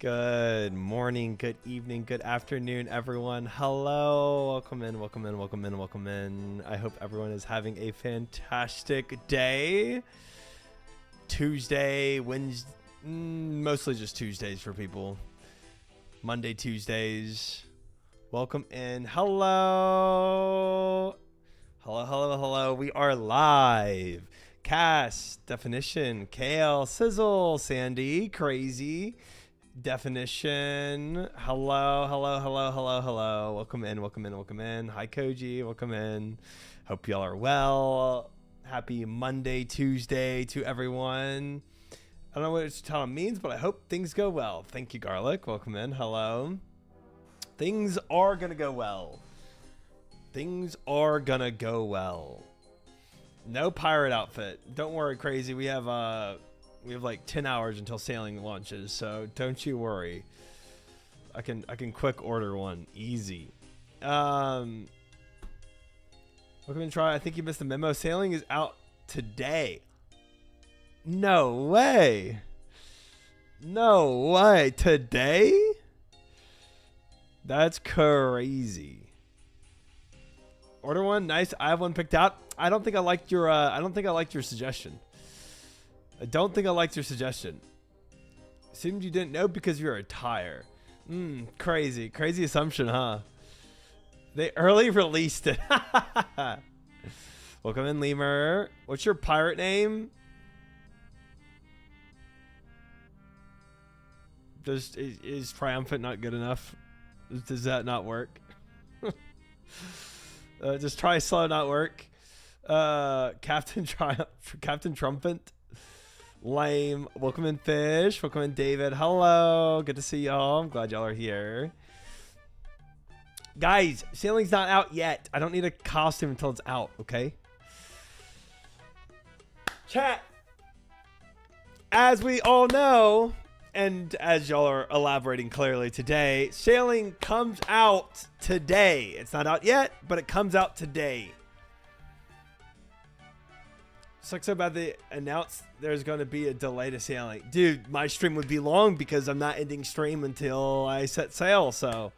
Good morning, good evening, good afternoon, everyone. Hello, welcome in, welcome in, welcome in, welcome in. I hope everyone is having a fantastic day. Tuesday, Wednesday, mostly just Tuesdays for people. Monday, Tuesdays. Welcome in. Hello. Hello, hello, hello. We are live. Cass, Definition, Kale, Sizzle, Sandy, Crazy. Definition. Hello, hello, hello, hello, hello. Welcome in, welcome in, welcome in. Hi, Koji. Welcome in. Hope y'all are well. Happy Monday, Tuesday to everyone. I don't know what this title means, but I hope things go well. Thank you, Garlic. Welcome in. Hello. Things are going to go well. Things are going to go well. No pirate outfit. Don't worry, Crazy. We have like 10 hours until sailing launches, so don't you worry. I can quick order one, easy. Welcome and try. I think you missed the memo. Sailing is out today. No way. No way. Today? That's crazy. Order one. Nice. I have one picked out. I don't think I liked your suggestion. I don't think I liked your suggestion. Seemed you didn't know because you're a tire. Crazy. Crazy assumption, huh? They early released it. Welcome in, Lemur. What's your pirate name? Is Triumphant not good enough? Does that not work? Just try slow not work. Captain Trumpet. Lame. Welcome in, Fish. Welcome in, David. Hello. Good to see y'all. I'm glad y'all are here. Guys, sailing's not out yet. I don't need a costume until it's out, okay? Chat. As we all know, and as y'all are elaborating clearly today, sailing comes out today. It's not out yet, but it comes out today. Sucks so bad they announced there's going to be a delay to sailing. Dude, my stream would be long because I'm not ending stream until I set sail. So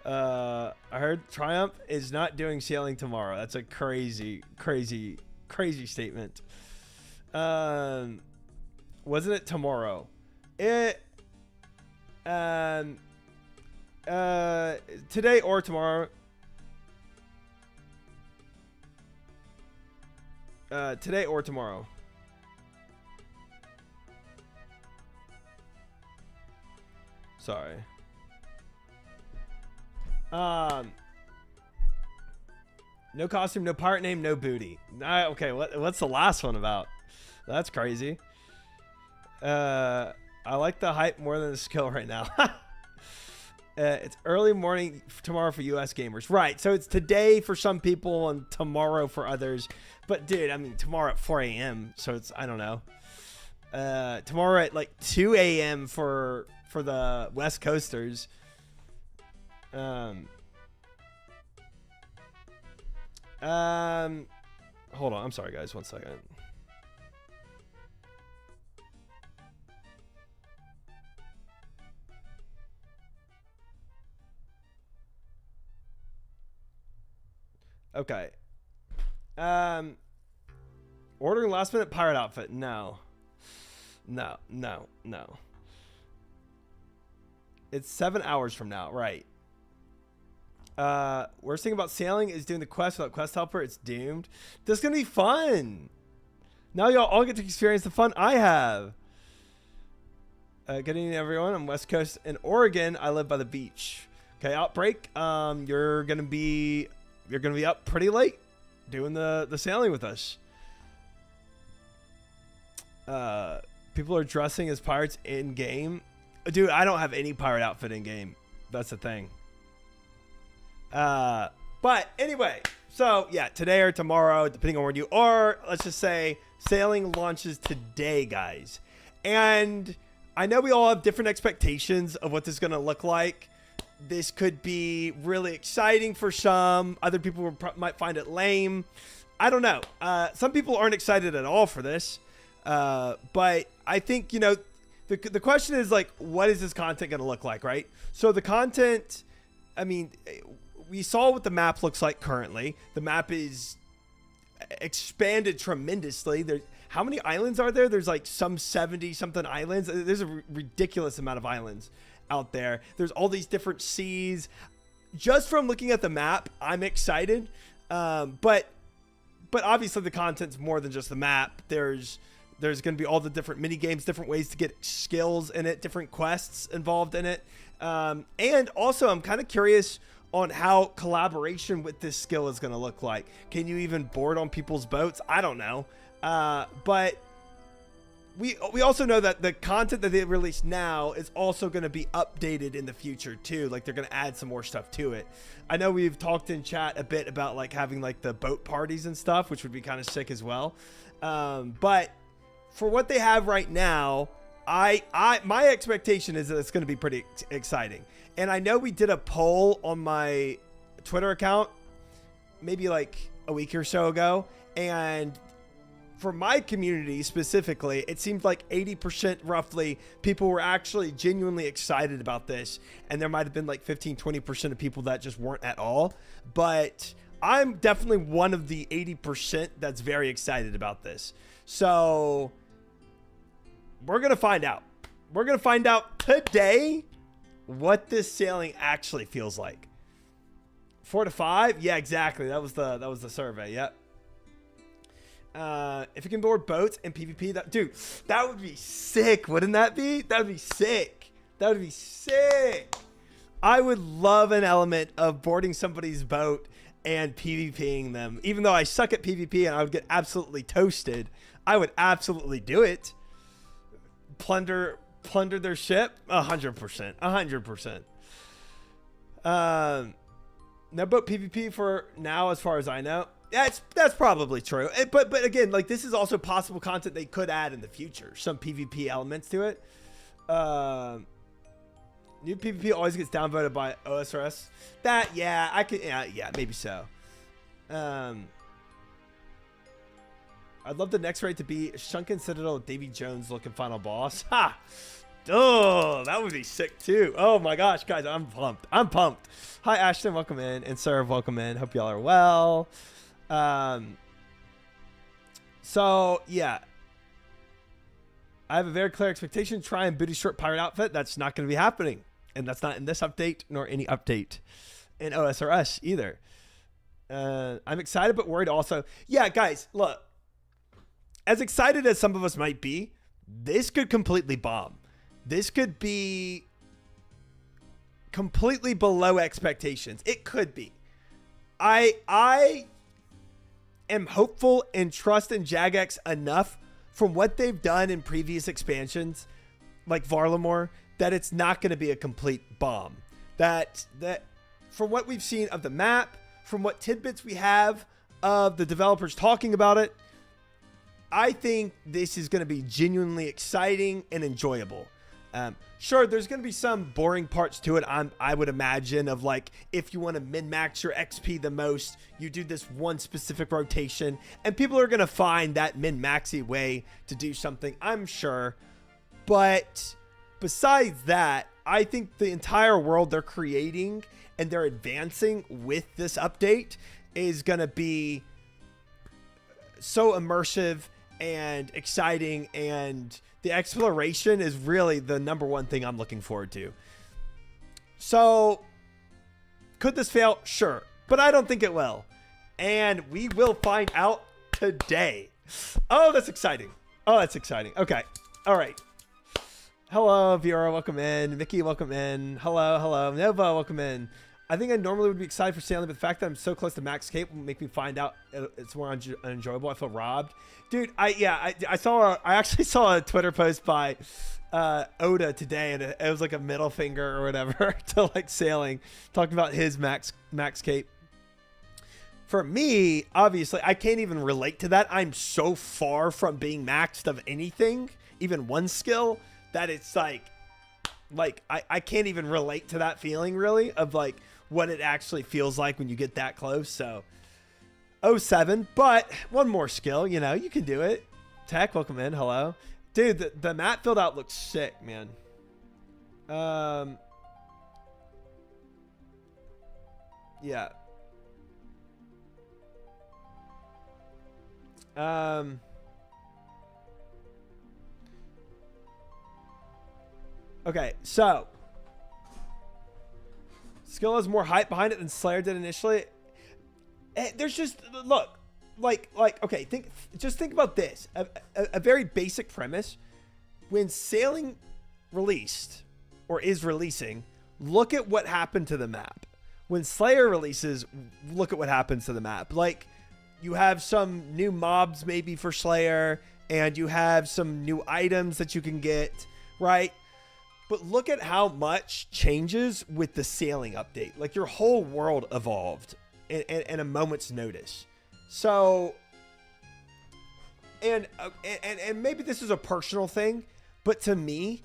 I heard Triumph is not doing sailing tomorrow. That's a crazy, crazy, crazy statement. Wasn't it tomorrow? Today or tomorrow. Today or tomorrow. Sorry. No costume, no pirate name, no booty. Okay, what's the last one about? That's crazy. I like the hype more than the skill right now. It's early morning tomorrow for US gamers. Right, so it's today for some people and tomorrow for others. But dude, I mean, tomorrow at 4 a.m. So it's, I don't know. Tomorrow at like 2 a.m. for the West Coasters. Hold on, I'm sorry guys, 1 second. Okay. Ordering last minute pirate outfit. No. It's 7 hours from now. Right. Worst thing about sailing is doing the quest without quest helper. It's doomed. This is going to be fun. Now y'all all get to experience the fun I have. Good evening, everyone. I'm West Coast in Oregon. I live by the beach. Okay, Outbreak. You're going to be up pretty late doing the sailing with us. People are dressing as pirates in game. Dude, I don't have any pirate outfit in game. That's the thing. But anyway, so yeah, today or tomorrow, depending on where you are, let's just say sailing launches today, guys. And I know we all have different expectations of what this is going to look like. This could be really exciting for some. Other people might find it lame. I don't know. Some people aren't excited at all for this. But I think, you know, the question is like, what is this content going to look like, right? So the content, I mean, we saw what the map looks like currently. The map is expanded tremendously. How many islands are there? There's like some 70 something islands. There's a ridiculous amount of islands out there. There's all these different seas. Just from looking at the map, I'm excited. But obviously the content's more than just the map. There's going to be all the different mini games, different ways to get skills in it, different quests involved in it. And also I'm kind of curious on how collaboration with this skill is going to look like. Can you even board on people's boats? I don't know. But we also know that the content that they release now is also going to be updated in the future too. Like they're going to add some more stuff to it. I know we've talked in chat a bit about like having like the boat parties and stuff, which would be kind of sick as well. But for what they have right now, my expectation is that it's going to be pretty exciting. And I know we did a poll on my Twitter account maybe like a week or so ago, and for my community specifically, it seemed like 80% roughly people were actually genuinely excited about this. And there might have been like 15-20% of people that just weren't at all. But I'm definitely one of the 80% that's very excited about this. So we're going to find out. We're going to find out today what this sailing actually feels like. 4 to 5? Yeah, exactly. That was the survey. Yep. If you can board boats and PvP, that would be sick. Wouldn't that be? That would be sick. That would be sick. I would love an element of boarding somebody's boat and PvPing them. Even though I suck at PvP and I would get absolutely toasted, I would absolutely do it. Plunder their ship? 100%. 100%. No boat PvP for now, as far as I know. That's probably true. But again, like this is also possible content they could add in the future. Some PvP elements to it. New PvP always gets downvoted by OSRS. Yeah, maybe so. I'd love the next raid to be Shrunken Citadel, Davy Jones looking final boss. Ha! Oh, that would be sick too. Oh my gosh, guys, I'm pumped. Hi Ashton, welcome in, and Serve, welcome in. Hope y'all are well. So yeah, I have a very clear expectation. Try and booty short pirate outfit. That's not going to be happening, and that's not in this update nor any update in OSRS either. I'm excited but worried also. Yeah, guys, look. As excited as some of us might be, this could completely bomb. This could be completely below expectations. It could be. I am hopeful and trust in Jagex enough from what they've done in previous expansions, like Varlamore, that it's not going to be a complete bomb. That from what we've seen of the map, from what tidbits we have of the developers talking about it, I think this is going to be genuinely exciting and enjoyable. Sure, there's going to be some boring parts to it. I would imagine of like, if you want to min-max your XP the most, you do this one specific rotation, and people are going to find that min-maxy way to do something, I'm sure. But besides that, I think the entire world they're creating and they're advancing with this update is going to be so immersive and exciting, and the exploration is really the number one thing I'm looking forward to. So could this fail? Sure, but I don't think it will, and we will find out today. Oh, that's exciting. Okay, all right. Hello, Vera, welcome in. Mickey, welcome in. Hello. Nova, welcome in. I think I normally would be excited for sailing, but the fact that I'm so close to max cape will make me find out it's more unenjoyable. I feel robbed. Dude, I actually saw a Twitter post by Oda today, and it was like a middle finger or whatever to like sailing, talking about his max cape. For me, obviously, I can't even relate to that. I'm so far from being maxed of anything, even one skill, that it's like I can't even relate to that feeling really of like what it actually feels like when you get that close. So 07, but one more skill, you know, you can do it. Tech, welcome in. Hello. Dude, the map filled out looks sick, man. Yeah. Okay, so skill has more hype behind it than Slayer did initially. There's just look, like okay, think about this. A very basic premise. When Sailing released or is releasing, look at what happened to the map. When Slayer releases, look at what happens to the map. Like, you have some new mobs maybe for Slayer, and you have some new items that you can get, right? But look at how much changes with the Sailing update. Like, your whole world evolved in a moment's notice. So, and maybe this is a personal thing, but to me,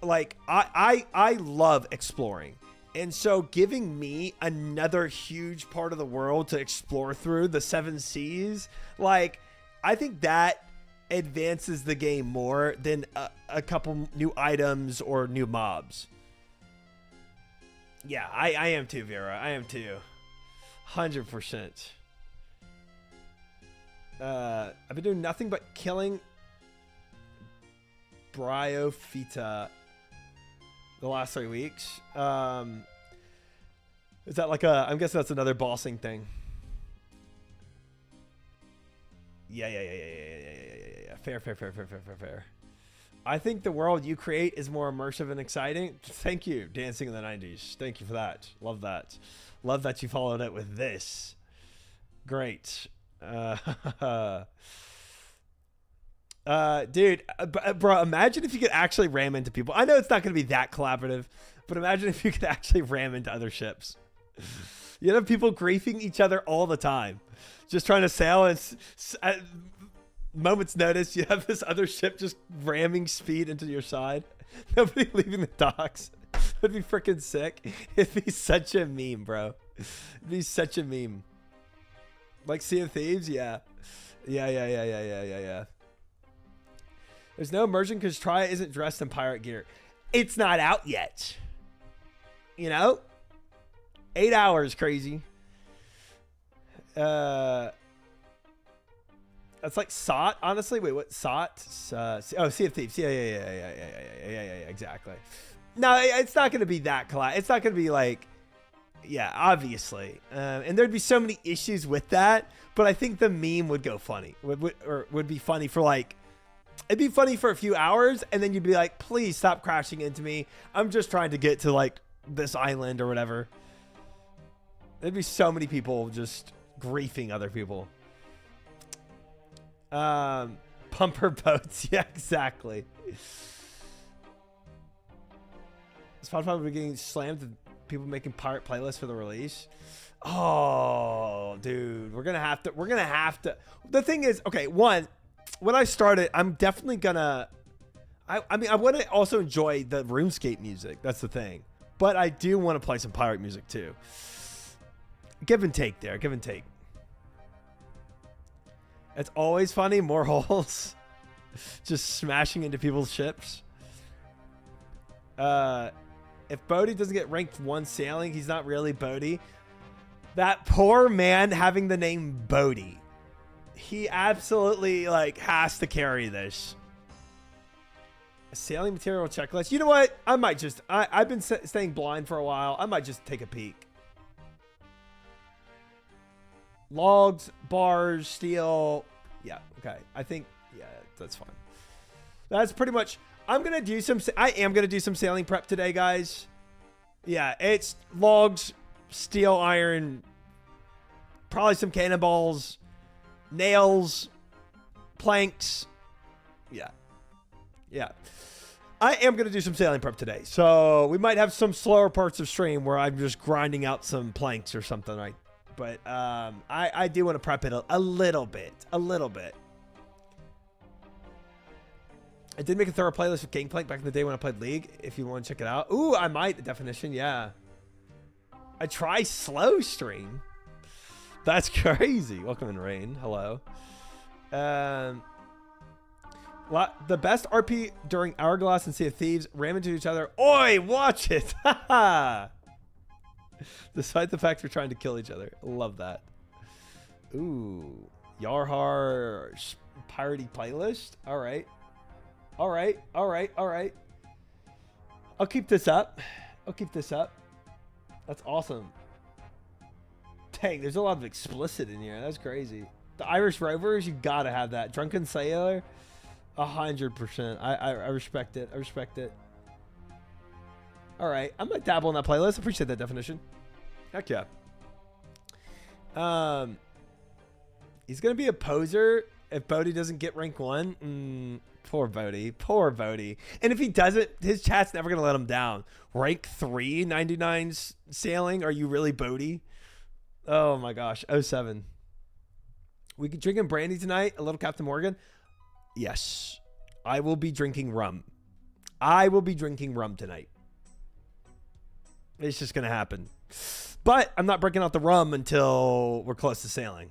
like, I love exploring. And so giving me another huge part of the world to explore through, the 7 seas, like, I think that advances the game more than a couple new items or new mobs. Yeah, I am too, Vera. I am too. 100%. I've been doing nothing but killing Bryophyta the last 3 weeks. Is that like I'm guessing that's another bossing thing. Yeah. Fair. I think the world you create is more immersive and exciting. Thank you, Dancing in the 90s. Thank you for that. Love that. Love that you followed it with this. Great. Dude, bro, imagine if you could actually ram into people. I know it's not going to be that collaborative, but imagine if you could actually ram into other ships. You have people griefing each other all the time, just trying to sail, and at moment's notice, you have this other ship just ramming speed into your side. Nobody leaving the docks. It'd be freaking sick. It'd be such a meme, bro. It'd be such a meme. Like Sea of Thieves, yeah. Yeah. There's no immersion because Try isn't dressed in pirate gear. It's not out yet. You know? 8 hours, crazy. That's like SOT, honestly. Wait, what? SOT? Oh, Sea of Thieves. Yeah, exactly. No, it's not going to be that collab. It's not going to be like, yeah, obviously. And there'd be so many issues with that, but I think the meme would go funny. Would be funny for like, it'd be funny for a few hours, and then you'd be like, please stop crashing into me. I'm just trying to get to like this island or whatever. There'd be so many people just griefing other people. Pumper boats. Yeah, exactly. Spotify will be getting slammed to people making pirate playlists for the release. Oh, dude, we're gonna have to. The thing is, okay, one, when I started, I'm definitely gonna. I mean, I want to also enjoy the RuneScape music. That's the thing, but I do want to play some pirate music too. Give and take there. Give and take. It's always funny. More holes. Just smashing into people's ships. If Bodhi doesn't get ranked 1 sailing, he's not really Bodhi. That poor man having the name Bodhi. He absolutely like has to carry this. A sailing material checklist. You know what? I might just... I've been staying blind for a while. I might just take a peek. Logs, bars, steel. Yeah, okay. I think, yeah, that's fine. That's pretty much... I am going to do some sailing prep today, guys. Yeah, it's logs, steel, iron, probably some cannonballs, nails, planks. Yeah. I am going to do some sailing prep today. So we might have some slower parts of stream where I'm just grinding out some planks or something, right? But I do want to prep it a little bit. I did make a thorough playlist with Gangplank back in the day when I played League. If you want to check it out. Ooh, I might. Definition, yeah. I try slow stream. That's crazy. Welcome in, Rain. Hello. The best RP during Hourglass and Sea of Thieves ram into each other. Oi, watch it. Despite the fact we're trying to kill each other. Love that. Ooh. Yarhar piratey playlist. All right. All right. All right. All right. I'll keep this up. I'll keep this up. That's awesome. Dang, there's a lot of explicit in here. That's crazy. The Irish Rovers, you gotta have that. Drunken Sailor, 100%. I respect it. I respect it. All right, I'm gonna dabble in that playlist. Appreciate that definition. Heck yeah. He's gonna be a poser if Bodhi doesn't get rank 1. Poor Bodhi. Poor Bodhi. And if he doesn't, his chat's never gonna let him down. Rank 3, 99 sailing. Are you really Bodhi? Oh my gosh. 07. We could drinking brandy tonight. A little Captain Morgan. Yes. I will be drinking rum. I will be drinking rum tonight. It's just going to happen. But I'm not breaking out the rum until we're close to sailing.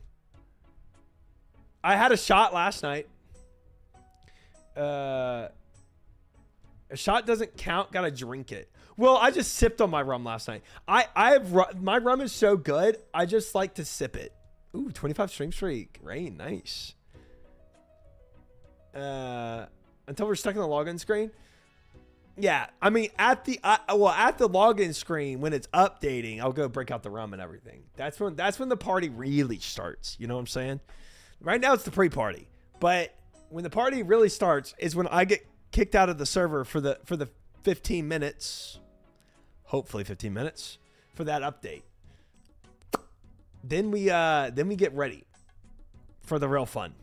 I had a shot last night. A shot doesn't count. Got to drink it. Well, I just sipped on my rum last night. My rum is so good. I just like to sip it. Ooh, 25 stream streak. Rain, nice. Until we're stuck in the login screen. Yeah, I mean at the login screen when it's updating, I'll go break out the rum and everything. That's when the party really starts. You know what I'm saying? Right now it's the pre-party, but when the party really starts is when I get kicked out of the server for the 15 minutes, hopefully 15 minutes for that update. Then we get ready for the real fun.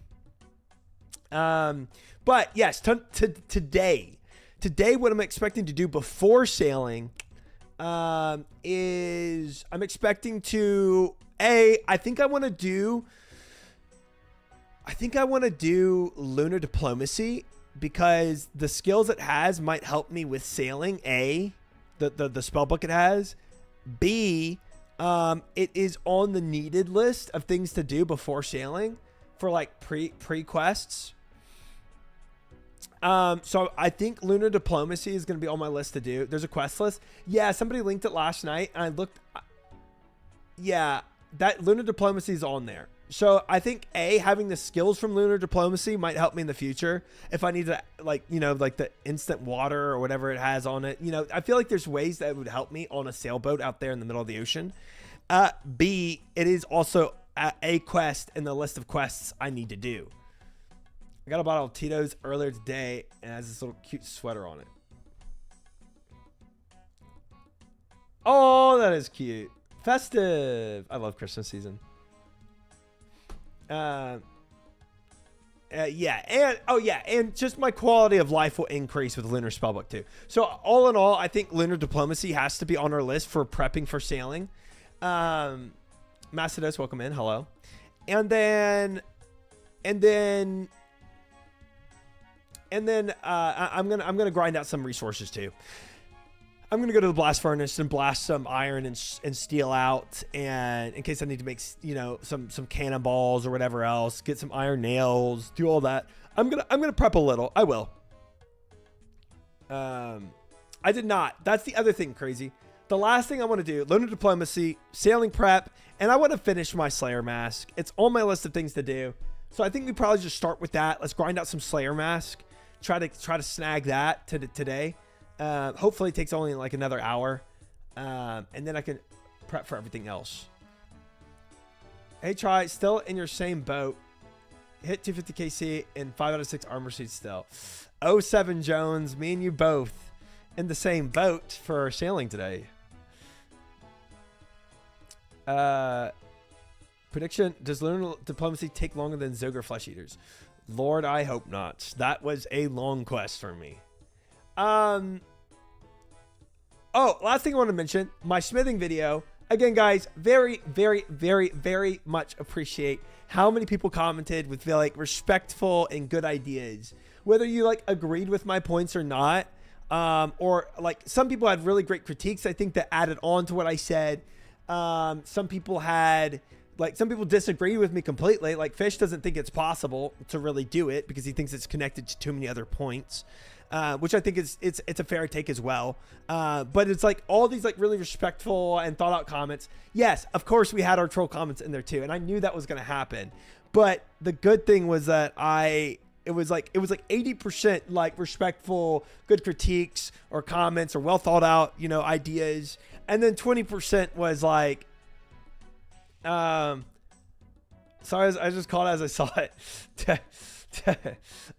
But yes, today, what I'm expecting to do before sailing, is I'm expecting to I think I want to do lunar diplomacy because the skills it has might help me with sailing. The spell book it has. B, it is on the needed list of things to do before sailing for like pre-quests. So I think lunar diplomacy is going to be on my list to do. There's a quest list. Yeah, somebody linked it last night and I looked. Yeah, that lunar diplomacy is on there. So I think having the skills from lunar diplomacy might help me in the future if I need to, like the instant water or whatever it has on it. I feel like there's ways that would help me on a sailboat out there in the middle of the ocean. B, it is also a quest in the list of quests I need to do. I got a bottle of Tito's earlier today and it has this little cute sweater on it. Oh, that is cute. Festive. I love Christmas season. Yeah, and just my quality of life will increase with Lunar Spellbook too. So all in all, I think Lunar Diplomacy has to be on our list for prepping for sailing. Macedos, welcome in. Hello. And then I'm gonna grind out some resources too. I'm gonna go to the blast furnace and blast some iron and steel out, and in case I need to make some cannonballs or whatever else, get some iron nails, do all that. I'm gonna prep a little. I will. I did not. That's the other thing, crazy. The last thing I want to do: lunar diplomacy, sailing prep, and I want to finish my Slayer mask. It's on my list of things to do, so I think we probably just start with that. Let's grind out some Slayer mask. Try to snag that today. Hopefully it takes only like another hour. And then I can prep for everything else. Hey, try still in your same boat. Hit 250 KC and 5 out of 6 armor seats still. 07 Jones, me and you both in the same boat for sailing today. Prediction, does lunar diplomacy take longer than Zogre flesh eaters? Lord, I hope not. That was a long quest for me. Oh, last thing I want to mention, my smithing video. Again, guys, very, very, very, very much appreciate how many people commented with like respectful and good ideas. Whether you like agreed with my points or not, or like some people had really great critiques, I think, that added on to what I said. Some people had like some people disagree with me completely. Like Fish doesn't think it's possible to really do it because he thinks it's connected to too many other points, which I think it's a fair take as well. But it's like all these like really respectful and thought out comments. Yes, of course we had our troll comments in there too, and I knew that was going to happen. But the good thing was that it was like 80% like respectful, good critiques or comments or well thought out, ideas, and then 20% was like. Sorry, I just called it as I saw it.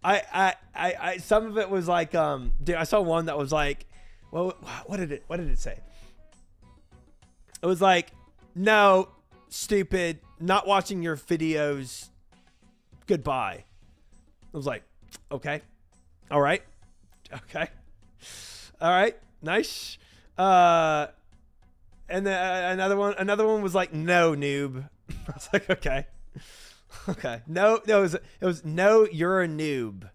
I some of it was like, dude, I saw one that was like, well, what did it say? It was like, no, stupid, not watching your videos. Goodbye. I was like, okay, all right, okay, all right, nice. And then another one was like, no, noob. I was like, okay. No, it was no, you're a noob.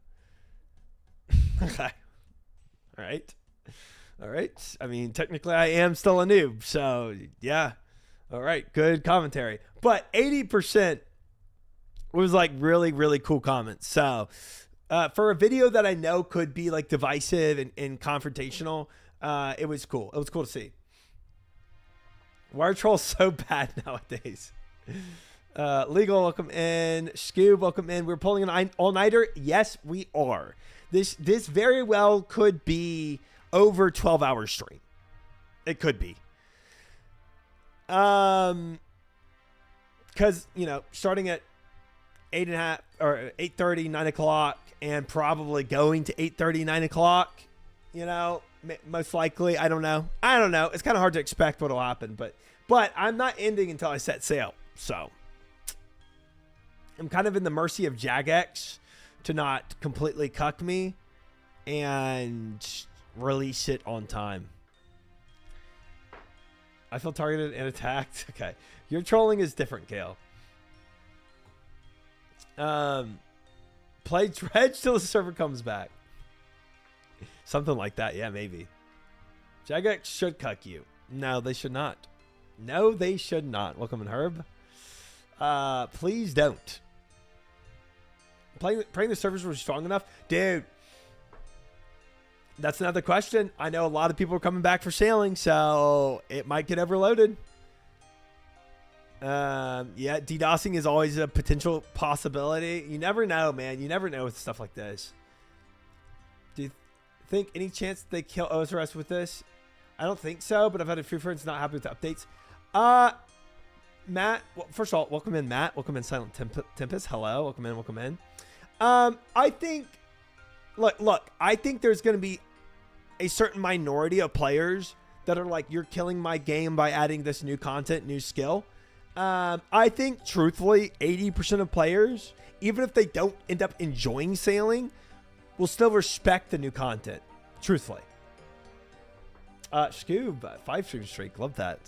Okay. All right. I mean, technically I am still a noob. So yeah. All right. Good commentary. But 80% was like really, really cool comments. So for a video that I know could be like divisive and confrontational, it was cool. It was cool to see. Why are trolls so bad nowadays? Legal, welcome in. Scoob, welcome in. We're pulling an all-nighter. Yes, we are. This very well could be over 12-hour stream. It could be. Because, starting at 8:30, or 8:30, 9 o'clock, and probably going to 8:30, 9 o'clock, most likely. I don't know. It's kind of hard to expect what will happen, but I'm not ending until I set sail. So I'm kind of in the mercy of Jagex to not completely cuck me and release it on time. I feel targeted and attacked. Okay. Your trolling is different, Gale. Play Dredge till the server comes back. Something like that. Yeah, maybe. Jagex should cuck you. No, they should not. No, they should not. Welcome in, Herb. Please don't. Praying the servers were strong enough. Dude, that's another question. I know a lot of people are coming back for sailing, so it might get overloaded. Yeah, DDoSing is always a potential possibility. You never know, man. You never know with stuff like this. Do you think any chance they kill OSRS with this? I don't think so, but I've had a few friends not happy with the updates. Matt, well, first of all, welcome in, Matt. Welcome in, Silent Tempest. Hello, welcome in. I think, look, I think there's going to be a certain minority of players that are like, you're killing my game by adding this new content, new skill. I think, truthfully, 80% of players, even if they don't end up enjoying sailing, will still respect the new content. Truthfully. Scoob, 5 stream streak. Love that.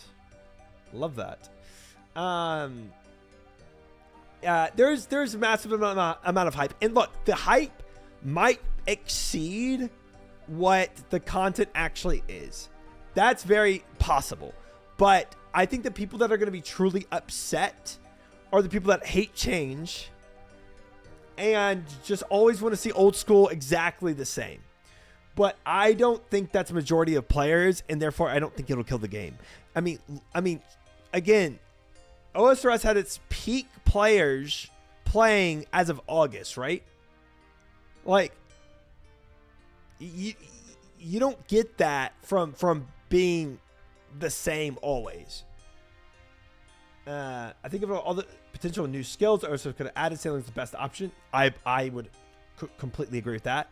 There's a massive amount of hype. And look, the hype might exceed what the content actually is. That's very possible. But I think the people that are going to be truly upset are the people that hate change and just always want to see old school exactly the same. But I don't think that's a majority of players, and therefore I don't think it'll kill the game. I mean, again, OSRS had its peak players playing as of August, right? Like, you don't get that from being the same always. I think of all the potential new skills, OSRS could have added sailing is the best option. I would completely agree with that.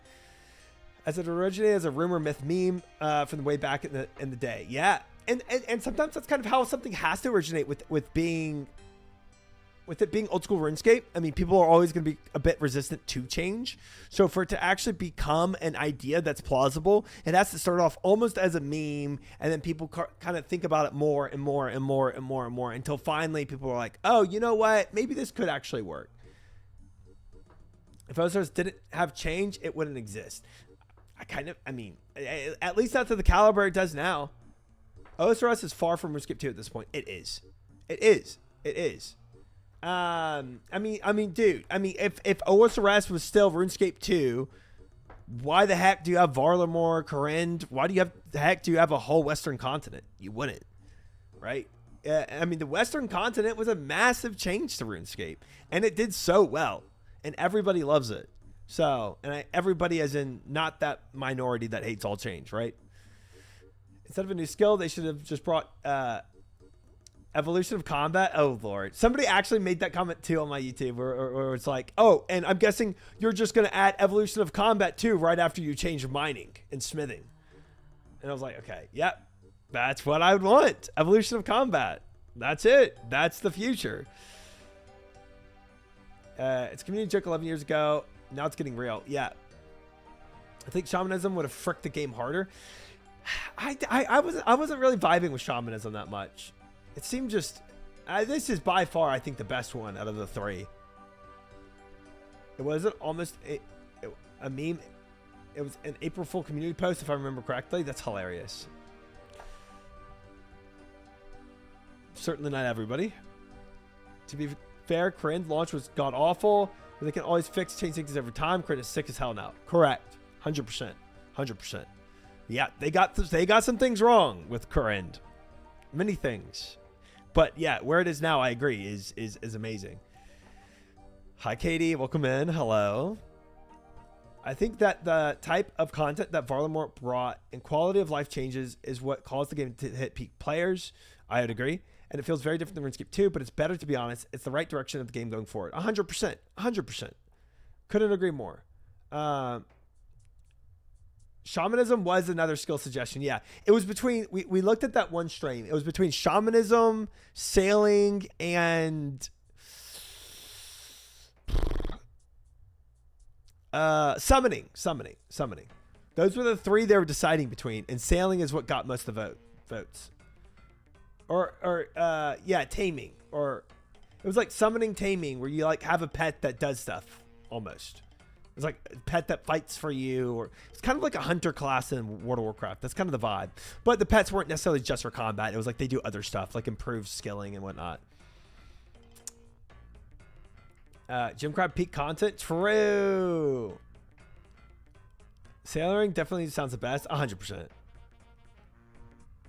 As it originated as a rumor, myth, meme from the way back in the day. Yeah. And sometimes that's kind of how something has to originate with it being old school RuneScape. I mean, people are always going to be a bit resistant to change. So for it to actually become an idea that's plausible, it has to start off almost as a meme, and then people kind of think about it more and more until finally people are like, oh, you know what? Maybe this could actually work. If OSRS didn't have change, it wouldn't exist. At least not to the caliber it does now. OSRS is far from RuneScape 2 at this point. It is. Dude. If OSRS was still RuneScape 2, why the heck do you have Varlamore, Corrend? Why do you have the heck do you have a whole Western continent? You wouldn't, right? The Western continent was a massive change to RuneScape, and it did so well, and everybody loves it. So, everybody as in not that minority that hates all change, right? Instead of a new skill, they should have just brought evolution of combat. Oh Lord, somebody actually made that comment too on my YouTube, where it's like, oh, and I'm guessing you're just gonna add evolution of combat too right after you change mining and smithing. And I was like, okay, yep, that's what I would want. Evolution of combat. That's it. That's the future. It's a community joke 11 years ago. Now it's getting real. Yeah, I think shamanism would have fricked the game harder. I wasn't really vibing with shamanism that much. It seemed just this is by far I think the best one out of the three. It wasn't almost a meme. It was an April Fool community post if I remember correctly. That's hilarious. Certainly not everybody. To be fair, Corrend launch was god awful, but they can always change things every time. Corrend is sick as hell now. Correct. 100%. 100%. Yeah, they got some things wrong with Corrend. Many things. But yeah, where it is now, I agree, is amazing. Hi, Katie. Welcome in. Hello. I think that the type of content that Varlamore brought and quality of life changes is what caused the game to hit peak players. I would agree. And it feels very different than RuneScape 2, but it's better, to be honest. It's the right direction of the game going forward. 100%. 100%. Couldn't agree more. Shamanism was another skill suggestion. Yeah, it was between, we looked at that one stream. It was between shamanism, sailing, and summoning. Those were the three they were deciding between, and sailing is what got most of the votes. Yeah, taming, or it was like summoning, taming, where you like have a pet that does stuff almost. It's like a pet that fights for you, or it's kind of like a hunter class in World of Warcraft. That's kind of the vibe. But the pets weren't necessarily just for combat. It was like they do other stuff, like improve skilling and whatnot. Gym Crab peak content. True. Sailoring definitely sounds the best. 100%.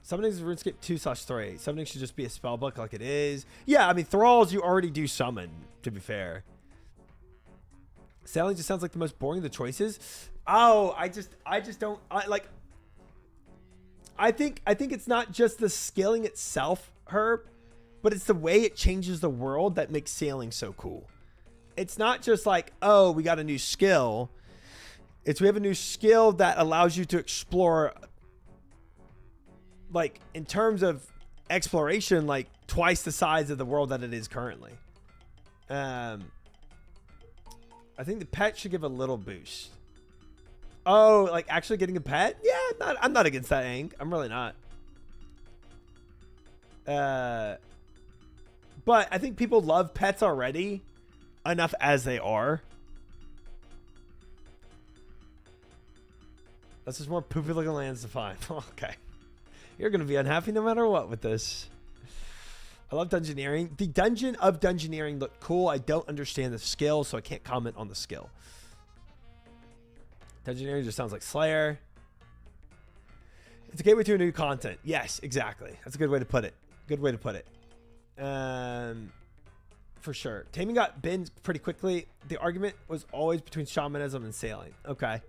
Summoning is RuneScape 2/3. Summoning should just be a spell book like it is. Yeah, thralls you already do summon, to be fair. Sailing just sounds like the most boring of the choices. Oh, I just don't I think it's not just the skilling itself, Herb, but it's the way it changes the world that makes sailing so cool. It's not just like, oh, we got a new skill. We have a new skill that allows you to explore, like, in terms of exploration, like twice the size of the world that it is currently. I think the pet should give a little boost. Oh, like actually getting a pet? Yeah, I'm not against that, Hank. I'm really not. But I think people love pets already enough as they are. That's just more poopy looking lands to find. Okay. You're going to be unhappy no matter what with this. I love Dungeoneering. The dungeon of Dungeoneering looked cool. I don't understand the skill, so I can't comment on the skill. Dungeoneering just sounds like Slayer. It's a gateway to a new content. Yes, exactly. That's a good way to put it. Good way to put it. For sure. Taming got binned pretty quickly. The argument was always between shamanism and sailing. Okay.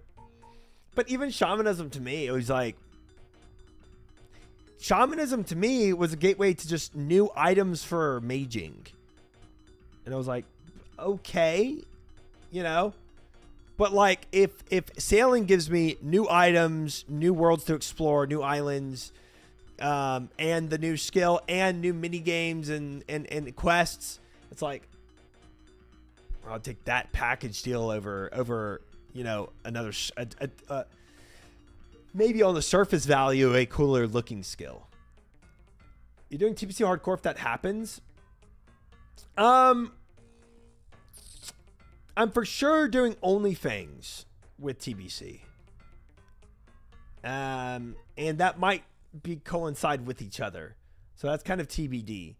But even shamanism to me, it was like, shamanism to me was a gateway to just new items for maging. And I was like, okay, you know, but like if sailing gives me new items, new worlds to explore, new islands, and the new skill and new mini games and quests, it's like, I'll take that package deal over, you know, another, maybe on the surface value, a cooler looking skill. You're doing TBC hardcore if that happens. I'm for sure doing OnlyFans with TBC. And that might be coincide with each other. So that's kind of TBD.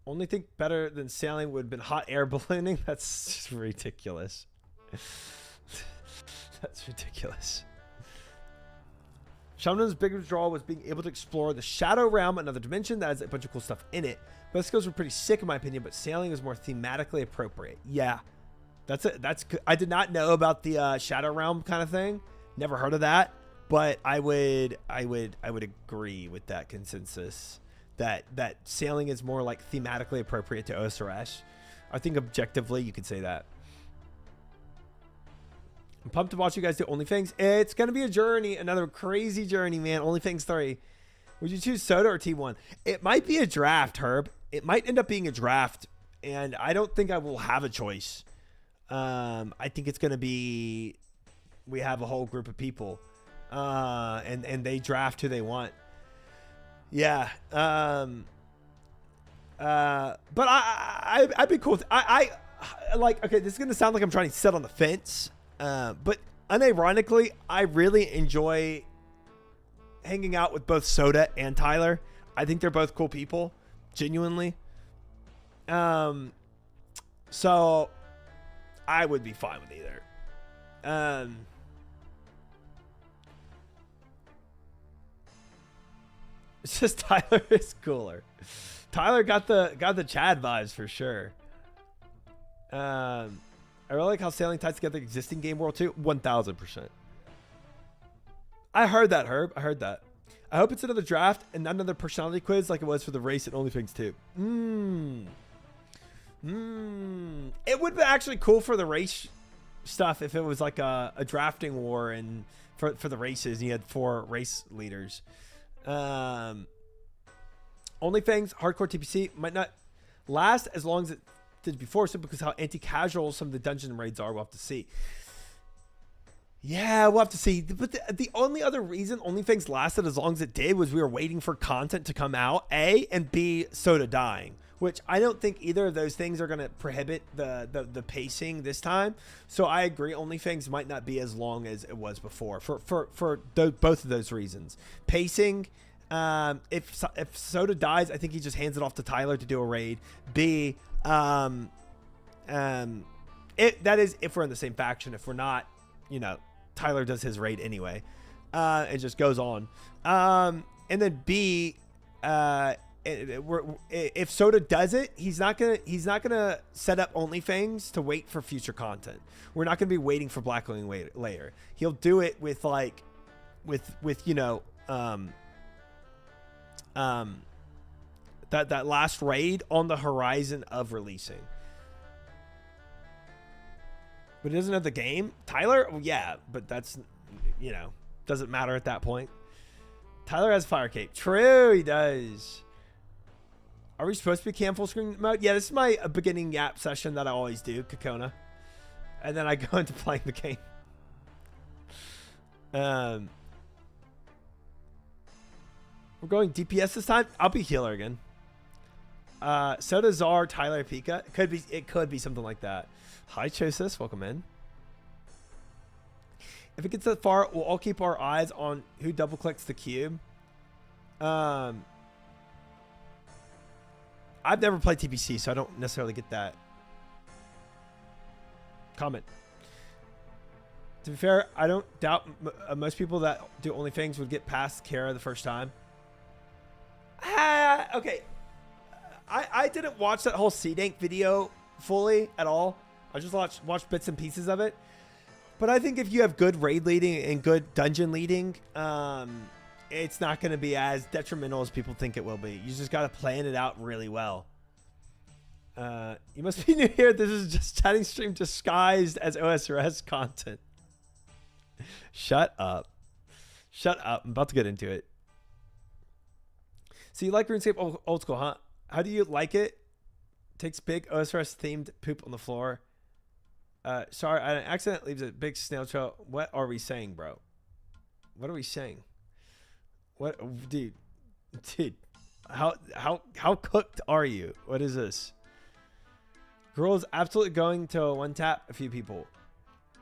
Only thing better than sailing would have been hot air ballooning. That's just ridiculous. That's ridiculous. Shaman's biggest draw was being able to explore the Shadow Realm, another dimension that has a bunch of cool stuff in it. Both skills were pretty sick in my opinion, but sailing is more thematically appropriate. Yeah, that's it. That's good. I did not know about the Shadow Realm kind of thing. Never heard of that, but I would agree with that consensus that sailing is more like thematically appropriate to OSRS. I think objectively you could say that. I'm pumped to watch you guys do OnlyFans. It's going to be a journey, another crazy journey, man. OnlyFans 3. Would you choose Soda or T1? It might be a draft, Herb. It might end up being a draft, and I don't think I will have a choice. I think it's going to be, we have a whole group of people, and they draft who they want. Yeah. But I'd be cool with, I like, okay, this is going to sound like I'm trying to sit on the fence. But unironically, I really enjoy hanging out with both Soda and Tyler. I think they're both cool people, genuinely. So I would be fine with either. It's just Tyler is cooler. Tyler got the Chad vibes for sure. I really like how sailing ties together the existing game world too. 1000%. I heard that, Herb. I heard that. I hope it's another draft and not another personality quiz like it was for the race and OnlyFans too. It would be actually cool for the race stuff if it was like a drafting war and for the races and you had 4 race leaders. OnlyFans hardcore TPC might not last as long as it did before, simply because how anti-casual some of the dungeon raids are. We'll have to see. Yeah, we'll have to see. But the only other reason OnlyFans lasted as long as it did was we were waiting for content to come out, A, and B, Soda dying, which I don't think either of those things are going to prohibit the pacing this time. So I agree, OnlyFans might not be as long as it was before for both of those reasons. Pacing, if Soda dies, I think he just hands it off to Tyler to do a raid. B, that is if we're in the same faction. If we're not, you know, Tyler does his raid anyway. It just goes on. And then B, if Soda does it, he's not gonna set up OnlyFans to wait for future content. We're not gonna be waiting for Blackwing later. He'll do it with like, with you know, that last raid on the horizon of releasing. But he doesn't have the game. Tyler, well, yeah, but that's, you know, doesn't matter at that point. Tyler has Fire Cape. True, he does. Are we supposed to be cam full screen mode? Yeah, this is my beginning yap session that I always do, Kokona. And then I go into playing the game. We're going DPS this time. I'll be healer again. Soda Czar, Tyler Pika. It could be something like that. Hi, Chosis. Welcome in. If it gets that far, we'll all keep our eyes on who double clicks the cube. I've never played TPC, so I don't necessarily get that. Comment. To be fair, I don't doubt most people that do OnlyFans would get past Kara the first time. Okay. I didn't watch that whole C-Dank video fully at all. I just watched bits and pieces of it. But I think if you have good raid leading and good dungeon leading, it's not going to be as detrimental as people think it will be. You just got to plan it out really well. You must be new here. This is just chatting stream disguised as OSRS content. Shut up. Shut up. I'm about to get into it. So you like RuneScape old school, huh? How do you like it? Takes big OSRS themed poop on the floor. Sorry, an accident leaves a big snail trail. What are we saying, bro? What are we saying? What, dude? How cooked are you? What is this? Girl's absolutely going to one tap a few people.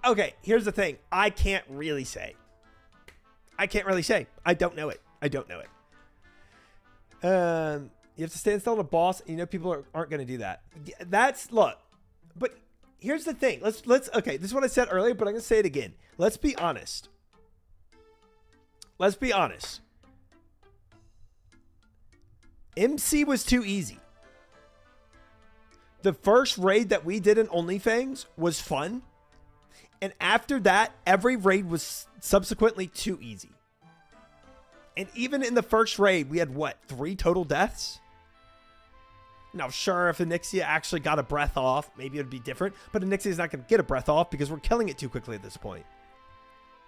Okay, here's the thing. I can't really say. I don't know it. You have to stand still on a boss, and you know people aren't going to do that. Look, but here's the thing. Okay, this is what I said earlier, but I'm going to say it again. Let's be honest. MC was too easy. The first raid that we did in OnlyFans was fun. And after that, every raid was subsequently too easy. And even in the first raid, we had, 3 total deaths? Now, sure, if Onyxia actually got a breath off, maybe it would be different. But Onyxia's not going to get a breath off because we're killing it too quickly at this point.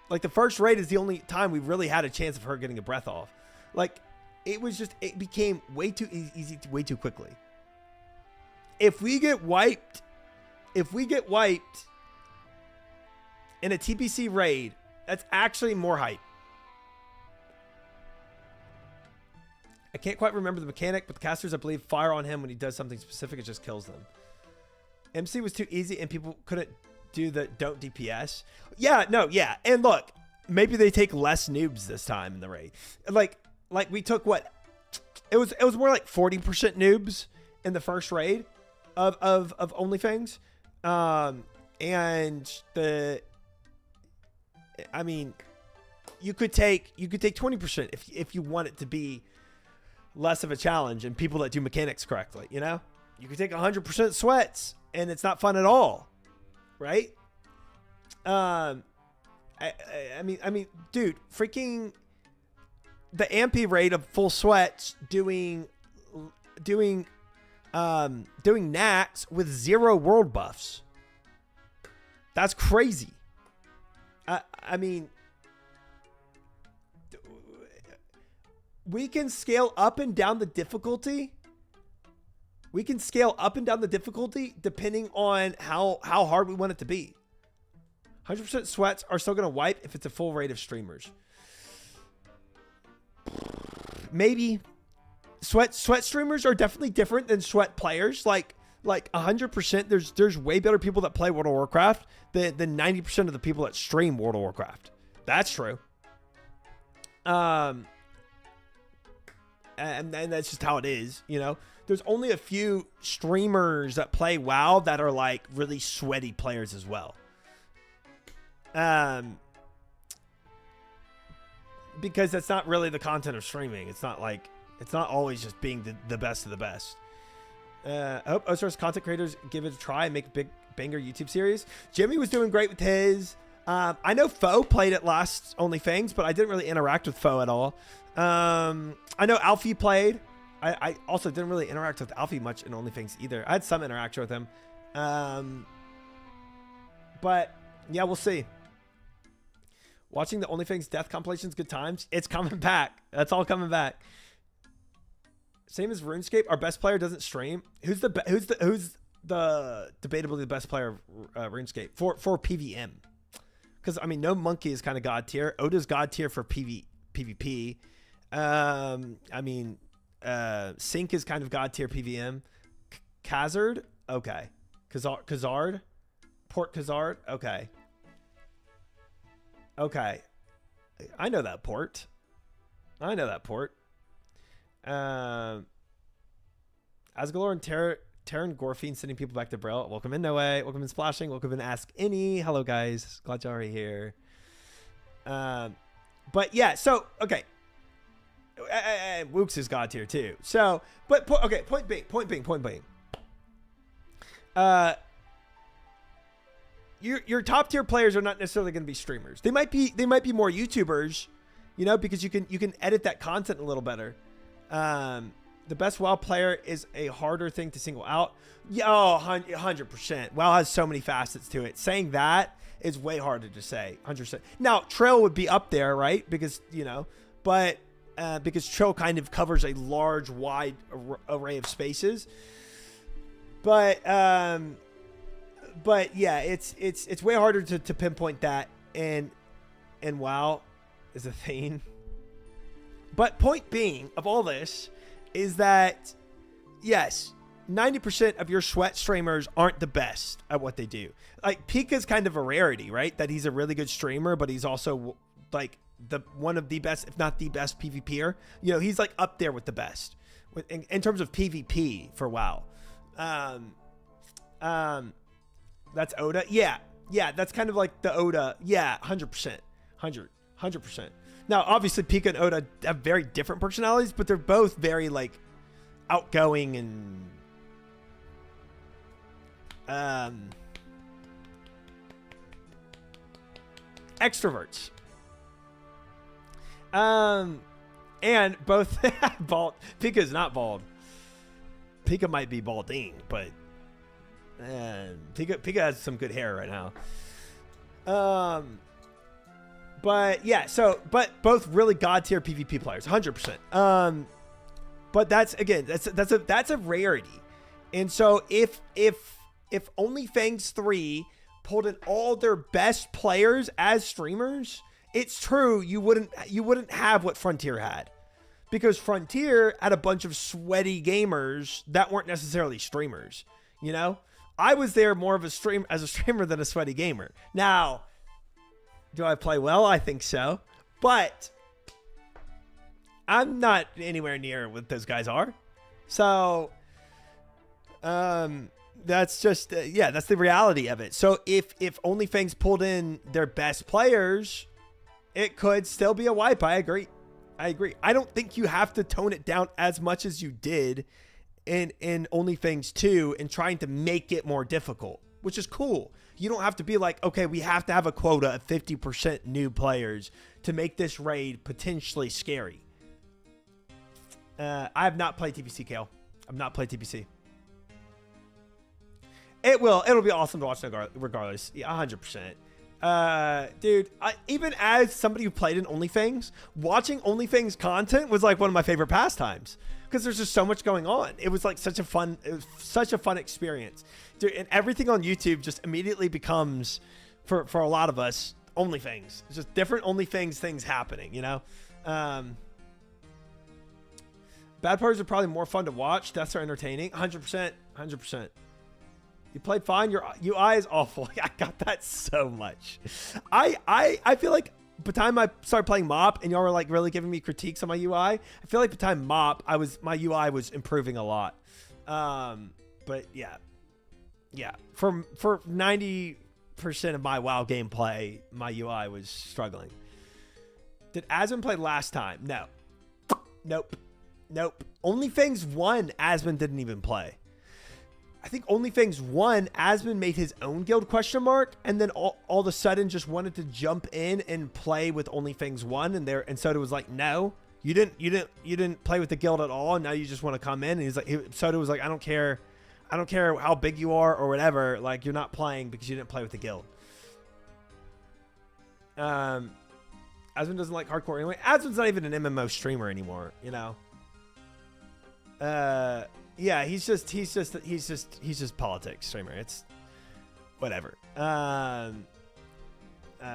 Like, the first raid is the only time we really had a chance of her getting a breath off. Like, it became way too easy way too quickly. If we get wiped in a TPC raid, that's actually more hype. I can't quite remember the mechanic, but the casters, I believe, fire on him when he does something specific. It just kills them. MC was too easy, and people couldn't do the don't DPS. Yeah, no, yeah. And look, maybe they take less noobs this time in the raid. Like we took what? It was more like 40% noobs in the first raid of OnlyFans. And I mean, you could take 20% if you want it to be less of a challenge and people that do mechanics correctly, you know? You could take 100% sweats and it's not fun at all, right? I mean, dude, freaking the Ampy rate of full sweats doing Nats with 0 world buffs. That's crazy. I mean, we can scale up and down the difficulty. Depending on how hard we want it to be. 100% sweats are still going to wipe if it's a full rate of streamers. Maybe. Sweat streamers are definitely different than sweat players. Like 100%, there's way better people that play World of Warcraft than 90% of the people that stream World of Warcraft. That's true. And that's just how it is, you know. There's only a few streamers that play WoW that are like really sweaty players as well. Because that's not really the content of streaming. It's not always just being the best of the best. I hope Osiris content creators give it a try and make a big banger YouTube series. Jimmy was doing great with his. I know Foe played it last OnlyFans, but I didn't really interact with Foe at all. I know Alfie played. I also didn't really interact with Alfie much in OnlyFans either. I had some interaction with him. But yeah, we'll see. Watching the OnlyFans death compilations, good times. It's coming back. That's all coming back. Same as RuneScape. Our best player doesn't stream. Who's the debatably the best player of RuneScape for PVM? Because I mean, No Monkey is kind of god tier. Oda's god tier for PvP. I mean, Sync is kind of god tier PVM. Khazard, okay. Khazard, Port Khazard, okay. Okay, I know that port. Asgalore and Terran Gorfine sending people back to Braille. Welcome in, No Way. Welcome in, Splashing. Welcome in, Ask Any. Hello, guys. Glad y'all are here. But yeah, so, okay. Wooks is god tier too. So, but, okay, point being. Your top tier players are not necessarily going to be streamers. They might be more YouTubers, you know, because you can edit that content a little better. The best WoW player is a harder thing to single out. Yeah, 100%. WoW has so many facets to it. Saying that is way harder to say. 100%. Now, Trail would be up there, right? Because, you know, but because Trail kind of covers a large, wide array of spaces. But yeah, it's way harder to pinpoint that, and WoW is a thing. But point being of all this is that, yes, 90% of your sweat streamers aren't the best at what they do. Like, Pika's kind of a rarity, right? That he's a really good streamer, but he's also like one of the best, if not the best PvPer. You know, he's like up there with the best. in terms of PvP for WoW. That's Oda. Yeah, that's kind of like the Oda. Yeah, 100%, 100%. Now, obviously, Pika and Oda have very different personalities, but they're both very like outgoing and extroverts. And both bald. Pika is not bald. Pika might be balding, but Pika has some good hair right now. But yeah, but both really god tier PvP players, 100%. But that's a rarity. And so if OnlyFans 3 pulled in all their best players as streamers, it's true you wouldn't have what Frontier had, because Frontier had a bunch of sweaty gamers that weren't necessarily streamers. You know, I was there more of a streamer than a sweaty gamer. Now, do I play well? I think so, but I'm not anywhere near what those guys are. So, that's just, that's the reality of it. So if OnlyFans pulled in their best players, it could still be a wipe. I agree. I don't think you have to tone it down as much as you did in OnlyFans 2 and trying to make it more difficult, which is cool. You don't have to be like, okay, we have to have a quota of 50% new players to make this raid potentially scary. I have not played TPC, Kale. I've not played TPC. It'll be awesome to watch regardless. Yeah, 100%. Dude, even as somebody who played in OnlyFans, watching OnlyFans content was like one of my favorite pastimes, because there's just so much going on. It was like such a fun experience, dude. And everything on YouTube just immediately becomes, for a lot of us, OnlyFans. It's just different OnlyFans things happening, you know. Bad parts are probably more fun to watch. Deaths are entertaining. 100%. You played fine. Your UI is awful. I got that so much. I feel like by the time I started playing MOP and y'all were like really giving me critiques on my UI, I feel like by the time MOP, my UI was improving a lot. But yeah. For 90% of my WoW gameplay, my UI was struggling. Did Asmund play last time? No. Nope. OnlyFans 1, Asmund didn't even play. I think OnlyFans 1, Asmund made his own guild ? And then all of a sudden just wanted to jump in and play with OnlyFans 1, and Soda was like, no, you didn't play with the guild at all, and now you just want to come in. And he's like, Soda was like, I don't care how big you are or whatever, like, you're not playing because you didn't play with the guild. Asmund doesn't like hardcore anyway. Asmund's not even an MMO streamer anymore, you know. Yeah, he's just politics streamer. It's whatever.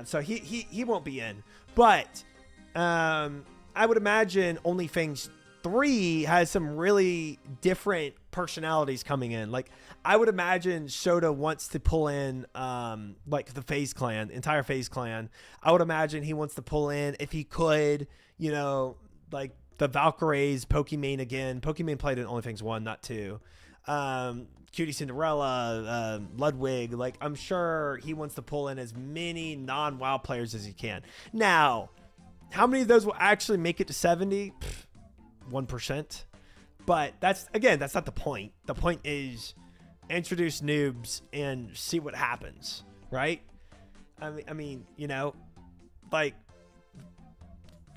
So he won't be in, but I would imagine OnlyFans 3 has some really different personalities coming in. Like, I would imagine Soda wants to pull in like the FaZe clan, entire FaZe clan. I would imagine he wants to pull in, if he could, you know, like the Valkyries, Pokimane again. Pokimane played in OnlyFans 1, not 2. Cutie Cinderella, Ludwig. Like, I'm sure he wants to pull in as many non-WoW players as he can. Now, how many of those will actually make it to 70? 1%. But that's not the point. The point is introduce noobs and see what happens, right? I mean, you know, like,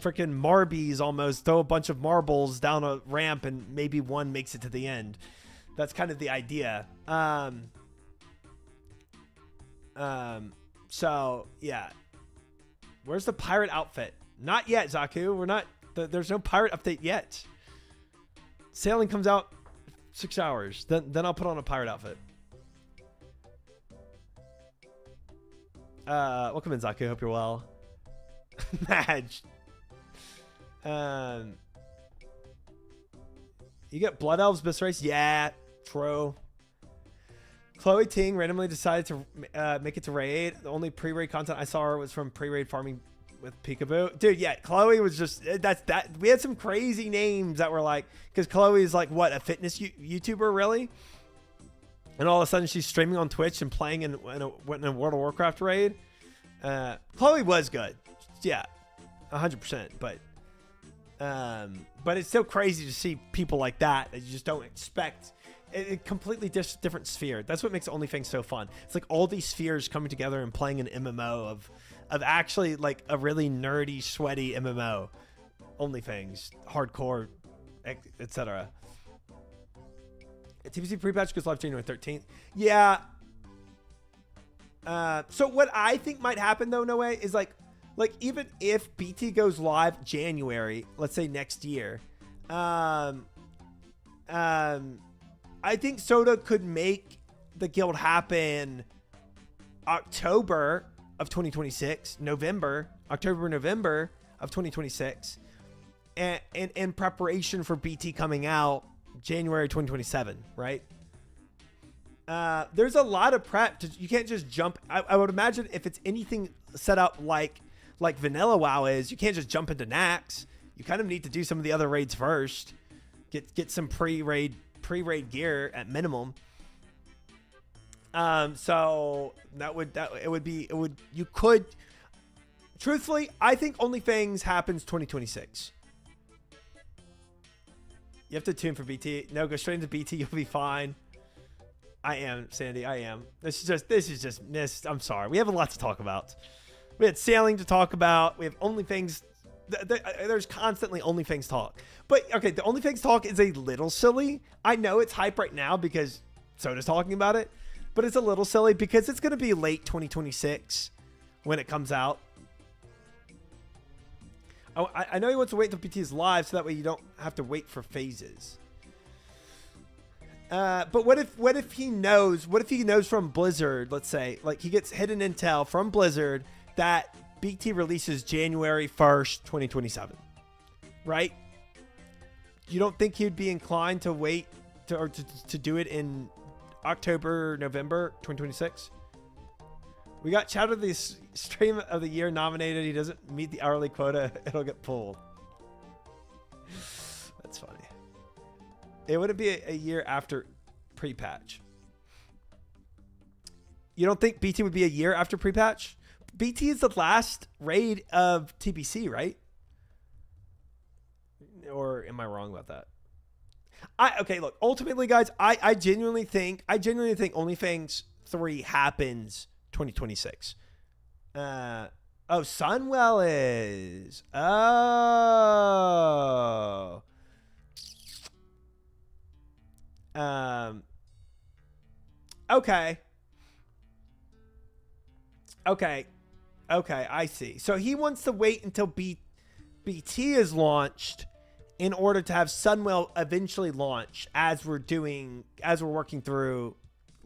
freaking Marbies almost throw a bunch of marbles down a ramp and maybe one makes it to the end. That's kind of the idea. So yeah, where's the pirate outfit? Not yet, Zaku. We're not, there's no pirate update yet. Sailing comes out 6 hours. Then I'll put on a pirate outfit. Welcome in, Zaku. Hope you're well. Madge. You get Blood Elves this race? Yeah, true. Chloe Ting randomly decided to make it to raid. The only pre-raid content I saw was from pre-raid farming with Peekaboo. Dude, yeah, Chloe was just, we had some crazy names that were like, because Chloe is like, what, a fitness YouTuber, really? And all of a sudden she's streaming on Twitch and playing in a World of Warcraft raid. Chloe was good. Yeah, 100%. But it's so crazy to see people like that you just don't expect. A completely different sphere. That's what makes OnlyFans so fun. It's like all these spheres coming together and playing an MMO of actually like a really nerdy, sweaty MMO. OnlyFans, hardcore, etc. TBC pre-patch goes live January 13th. Yeah. So what I think might happen though, no way, is like even if BT goes live January, let's say next year, I think Soda could make the guild happen October of 2026, October, November of 2026, and in preparation for BT coming out January 2027, right? There's a lot of prep. You can't just jump. I would imagine if it's anything set up like Vanilla WoW is, you can't just jump into Nax. You kind of need to do some of the other raids first. Get some pre-raid gear at minimum. So you could, truthfully, I think OnlyFans happens 2026. You have to tune for BT. No, go straight into BT. You'll be fine. I am, Sandy. I am. This is just missed. I'm sorry. We have a lot to talk about. We had sailing to talk about. We have OnlyFans. There's constantly OnlyFans talk. But, okay, the OnlyFans talk is a little silly. I know it's hype right now because Soda's talking about it. But it's a little silly because it's going to be late 2026 when it comes out. Oh, I know he wants to wait until PT is live so that way you don't have to wait for phases. But what if he knows from Blizzard, let's say, like he gets hidden intel from Blizzard that BT releases January 1st, 2027, right? You don't think he'd be inclined to wait to do it in October, November 2026? We got Chowder the Stream of the Year nominated. He doesn't meet the hourly quota. It'll get pulled. That's funny. It wouldn't be a year after pre-patch. You don't think BT would be a year after pre-patch? BT is the last raid of TBC, right? Or am I wrong about that? Okay, look, ultimately, guys, I genuinely think OnlyFans 3 happens 2026. Oh, Sunwell is. Oh. Okay. Okay, I see. So he wants to wait until BT is launched in order to have Sunwell eventually launch as we're working through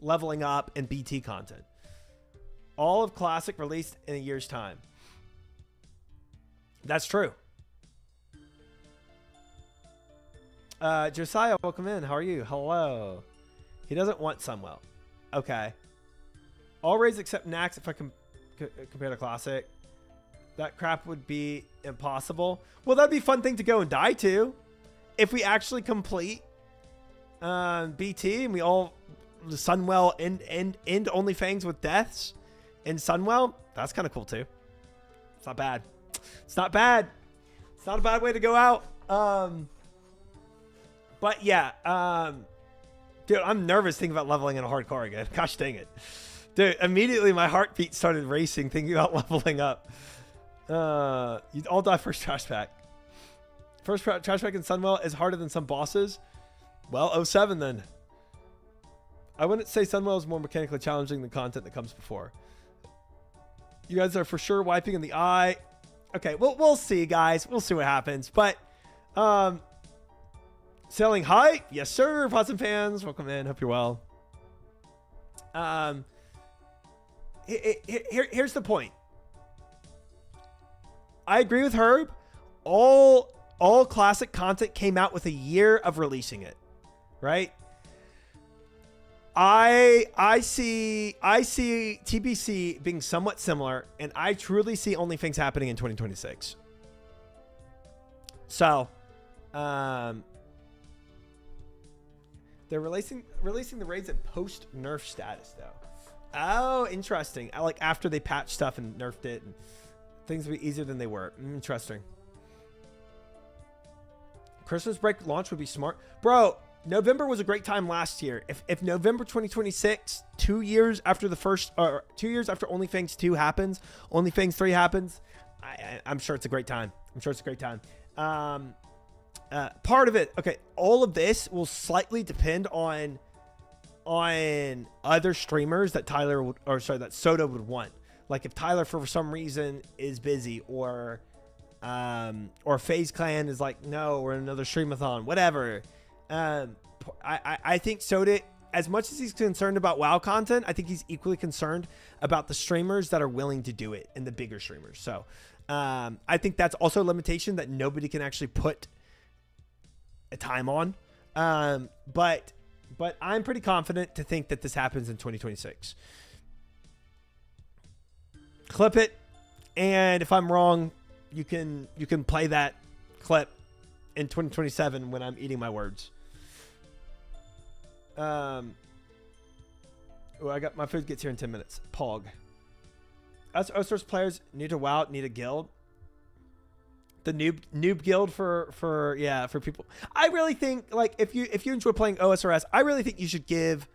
leveling up and BT content. All of Classic released in a year's time. That's true. Josiah, welcome in. How are you? Hello. He doesn't want Sunwell. Okay. All raids except Nax if I can compare to Classic. That crap would be impossible. Well, that'd be a fun thing to go and die to. If we actually complete BT and we all Sunwell end OnlyFans with deaths in Sunwell, that's kind of cool too. It's not bad. It's not bad. It's not a bad way to go out. But yeah, dude, I'm nervous thinking about leveling in a hardcore again. Gosh dang it. Dude, immediately my heartbeat started racing thinking about leveling up. You'd all die first trash pack. First trash pack in Sunwell is harder than some bosses. Well, 07 then. I wouldn't say Sunwell is more mechanically challenging than content that comes before. You guys are for sure wiping in the eye. Okay, well, we'll see, guys. We'll see what happens. But, selling high? Yes, sir. Possum fans, welcome in. Hope you're well. Here's the point. I agree with Herb. All classic content came out with a year of releasing it, right? I see TBC being somewhat similar, and I truly see OnlyFans happening in 2026. So, they're releasing the raids at post nerf status though. Oh, interesting. I like after they patched stuff and nerfed it, and things will be easier than they were. Interesting. Christmas break launch would be smart, bro. November was a great time last year. If November 2026, 2 years after the first, or 2 years after OnlyFans 2 happens, OnlyFans 3 happens, I'm sure it's a great time. I'm sure it's a great time. Part of it, okay, all of this will slightly depend on other streamers that that Soda would want. Like if Tyler for some reason is busy, or FaZe Clan is like, no, we're in another streamathon, whatever. I think Soda, as much as he's concerned about WoW content, I think he's equally concerned about the streamers that are willing to do it and the bigger streamers. So I think that's also a limitation that nobody can actually put a time on. But I'm pretty confident to think that this happens in 2026. Clip it, and if I'm wrong, you can play that clip in 2027 when I'm eating my words. I got my food gets here in 10 minutes. Pog. Us Oster's players need to WoW, need a guild. The noob guild for people. I really think, like, if you enjoy playing OSRS, I really think you should give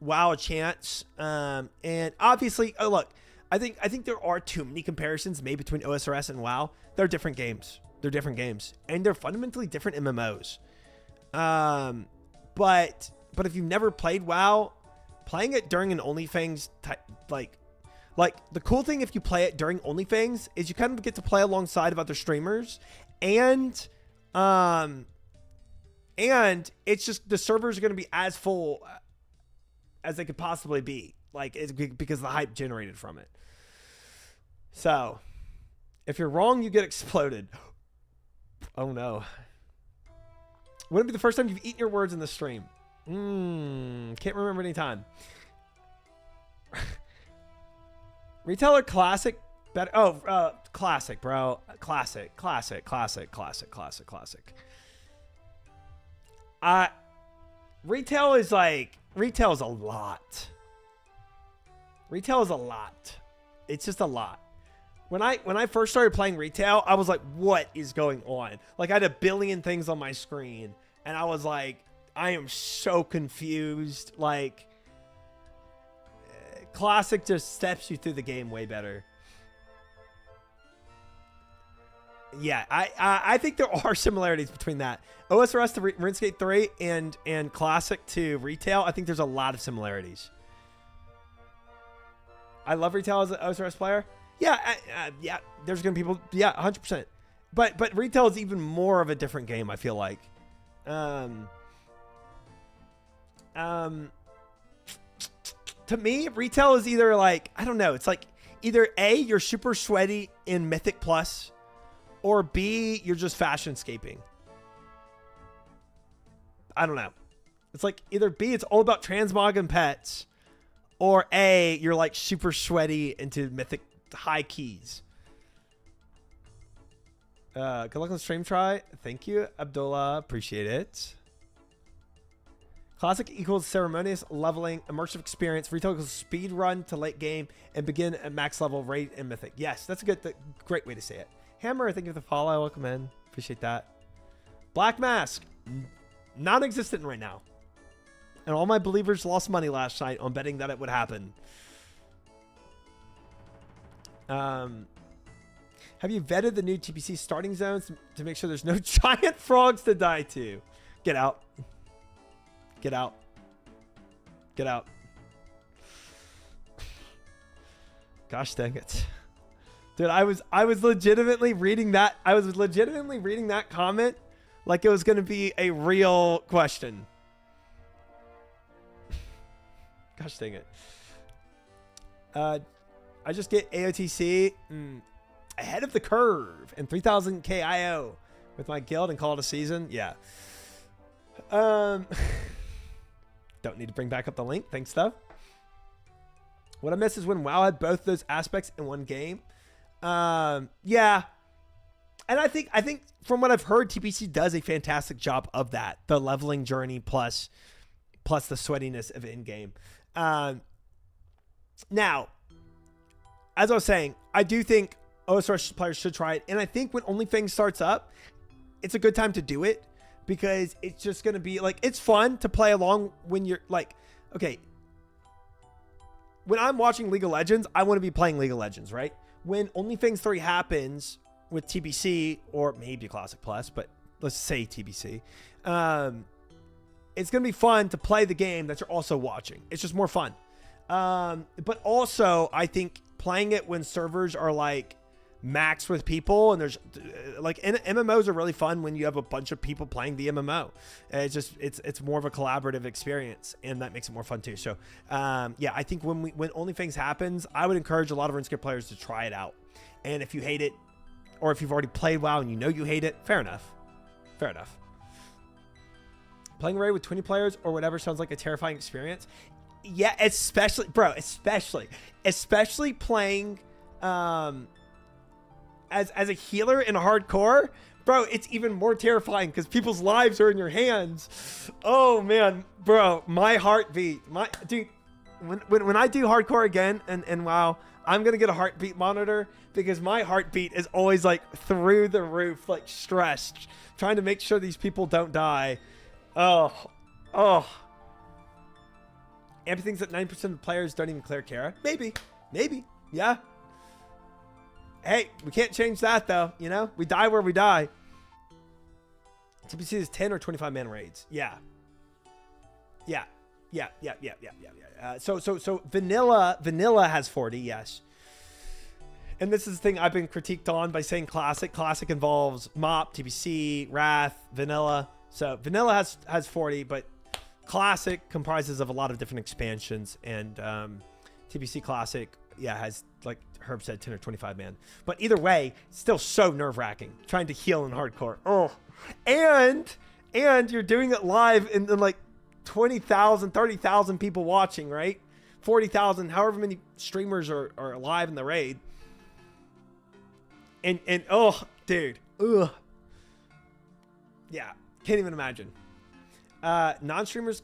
WoW a chance. And obviously, look, I think there are too many comparisons made between OSRS and WoW. They're different games. And they're fundamentally different MMOs. But if you've never played WoW, playing it during an OnlyFans like the cool thing if you play it during OnlyFans is you kind of get to play alongside of other streamers, and it's just the servers are going to be as full as they could possibly be, like it's because of the hype generated from it. So if you're wrong, you get exploded. Oh no. Wouldn't it be the first time you've eaten your words in the stream? Can't remember any time. Retailer classic better. Oh, classic, bro. Classic. Retail is a lot. It's just a lot. When I first started playing retail, I was like, what is going on? Like I had a billion things on my screen, and I was like, I am so confused. Like, classic just steps you through the game way better. Yeah, I think there are similarities between that. OSRS to RuneScape 3 and classic to retail. I think there's a lot of similarities. I love retail as an OSRS player. Yeah, yeah. There's gonna be people. Yeah, 100%. But retail is even more of a different game, I feel like. To me, retail is either like, I don't know, it's like either A, you're super sweaty in Mythic Plus, or B, you're just fashionscaping. I don't know. It's like either B, it's all about transmog and pets, or A, you're like super sweaty into Mythic high keys. Good luck on the stream try. Thank you, Abdullah. Appreciate it. Classic equals ceremonious leveling, immersive experience. Retail equals speed run to late game and begin at max level raid and mythic. Yes, that's a great way to say it. Hammer, thank you for the follow. Welcome in. Appreciate that. Black Mask, non-existent right now. And all my believers lost money last night on betting that it would happen. Have you vetted the new TPC starting zones to make sure there's no giant frogs to die to? Get out. Get out. Get out. Gosh dang it. Dude, I was legitimately reading that. I was legitimately reading that comment like it was going to be a real question. Gosh dang it. I just get AOTC ahead of the curve and 3,000 KIO with my guild and call it a season. Yeah. Don't need to bring back up the link. Thanks, though. What I miss is when WoW had both those aspects in one game. Yeah. And I think from what I've heard, TPC does a fantastic job of that. The leveling journey plus the sweatiness of in-game. Now, as I was saying, I do think OSR players should try it. And I think when OnlyFans starts up, it's a good time to do it because it's just going to be like, it's fun to play along when you're like, okay, when I'm watching League of Legends, I want to be playing League of Legends, right? When OnlyFans 3 happens with TBC or maybe Classic Plus, but let's say TBC, it's going to be fun to play the game that you're also watching. It's just more fun. But also, I think playing it when servers are like max with people and there's like MMOs are really fun when you have a bunch of people playing the MMO. It's just it's more of a collaborative experience and that makes it more fun too. So yeah, I think when OnlyFans happens, I would encourage a lot of RuneScape players to try it out. And if you hate it, or if you've already played WoW and you know you hate it, fair enough. Fair enough. Playing raid with 20 players or whatever sounds like a terrifying experience. Yeah, especially playing as a healer in hardcore, bro, it's even more terrifying because people's lives are in your hands. Oh man, bro, my heartbeat, dude, when I do hardcore again and WoW, I'm gonna get a heartbeat monitor because my heartbeat is always like through the roof, like stressed, trying to make sure these people don't die. Oh. Ampy thinks that 9% of the players don't even clear Kara. Maybe, yeah. Hey, we can't change that though, you know? We die where we die. TPC is 10 or 25 man raids. Yeah. So vanilla has 40, yes. And this is the thing I've been critiqued on by saying classic. Classic involves MOP, TPC, Wrath, vanilla. So vanilla has 40, but classic comprises of a lot of different expansions, and TPC classic, yeah, has, like Herb said, 10 or 25 man. But either way, it's still so nerve-wracking trying to heal in hardcore. Oh, and you're doing it live in like 20,000, 30,000 people watching, right? 40,000, however many streamers are live in the raid. And oh, dude, ugh. Yeah, can't even imagine. Non-streamers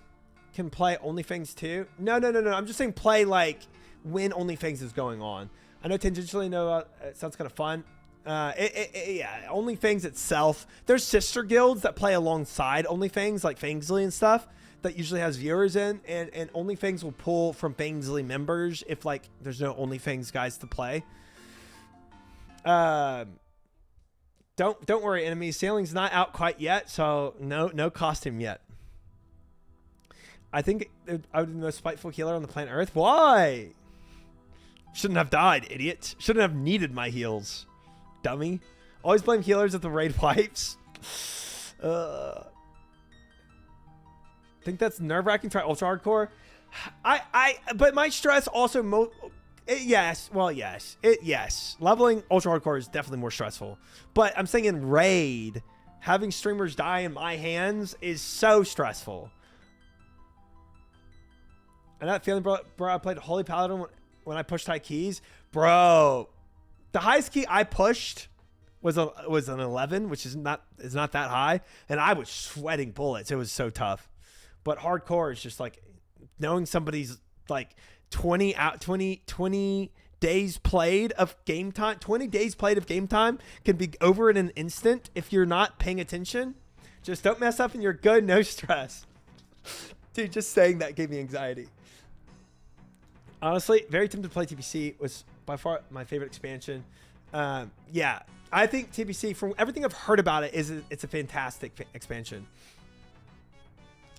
can play OnlyFans too. No. I'm just saying play like when OnlyFans is going on. I know tangentially, it sounds kind of fun. Yeah, OnlyFans itself. There's sister guilds that play alongside OnlyFans, like Fangsley and stuff, that usually has viewers in, and OnlyFans will pull from Fangsley members if like there's no OnlyFans guys to play. Don't worry, enemies. Sailing's not out quite yet, so no costume yet. I think I would be the most spiteful healer on the planet Earth. Why? Shouldn't have died, idiot. Shouldn't have needed my heals, dummy. Always blame healers if the raid wipes. Think that's nerve-wracking. Try ultra hardcore. But my stress also yes. Leveling ultra hardcore is definitely more stressful. But I'm saying in raid, having streamers die in my hands is so stressful. And that feeling, bro, I played Holy Paladin when I pushed high keys. Bro, the highest key I pushed was an 11, which is not that high. And I was sweating bullets. It was so tough. But hardcore is just like knowing somebody's like 20 days played of game time. 20 days played of game time can be over in an instant if you're not paying attention. Just don't mess up and you're good. No stress. Dude, just saying that gave me anxiety. Honestly, very tempted to play TPC. Was by far my favorite expansion. Yeah, I think TPC, from everything I've heard about it, it's a fantastic expansion.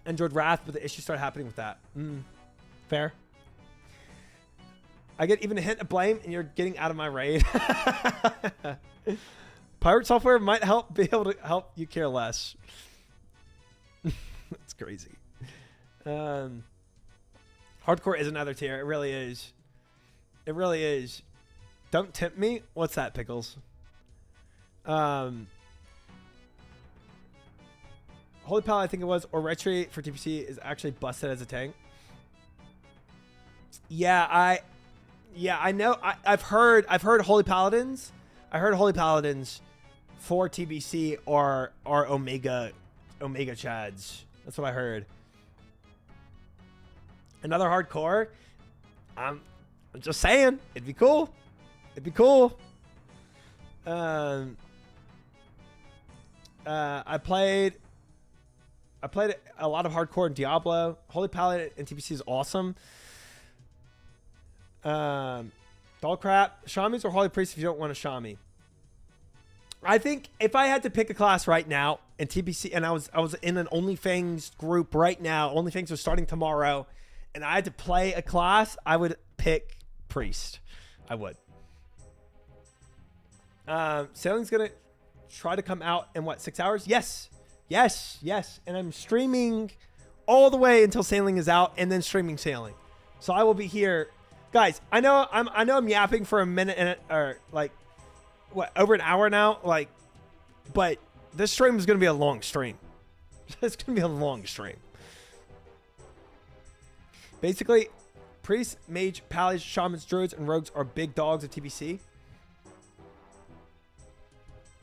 Enjoyed Wrath, but the issues started happening with that. Fair. I get even a hint of blame, and you're getting out of my raid. Pirate software might be able to help you care less. That's crazy. Hardcore is another tier. It really is. It really is. Don't tempt me. What's that, Pickles? Holy Holy Paladin, I think it was, or Retri for TPC is actually busted as a tank. Yeah, I know. I've heard Holy Paladins. I heard Holy Paladins for TBC are Omega Chads. That's what I heard. Another hardcore. I'm just saying, it'd be cool. It'd be cool. I played a lot of hardcore in Diablo. Holy Paladin and TPC is awesome. Dog crap. Shamis or Holy Priest if you don't want a Shami. I think if I had to pick a class right now in TPC, and I was in an OnlyFans group right now, OnlyFans was starting tomorrow, and I had to play a class, I would pick Priest. I would. Sailing's gonna try to come out in what, 6 hours? Yes. And I'm streaming all the way until Sailing is out, and then streaming Sailing. So I will be here, guys. I know I'm yapping for a minute or like what, over an hour now, like, but this stream is gonna be a long stream. It's gonna be a long stream. Basically, priests, mage, pallies, shamans, druids, and rogues are big dogs at TBC.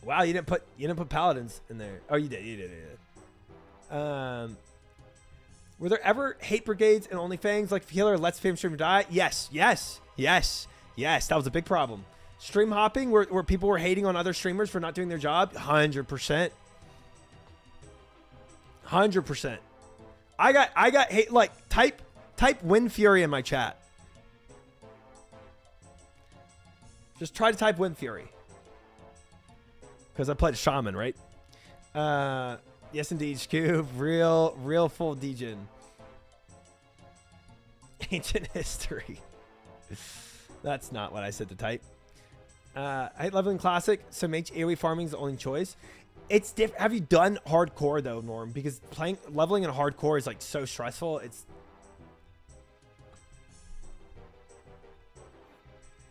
Wow, you didn't put paladins in there. Oh, you did. Were there ever hate brigades and OnlyFans like healer lets fame streamer die? Yes. That was a big problem. Stream hopping, where people were hating on other streamers for not doing their job. 100%. 100%. I got hate. Like type Wind Fury in my chat. Just try to type Wind Fury. Because I played Shaman, right? Yes, indeed, Scoob. Real full degen. Ancient history. That's not what I said to type. I hate leveling classic, so mage AoE farming is the only choice. It's different. Have you done hardcore though, Norm? Because leveling in hardcore is like so stressful.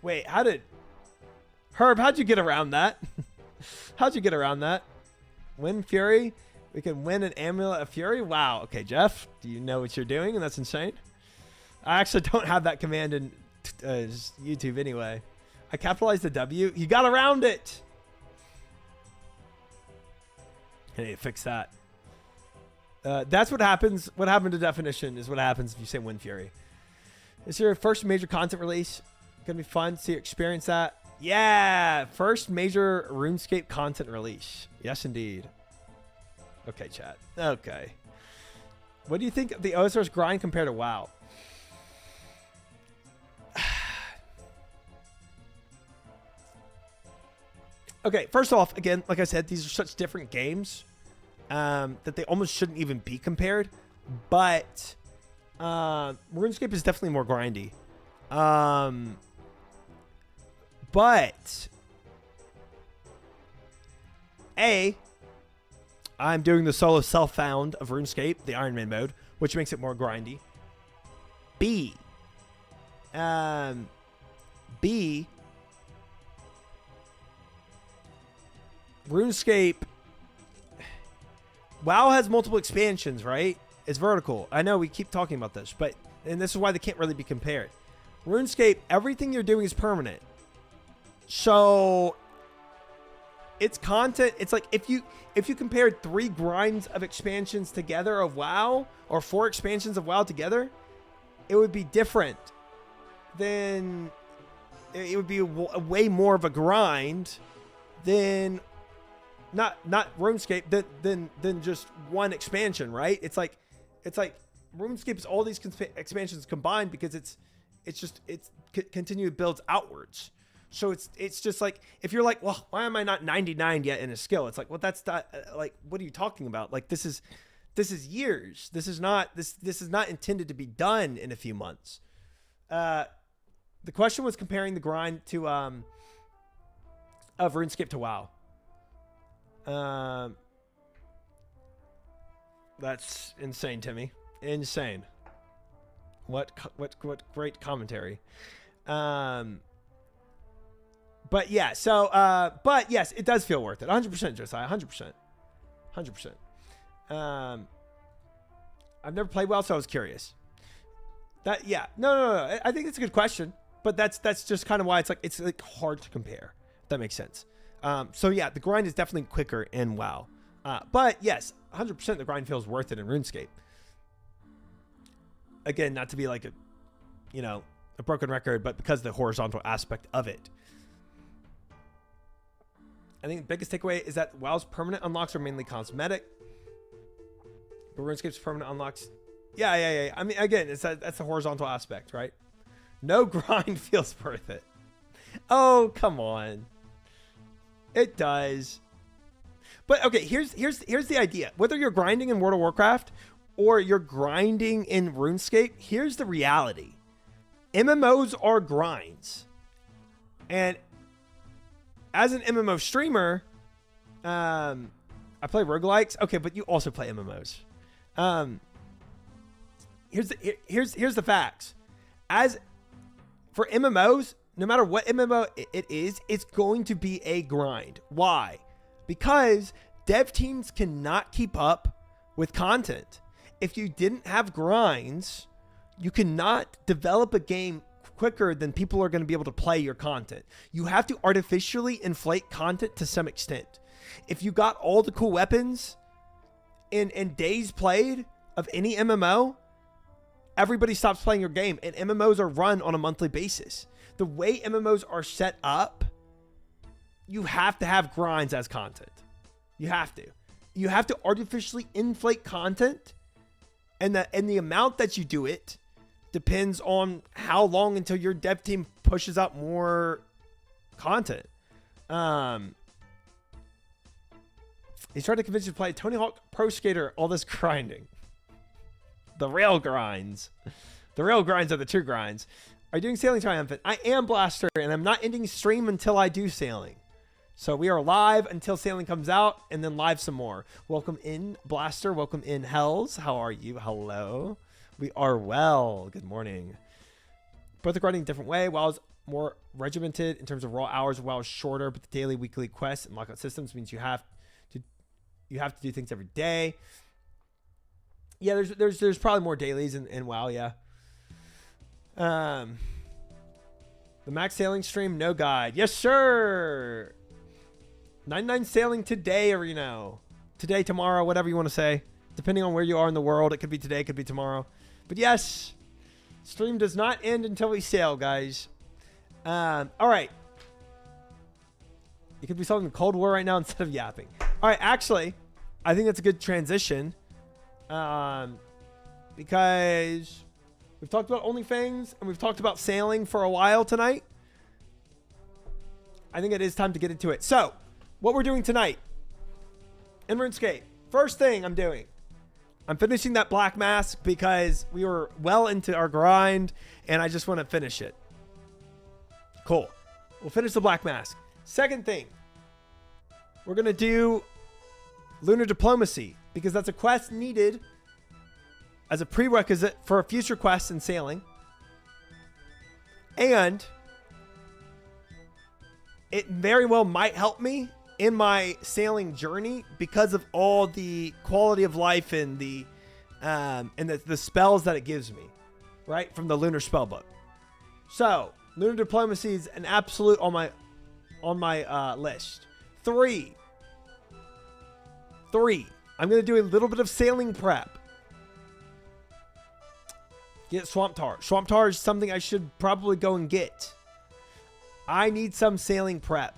Wait, Herb, how'd you get around that? How'd you get around that? Win Fury? We can win an Amulet of Fury? Wow. Okay, Jeff, do you know what you're doing? And that's insane. I actually don't have that command in YouTube anyway. I capitalized the W. You got around it. I need to fix that. That's what happens. What happened to definition is what happens if you say Win Fury. Is your first major content release going to be fun to experience that? Yeah, first major RuneScape content release. Yes, indeed. Okay, chat. Okay. What do you think of the OSR's grind compared to WoW? Okay, first off, again, like I said, these are such different games that they almost shouldn't even be compared. But RuneScape is definitely more grindy. But I'm doing the solo self-found of RuneScape, the Iron Man mode, which makes it more grindy. B, RuneScape, WoW has multiple expansions, right? It's vertical. I know we keep talking about this, and this is why they can't really be compared. RuneScape, everything you're doing is permanent. So it's content. It's like if you compared 3 grinds of expansions together of WoW, or 4 expansions of WoW together, it would be different. Then it would be a way more of a grind than not RuneScape than just one expansion, right? It's like RuneScape is all these expansions combined because it's continually builds outwards. So it's just like, if you're like, well, why am I not 99 yet in a skill? It's like, well, that's not like, what are you talking about? Like, this is years. This is not intended to be done in a few months. The question was comparing the grind to of RuneScape to WoW. That's insane, Timmy. Insane. What great commentary. But yeah, so but yes, it does feel worth it. 100%, Josiah. 100%. I've never played WoW, so I was curious. No. I think it's a good question, but that's just kind of why it's like hard to compare. If that makes sense. So yeah, the grind is definitely quicker in WoW. But yes, 100% the grind feels worth it in RuneScape. Again, not to be like a broken record, but because of the horizontal aspect of it. I think the biggest takeaway is that WoW's permanent unlocks are mainly cosmetic, but RuneScape's permanent unlocks, yeah. I mean, again, that's the horizontal aspect, right? No grind feels worth it. Oh, come on. It does. But okay, here's the idea. Whether you're grinding in World of Warcraft or you're grinding in RuneScape, here's the reality. MMOs are grinds. And as an MMO streamer, I play roguelikes. Okay, but you also play MMOs. Here's the facts. As for MMOs, no matter what MMO it is, it's going to be a grind. Why? Because dev teams cannot keep up with content. If you didn't have grinds, you cannot develop a game quicker than people are going to be able to play your content. You have to artificially inflate content to some extent. If you got all the cool weapons in days played of any MMO, everybody stops playing your game, and MMOs are run on a monthly basis. The way MMOs are set up, you have to have grinds as content. You have to. You have to artificially inflate content, and the amount that you do it depends on how long until your dev team pushes out more content. He's trying to convince you to play Tony Hawk Pro Skater, all this grinding. The real grinds. The real grinds are the true grinds. Are you doing Sailing Triumphant? I am, Blaster, and I'm not ending stream until I do Sailing. So we are live until Sailing comes out, and then live some more. Welcome in, Blaster. Welcome in, Hells. How are you? Hello. We are well. Good morning. Both are grinding a different way. WoW's more regimented in terms of raw hours. WoW is shorter, but the daily, weekly quests and lockout systems means you have to do things every day. Yeah, there's probably more dailies in WoW. Yeah. The max sailing stream, no guide. Yes, sir. 99 sailing today, or today, tomorrow, whatever you want to say, depending on where you are in the world. It could be today, it could be tomorrow. But yes, stream does not end until we sail, guys. All right. You could be solving the Cold War right now instead of yapping. All right, actually, I think that's a good transition. Because we've talked about OnlyFans and we've talked about sailing for a while tonight. I think it is time to get into it. So, what we're doing tonight in RuneScape. First thing I'm doing, I'm finishing that black mask because we were well into our grind and I just want to finish it. Cool. We'll finish the black mask. Second thing, we're going to do Lunar Diplomacy because that's a quest needed as a prerequisite for a future quest in sailing. And it very well might help me in my sailing journey because of all the quality of life and the spells that it gives me, right, from the Lunar Spellbook. So Lunar Diplomacy is an absolute on my list. Three. I'm gonna do a little bit of sailing prep. Get Swamp Tar. Swamp Tar is something I should probably go and get. I need some sailing prep.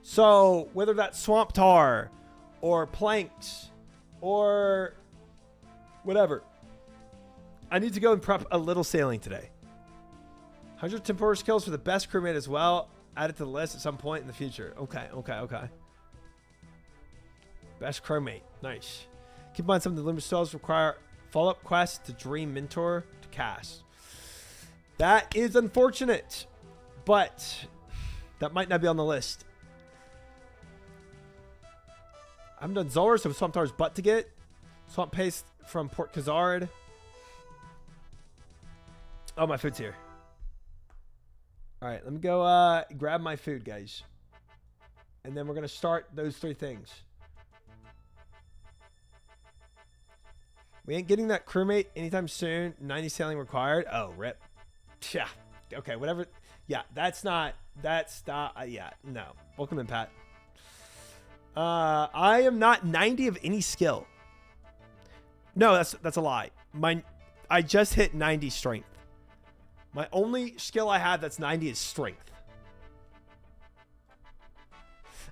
So whether that's Swamp Tar or planks or whatever, I need to go and prep a little sailing today. 100 temporary skills for the best crewmate as well. Add it to the list at some point in the future. Okay. Best crewmate. Nice. Keep in mind some of the limited spells require follow-up quests to Dream Mentor to cast. That is unfortunate, but that might not be on the list. I'm done Zoller, so Swamp Tar's butt to get. Swamp Paste from Port Khazard. Oh, my food's here. All right, let me go grab my food, guys. And then we're going to start those three things. We ain't getting that crewmate anytime soon. 90 sailing required. Oh, rip. Yeah. Okay, whatever. Yeah, that's not, yeah, no. Welcome in, Pat. I am not 90 of any skill. No, that's a lie. I just hit 90 strength. My only skill I have that's 90 is strength.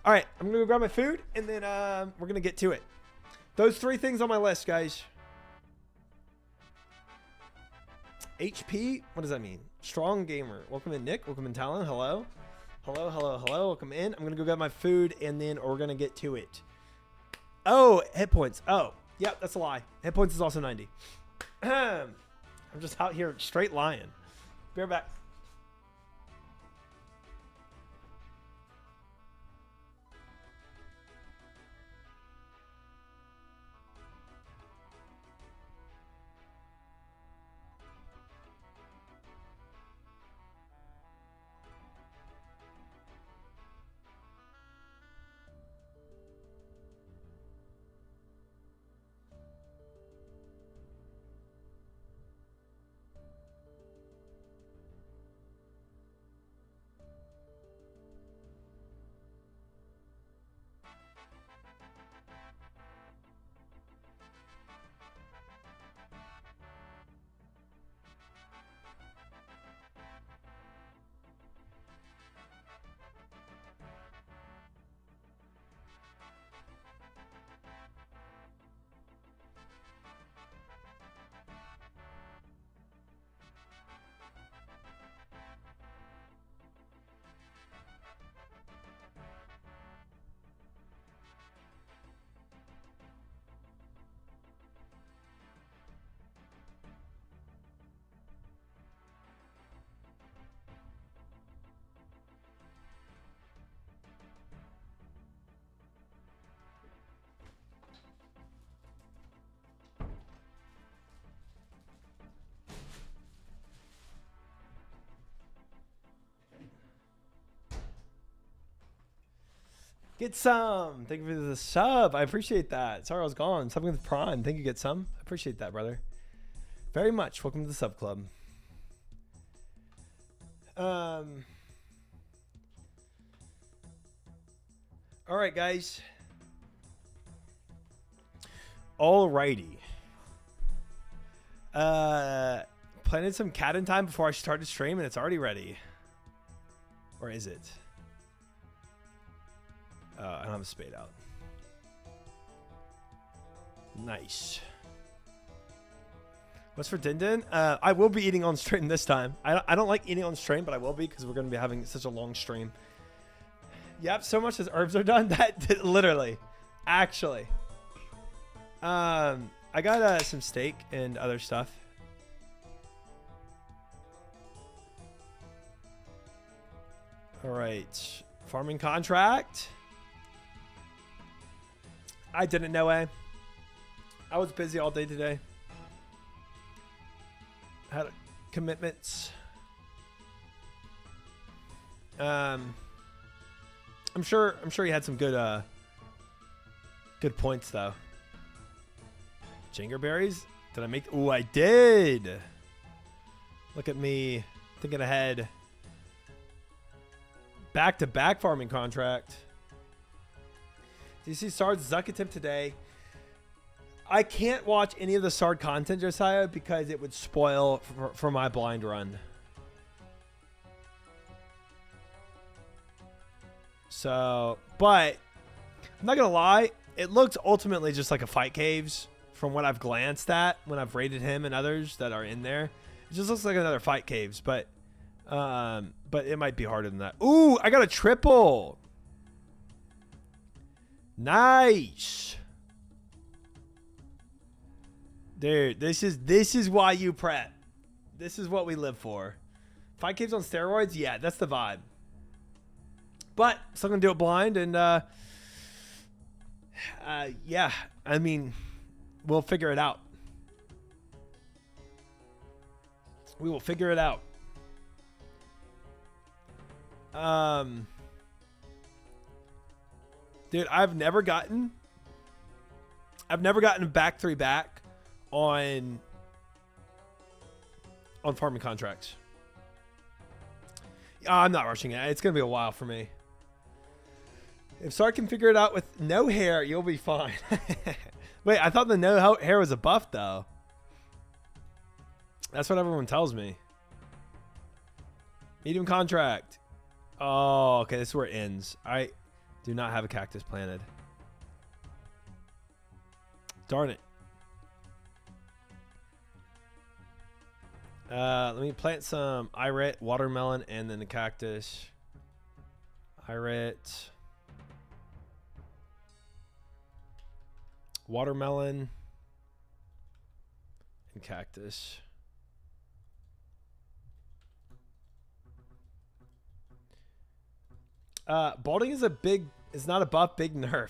All right, I'm gonna go grab my food and then we're gonna get to it. Those 3 things on my list, guys. HP, what does that mean? Strong gamer. Welcome in, Nick. Welcome in, Talon. Hello. Hello, hello, hello. Welcome in. I'm gonna go get my food and then we're gonna get to it. Oh, hit points. Oh, yep, that's a lie. Hit points is also 90. I'm just out here straight lying. Be right back. Get some. Thank you for the sub. I appreciate that. Sorry I was gone. Something with Prime. Thank you. Get some. I appreciate that, brother. Very much. Welcome to the sub club. All right, guys. Alrighty. Planted some cat in time before I started stream and it's already ready. Or is it? I don't have a spade out. Nice. What's for Din Din? I will be eating on stream this time. I don't like eating on stream, but I will be because we're going to be having such a long stream. Yep, so much as herbs are done. That literally, actually. I got some steak and other stuff. All right, farming contract. I didn't know. I was busy all day today. Had commitments. I'm sure he had some good points though. Jingerberries? Did I make? Ooh, I did. Look at me thinking ahead. Back-to-back farming contract. Do you see Sard's Zuckative today? I can't watch any of the Sard content, Josiah, because it would spoil for my blind run. So, but I'm not gonna lie, it looks ultimately just like a Fight Caves from what I've glanced at when I've rated him and others that are in there. It just looks like another Fight Caves, but it might be harder than that. Ooh, I got a triple. Nice. Dude, this is why you prep. This is what we live for. Fight Caves on steroids? Yeah, that's the vibe. But still gonna do it blind and yeah, I mean, we'll figure it out. We will figure it out. Dude, I've never gotten back 3 back on farming contracts. I'm not rushing it. It's going to be a while for me. If Sark can figure it out with no hair, you'll be fine. Wait, I thought the no hair was a buff, though. That's what everyone tells me. Medium contract. Oh, okay. This is where it ends. I do not have a cactus planted. Darn it. Let me plant some irit, watermelon, and then the cactus. Irit. Watermelon. And cactus. Balding is not a buff, big nerf.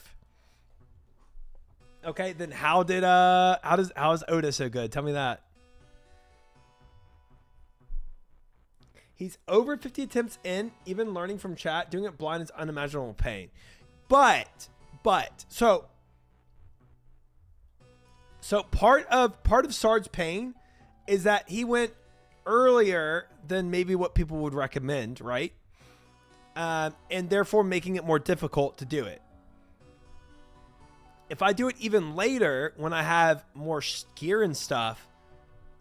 Okay, then how is Oda so good? Tell me that. He's over 50 attempts in, even learning from chat. Doing it blind is unimaginable pain. But so part of Sard's pain is that he went earlier than maybe what people would recommend, right? And therefore making it more difficult to do it. If I do it even later, when I have more gear and stuff,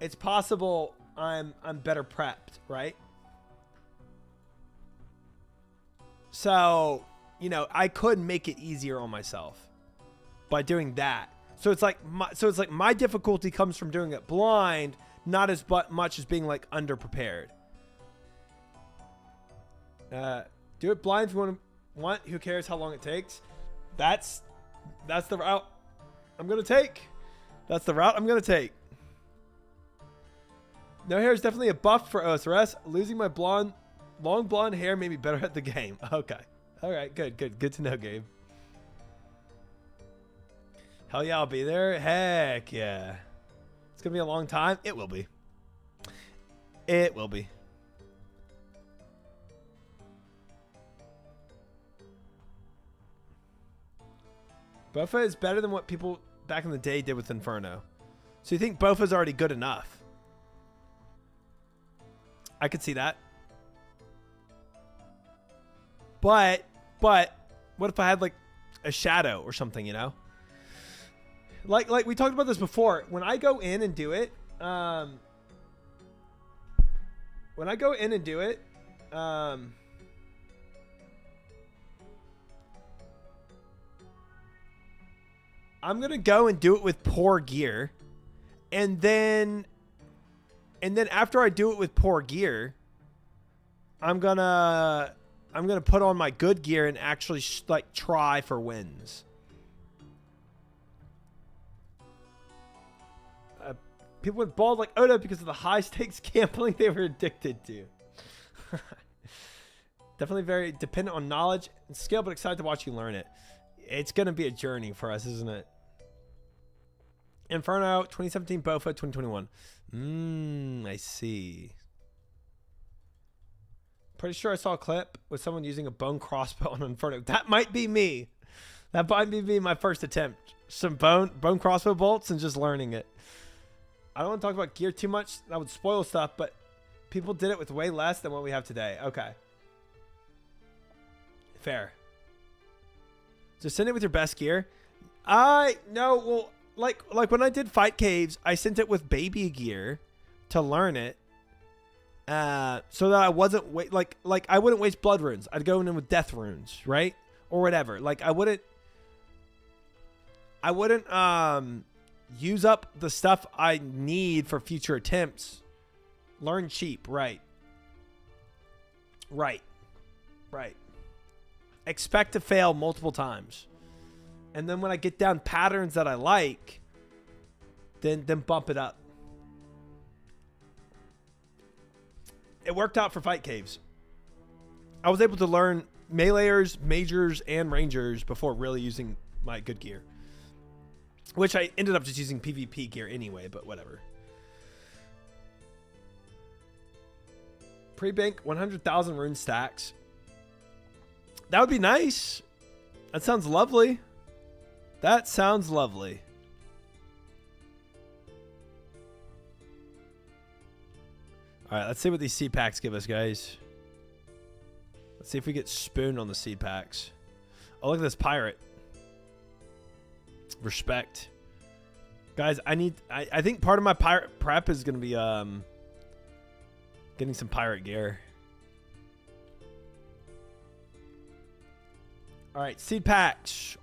it's possible I'm better prepped, right? So, you know, I could make it easier on myself by doing that. So it's like my difficulty comes from doing it blind, not as much as being like underprepared. Do it blind if you want. Who cares how long it takes? That's the route I'm gonna take. That's the route I'm gonna take. No hair is definitely a buff for OSRS. Losing my long blonde hair made me better at the game. Okay. All right. Good to know, Gabe. Hell yeah, I'll be there. Heck yeah. It's gonna be a long time. It will be. It will be. Bowfa is better than what people back in the day did with Inferno. So you think Bowfa's already good enough? I could see that. But what if I had like a shadow or something, you know? Like we talked about this before. When I go in and do it, I'm going to go and do it with poor gear. And then after I do it with poor gear, I'm going to put on my good gear and actually like try for wins. People went bald like Oda because of the high stakes gambling they were addicted to. Definitely very dependent on knowledge and skill, but excited to watch you learn it. It's going to be a journey for us, isn't it? Inferno, 2017, Bowfa, 2021. I see. Pretty sure I saw a clip with someone using a bone crossbow on Inferno. That might be me. That might be my first attempt. Some bone crossbow bolts and just learning it. I don't want to talk about gear too much. That would spoil stuff, but people did it with way less than what we have today. Okay. Fair. Just send it with your best gear. Well, like when I did fight caves, I sent it with baby gear to learn it. So that I wasn't like I wouldn't waste blood runes. I'd go in with death runes, right? Or whatever. Like I wouldn't use up the stuff I need for future attempts. Learn cheap, right? Right. Expect to fail multiple times. And then when I get down patterns that I like, then bump it up. It worked out for fight caves. I was able to learn meleeers, majors, and rangers before really using my good gear. Which I ended up just using PvP gear anyway, but whatever. Pre-bank 100,000 rune stacks. That would be nice. That sounds lovely. That sounds lovely. All right, let's see what these seed packs give us, guys. Let's see if we get spooned on the seed packs. Oh, look at this pirate. Respect. Guys, I think part of my pirate prep is going to be getting some pirate gear. All right, seed packs.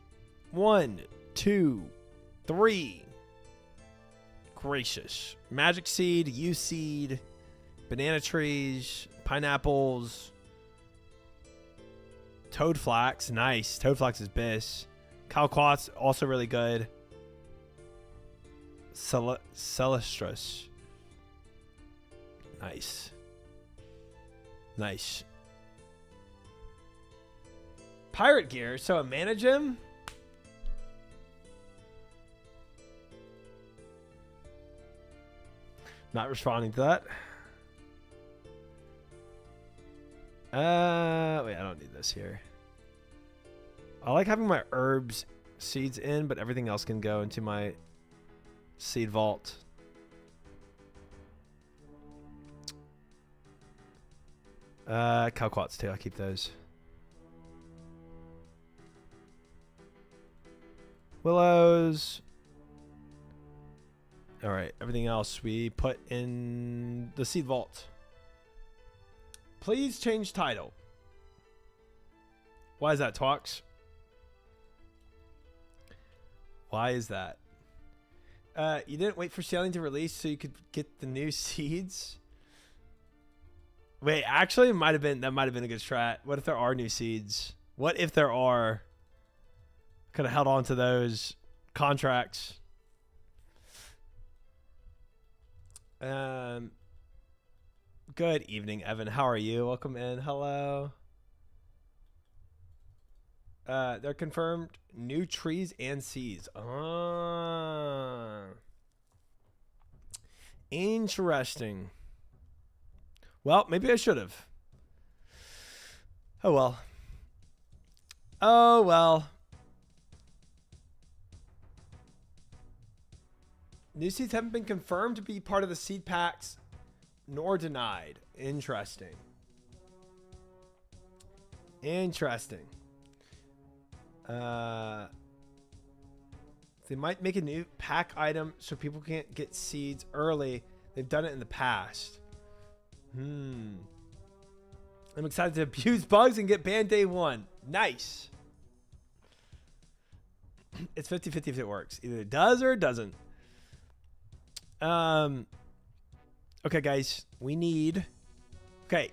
1, 2, 3. Gracious. Magic seed, U seed, banana trees, pineapples, toad flax. Nice. Toad flax is best. Calquats, also really good. Celestris. Nice. Nice. Pirate gear. So a mana gem? Not responding to that. Wait, I don't need this here. I like having my herbs seeds in, but everything else can go into my seed vault. Calquats too. I keep those. Willows. All right. Everything else we put in the seed vault. Please change title. Why is that, Twox? Why is that? You didn't wait for sailing to release so you could get the new seeds? Wait, actually, that might have been a good strat. What if there are new seeds? What if there are? Could have held on to those contracts. Good evening, Evan. How are you? Welcome in. Hello. They're confirmed new trees and seeds. Interesting. Well, maybe I should have. Oh, well. Oh, well. New seeds haven't been confirmed to be part of the seed packs, nor denied. Interesting. Interesting. They might make a new pack item so people can't get seeds early. They've done it in the past. I'm excited to abuse bugs and get banned day one. Nice. It's 50-50 if it works. Either it does or it doesn't. Okay, guys. We need... Okay.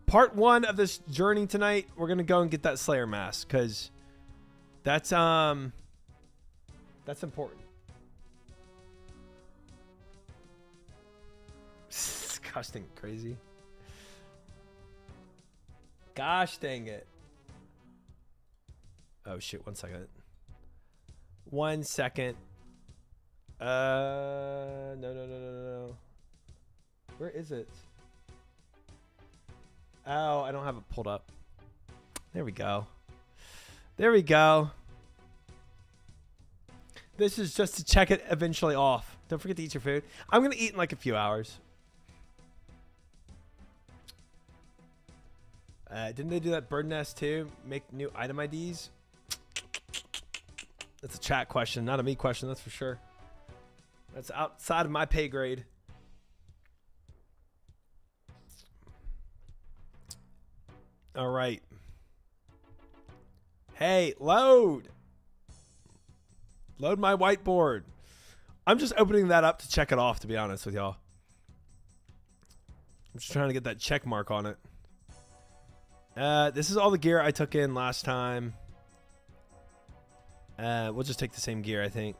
Part 1 of this journey tonight, we're going to go and get that Slayer mask, because that's important. Gosh dang it, crazy. Gosh dang it. Oh shit, 1 second. 1 second. No. Where is it? Oh, I don't have it pulled up. There we go. There we go. This is just to check it eventually off. Don't forget to eat your food. I'm going to eat in like a few hours. Didn't they do that bird nest too? Make new item IDs? That's a chat question, not a me question, that's for sure. That's outside of my pay grade. All right. Hey, load. Load my whiteboard. I'm just opening that up to check it off, to be honest with y'all. I'm just trying to get that check mark on it. This is all the gear I took in last time. We'll just take the same gear, I think.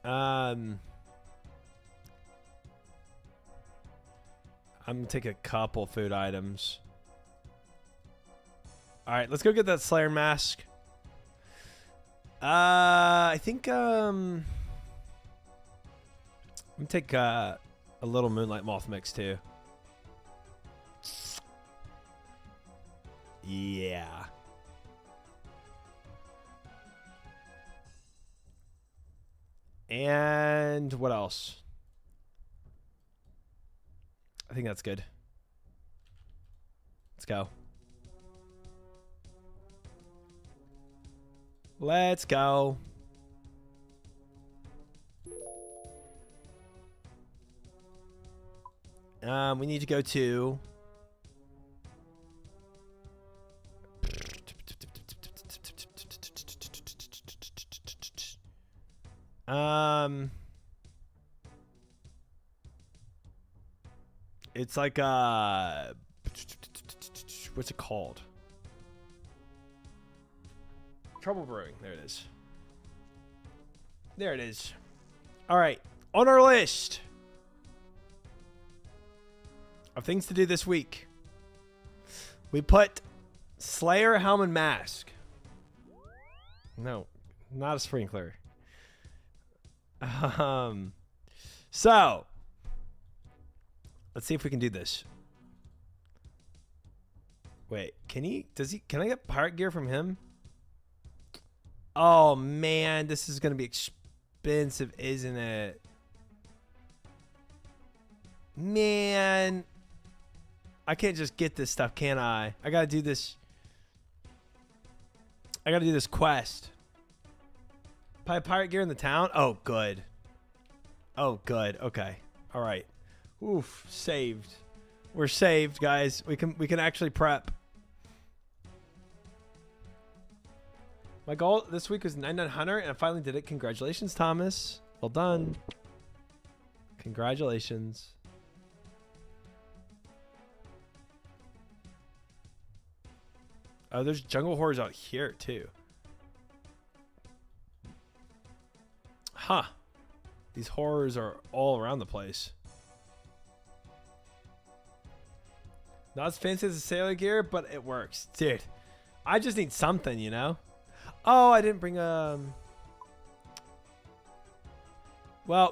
I'm gonna take a couple food items. All right, let's go get that Slayer mask. I think I'm gonna take a little Moonlight Moth mix too. Yeah. And what else? I think that's good. Let's go. Let's go. We need to go to it's like what's it called? Trouble Brewing. There it is. There it is. All right, on our list of things to do this week, we put Slayer Helm and Mask. No, not a sprinkler. So let's see if we can do this. Wait, can I get pirate gear from him? Oh man, this is gonna be expensive, isn't it? Man, I can't just get this stuff, can I? I gotta do this. I gotta do this quest. Buy pirate gear in the town? Oh, good. Oh, good. Okay. All right. Oof. Saved. We're saved, guys. We can actually prep. My goal this week was 9900, and I finally did it. Congratulations, Thomas. Well done. Congratulations. Oh, there's jungle horrors out here, too. Huh. These horrors are all around the place. Not as fancy as the sailor gear, but it works. Dude, I just need something, you know? Oh, I didn't bring well,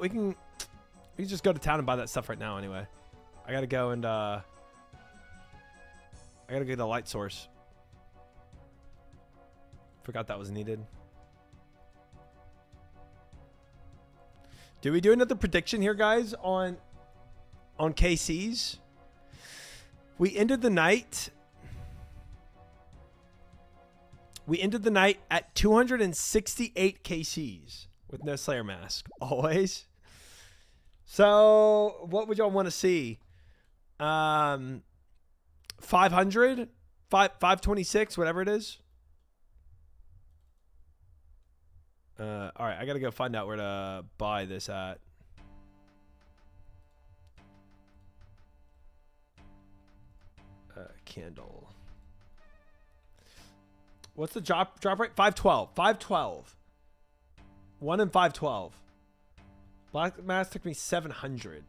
we can just go to town and buy that stuff right now anyway. I gotta go and I gotta go to the light source. Forgot that was needed. Do we do another prediction here, guys, on KCs? We ended the night. We ended the night at 268 KCs with no Slayer mask. Always. So, what would y'all want to see? 500? 526, whatever it is. All right, I got to go find out where to buy this at. Candle. What's the drop rate? 512. 512. 1 in 512. Black mask took me 700.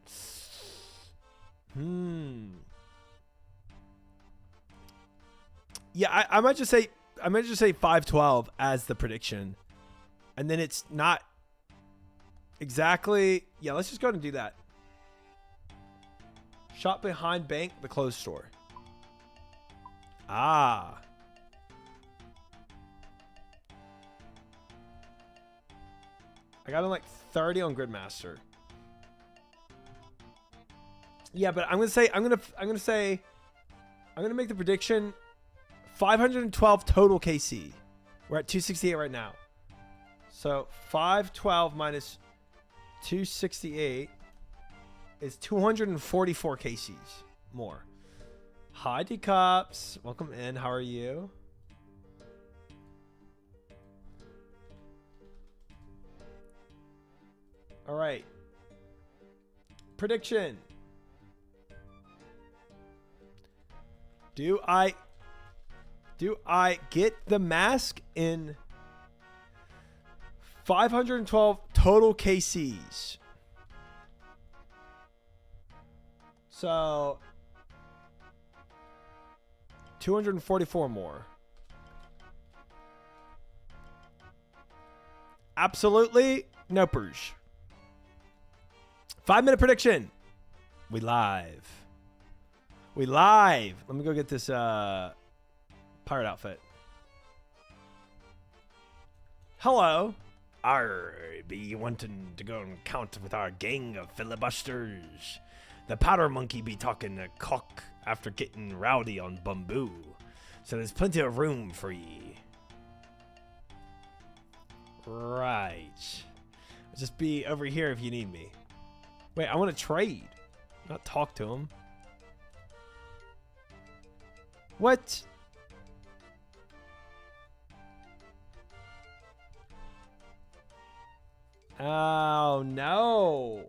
Yeah, I might just say 512 as the prediction. And then it's not exactly. Yeah, let's just go ahead and do that. Shop behind bank, the clothes store. Ah. I got him like 30 on Gridmaster. Yeah, but I'm gonna make the prediction 512 total KC. We're at 268 right now. So 512 minus 268 is 244 KCs more. Hi, D-Cups. Welcome in. How are you? All right. Prediction. Do I get the mask in 512 total KCs? So 244 more. Absolutely nopers. 5-minute prediction. We live. Let me go get this pirate outfit. Hello. I be wanting to go and count with our gang of filibusters. The powder monkey be talking to cock after getting rowdy on bamboo. So there's plenty of room for ye. Right. Just be over here if you need me. Wait, I want to trade, not talk to him. What? Oh, no.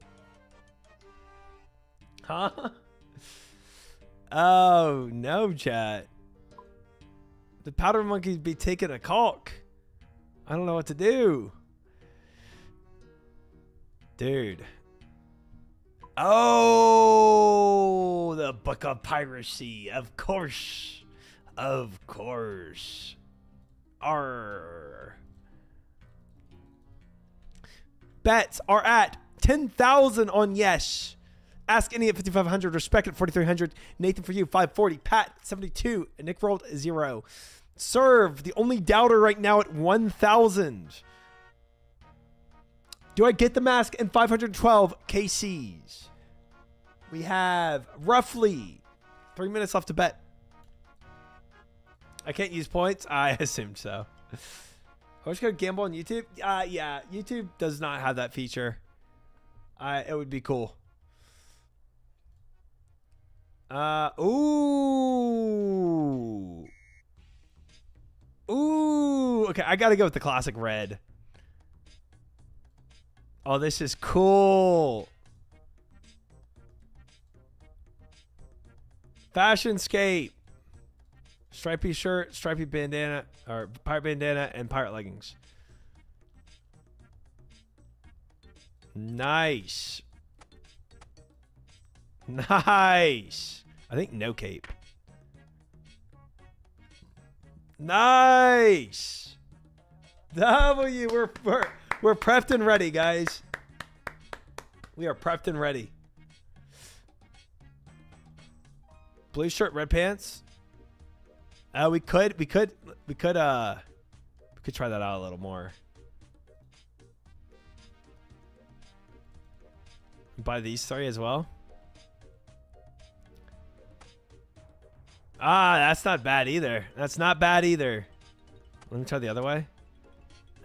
Huh? Oh, no, chat. The powder monkeys be taking a caulk. I don't know what to do. Dude. Oh, the book of piracy. Of course. Of course. Arr. Bets are at 10,000 on yes. Ask any at 5,500. Respect at 4,300. Nathan for you 540. Pat 72. And Nick rolled 0. Serve the only doubter right now at 1,000. Do I get the mask and 512 KCs? We have roughly 3 minutes left to bet. I can't use points. I assumed so. I wish I could gamble on YouTube. Yeah, YouTube does not have that feature. It would be cool. Ooh. Ooh. Okay, I gotta go with the classic red. Oh, this is cool. Fashionscape. Stripy shirt, stripy bandana, or pirate bandana, and pirate leggings. Nice. Nice. I think no cape. Nice. W. We're prepped and ready, guys. We are prepped and ready. Blue shirt, red pants. We could try that out a little more. Buy these 3 as well. That's not bad either. That's not bad either. Let me try the other way.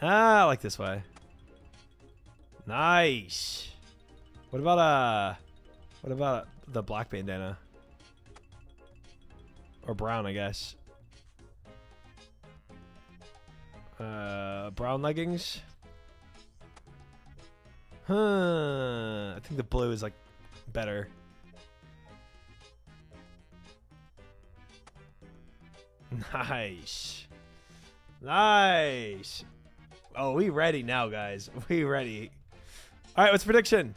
I like this way. Nice. What about the black bandana? Or brown, I guess. Brown leggings. I think the blue is like better. Nice. Nice. Oh, we ready now, guys. We ready. All right, what's the prediction?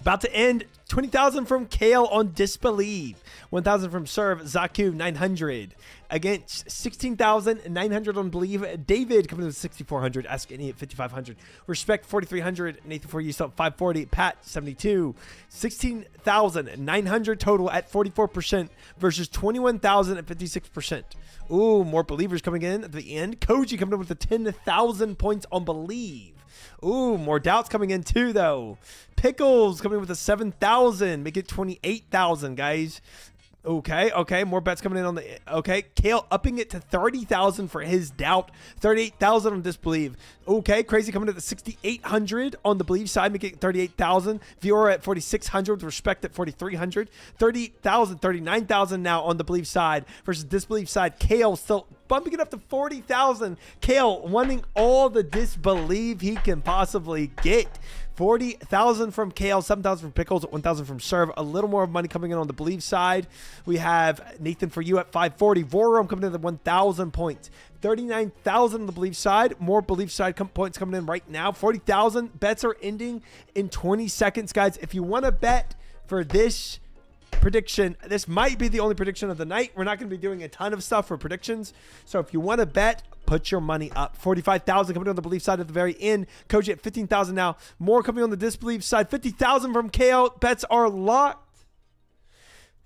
About to end. 20,000 from Kale on Disbelieve. 1,000 from Serve. Zaku 900. Against 16,900 on Believe. David coming in with 6,400. Ask Any at 5,500. Respect 4,300. Nathan for you 540. Pat 72. 16,900 total at 44% versus 21,000 at 56%. Ooh, more believers coming in at the end. Koji coming in with the 10,000 points on Believe. Ooh, more doubts coming in too, though. Pickles coming in with a 7,000. Make it 28,000, guys. Okay. More bets coming in on the... Okay. Kale upping it to 30,000 for his doubt. 38,000 on Disbelieve. Okay. Crazy coming in at the 6,800 on the Believe side, making it 38,000. Viora at 4,600 with Respect at 4,300. 38,000, 39,000 now on the Believe side versus Disbelieve side. Kale still bumping it up to 40,000. Kale wanting all the Disbelieve he can possibly get. 40,000 from Kale, 7,000 from Pickles, 1,000 from Serve. A little more money coming in on the Believe side. We have Nathan for you at 540. Vorum coming in at 1,000 points. 39,000 on the Believe side. More Believe side points coming in right now. 40,000. Bets are ending in 20 seconds, guys. If you want to bet for this prediction, this might be the only prediction of the night. We're not going to be doing a ton of stuff for predictions. So if you want to bet, put your money up. 45,000 coming on the Believe side at the very end. Koji at 15,000 now. More coming on the Disbelieve side. 50,000 from KO. Bets are locked.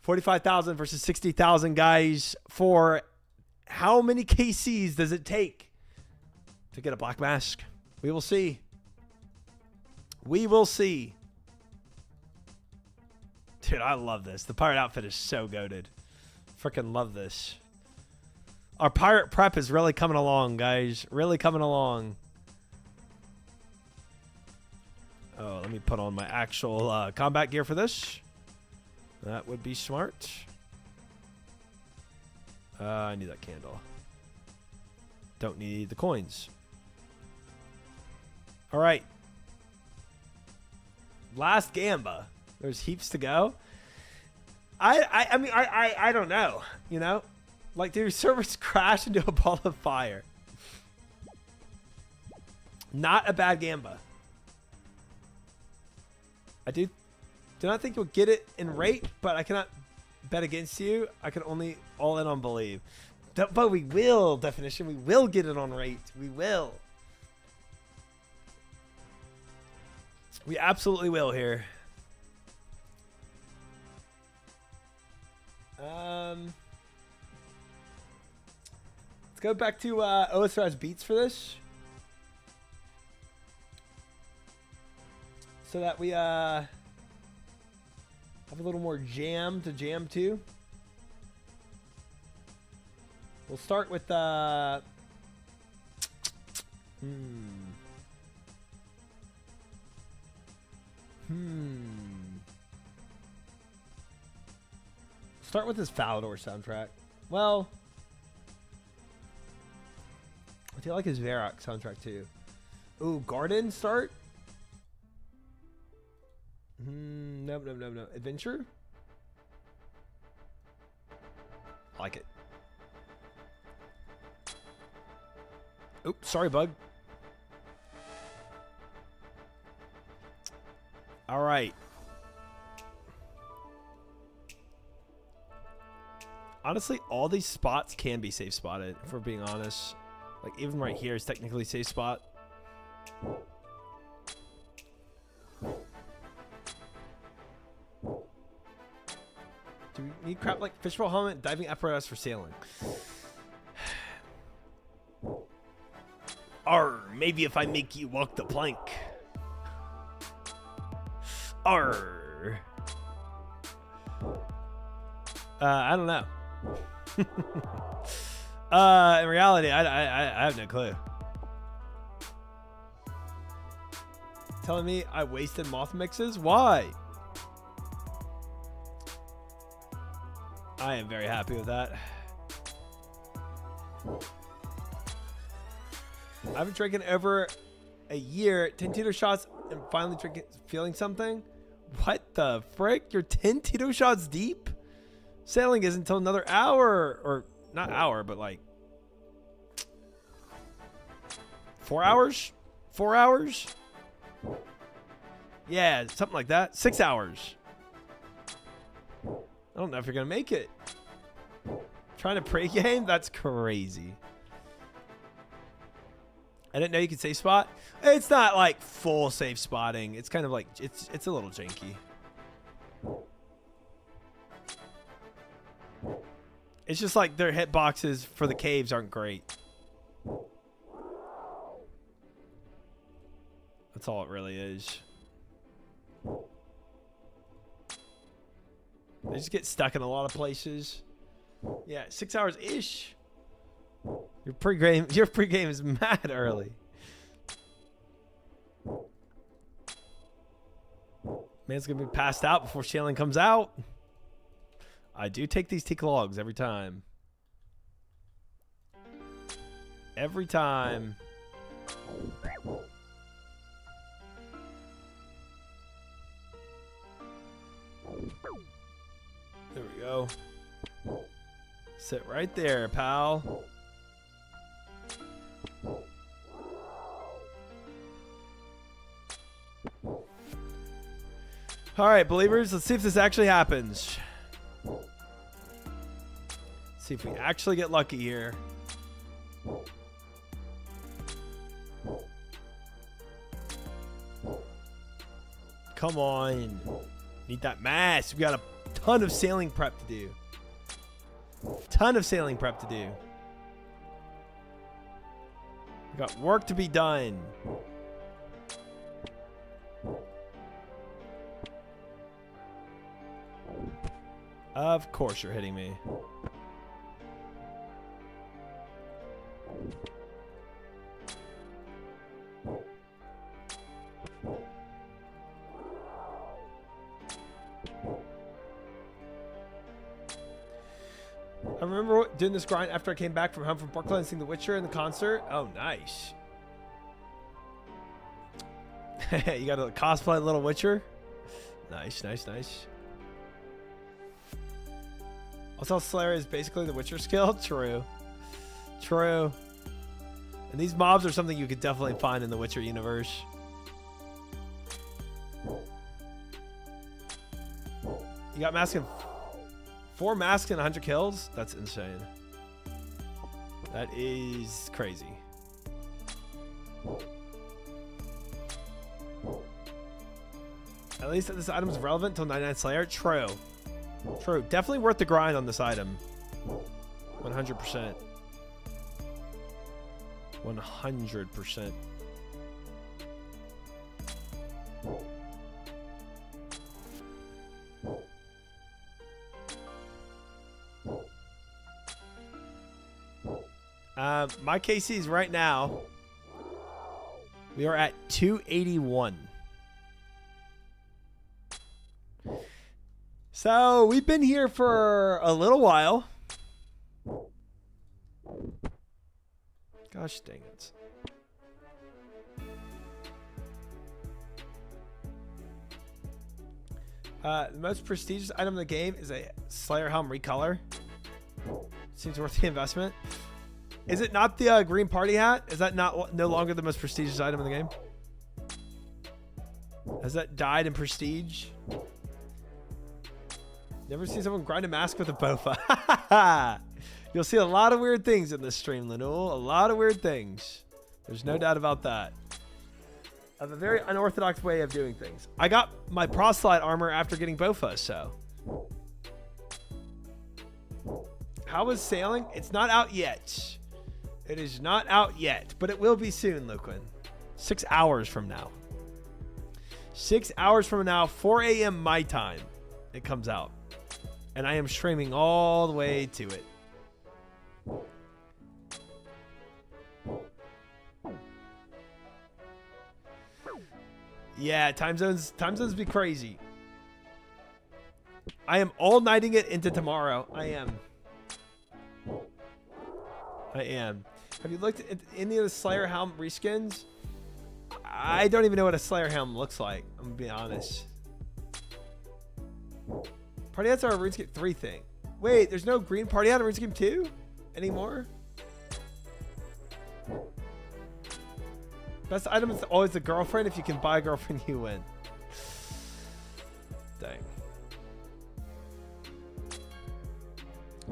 45,000 versus 60,000, guys. For how many KCs does it take to get a black mask? We will see. We will see. Dude, I love this. The pirate outfit is so goated. Freaking love this. Our pirate prep is really coming along, guys. Really coming along. Oh, let me put on my actual combat gear for this. That would be smart. I need that candle. Don't need the coins. All right. Last gamba. There's heaps to go. I mean, I don't know. You know? Like, dude, servers crash into a ball of fire. Not a bad gamba. I do not think you'll get it in rate, but I cannot bet against you. I can only all in on believe. But we will, definition. We will get it on rate. We will. We absolutely will here. Let's go back to OSRS beats for this. So that we have a little more jam to jam to. We'll start with Start with this Falador soundtrack. Well, I feel like his Varrock soundtrack too. Ooh, Garden start? No. Adventure? Like it. Oops, sorry, bug. All right. Honestly, all these spots can be safe spotted, if we're being honest. Like, even right here is technically safe spot. Do we need crap like fishbowl helmet, diving apparatus for sailing? Arr, maybe if I make you walk the plank. Arr. I don't know. In reality, I have no clue. Telling me I wasted moth mixes? Why? I am very happy with that. I haven't drinking over a year. 10 Tito shots and finally drinking, feeling something. What the frick? You're 10 Tito shots deep? Sailing is until another hour, or not hour, but like 4 hours? 4 hours? Yeah, something like that. 6 hours. I don't know if you're going to make it. Trying to pre-game? That's crazy. I didn't know you could safe spot. It's not like full safe spotting. It's kind of like, it's a little janky. It's just like their hitboxes for the caves aren't great. That's all it really is. They just get stuck in a lot of places. Yeah, 6 hours-ish. Your pregame is mad early. Man's gonna be passed out before sailing comes out. I do take these teak logs every time. Every time. There we go. Sit right there, pal. All right, believers, let's see if this actually happens. See if we actually get lucky here. Come on. Need that mask. We got a ton of sailing prep to do. Ton of sailing prep to do. We got work to be done. Of course you're hitting me. I remember doing this grind after I came back from home from Brooklyn and seeing The Witcher in the concert. Oh, nice. You got to cosplay Little Witcher? Nice, nice, nice. Also, Slayer is basically the Witcher skill. True. True. And these mobs are something you could definitely find in the Witcher universe. You got mask and 4 masks and 100 kills? That's insane. That is crazy. At least this item is relevant until 99 Slayer. True. True. Definitely worth the grind on this item. 100%. 100%. My KCs right now, we are at 281. So we've been here for a little while. Gosh dang it. The most prestigious item in the game is a Slayer Helm recolor. Seems worth the investment. Is it not the green party hat? Is that not no longer the most prestigious item in the game? Has that died in prestige? Never seen someone grind a mask with a Bowfa. You'll see a lot of weird things in this stream, Lanul. A lot of weird things. There's no doubt about that. I have a very unorthodox way of doing things. I got my proselyte armor after getting Bowfa, so. How is sailing? It's not out yet. It is not out yet, but it will be soon, Luquin. 6 hours from now. 6 hours from now, 4 a.m. my time, it comes out. And I am streaming all the way to it. Yeah, time zones be crazy. I am all-nighting it into tomorrow. I am. Have you looked at any of the Slayer Helm reskins? I don't even know what a Slayer Helm looks like. I'm gonna be honest. Party hats are a RuneScape 3 thing. Wait, there's no green party hat in RuneScape 2 anymore? Best item is always the girlfriend. If you can buy a girlfriend, you win. Dang.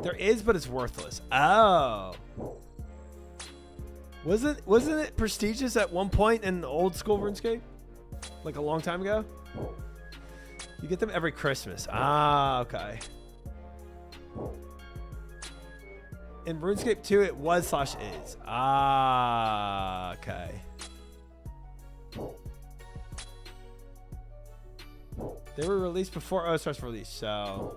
There is, but it's worthless. Oh. Wasn't it prestigious at one point in old school RuneScape? Like a long time ago? You get them every Christmas. Ah, okay. In RuneScape 2, it was /is. Ah, okay. They were released before OSR's release, so.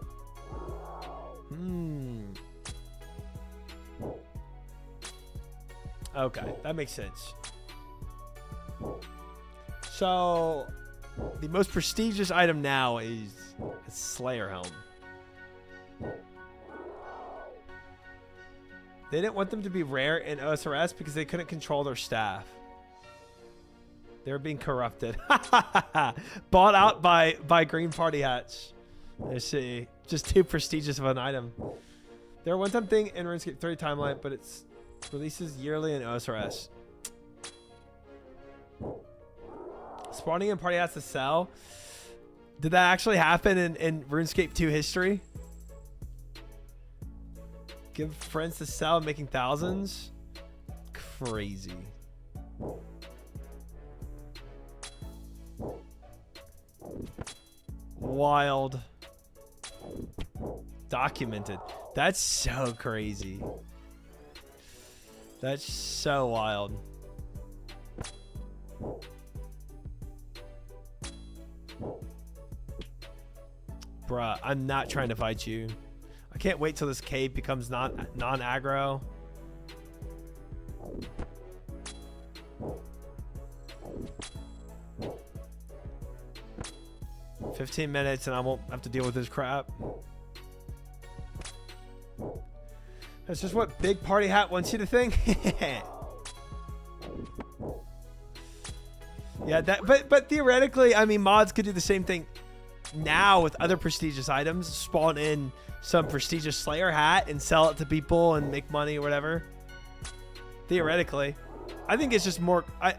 Okay, that makes sense. So, the most prestigious item now is a Slayer Helm. They didn't want them to be rare in OSRS because they couldn't control their staff. They were being corrupted. Bought out by green party hats. Let's see. Just too prestigious of an item. They're a one-time thing in RuneScape 3 timeline, but it's releases yearly in OSRS. Spawning in party hats to sell. Did that actually happen in RuneScape 2 history? Give friends to sell, making thousands? Crazy. Wild. Documented. That's so crazy. That's so wild. Bruh, I'm not trying to fight you. I can't wait till this cave becomes non-aggro. $15 minutes and I won't have to deal with this crap. That's just what Big Party Hat wants you to think. Yeah, but theoretically, I mean, mods could do the same thing now with other prestigious items. Spawn in some prestigious Slayer hat and sell it to people and make money or whatever. Theoretically, I think it's just more. I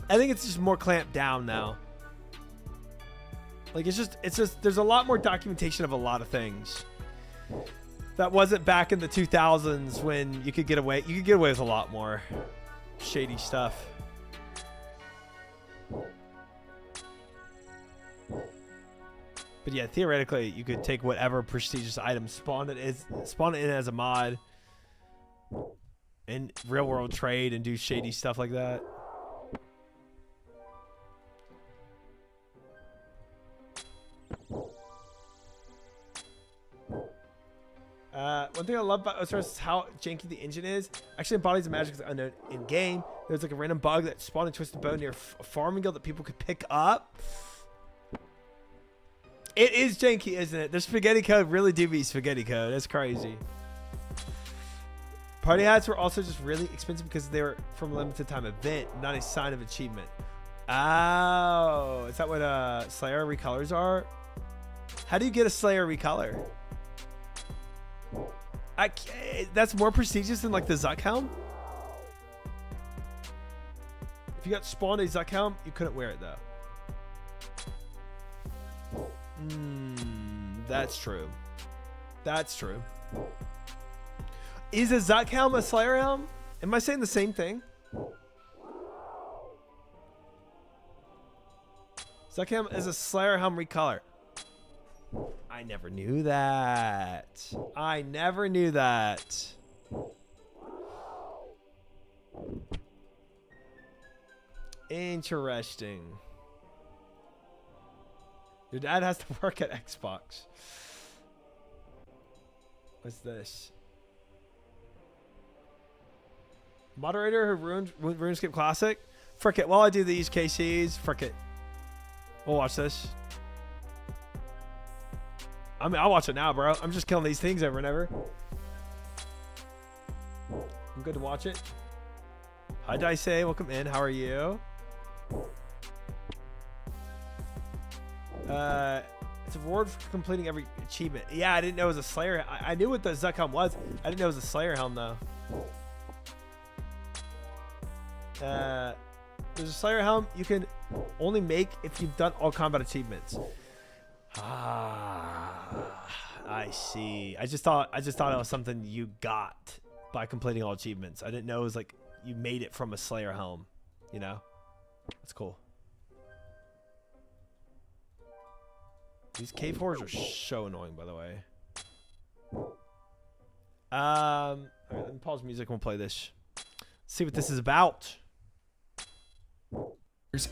think it's just more clamped down now. Like it's just there's a lot more documentation of a lot of things. That wasn't back in the 2000s when you could get away. You could get away with a lot more shady stuff. But yeah, theoretically, you could take whatever prestigious item, spawn it in as a mod, in real world trade, and do shady stuff like that. One thing I love about OSRS is how janky the engine is. Actually embodies the magic that's unknown in game. There's like a random bug that spawned a twisted bow near a farming guild that people could pick up. It is janky, isn't it? The spaghetti code really do be spaghetti code. That's crazy. Party hats were also just really expensive because they were from a limited time event, not a sign of achievement. Oh, is that what Slayer recolors are? How do you get a Slayer recolor? That's more prestigious than like the Zuck helm. If you got spawned a Zuck helm, you couldn't wear it though. That's true. That's true. Is a Zuck helm a Slayer helm? Am I saying the same thing? Zuck helm is a Slayer helm recolor. I never knew that. I never knew that. Interesting. Your dad has to work at Xbox. What's this? Moderator who ruined RuneScape Classic? Frick it. While I do these KCs, frick it. We'll watch this. I mean, I'll watch it now, bro. I'm just killing these things over and over. I'm good to watch it. Hi, Dice. Welcome in. How are you? It's a reward for completing every achievement. Yeah, I didn't know it was a Slayer. I knew what the Zuck helm was. I didn't know it was a Slayer helm, though. There's a Slayer helm you can only make if you've done all combat achievements. I see. I just thought it was something you got by completing all achievements. I didn't know it was like you made it from a Slayer helm. You know, that's cool. These cave horrors are so annoying, by the way. All right, let me pause music and we'll play this. Let's see what this is about.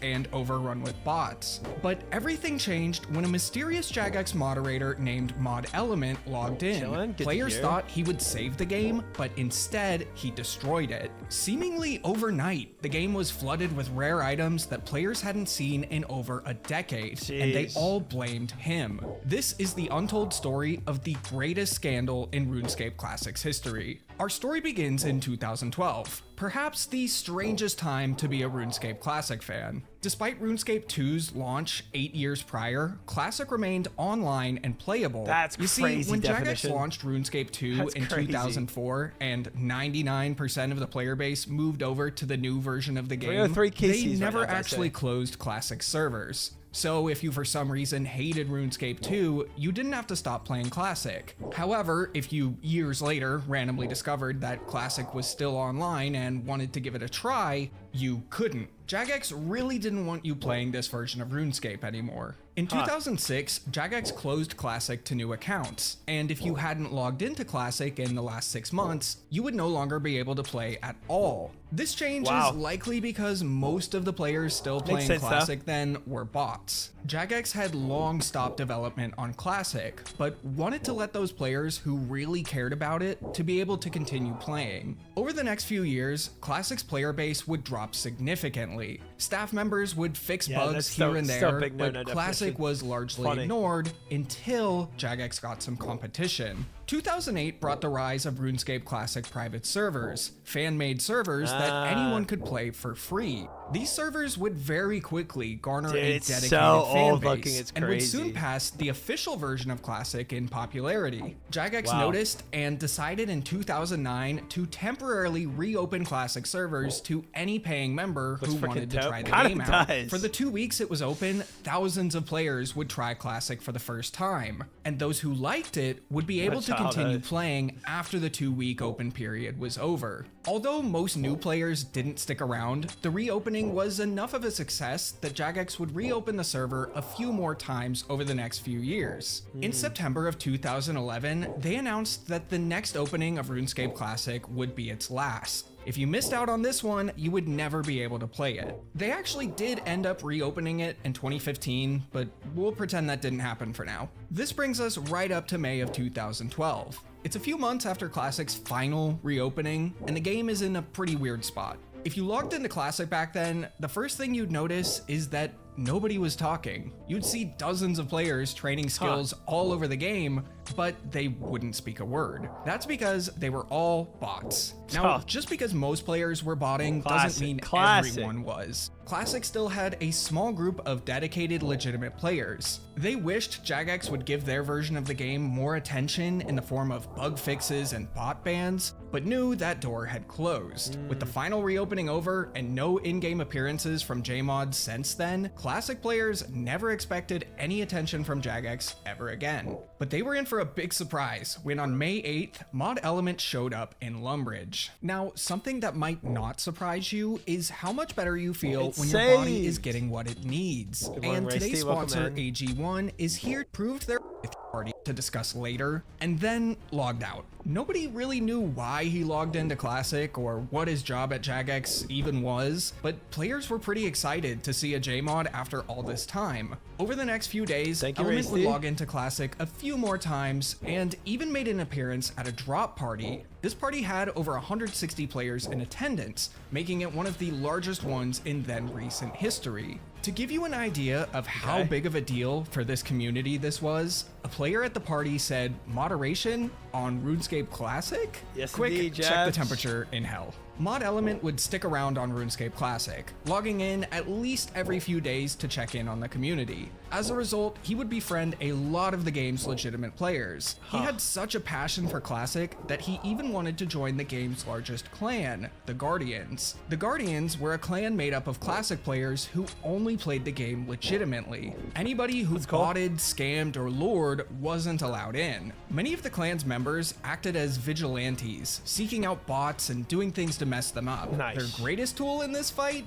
And overrun with bots. But everything changed when a mysterious Jagex moderator named Mod Element logged in. Players thought he would save the game, but instead he destroyed it. Seemingly overnight, the game was flooded with rare items that players hadn't seen in over a decade, and they all blamed him. This is the untold story of the greatest scandal in RuneScape Classic's history. Our story begins in 2012, perhaps the strangest time to be a RuneScape Classic fan. Despite RuneScape 2's launch 8 years prior, Classic remained online and playable. That's you crazy. See, when definition. Jagex launched RuneScape 2 in 2004 and 99% of the player base moved over to the new version of the game, they never actually closed Classic servers. So if you for some reason hated RuneScape 2, you didn't have to stop playing Classic. However, if you years later randomly discovered that Classic was still online and wanted to give it a try, you couldn't. Jagex really didn't want you playing this version of RuneScape anymore. In 2006, Jagex closed Classic to new accounts, and if you hadn't logged into Classic in the last 6 months, you would no longer be able to play at all. This change is likely because most of the players still playing Classic then were bots. Jagex had long stopped development on Classic, but wanted to let those players who really cared about it to be able to continue playing. Over the next few years, Classic's player base would drop significantly. Staff members would fix bugs here and there, but Classic was largely ignored until Jagex got some competition. 2008 brought the rise of RuneScape Classic private servers, fan-made servers that anyone could play for free. These servers would very quickly garner a dedicated fan base and would soon pass the official version of Classic in popularity. Jagex noticed and decided in 2009 to temporarily reopen Classic servers to any paying member who wanted to try the game out. For the 2 weeks it was open, thousands of players would try Classic for the first time, and those who liked it would be able to continue playing after the 2-week open period was over. Although most new players didn't stick around, the reopening was enough of a success that Jagex would reopen the server a few more times over the next few years. In September of 2011, they announced that the next opening of RuneScape Classic would be its last. If you missed out on this one, you would never be able to play it. They actually did end up reopening it in 2015, but we'll pretend that didn't happen for now. This brings us right up to May of 2012. It's a few months after Classic's final reopening, and the game is in a pretty weird spot. If you logged into Classic back then, the first thing you'd notice is that nobody was talking. You'd see dozens of players training skills all over the game, but they wouldn't speak a word. That's because they were all bots. Now, just because most players were botting doesn't mean everyone was. Classic still had a small group of dedicated, legitimate players. They wished Jagex would give their version of the game more attention in the form of bug fixes and bot bans, but knew that door had closed. With the final reopening over and no in-game appearances from JMod since then, Classic players never expected any attention from Jagex ever again. But they were in for a big surprise when on May 8th, Mod Element showed up in Lumbridge. Now, something that might not surprise you is how much better you feel when your body is getting what it needs. And today's sponsor, AG1, is here to prove their party to discuss later, and then logged out. Nobody really knew why he logged into Classic or what his job at Jagex even was, but players were pretty excited to see a JMod after all this time. Over the next few days, Element would log into Classic a few more times and even made an appearance at a drop party. This party had over 160 players in attendance, making it one of the largest ones in then recent history. To give you an idea of how big of a deal for this community this was, a player at the party said, "Moderation on RuneScape Classic? Quick, indeed, check the temperature in hell." Mod Element would stick around on RuneScape Classic, logging in at least every few days to check in on the community. As a result, he would befriend a lot of the game's legitimate players. He had such a passion for Classic that he even wanted to join the game's largest clan, the Guardians. The Guardians were a clan made up of Classic players who only played the game legitimately. Anybody who botted, scammed, or lured wasn't allowed in. Many of the clan's members acted as vigilantes, seeking out bots and doing things to mess them up. Their greatest tool in this fight?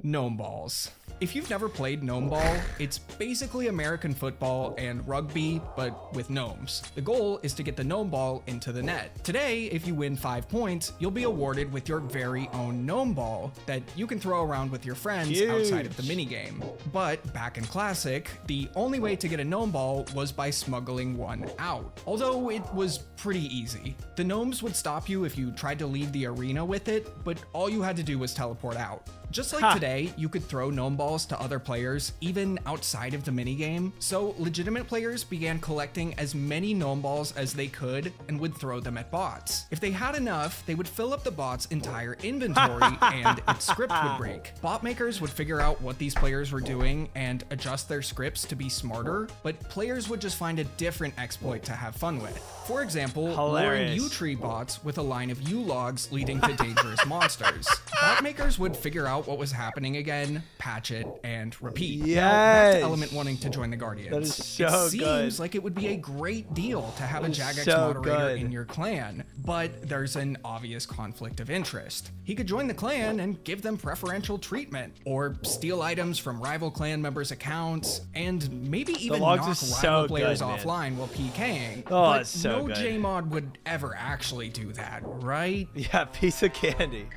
Gnome balls. If you've never played Gnome Ball, it's basically American football and rugby, but with gnomes. The goal is to get the gnome ball into the net. Today, if you win 5 points, you'll be awarded with your very own gnome ball that you can throw around with your friends outside of the minigame. But back in Classic, the only way to get a gnome ball was by smuggling one out. Although it was pretty easy. The gnomes would stop you if you tried to leave the arena with it, but all you had to do was teleport out. Just like today, you could throw gnome balls to other players, even outside of the minigame, so legitimate players began collecting as many gnome balls as they could and would throw them at bots. If they had enough, they would fill up the bot's entire inventory and its script would break. Bot makers would figure out what these players were doing and adjust their scripts to be smarter, but players would just find a different exploit to have fun with. For example, luring U-tree bots with a line of U-logs leading to dangerous monsters. Bot makers would figure out what was happening again, patch it, it and repeat. Yes. Now, back to Element wanting to join the Guardians. That is so it seems good. like it would be a great deal to have a Jagex so moderator good. in your clan, but there's an obvious conflict of interest. He could join the clan and give them preferential treatment, or steal items from rival clan members' accounts, and maybe even logs knock are rival so players good, man. offline while PKing. Oh, but it's so no good. Jmod would ever actually do that, right? Yeah, piece of candy.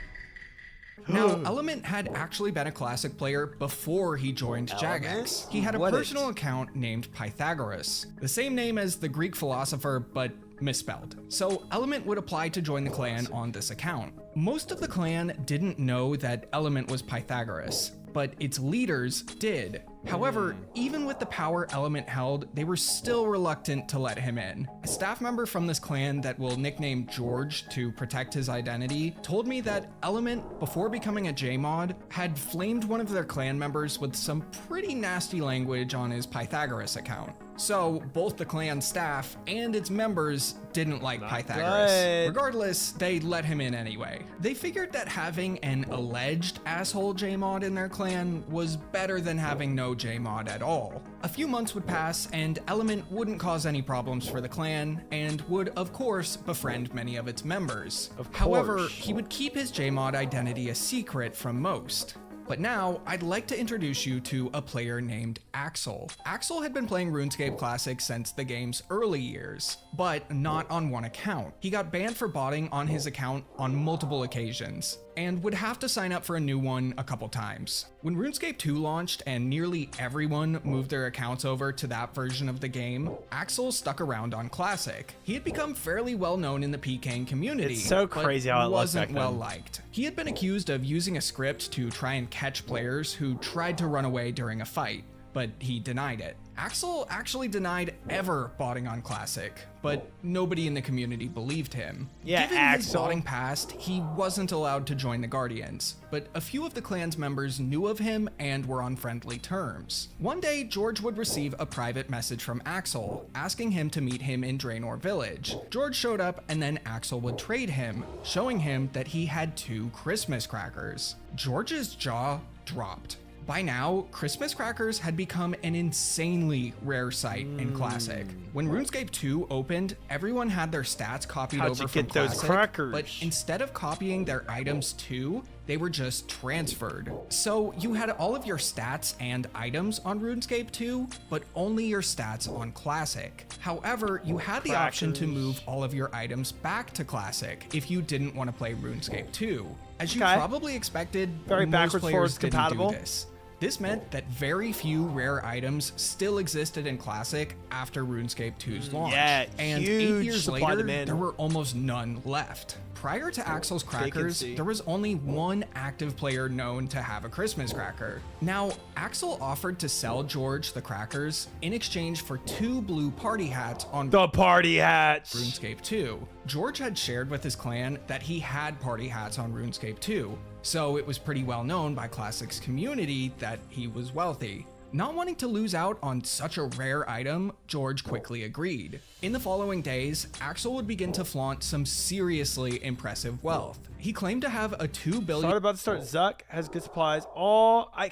Now, Element had actually been a classic player before he joined Jagex. He had a personal account named Pythagoras, the same name as the Greek philosopher, but misspelled. So Element would apply to join the clan on this account. Most of the clan didn't know that Element was Pythagoras, but its leaders did. However, even with the power Element held, they were still reluctant to let him in. A staff member from this clan that we'll nickname George to protect his identity told me that Element, before becoming a Jmod, had flamed one of their clan members with some pretty nasty language on his Pythagoras account. So both the clan staff and its members didn't like Pythagoras. good. Regardless, they let him in anyway. They figured that having an alleged asshole Jmod in their clan was better than having no Jmod at all. A few months would pass and Element wouldn't cause any problems for the clan and would of course befriend many of its members. However, he would keep his Jmod identity a secret from most. But now, I'd like to introduce you to a player named Axel. Axel had been playing RuneScape Classic since the game's early years, but not on one account. He got banned for botting on his account on multiple occasions, and would have to sign up for a new one a couple times. When RuneScape 2 launched and nearly everyone moved their accounts over to that version of the game, Axel stuck around on Classic. He had become fairly well known in the PKing community, It's so crazy how it wasn't looked back well then. liked. He had been accused of using a script to try and catch players who tried to run away during a fight, but he denied it. Axel actually denied ever botting on Classic, but nobody in the community believed him. Yeah, Given his Axel. botting past, he wasn't allowed to join the Guardians, but a few of the clan's members knew of him and were on friendly terms. One day, George would receive a private message from Axel, asking him to meet him in Draenor Village. George showed up and then Axel would trade him, showing him that he had 2 Christmas crackers. George's jaw dropped. By now, Christmas crackers had become an insanely rare sight in Classic. When RuneScape 2 opened, everyone had their stats copied How'd over you from get those Classic, crackers? but instead of copying their items too, they were just transferred. So you had all of your stats and items on RuneScape 2, but only your stats on Classic. However, you had the option to move all of your items back to Classic if you didn't want to play RuneScape 2. As you probably expected, Very most backwards, players forwards didn't compatible. do this. This meant that very few rare items still existed in Classic after RuneScape 2's launch. Yeah, and huge 8 years supply later, demand. there were almost none left. Prior to Axel's crackers, Vacancy. there was only one active player known to have a Christmas cracker. Now, Axel offered to sell George the crackers in exchange for 2 blue party hats on The party hats. RuneScape 2. George had shared with his clan that he had party hats on RuneScape 2, so it was pretty well known by Classic's community that he was wealthy. Not wanting to lose out on such a rare item, George quickly agreed. In the following days, Axel would begin to flaunt some seriously impressive wealth. He claimed to have a 2 billion Thought about to start. Zuck has good supplies. Oh, I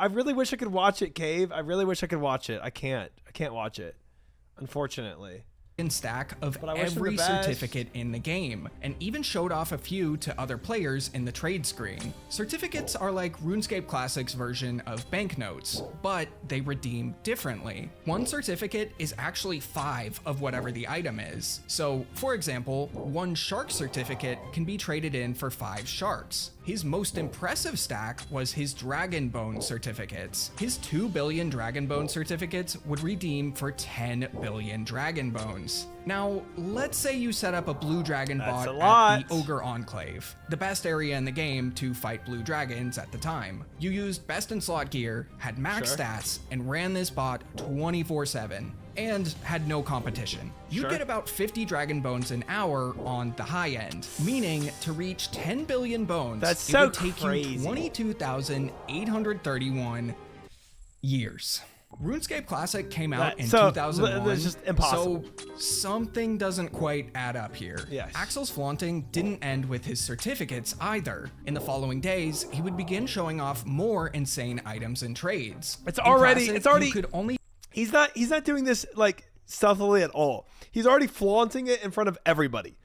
really wish I could watch it, Cave. I really wish I could watch it. I can't watch it, unfortunately. stack of But I wish him every the best. certificate in the game, and even showed off a few to other players in the trade screen. Certificates are like RuneScape Classic's version of banknotes, but they redeem differently. One certificate is actually 5 of whatever the item is. So, for example, 1 shark certificate can be traded in for 5 sharks. His most impressive stack was his Dragon Bone certificates. His 2 billion Dragon Bone certificates would redeem for 10 billion Dragon Bones. Now, let's say you set up a blue dragon That's bot a lot. at the Ogre Enclave, the best area in the game to fight blue dragons at the time. You used best in slot gear, had max stats, and ran this bot 24/7. And had no competition. You'd get about 50 Dragon Bones an hour on the high end, meaning to reach 10 billion bones, That's it so would take crazy. you 22,831 years. RuneScape Classic came out in 2001, it's just impossible. so something doesn't quite add up here. Yes. Axel's flaunting didn't end with his certificates either. In the following days, he would begin showing off more insane items and trades. It's already you could only he's not doing this like stealthily at all. He's already flaunting it in front of everybody.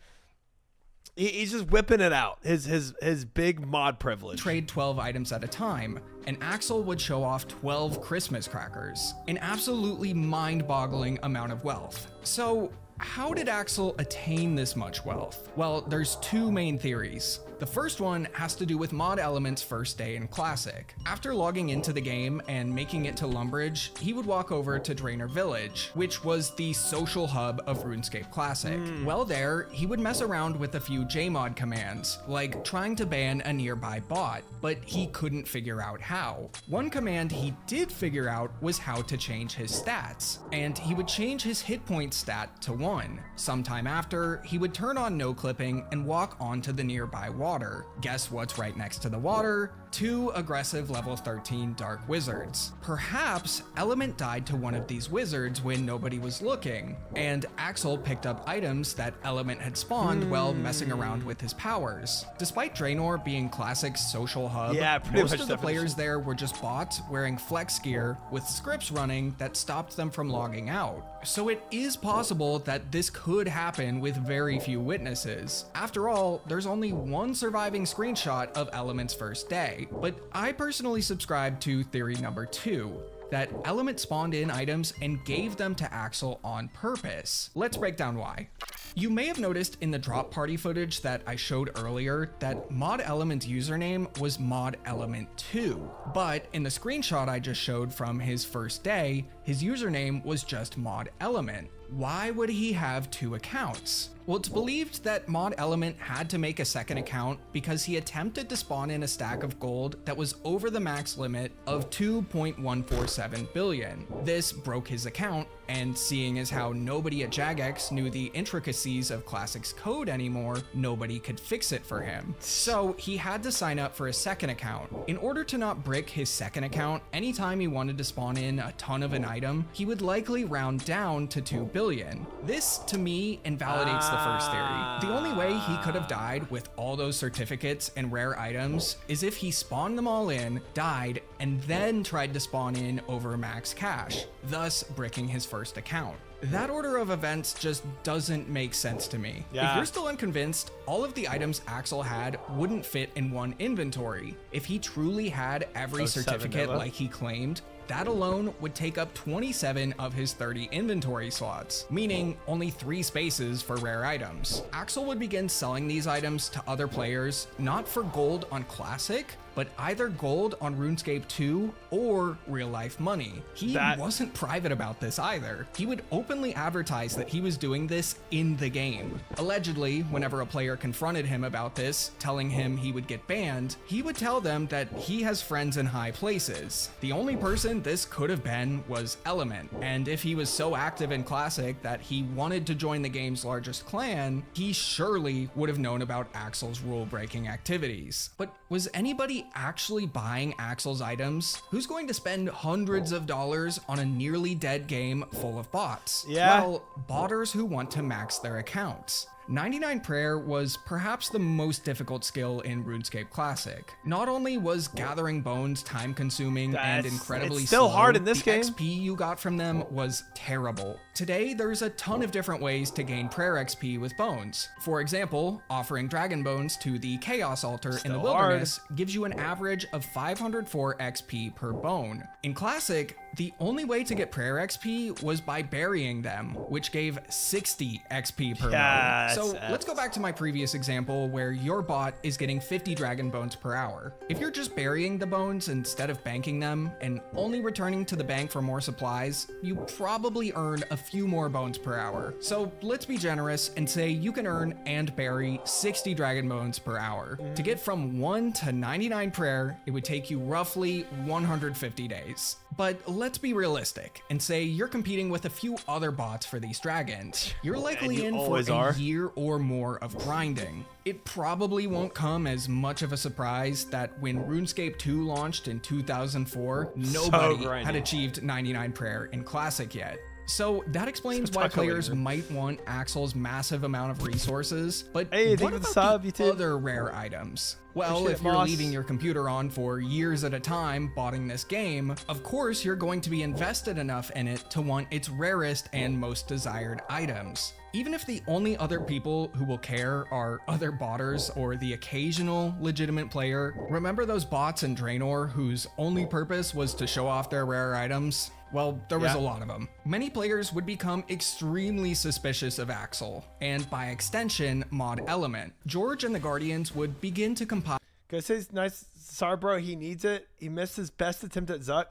He's just whipping it out. His big mod privilege. trade 12 items at a time, and Axel would show off 12 Christmas crackers, an absolutely mind-boggling amount of wealth. So, how did Axel attain this much wealth? Well, there's two main theories. The first one has to do with Mod Element's first day in Classic. After logging into the game and making it to Lumbridge, he would walk over to Draenor Village, which was the social hub of RuneScape Classic. Well, there, he would mess around with a few JMod commands, like trying to ban a nearby bot, but he couldn't figure out how. One command he did figure out was how to change his stats, and he would change his hit point stat to 1. Sometime after, he would turn on no clipping and walk onto the nearby water. Guess what's right next to the water? 2 aggressive level 13 dark wizards. Perhaps Element died to one of these wizards when nobody was looking, and Axel picked up items that Element had spawned while messing around with his powers. Despite Draenor being Classic's social hub, most of the players there were just bots wearing flex gear with scripts running that stopped them from logging out. So it is possible that this could happen with very few witnesses. After all, there's only one surviving screenshot of Element's first day, but I personally subscribe to theory number 2, that Element spawned in items and gave them to Axel on purpose. Let's break down why. You may have noticed in the drop party footage that I showed earlier that Mod Element's username was Mod Element 2, but in the screenshot I just showed from his first day, his username was just Mod Element. Why would he have 2 accounts? Well, it's believed that Mod Element had to make a second account because he attempted to spawn in a stack of gold that was over the max limit of 2.147 billion. This broke his account, and seeing as how nobody at Jagex knew the intricacies of Classic's code anymore, nobody could fix it for him. So he had to sign up for a second account. In order to not brick his second account, anytime he wanted to spawn in a ton of an item, he would likely round down to 2 billion. This, to me, invalidates the first theory. The only way he could have died with all those certificates and rare items is if he spawned them all in, died, and then tried to spawn in over max cash, thus bricking his first account. That order of events just doesn't make sense to me. If you're still unconvinced, all of the items Axel had wouldn't fit in one inventory. If he truly had every certificate like he claimed, that alone would take up 27 of his 30 inventory slots, meaning only 3 spaces for rare items. Axel would begin selling these items to other players, not for gold on Classic, but either gold on RuneScape 2 or real-life money. He wasn't private about this either. He would openly advertise that he was doing this in the game. Allegedly, whenever a player confronted him about this, telling him he would get banned, he would tell them that he has friends in high places. The only person this could have been was Element, and if he was so active in Classic that he wanted to join the game's largest clan, he surely would have known about Axel's rule-breaking activities. But was anybody actually buying Axel's items? Who's going to spend hundreds of dollars on a nearly dead game full of bots? Well, botters who want to max their accounts. 99 Prayer was perhaps the most difficult skill in RuneScape Classic. Not only was gathering bones time-consuming and incredibly still slow, hard in this game. XP you got from them was terrible. Today, there's a ton of different ways to gain prayer XP with bones. For example, offering dragon bones to the Chaos Altar in the Wilderness gives you an average of 504 XP per bone. In Classic, the only way to get prayer XP was by burying them, which gave 60 XP per bone. So let's go back to my previous example where your bot is getting 50 dragon bones per hour. If you're just burying the bones instead of banking them and only returning to the bank for more supplies, you probably earn a few more bones per hour. So let's be generous and say you can earn and bury 60 dragon bones per hour. To get from 1 to 99 prayer, it would take you roughly 150 days. But let's be realistic and say you're competing with a few other bots for these dragons. You're likely in for a year or more of grinding. It probably won't come as much of a surprise that when RuneScape 2 launched in 2004, nobody had achieved 99 prayer in Classic yet. So that explains why players might want Axel's massive amount of resources, but what about the other rare items? Well, if you're leaving your computer on for years at a time botting this game, of course you're going to be invested enough in it to want its rarest and most desired items. Even if the only other people who will care are other botters or the occasional legitimate player, remember those bots in Draenor whose only purpose was to show off their rare items? Well, there was a lot of them. Many players would become extremely suspicious of Axel, and by extension, Mod Element. George and the Guardians would begin to compile. Goes his nice. Sorry, bro. He needs it. He missed his best attempt at Zuck.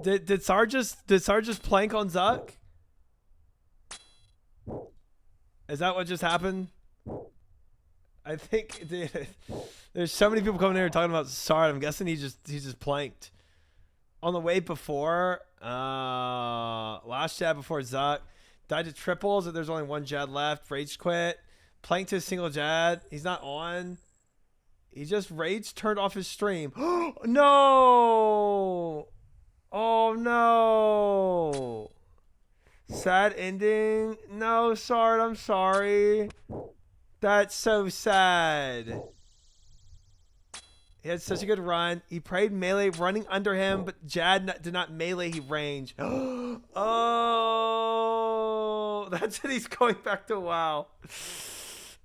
Did Sar just plank on Zuck? Is that what just happened? I think there's so many people coming here talking about Sar. I'm guessing he just planked. On the way before, last jab before Zuck, died to triples. There's only one jab left. Rage quit. Planked to a single jab. He's not on. He just rage turned off his stream. No! Oh no! Sad ending. No, Sard, I'm sorry. That's so sad. He had such a good run. He prayed melee running under him, but Jad did not melee. He range. Oh, that's it. He's going back to WoW.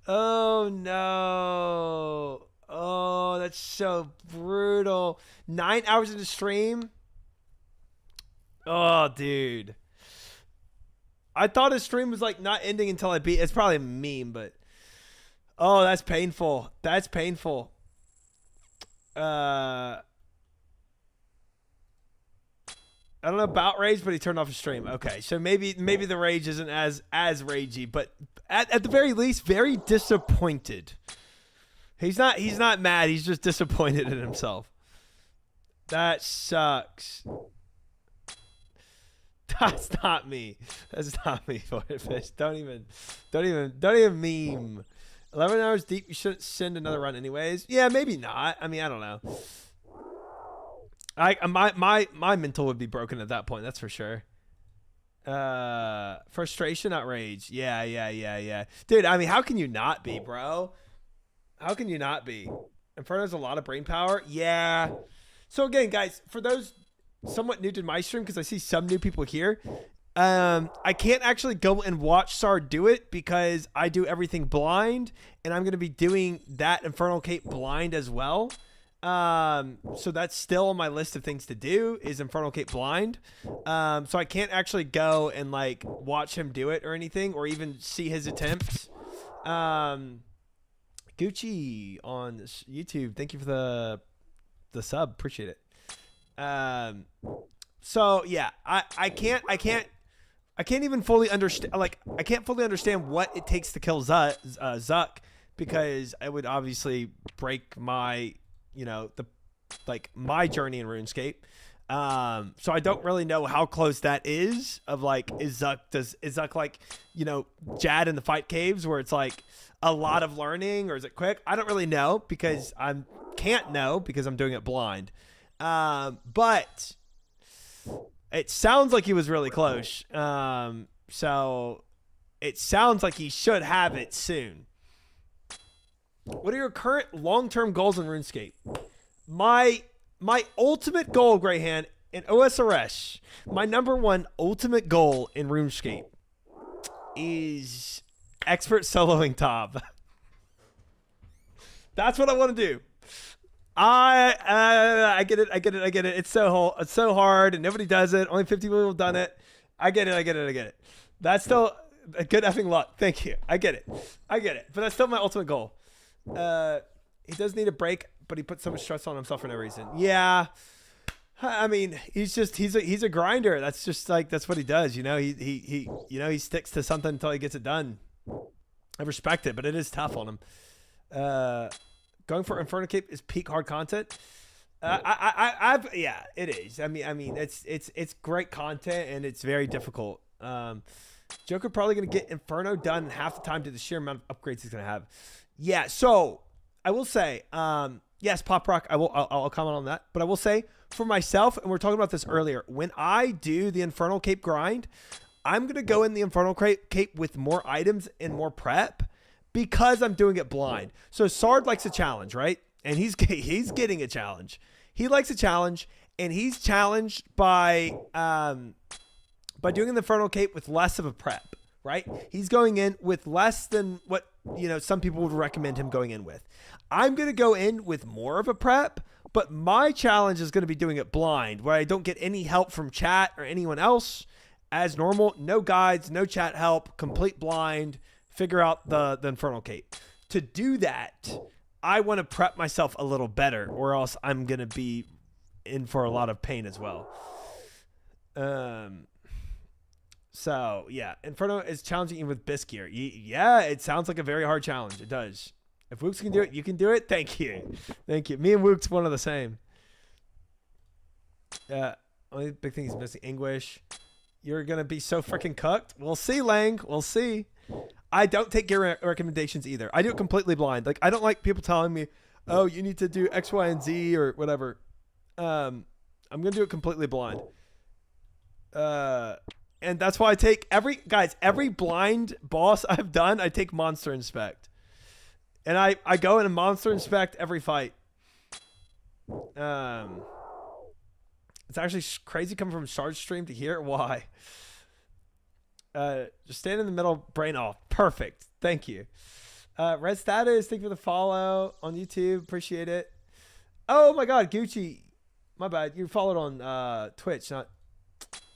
Oh, no. Oh, that's so brutal. 9 hours into stream. Oh, dude. I thought his stream was like not ending until I beat. It's probably a meme, but oh, that's painful. That's painful. I don't know about rage, but he turned off his stream. Okay, so maybe the rage isn't as ragey, but at the very least, very disappointed. He's not mad. He's just disappointed in himself. That sucks. That's not me. That's not me, Fish. Don't even meme. 11 hours deep, you shouldn't send another run anyways. Yeah, maybe not. I mean, I don't know. My mental would be broken at that point, that's for sure. Frustration, not rage. Yeah. Dude, I mean, how can you not be, bro? How can you not be? Inferno's a lot of brain power. Yeah. So again, guys, for those somewhat new to my stream, because I see some new people here, I can't actually go and watch Sar do it because I do everything blind, and I'm going to be doing that Infernal Cape blind as well. So that's still on my list of things to do is Infernal Cape blind. So I can't actually go and like watch him do it or anything, or even see his attempts. Gucci on YouTube, thank you for the sub, appreciate it. So yeah, I can't even fully understand. Like, I can't fully understand what it takes to kill Zuck, because it would obviously break my, my journey in RuneScape. So I don't really know how close that is. Of like, is Zuck like, Jad in the fight caves where it's like a lot of learning, or is it quick? I don't really know because can't know because I'm doing it blind. But it sounds like he was really close. So it sounds like he should have it soon. What are your current long-term goals in RuneScape? My ultimate goal, Greyhand, in OSRS, my number one ultimate goal in RuneScape is expert soloing top. That's what I want to do. I get it. It's so hard, and nobody does it. Only 50 people have done it. I get it. That's still a good effing luck. Thank you. I get it. But that's still my ultimate goal. He does need a break, but he puts so much stress on himself for no reason. Yeah. I mean, he's a grinder. That's just like, that's what he does. He sticks to something until he gets it done. I respect it, but it is tough on him. Going for Inferno Cape is peak hard content. Yeah, it is. I mean, it's great content and it's very difficult. Joker probably gonna get Inferno done in half the time to the sheer amount of upgrades he's gonna have. Yeah, so I will say, yes, Pop Rock. I'll comment on that, but I will say for myself, and we are talking about this earlier. When I do the Infernal Cape grind, I'm gonna go in the Infernal Cape with more items and more prep because I'm doing it blind. So Sard likes a challenge, right? And he's getting a challenge. He likes a challenge, and he's challenged by doing the Infernal Cape with less of a prep, right? He's going in with less than what, some people would recommend him going in with. I'm going to go in with more of a prep, but my challenge is going to be doing it blind, where I don't get any help from chat or anyone else as normal. No guides, no chat help, complete blind, figure out the Infernal Cape. To do that, I want to prep myself a little better, or else I'm going to be in for a lot of pain as well. So, yeah, Inferno is challenging you with Bisque gear. Yeah, it sounds like a very hard challenge. It does. If Wooks can do it, you can do it. Thank you. Thank you. Me and Wooks, one of the same. Only big thing is missing English. You're going to be so freaking cooked. We'll see, Lang. We'll see. I don't take gear recommendations either. I do it completely blind. Like, I don't like people telling me, oh, you need to do X, Y, and Z or whatever. I'm going to do it completely blind. And that's why I take every blind boss I've done, I take Monster Inspect. And I go in and Monster Inspect every fight. It's actually crazy coming from Shard Stream to hear why. Just stand in the middle, brain off. Perfect. Thank you. Red Status, thank you for the follow on YouTube. Appreciate it. Oh my God, Gucci. My bad. You followed on Twitch, not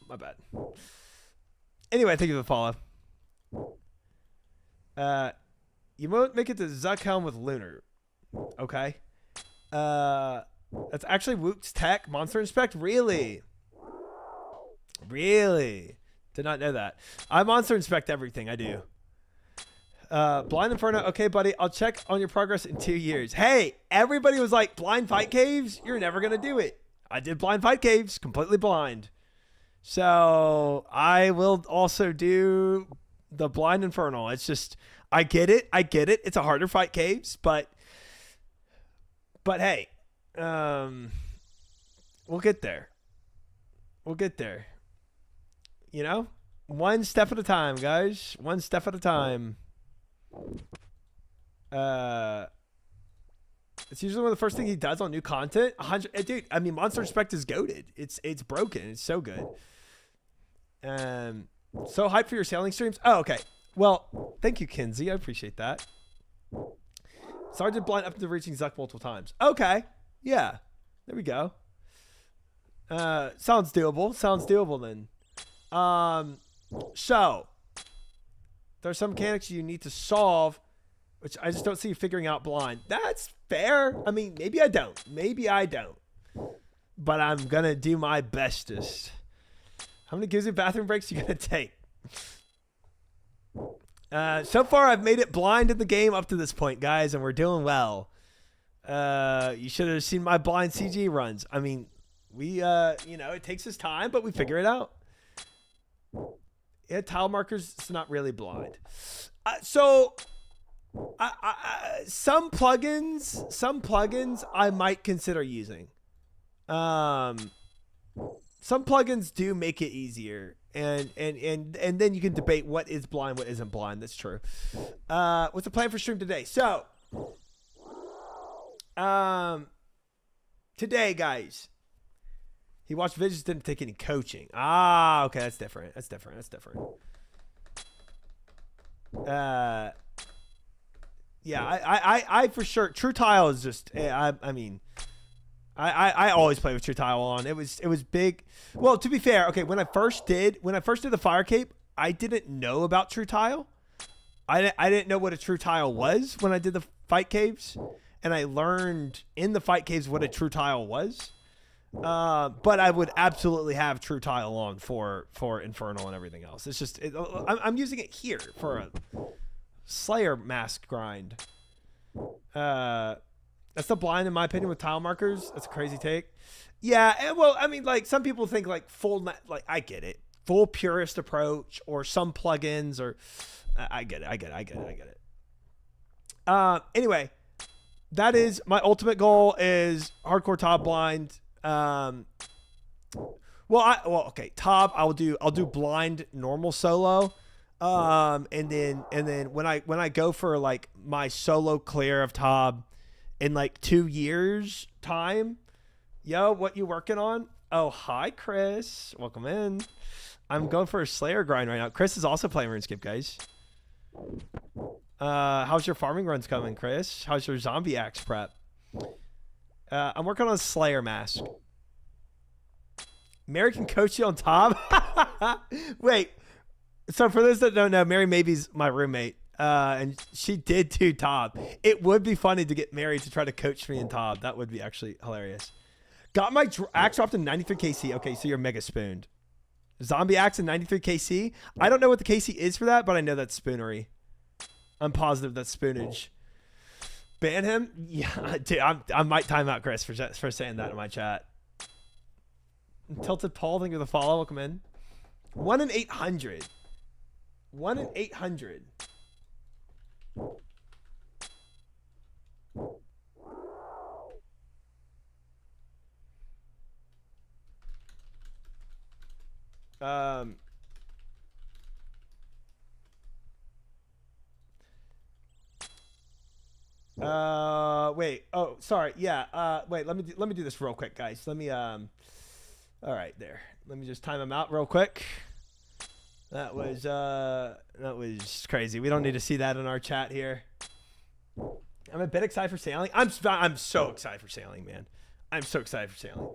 my bad. Anyway, thank you for the follow. You won't make it to Zuckhelm with Lunar. Okay. That's actually Wook's Tech Monster Inspect. Really? Really? Did not know that. I Monster Inspect everything. I do. Blind Inferno. Okay, buddy. I'll check on your progress in 2 years. Hey, everybody was like, blind fight caves? You're never going to do it. I did blind fight caves. Completely blind. So I will also do the blind Infernal. It's just, I get it. It's a harder fight caves, but hey, we'll get there. One step at a time, guys. One step at a time. It's usually one of the first things he does on new content. 100, dude. I mean, Monster Inspect is goated. It's broken. It's so good. So hyped for your sailing streams. Oh, okay. Well, thank you, Kinsey. I appreciate that. Sergeant blind up to reaching Zuck multiple times. Okay. Yeah. There we go. Sounds doable then. So there's some mechanics you need to solve, which I just don't see you figuring out blind. That's fair. I mean, maybe I don't. But I'm gonna do my bestest. How many gives you bathroom breaks you gonna take? So far I've made it blind in the game up to this point, guys, and we're doing well. You should have seen my blind CG runs. I mean, we it takes us time, but we figure it out. Yeah, tile markers, it's not really blind. Some plugins I might consider using. Some plugins do make it easier, and then you can debate what is blind, what isn't blind. That's true. What's the plan for stream today? So, today, guys, he watched videos, didn't take any coaching. Ah, okay, that's different. Yeah, I for sure. True Tile is just. I mean. I always play with True Tile on. It was big. Well, to be fair, okay, when I first did the Fire Cape, I didn't know about True Tile. I didn't know what a True Tile was when I did the fight caves, and I learned in the fight caves what a True Tile was. But I would absolutely have True Tile on for Infernal and everything else. It's just I'm using it here for a Slayer mask grind. That's the blind in my opinion with tile markers. That's a crazy take. Yeah, and well, I mean, like some people think like like I get it, full purist approach or some plugins or I get it. Anyway, that is my ultimate goal is hardcore top blind. Okay, top. I'll do blind normal solo. And then when I go for like my solo clear of Tob in like 2 years time, yo, what you working on? Oh, hi, Chris. Welcome in. I'm going for a Slayer grind right now. Chris is also playing RuneScape, guys. How's your farming runs coming, Chris? How's your zombie axe prep? I'm working on a Slayer mask. Mary can coach you on Tob? Wait. So for those that don't know, Mary Maybe's my roommate, and she did do Tob. It would be funny to get Mary to try to coach me in Tob. That would be actually hilarious. Got my axe dropped in 93 KC. Okay, so you're mega spooned. Zombie axe in 93 KC. I don't know what the KC is for that, but I know that's spoonery. I'm positive that's spoonage. Ban him? Yeah, dude, I might time out Chris for saying that in my chat. Tilted Paul, thank you for the follow. Welcome in. 1 in 800. 1 in 800. Wait. Oh, sorry. Yeah. Wait. Let me do this real quick, guys. Let me. All right, there. Let me just time them out real quick. That was crazy. We don't need to see that in our chat here. I'm a bit excited for sailing. I'm so excited for sailing, man. I'm so excited for sailing.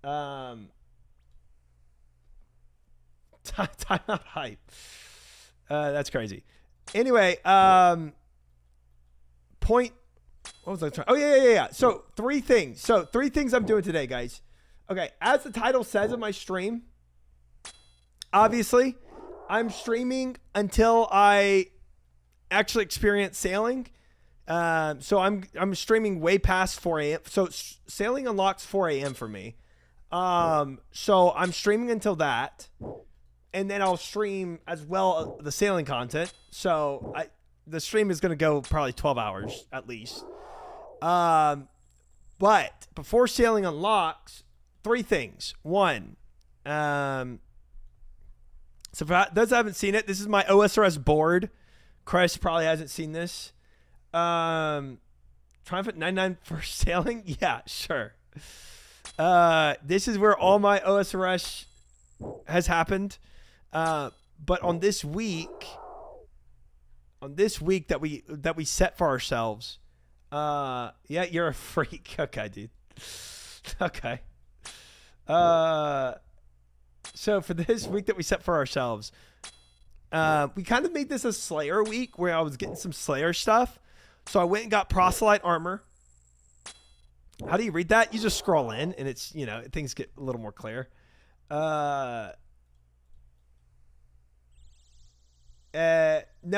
Time out hype. That's crazy. Anyway, point. What was I trying? Oh yeah. So three things I'm doing today, guys. Okay, as the title says of my stream, obviously, I'm streaming until I actually experience sailing. So I'm streaming way past 4 a.m. So sailing unlocks 4 a.m. for me. So I'm streaming until that, and then I'll stream as well the sailing content. So the stream is going to go probably 12 hours at least. But before sailing unlocks, three things. One, so for those that haven't seen it, this is my OSRS board. Chris probably hasn't seen this. Triumphant 99 for sailing. Yeah, sure. This is where all my OSRS has happened. But on this week that we set for ourselves, yeah, you're a freak. Okay, dude. Okay. So for this week that we set for ourselves, we kind of made this a Slayer week where I was getting some Slayer stuff. So I went and got proselyte armor. How do you read that? You just scroll in and it's, things get a little more clear. No,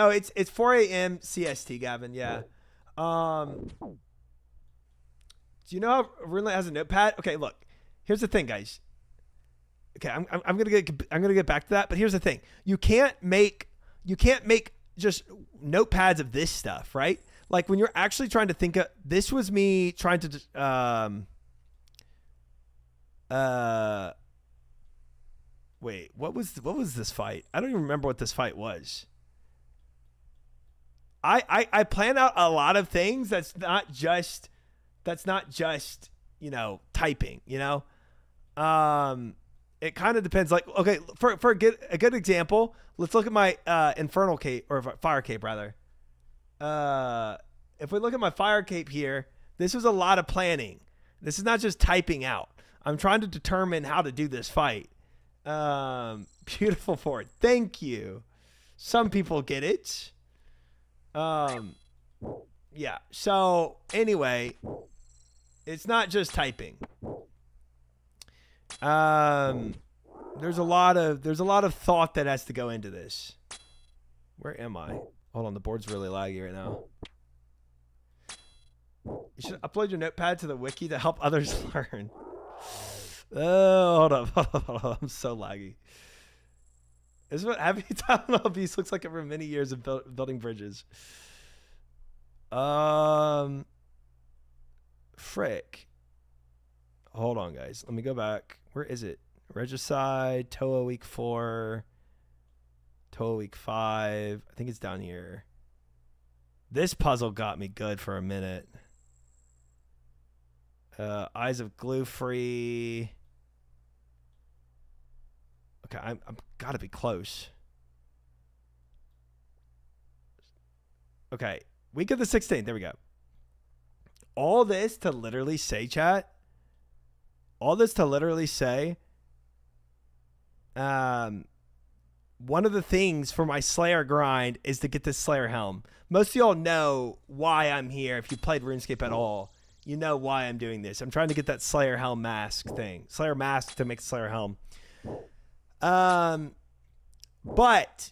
it's 4 a.m. CST, Gavin. Yeah. Do you know how RuneLite has a notepad? Okay, look. Here's the thing, guys. Okay, I'm gonna get back to that, but here's the thing. You can't make just notepads of this stuff, right? Like when you're actually trying to think of, this was me trying to wait, what was this fight? I don't even remember what this fight was. I plan out a lot of things that's not just typing, it kind of depends. Like, okay, for a good example, let's look at my infernal cape, or fire cape rather. If we look at my fire cape here, this was a lot of planning. This is not just typing out. I'm trying to determine how to do this fight. Beautiful Ford. Thank you. Some people get it. Yeah. So anyway, it's not just typing. There's a lot of thought that has to go into this. Where am I? Hold on, the board's really laggy right now. You should upload your notepad to the wiki to help others learn. Oh, hold up. I'm so laggy. This is what having Tylenol abuse looks like over many years of building bridges. Frick. Hold on, guys. Let me go back. Where is it? Regicide, TOA week 4, TOA week 5. I think it's down here. This puzzle got me good for a minute. Eyes of Glue Free. Okay, I'm gotta be close. Okay, week of the 16th. There we go. All this to literally say, chat. All this to literally say. One of the things for my Slayer grind is to get this Slayer helm. Most of y'all know why I'm here. If you played RuneScape at all, you know why I'm doing this. I'm trying to get that Slayer helm mask thing. Slayer mask to make Slayer helm. But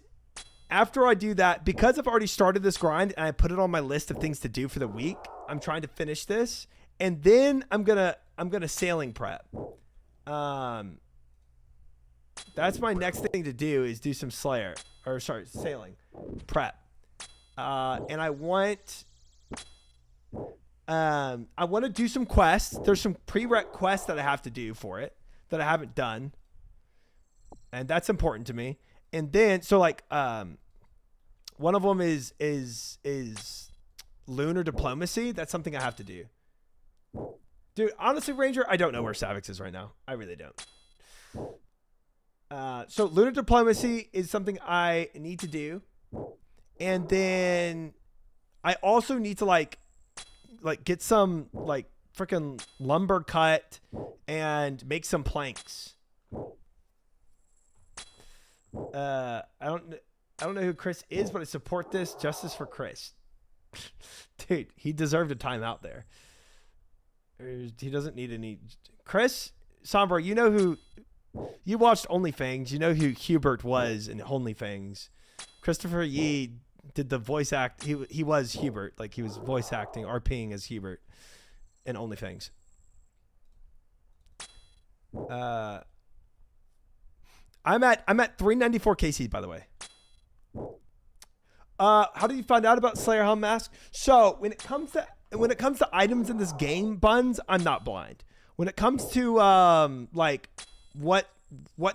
after I do that, because I've already started this grind and I put it on my list of things to do for the week, I'm trying to finish this, and then I'm gonna sailing prep. That's my next thing to do is do some sailing prep. And I want to do some quests. There's some prereq quests that I have to do for it that I haven't done. And that's important to me. And then, so like, one of them is lunar diplomacy. That's something I have to do. Dude, honestly, Ranger, I don't know where Savix is right now. I really don't. So lunar diplomacy is something I need to do. And then I also need to like get some like freaking lumber cut and make some planks. I don't know who Chris is, but I support this. Justice for Chris. Dude, he deserved a timeout there. He doesn't need any. Chris Sombra, you know who. You watched OnlyFans. You know who Hubert was in OnlyFans. Christopher Yee did the voice act. He was Hubert. Like, he was voice acting, RPing as Hubert in OnlyFans. I'm at 394 KC, by the way. How did you find out about Slayer Helm Mask? So when it comes to items in this game, Buns, I'm not blind. When it comes to like what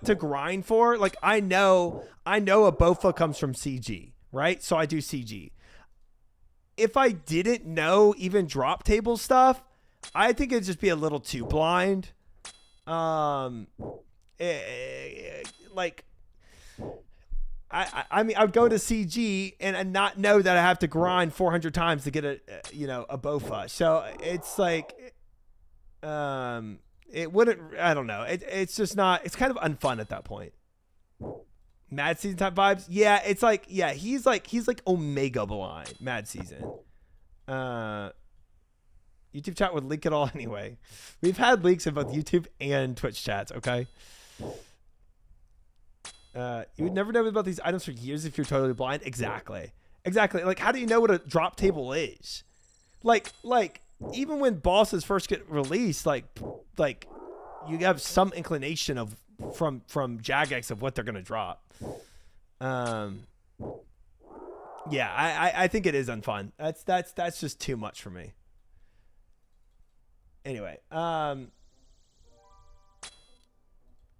to grind for, like I know a Bowfa comes from CG, right? So I do CG. If I didn't know even drop table stuff, I think it'd just be a little too blind. Like I mean, I would go to CG and not know that I have to grind 400 times to get a Bowfa. So it's like, it wouldn't, I don't know. It's just not, it's kind of unfun at that point. Mad Season type vibes. Yeah. It's like, yeah, he's like Omega blind Mad Season. YouTube chat would leak it all anyway. We've had leaks in both YouTube and Twitch chats. Okay. You would never know about these items for years if you're totally blind. Exactly. Like, how do you know what a drop table is? Like even when bosses first get released, like you have some inclination of from Jagex of what they're gonna drop. Yeah, I think it is unfun. That's just too much for me. Anyway,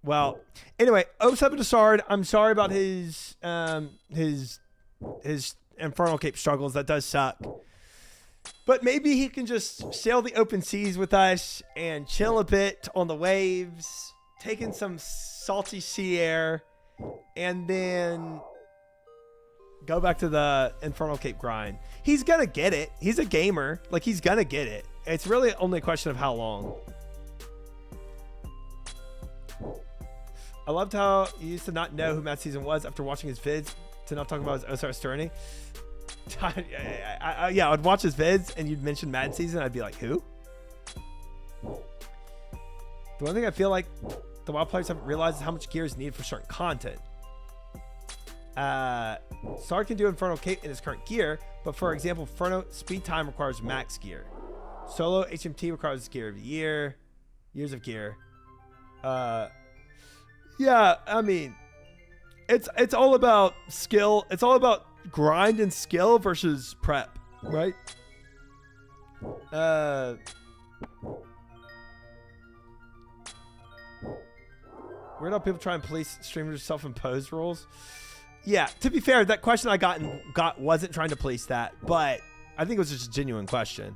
well, anyway, 07 Desard, I'm sorry about his Infernal Cape struggles. That does suck. But maybe he can just sail the open seas with us and chill a bit on the waves, taking some salty sea air, and then go back to the Infernal Cape grind. He's going to get it. He's a gamer. Like, he's going to get it. It's really only a question of how long. I loved how you used to not know who Matt Season was after watching his vids to not talk about his Osiris journey. Yeah, I'd watch his vids and you'd mention Mad Season. I'd be like, who? The one thing I feel like the WoW players haven't realized is how much gear is needed for certain content. Sard can do Inferno Cape in his current gear, but for example, Inferno Speed Time requires max gear. Solo HMT requires gear of the year. Years of gear. Yeah, I mean, it's all about skill. It's all about grind and skill versus prep, right? Weird how people try and police streamers' self-imposed rules. Yeah, to be fair, that question I got wasn't trying to police that, but I think it was just a genuine question.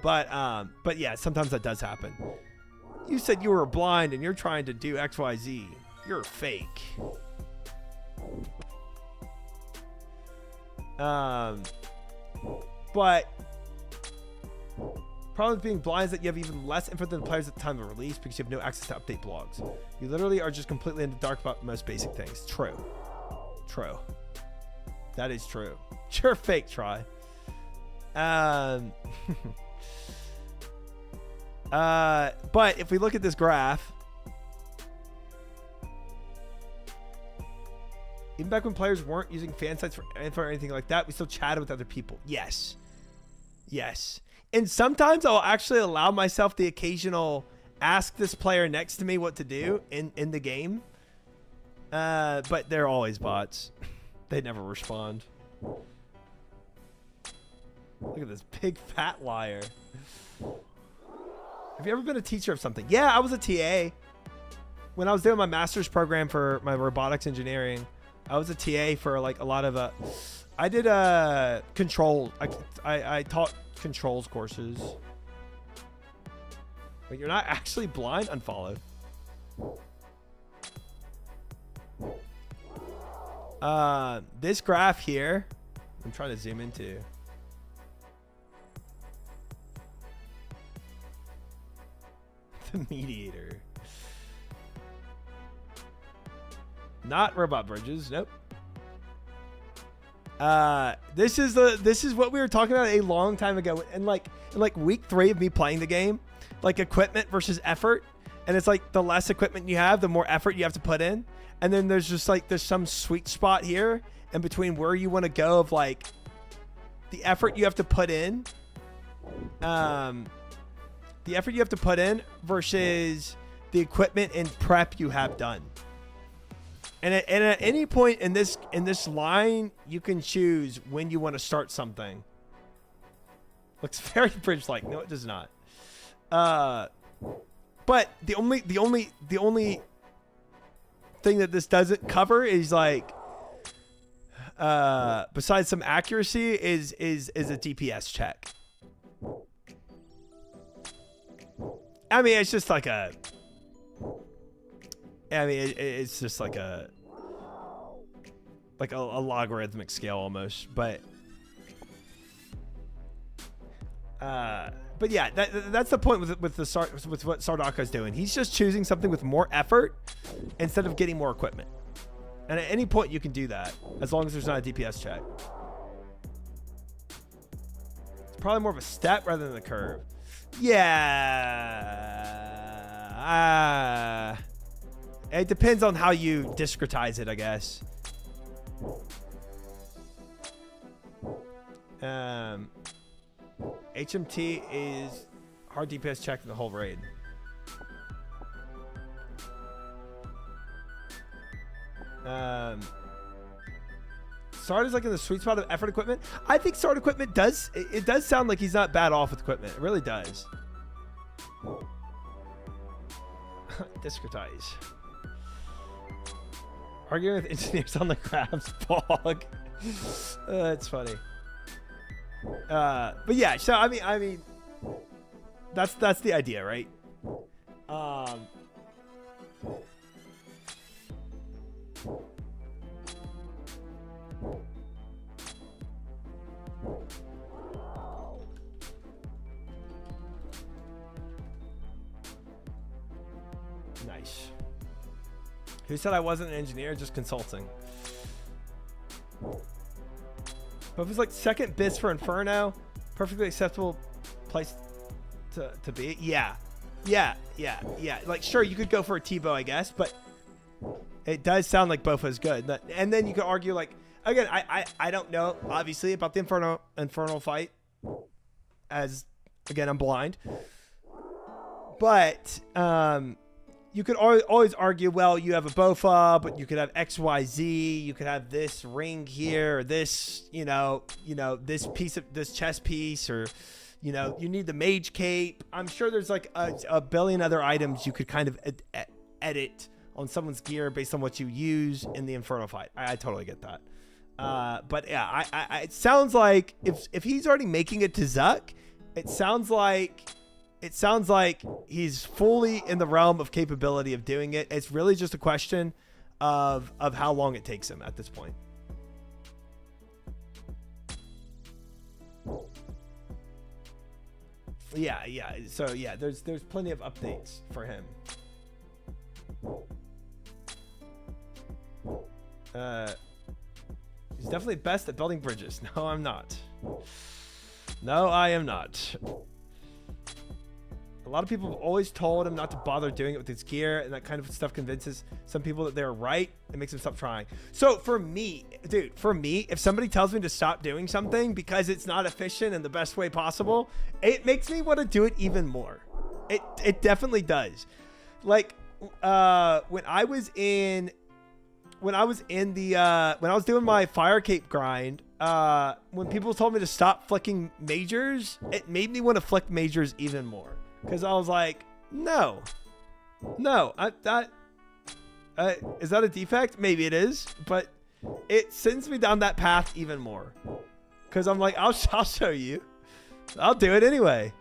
But yeah, sometimes that does happen. You said you were blind and you're trying to do XYZ. You're fake. But problem with being blind is that you have even less info than the players at the time of release because you have no access to update blogs. You literally are just completely in the dark about most basic things. True. True. That is true. You're fake, Try. But if we look at this graph, even back when players weren't using fan sites for info or anything like that, we still chatted with other people. Yes. Yes. And sometimes I'll actually allow myself the occasional ask this player next to me what to do in the game. But they're always bots. They never respond. Look at this big fat liar. Have you ever been a teacher of something? Yeah, I was a TA. When I was doing my master's program for my robotics engineering, I was a TA for like a lot of I did control. I taught controls courses. But you're not actually blind? Unfollow. This graph here, I'm trying to zoom into. The mediator. Not robot bridges. Nope. This is what we were talking about a long time ago. And like in like week 3 of me playing the game, like equipment versus effort. And it's like the less equipment you have, the more effort you have to put in. And then there's just like, there's some sweet spot here in between where you want to go of like the effort you have to put in. The effort you have to put in versus the equipment and prep you have done. And at any point in this line, you can choose when you want to start something. Looks very bridge-like. No, it does not. But the only thing that this doesn't cover is like, besides some accuracy, is a DPS check. I mean, it's just like a. I mean, it's just like a logarithmic scale almost, but yeah, that's the point with what Sardaka's doing. He's just choosing something with more effort instead of getting more equipment. And at any point you can do that as long as there's not a DPS check. It's probably more of a step rather than a curve. Yeah. It depends on how you discretize it, I guess. HMT is hard DPS check in the whole raid. Sard is like in the sweet spot of effort equipment. I think Sard equipment does. It does sound like he's not bad off with equipment. It really does. Discretize. Arguing with engineers on the crabs bog. That's funny. But yeah, so I mean, that's the idea, right? Nice. Who said I wasn't an engineer? Just consulting. But if it's like second bits for Inferno, perfectly acceptable place to be. Yeah. Like, sure, you could go for a T-bow, I guess, but it does sound like Bowfa is good. And then you could argue, like, again, I don't know, obviously, about the Infernal fight. As, again, I'm blind. But you could always argue, well, you have a Bowfa, but you could have XYZ. You could have this ring here, or this, this chess piece, or, you need the mage cape. I'm sure there's like a billion other items you could kind of edit on someone's gear based on what you use in the Infernal fight. I totally get that. But yeah, it sounds like if he's already making it to Zuck, it sounds like he's fully in the realm of capability of doing it. It's really just a question of how long it takes him at this point. Yeah. So yeah, there's plenty of updates for him. He's definitely best at building bridges. No, I'm not. No, I am not. A lot of people have always told him not to bother doing it with his gear, and that kind of stuff convinces some people that they're right. It makes them stop trying. So for me, dude, if somebody tells me to stop doing something because it's not efficient in the best way possible, it makes me want to do it even more. It definitely does. Like when I was doing my fire cape grind, when people told me to stop flicking majors, it made me want to flick majors even more. Because I was like, no, is that a defect? Maybe it is, but it sends me down that path even more. Because I'm like, I'll show you. I'll do it anyway.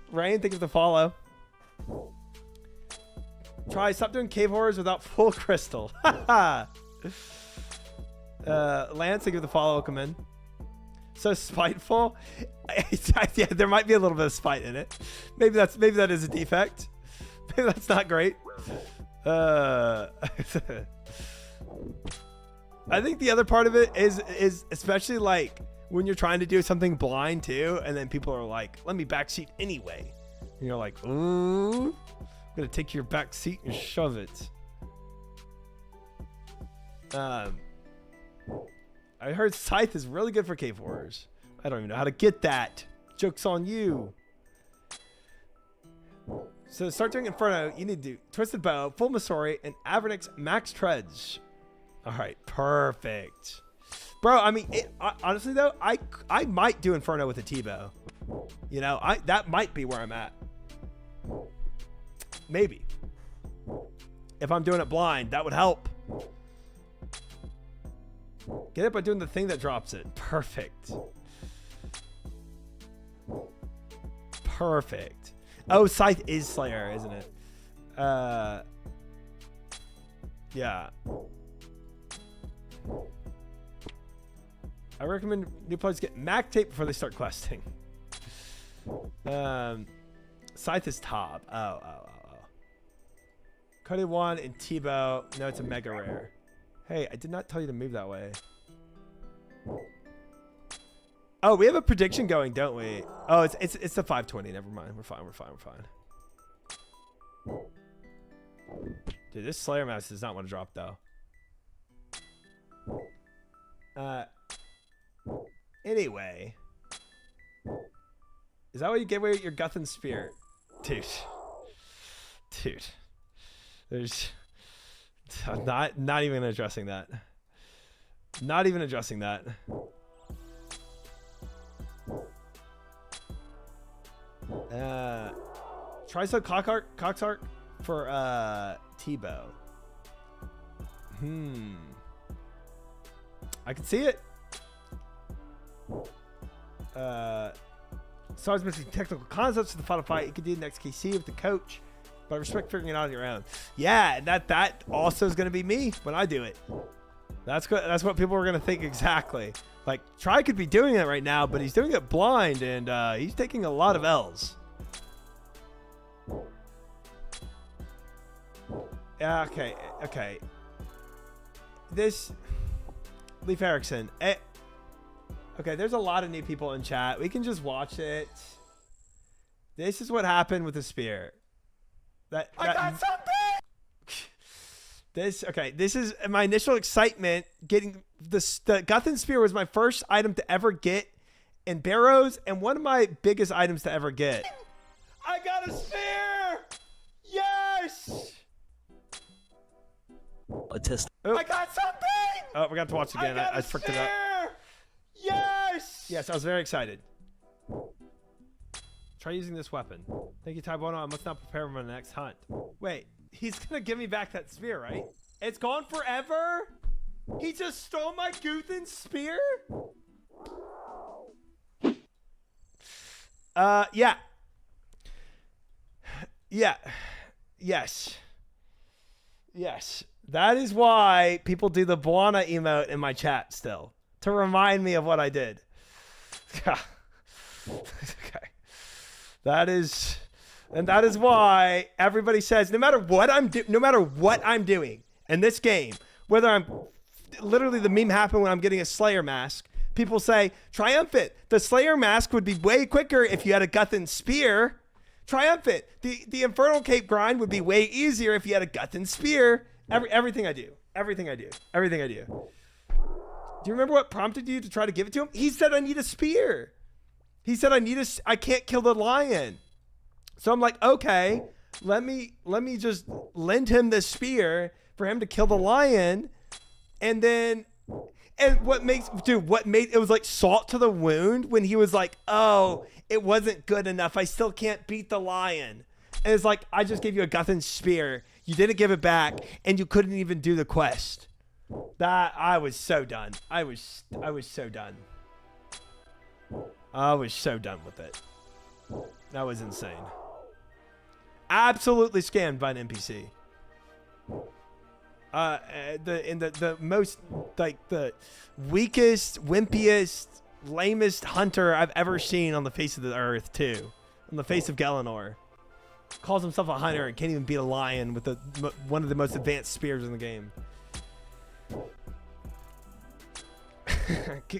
Ryan, thank you for the follow. Try stop doing cave horrors without full crystal. Lance, thank you for the follow. Come in. So spiteful. Yeah, there might be a little bit of spite in it. Maybe that is a defect. Maybe that's not great. I think the other part of it is especially like when you're trying to do something blind too, and then people are like, "Let me backseat anyway," and you're like, "Ooh, I'm gonna take your back seat and shove it." I heard Scythe is really good for cave horrors. I don't even know how to get that. Joke's on you. So to start doing Inferno, you need to do Twisted Bow, Full Masori, and Avernix Max Treads. All right, perfect. Bro, I mean, honestly though, I might do Inferno with a T-Bow. That might be where I'm at. Maybe. If I'm doing it blind, that would help. Get it by doing the thing that drops it. Perfect. Perfect. Oh, Scythe is Slayer, isn't it? Yeah. I recommend new players get Mac tape before they start questing. Scythe is top. Oh. Cody 1 and T-Bow. No, it's a mega rare. Hey, I did not tell you to move that way. Oh, we have a prediction going, don't we? Oh, it's the 520. Never mind. We're fine. Dude, this Slayer mouse does not want to drop though. Anyway, is that what you give away your Guthan Spear, dude? There's. Not even addressing that. Not even addressing that. Try some Coxark for T-Bow. I can see it. So I was missing technical concepts for the final fight. You could do the next KC with the coach. But I respect figuring it out on your own. Yeah, that also is going to be me when I do it. That's what people are going to think exactly. Like, Try could be doing it right now, but he's doing it blind, and he's taking a lot of L's. Yeah, okay. This... Leif Erikson. Okay, there's a lot of new people in chat. We can just watch it. This is what happened with the spear. I got something! Okay, this is my initial excitement. Getting the Guthan Spear was my first item to ever get in Barrows, and one of my biggest items to ever get. I got a spear! Yes! A test. Oh. I got something! Oh, we got to watch again. I fricked it up. Yes! Yes, I was very excited. Try using this weapon. Thank you, Taibono. I must not prepare for my next hunt. Wait, he's gonna give me back that spear, right? It's gone forever? He just stole my Guthan spear? Yeah. Yeah. Yes. Yes. That is why people do the Bwana emote in my chat still. To remind me of what I did. Okay. That is why everybody says no matter what I'm doing in this game, whether I'm literally the meme happened when I'm getting a Slayer mask, people say, Triumphant, the Slayer mask would be way quicker if you had a Guthan spear. Triumphant, the Infernal Cape grind would be way easier if you had a Guthan spear. Everything I do. Do you remember what prompted you to try to give it to him? He said, I need a spear. He said, I can't kill the lion. So I'm like, okay, let me just lend him this spear for him to kill the lion. And what made it was like salt to the wound when he was like, oh, it wasn't good enough. I still can't beat the lion. And it's like, I just gave you a Guthan spear. You didn't give it back and you couldn't even do the quest. That I was so done. I was so done. I was so done with it. That was insane. Absolutely scammed by an NPC. The most, like, the weakest, wimpiest, lamest hunter I've ever seen on the face of the earth, too. On the face of Galanor. Calls himself a hunter and can't even beat a lion with one of the most advanced spears in the game.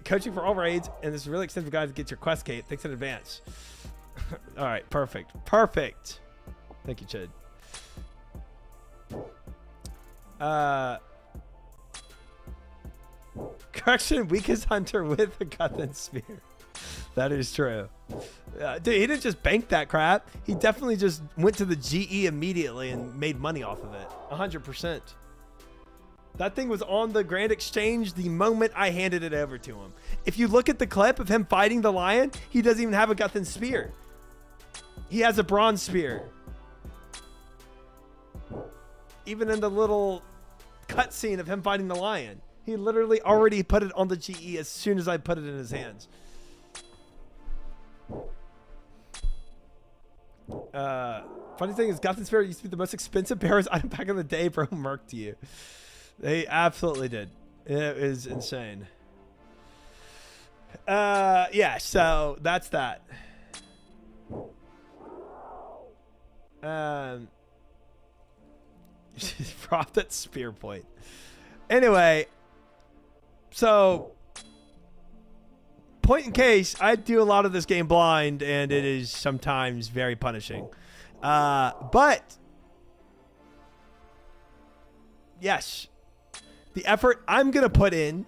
Coaching for all raids and this really extensive guide to get your quest cape. Thanks in advance. All right, perfect. Thank you, Chid. Correction, weakest hunter with a Guthan spear. That is true. Dude, he didn't just bank that crap. He definitely just went to the GE immediately and made money off of it. 100%. That thing was on the Grand Exchange the moment I handed it over to him. If you look at the clip of him fighting the lion, he doesn't even have a Guthan spear. He has a bronze spear. Even in the little cutscene of him fighting the lion, he literally already put it on the GE as soon as I put it in his hands. Funny thing is, Guthan spear used to be the most expensive Barrows item back in the day, bro. Murked you. They absolutely did. It was insane. Yeah, so that's that. Prop that spear point. Anyway, so point in case, I do a lot of this game blind, and it is sometimes very punishing. But yes. The effort I'm going to put in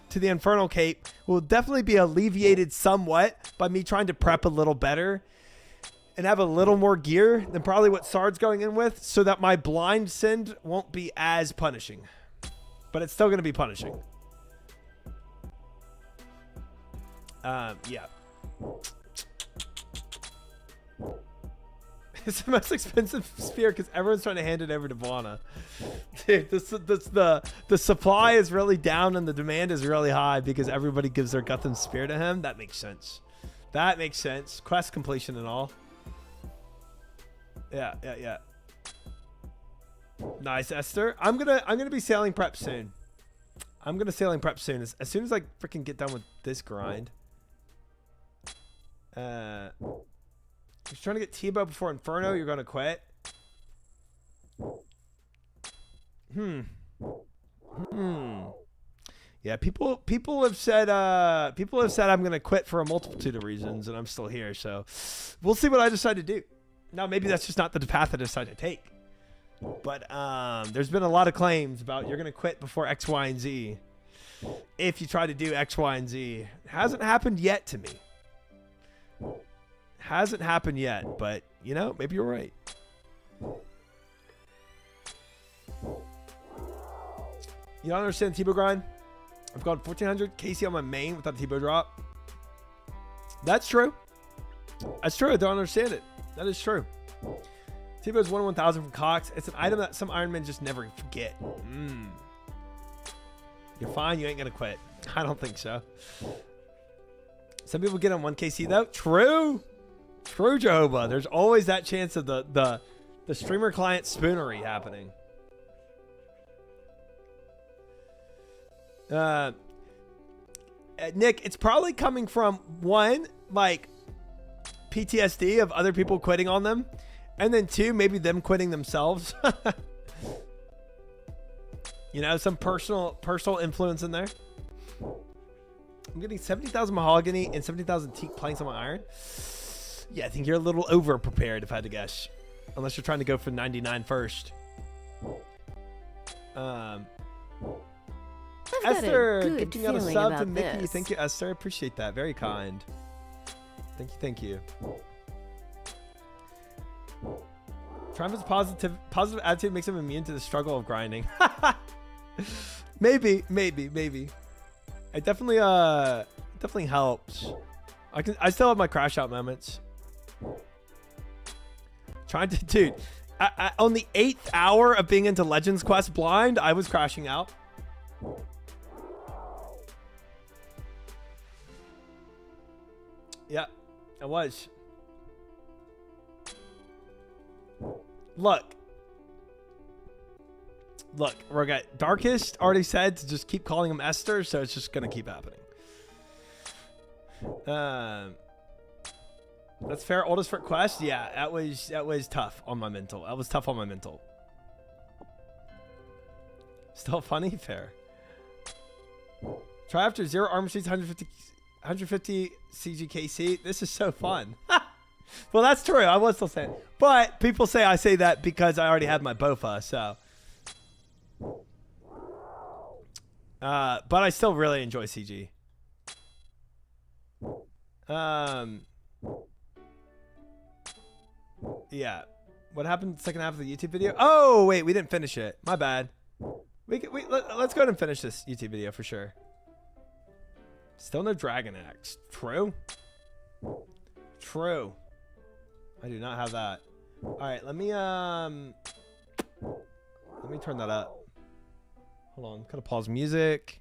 to the Infernal Cape will definitely be alleviated somewhat by me trying to prep a little better and have a little more gear than probably what Sard's going in with, so that my blind send won't be as punishing. But it's still going to be punishing. Yeah. It's the most expensive spear because everyone's trying to hand it over to Bwana. Dude, the supply is really down and the demand is really high because everybody gives their Guthan spear to him. That makes sense. That makes sense. Quest completion and all. Yeah. Nice, Esther. I'm gonna be sailing prep soon. As soon as I freaking get done with this grind. He's trying to get Tebow before Inferno. You're gonna quit. Yeah, people have said I'm gonna quit for a multitude of reasons, and I'm still here. So we'll see what I decide to do. Now maybe that's just not the path I decide to take. But there's been a lot of claims about you're going to quit before X, Y, and Z. If you try to do X, Y, and Z. It hasn't happened yet to me. Hasn't happened yet, but, you know, maybe you're right. You don't understand the Tebow grind? I've gone 1,400 KC on my main without the Tebow drop. That's true. That's true. I don't understand it. That is true. Tebow's 1 in 1,000 from Cox. It's an item that some Iron Men just never forget. You're fine. You ain't going to quit. I don't think so. Some people get on 1KC though. True. True, Jehovah. There's always that chance of the streamer client spoonery happening. Nick, it's probably coming from one, like PTSD of other people quitting on them, and then two, maybe them quitting themselves. You know, some personal influence in there. I'm getting 70,000 mahogany and 70,000 teak planks on my iron. Yeah, I think you're a little over prepared if I had to guess, unless you're trying to go for 99 first. Esther, gifting out a sub to Mickey. Thank you, Esther. Appreciate that. Very kind. Thank you. Thank you. Triumph's positive attitude makes him immune to the struggle of grinding. maybe. It definitely helps. I still have my crash out moments. Trying to, dude. On the 8th hour of being into Legends Quest blind, I was crashing out. Yeah, I was. Look, we're got Darkest already said to just keep calling him Esther, so it's just gonna keep happening. That's fair. Oldest for quest, yeah, that was tough on my mental. That was tough on my mental. Still funny, fair. Try after 0 armor sheets, 150 CGKC. This is so fun. Well, that's true. I was still saying, but people say I say that because I already had my Bowfa, so. But I still really enjoy CG. Yeah. What happened in the second half of the YouTube video? Oh, wait, we didn't finish it. My bad. Let's go ahead and finish this YouTube video for sure. Still no Dragon Axe. True. True. I do not have that. All right, let me turn that up. Hold on, gotta pause music.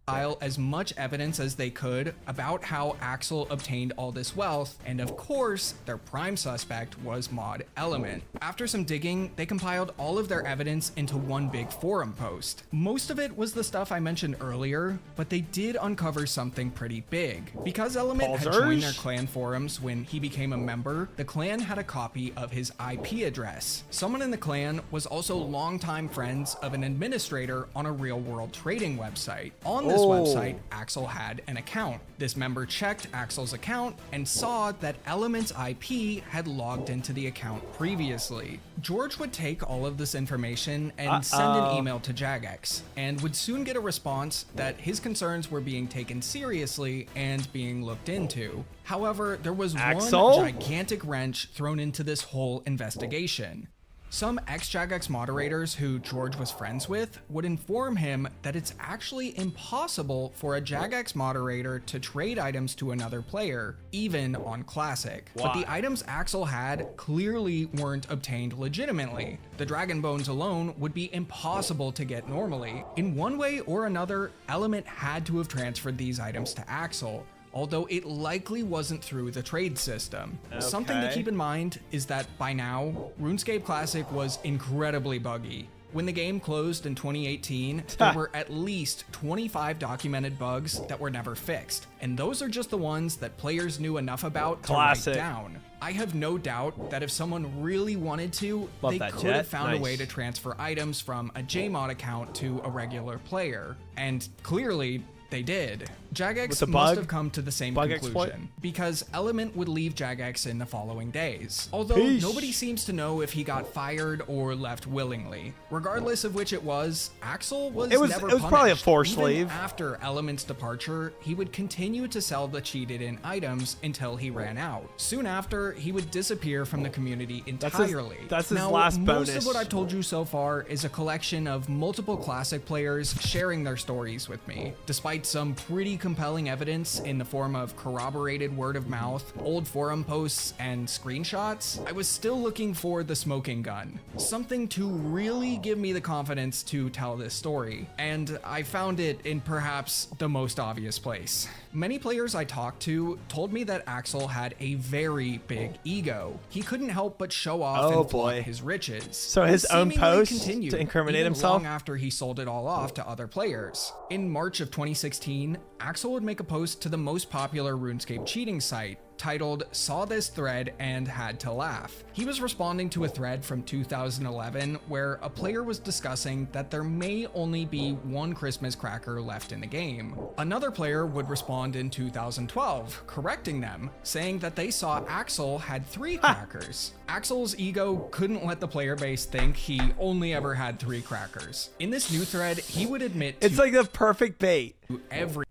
As much evidence as they could about how Axel obtained all this wealth, and of course, their prime suspect was Mod Element. After some digging, they compiled all of their evidence into one big forum post. Most of it was the stuff I mentioned earlier, but they did uncover something pretty big. Because Element had joined their clan forums when he became a member, the clan had a copy of his IP address. Someone in the clan was also longtime friends of an administrator on a real-world trading website. On this website, Axel had an account. This member checked Axel's account and saw that Element's IP had logged into the account previously. George would take all of this information and send an email to Jagex, and would soon get a response that his concerns were being taken seriously and being looked into. However, there was one gigantic wrench thrown into this whole investigation. Some ex-Jagex moderators who George was friends with would inform him that it's actually impossible for a Jagex moderator to trade items to another player, even on Classic. But the items Axel had clearly weren't obtained legitimately. The Dragon Bones alone would be impossible to get normally. In one way or another, Element had to have transferred these items to Axel, although it likely wasn't through the trade system. Okay. Something to keep in mind is that by now, RuneScape Classic was incredibly buggy. When the game closed in 2018, there were at least 25 documented bugs that were never fixed, and those are just the ones that players knew enough about to write down. I have no doubt that if someone really wanted to, they could have found a way to transfer items from a JMod account to a regular player, and clearly, they did. Jagex must have come to the same conclusion, because Element would leave Jagex in the following days. Although nobody seems to know if he got fired or left willingly. Regardless of which it was, Axel was never punished. It was probably a forced leave. After Element's departure, he would continue to sell the cheated-in items until he ran out. Soon after, he would disappear from the community entirely. That's his last bonus. Most of what I've told you so far is a collection of multiple classic players sharing their stories with me. Despite some pretty compelling evidence in the form of corroborated word of mouth, old forum posts, and screenshots, I was still looking for the smoking gun. Something to really give me the confidence to tell this story. And I found it in perhaps the most obvious place. Many players I talked to told me that Axel had a very big ego. He couldn't help but show off and flaunt his riches. So his own post to incriminate himself? Long after he sold it all off to other players. In March of 2016, Axel would make a post to the most popular RuneScape cheating site, titled "Saw This Thread and Had to Laugh." He was responding to a thread from 2011 where a player was discussing that there may only be one Christmas cracker left in the game. Another player would respond in 2012, correcting them, saying that they saw Axel had 3 crackers. Axel's ego couldn't let the player base think he only ever had 3 crackers. In this new thread, he would admit it's like the perfect bait.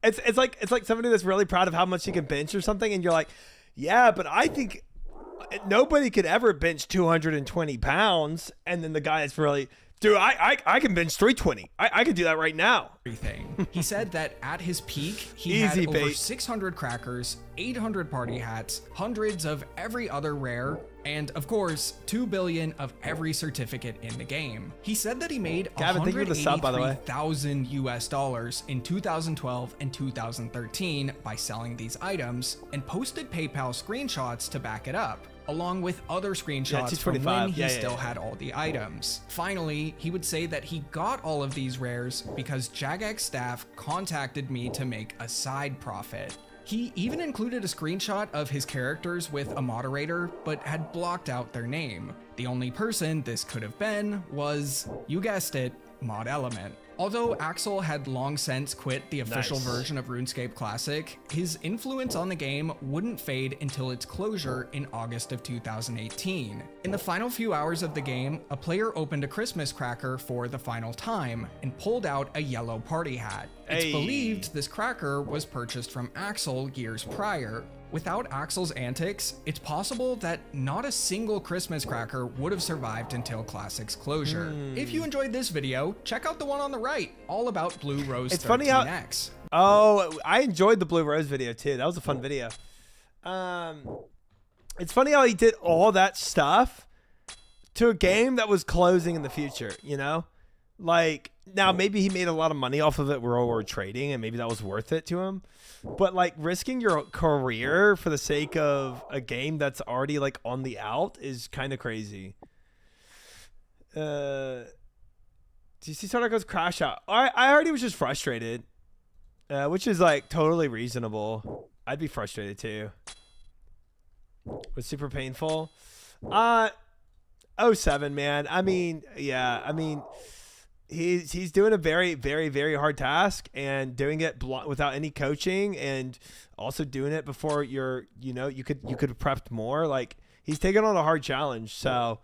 It's like somebody that's really proud of how much he can bench or something, and you're like, yeah, but I think nobody could ever bench 220 pounds. And then the guy is really, dude, I can bench 320. I could do that right now. He said that at his peak, he had over 600 crackers, 800 party hats, hundreds of every other rare, and of course, 2 billion of every certificate in the game. He said that he made $183,000 US in 2012 and 2013 by selling these items, and posted PayPal screenshots to back it up, along with other screenshots from when he still had all the items. Finally, he would say that he got all of these rares because Jagex staff contacted me to make a side profit. He even included a screenshot of his characters with a moderator, but had blocked out their name. The only person this could have been was, you guessed it, Mod Element. Although Axel had long since quit the official version of RuneScape Classic, his influence on the game wouldn't fade until its closure in August of 2018. In the final few hours of the game, a player opened a Christmas cracker for the final time and pulled out a yellow party hat. It's believed this cracker was purchased from Axel years prior. Without Axel's antics, it's possible that not a single Christmas cracker would have survived until Classic's closure. If you enjoyed this video, check out the one on the right, all about Blue Rose 13X. Funny how, oh, I enjoyed the Blue Rose video too. That was a fun video. It's funny how he did all that stuff to a game that was closing in the future, you know? Like, now maybe he made a lot of money off of it reward trading, and maybe that was worth it to him. But like risking your career for the sake of a game that's already like on the out is kind of crazy. Do you see someone goes crash out? I already was just frustrated, which is like totally reasonable. I'd be frustrated too. Was super painful. 07, man. I mean, yeah. I mean, he's doing a very, very, very hard task and doing it without any coaching, and also doing it before you could have prepped more. Like, he's taking on a hard challenge. So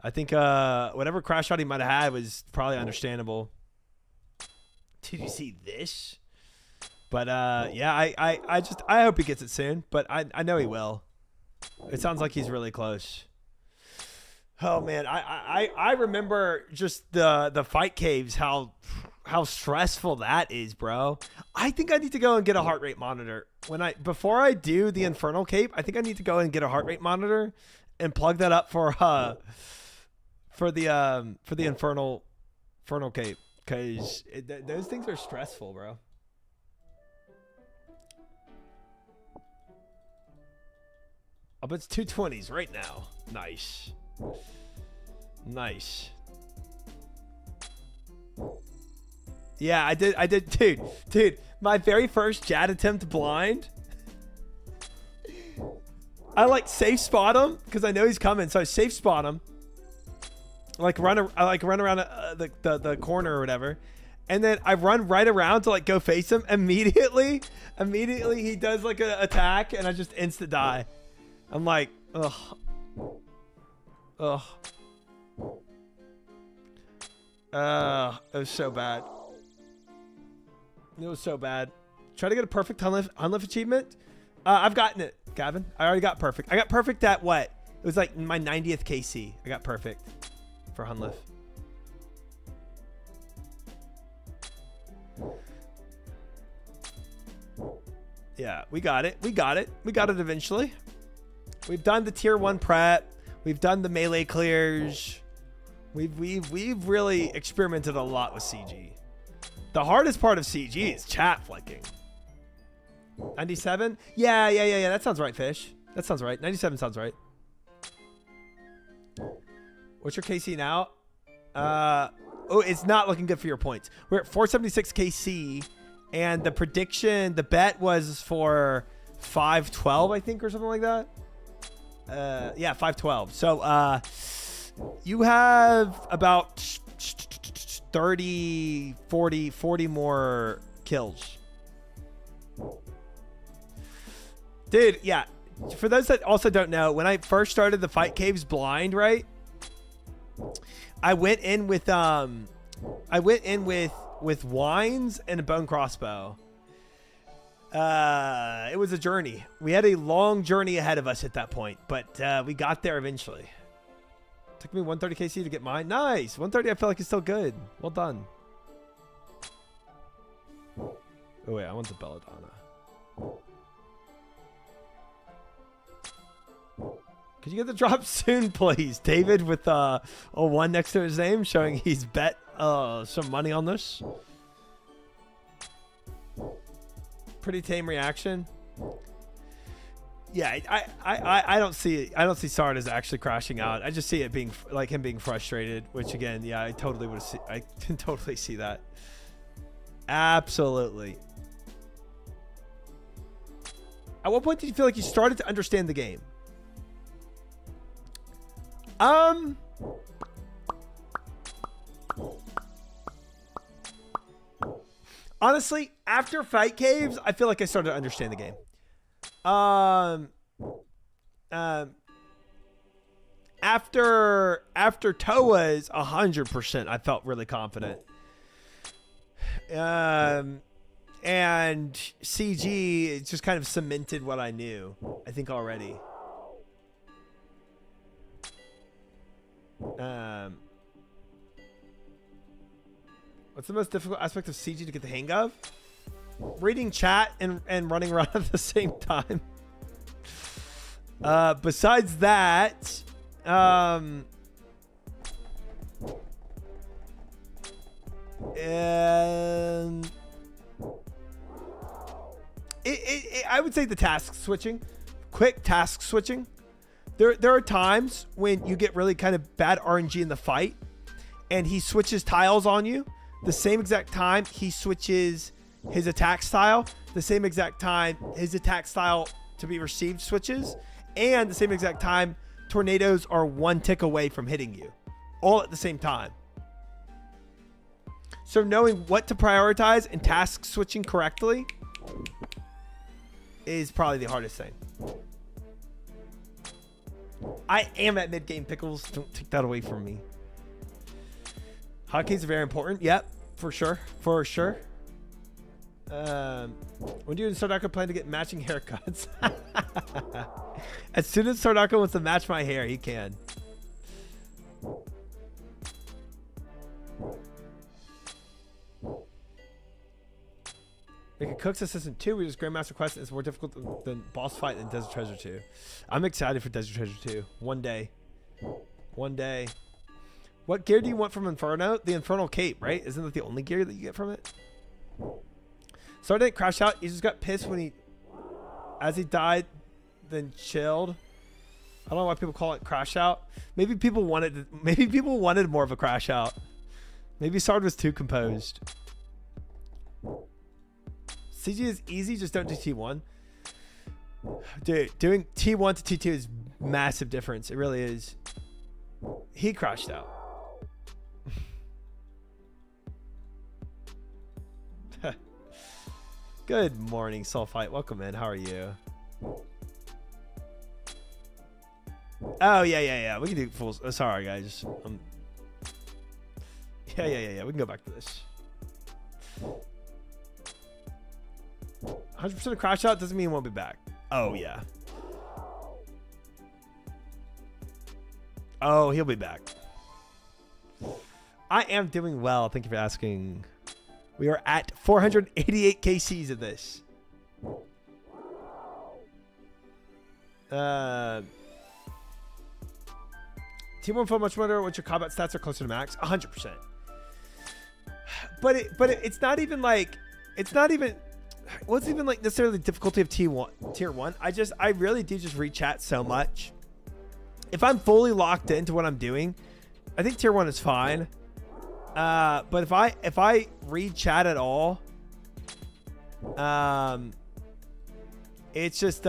I think whatever crash out he might have had was probably understandable. Did you see this? But yeah, I hope he gets it soon, but I know he will. It sounds like he's really close. Oh man, I remember just the fight caves, how stressful that is, bro. I think I need to go and get a heart rate monitor. Before I do the Infernal Cape, I think I need to go and get a heart rate monitor and plug that up for the Infernal Cape, cuz those things are stressful, bro. Oh, but it's 220s right now. Nice. Nice. Yeah, I did, dude, my very first Jad attempt blind, I like safe spot him because I know he's coming, so I safe spot him, I run around the corner or whatever, And then I run right around to like go face him. Immediately he does like an attack and I just instant die. I'm like, ugh. It was so bad. It was so bad. Try to get a perfect Hunlift achievement. I've gotten it, Gavin. I already got perfect. I got perfect at what? It was like my 90th KC. I got perfect for Hunlift. Yeah, we got it. We got it. We got it eventually. We've done the tier 1 prep. We've done the melee clears. We've really experimented a lot with CG. The hardest part of CG is chat flicking. 97? Yeah. That sounds right, Fish. That sounds right. 97 sounds right. What's your KC now? Oh, it's not looking good for your points. We're at 476 KC, and the prediction, the bet was for 512, I think, or something like that. Yeah, 512. So, you have about 30, 40 more kills. Dude, yeah. For those that also don't know, when I first started the Fight Caves blind, right? I went in with wines and a bone crossbow. It was a journey. We had a long journey ahead of us at that point, but we got there eventually. Took me 130 KC to get mine. Nice. 130 I feel like is still good. Well done. Oh wait, I want the belladonna. Could you get the drop soon, please? David with a 1 next to his name showing he's bet some money on this. Pretty tame reaction. Yeah, I don't see it. I don't see Sard as actually crashing out. I just see it being like him being frustrated, which again, yeah, I totally would see. I can totally see that. Absolutely. At what point did you feel like you started to understand the game? Honestly, after Fight Caves, I feel like I started to understand the game. After Toa's 100%, I felt really confident. And CG, it just kind of cemented what I knew, I think, already. What's the most difficult aspect of CG to get the hang of? Reading chat and running around at the same time. Besides that, and I would say the task switching, quick task switching. There are times when you get really kind of bad RNG in the fight, and he switches tiles on you. The same exact time he switches his attack style, the same exact time his attack style to be received switches, and the same exact time tornadoes are 1 tick away from hitting you, all at the same time. So knowing what to prioritize and task switching correctly is probably the hardest thing. I am at mid-game, Pickles. Don't take that away from me. Hotkeys are very important. Yep, for sure. For sure. When do you and Sardaka plan to get matching haircuts? As soon as Sardaka wants to match my hair, he can. Make a Cook's Assistant 2, which is Grandmaster Quest, and it's more difficult than boss fight in Desert Treasure 2. I'm excited for Desert Treasure 2. One day. One day. What gear do you want from Inferno? The Infernal Cape, right? Isn't that the only gear that you get from it? Sard didn't crash out. He just got pissed when as he died, then chilled. I don't know why people call it crash out. Maybe people wanted more of a crash out. Maybe Sard was too composed. CG is easy, just don't do T1. Dude, doing T1 to T2 is massive difference. It really is. He crashed out. Good morning, Sulfite. Welcome in. How are you? Oh, yeah. We can do full. Sorry, guys. Yeah. We can go back to this. 100% crash out doesn't mean it won't be back. Oh, yeah. Oh, he'll be back. I am doing well. Thank you for asking. We are at 488 KCs of this. Team 1 feel much better. What's your combat stats are closer to max? 100%. But it's not even like, what's even like necessarily the difficulty of tier one. I really do just read chat so much. If I'm fully locked into what I'm doing, I think tier 1 is fine. But if I read chat at all, it's just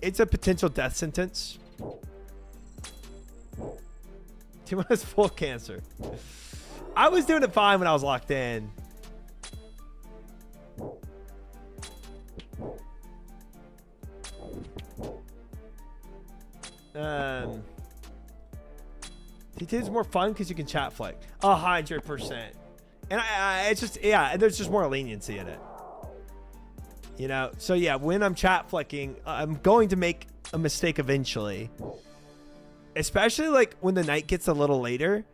it's a potential death sentence. Tier 1 has full cancer. I was doing it fine when I was locked in. T2 is more fun because you can chat flick 100%, and it's just, yeah, and there's just more leniency in it, you know. So yeah, when I'm chat flicking, I'm going to make a mistake eventually, especially like when the night gets a little later.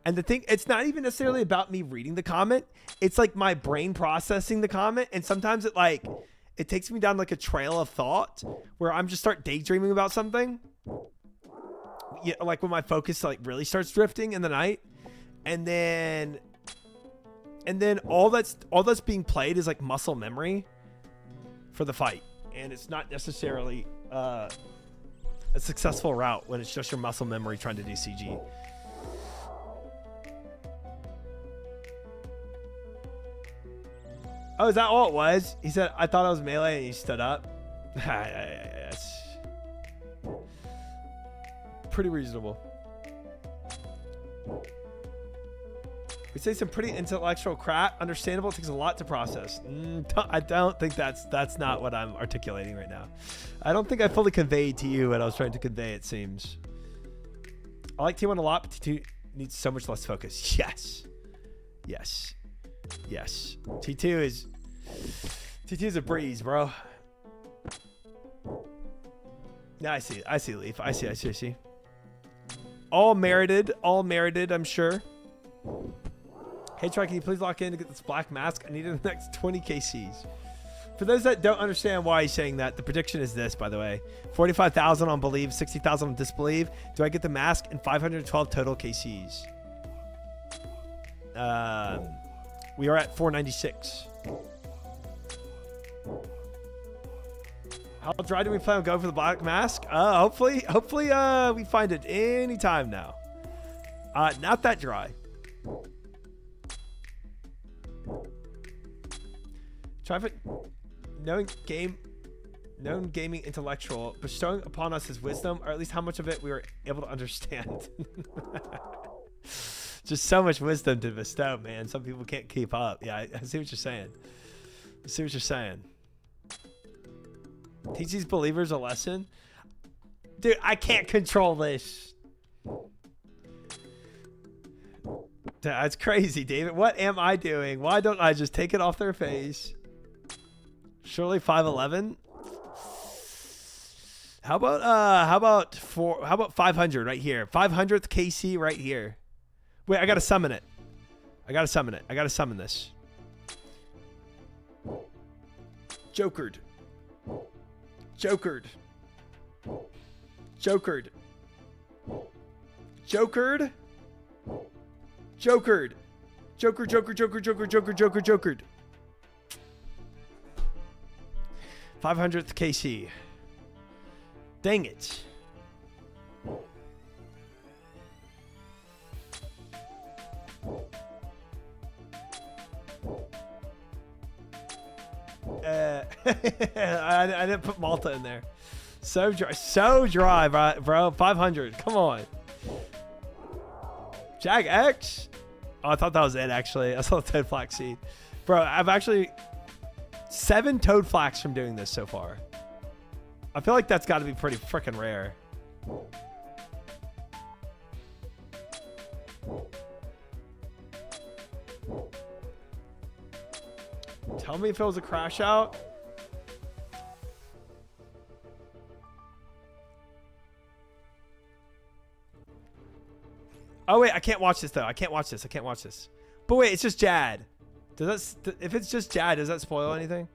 And the thing, it's not even necessarily about me reading the comment. It's like my brain processing the comment. And sometimes it takes me down like a trail of thought where I'm just start daydreaming about something. Yeah, like when my focus like really starts drifting in the night. And then all that's being played is like muscle memory for the fight. And it's not necessarily a successful route when it's just your muscle memory trying to do CG. Oh, is that all it was? He said, I thought I was melee and he stood up. That's pretty reasonable. We say some pretty intellectual crap. Understandable. It takes a lot to process. I don't think that's not what I'm articulating right now. I don't think I fully conveyed to you what I was trying to convey, it seems. I like T1 a lot, but T2 needs so much less focus. Yes. T2 is a breeze, bro. Yeah, I see Leaf. I see. All merited, I'm sure. Hey, Troy, can you please lock in to get this black mask? I need it in the next 20 KCs. For those that don't understand why he's saying that, the prediction is this, by the way. 45,000 on believe, 60,000 on disbelieve. Do I get the mask and 512 total KCs? We are at 496. How dry do we plan on going for the black mask? Hopefully we find it any time now. Not that dry. Try it. Known gaming intellectual bestowing upon us his wisdom, or at least how much of it we were able to understand. Just so much wisdom to bestow, man. Some people can't keep up. Yeah, I see what you're saying. Teach these believers a lesson. Dude, I can't control this. That's crazy, David. What am I doing? Why don't I just take it off their face? Surely 511. How about 500 right here? 500th KC right here. Wait, I gotta summon it. I gotta summon this. Jokered. Joker. Jokered. 500th KC. Dang it. I didn't put Malta in there. So dry, bro. 500. Come on. Jag X. Oh, I thought that was it, actually. I saw the 10 flaxseed. Bro, I've actually... 7 toad flax from doing this so far. I feel like that's got to be pretty freaking rare. Tell me if it was a crash out. Oh wait, I can't watch this though. I can't watch this. I can't watch this. But wait, it's just Jad. Does that? If it's just Jad, does that spoil anything?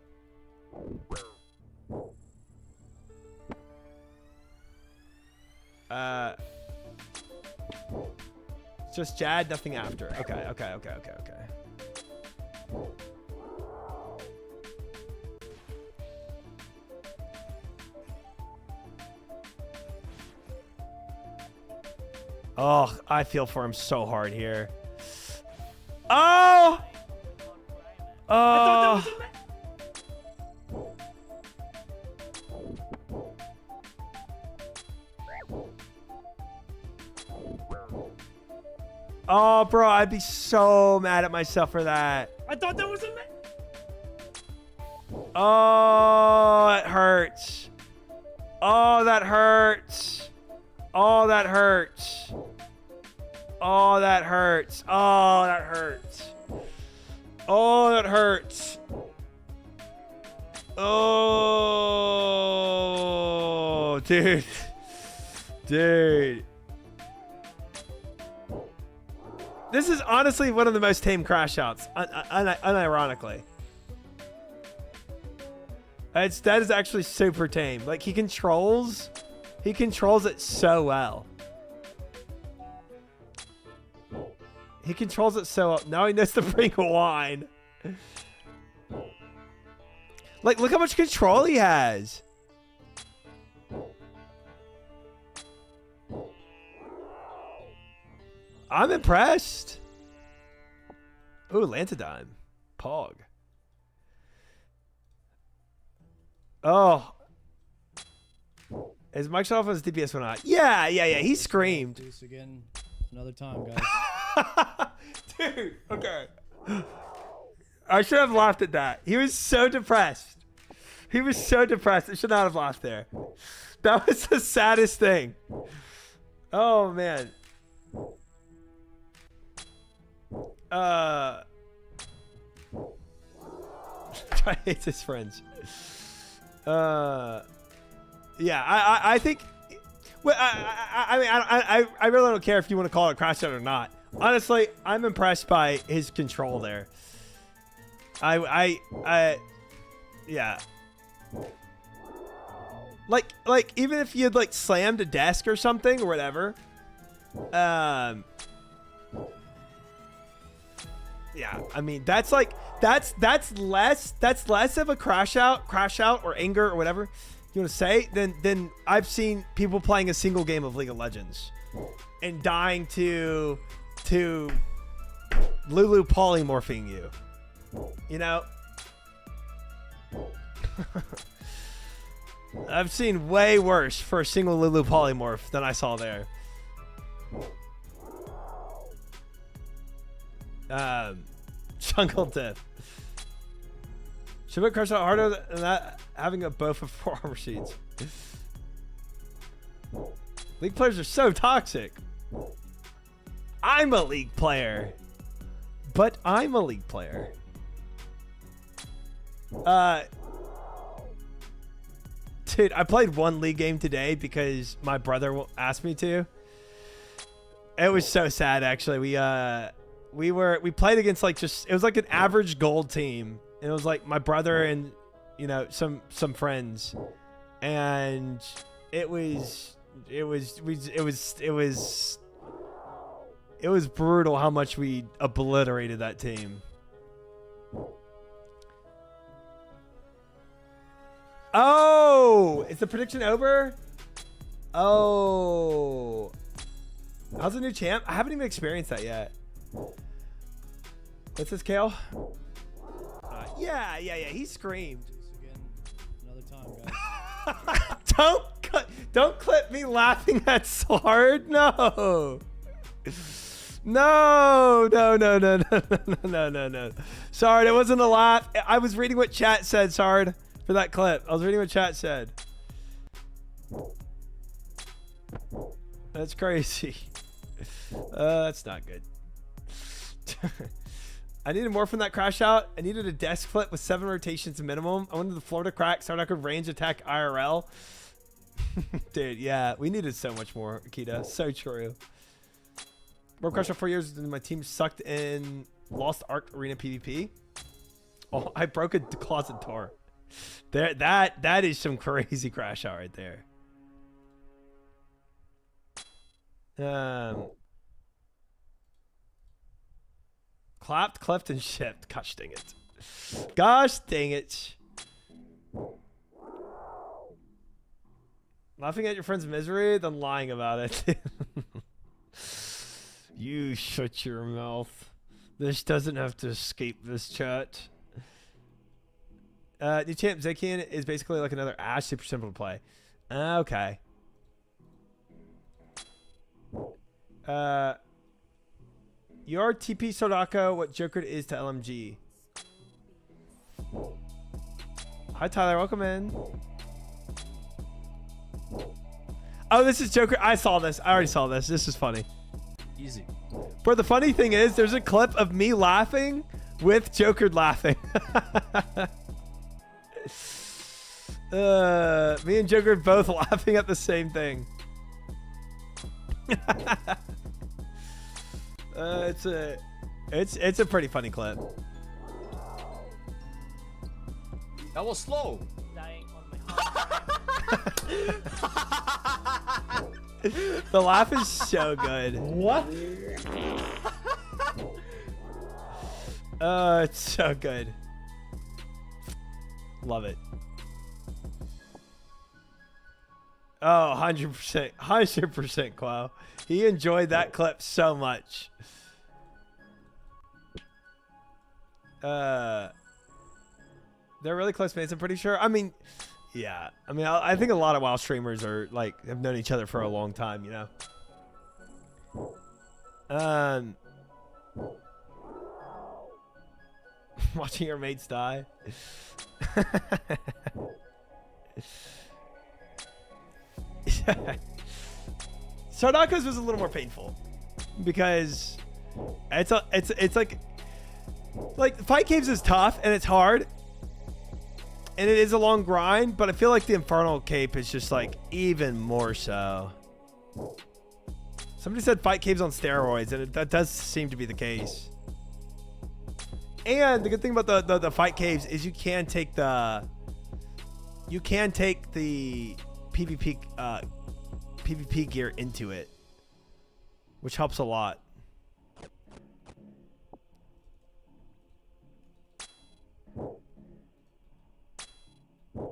It's just Jad, nothing after. Okay. Oh, I feel for him so hard here. Oh! Oh! Oh, bro, I'd be so mad at myself for that. I thought that was a man. Oh, it hurts. Oh, that hurts. Oh, that hurts. Oh, that hurts. Oh, that hurts. Oh, that hurts. Oh, dude. Dude. This is honestly one of the most tame crash outs, unironically. That is actually super tame. Like, he controls it so well. He controls it so well. Now he knows to bring wine. Like, look how much control he has. I'm impressed. Ooh, Lantidime. Pog. Oh. Is Microsoft on his DPS or not? Yeah. He screamed. Do this again another time, guys. Dude, okay. I should have laughed at that. He was so depressed. He was so depressed. I should not have laughed there. That was the saddest thing. Oh, man. Try hates his friends. Yeah, I think. Well, I mean, I really don't care if you want to call it a crash out or not. Honestly, I'm impressed by his control there. Yeah. Like even if you had like slammed a desk or something or whatever, yeah, I mean that's less of a crash out or anger or whatever you want to say than I've seen people playing a single game of League of Legends and dying to Lulu polymorphing you. You know? I've seen way worse for a single Lulu polymorph than I saw there. Jungle Tip. Should we crush out harder than that? Having a Bowfa 4 armor sheets. League players are so toxic. I'm a League player. But I'm a League player. Dude, I played one League game today because my brother asked me to. It was so sad, actually. We played against like it was like an average gold team. And it was like my brother and some friends, and it was brutal how much we obliterated that team. Oh, is the prediction over? Oh, how's the new champ? I haven't even experienced that yet. What's this, Kale? Yeah. He screamed. Another time, guys. Don't clip me laughing that so hard. No. No. Sorry, it wasn't a laugh. I was reading what chat said, Sard, for that clip. I was reading what chat said. That's crazy. That's not good. I needed more from that crash out. I needed a desk flip with 7 rotations minimum. I wanted the floor to crack so I could range attack IRL. Dude, yeah, we needed so much more, Akita. So true. World Crash for 4 years and my team sucked in Lost Ark Arena PvP. Oh, I broke a closet door. There, that is some crazy crash out right there. Clapped, cleft, and shipped. Gosh dang it. Gosh dang it. Laughing at your friend's misery, then lying about it. You shut your mouth. This doesn't have to escape this chat. New champ Zekian is basically like another Ash, super simple to play. Okay. Your TP Sodako, what Joker is to LMG. Hi Tyler, welcome in. Oh, this is Joker. I saw this. I already saw this. This is funny. Easy. But the funny thing is, there's a clip of me laughing with Joker laughing. Me and Joker both laughing at the same thing. It's a pretty funny clip. That was slow. Dying on my The laugh is so good. What? It's so good. Love it. Oh, 100%. 100%, Quo. He enjoyed that clip so much. They're really close mates, I'm pretty sure. I mean, yeah. I mean, I think a lot of WoW streamers are like have known each other for a long time, you know. Watching your mates die. Sardako's was a little more painful because it's like Fight Caves is tough and it's hard and it is a long grind, but I feel like the Infernal Cape is just like even more so. Somebody said Fight Caves on steroids, and that does seem to be the case. And the good thing about the Fight Caves is you can take the PvP gear into it, which helps a lot.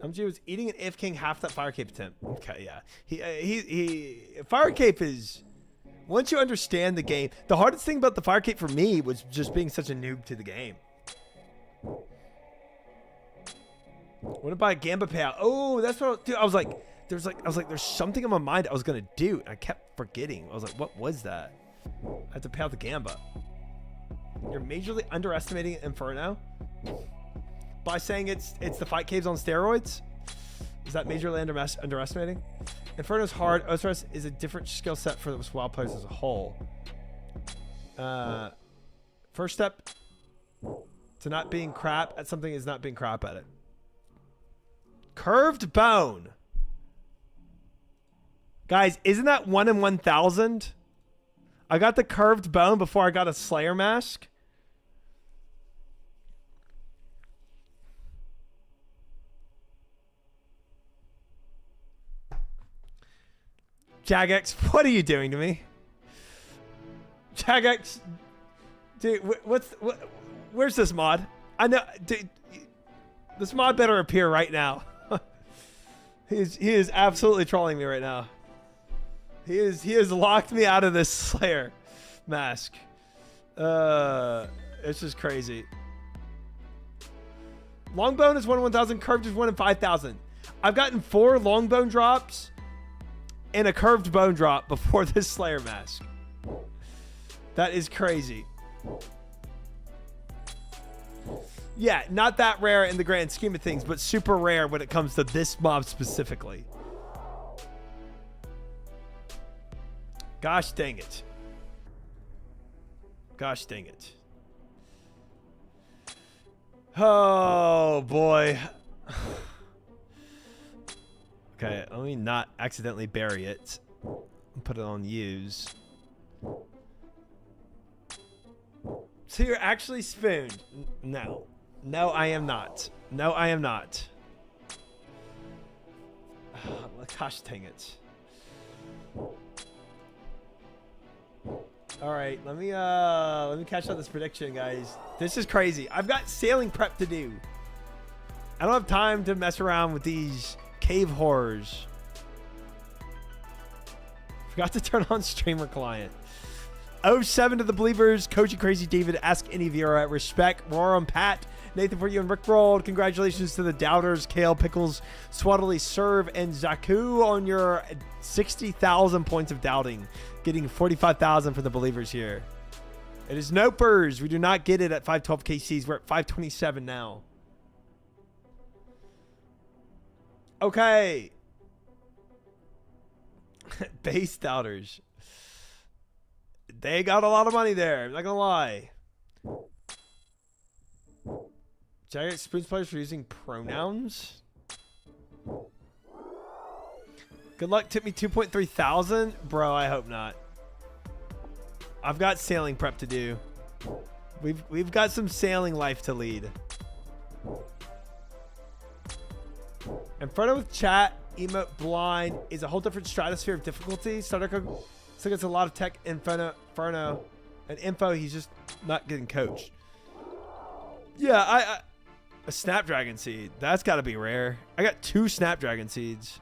MG was eating an If King half that Fire Cape attempt. Okay, yeah. He Fire Cape is, once you understand the game, the hardest thing about the Fire Cape for me was just being such a noob to the game. What about a Gamba payout? Oh, that's what dude, I was like, there's something in my mind I was gonna do, and I kept forgetting. I was like, what was that? I have to pay out the Gamba. You're majorly underestimating Inferno by saying it's the Fight Caves on steroids. Is that majorly underestimating? Inferno's hard. Osiris is a different skill set for the WoW players as a whole. First step to not being crap at something is not being crap at it. Curved bone. Guys, isn't that 1 in 1,000? I got the curved bone before I got a Slayer mask. Jagex, what are you doing to me? Jagex, dude, where's this mod? I know, dude, this mod better appear right now. He is absolutely trolling me right now. He has locked me out of this Slayer mask. It's just crazy. Longbone is 1 in 1,000. Curved is 1 in 5,000. I've gotten 4 longbone drops and a curved bone drop before this Slayer mask. That is crazy. Yeah, not that rare in the grand scheme of things, but super rare when it comes to this mob specifically. Gosh dang it. Gosh dang it. Oh, boy. Okay, let me not accidentally bury it. Put it on use. So you're actually spooned? No. No, I am not. No, I am not. Oh, gosh dang it. All right, let me catch up this prediction, guys. This is crazy. I've got sailing prep to do. I don't have time to mess around with these cave horrors. Forgot to turn on streamer client. 07 to the believers. Koji Crazy David, Ask Any Vera, Respect, Roar on Pat, Nathan for you and Rick Rolled. Congratulations to the doubters, Kale, Pickles, Swaddly, Serve, and Zaku on your 60,000 points of doubting. Getting 45,000 for the believers here. It is Nopers. We do not get it at 512 KCs. We're at 527 now. Okay. Base doubters. They got a lot of money there. I'm not gonna lie. Jagged Spoons players for using pronouns. Good luck. Tip me 2.3 thousand, bro. I hope not. I've got sailing prep to do. We've got some sailing life to lead. In front of chat, emote blind is a whole different stratosphere of difficulty. Starter so gets a lot of tech inferno and info. He's just not getting coached. Yeah, a Snapdragon seed. That's got to be rare. I got 2 Snapdragon seeds.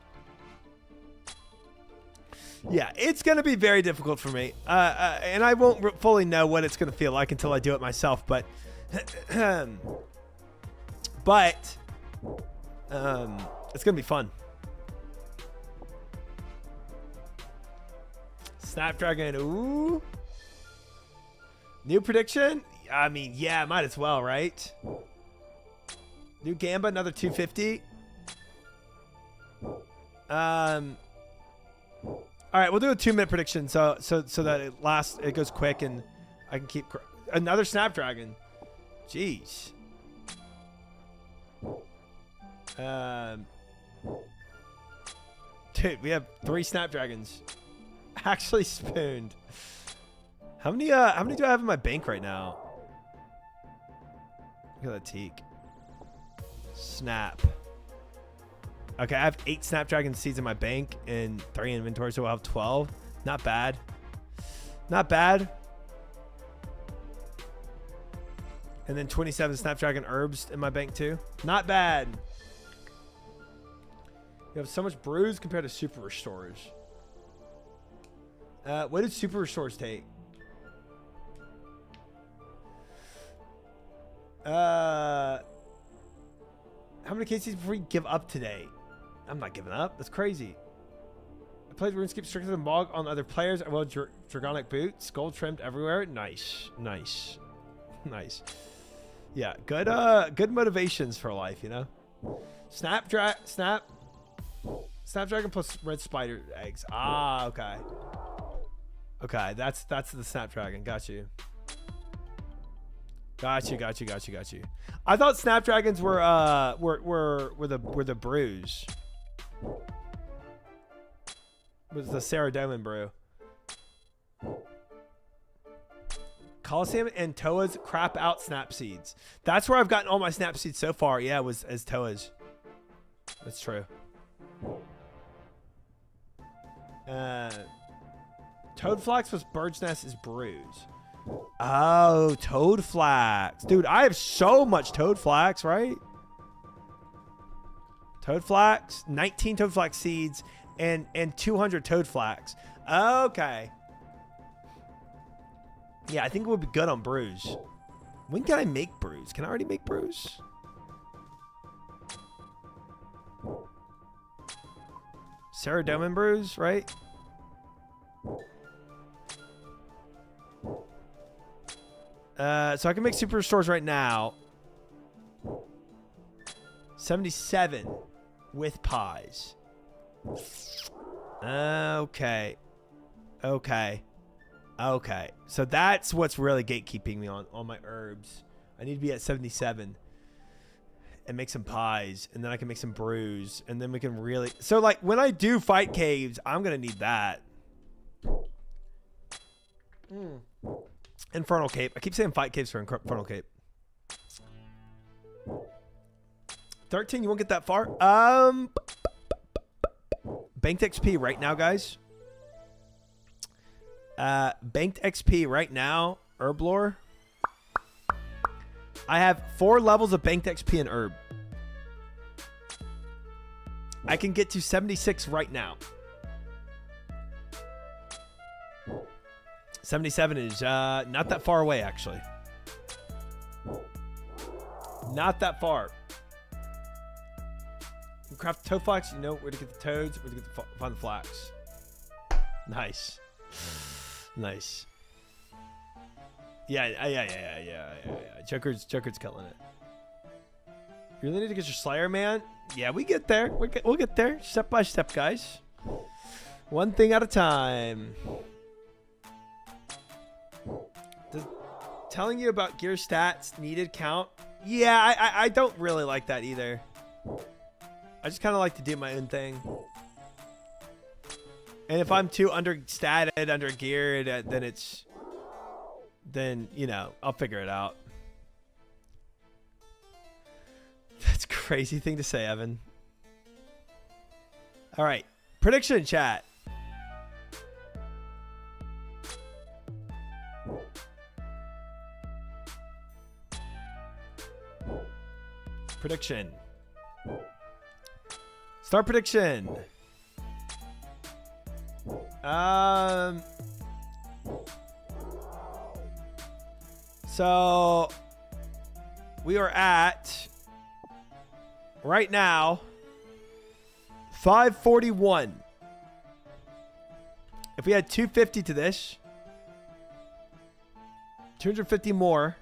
Yeah, it's going to be very difficult for me. And I won't fully know what it's going to feel like until I do it myself. But, it's going to be fun. Snapdragon, ooh. New prediction? I mean, yeah, might as well, right? New Gamba, another 250. All right, we'll do a 2-minute prediction so that it goes quick and I can keep another Snapdragon. Jeez. Dude, we have 3 Snapdragons. Actually spooned. How many do I have in my bank right now? Look at that teak. Snap. Okay, I have 8 Snapdragon seeds in my bank and 3 inventory, so I'll have 12. Not bad. Not bad. And then 27 Snapdragon herbs in my bank too. Not bad. You have so much brews compared to super restores. What did super restores take? How many cases before you give up today? I'm not giving up. That's crazy. I played RuneScape stricter than Mog on other players. I will Dragonic Boot. Skull trimmed everywhere. Nice. Nice. Nice. Yeah. Good motivations for life, you know? Snapdragon plus red spider eggs. Ah, okay. Okay, that's the Snapdragon. Got you. Got you. I thought Snapdragons were the brews. Was the Saradomin brew. Coliseum and Toa's crap out snap seeds. That's where I've gotten all my snap seeds so far. Yeah, was as Toa's. That's true. Toad Flax plus Bird's Nest is brews. Oh, Toad Flax. Dude, I have so much Toad Flax, right? Toad Flax, 19 Toad Flax seeds, and 200 Toad Flax. Okay. Yeah, I think it would be good on brews. When can I make brews? Can I already make brews? Saradomin brews, right? So I can make superstores right now. 77 with pies. Okay. So that's what's really gatekeeping me on my herbs. I need to be at 77 and make some pies, and then I can make some brews, and then we can really. So like when I do fight caves, I'm gonna need that. Infernal Cape. I keep saying fight caves for Infernal Cape. 13, you won't get that far. Banked XP right now, guys. Banked XP right now, herb lore. I have 4 levels of banked XP in herb. I can get to 76 right now. 77 is not that far away, actually. Not that far. You craft toe flax, you know where to get the toads, where to get find the flax. Nice. Nice. Yeah. Joker's killing it. You really need to get your Slayer, man? Yeah, we get there. We'll get there. Step by step, guys. One thing at a time. Telling you about gear stats needed count. Yeah, I don't really like that either. I just kind of like to do my own thing. And if I'm too understated, under-geared, then, you know, I'll figure it out. That's a crazy thing to say, Evan. All right. Prediction chat. Prediction. Start prediction. So we are at right now 541. If we had 250 to this, 250 more,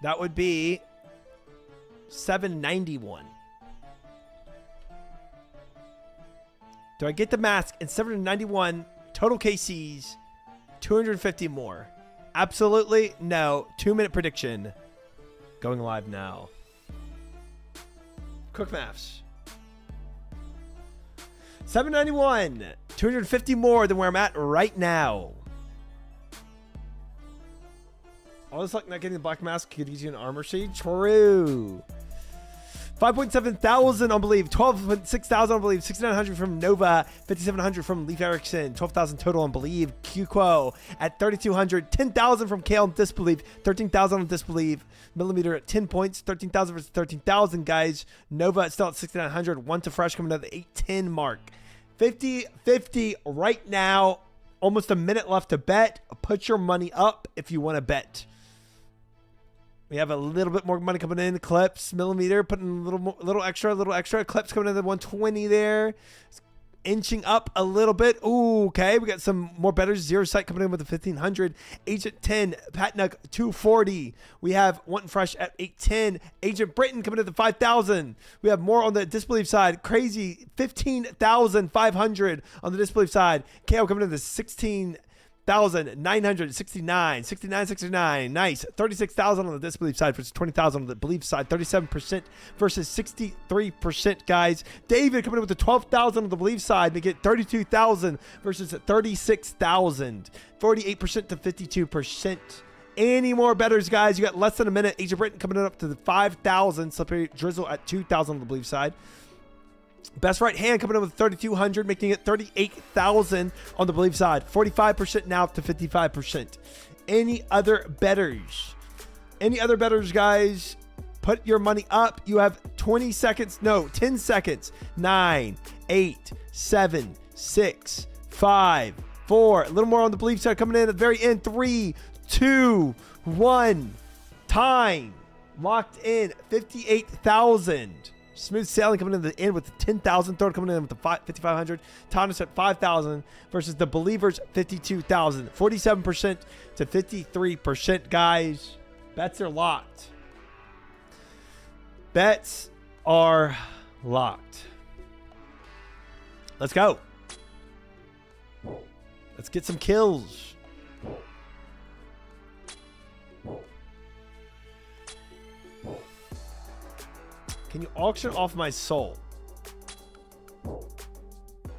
that would be 791. Do I get the mask and 791 total KCs, 250 more? Absolutely no. 2-minute prediction. Going live now. Quick maths. 791. 250 more than where I'm at right now. All this luck not getting the black mask could use you an armor shade. True. 5.7 thousand on Believe, 12.6 thousand on Believe, 6,900 from Nova, 5,700 from Leaf Erickson, 12,000 total on Believe, QQo at 3,200, 10,000 from Kale on Disbelieve, 13,000 on Disbelieve, Millimeter at 10 points, 13,000 versus 13,000, guys. Nova still at 6,900, 1 to Fresh coming to the 810 mark. 50-50 right now, almost a minute left to bet. Put your money up if you want to bet. We have a little bit more money coming in. Clips, Millimeter, putting a little extra. Clips coming in the 120 there. Inching up a little bit. Ooh, okay. We got some more bettors. Zero Sight coming in with the 1,500. Agent 10, Patnuk 240. We have Wanton Fresh at 810. Agent Britain coming in at the 5,000. We have more on the Disbelief side. Crazy 15,500 on the Disbelief side. KO coming in the 16,969, 69. Nice. 36,000 on the Disbelief side versus 20,000 on the Belief side. 37% versus 63%, guys. David coming in with the 12,000 on the Belief side, making it 32,000 versus 36,000. 48% to 52%. Any more bettors, guys? You got less than a minute. Agent Britain coming in up to the 5,000. Slippery Drizzle at 2,000 on the Belief side. Best right hand coming in with 3,200, making it 38,000 on the Believe side. 45% now to 55%. Any other bettors? Any other bettors, guys? Put your money up. You have 20 seconds. No, 10 seconds. 9, 8, 7, 6, 5, 4. A little more on the Believe side coming in at the very end. 3, 2, 1. Time. Locked in. 58,000. Smooth sailing coming into the end with the 10,000. Third coming in with the 5,500. Thomas at 5,000 versus the Believers 52,000. 47% to 53%, guys. Bets are locked. Bets are locked. Let's go. Let's get some kills. Can you auction off my soul?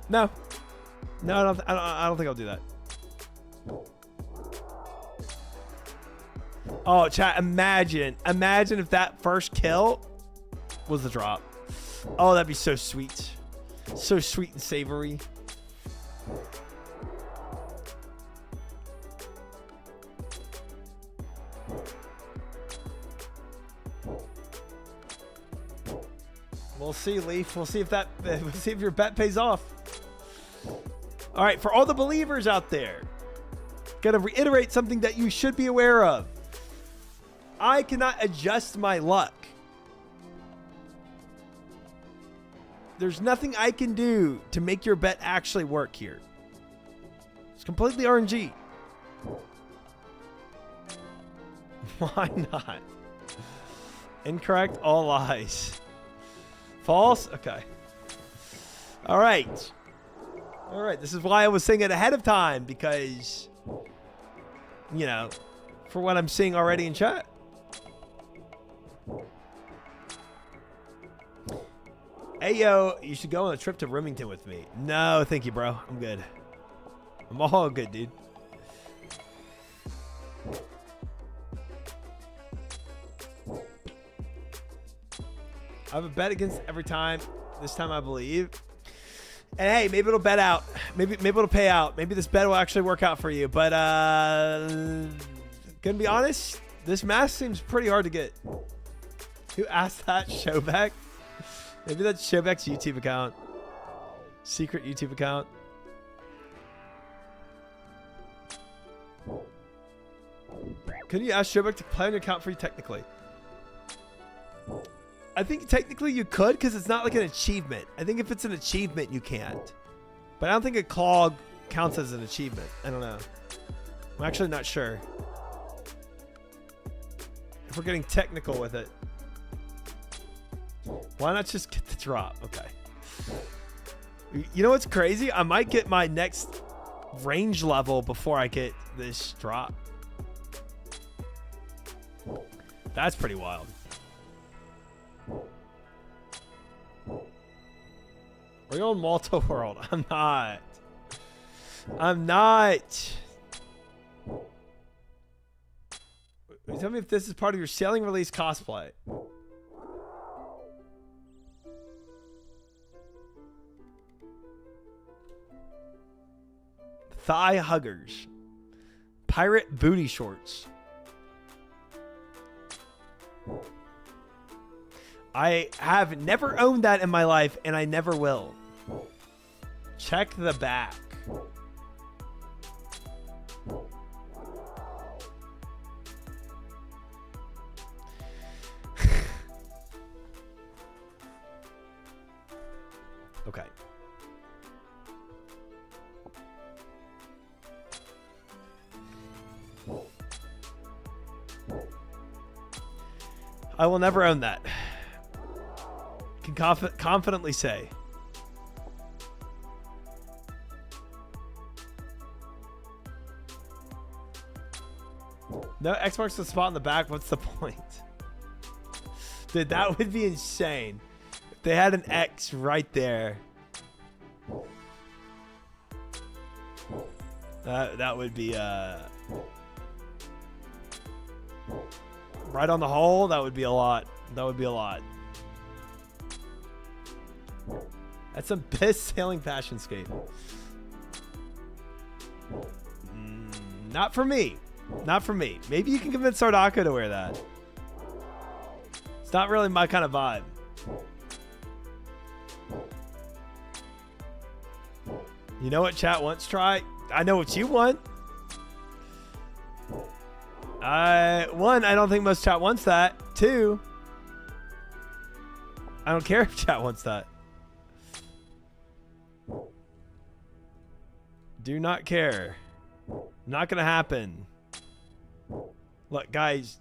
No. No, I don't think I'll do that. Oh, chat, imagine if that first kill was the drop. Oh, that'd be so sweet. So sweet and savory. We'll see, Leaf. We'll see if your bet pays off. All right, for all the believers out there, gotta reiterate something that you should be aware of. I cannot adjust my luck. There's nothing I can do to make your bet actually work here. It's completely RNG. Why not? Incorrect, all lies. False? Okay. All right. All right. This is why I was saying it ahead of time, because, you know, for what I'm seeing already in chat. Hey, yo, you should go on a trip to Remington with me. No, thank you, bro. I'm good. I'm all good, dude. I have a bet against every time. This time, I believe. And hey, maybe it'll bet out. Maybe it'll pay out. Maybe this bet will actually work out for you. But gonna be honest, this mask seems pretty hard to get. Who asked that? Showback? Maybe that's Showback's YouTube account. Secret YouTube account. Couldn't you ask Showback to play on your account for you technically? I think technically you could, because it's not like an achievement. I think if it's an achievement, you can't. But I don't think a clog counts as an achievement. I don't know. I'm actually not sure. If we're getting technical with it. Why not just get the drop? Okay. You know what's crazy? I might get my next range level before I get this drop. That's pretty wild. Are you on Malta World? I'm not. I'm not. Tell me if this is part of your sailing release cosplay. Thigh huggers. Pirate booty shorts. I have never owned that in my life, and I never will. Check the back. Okay. I will never own that. Can confidently say. No X marks the spot in the back. What's the point? Dude, that would be insane. If they had an X right there. That would be right on the hole. That would be a lot. That would be a lot. That's some best sailing fashion scape. Not for me. Not for me. Maybe you can convince Sardaka to wear that. It's not really my kind of vibe. You know what chat wants, Try? I know what you want. One, I don't think most chat wants that. Two, I don't care if chat wants that. Do not care. Not gonna happen. Look, guys,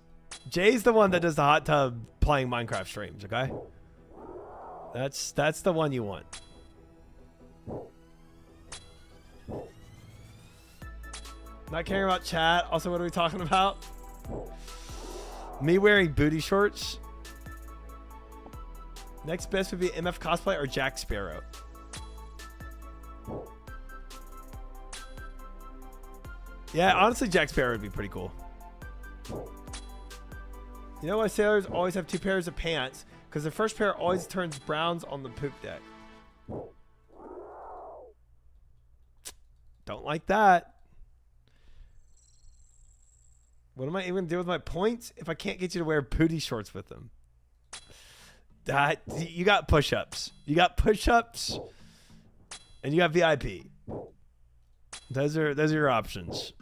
Jay's the one that does the hot tub playing Minecraft streams, okay? That's the one you want. Not caring about chat. Also, what are we talking about? Me wearing booty shorts. Next best would be MF cosplay or Jack Sparrow. Yeah, honestly, Jack Sparrow would be pretty cool. You know why sailors always have 2 pairs of pants? Because the first pair always turns browns on the poop deck. Don't like that. What am I even do with my points if I can't get you to wear booty shorts with them? That you got push-ups. You got push-ups, and you got VIP. Those are your options.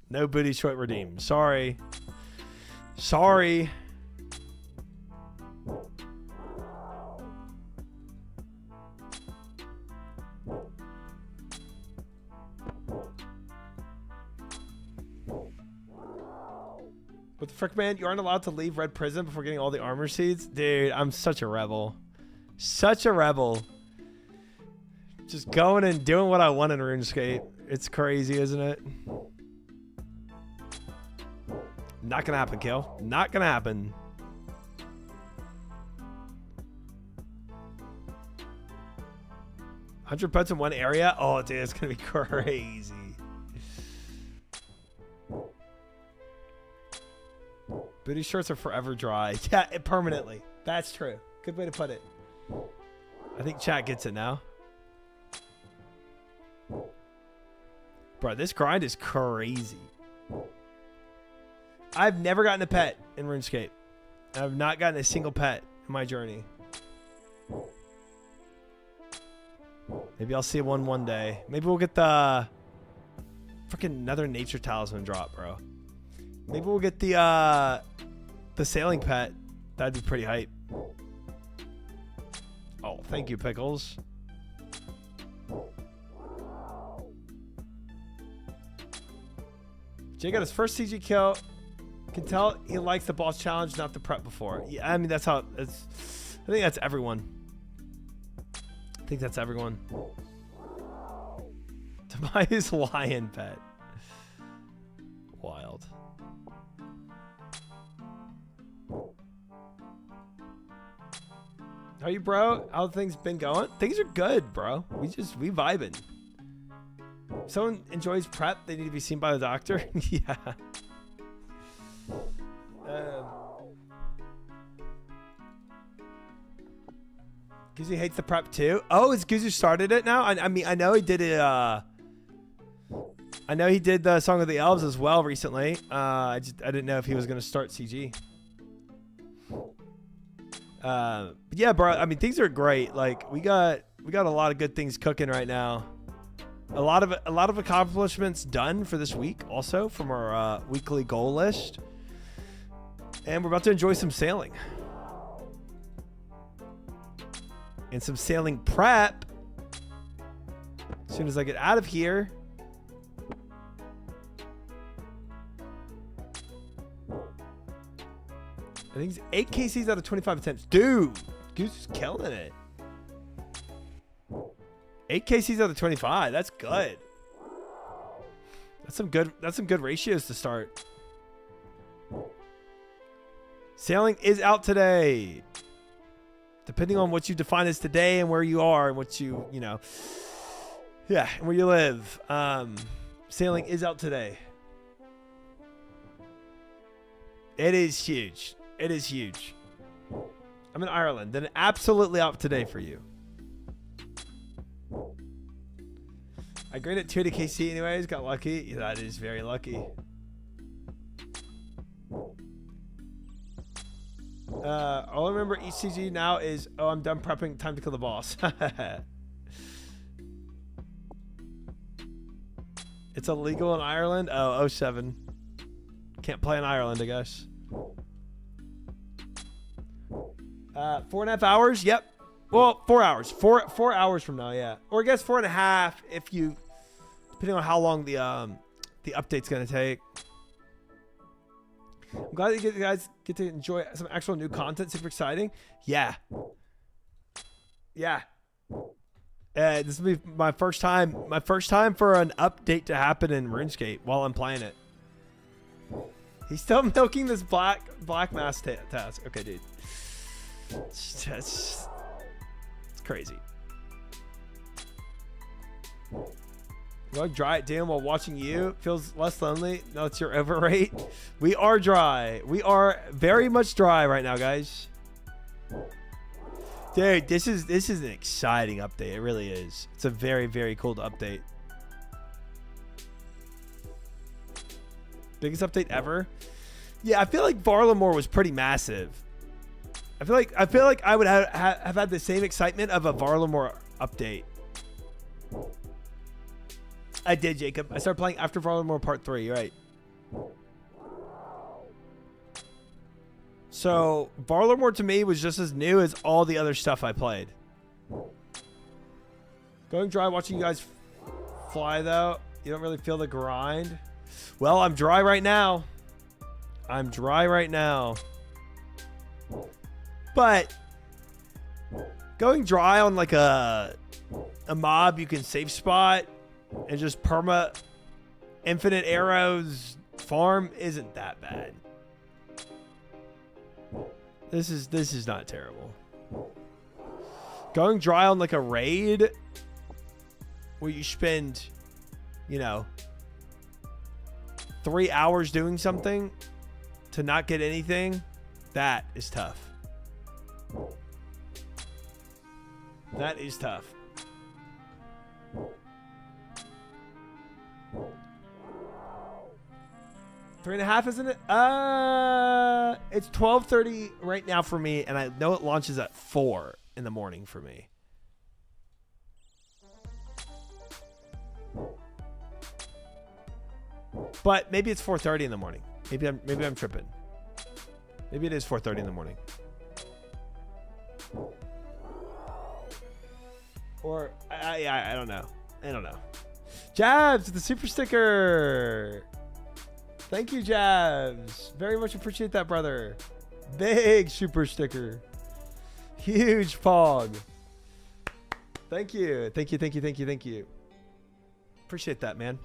No booty short redeemed. Sorry. Sorry. What the frick, man? You aren't allowed to leave Red Prison before getting all the armor seeds? Dude, I'm such a rebel. Such a rebel. Just going and doing what I want in RuneScape. It's crazy, isn't it? Not gonna happen, Kill. Not gonna happen. $100 in one area? Oh, dude, it's gonna be crazy. Booty shorts are forever dry. Yeah, permanently. That's true. Good way to put it. I think chat gets it now. Bro, this grind is crazy. I've never gotten a pet in RuneScape. I've not gotten a single pet in my journey. Maybe I'll see one day. Maybe we'll get the freaking another nature talisman drop, bro. Maybe we'll get the sailing pet. That'd be pretty hype. Oh, thank you, Pickles. Jay got his first CG kill. Can tell he likes the boss challenge, not the prep before. Yeah, I mean that's how it's. I think that's everyone. I think that's everyone. To buy his lion pet. Wild. How are you, bro? How things been going? Things are good, bro. We vibing. If someone enjoys prep, they need to be seen by the doctor. Yeah. Guzu hates the prep too. Oh, is Guzu started it now? I mean, I know he did it. I know he did the Song of the Elves as well recently. I didn't know if he was gonna start CG. But yeah, bro. I mean, things are great. Like we got a lot of good things cooking right now. A lot of accomplishments done for this week, also from our weekly goal list. And we're about to enjoy some sailing. And some sailing prep. As soon as I get out of here. I think it's 8 KCs out of 25 attempts. Dude, Goose is killing it. 8 KCs out of 25. That's good. That's some good ratios to start. Sailing is out today. Depending on what you define as today and where you are and what you know. Yeah, and where you live. Sailing is out today. It is huge. It is huge. I'm in Ireland. Then absolutely out today for you. I graded 2 to KC anyways. Got lucky. Yeah, that is very lucky. All I remember each CG now is, oh, I'm done prepping. Time to kill the boss. It's illegal in Ireland? Oh, 07. Can't play in Ireland, I guess. 4.5 hours. Yep. Well, 4 hours. 4 hours from now. Yeah. Or I guess 4.5 if you, depending on how long the update's gonna take. I'm glad that you guys get to enjoy some actual new content. Super exciting. Yeah. Yeah. This will be my first time. My first time for an update to happen in RuneScape while I'm playing it. He's still milking this black mass task. Okay, dude. It's crazy. Go dry it down while watching you. Feels less lonely. No, it's your overrate. We are dry. We are very much dry right now, guys. Dude, this is an exciting update. It really is. It's a very, very cool update. Biggest update ever. Yeah, I feel like Varlamore was pretty massive. I feel like I would have had the same excitement of a Varlamore update. I did, Jacob. I started playing after Varlamore Part 3, right? So, Varlamore to me was just as new as all the other stuff I played. Going dry watching you guys fly, though. You don't really feel the grind. Well, I'm dry right now. I'm dry right now. But going dry on like a mob you can safe spot and just perma infinite arrows farm isn't that bad. This is not terrible. Going dry on like a raid where you spend, you know, 3 hours doing something to not get anything, that is tough. That is tough. Three and a half, isn't it? It's 12:30 right now for me, and I know it launches at 4 in the morning for me. But maybe it's 4:30 in the morning. Maybe I'm tripping. Maybe it is 4:30 in the morning. Or I don't know. I don't know. Jabs, the super sticker. Thank you, Jabs. Very much appreciate that, brother. Big super sticker. Huge pog. Thank you. Thank you. Thank you. Thank you. Thank you. Appreciate that, man.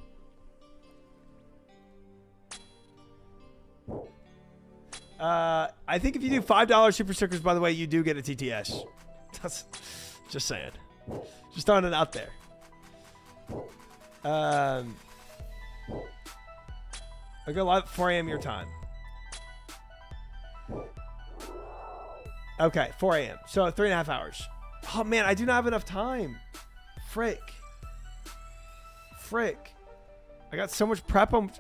I think if you do $5 super stickers, by the way, you do get a TTS. That's just saying. Just throwing it out there. I go live at 4 a.m. your time. Okay, 4 a.m. So 3.5 hours. Oh man, I do not have enough time. Frick. I got so much prep on.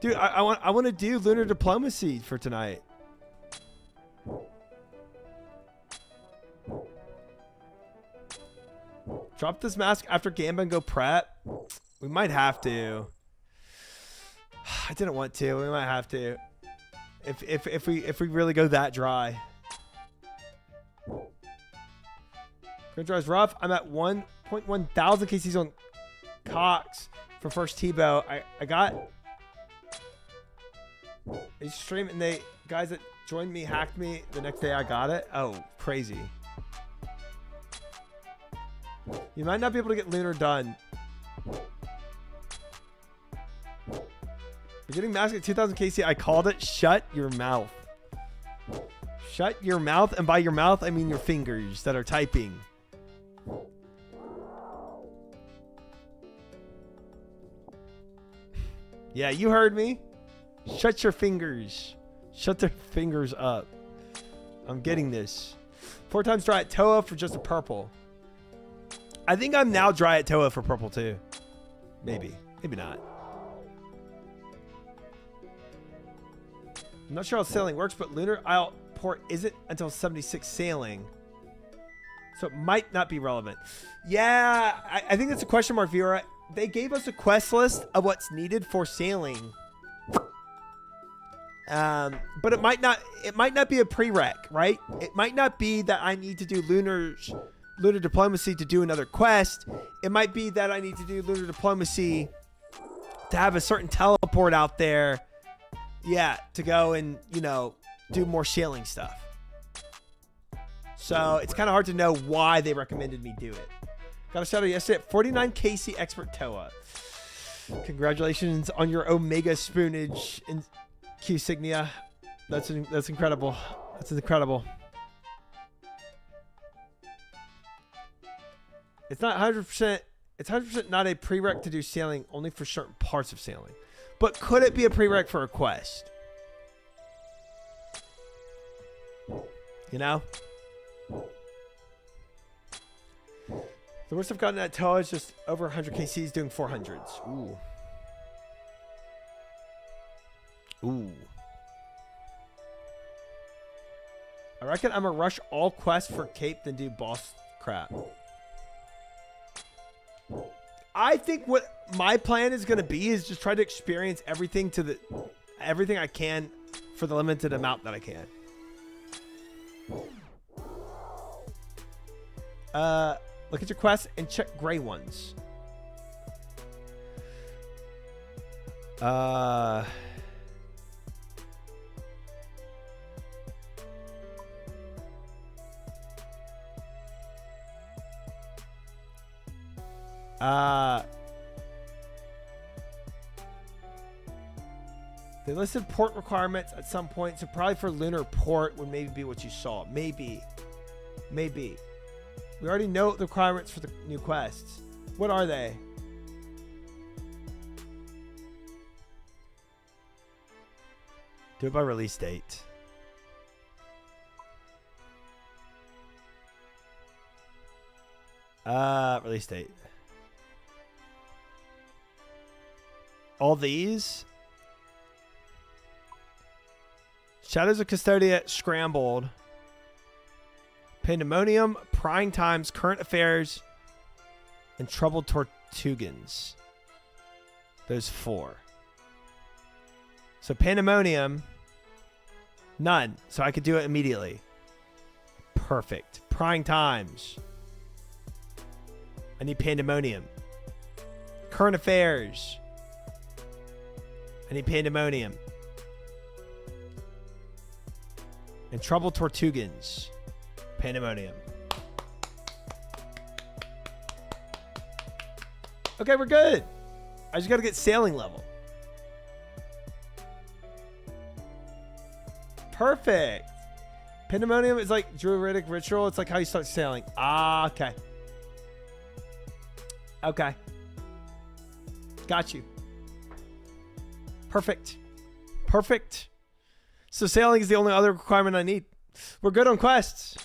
Dude, I want to do lunar diplomacy for tonight. Drop this mask after Gamba and go prep. We might have to. I didn't want to. We might have to. If we really go that dry. Going dry is rough. I'm at 1.1 thousand KCs on Cox for first T-bow. I got a stream and they guys that joined me hacked me the next day I got it. Oh, crazy. You might not be able to get lunar done. You're getting masked at 2000 KC. I called it. Shut your mouth. Shut your mouth. And by your mouth, I mean your fingers that are typing. Yeah, you heard me. Shut your fingers. Shut their fingers up. I'm getting this. 4 times dry at Toa for just a purple. I think I'm now dry at Toa for purple too. Maybe. Maybe not. I'm not sure how sailing works, but lunar Isle port isn't until 76 sailing. So it might not be relevant. Yeah, I think that's a question mark, viewer. They gave us a quest list of what's needed for sailing. But it might not be a prereq, right? It might not be that I need to do lunar diplomacy to do another quest. It might be that I need to do lunar diplomacy to have a certain teleport out there. Yeah, to go and, you know, do more sailing stuff. So it's kind of hard to know why they recommended me do it. Got a shout out yesterday at 49 KC Expert Toa. Congratulations on your Omega Spoonage in Q-Signia. That's incredible. That's incredible. It's not 100%. It's 100% not a prereq to do sailing, only for certain parts of sailing. But could it be a prereq for a quest? You know? The worst I've gotten at Toa is just over 100 KCs doing 400s. Ooh. Ooh. I reckon I'm gonna rush all quests for Cape than do boss crap. I think what my plan is gonna be is just try to experience everything I can for the limited amount that I can. Look at your quests and check gray ones. They listed port requirements at some point, so probably for lunar port would maybe be what you saw. Maybe. We already know the requirements for the new quests. What are they? Do it by release date. Release date. All these. Shadows of Custodia scrambled. Pandemonium, Prying Times, Current Affairs, and Troubled Tortugans. Those 4. So Pandemonium, none. So I could do it immediately. Perfect. Prying Times. I need Pandemonium. Current Affairs. I need Pandemonium. And Troubled Tortugans. Pandemonium. Okay, we're good. I just got to get sailing level. Perfect. Pandemonium is like druidic ritual. It's like how you start sailing. Ah, okay. Okay. Got you. Perfect. Perfect. So sailing is the only other requirement I need. We're good on quests.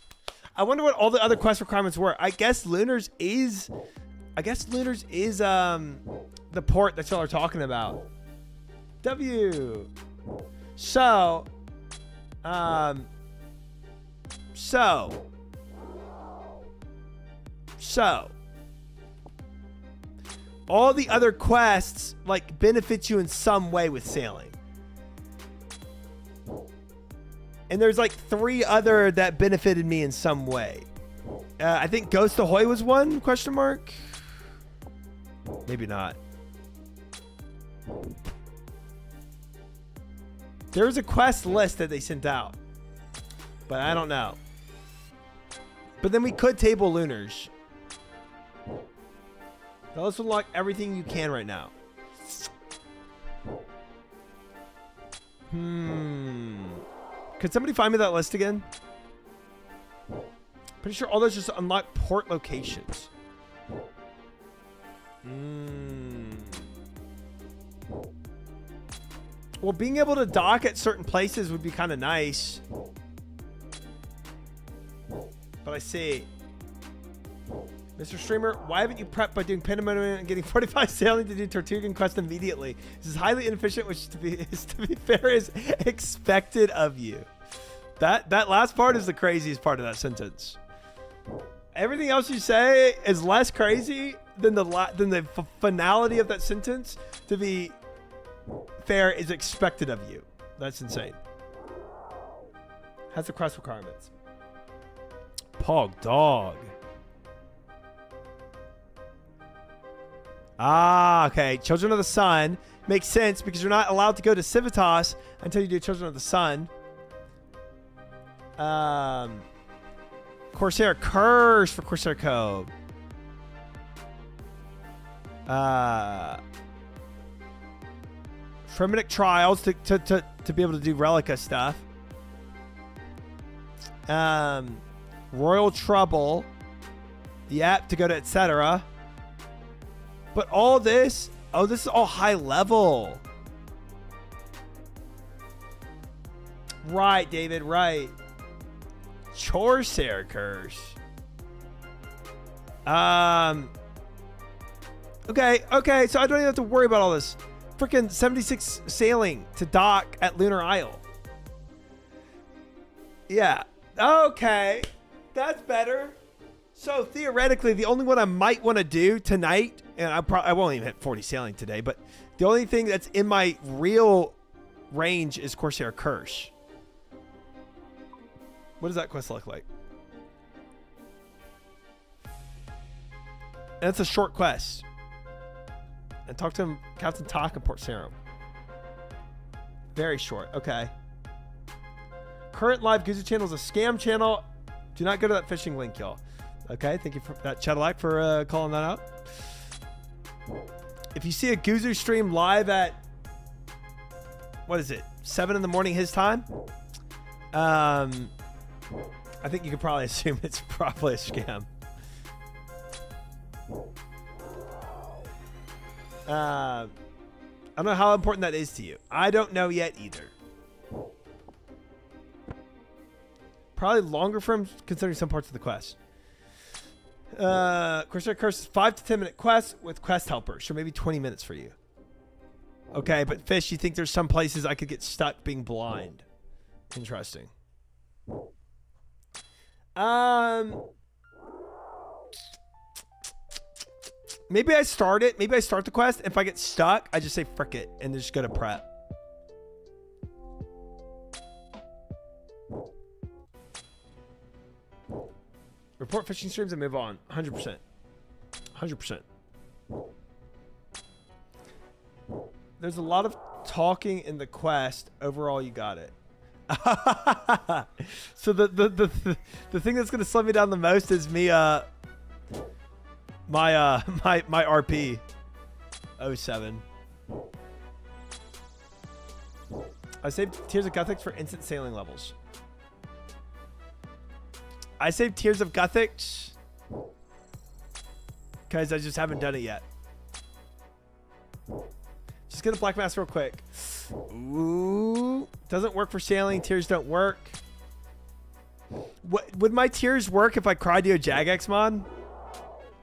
I wonder what all the other quest requirements were. I guess Lunars is the port that y'all are talking about. W. So all the other quests like benefit you in some way with sailing. And there's like 3 other that benefited me in some way. I think Ghost Ahoy was one, question mark. Maybe not. There was a quest list that they sent out, but I don't know. But then we could table Lunars. Now let's unlock everything you can right now. Could somebody find me that list again? Pretty sure all those just unlock port locations. Well, being able to dock at certain places would be kind of nice. But I see. Mr. Streamer, why haven't you prepped by doing Pandemonium and getting 45 sailing to do Tortugan quest immediately? This is highly inefficient, which to be fair is expected of you. That last part is the craziest part of that sentence. Everything else you say is less crazy than the finality of that sentence. To be fair, is expected of you. That's insane. Has the quest requirements. Pog dog. Ah, okay. Children of the Sun makes sense because you're not allowed to go to Civitas until you do Children of the Sun. Corsair Curse for Corsair Cove. Frenetic Trials to be able to do Relica stuff. Royal Trouble. Yep, to go to etc. But all this, oh, this is all high level. Right, David, right. Corsair Curse. Okay, so I don't even have to worry about all this. Freaking 76 sailing to dock at Lunar Isle. Yeah. Okay. That's better. So theoretically, the only one I might want to do tonight, and I won't even hit 40 sailing today, but the only thing that's in my real range is Corsair Curse. What does that quest look like? And it's a short quest. And talk to him, Captain Talk in Port Sarum. Very short. Okay. Current live Guzu channel is a scam channel. Do not go to that phishing link, y'all. Okay, thank you for that, Cadillac, for calling that out. If you see a Guzu stream live at, what is it, 7 in the morning his time? I think you could probably assume it's probably a scam. I don't know how important that is to you. I don't know yet either. Probably longer for him considering some parts of the quest. Corsair Curse is 5 to 10 minute quest with quest helpers, so maybe 20 minutes for you. Okay, but Fish, you think there's some places I could get stuck being blind? Interesting. Maybe I start it. Maybe I start the quest. If I get stuck, I just say frick it and just go to prep. Report fishing streams and move on. 100%. 100%. There's a lot of talking in the quest. Overall, you got it. So the thing that's gonna slow me down the most is me my RP 07. I saved Tears of Gothics for instant sailing levels. I saved Tears of Gothics because I just haven't done it yet. Just get a black mask real quick. Ooh, doesn't work for sailing. Tears don't work. What would my tears work if I cried to a Jagex mod?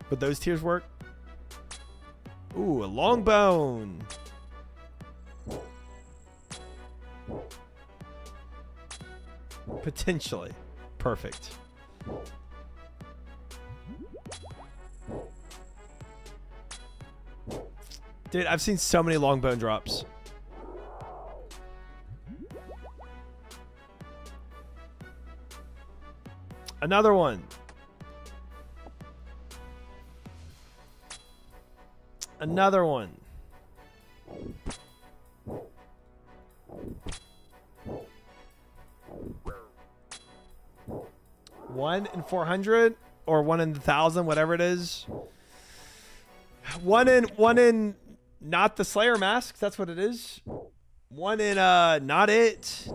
Would those tears work? Ooh, a long bone. Potentially. Perfect. Dude, I've seen so many long bone drops. Another one. Another one. One in 400 or 1 in 1,000, whatever it is. One in not the Slayer mask. That's what it is. One in not it.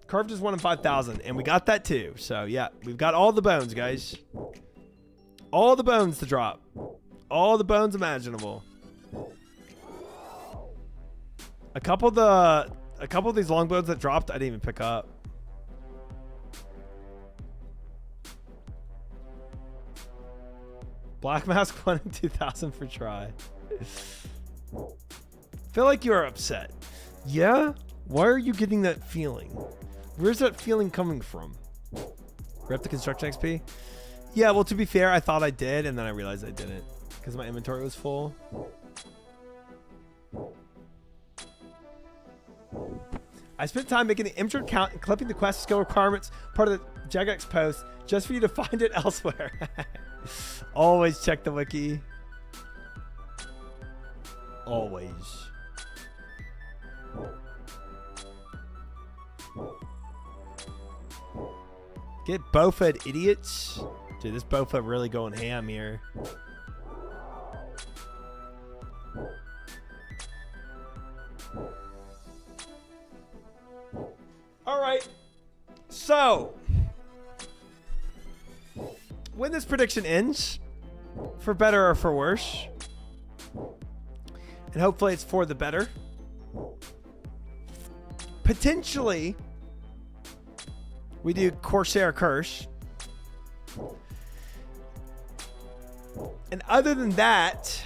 Carved is 1 in 5,000, and we got that too. So yeah, we've got all the bones, guys. All the bones to drop. All the bones imaginable. A couple of these long bones that dropped, I didn't even pick up. Black Mask 1 in 2,000 for try. Feel like you are upset. Yeah? Why are you getting that feeling? Where's that feeling coming from? Rep the construction XP? Yeah, well, to be fair, I thought I did, and then I realized I didn't because my inventory was full. I spent time making the inventory count and clipping the quest skill requirements part of the Jagex post just for you to find it elsewhere. Always check the wiki. Always. Get Bowfa, idiots. Dude, this Bowfa really going ham here. All right. So, when this prediction ends, for better or for worse, and hopefully it's for the better, potentially we do Corsair Curse. And other than that,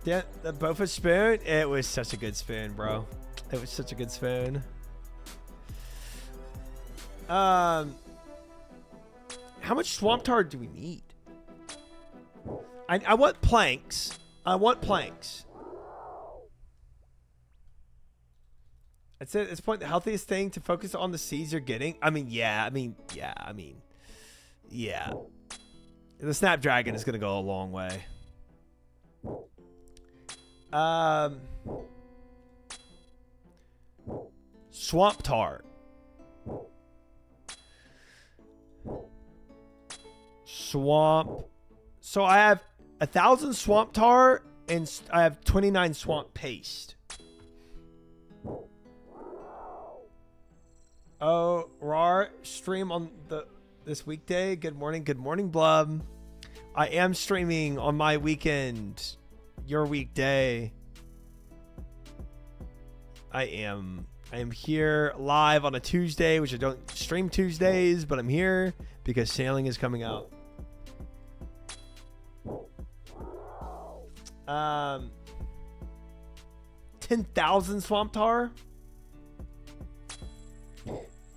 yeah, the Bowfa spoon, it was such a good spoon, bro. It was such a good spoon. How much swamp tar do we need? I want planks. I want planks. I'd say at this point, the healthiest thing to focus on the seeds you're getting. Yeah. The Snapdragon is going to go a long way. Swamp tar. Swamp. So I have 1,000 swamp tar and I have 29 swamp paste. Oh, RAR stream on this weekday. Good morning, Blub. I am streaming on my weekend, your weekday. I am here live on a Tuesday, which I don't stream Tuesdays, but I'm here because sailing is coming out. 10,000 swamp tar.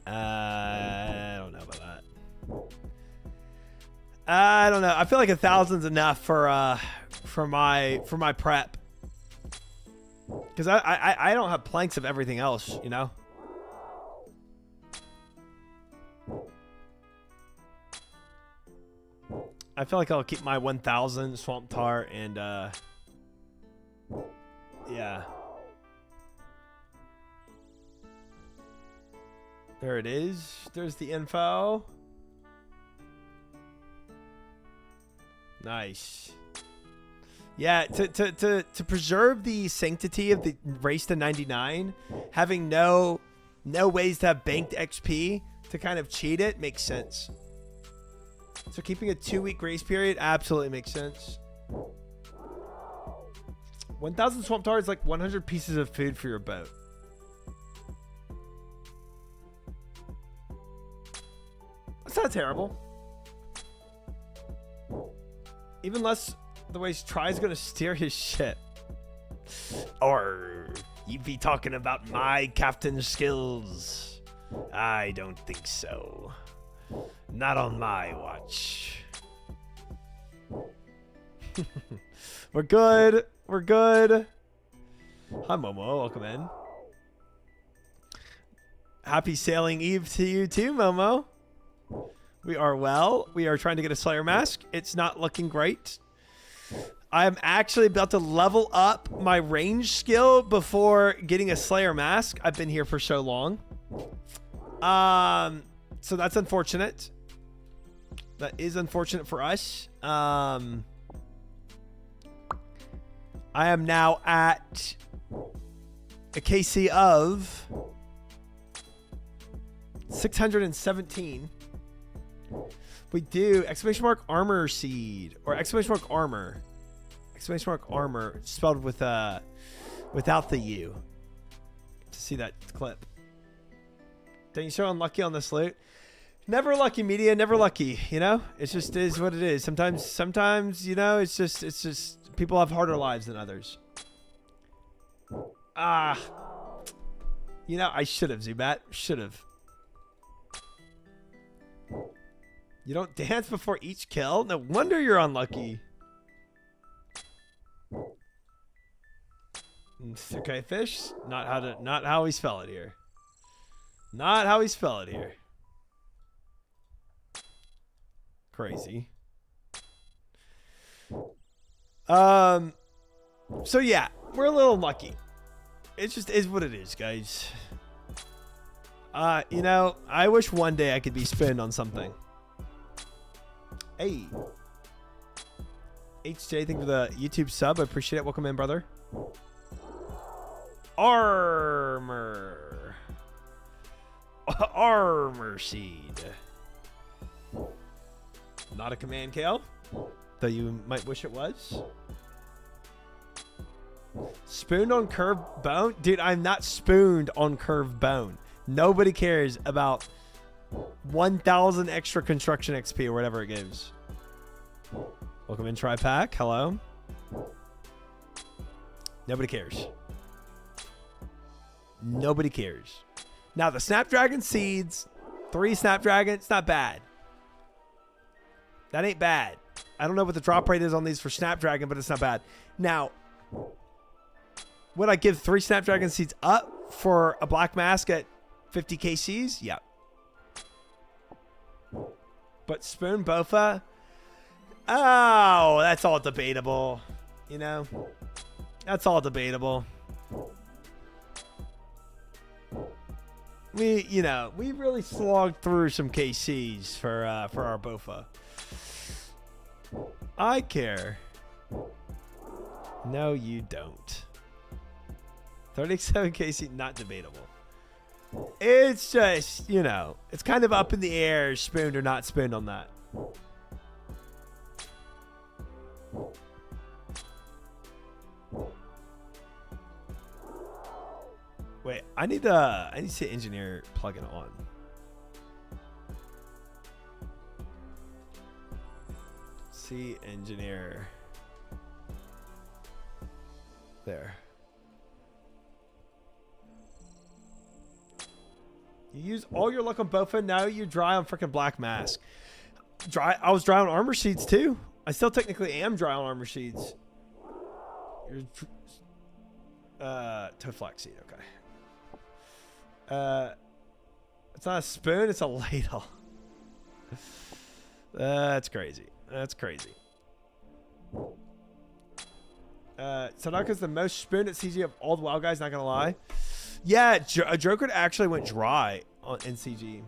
I don't know about that. I don't know. I feel like 1,000's enough for my prep. Because I don't have planks of everything else, you know? I feel like I'll keep my 1,000 swamp tar and yeah. There it is. There's the info. Nice. Yeah, to preserve the sanctity of the race to 99, having no ways to have banked XP to kind of cheat it makes sense. So keeping a 2-week grace period absolutely makes sense. 1,000 swamp tar is like 100 pieces of food for your boat. That's not terrible. Even less the way Try's gonna steer his ship. Or you'd be talking about my captain skills. I don't think so. Not on my watch. We're good. We're good. Hi, Momo. Welcome in. Happy sailing eve to you too, Momo. We are well. We are trying to get a Slayer mask. It's not looking great. I am actually about to level up my range skill before getting a Slayer mask. I've been here for so long. So that's unfortunate. That is unfortunate for us. I am now at a KC of 617. We do exclamation mark armor seed or exclamation mark armor. Exclamation mark armor spelled with without the U. To see that clip. Don't you show unlucky on this loot? Never lucky, media, never lucky, you know? It just is what it is. Sometimes, you know, it's just people have harder lives than others. You know, I should have, Zubat. Should have. You don't dance before each kill? No wonder you're unlucky. Okay, fish. Not how we spell it here. Not how we spell it here. Crazy. So yeah, we're a little lucky. It just is what it is, guys. You know, I wish one day I could be spinning on something. Hey. HJ, thank you for the YouTube sub. I appreciate it. Welcome in, brother. Armor. Armor seed. Not a command, Kale. Though you might wish it was. Spooned on curved bone? Dude, I'm not spooned on curved bone. Nobody cares about 1,000 extra construction XP or whatever it gives. Welcome in, Tri-Pack. Hello. Nobody cares. Nobody cares. Now, the Snapdragon seeds, 3 Snapdragon, it's not bad. That ain't bad. I don't know what the drop rate is on these for Snapdragon, but it's not bad. Now, would I give 3 Snapdragon seeds up for a black mask at 50 KCs? Yeah. But Spoon Bowfa? Oh, that's all debatable. You know? That's all debatable. We really slogged through some KCs for our Bowfa. I care. No, you don't. 37 KC, not debatable. It's just, you know, it's kind of up in the air, spooned or not spooned on that. Wait, I need to see engineer plug it on. See engineer. There. You use all your luck on Bowfa. Now you're dry on freaking Black Mask. I was dry on armor sheets too. I still technically am dry on armor sheets. You're toe flex seed. Okay. It's not a spoon. It's a ladle. That's crazy. That's crazy. Tanaka's the most spooned at CG of all the WoW guys. Not gonna lie. Yeah, Joker actually went dry in CG.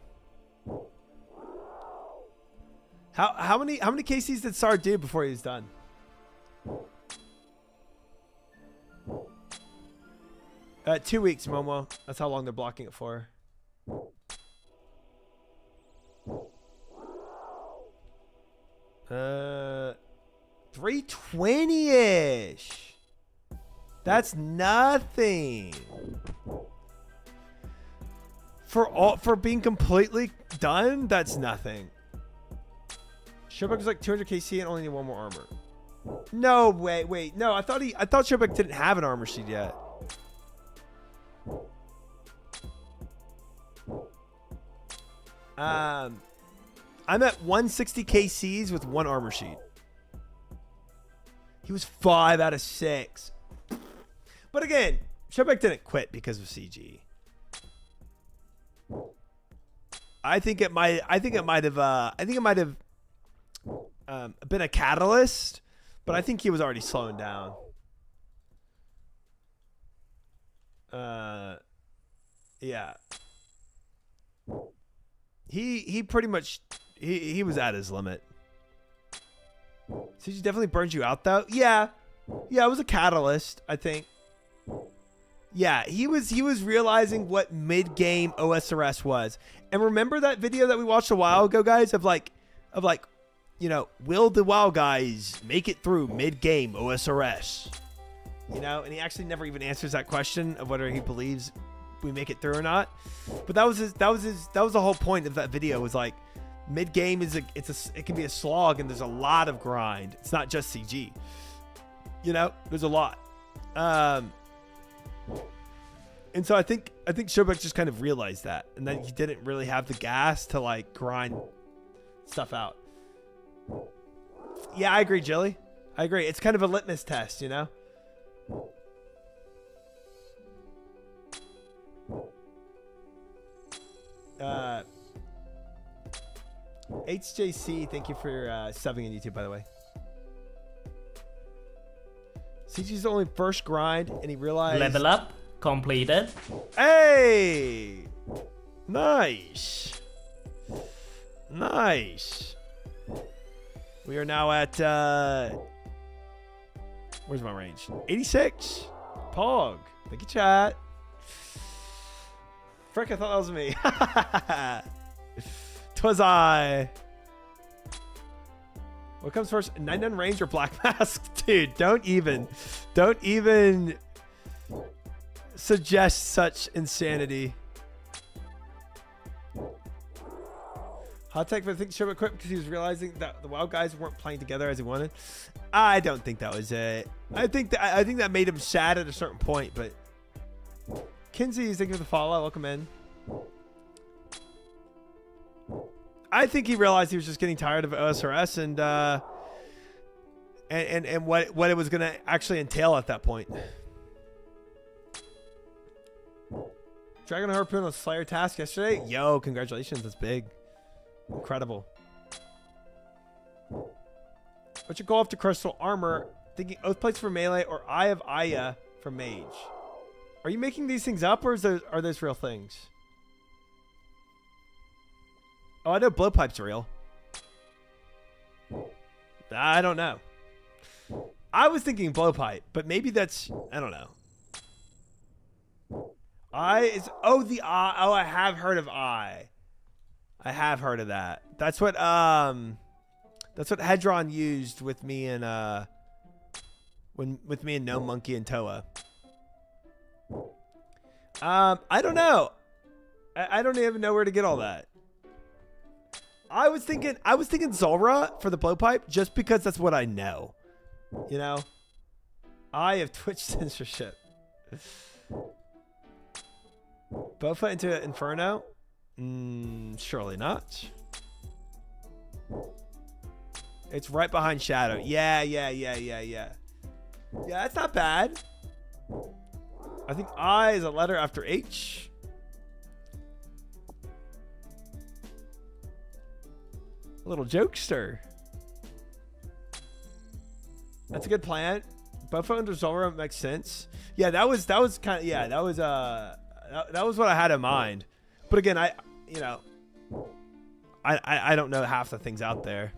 How many KCs did Sar do before he was done? Uh, 2 weeks, Momo. That's how long they're blocking it for. 320-ish. That's nothing. For being completely done, that's nothing. Showback was like 200 KC and only need 1 more armor. No, wait. No, I thought Showback didn't have an armor sheet yet. I'm at 160 KCs with 1 armor sheet. He was 5 out of 6. But again, Showback didn't quit because of CG. I think it might have been a catalyst, but I think he was already slowing down. Yeah. He pretty much he was at his limit. CG definitely burned you out though. Yeah, it was a catalyst, I think. Yeah, he was realizing what mid-game OSRS was. And remember that video that we watched a while ago, guys, of like, you know, will the WoW guys make it through mid-game OSRS? You know, and he actually never even answers that question of whether he believes we make it through or not. But that was the whole point of that video, was like, mid-game it can be a slog and there's a lot of grind. It's not just CG. You know, there's a lot. And so I think Showback just kind of realized that, and then he didn't really have the gas to like grind stuff out. Yeah, I agree, Jilly. I agree. It's kind of a litmus test, you know? HJC, thank you for subbing on YouTube, by the way. CG's only first grind, and he realized... Level up completed. Hey! Nice. Nice. We are now at... where's my range? 86. Pog. Thank you, chat. Frick, I thought that was me. 'Twas I. What comes first? 99 range or black mask? Dude, don't even suggest such insanity. Hot take, but I think Sherman quit because he was realizing that the WoW guys weren't playing together as he wanted. I don't think that was it. I think that made him sad at a certain point, but Kinsey, thank you for the follow. Welcome in. I think he realized he was just getting tired of OSRS and what it was going to actually entail at that point. Dragon Harpoon on Slayer task yesterday. Yo, congratulations. That's big. Incredible. What's your goal after Crystal Armor? Thinking Oath Plates for melee or Eye of Aya for mage. Are you making these things up or are those real things? Oh, I know blowpipe's real. I don't know. I was thinking blowpipe, but maybe that's, I don't know. I is the eye. Oh, I have heard of eye. I have heard of that. That's what Hedron used with me and with me and No Monkey and Toa. I don't know. I don't even know where to get all that. I was thinking Zulrah for the blowpipe just because that's what I know. You know? Eye of Twitch censorship. Bowfa into Inferno? Surely not. It's right behind Shadow. Yeah. Yeah, that's not bad. I think I is a letter after H. A little jokester. That's a good plan. Bowfa under Zulrah makes sense. Yeah, that was kind of, yeah, that was what I had in mind. But again, I don't know half the things out there.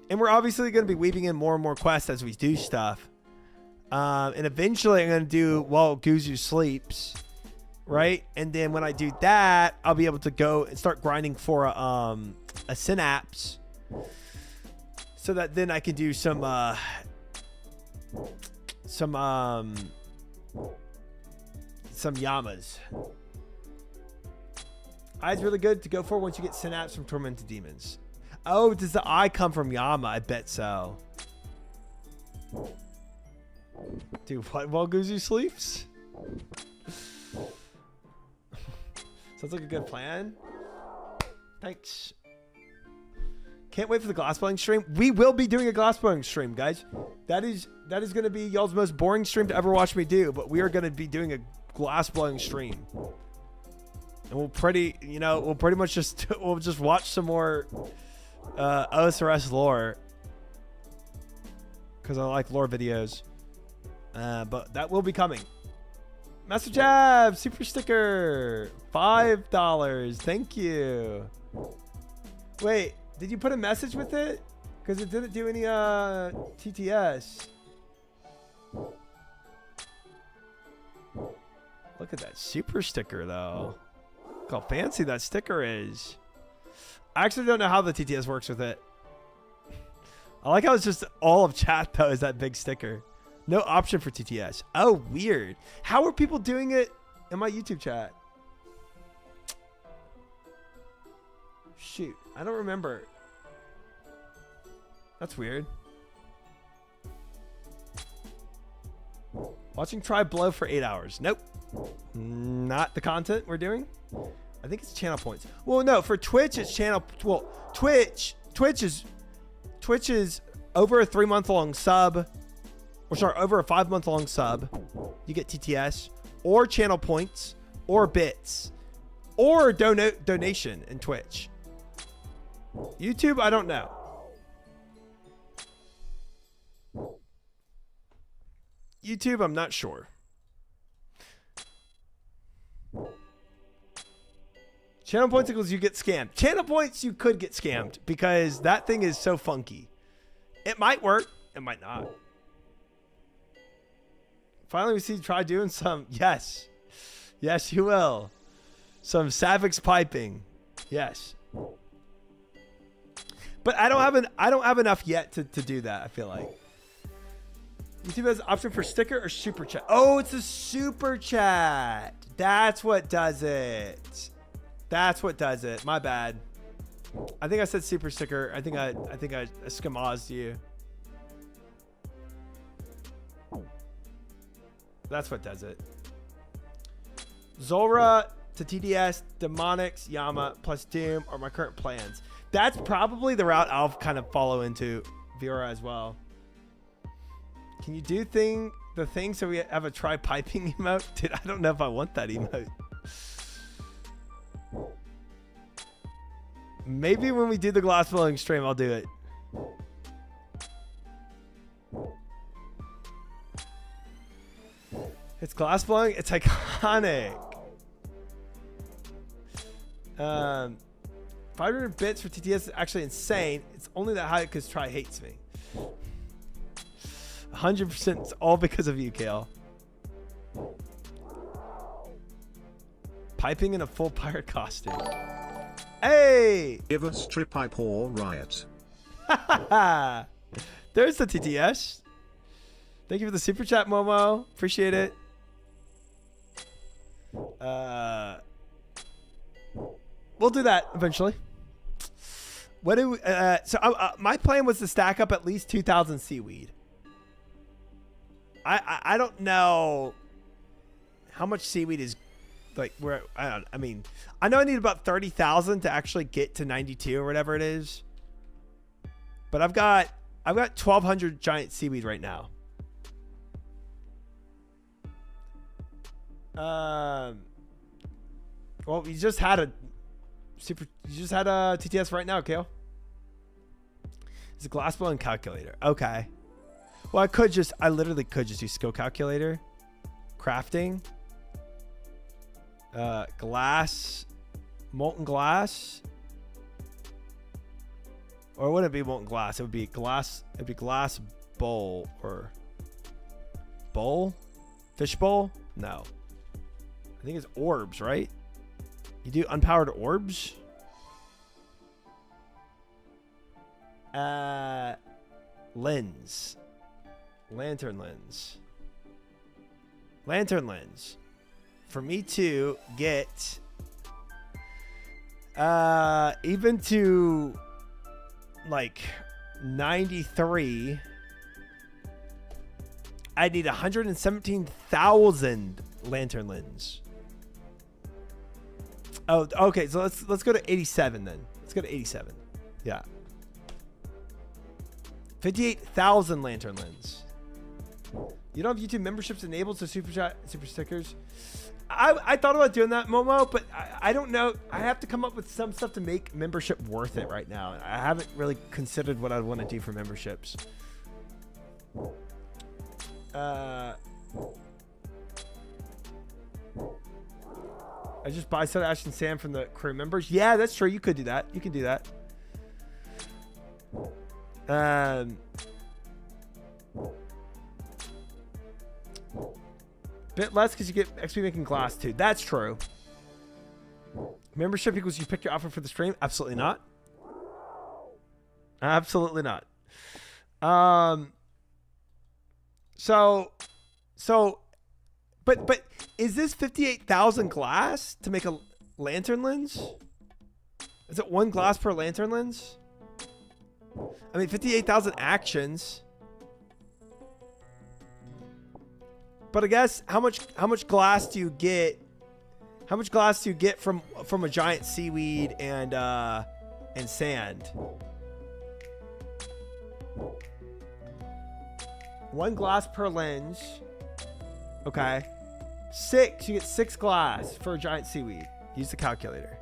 And we're obviously going to be weaving in more and more quests as we do stuff. And eventually I'm going to do while Guzu sleeps, right? And then when I do that, I'll be able to go and start grinding for a synapse, so that then I can do some Yamas. Eye's really good to go for once you get synapse from Tormented Demons. Oh, does the eye come from Yama? I bet so. Dude, what? While Guzu sleeps? Sounds like a good plan. Thanks. Can't wait for the glassblowing stream. We will be doing a glassblowing stream, guys. That is going to be y'all's most boring stream to ever watch me do, but we are going to be doing a glassblowing stream. And we'll pretty much just watch some more OSRS lore, because I like lore videos. But that will be coming. Master Jab, super sticker, $5. Thank you. Wait, did you put a message with it? Because it didn't do any TTS. Look at that super sticker, though. Look how fancy that sticker is. I actually don't know how the TTS works with it. I like how it's just all of chat, though, is that big sticker. No option for TTS. Oh, weird. How are people doing it in my YouTube chat? Shoot, I don't remember. That's weird. Watching Try Blow for 8 hours. Nope. Not the content we're doing. I think it's channel points. Well, no, for Twitch it's channel. Well, Twitch is over a 3-month-long sub, or sorry, over a 5-month-long sub. You get TTS or channel points, or bits or donation in Twitch. YouTube, I don't know. YouTube, I'm not sure. Channel points equals you get scammed. Channel points, you could get scammed because that thing is so funky. It might work. It might not. Finally, we see try doing some. Yes. Yes, you will. Some Savix piping. Yes. But I don't have enough yet to do that, I feel like. YouTube has an option for sticker or super chat. Oh, it's a super chat. That's what does it. That's what does it. My bad. I think I said super sticker. I think I skamazed you. That's what does it. Zora to TDS, Demonics, Yama, plus Doom are my current plans. That's probably the route I'll kind of follow into Vera as well. Can you do the thing so we have a try piping emote? Dude, I don't know if I want that emote. Maybe when we do the glass blowing stream, I'll do it. It's glass blowing. It's iconic. 500 bits for TTS is actually insane. It's only that high because Try hates me. 100%. It's all because of you, Kale. Piping in a full pirate costume. Hey! Give us strip pipe or riot. There's the TTS. Thank you for the super chat, Momo. Appreciate it. We'll do that eventually. What do we, my plan was to stack up at least 2,000 seaweed. I don't know how much seaweed is like where I mean I know I need about 30,000 to actually get to 92 or whatever it is. But I've got 1,200 giant seaweed right now. Well, you just had a TTS right now, Kale. It's a glass blowing calculator. Okay. Well, I literally could just use skill calculator, crafting, glass, molten glass, or it wouldn't be molten glass. It would be glass. It'd be glass bowl or bowl, fish bowl. No, I think it's orbs, right? You do unpowered orbs. Lens. Lantern lens. Lantern lens. For me to get even to like 93, I need 117,000 lantern lens. Oh, okay. So let's go to 87 then. Let's go to 87. Yeah. 58,000 lantern lens. You don't have YouTube memberships enabled, so super stickers. I thought about doing that, Momo, but I don't know. I have to come up with some stuff to make membership worth it right now. I haven't really considered what I'd want to do for memberships. I just buy soda ash and sand from the crew members. Yeah, that's true. You could do that. You can do that. Bit less because you get XP making glass too. That's true. Membership equals you pick your outfit for the stream. Absolutely not. Absolutely not. But is this 58,000 glass to make a lantern lens? Is it one glass per lantern lens? I mean, 58,000 actions. But I guess how much glass do you get? How much glass do you get from a giant seaweed and sand? One glass per lens. Okay. 6. You get 6 glass for a giant seaweed. Use the calculator.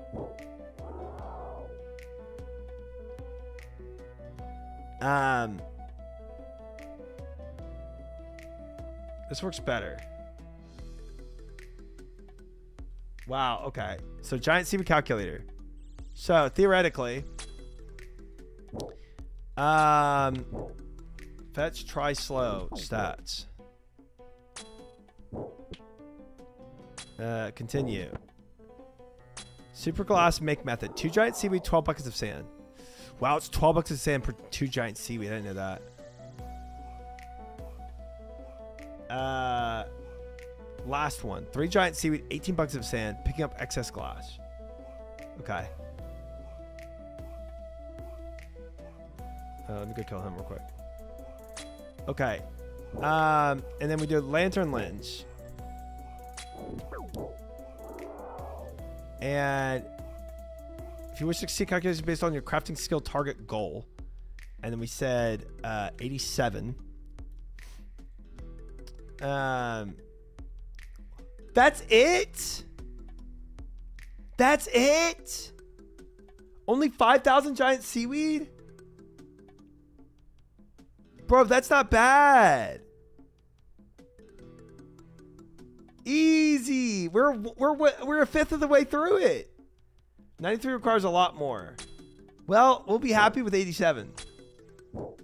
This works better. Wow, okay. So giant seaweed calculator. So theoretically, fetch, try slow, stats. Continue. Super glass make method. 2 giant seaweed, 12 buckets of sand. Wow, it's 12 buckets of sand per 2 giant seaweed. I didn't know that. Last one. 3 giant seaweed, 18 buckets of sand, picking up excess glass. Okay. Let me go kill him real quick. Okay. And then we do lantern lens. And if you wish to see calculations based on your crafting skill target goal. And then we said 87. That's it? That's it? Only 5,000 giant seaweed? Bro, that's not bad. Easy. We're a fifth of the way through it. 93 requires a lot more. Well, we'll be happy with 87. You're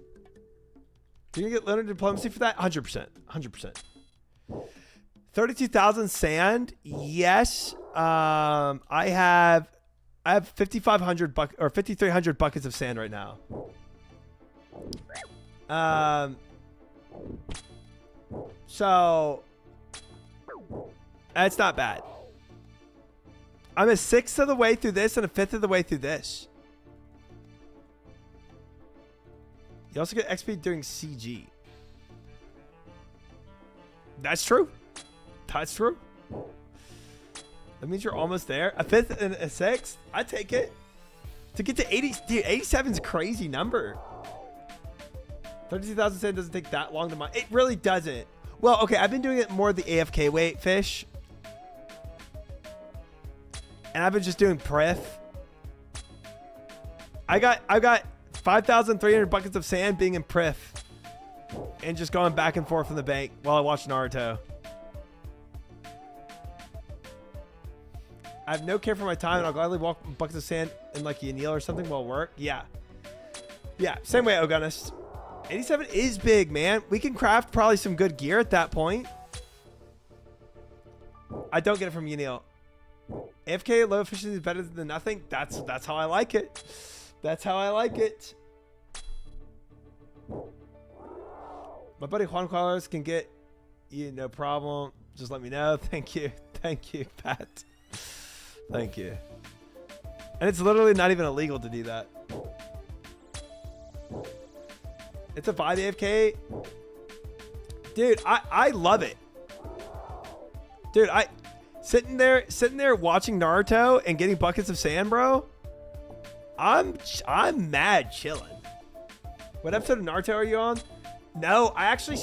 gonna get learned diplomacy for that? 100%. 100%. 32,000 sand. Yes. I have 5,500 or 5,300 buckets of sand right now. So that's not bad. I'm a sixth of the way through this and a fifth of the way through this. You also get XP doing CG. That's true. That's true. That means you're almost there. A fifth and a sixth. I take it. To get to 80, dude, 87 is a crazy number. 32,000 sand doesn't take that long to mine. It really doesn't. Well, okay, I've been doing it more the AFK weight fish. And I've been just doing pref. I got 5,300 buckets of sand being in pref. And just going back and forth from the bank while I watch Naruto. I have no care for my time, and I'll gladly walk buckets of sand in like Yanil or something while work. Yeah. Yeah, same way, Ogunus. 87 is big, man. We can craft probably some good gear at that point. I don't get it from Yanil. AFK low efficiency is better than nothing. That's how I like it. That's how I like it. My buddy Juan Carlos can get you, no problem. Just let me know. Thank you. Thank you, Pat. Thank you. And it's literally not even illegal to do that. It's a 5 AFK. Dude, I love it. Dude, sitting there watching Naruto and getting buckets of sand, bro. I'm mad chilling. What episode of Naruto are you on? No, I actually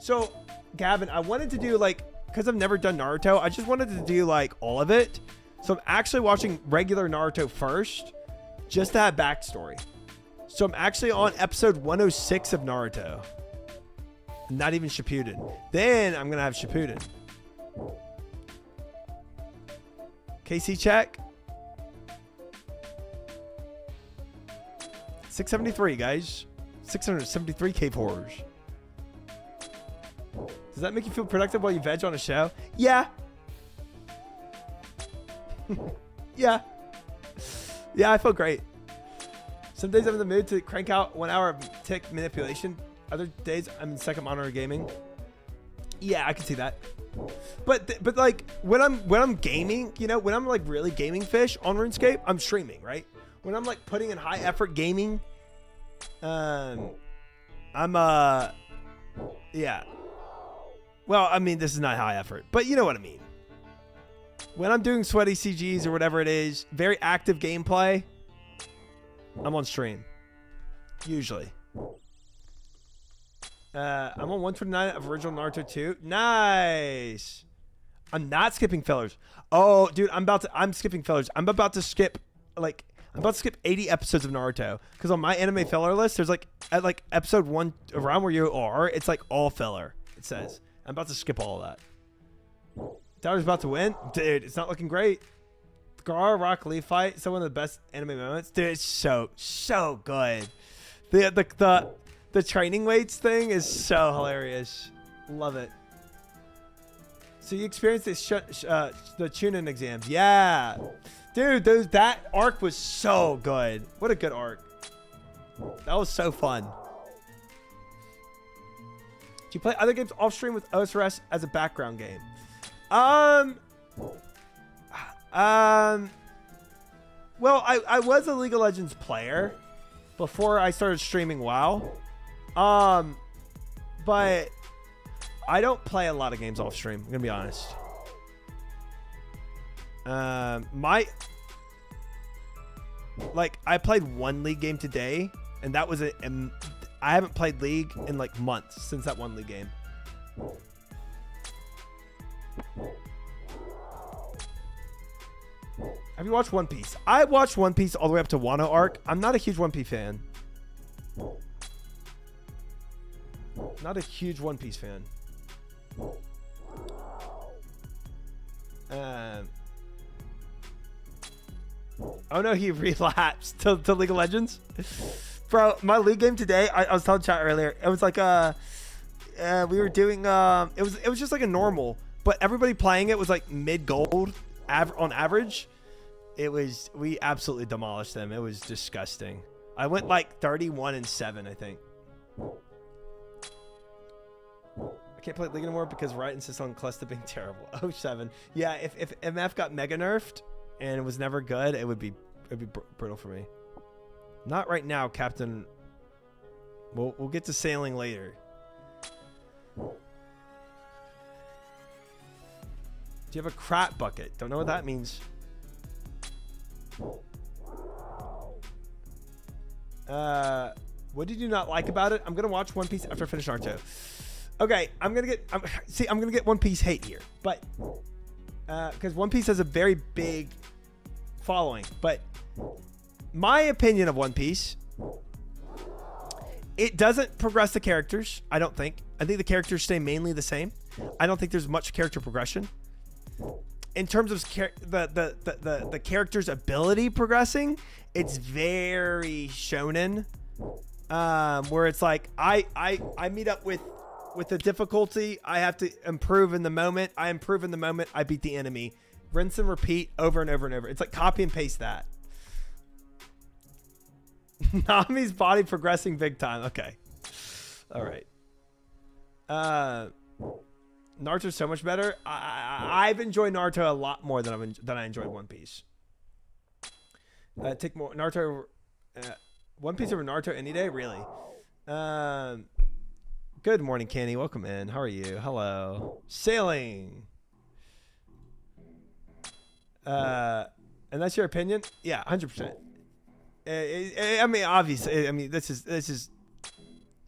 so Gavin, I wanted to do because I've never done Naruto, I just wanted to do all of it. So I'm actually watching regular Naruto first, just to have backstory. So I'm actually on episode 106 of Naruto. Not even Shippuden. Then I'm gonna have Shippuden. KC check. 673, guys. 673 cave horrors. Does that make you feel productive while you veg on a show? Yeah. Yeah. Yeah, I feel great. Some days I'm in the mood to crank out 1 hour of tick manipulation. Other days I'm in second monitor gaming. Yeah, I can see that. But when I'm gaming, when I'm really gaming fish on RuneScape, I'm streaming, right? When I'm putting in high effort gaming, I'm yeah. Well, I mean, this is not high effort, but you know what I mean. When I'm doing sweaty CGs or whatever it is, very active gameplay, I'm on stream. Usually. I'm on 129 of original Naruto 2. Nice. I'm not skipping fillers. Oh, dude, I'm skipping fillers. I'm about to skip 80 episodes of Naruto because on my anime filler list, there's like at like episode 1 around where you are, it's like all filler. It says I'm about to skip all of that. Tyler's about to win, dude. It's not looking great. The Gaara Rock Lee fight, some of the best anime moments, dude. It's so good. The training weights thing is so hilarious. Love it. So you experienced this the Chunin exams. Yeah. Dude, that arc was so good. What a good arc. That was so fun. Do you play other games off stream with OSRS as a background game? Well, I was a League of Legends player before I started streaming WoW. But I don't play a lot of games off stream. I'm gonna be honest. I played one League game today, and that was it. And I haven't played League in like months since that one League game. Have you watched One Piece? I watched One Piece all the way up to Wano arc. I'm not a huge One Piece fan. Not a huge One Piece fan. Oh no, he relapsed to League of Legends. Bro, my League game today, I was telling chat earlier, it was like we were doing it was just like a normal, but everybody playing it was like mid gold on average. We absolutely demolished them. It was disgusting. I went like 31-7, I think. I can't play League anymore because Riot insists on Cluster being terrible. 07. Yeah, if MF got mega nerfed and it was never good, it'd be brutal for me. Not right now, Captain. We'll get to sailing later. Do you have a crap bucket? Don't know what that means. What did you not like about it? I'm gonna watch One Piece after I finish Naruto. Okay, I'm gonna get One Piece hate here, but because One Piece has a very big following. But my opinion of One Piece, it doesn't progress the characters. I don't think. I think the characters stay mainly the same. I don't think there's much character progression. In terms of the character's ability progressing, it's very shonen, where it's like I meet up with the difficulty. I have to improve in the moment. I improve in the moment. I beat the enemy. Rinse and repeat over and over and over. It's like copy and paste that. Nami's body progressing big time. Okay. All right. Naruto's so much better. I've enjoyed Naruto a lot more than I enjoyed One Piece. Take more Naruto, One Piece over Naruto any day, really. Good morning, Kenny. Welcome in. How are you? Hello. Sailing. And that's your opinion? Yeah, 100%. I mean, obviously. I mean, this is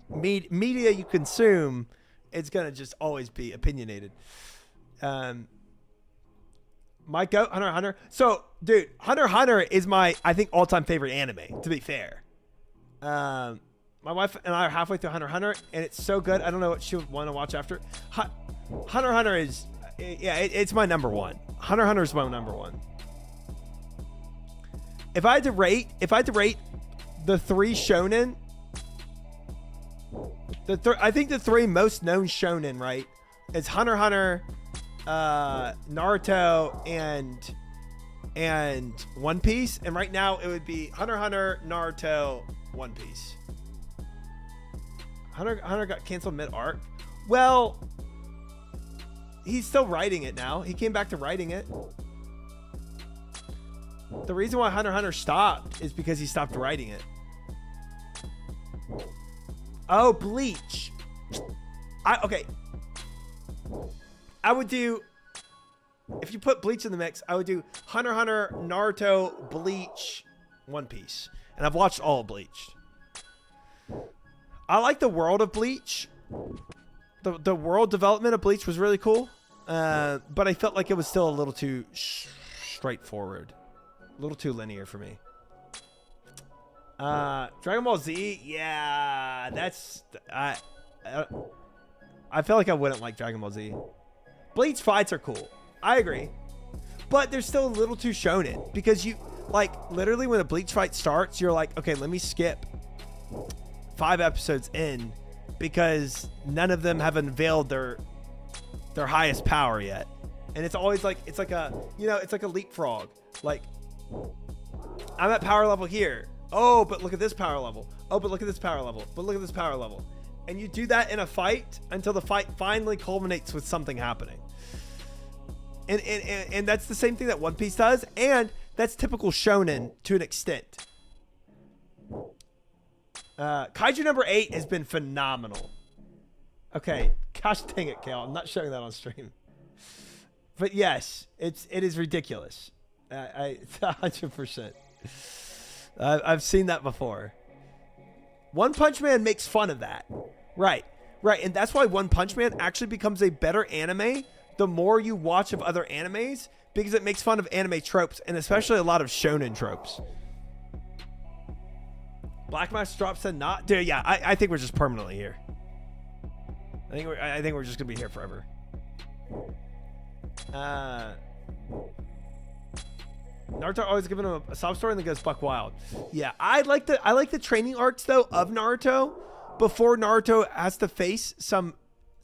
media you consume. It's gonna just always be opinionated. My goat, Hunter x Hunter. So, dude, Hunter x Hunter is my, I think, all-time favorite anime. To be fair, my wife and I are halfway through Hunter x Hunter, and it's so good. I don't know what she would want to watch after. Hunter x Hunter is, yeah, it's my number one. Hunter x Hunter is my number one. If I had to rate the three shonen. I think the three most known shonen, right, is Hunter x Hunter, Naruto, and One Piece. And right now it would be Hunter x Hunter, Naruto, One Piece. Hunter got canceled mid-arc. Well, he's still writing it now. He came back to writing it. The reason why Hunter x Hunter stopped is because he stopped writing it. Oh, Bleach. Okay. I would do, if you put Bleach in the mix, I would do Hunter x Hunter, Naruto, Bleach, One Piece. And I've watched all of Bleach. I like the world of Bleach. The world development of Bleach was really cool. but I felt like it was still a little too straightforward, a little too linear for me. Dragon Ball Z, yeah, that's I feel like I wouldn't like Dragon Ball Z. Bleach fights are cool, I agree, but they're still a little too shonen because you like literally when a Bleach fight starts, you're like, okay, let me skip 5 episodes in because none of them have unveiled their highest power yet, and it's always like it's like a leapfrog. Like I'm at power level here. Oh, but look at this power level. Oh, but look at this power level. But look at this power level. And you do that in a fight until the fight finally culminates with something happening. And that's the same thing that One Piece does. And that's typical shonen to an extent. Kaiju number 8 has been phenomenal. Okay. Gosh dang it, Kale. I'm not showing that on stream. But yes, it is ridiculous. It's 100%. I've seen that before. One Punch Man makes fun of that. Right. And that's why One Punch Man actually becomes a better anime the more you watch of other animes, because it makes fun of anime tropes, and especially a lot of shonen tropes. Black Mask Drop said not. Dude, yeah, I think we're just permanently here. I think we're just going to be here forever. Naruto always giving him a sob story and then goes buck wild. Yeah, I like the training arcs though of Naruto before Naruto has to face some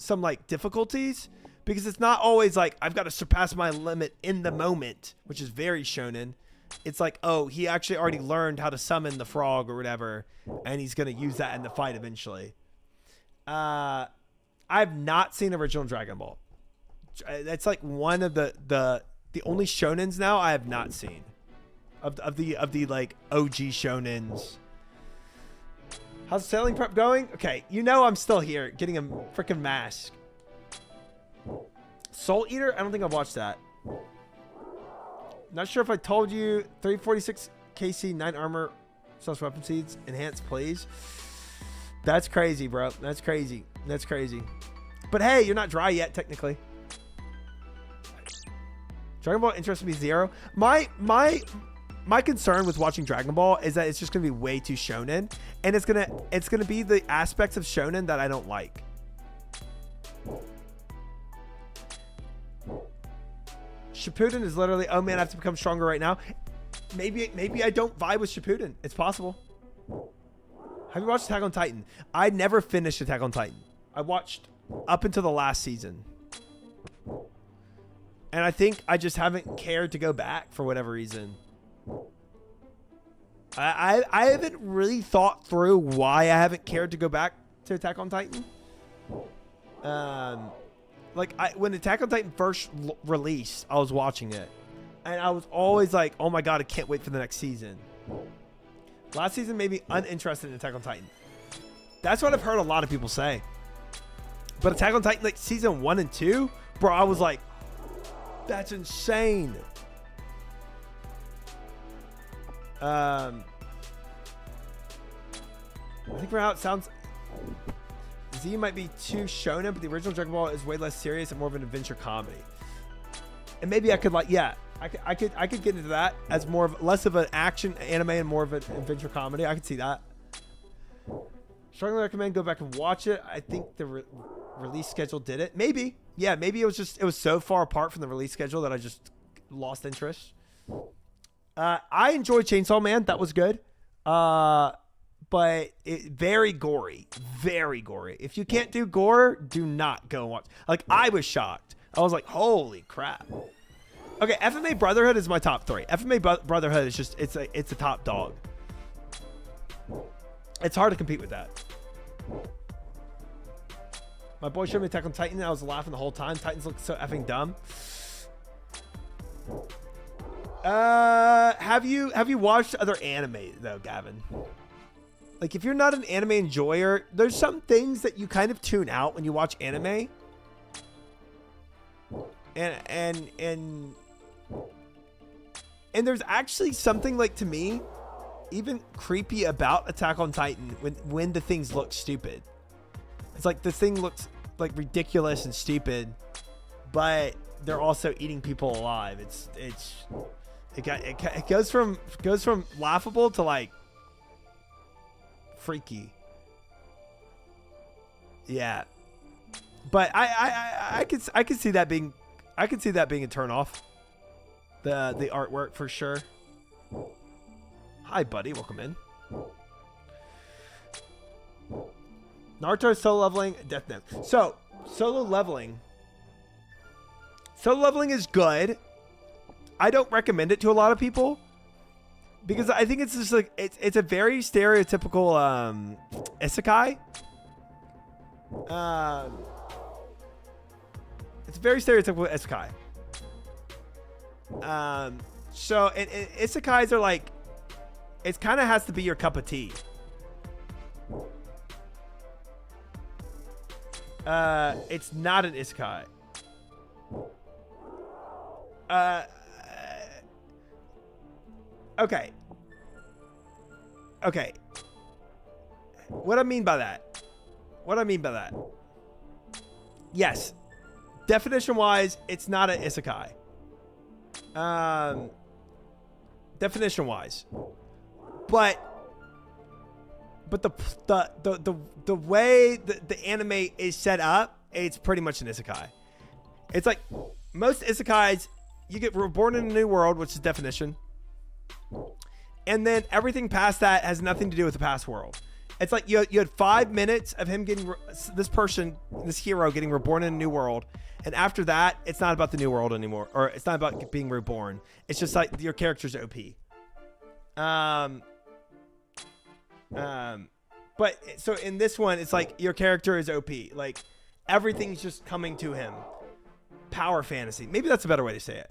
like difficulties, because it's not always like I've got to surpass my limit in the moment, which is very shonen. It's like, oh, he actually already learned how to summon the frog or whatever, and he's gonna use that in the fight eventually. I've not seen original Dragon Ball. That's like one of the only shonens now I have not seen of the like OG shonens. How's sailing prep going? Okay, you know I'm still here getting a freaking mask. Soul Eater? I don't think I've watched that. Not sure if I told you. 346 KC 9 armor + weapon seeds enhanced, please. That's crazy, bro. That's crazy. But hey, you're not dry yet technically. Dragon Ball interests me 0. My concern with watching Dragon Ball is that it's just gonna be way too shonen, and it's gonna be the aspects of shonen that I don't like. Shippuden is literally, oh man, I have to become stronger right now. Maybe I don't vibe with Shippuden. It's possible. Have you watched Attack on Titan? I never finished Attack on Titan. I watched up until the last season. And I think I just haven't cared to go back for whatever reason. I haven't really thought through why I haven't cared to go back to Attack on Titan. When Attack on Titan first released, I was watching it. And I was always like, oh my god, I can't wait for the next season. Last season made me uninterested in Attack on Titan. That's what I've heard a lot of people say. But Attack on Titan, like season 1 and 2, bro, I was like, that's insane. I think for how it sounds, Z might be too shonen, but the original Dragon Ball is way less serious and more of an adventure comedy. And maybe I could I could get into that as less of an action anime and more of an adventure comedy. I could see that. Strongly recommend go back and watch it. I think the release schedule did it. Maybe. Yeah, maybe it was so far apart from the release schedule that I just lost interest. I enjoyed Chainsaw Man. That was good. But very gory. Very gory. If you can't do gore, do not go watch. Like, I was shocked. I was like, holy crap. Okay, FMA Brotherhood is my top 3. FMA Brotherhood is just, it's a top dog. It's hard to compete with that. My boy showed me Attack on Titan and I was laughing the whole time. Titans look so effing dumb. Have you watched other anime though, Gavin? Like, if you're not an anime enjoyer, there's some things that you kind of tune out when you watch anime. And there's actually something, like, to me, even creepy about Attack on Titan when the things look stupid. It's like the thing looks like ridiculous and stupid, but they're also eating people alive. It goes from laughable to like freaky. Yeah, but I could see that being a turn off. The artwork for sure. Hi, buddy. Welcome in. Naruto solo leveling, Death Note. So solo leveling is good. I don't recommend it to a lot of people because I think it's just like it's a very stereotypical isekai. It's a very stereotypical isekai. So isekais are like, it kind of has to be your cup of tea. It's not an isekai. Okay. What I mean by that? Yes. Definition wise, it's not an isekai. Definition wise. But the way the anime is set up, it's pretty much an isekai. It's like most isekais, you get reborn in a new world, which is definition. And then everything past that has nothing to do with the past world. It's like you had 5 minutes of him getting this hero getting reborn in a new world. And after that, it's not about the new world anymore. Or it's not about being reborn. It's just like your character's OP. But so in this one, it's like your character is OP. Like everything's just coming to him. Power fantasy. Maybe that's a better way to say it.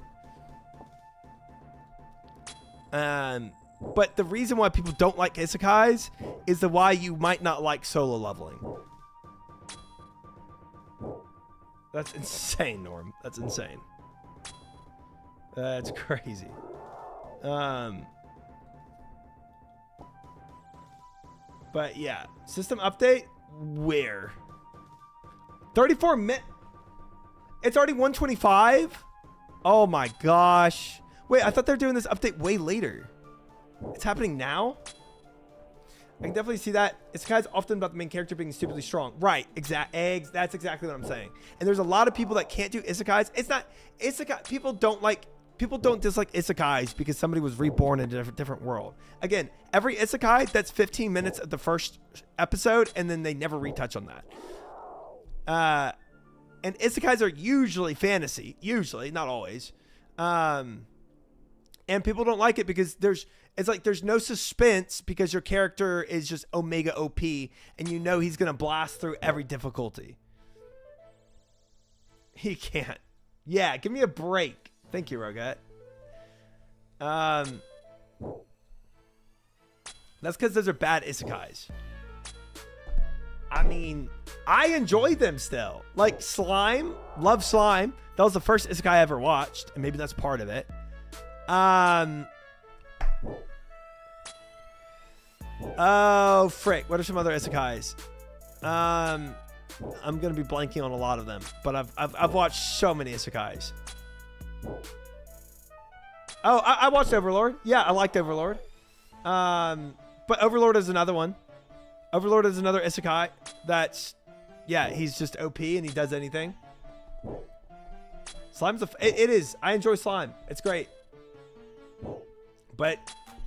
But the reason why people don't like isekais is the why you might not like solo leveling. That's insane, Norm. That's insane. That's crazy. But yeah, system update. Where? 34 minutes. It's already 125. Oh my gosh. Wait, I thought they were doing this update way later. It's happening now? I can definitely see that. Isekai's often about the main character being stupidly strong. Right. That's exactly what I'm saying. And there's a lot of people that can't do isekais. It's not isekai. People don't dislike isekais because somebody was reborn in a different world. Again, every isekai, that's 15 minutes of the first episode, and then they never retouch on that. And isekais are usually fantasy. Usually, not always. And people don't like it because there's no suspense because your character is just Omega OP and you know he's going to blast through every difficulty. He can't. Yeah, give me a break. Thank you, Rogat. That's because those are bad isekais. I mean, I enjoy them still. Like Slime, love Slime. That was the first isekai I ever watched, and maybe that's part of it. Oh frick! What are some other isekais? I'm gonna be blanking on a lot of them, but I've watched so many isekais. Oh, I watched Overlord. Yeah, I liked Overlord. But Overlord is another one. Overlord is another isekai that's, yeah, he's just OP and he does anything. Slime's it is. I enjoy Slime. It's great. But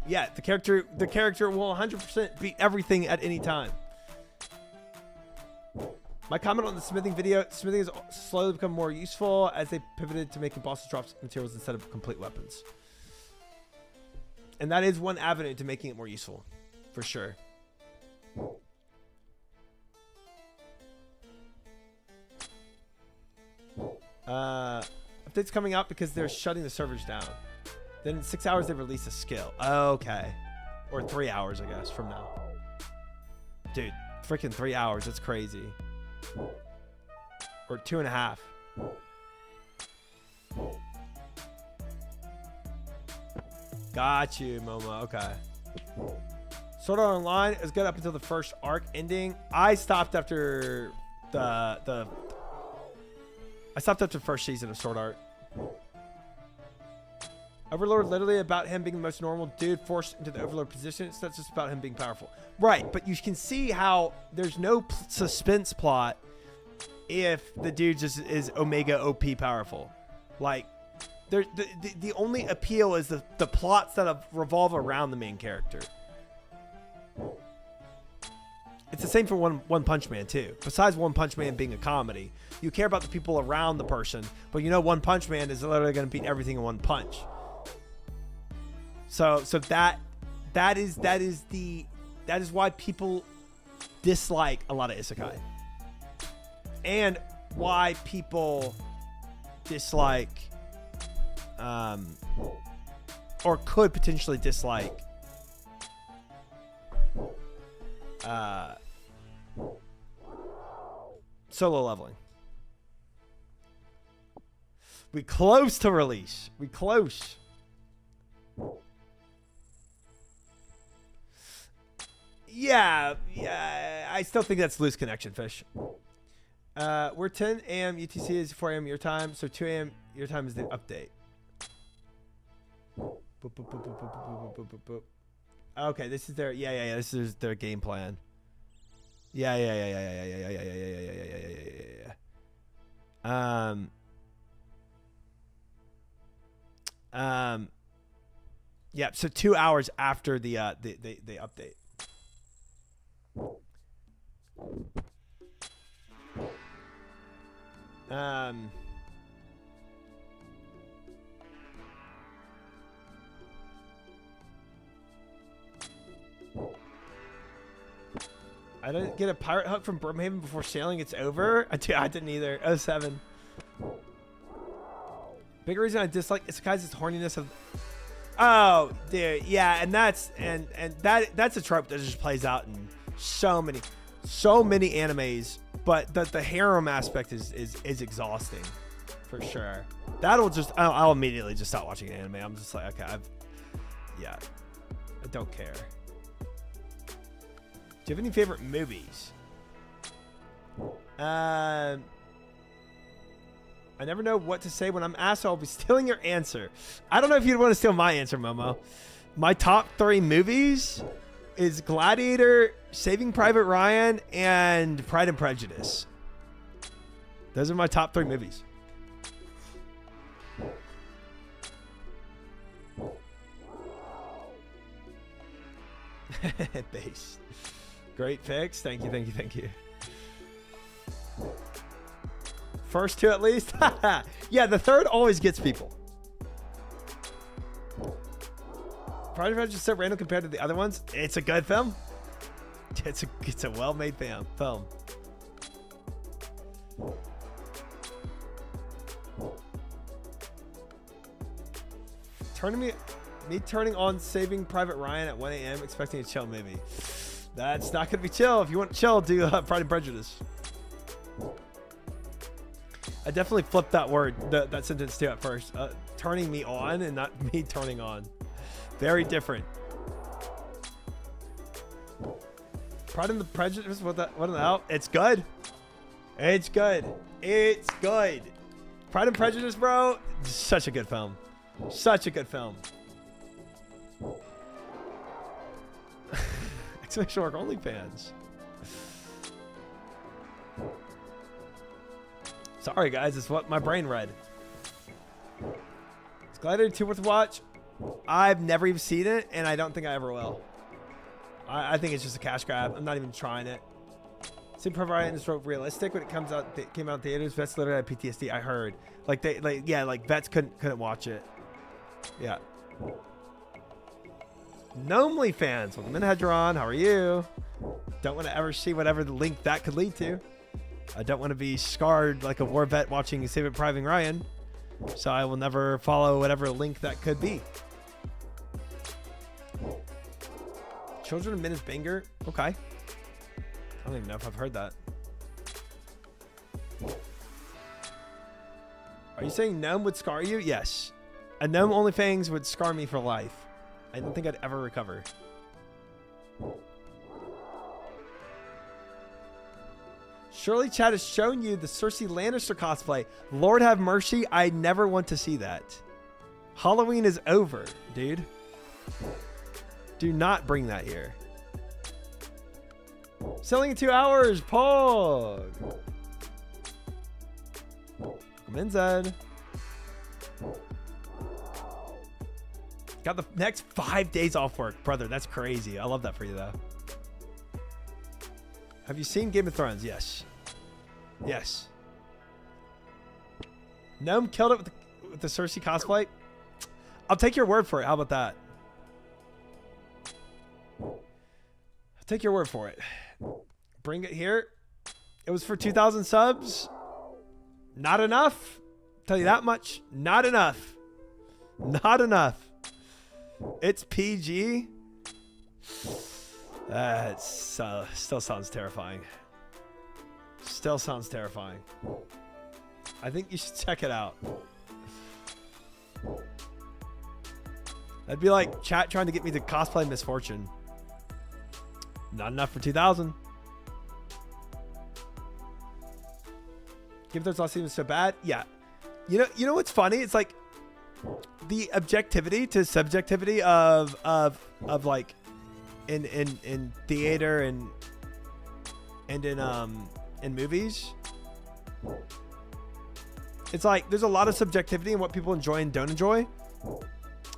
yeah, the character will 100% beat everything at any time. My comment on the smithing video: smithing has slowly become more useful as they pivoted to making bosses drop materials instead of complete weapons. And that is one avenue to making it more useful, for sure. Updates coming out because they're shutting the servers down. Then in 6 hours they release a skill. Okay. Or 3 hours, I guess, from now. Dude, freaking 3 hours. That's crazy. Or 2.5. Got you, Momo. Okay. Sword Art Online is good up until the first arc ending. I stopped after the I stopped after the first season of Sword Art. Overlord literally about him being the most normal dude forced into the Overlord position. It's not just about him being powerful. Right, but you can see how there's no suspense plot if the dude just is Omega OP powerful. Like, the only appeal is the plots that revolve around the main character. It's the same for One Punch Man too. Besides One Punch Man being a comedy, you care about the people around the person, but you know One Punch Man is literally going to beat everything in one punch. So that is why people dislike a lot of isekai, and why people dislike, or could potentially dislike, Solo Leveling. We close to release. We close. Yeah, I still think that's loose connection, Fish. We're 10 a.m. UTC is 4 a.m. your time, so 2 a.m. your time is the update. Boop, boop, boop, boop, boop, boop, boop, boop, boop. Okay, this is their this is their game plan. Yeah. Yeah, so 2 hours after the update. I didn't get a pirate hook from Brimhaven before sailing. It's over. I didn't either. 07. Big reason I dislike isekais is horniness of. Oh, dude, yeah, and that's a trope that just plays out in so many animes. But the harem aspect is exhausting, for sure. I'll immediately just stop watching an anime. I'm just like, okay, I don't care. Do you have any favorite movies? I never know what to say when I'm asked, so I'll be stealing your answer. I don't know if you'd want to steal my answer, Momo. My top 3 movies is Gladiator, Saving Private Ryan, and Pride and Prejudice. Those are my top 3 movies. Base. Great fix. Thank you. First 2 at least. Yeah, the third always gets people. Pride and Prejudice is so random compared to the other ones. It's a good film. It's a well-made film. Turning on Saving Private Ryan at 1 a.m. expecting a chill movie. That's not gonna be chill. If you want chill, do Pride and Prejudice. I definitely flipped that word, that sentence too at first. Turning me on and not me turning on. Very different. Pride and Prejudice, what the hell? It's good. It's good. Pride and Prejudice, bro. Such a good film. Exclamation mark OnlyFans. Sorry, guys. It's what my brain read. Is Gladiator 2 worth a watch? I've never even seen it, and I don't think I ever will. I think it's just a cash grab. I'm not even trying it. Saving Private Ryan is realistic when it came out in theaters. Vets literally had PTSD. I heard. Like vets couldn't watch it. Yeah. Gnomely fans, welcome in, Hedron. How are you? Don't want to ever see whatever the link that could lead to. I don't want to be scarred like a war vet watching Saving Private Ryan, so I will never follow whatever link that could be. Children of Men is banger. Okay. I don't even know if I've heard that. Are you saying gnome would scar you? Yes. A gnome only fangs would scar me for life. I don't think I'd ever recover. Surely Chad has shown you the Cersei Lannister cosplay. Lord have mercy. I never want to see that. Halloween is over, dude. Do not bring that here. Selling in 2 hours. Pog. Come in, Zed. Got the next 5 days off work. Brother, that's crazy. I love that for you, though. Have you seen Game of Thrones? Yes. Yes. Gnome killed it with the Cersei cosplay. I'll take your word for it. How about that? I'll take your word for it. Bring it here. It was for 2,000 subs. Not enough. Tell you that much. Not enough. Not enough. It's PG. It still sounds terrifying. Still sounds terrifying. I think you should check it out. That'd be like chat trying to get me to cosplay Misfortune. Not enough for 2,000. Game of Thrones last season was so bad. Yeah. You know what's funny? It's like the objectivity to subjectivity of like in theater and in movies. It's like there's a lot of subjectivity in what people enjoy and don't enjoy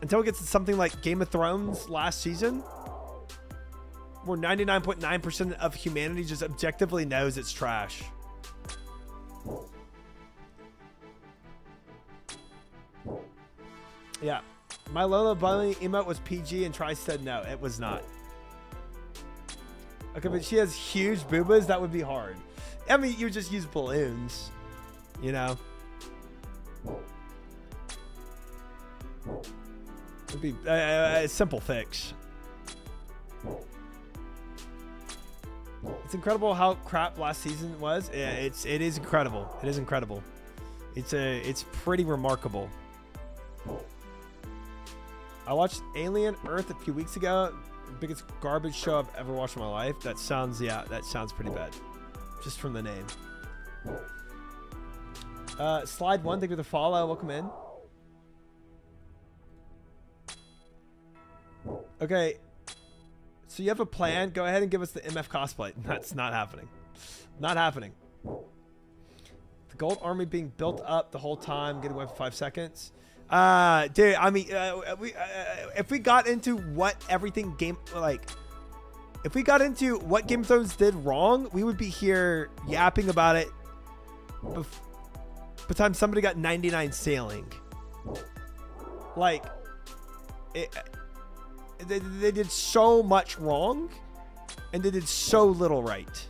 until it gets to something like Game of Thrones last season, where 99.9% of humanity just objectively knows it's trash. Yeah. My Lola Bunny emote was PG and Tri said no, it was not. Okay, but she has huge boobas. That would be hard. I mean, you just use balloons, you know? It'd be a simple fix. It's incredible how crap last season was. Yeah, it is incredible. It is incredible. It's pretty remarkable. I watched Alien Earth a few weeks ago. Biggest garbage show I've ever watched in my life. That sounds pretty bad. Just from the name. Slide 1, thank you for the follow. Welcome in. Okay. So you have a plan. Go ahead and give us the MF cosplay. That's not happening. Not happening. The gold army being built up the whole time, getting away for 5 seconds. Dude, I mean, if we got into what everything if we got into what Game of Thrones did wrong, we would be here yapping about it by the time somebody got 99 sailing. Like, they did so much wrong, and they did so little right.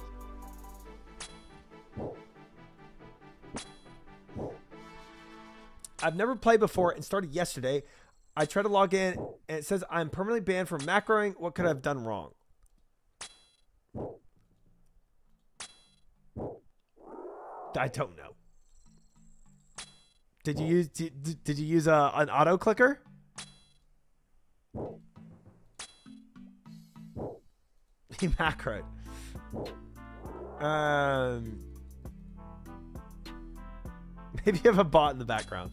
I've never played before and started yesterday. I tried to log in and it says I'm permanently banned from macroing. What could I have done wrong? I don't know. Did you use an auto clicker? He macroed. Maybe you have a bot in the background.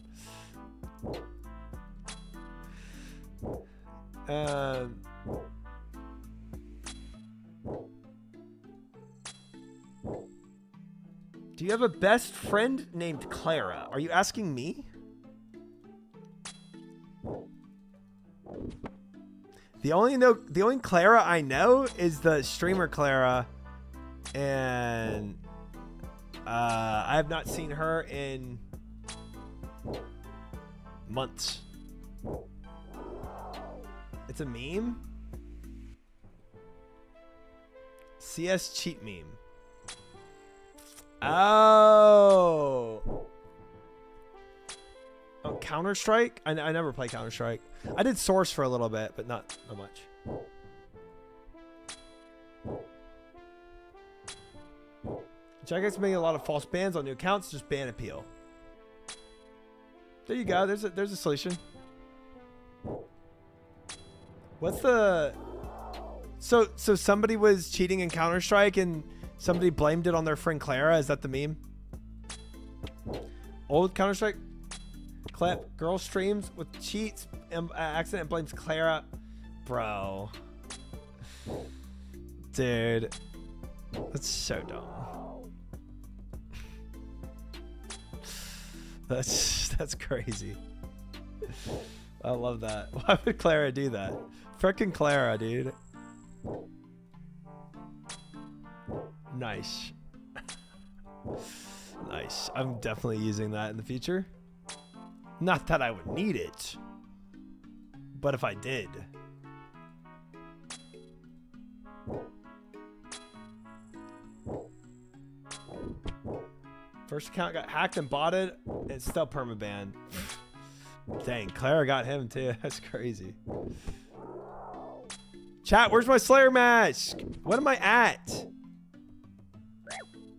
Do you have a best friend named Clara? Are you asking me? The only Clara I know is the streamer Clara, and I have not seen her in months. It's a meme? CS cheat meme. Oh. Oh, Counter-Strike? I never played Counter-Strike. I did Source for a little bit, but not much. Jagex making a lot of false bans on new accounts. Just ban appeal. There you go. There's a solution. What's the... So somebody was cheating in Counter-Strike and Somebody blamed it on their friend Clara. Is that the meme? Old Counter-Strike clip. Girl streams with cheats and accident blames Clara. Bro. Dude. That's so dumb. That's crazy. I love that. Why would Clara do that? Frickin' Clara, dude. Nice. Nice. I'm definitely using that in the future. Not that I would need it, but if I did. First account got hacked and botted. It's still permaban. Dang, Clara got him too. That's crazy. Chat, where's my Slayer mask? What am I at?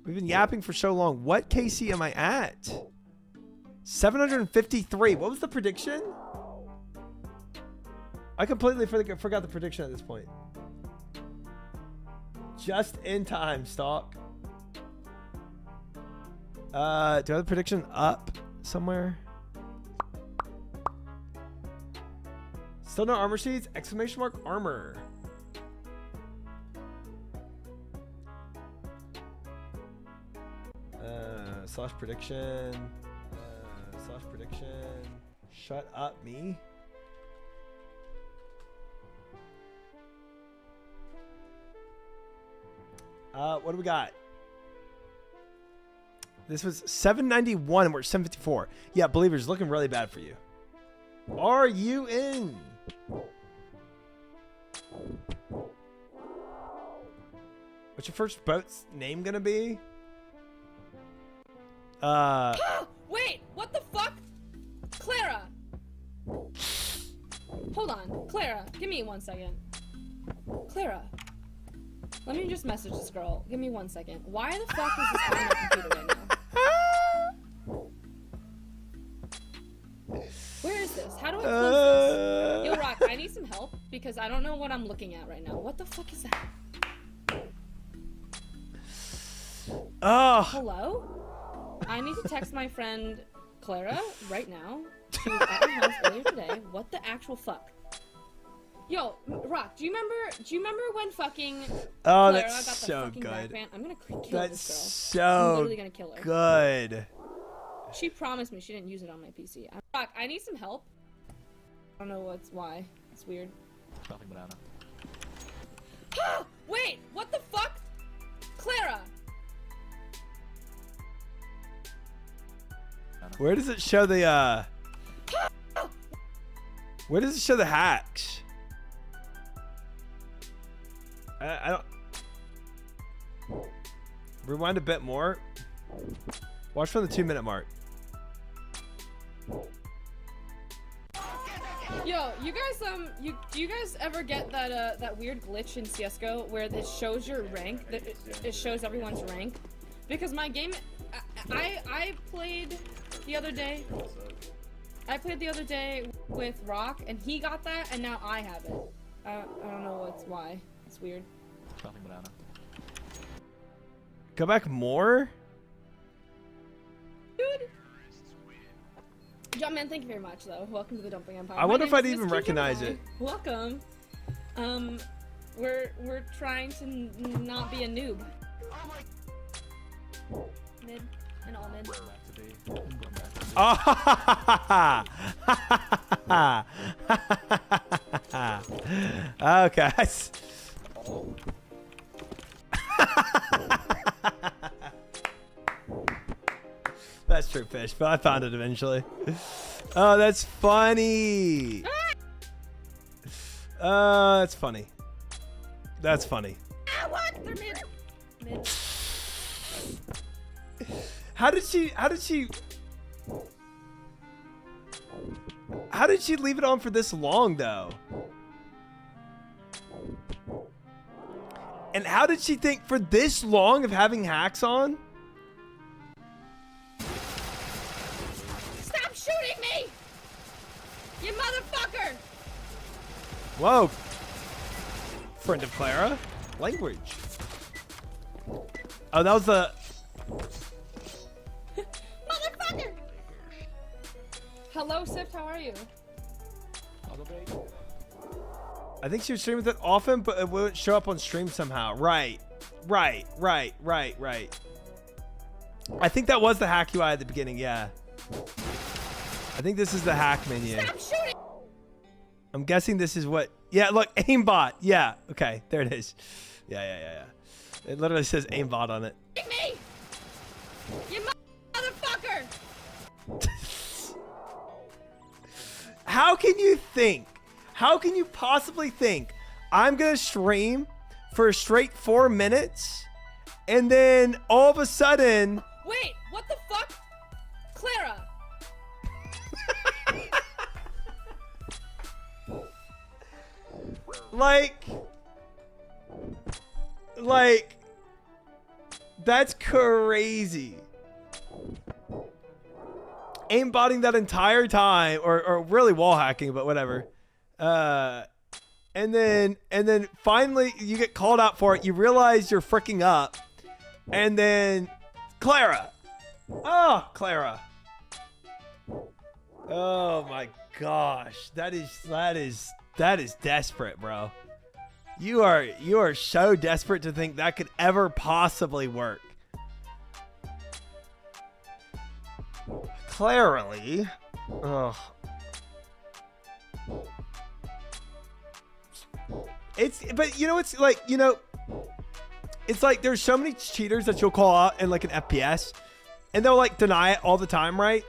We've been yapping for so long. What KC am I at? 753. What was the prediction? I completely forgot the prediction at this point. Just in time, Stalk. Do I have the prediction up somewhere? Still no armor sheets? Exclamation mark armor. Slash prediction. Slash prediction. Shut up, me. What do we got? This was 791 and we're at 754. Yeah, Believers, looking really bad for you. Are you in? What's your first boat's name gonna be? Wait, what the fuck? Clara! Hold on, Clara, give me 1 second. Clara, let me just message this girl. Give me 1 second. Why the fuck is this on my computer right now? Where is this? How do I close this? Yo, Rock, I need some help because I don't know what I'm looking at right now. What the fuck is that? Oh. Hello? I need to text my friend Clara right now. She was at my house earlier today. What the actual fuck? Yo, Rock, do you remember when fucking Clara got the so fucking good. backband? I'm gonna kill That's this girl. I'm so literally gonna kill her. good. She promised me she didn't use it on my PC. Rock, I need some help. I don't know why. It's weird. Nothing banana. Wait, what the fuck? Clara! Where does it show the where does it show the hacks? I don't. Rewind a bit more. Watch from the 2-minute mark. Yo, you guys, do you guys ever get that that weird glitch in CS:GO where it shows your rank, that it shows everyone's rank? Because my game, I played the other day. I played the other day with Rock, and he got that, and now I have it. I don't know why. It's weird. Nothing banana. Go back more? Dude! Jumpman, thank you very much, though. Welcome to the Dumpling Empire. I wonder if I'd My name is even Miss recognize Gemini. it. Welcome. We're trying to not be a noob. Mid and all mid. Oh, okay. That's true, fish, but I found it eventually. Oh, that's funny. That's funny. That's funny. Ah, what? They're mid. Mid. How did she leave it on for this long, though? And how did she think for this long of having hacks on? Stop shooting me! You motherfucker! Whoa. Friend of Clara. Language. Oh, that was the. Motherfucker! Hello, Sift. How are you? I think she was streaming it often, but it wouldn't show up on stream somehow. Right. I think that was the hack UI at the beginning, yeah. I think this is the hack menu. Stop shooting! I'm guessing this is what... Yeah, look, aimbot. Yeah, okay, there it is. Yeah. It literally says aimbot on it. Me! You motherfucker! How can you think? How can you possibly think I'm going to stream for a straight 4 minutes and then all of a sudden... Wait, what the fuck? Clara! Like, that's crazy. Aimbotting that entire time, or really wall hacking, but whatever. And then finally you get called out for it. You realize you're freaking up, and then Clara. Oh, Clara. Oh my gosh, that is desperate, bro. You are so desperate to think that could ever possibly work. Clarily. Ugh. But you know, it's like, you know, it's like there's so many cheaters that you'll call out in like an FPS and they'll like deny it all the time, right?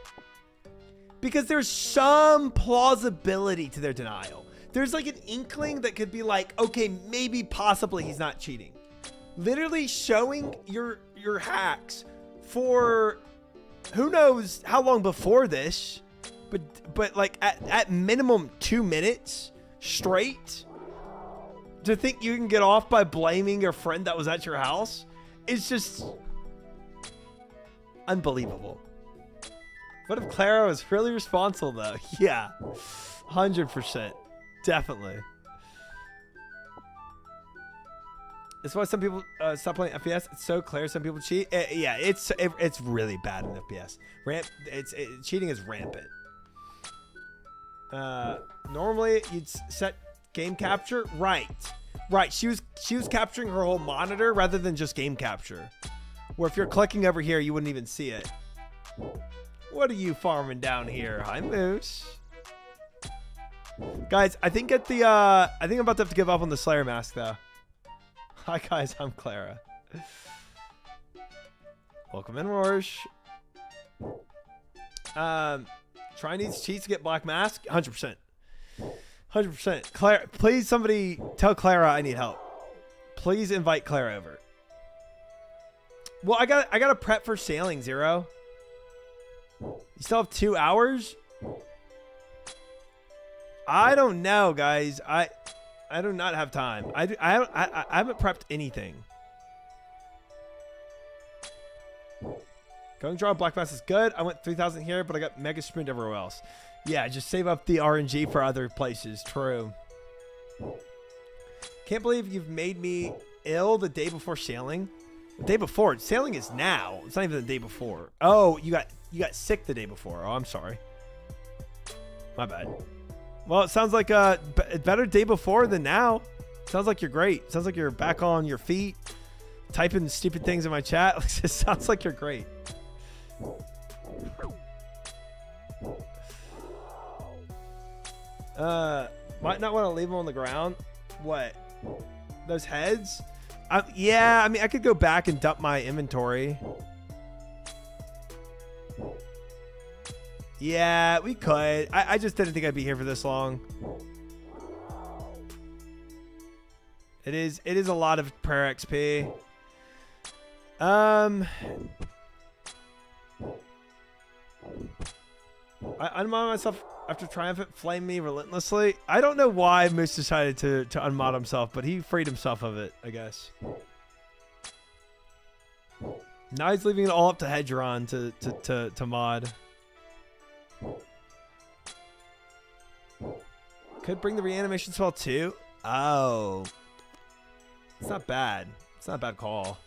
Because there's some plausibility to their denial. There's like an inkling that could be like, okay, maybe possibly he's not cheating. Literally showing your hacks for who knows how long before this, but like at minimum 2 minutes straight, to think you can get off by blaming your friend that was at your house is just unbelievable. What if Clara was really responsible though? Yeah, 100%. Definitely. That's why some people stop playing FPS. It's so clear some people cheat. Yeah, it's really bad in FPS. Cheating is rampant. Normally you'd set game capture. Right. She was capturing her whole monitor rather than just game capture. Where if you're clicking over here, you wouldn't even see it. What are you farming down here? Hi, Moose. Guys, I think I'm about to have to give up on the Slayer mask though. Hi guys, I'm Clara. Welcome in, Rorsch. Try needs cheats to get black mask. 100%. 100%. Clara, please somebody tell Clara I need help. Please invite Clara over. Well, I got to prep for sailing, Zero. You still have 2 hours? I don't know, guys. I do not have time. I haven't prepped anything. Going draw black mass is good. I went 3,000 here, but I got mega sprint everywhere else. Yeah, just save up the RNG for other places. True. Can't believe you've made me ill the day before sailing. The day before. Sailing is now. It's not even the day before. Oh, you got sick the day before. Oh, I'm sorry. My bad. Well, it sounds like a better day before than now. Sounds like you're great. Sounds like you're back on your feet, typing stupid things in my chat. It sounds like you're great. Might not want to leave them on the ground. What? Those heads? Yeah, I mean, I could go back and dump my inventory. Yeah, we could. I just didn't think I'd be here for this long. It is a lot of prayer XP. I unmod myself after Triumphant flamed me relentlessly. I don't know why Moose decided to unmod himself, but he freed himself of it, I guess. Now he's leaving it all up to Hedgeron to mod. Could bring the reanimation spell too. Oh, it's not bad. It's not a bad call.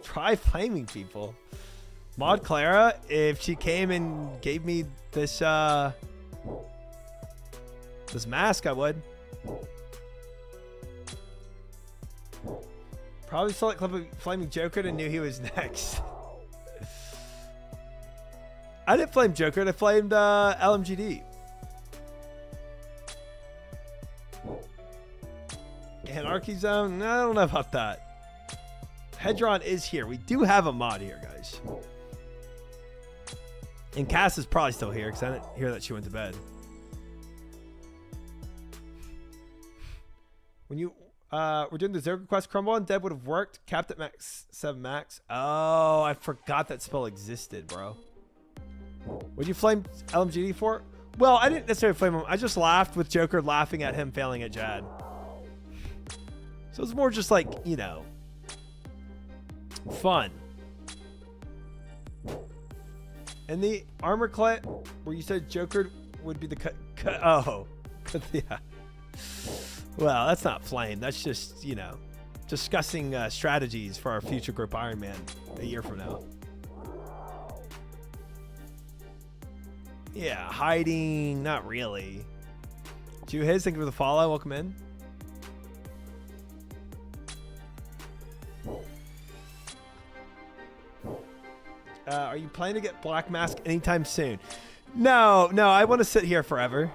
Try flaming people. Mod Clara, if she came and gave me this this mask, I would. Probably saw that clip of flaming Joker and knew he was next. I didn't flame Joker, I flamed LMGD. Anarchy Zone? I don't know about that. Hedron is here. We do have a mod here, guys. And Cass is probably still here because I didn't hear that she went to bed. When you were doing the Zero Quest Crumble and Dead would have worked. Capped at max 7 max. Oh, I forgot that spell existed, bro. Would you flame LMGD for? Well, I didn't necessarily flame him. I just laughed with Joker laughing at him failing at Jad. So it's more just like, you know, fun. And the armor clip where you said Joker would be the oh, yeah. Well, that's not flame. That's just, you know, discussing strategies for our future group Iron Man a year from now. Yeah, hiding, not really. His, thank you for the follow. Welcome in. Are you planning to get Black Mask anytime soon? No, I want to sit here forever.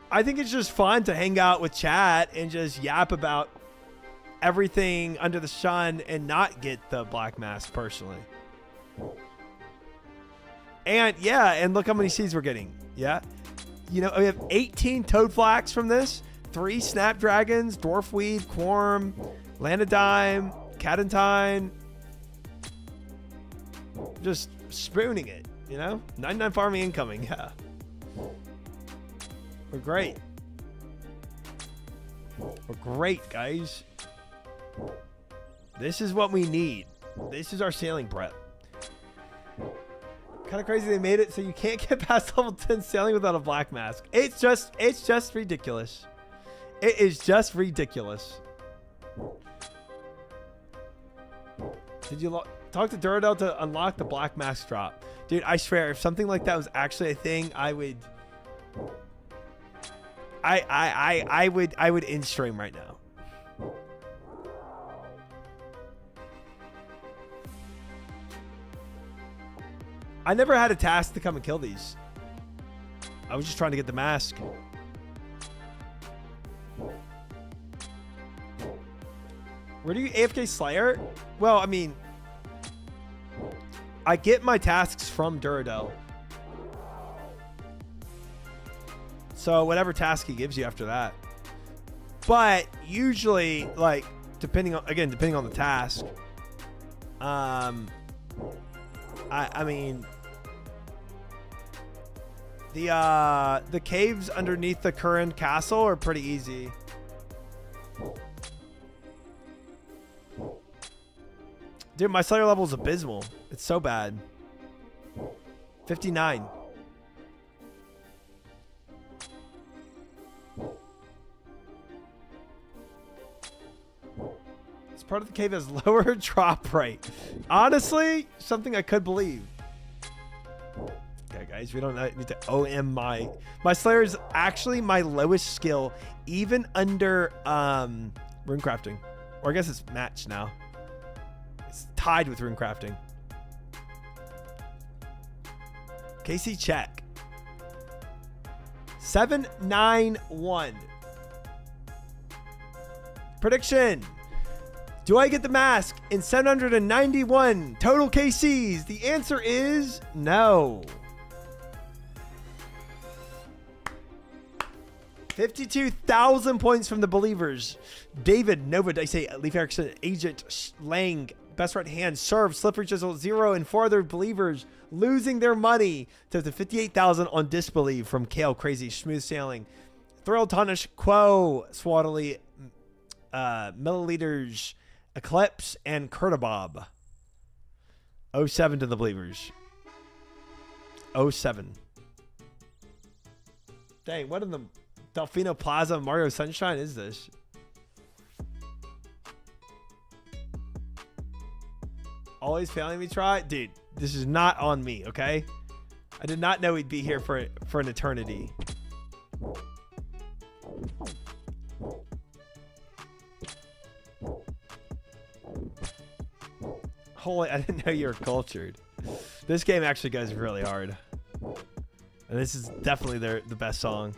I think it's just fun to hang out with chat and just yap about everything under the sun and not get the Black Mask personally. And yeah, and look how many seeds we're getting. Yeah. You know, we have 18 Toad Flax from this, 3 Snapdragons, Dwarfweed, Quorum, Lanodime, Catentine. Just spooning it, you know? 99 farming incoming, yeah. We're great. We're great, guys. This is what we need. This is our sailing prep. Kind of crazy they made it so you can't get past level 10 sailing without a Black Mask. It's just ridiculous. It is just ridiculous. Did you talk to Duradel to unlock the Black Mask drop? Dude, I swear, if something like that was actually a thing, I would in stream right now. I never had a task to come and kill these. I was just trying to get the mask. Where do you AFK Slayer? Well, I mean, I get my tasks from Duradel. So whatever task he gives you after that. But usually, like, depending on the task, I mean, the caves underneath the current castle are pretty easy. Dude, my Slayer level is abysmal. It's so bad. 59. This part of the cave has lower drop rate. Honestly, something I could believe. Okay, guys, we don't need to OM my Slayer is actually my lowest skill, even under rune crafting, or I guess it's matched now. It's tied with rune crafting. KC check. 791. Prediction. Do I get the mask in 791 total KCs? The answer is no. 52,000 points from the believers. David, Nova, Dice, Leaf Erickson, Agent, Lang, Best Right Hand, Serve, Slippery Chisel, 0, and 4 other believers losing their money to the 58,000 on Disbelieve from Kale, Crazy, Smooth Sailing, Thrill, Tonish, Quo, Swaddly, Milliliters, Eclipse, and Kurtabob. 07 to the believers. 07. Dang, what in the Delfino Plaza Mario Sunshine is this? always failing me try. Dude, this is not on me, okay? I did not know we'd be here for an eternity. Holy, I didn't know you were cultured. This game actually goes really hard. And this is definitely the best song.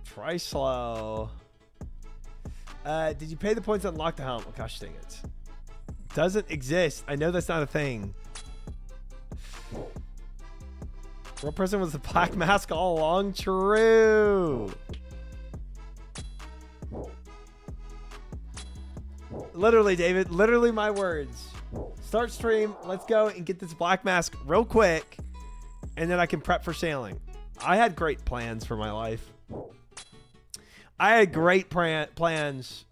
Try slow. Did you pay the points to unlock the helm? Oh, gosh dang it. Doesn't exist. I know that's not a thing. What person was the Black Mask all along? True. Literally, David. Literally my words. Start stream. Let's go and get this Black Mask real quick. And then I can prep for sailing. I had great plans for my life. I had great plans.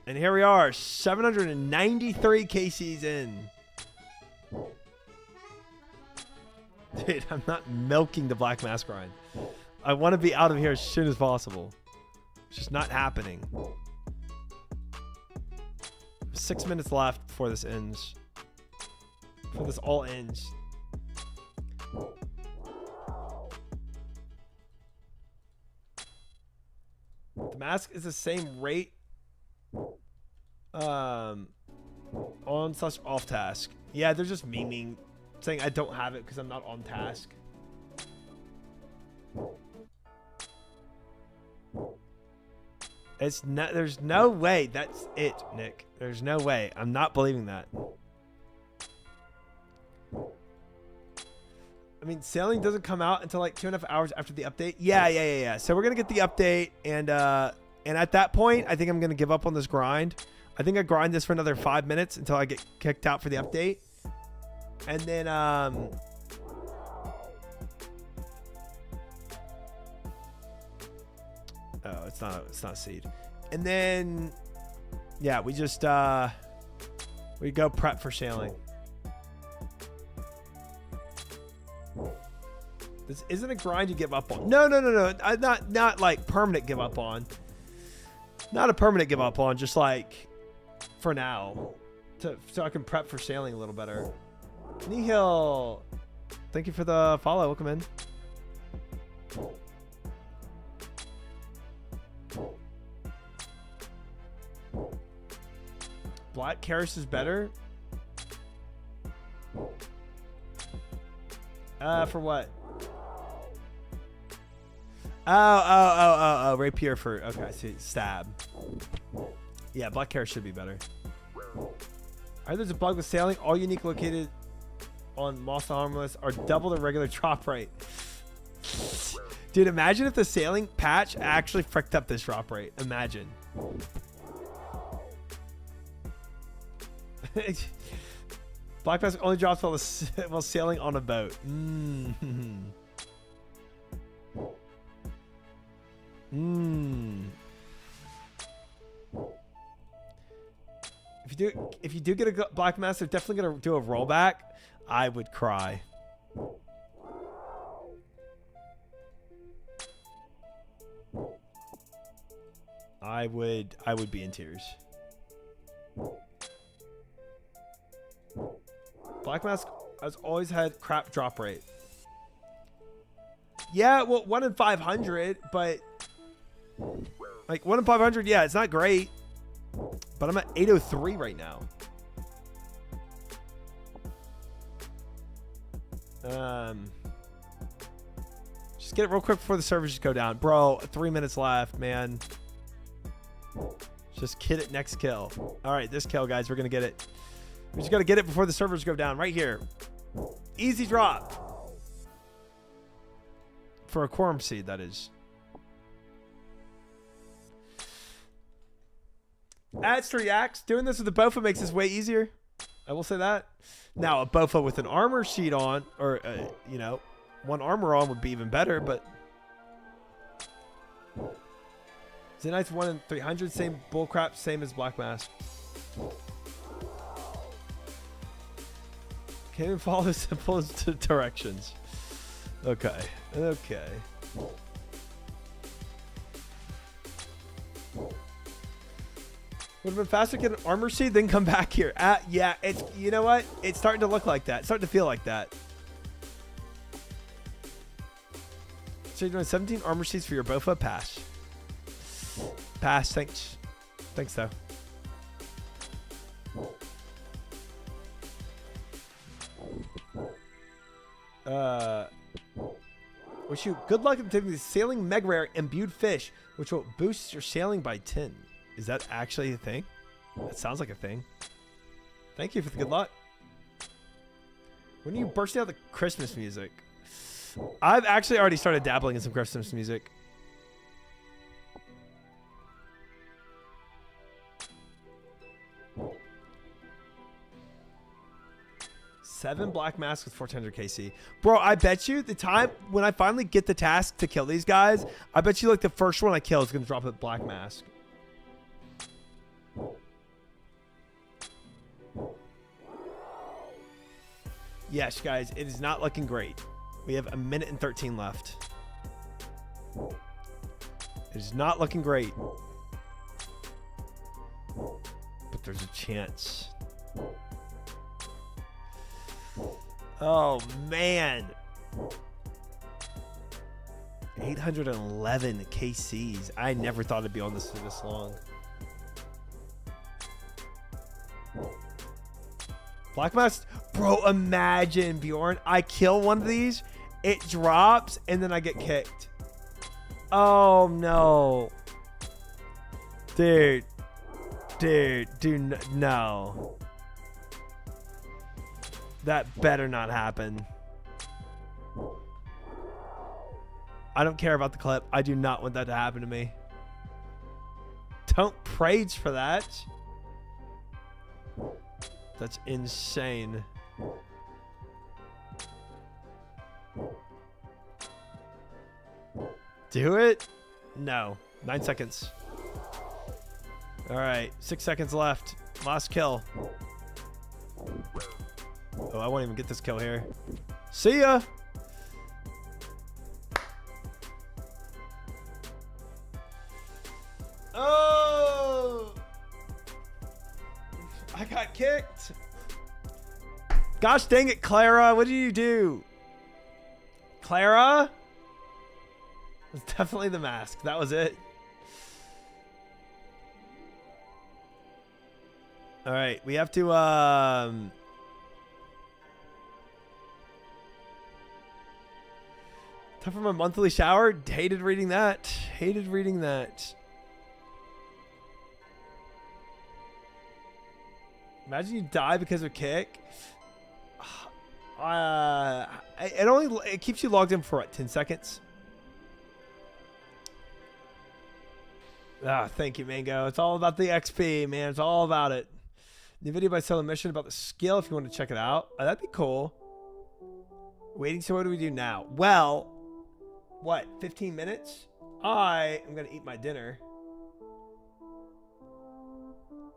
And here we are. 793 KCs in. Dude, I'm not milking the Black Mask grind. I want to be out of here as soon as possible. It's just not happening. 6 minutes left before this ends. Before this all ends. The mask is the same rate on/off task. Yeah, they're just memeing, saying I don't have it because I'm not on task. It's not. There's no way. That's it, Nick. There's no way. I'm not believing that. I mean, sailing doesn't come out until like 2.5 hours after the update. Yeah. So we're gonna get the update, and at that point, I think I'm gonna give up on this grind. I think I grind this for another 5 minutes until I get kicked out for the update, and then oh, it's not seed, and then yeah, we just we go prep for sailing. This isn't a grind you give up on. No. Not like permanent give up on. Not a permanent give up on. Just like for now, so I can prep for sailing a little better. Nihil, thank you for the follow. Welcome in. Black Karis is better. For what? Oh, rapier for, okay, I see, stab. Yeah, black hair should be better. Alright, there's a bug with sailing. All unique located on Moss Armless are double the regular drop rate. Dude, imagine if the sailing patch actually fricked up this drop rate. Imagine. Black Mask only drops while sailing on a boat. If you do get a Black Mask, they're definitely gonna do a rollback. I would cry. I would be in tears. Black Mask has always had crap drop rate. Yeah, well, 1 in 500, but like 1 in 500, yeah, it's not great. But I'm at 803 right now. Just get it real quick before the servers just go down, bro. 3 minutes left, man. Just get it next kill. All right, this kill, guys, we're gonna get it. We just gotta get it before the servers go down. Right here, easy drop for a quorum seed. That is. Adds 3 acts. Doing this with the Bowfa makes this way easier. I will say that. Now, a Bowfa with an armor sheet on, or, you know, 1 armor on would be even better, but... Zenite's 1 in 300. Same bullcrap, same as Black Mask. Can't even follow the simplest directions. Okay. Would have been faster to get an armor seed, then come back here. Yeah, it's, you know what? It's starting to look like that. It's starting to feel like that. So you're doing 17 armor seeds for your Bowfa? Pass. Pass, thanks. Thanks, though. Wish you good luck in taking the sailing mega rare imbued fish, which will boost your sailing by 10. Is that actually a thing? That sounds like a thing. Thank you for the good luck. When are you bursting out the Christmas music? I've actually already started dabbling in some Christmas music. Seven black masks with 400 KC. Bro, I bet you the time when I finally get the task to kill these guys, I bet you like the first one I kill is going to drop a black mask. Yes, guys, it is not looking great. We have 1 minute and 13 left. It is not looking great. But there's a chance. Oh, man. 811 KCs. I never thought it'd be on this for this long. Black Mask. Bro, imagine, Bjorn. I kill one of these, it drops, and then I get kicked. Oh, no. Dude. No. That better not happen. I don't care about the clip. I do not want that to happen to me. Don't praise for that. That's insane. Do it? No. 9 seconds. All right. 6 seconds left. Last kill. Oh, I won't even get this kill here. See ya. Oh! I got kicked. Gosh dang it, Clara. What did you do? Clara? It's definitely the mask. That was it. All right. We have to... Time for my monthly shower. Hated reading that. Hated reading that. Imagine you die because of kick. It keeps you logged in for what, 10 seconds? Thank you, Mango. It's all about the XP, man. It's all about it. New video by Solo Mission about the skill if you want to check it out. That'd be cool. Waiting, so what do we do now? Well, what, 15 minutes? I am going to eat my dinner.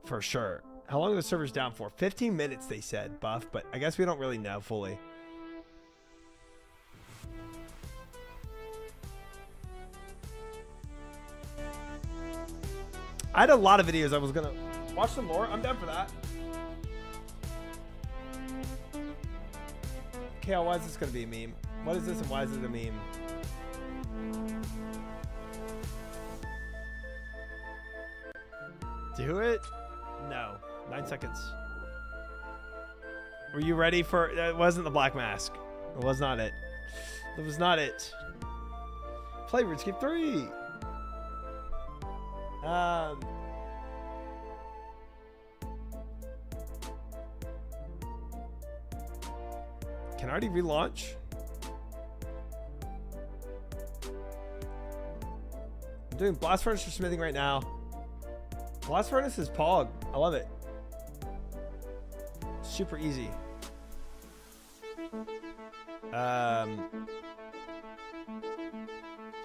For sure. How long are the servers down for? 15 minutes, they said, Buff, but I guess we don't really know fully. I had a lot of videos I was going to watch some more. I'm down for that. Kale, why is this going to be a meme? What is this and why is it a meme? Do it? No. 9 seconds. Were you ready for... It wasn't the black mask. It was not it. It was not it. Play RuneScape 3. Can I already relaunch? I'm doing Blast Furnace for smithing right now. Blast Furnace is Pog. I love it. Super easy.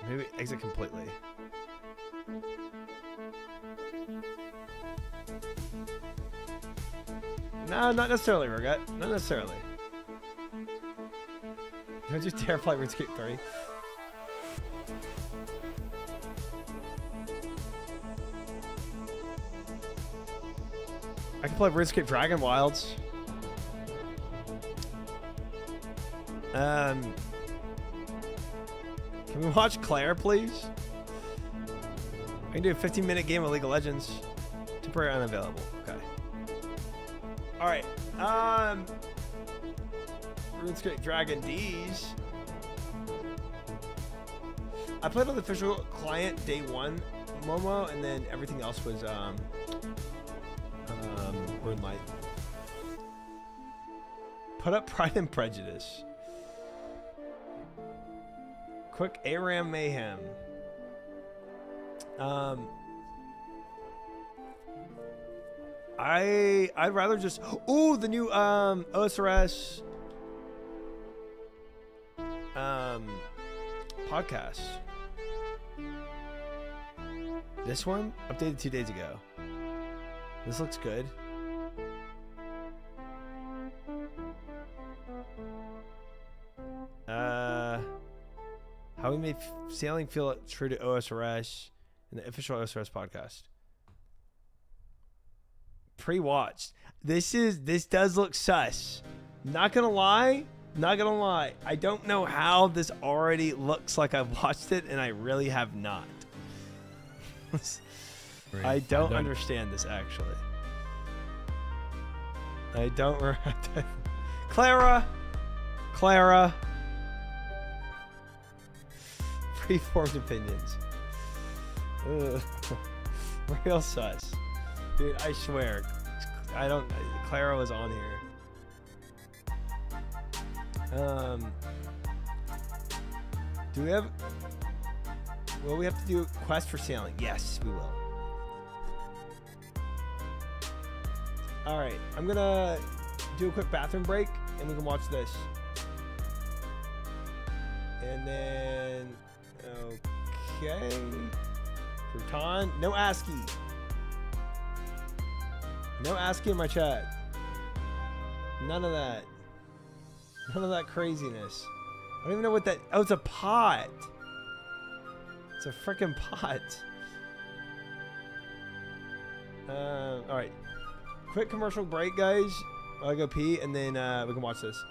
Maybe exit completely. No, not necessarily, Regret. Not necessarily. Don't you dare play RuneScape 3. I can play RuneScape Dragon Wilds. Can we watch Claire, please? I can do a 15-minute game of League of Legends. Temporary unavailable. Okay. All right. RuneScape Dragon D's. I played on the official client day 1, Momo, and then everything else was Moonlight. Put up Pride and Prejudice. Quick ARAM Mayhem. I'd rather just the new OSRS podcast. This one updated 2 days ago. This looks good. How we made sailing feel true to OSRS in the official OSRS podcast. Pre-watched. This does look sus. Not gonna lie. I don't know how this already looks like I've watched it, and I really have not. I don't understand this actually. I don't. Clara. Preformed opinions. Ugh. Real sus. Dude, I swear. Clara was on here. Do we have... Will we have to do a quest for sailing? Yes, we will. Alright, I'm gonna do a quick bathroom break, and we can watch this. And then... Okay. Crouton. No ASCII. No ASCII in my chat. None of that. None of that craziness. I don't even know what that... Oh, it's a pot. It's a freaking pot. Alright. Quick commercial break, guys. I'll go pee, and then we can watch this.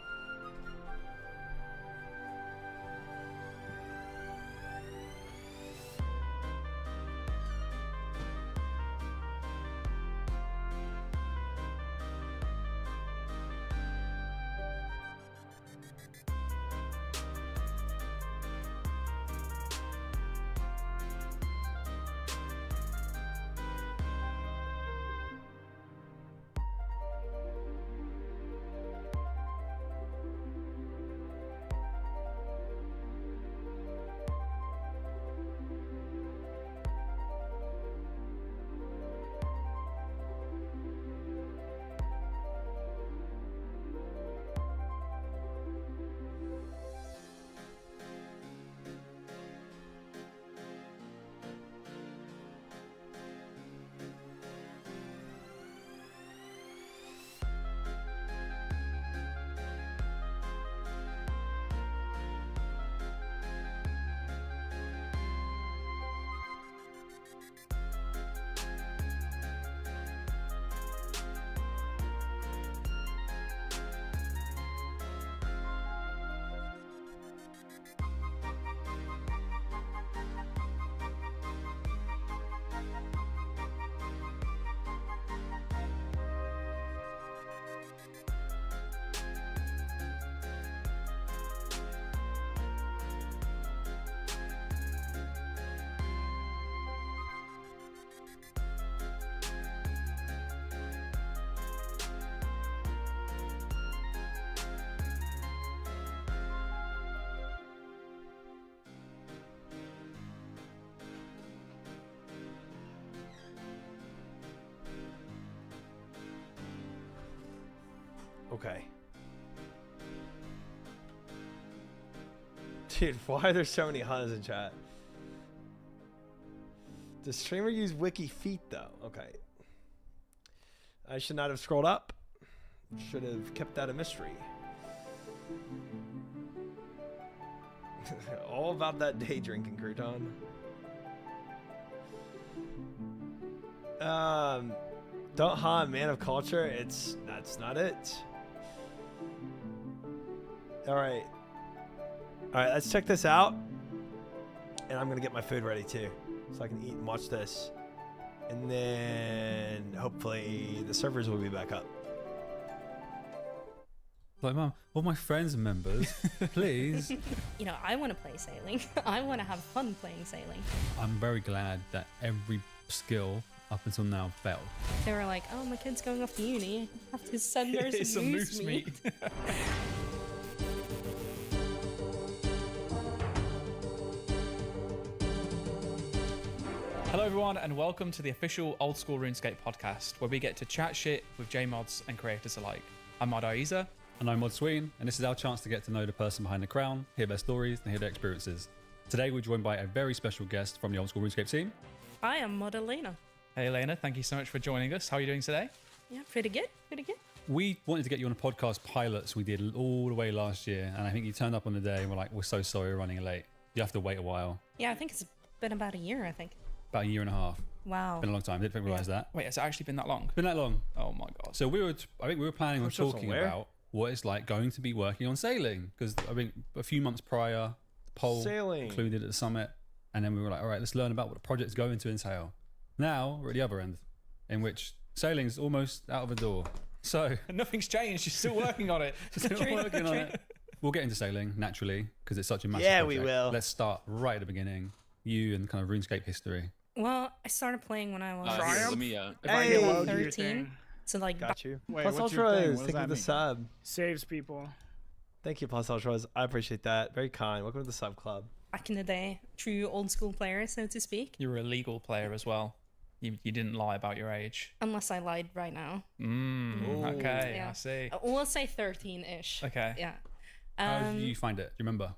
Okay. Dude, why are there so many Huns in chat? Does streamer use wiki feet though? Okay. I should not have scrolled up. Should have kept that a mystery. All about that day drinking, Crouton. Don't haunt man of culture. That's not it. All right. Let's check this out. And I'm gonna get my food ready too, so I can eat and watch this. And then hopefully the servers will be back up. Like, Mum, all my friends and members, please. You know, I want to play sailing. I want to have fun playing sailing. I'm very glad that every skill up until now failed. They were like, oh, my kid's going off to uni. I have to send her some moose meat. Hello everyone and welcome to the official Old School RuneScape podcast, where we get to chat shit with JMods and creators alike. I'm Mod Aiza. And I'm Mod Sween, and this is our chance to get to know the person behind the crown, hear their stories, and hear their experiences. Today we're joined by a very special guest from the Old School RuneScape team. I am Mod Elena. Hey Elena, thank you so much for joining us. How are you doing today? Yeah, pretty good, pretty good. We wanted to get you on a podcast pilot, so we did all the way last year, and I think you turned up on the day and we're like, we're so sorry we're running late. You have to wait a while. Yeah, I think it's been about a year, I think. About a year and a half. Wow. Been a long time. Didn't realise that. Wait, has it actually been that long? Been that long. Oh my god. So I think we were planning on talking about what it's like going to be working on sailing, because I think a few months prior, the poll included at the summit, and then we were like, all right, let's learn about what the project's going to entail. Now we're at the other end, in which sailing's almost out of the door. So nothing's changed. You're still working on it. Working on it. We'll get into sailing naturally because it's such a massive project. we will. Let's start right at the beginning. You and kind of RuneScape history. Well, I started playing when I was Let me, If I get low, do your 13. thing. So like, Got you. Wait, Plus what's your thing? Ultras, What does thank you that for the mean? sub. Saves people. Thank you, Plus Ultras. I appreciate that. Very kind. Welcome to the sub club. back in the day, true old school player, so to speak. You're a legal player as well. You didn't lie about your age. Unless I lied right now. Okay, Yeah. I see. We'll say 13-ish. Okay. Yeah. How did you find it? Do you remember?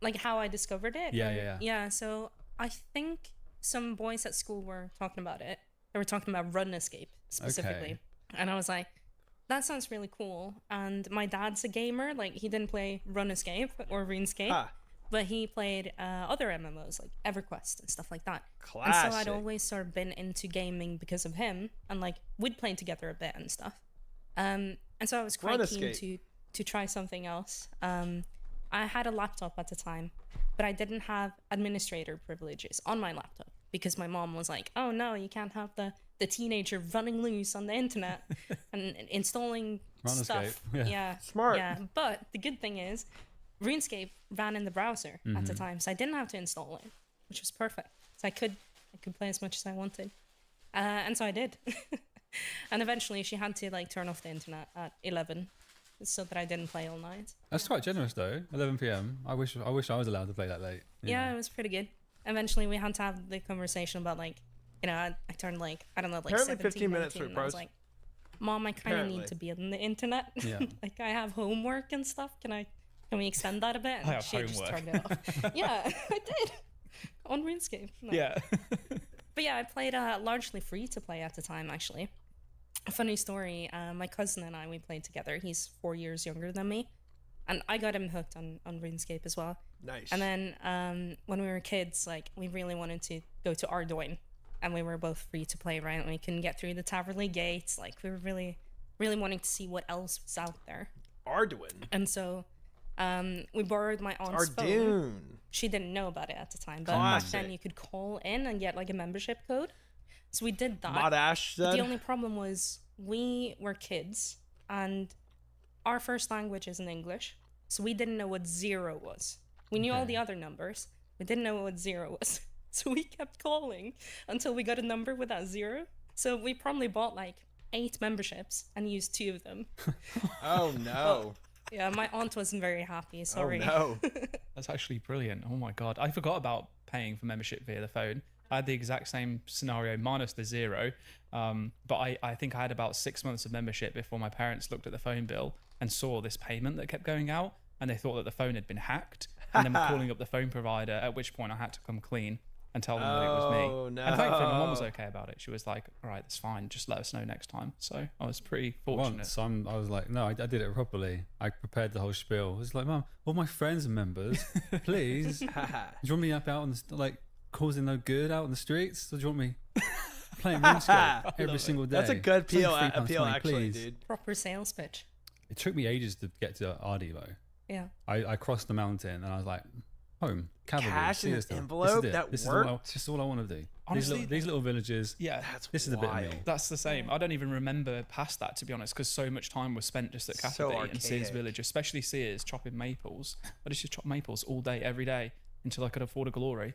Like how I discovered it? Yeah. Yeah, so I think some boys at school were talking about it. They were talking about Run Escape specifically. Okay. And I was like, that sounds really cool. And my dad's a gamer. Like, he didn't play Run Escape or RuneScape, but he played other MMOs like EverQuest and stuff like that. Classic. And so I'd always sort of been into gaming because of him. And like, we'd play together a bit and stuff. And so I was quite keen to try something else. I had a laptop at the time, but I didn't have administrator privileges on my laptop because my mom was like, oh no, you can't have the teenager running loose on the internet and installing stuff. Yeah. Smart. Yeah, but the good thing is RuneScape ran in the browser at the time, so I didn't have to install it, which was perfect. So I could play as much as I wanted. And so I did. And eventually she had to like turn off the internet at 11 so that I didn't play all night. That's quite generous though. 11 p.m. I wish I was allowed to play that late. Yeah, it was pretty good. Eventually we had to have the conversation about like, you know, I turned like, I don't know, like Apparently 17, 15 minutes 19, for and I was pros. like, Mom, I kind of need to be on the internet. Yeah. Like I have homework and stuff. Can we extend that a bit? And I have she just homework. turned it off. Yeah, I did. On RuneScape. No. Yeah. But yeah, I played largely free to play at the time, actually. A funny story, my cousin and I, we played together. He's 4 years younger than me. And I got him hooked on RuneScape as well. Nice. And then when we were kids, like, we really wanted to go to Ardoin. And we were both free to play, right? And we couldn't get through the Taverley gates. Like, we were really, really wanting to see what else was out there. Arduin. And so we borrowed my aunt's phone. Ardoon. She didn't know about it at the time. But back then you could call in and get, like, a membership code. So we did that. Mod Ash said. The only problem was we were kids and our first language isn't English. So we didn't know what 0 was. We knew all the other numbers. We didn't know what 0 was. So we kept calling until we got a number without 0. So we probably bought like 8 memberships and used 2 of them. Oh no. Yeah, my aunt wasn't very happy. Sorry. Oh no. That's actually brilliant. Oh my god. I forgot about paying for membership via the phone. I had the exact same scenario minus the 0. But I think I had about 6 months of membership before my parents looked at the phone bill and saw this payment that kept going out. And they thought that the phone had been hacked. And then were calling up the phone provider, at which point I had to come clean and tell them that it was me. Oh, no. And thankfully my mom was okay about it. She was like, all right, that's fine. Just let us know next time. So I was pretty fortunate. Once I was like, no, I did it properly. I prepared the whole spiel. I was like, Mum, all my friends and members, please. Do you want me up out on the, like, causing no good out on the streets? Or do you want me? playing RuneScape every single day. That's a good It's only appeal, £3.20, actually, please. dude. Proper sales pitch. It took me ages to get to Ardevo. Yeah. I crossed the mountain and I was like, home, cavalry, Cash in an siesta. envelope? This is it. That this worked? This is all I want to do. Honestly, these little villages. Yeah, this is a bit of me. That's the same. I don't even remember past that, to be honest, because so much time was spent just at So Cassidy and Sears archaic. Village, especially Sears, chopping maples. I just chop maples all day, every day, until I could afford a glory.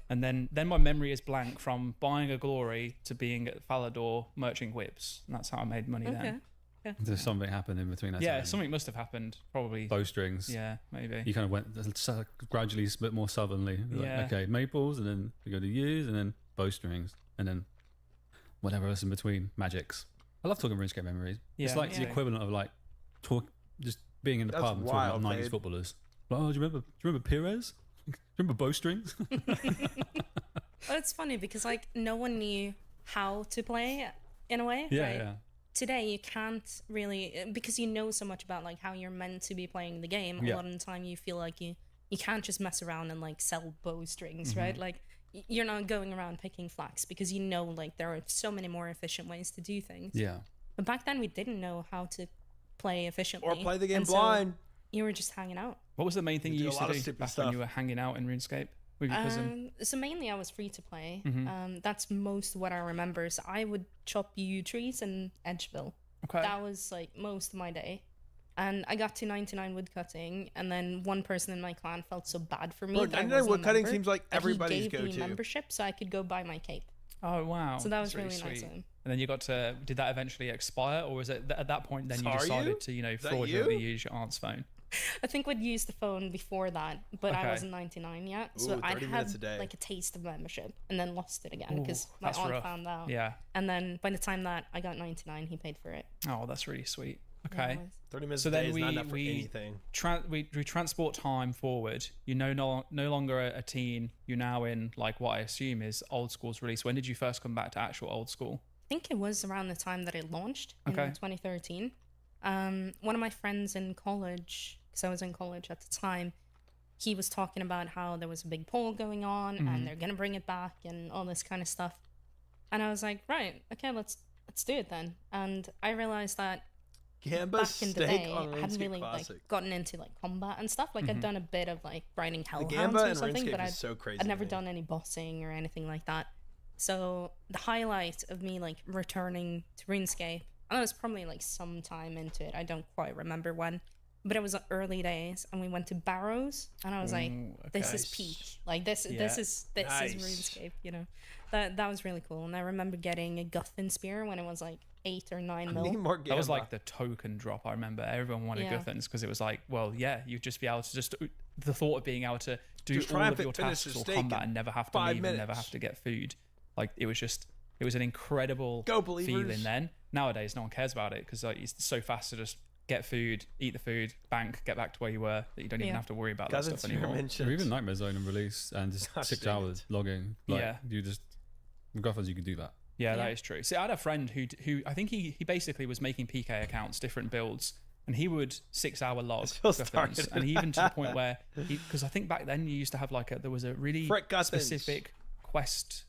And then my memory is blank from buying a glory to being at Falador merching whips. And that's how I made money then. Yeah. There's something happened in between that Yeah, time. something must have happened, probably. Bowstrings. Yeah, maybe. You kind of went gradually a bit more southernly. Like, Yeah. okay, maples, and then we go to yews, and then bowstrings, and then whatever else in between, magics. I love talking RuneScape memories. It's Yeah, like the equivalent of like just being in the That's pub and wild, talking about 90s Fade. footballers. Like, oh, do you remember Pires? Do you remember bowstrings? Well, it's funny because like no one knew how to play in a way. Yeah, right? yeah. Today you can't really, because you know so much about like how you're meant to be playing the game. A Yeah. lot of the time you feel like you can't just mess around and like sell bowstrings, right? Like you're not going around picking flax because you know like there are so many more efficient ways to do things. Yeah. But back then we didn't know how to play efficiently Or play the game and so blind. you were just hanging out. What was the main thing We you did a used lot to of do stupid back stuff. when you were hanging out in RuneScape with your cousin? So mainly I was free to play. That's most what I remember. So I would chop yew trees in Edgeville. Okay. That was like most of my day. And I got to 99 woodcutting, and then one person in my clan felt so bad for me. Bro, that I 99 wasn't a woodcutting member, seems like that everybody's he gave me go-to. membership so I could go buy my cape. Oh, wow. So that was That's really nice sweet. of him. And then you got to, did that eventually expire, or was it at that point then you Sorry, decided you? to, you know, Is that fraudulently you? use your aunt's phone? I think we'd used the phone before that, but Okay. I wasn't 99 yet. So Ooh, I'd 30 minutes a had day. like a taste of membership and then lost it again Ooh, because my that's aunt rough. found out. Yeah. And then by the time that I got 99, he paid for it. Oh, that's really sweet. Yeah, Okay. it was. 30 minutes So a day then is not enough for anything. we transport time forward. You're no longer a teen. You're now in like what I assume is old school's release. When did you first come back to actual old school? I think it was around the time that it launched in Okay. 2013. One of my friends in college, because I was in college at the time, he was talking about how there was a big poll going on and they're gonna bring it back and all this kind of stuff. And I was like, right, okay, let's do it then. And I realized that Gamba back in the steak day, on I hadn't RuneScape really Classic. like gotten into like combat and stuff. Like I'd done a bit of like riding The hellhounds Gamba or and something, RuneScape but is so crazy. I'd to never me. done any bossing or anything like that. So the highlight of me like returning to RuneScape, and I was probably like some time into it. I don't quite remember when, but it was early days, and we went to Barrows, and I was like, "This is peak. Like this Yeah. is Nice. RuneScape." You know, that was really cool. And I remember getting a Guthrin spear when it was like 8 or 9 I mil. need more That was Gamba. like the token drop. I remember everyone wanted Yeah. Guthans because it was like, well, yeah, you'd just be able to just the thought of being able to do Just all try of and your finish tasks the or steak combat in and never have to 5 leave and never minutes. have to get food. Like it was an incredible Go, believers. feeling then. Nowadays, no one cares about it because like, it's so fast to just get food, eat the food, bank, get back to where you were that you don't even Yeah. have to worry about that Cousin stuff anymore. mentioned. Or even Nightmare Zone and release and just Gosh, 6 dang hours it. logging. Like, Yeah. You just, Gothers, you could do that. Yeah, Yeah. that is true. See, I had a friend who I think he basically was making PK accounts, different builds, and he would 6-hour log Still Guthans, started. and he even to the point where because I think back then you used to have like there was a really Frick Guthans. specific quest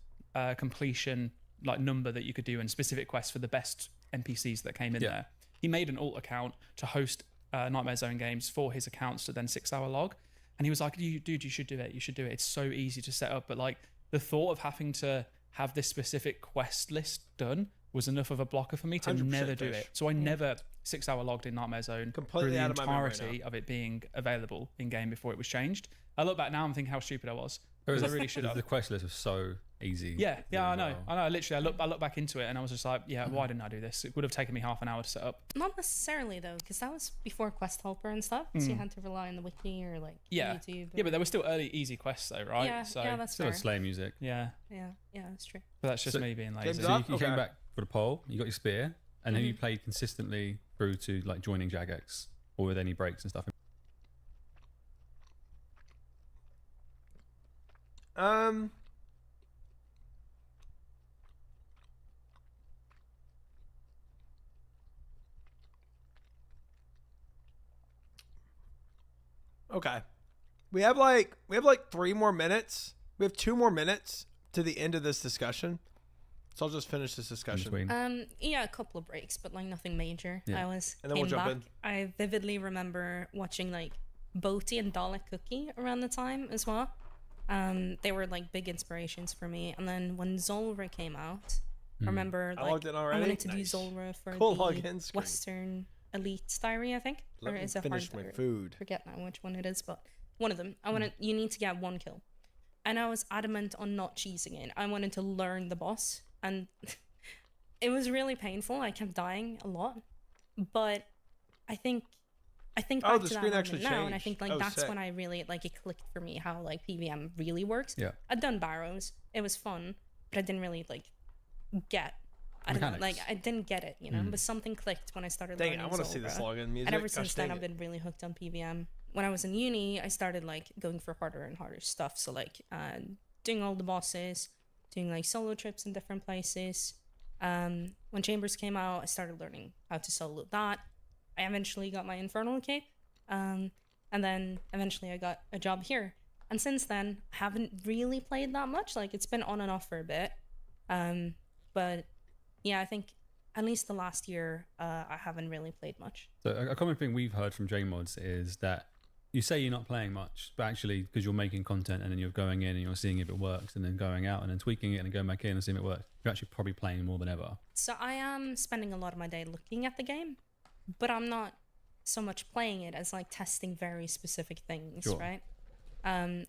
completion like number that you could do and specific quests for the best NPCs that came in Yeah. there. He made an alt account to host Nightmare Zone games for his accounts to then 6-hour log, and he was like, "Dude, you should do it. You should do it. It's so easy to set up." But like the thought of having to have this specific quest list done was enough of a blocker for me to 100% never do fish. it. So I never 6-hour logged in Nightmare Zone Completely through the out of my memory entirety of it being available in game before it was changed. I look back now and think how stupid I was because I really should have. The quest list was so easy. Yeah, to yeah, do I know. well. I know. Literally, I look back into it and I was just like, yeah, why didn't I do this? It would have taken me half an hour to set up. Not necessarily though, because that was before Quest Helper and stuff. So you had to rely on the wiki or like Yeah, YouTube. yeah, but there were still early, easy quests though, right? yeah, so yeah, that's Still fair. had sleigh music. yeah, Yeah, that's true. but that's just So- me being James lazy. So up? you came Okay. back for the poll, you got your spear, and then you played consistently through to like joining Jagex or with any breaks and stuff. Okay. We have like 3 more minutes. We have 2 more minutes to the end of this discussion. So I'll just finish this discussion. Yeah, a couple of breaks, but like nothing major. Yeah. I was And then we'll came jump back. in. I vividly remember watching like Boti and Dalek Cookie around the time as well. They were like big inspirations for me. And then when Zolra came out, I remember I like logged in already? I wanted to Nice. do Zolra for Cool the login screen. Western Elite Diary, I think. Let or me is it finish Hard my Diary? food. Forget now which one it is, but one of them. You need to get 1 kill. And I was adamant on not cheesing it. I wanted to learn the boss, and it was really painful. I kept dying a lot, but I think back the to that screen moment actually now, and I changed. think like Oh, that's sick. when I really like it clicked for me how like PVM really works. Yeah. I'd done Barrows, it was fun, but I didn't really like get. I don't know, like Mechanics. I didn't get it, you know. But something clicked when I started Dang, learning. I want to see this Zolra. login music. And ever Gosh, since then, dang I've it. been really hooked on PVM. When I was in uni, I started like going for harder and harder stuff. So like doing all the bosses, doing like solo trips in different places. When Chambers came out, I started learning how to solo that. I eventually got my Infernal Cape, and then eventually I got a job here. And since then, I haven't really played that much. Like it's been on and off for a bit, but yeah, I think at least the last year, I haven't really played much. So a common thing we've heard from JMods is that you say you're not playing much, but actually because you're making content and then you're going in and you're seeing if it works and then going out and then tweaking it and then going back in and seeing if it works, you're actually probably playing more than ever. So I am spending a lot of my day looking at the game, but I'm not so much playing it as like testing very specific things, Sure. right?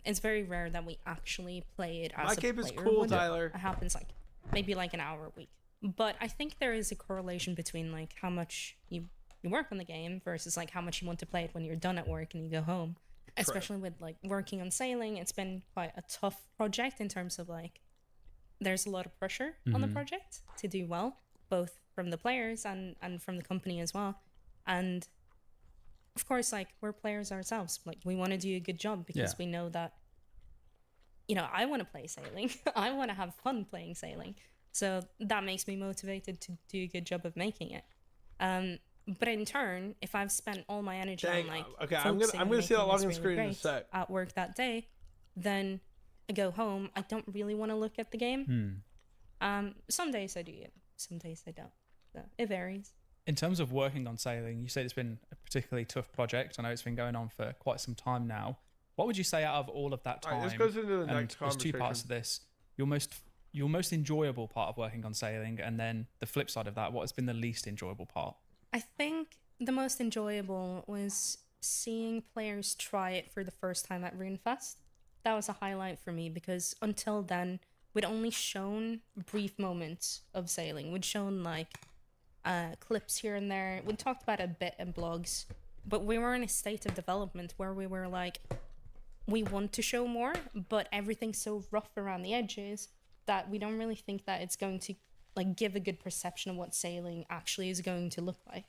It's very rare that we actually play it as My a cape is player cool, would. Tyler. It happens like maybe like an hour a week. But I think there is a correlation between like how much you work on the game versus like how much you want to play it when you're done at work and you go home. Especially with like working on sailing, it's been quite a tough project in terms of like there's a lot of pressure on the project to do well, both from the players and from the company as well. And of course, like we're players ourselves, like we want to do a good job because we know that, you know, I want to play sailing. I want to have fun playing sailing. So that makes me motivated to do a good job of making it. But in turn, if I've spent all my energy Dang, on like okay, I'm focusing gonna on see that making login this screen in a great sec. at work that day, then I go home. I don't really want to look at the game. Some days I do, some days I don't. So it varies. In terms of working on sailing, you said it's been a particularly tough project. I know it's been going on for quite some time now. What would you say out of all of that time? All right, this goes into the and next there's two parts conversation. of this. Your most enjoyable part of working on sailing, and then the flip side of that, what has been the least enjoyable part? I think the most enjoyable was seeing players try it for the first time at RuneFest. That was a highlight for me because until then, we'd only shown brief moments of sailing. We'd shown like clips here and there. We talked about it a bit in blogs, but we were in a state of development where we were like, we want to show more, but everything's so rough around the edges that we don't really think that it's going to like give a good perception of what sailing actually is going to look like.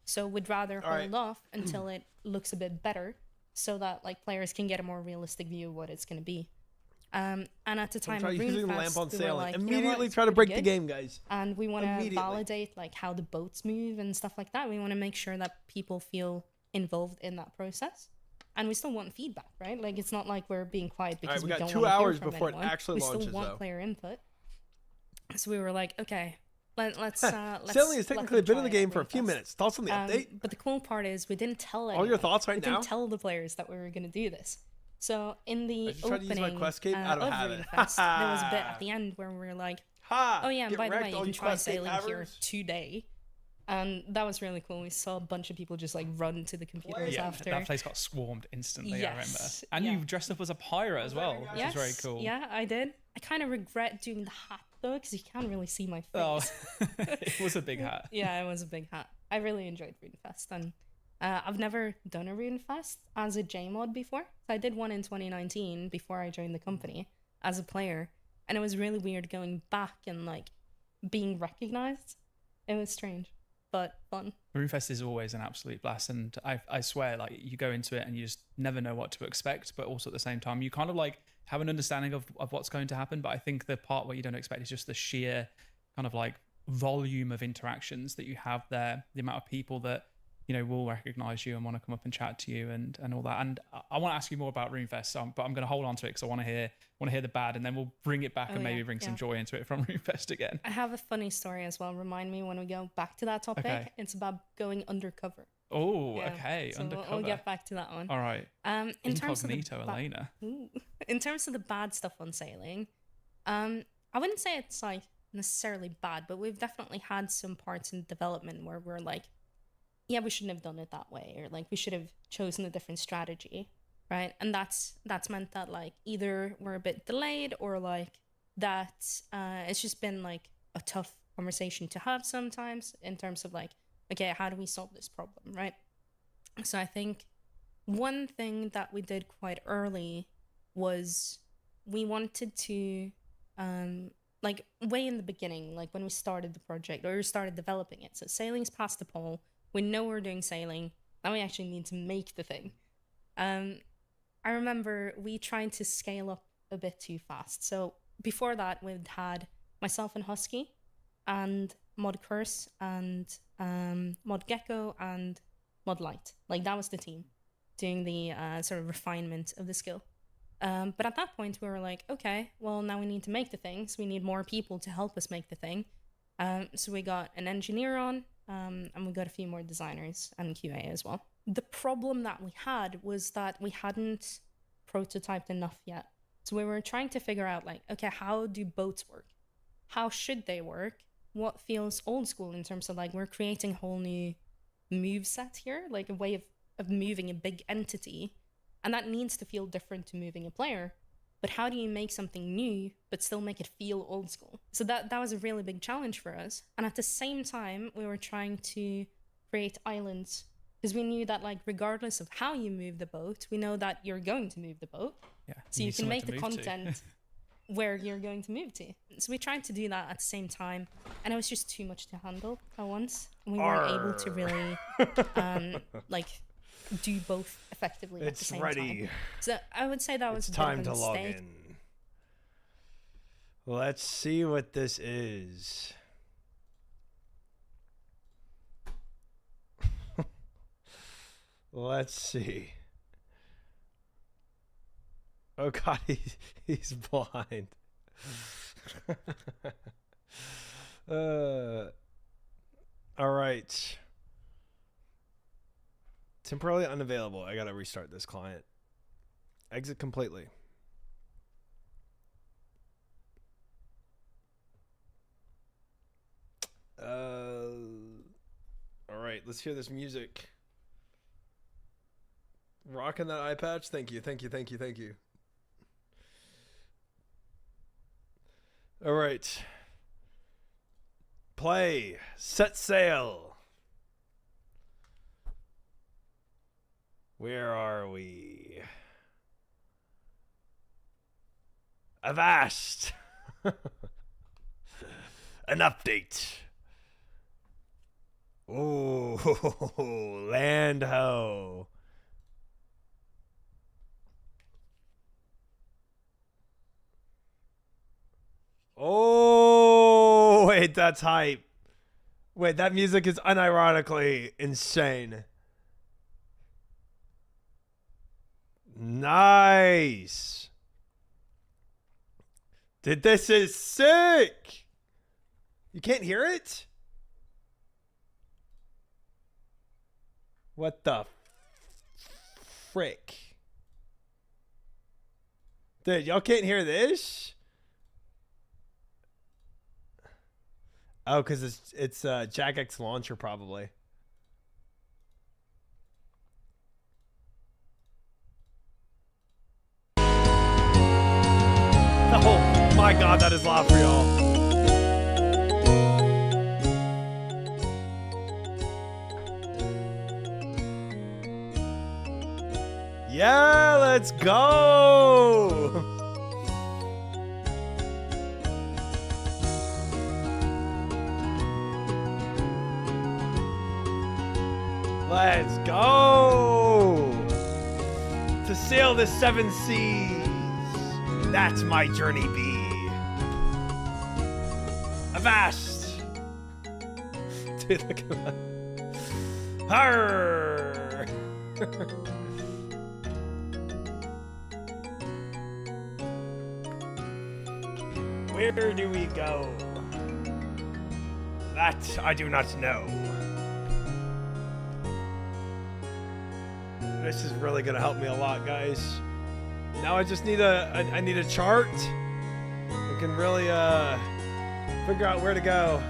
So we'd rather hold off until it looks a bit better so that like players can get a more realistic view of what it's going to be. And at the time Try of using the RuneFest, lamp on we were sailing. like, you know what, Immediately it's try to pretty break the good. game, guys. And we want to Immediately. validate like how the boats move and stuff like that. We want to make sure that people feel involved in that process. And we still want feedback, right? Like it's not like we're being quiet because we we got don't 2 want to hear hours from before it anyone. actually we launches, still want though. player input. So we were like, okay, let's Sailing has technically been in the game for a few minutes. Thoughts on the update? But the cool part is we didn't tell anyone. All your thoughts right we now? didn't tell the players that we were going to do this. So in the I just tried to use my opening quest cape out of of habit. RuneFest, there was a bit at the end where we were like, Ha! oh yeah, and Get by the way, wrecked, you all can try quest cape sailing here havers. today. And that was really cool. We saw a bunch of people just like run to the computers Yeah, after. that place got swarmed instantly, I remember. Yes, And yeah. you dressed up as a pirate as well, which Yes, is very cool. Yeah, I did. I kind of regret doing the hat though, because you can't really see my face. Oh, it was a big hat. Yeah, it was a big hat. I really enjoyed RuneFest, and I've never done a RuneFest as a JMod before. So I did one in 2019 before I joined the company as a player, and it was really weird going back and like being recognized. It was strange, but fun. RuneFest is always an absolute blast, and I swear, like you go into it and you just never know what to expect, but also at the same time you kind of like have an understanding of what's going to happen. But I think the part where you don't expect is just the sheer kind of like volume of interactions that you have there, the amount of people that will recognize you and want to come up and chat to you and all that. And I want to ask you more about RuneFest, but I'm going to hold on to it because I want to hear the bad, and then we'll bring it back and maybe bring some joy into it from RuneFest again. I have a funny story as well. Remind me when we go back to that topic. Okay. It's about going undercover. Oh, okay. So Undercover. we'll get back to that one. All right. In terms of Elena. In terms of the bad stuff on sailing, I wouldn't say it's like necessarily bad, but we've definitely had some parts in development where we're like, yeah, we shouldn't have done it that way, or like we should have chosen a different strategy, right? And that's meant that like either we're a bit delayed or like that it's just been like a tough conversation to have sometimes in terms of like, okay, how do we solve this problem, right? So I think one thing that we did quite early was we wanted to like way in the beginning, like when we started the project or we started developing it. So sailing's past the pole. We know we're doing sailing. Now we actually need to make the thing. I remember we tried to scale up a bit too fast. So before that, we'd had myself and Husky and Mod Curse and Mod Gecko and Mod Light. Like that was the team doing the sort of refinement of the skill. But at that point, we were like, okay, well, now we need to make the thing. So we need more people to help us make the thing. So we got an engineer on, and we got a few more designers and QA as well. The problem that we had was that we hadn't prototyped enough yet. So we were trying to figure out like, okay, how do boats work? How should they work? What feels old school in terms of like, we're creating a whole new move set here, like a way of moving a big entity. And that needs to feel different to moving a player. But how do you make something new, but still make it feel old school? So that was a really big challenge for us. And at the same time, we were trying to create islands because we knew that like, regardless of how you move the boat, we know that you're going to move the boat. Yeah. So you can make the content where you're going to move to. So we tried to do that at the same time. And it was just too much to handle at once. And we weren't able to really like do both effectively at the same time. So I would say that was time a bit of a to log mistake. in. Let's see what this is. Let's see. Oh God, he's blind. All right. Temporarily unavailable. I gotta restart this client. Exit completely. All right, let's hear this music. Rocking that eye patch. Thank you, thank you, thank you, thank you. All right. Play. Set sail. Where are we? Avast. An update. Ooh, land ho. Oh, wait, that's hype. Wait, that music is unironically insane. Nice. Dude, this is sick. You can't hear it? What the frick? Dude, y'all can't hear this? Oh, because it's Jagex launcher probably. Oh my God, that is loud for y'all. Yeah, let's go. Let's go! To sail the seven seas, that's my journey be. Avast! Dude, look at that. Arr! Where do we go? That I do not know. This is really gonna help me a lot, guys. Now I just need I need a chart. I can really figure out where to go.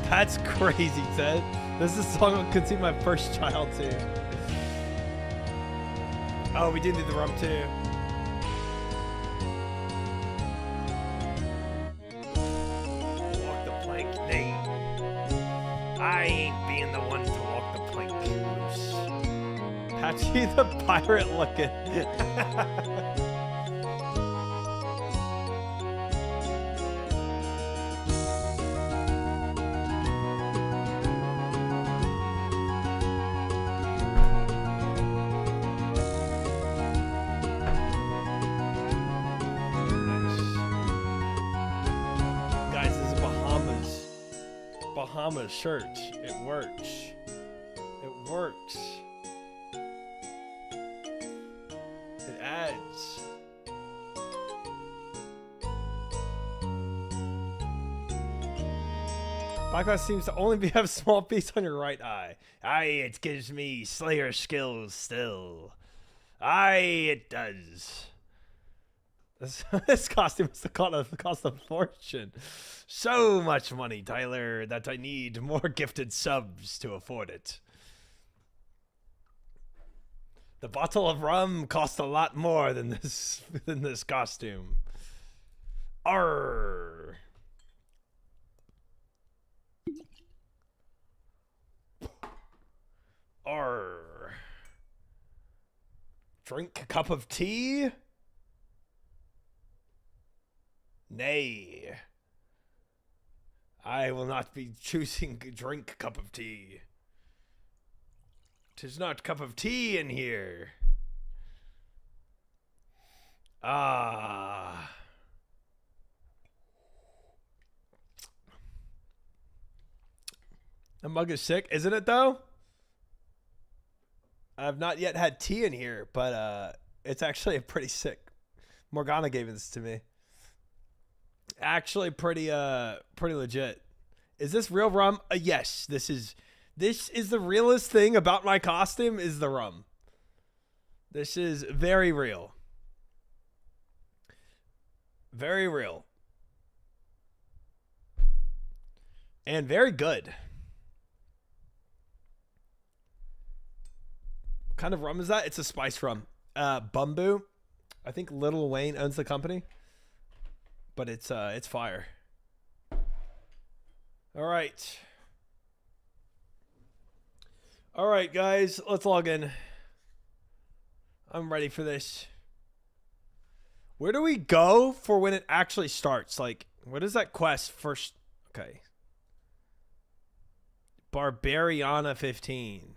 That's crazy, Ted. This is a song I could see my first child too. Oh, we do need the rum too. Walk the plank, Nate. I ain't being the one to walk the plank. Patchy the pirate looking. Bahamas shirt. It works. It works. It adds. Blackclaw seems to only have small piece on your right eye. Aye, it gives me Slayer skills still. Aye, it does. This costume is the cost of fortune. So much money, Tyler, that I need more gifted subs to afford it. The bottle of rum costs a lot more than this costume. Arr. Arr. Drink a cup of tea? Nay. I will not be choosing drink cup of tea. 'Tis not cup of tea in here. Ah. The mug is sick, isn't it though? I've not yet had tea in here, but it's actually a pretty sick. Morgana gave this to me. Actually pretty legit. Is this real rum? Yes, this is the realest thing about my costume is the rum. This is very real. Very real. And very good. What kind of rum is that? It's a spice rum. Bumbu. I think Lil Wayne owns the company. But it's fire. All right. All right, guys, let's log in. I'm ready for this. Where do we go for when it actually starts? Like, what is that quest first? Okay. Barbariana 15.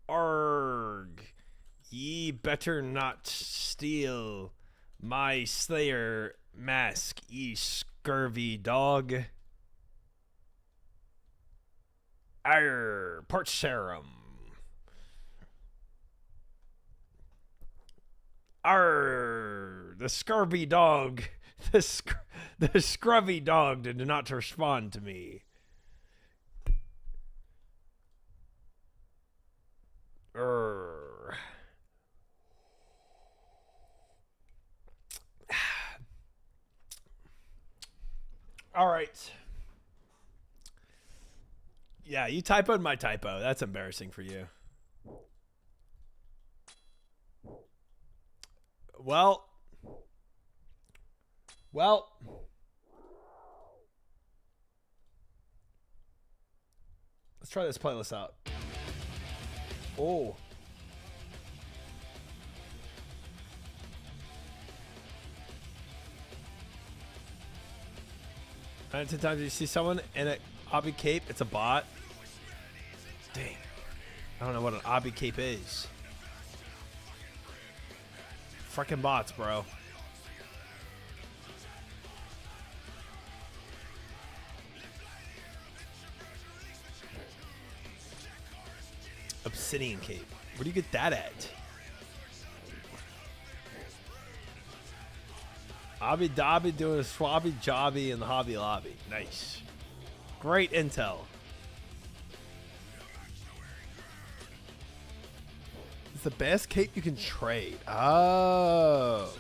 Arg. Ye better not steal my Slayer mask, ye scurvy dog. Arr, port serum. Arr, the scurvy dog, the scrubby dog did not respond to me. Arr. All right. Yeah, you typoed my typo. That's embarrassing for you. Well. Let's try this playlist out. Oh. And sometimes you see someone in a obby cape, it's a bot. Dang. I don't know what an obby cape is. Frickin' bots, bro. Obsidian cape. Where do you get that at? Hobby Dobby doing a swabby jobby in the Hobby Lobby. Nice. Great intel. It's the best cape you can trade. Oh.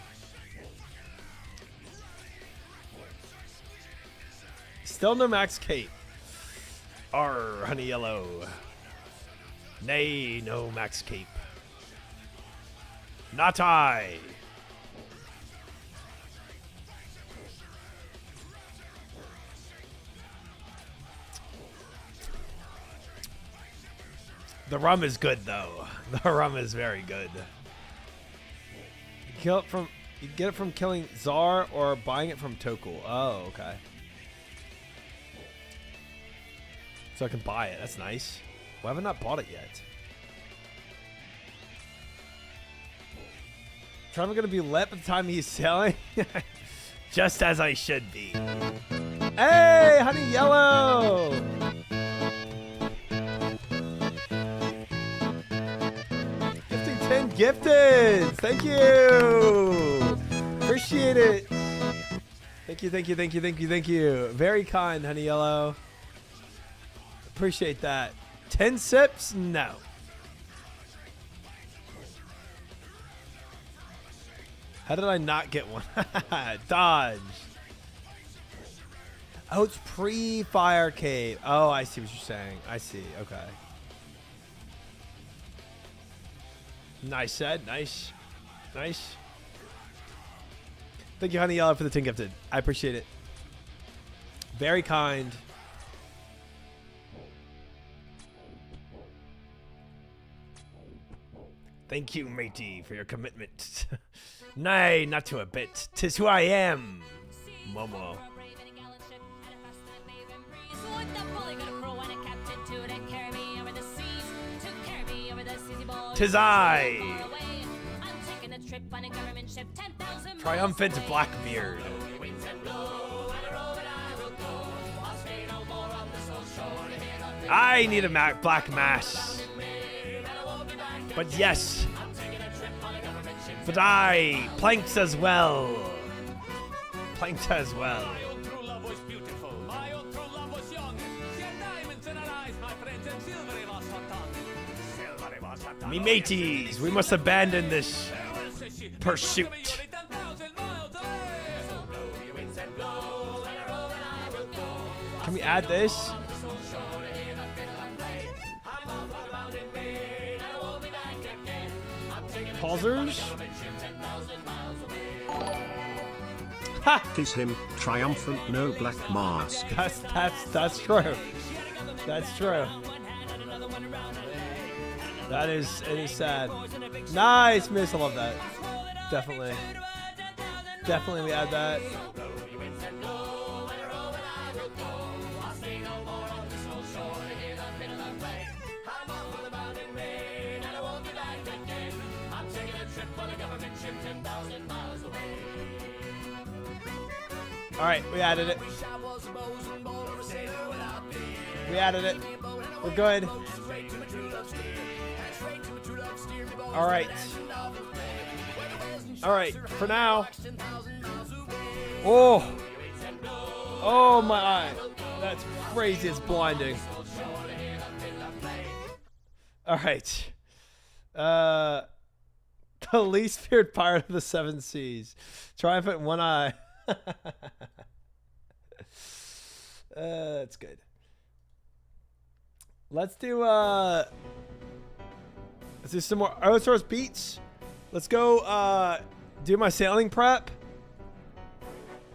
Still no max cape. Arr, honey yellow. Nay, no max cape. Not I. The rum is good though. The rum is very good. You get it from killing Czar or buying it from Tokul. Oh, okay. So I can buy it. That's nice. Why have I not bought it yet? Trevor gonna be lit by the time he's selling? Just as I should be. Hey, honey yellow! Gifting 10 gifted! Thank you! Appreciate it. Thank you, thank you, thank you, thank you, thank you. Very kind, honey yellow. Appreciate that. 10 sips? No. How did I not get one? Dodge. Oh, it's pre-fire cave. Oh, I see what you're saying. I see. Okay. Nice said. Nice. Nice. Thank you, honey yellow, for the 10 gifted. I appreciate it. Very kind. Thank you, matey, for your commitment. Nay, not to a bit. 'Tis who I am, Momo. 'Tis I, triumphant Blackbeard. I need a black mass. But yes, but I planks as well. Planks as well. Me mateys, we must abandon this pursuit. Can we add this? Pausers? Ha! Tis him, triumphant, no black mask. That's true. That's true. It is sad. Nice miss, I love that. Definitely. Definitely we add that. All right, we added it. We added it. We're good. All right. All right, for now. Oh. Oh, my eye. That's crazy. It's blinding. All right. The least feared pirate of the seven seas. Triumphant one eye. That's good. Let's do some more Ozoros beats. Let's go do my sailing prep.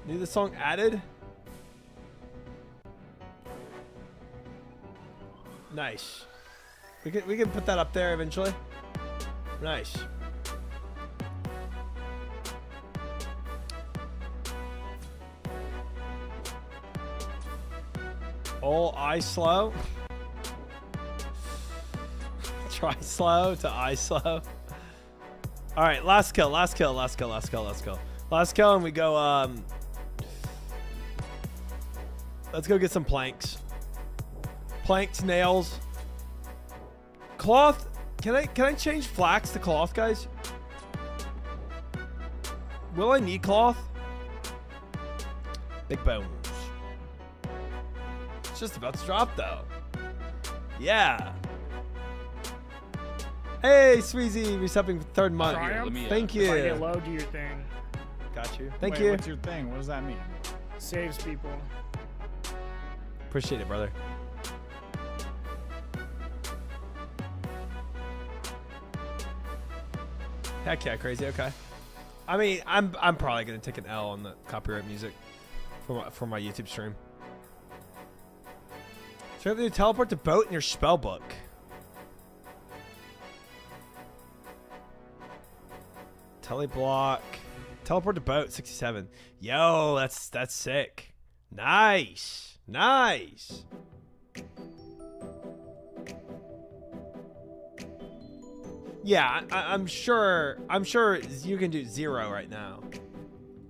Need the song added. Nice. We can put that up there eventually. Nice. All eye slow. Try slow to eye slow. All right, last kill, and we go. Let's go get some planks. Planks, nails. Cloth. Can I change flax to cloth, guys? Will I need cloth? Big bones. It's just about to drop though. Yeah. Hey, Sweezy, resubbing for third month. Thank you. If I get low, do your thing. Got you. Thank Wait, you. What's your thing? What does that mean? Saves people. Appreciate it, brother. Heck yeah, crazy. Okay. I mean, I'm probably gonna take an L on the copyright music for my YouTube stream. So you have to teleport to boat in your spell book. Teleblock. Teleport to boat 67. Yo, that's sick. Nice. Nice. Yeah, I'm sure you can do 0 right now.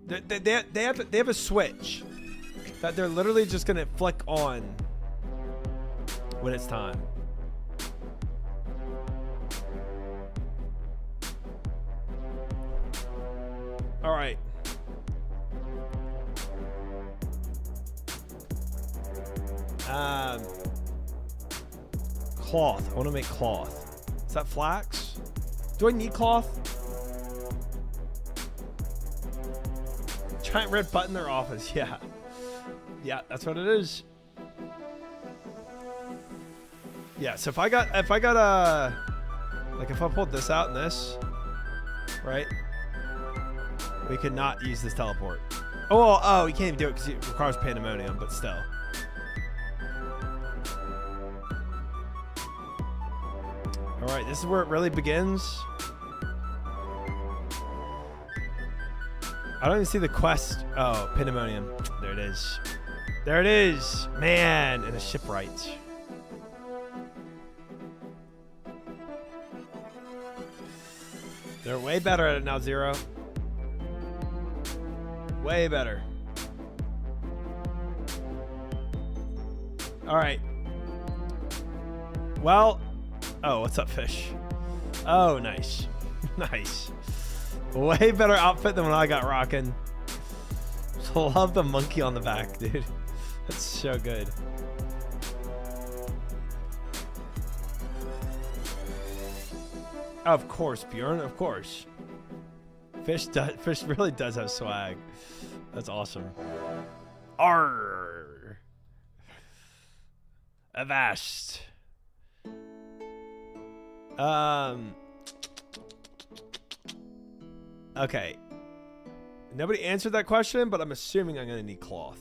They have a switch that they're literally just gonna flick on when it's time. All right. Cloth. I want to make cloth. Is that flax? Do I need cloth? Giant red button in their office. Yeah. Yeah, that's what it is. Yeah, so if I got like if I pulled this out and this, right? We could not use this teleport. Oh, you can't even do it because it requires pandemonium, but still. All right, this is where it really begins. I don't even see the quest. Oh, pandemonium. There it is. There it is. Man, and a shipwright. They're way better at it now, Zero. Way better. All right. Well, oh, what's up, fish? Oh, nice. Nice. Way better outfit than when I got rocking. Love the monkey on the back, dude. That's so good. Of course, Bjorn, of course. Fish really does have swag. That's awesome. Arr. Avast. Okay. Nobody answered that question, but I'm assuming I'm going to need cloth.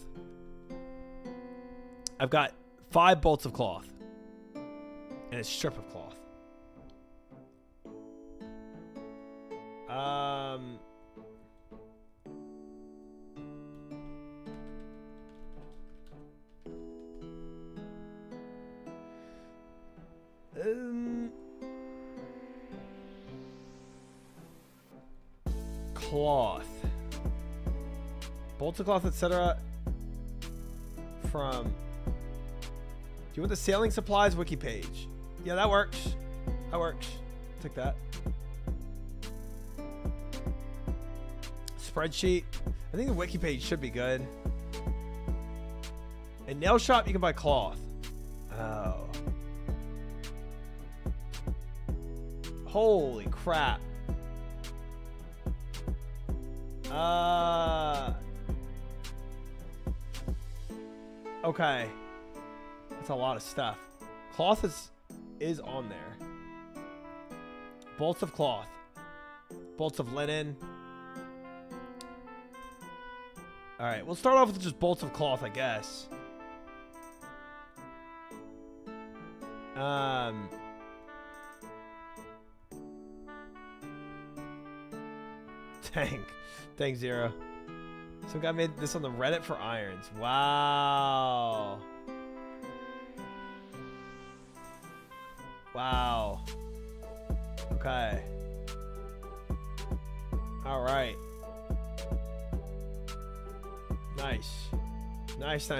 I've got 5 bolts of cloth. And a strip of cloth. Cloth. Bolts of cloth, etc. From... Do you want the sailing supplies wiki page? Yeah, that works. That works. Take that. Spreadsheet. I think the wiki page should be good. In nail shop, you can buy cloth. Oh. Holy crap. Okay. That's a lot of stuff. Cloth is on there. Bolts of cloth. Bolts of linen. Alright, we'll start off with just bolts of cloth, I guess. Dang, Zero. Some guy made this on the Reddit for irons. Wow. Wow. Okay. All right. Nice. Nice.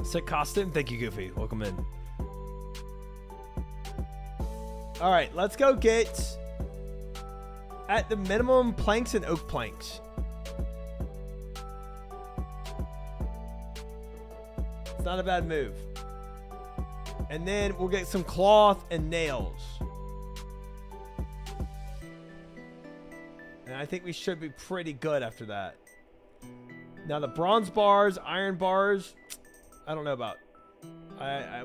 Sick costume. Thank you, Goofy. Welcome in. All right, let's go get at the minimum planks and oak planks. It's not a bad move. And then we'll get some cloth and nails. And I think we should be pretty good after that. Now the bronze bars, iron bars, I don't know about.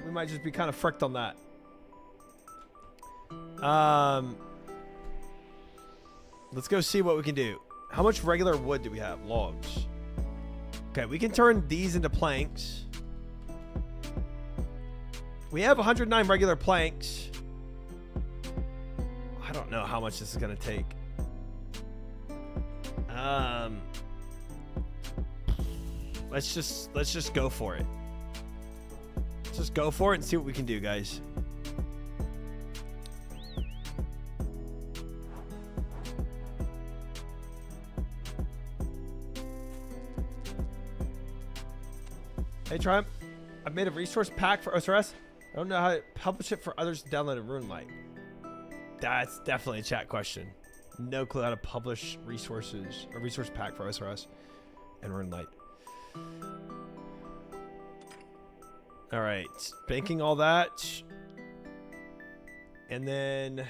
We might just be kind of fricked on that. Let's go see what we can do. How much regular wood do we have? Logs. Okay, we can turn these into planks. We have 109 regular planks. I don't know how much this is gonna take. Let's just go for it. Let's just go for it and see what we can do, guys. Hey Triumph, I've made a resource pack for OSRS. I don't know how to publish it for others to download in RuneLite. That's definitely a chat question. No clue how to publish resources, a resource pack for OSRS and RuneLite. All right, banking all that. And then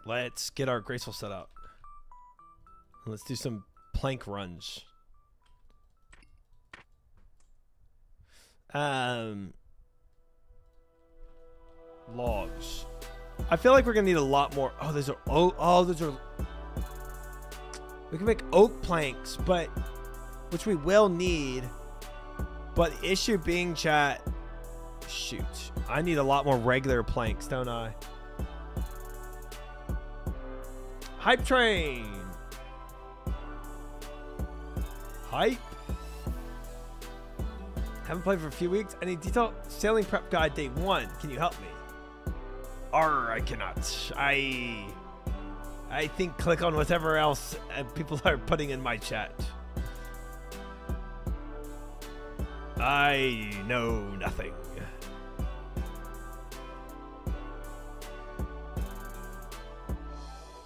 let's get our graceful set up. Let's do some plank runs. Logs. I feel like we're gonna need a lot more. Oh, those are those are. We can make oak planks, but which we will need. But the issue being, chat. Shoot, I need a lot more regular planks, don't I? Hype train. Hype. Haven't played for a few weeks. I need detailed sailing prep guide day 1. Can you help me? I cannot. I think click on whatever else people are putting in my chat. I know nothing.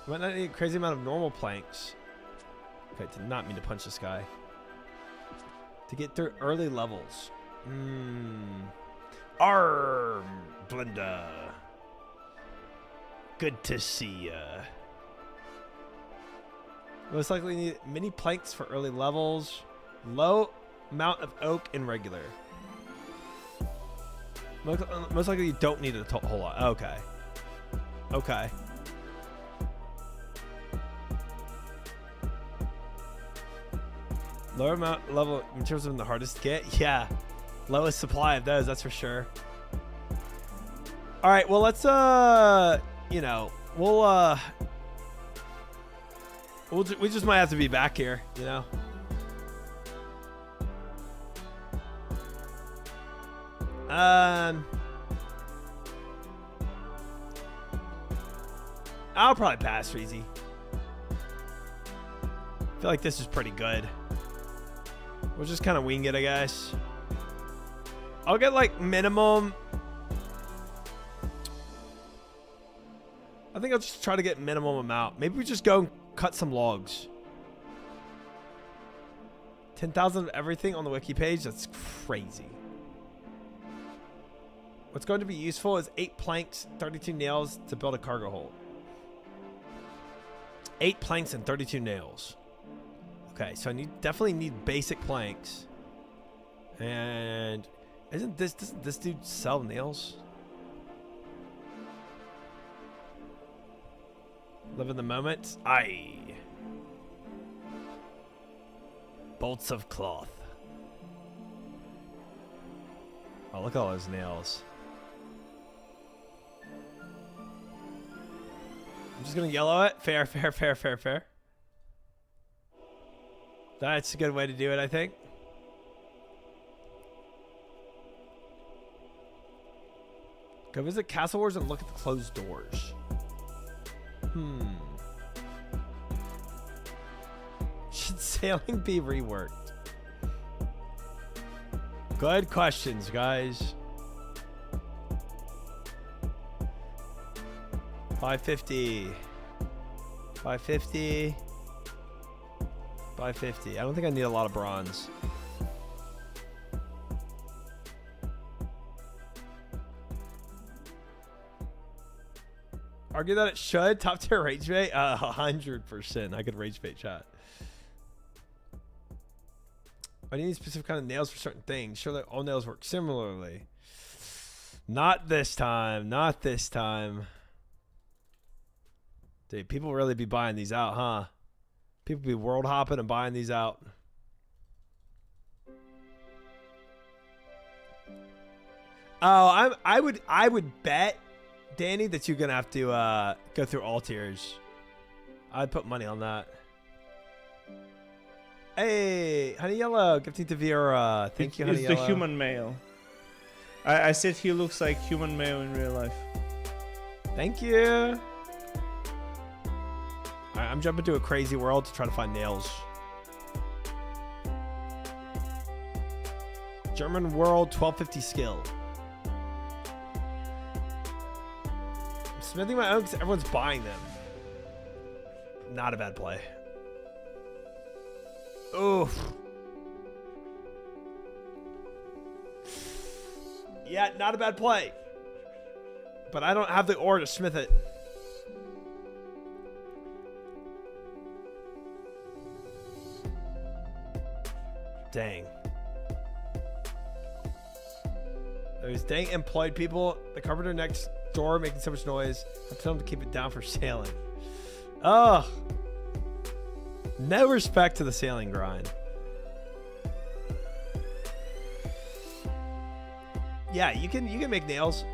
Might not need a crazy amount of normal planks. Okay, did not mean to punch this guy. To get through early levels. Blenda. Good to see ya. Most likely need mini planks for early levels. Low amount of oak and regular. Most likely you don't need a whole lot. Okay. Okay. Lower amount level materials in the hardest to get. Yeah. Lowest supply of those, that's for sure. All right, well, let's you know, we just might have to be back here, you know. I'll probably pass, Reezy. I feel like this is pretty good. We'll just kind of wing it, I guess. I'll get like minimum. I think I'll just try to get minimum amount. Maybe we just go and cut some logs. 10,000 of everything on the wiki page. That's crazy. What's going to be useful is 8 planks, 32 nails to build a cargo hold. 8 planks and 32 nails. Okay, so I definitely need basic planks. And doesn't this dude sell nails? Live in the moment. Aye. Bolts of cloth. Oh, look at all those nails. I'm just gonna yellow it. Fair, fair, fair, fair, fair. That's a good way to do it, I think. Go visit Castle Wars and look at the closed doors. Should sailing be reworked? Good questions, guys. 550. 550. 550. I don't think I need a lot of bronze. Argue that it should. Top tier rage bait? 100%. I could rage bait chat. I need specific kind of nails for certain things. Surely all nails work similarly. Not this time. Not this time. Dude, people really be buying these out, huh? People be world hopping and buying these out. Oh, I would bet, Danny, that you're gonna have to go through all tiers. I'd put money on that. Hey, Honey Yellow, gifting to Vera. Thank you, Honey Yellow. It's the human male. I said he looks like human male in real life. Thank you. Alright, I'm jumping to a crazy world to try to find nails. German world 1250 skill. I'm smithing my own because everyone's buying them. Not a bad play. Oof. Yeah, not a bad play. But I don't have the ore to smith it. Dang. Those dang employed people. The carpenter next door making so much noise. I told him to keep it down for sailing. Oh. No respect to the sailing grind. Yeah, you can make nails.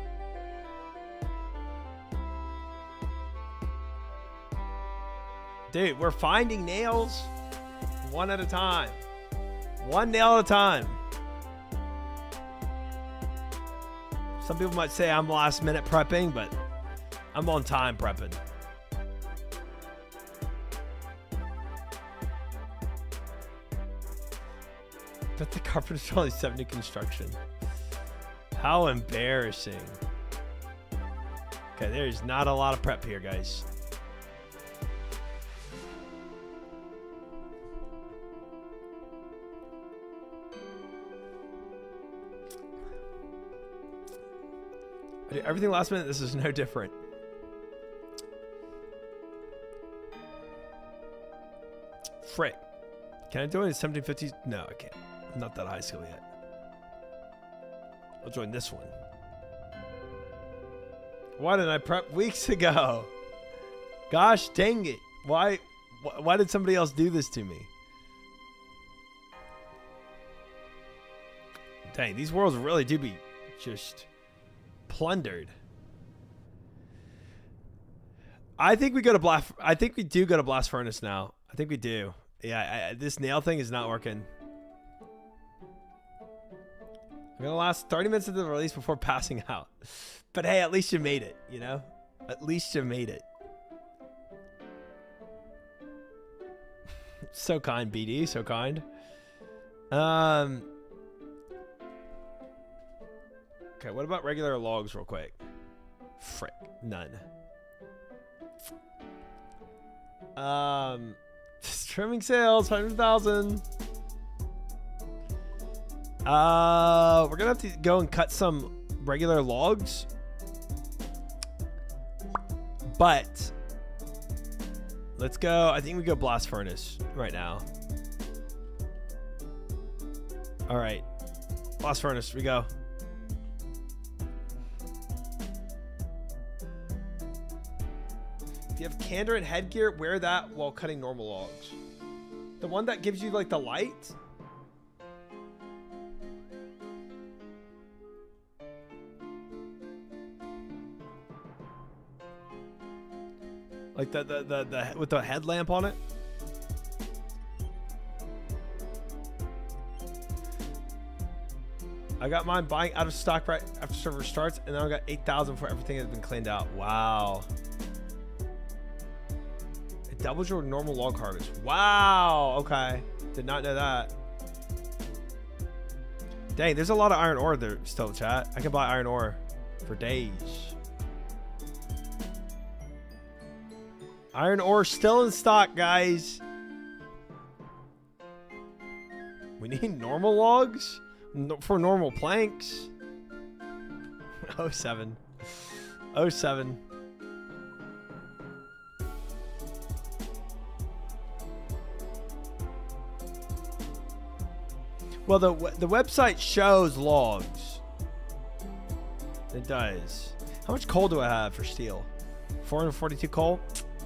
Dude, we're finding nails one at a time. One nail at a time. Some people might say I'm last minute prepping, but I'm on time prepping. But the carpenter's only 70 construction. How embarrassing. Okay, there's not a lot of prep here, guys. I do everything last minute. This is no different. Frick. Can I do it in 1750s? No, I can't. I'm not that high skill yet. I'll join this one. Why didn't I prep weeks ago? Gosh dang it. Why did somebody else do this to me? Dang, these worlds really do be just plundered. I think we go to blast. I think we do go to blast furnace now. I think we do. Yeah, this nail thing is not working. I'm gonna last 30 minutes of the release before passing out. But hey, at least you made it, you know? At least you made it. So kind, BD, so kind. Okay, what about regular logs real quick? Frick, none. Trimming sales, 500,000. We're gonna have to go and cut some regular logs. But let's go. I think we go blast furnace right now. All right, blast furnace, we go. If you have candor and headgear, wear that while cutting normal logs. The one that gives you like the light. Like the with the headlamp on it. I got mine buying out of stock right after server starts, and then I got 8,000 for everything has been cleaned out. Wow. It doubles your normal log harvest. Wow. Okay. Did not know that. Dang, there's a lot of iron ore there still, chat. I can buy iron ore for days. Iron ore still in stock, guys. We need normal logs for normal planks. 07. 07. Well, the website shows logs. It does. How much coal do I have for steel? 442 coal?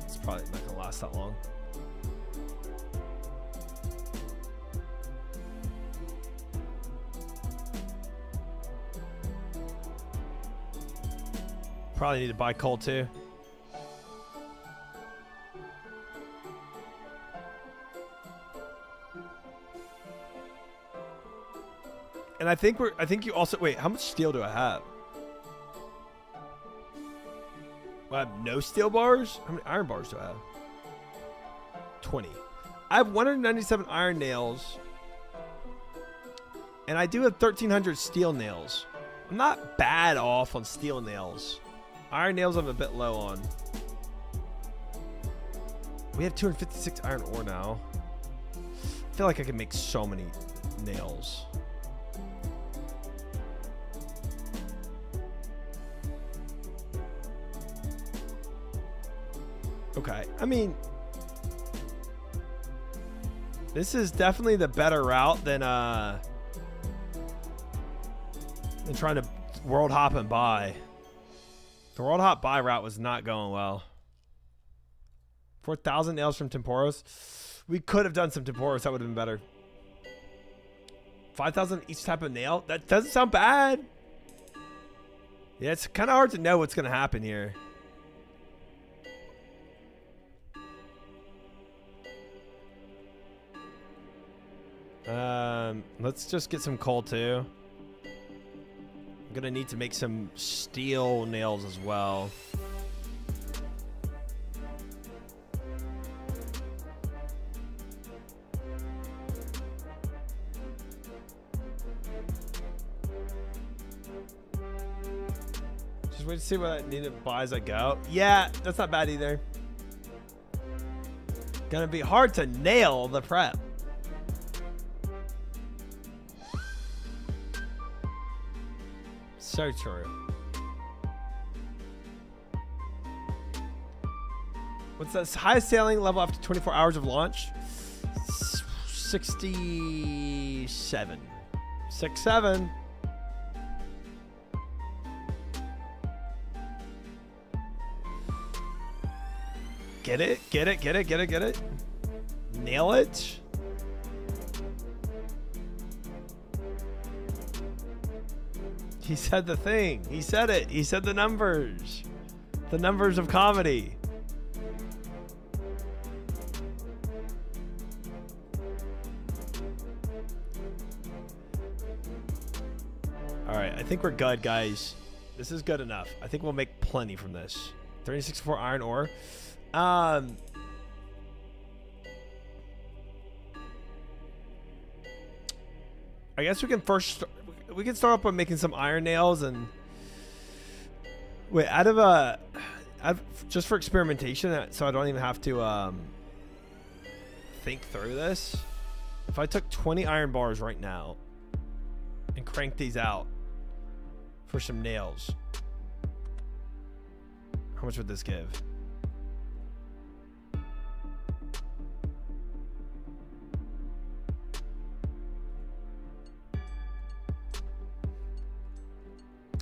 It's probably not going to last that long. Probably need to buy coal too. And I think you also, wait, how much steel do I have? I have no steel bars? How many iron bars do I have? 20. I have 197 iron nails. And I do have 1,300 steel nails. I'm not bad off on steel nails. Iron nails I'm a bit low on. We have 256 iron ore now. I feel like I can make so many nails. Okay, I mean, this is definitely the better route than trying to world hop and buy. The world hop buy route was not going well. 4,000 nails from Temporos. We could have done some Temporos. That would have been better. 5,000 each type of nail. That doesn't sound bad. Yeah, it's kind of hard to know what's going to happen here. Let's just get some coal too. I'm gonna need to make some steel nails as well. Just wait to see what I need to buy as I go. Yeah, that's not bad either. Gonna be hard to nail the prep. So true. What's the highest sailing level after 24 hours of launch? 67. 67. Get it? Get it? Get it? Get it? Get it? Nail it? He said the thing. He said it. He said the numbers. The numbers of comedy. All right. I think we're good, guys. This is good enough. I think we'll make plenty from this. 364 iron ore. I guess we can first... We can start off by making some iron nails and wait, just for experimentation, so I don't even have to think through this. If I took 20 iron bars right now and cranked these out for some nails, how much would this give?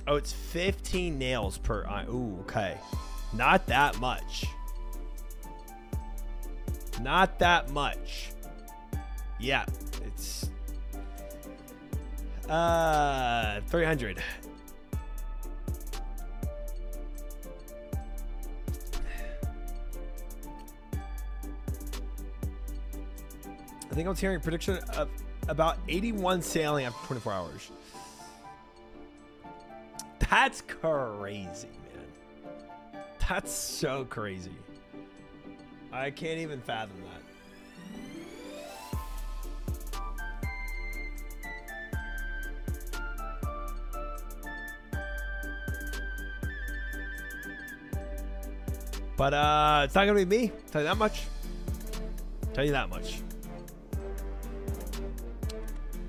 Oh, it's 15 nails per iron. Ooh, okay. Not that much. Not that much. Yeah, it's 300. I think I was hearing a prediction of about 81 sailing after 24 hours. That's crazy, man. That's so crazy. I can't even fathom that. But it's not gonna be me. Tell you that much. Tell you that much.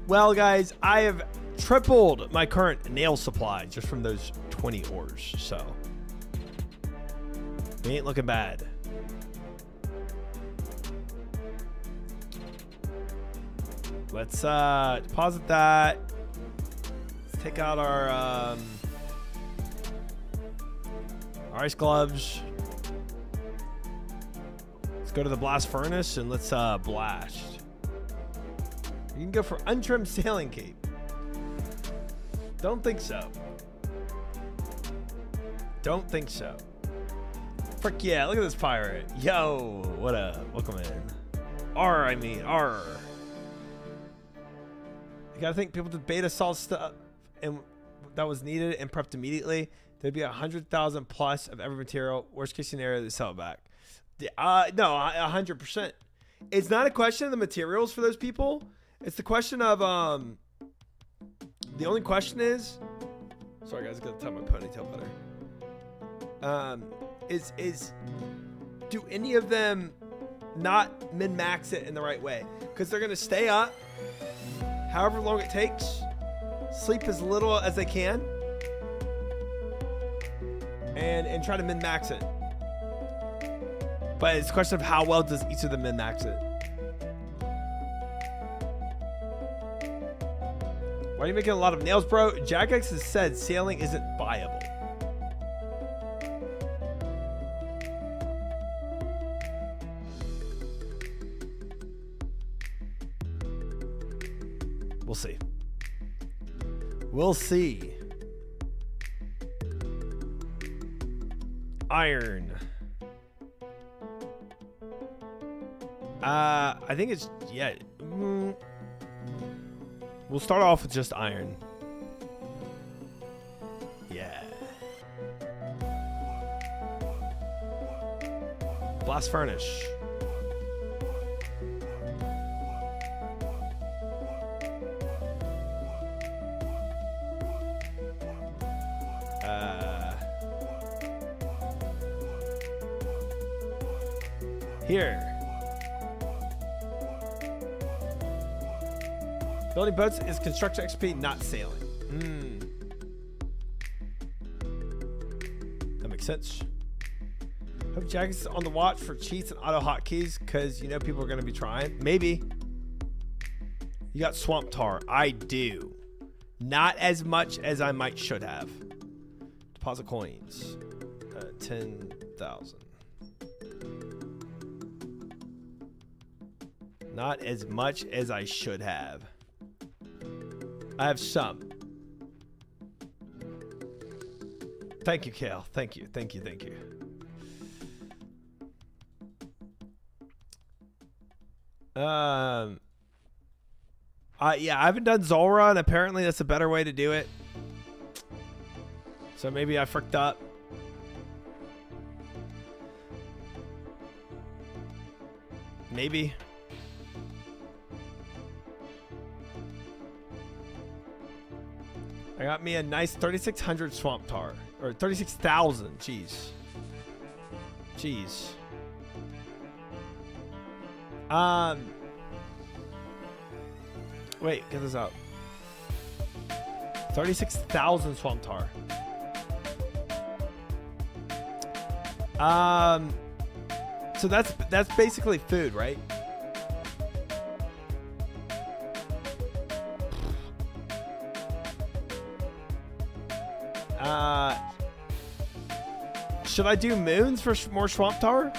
Well, guys, I have tripled my current nail supply just from those 20 ores. So we ain't looking bad. Let's deposit that. Let's take out our ice gloves. Let's go to the blast furnace and let's blast. You can go for untrimmed sailing cape. Don't think so. Don't think so. Frick yeah, look at this pirate. Yo, what up? Welcome in. R. You gotta think people did beta salt stuff and that was needed and prepped immediately. There'd be 100,000 plus of every material. Worst case scenario, they sell it back. No, 100%. It's not a question of the materials for those people. It's the question of the only question is, sorry guys, I gotta tie my ponytail better. Is do any of them not min-max it in the right way? Because they're gonna stay up however long it takes, sleep as little as they can, and try to min-max it. But it's a question of how well does each of them min-max it. Why are you making a lot of nails, bro? Jagex has said sailing isn't viable. We'll see. We'll see. Iron. I think it's, yeah. We'll start off with just iron. Yeah. Blast furnace. Here. Building boats is construction XP, not sailing. That makes sense. Hope Jack is on the watch for cheats and auto hotkeys because you know people are going to be trying. Maybe. You got swamp tar. I do. Not as much as I might should have. Deposit coins. 10,000. Not as much as I should have. I have some. Thank you, Kale. Thank you. Thank you. Thank you. Yeah, I haven't done Zolra, and apparently that's a better way to do it. So maybe I fricked up. Maybe. I got me a nice 3,600 swamp tar. Or 36,000. Jeez. Jeez. Wait, get this out. 36,000 swamp tar. So that's basically food, right? Should I do moons for more swamp tar?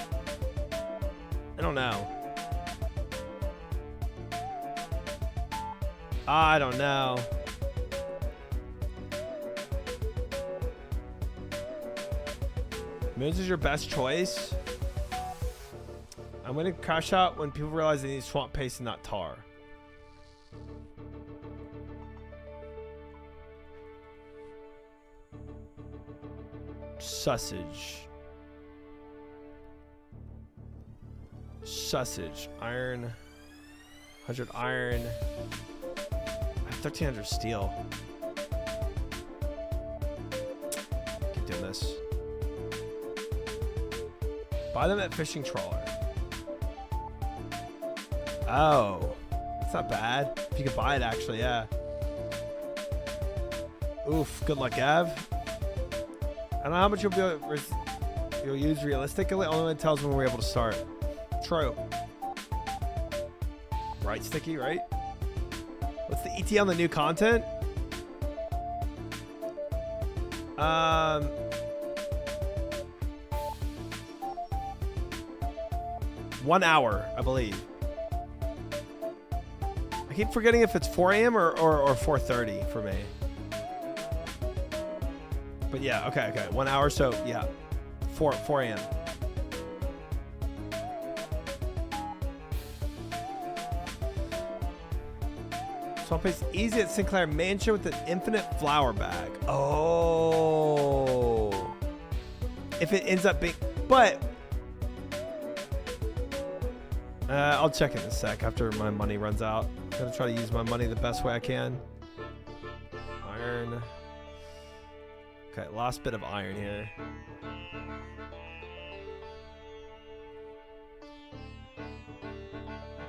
I don't know. I don't know. Moons is your best choice. I'm gonna crash out when people realize they need swamp paste and not tar. Sausage. Sausage. Iron. 100 iron. I have 1,300 steel. Keep doing this. Buy them at fishing trawler. Oh, that's not bad. If you could buy it, actually, yeah. Oof, good luck, Gav. I don't know how much you'll use realistically. Only one tells when we're able to start. True. Right, Sticky, right? What's the ET on the new content? 1 hour, I believe. I keep forgetting if it's 4 a.m. or 4:30 for me. But yeah, okay. 1 hour, so yeah. 4 a.m. Swap paste easy at Sinclair Mansion with an infinite flower bag. Oh. If it ends up being, but I'll check in a sec after my money runs out. I'm gonna try to use my money the best way I can. Iron. Okay, last bit of iron here.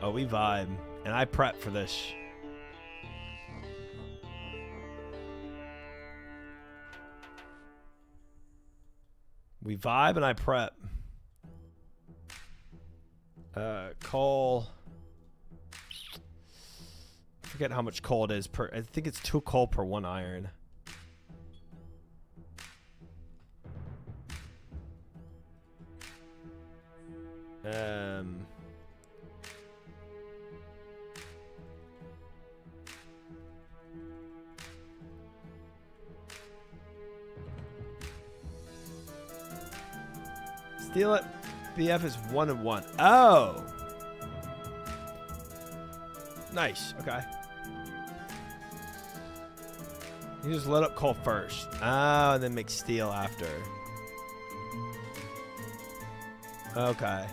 Oh, we vibe, and I prep for this. We vibe and I prep. Coal. I forget how much coal it is per. I think it's 2 coal per 1 iron. Steal it. BF is 1 and 1. Oh. Nice. Okay. You just load up coal first. Oh, and then make steel after. Okay.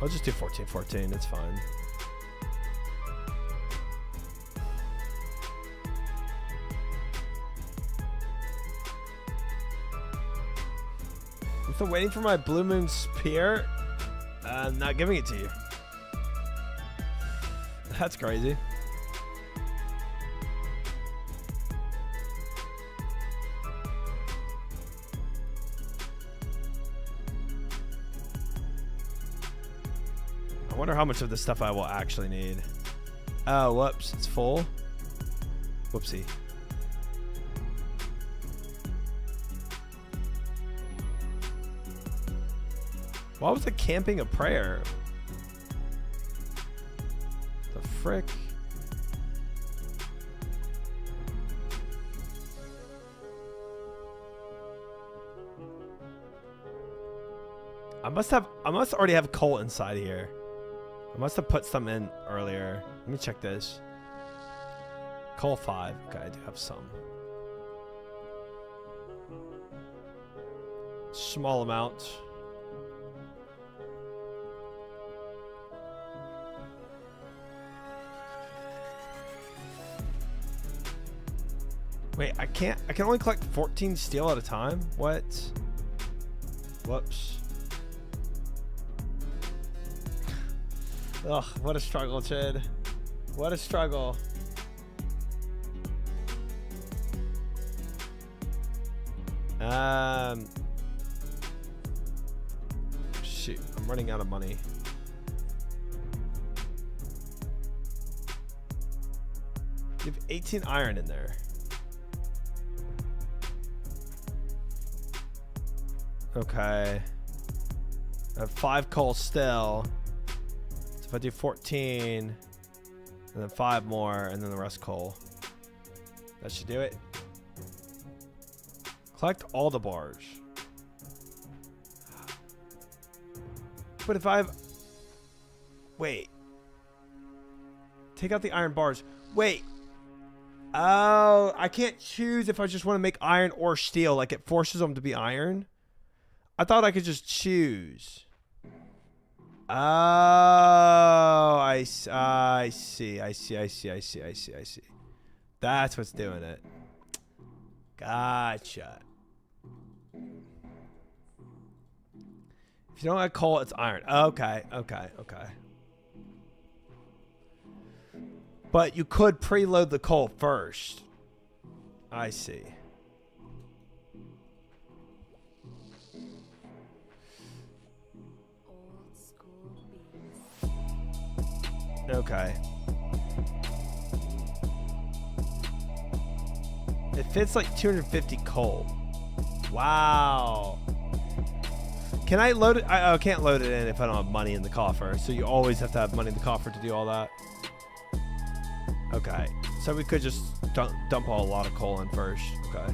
I'll just do 14-14. It's fine. I'm still waiting for my Blue Moon Spear. I'm not giving it to you. That's crazy. I wonder how much of this stuff I will actually need. Oh, whoops. It's full. Whoopsie. Why was the camping a prayer? The frick? I must already have coal inside here. I must have put some in earlier. Let me check this. Coal 5. Okay, I do have some. Small amount. Wait, I can only collect 14 steel at a time? What? Whoops. Ugh, what a struggle, Chid. What a struggle. Shoot, I'm running out of money. You have 18 iron in there. Okay. I have 5 coal still. So if I do 14, and then 5 more, and then the rest coal. That should do it. Collect all the bars. But if I have... Wait. Take out the iron bars. Wait. Oh, I can't choose if I just want to make iron or steel. Like, it forces them to be iron. I thought I could just choose. Oh, I see. That's what's doing it. Gotcha. If you don't have coal, it's iron. Okay. But you could preload the coal first. I see. Okay. It fits like 250 coal. Wow. Can I load it? I can't load it in if I don't have money in the coffer. So you always have to have money in the coffer to do all that. Okay. So we could just dump a lot of coal in first. Okay.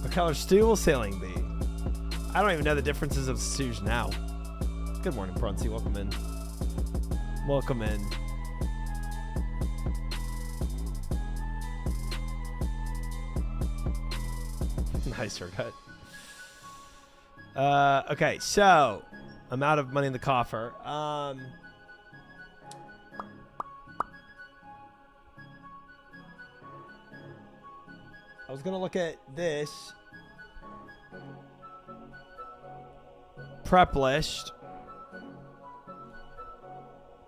What color stew will sailing be? I don't even know the differences of stews now. Good morning, Pruncy. Welcome in. Welcome in. Nice haircut. Okay, so I'm out of money in the coffer. I was gonna look at this prep list.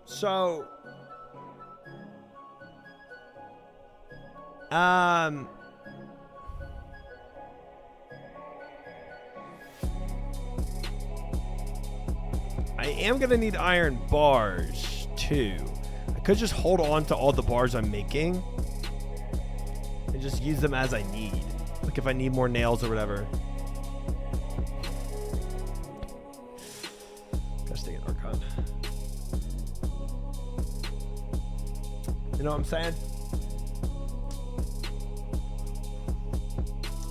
So I am gonna need iron bars too. I could just hold on to all the bars I'm making and just use them as I need. Like if I need more nails or whatever. Gosh dang it, Archon. You know what I'm saying?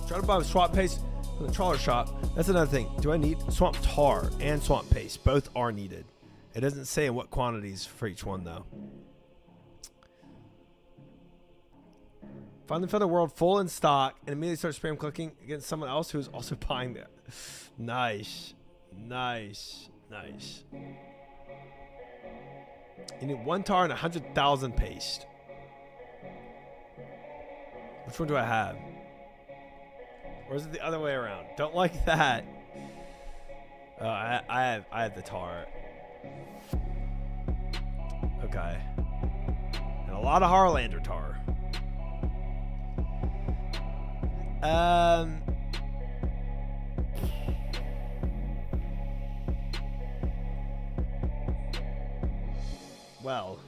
Try to buy a swamp paste from the trawler shop. That's another thing. Do I need swamp tar and swamp paste? Both are needed. It doesn't say in what quantities for each one though. Finally found a world full in stock and immediately start spam clicking against someone else who is also buying that. Nice. Nice. Nice. You need 1 tar and 100,000 paste. Which one do I have? Or is it the other way around? Don't like that. Oh, I have the tar. Okay. And a lot of Harlander tar. Well.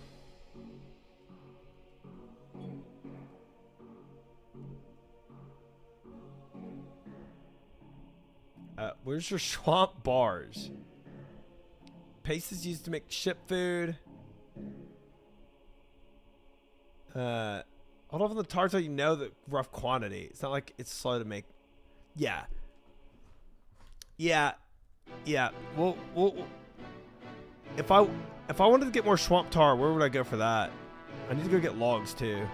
Where's your swamp bars? Paste is used to make ship food. Hold off on the tar till you know the rough quantity. It's not like it's slow to make. Yeah. Yeah. Yeah. Well, if I wanted to get more swamp tar, where would I go for that? I need to go get logs too.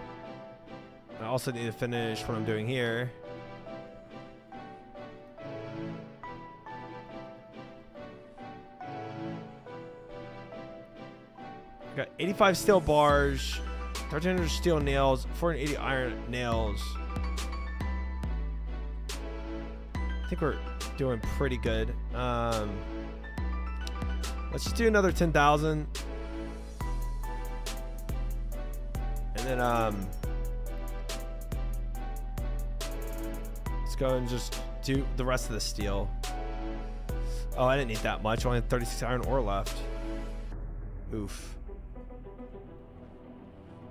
I also need to finish what I'm doing here. Got 85 steel bars, 1,300 steel nails, 480 iron nails. I think we're doing pretty good. Let's just do another 10,000. And then let's go and just do the rest of the steel. Oh, I didn't need that much. I only had 36 iron ore left. Oof.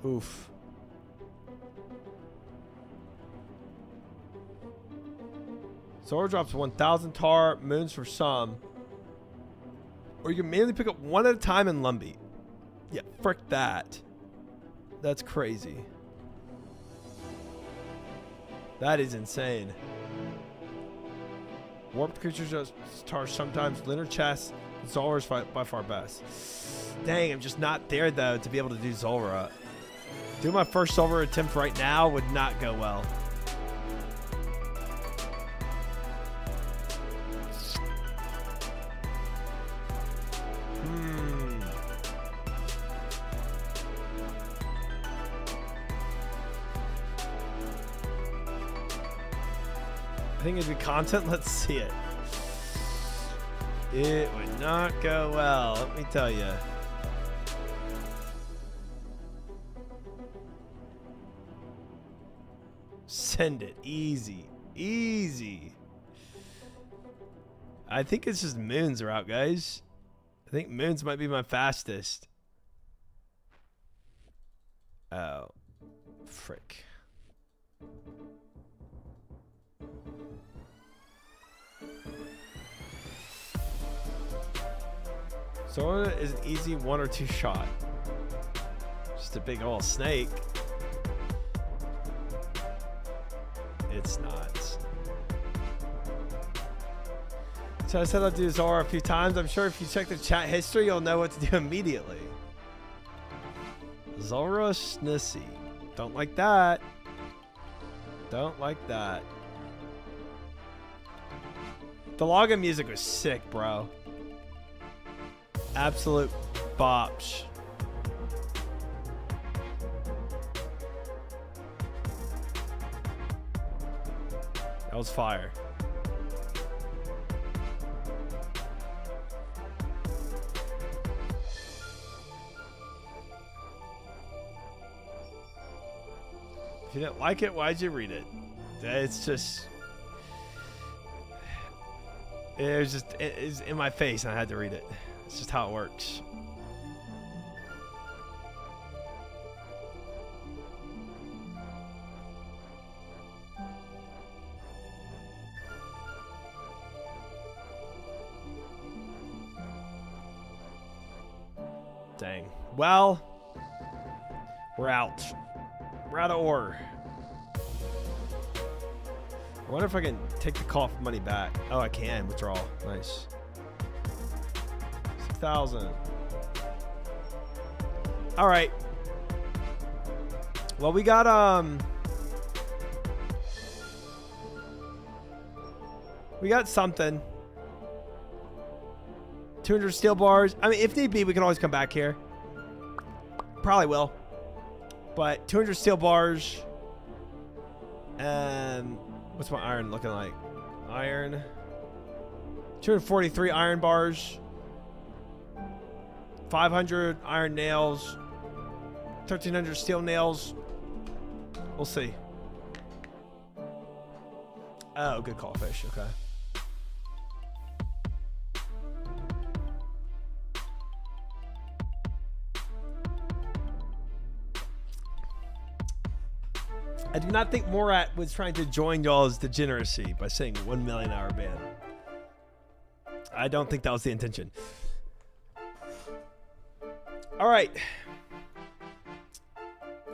Oof. Solar drops 1,000 tar, moons for some. Or you can mainly pick up one at a time in Lumbee. Yeah, frick that. That's crazy. That is insane. Warped creatures just tar sometimes. Linear chests. Zolra's by far best. Dang, I'm just not there though to be able to do Zolra. Doing my first Zolra attempt right now would not go well. think it'd be content? Let's see it. It would not go well, let me tell you. Send it. Easy. Easy. I think it's just moons are out, guys. I think moons might be my fastest. Oh. Frick. So is an easy 1 or 2 shot. Just a big old snake. It's not. So I said I'll do Zora a few times. I'm sure if you check the chat history, you'll know what to do immediately. Zora Snissy. Don't like that. Don't like that. The login music was sick, bro. Absolute bops. That was fire. If you didn't like it, why'd you read it? It's just... It's in my face and I had to read it. It's just how it works. Dang. Well, we're out. We're out of ore. I wonder if I can take the call for money back. Oh, I can. Withdrawal. Nice. 6,000. All right. Well, we got something. 200 steel bars. I mean, if need be, we can always come back here. Probably will. But 200 steel bars. What's my iron looking like? Iron. 243 iron bars. 500 iron nails. 1,300 steel nails. We'll see. Oh, good call, fish. Okay. I do not think Morat was trying to join y'all's degeneracy by saying 1 million hour ban. I don't think that was the intention. All right.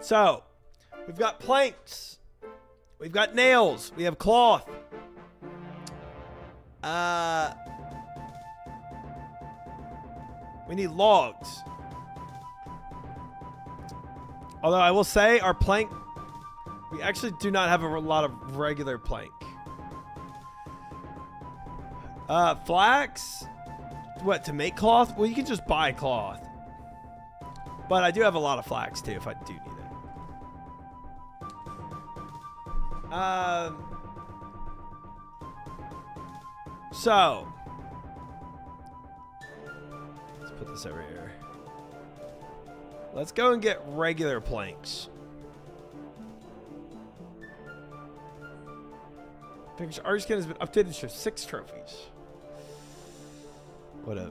So, we've got planks. We've got nails. We have cloth. We need logs. Although I will say our plank, we actually do not have a lot of regular plank. Flax? What, to make cloth? Well, you can just buy cloth. But I do have a lot of flax too if I do need it. So let's put this over here. Let's go and get regular planks. Picture Artskin has been updated to 6 trophies. What a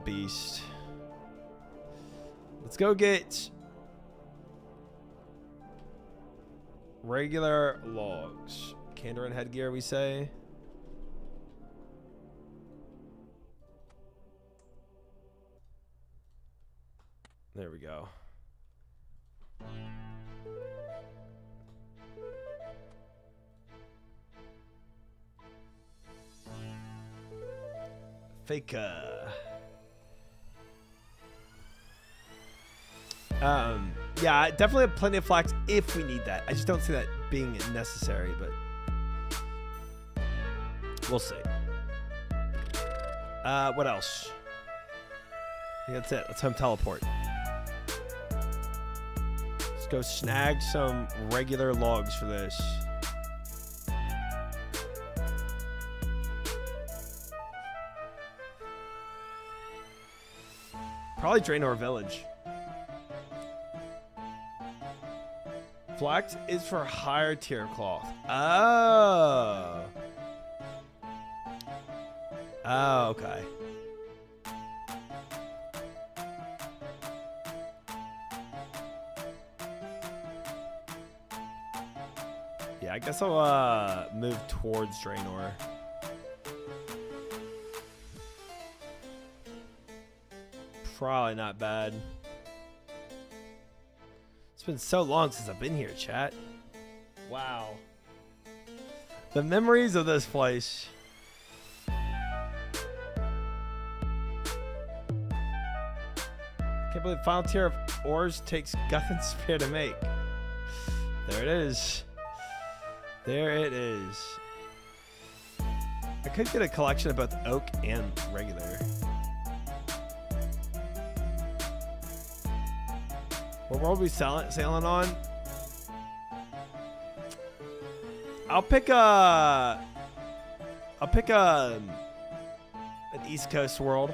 beast. Let's go get regular logs. Candor and headgear, we say. There we go. Faker. Yeah, definitely have plenty of flax if we need that. I just don't see that being necessary, but we'll see. What else? I think that's it. Let's home teleport. Let's go snag some regular logs for this. Probably Draenor Village. Flax is for higher tier cloth. Oh. Oh, okay. Yeah, I guess I'll move towards Draenor. Probably not bad. It's been so long since I've been here, chat. Wow. The memories of this place. Can't believe final tier of ores takes Guthan's Spear to make. There it is. There it is. I could get a collection of both oak and regular. What world are we sailing on? I'll pick an East Coast world.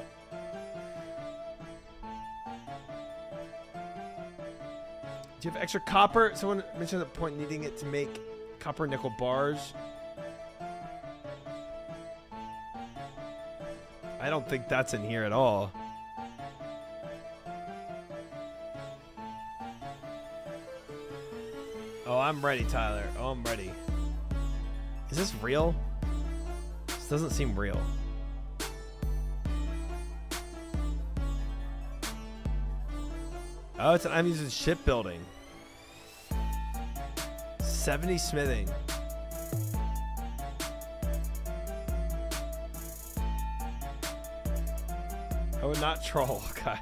Do you have extra copper? Someone mentioned the point needing it to make copper nickel bars. I don't think that's in here at all. Oh, I'm ready, Tyler. Oh, I'm ready. Is this real? This doesn't seem real. Oh, I'm using shipbuilding. 70 smithing. I would not troll. Okay.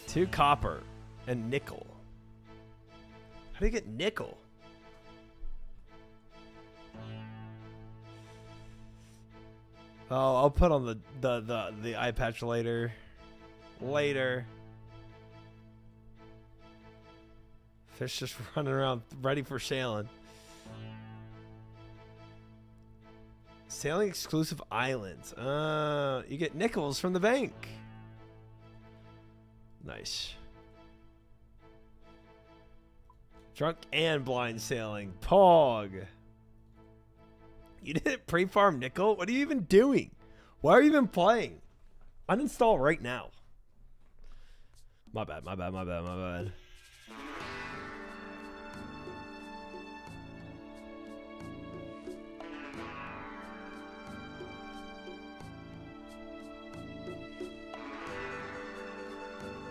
2 copper and nickel. How do you get nickel? Oh, I'll put on the eye patch later. Fish just running around ready for sailing. Sailing exclusive islands. You get nickels from the bank. Nice. Drunk and blind sailing. Pog. You didn't pre-farm nickel? What are you even doing? Why are you even playing? Uninstall right now. My bad.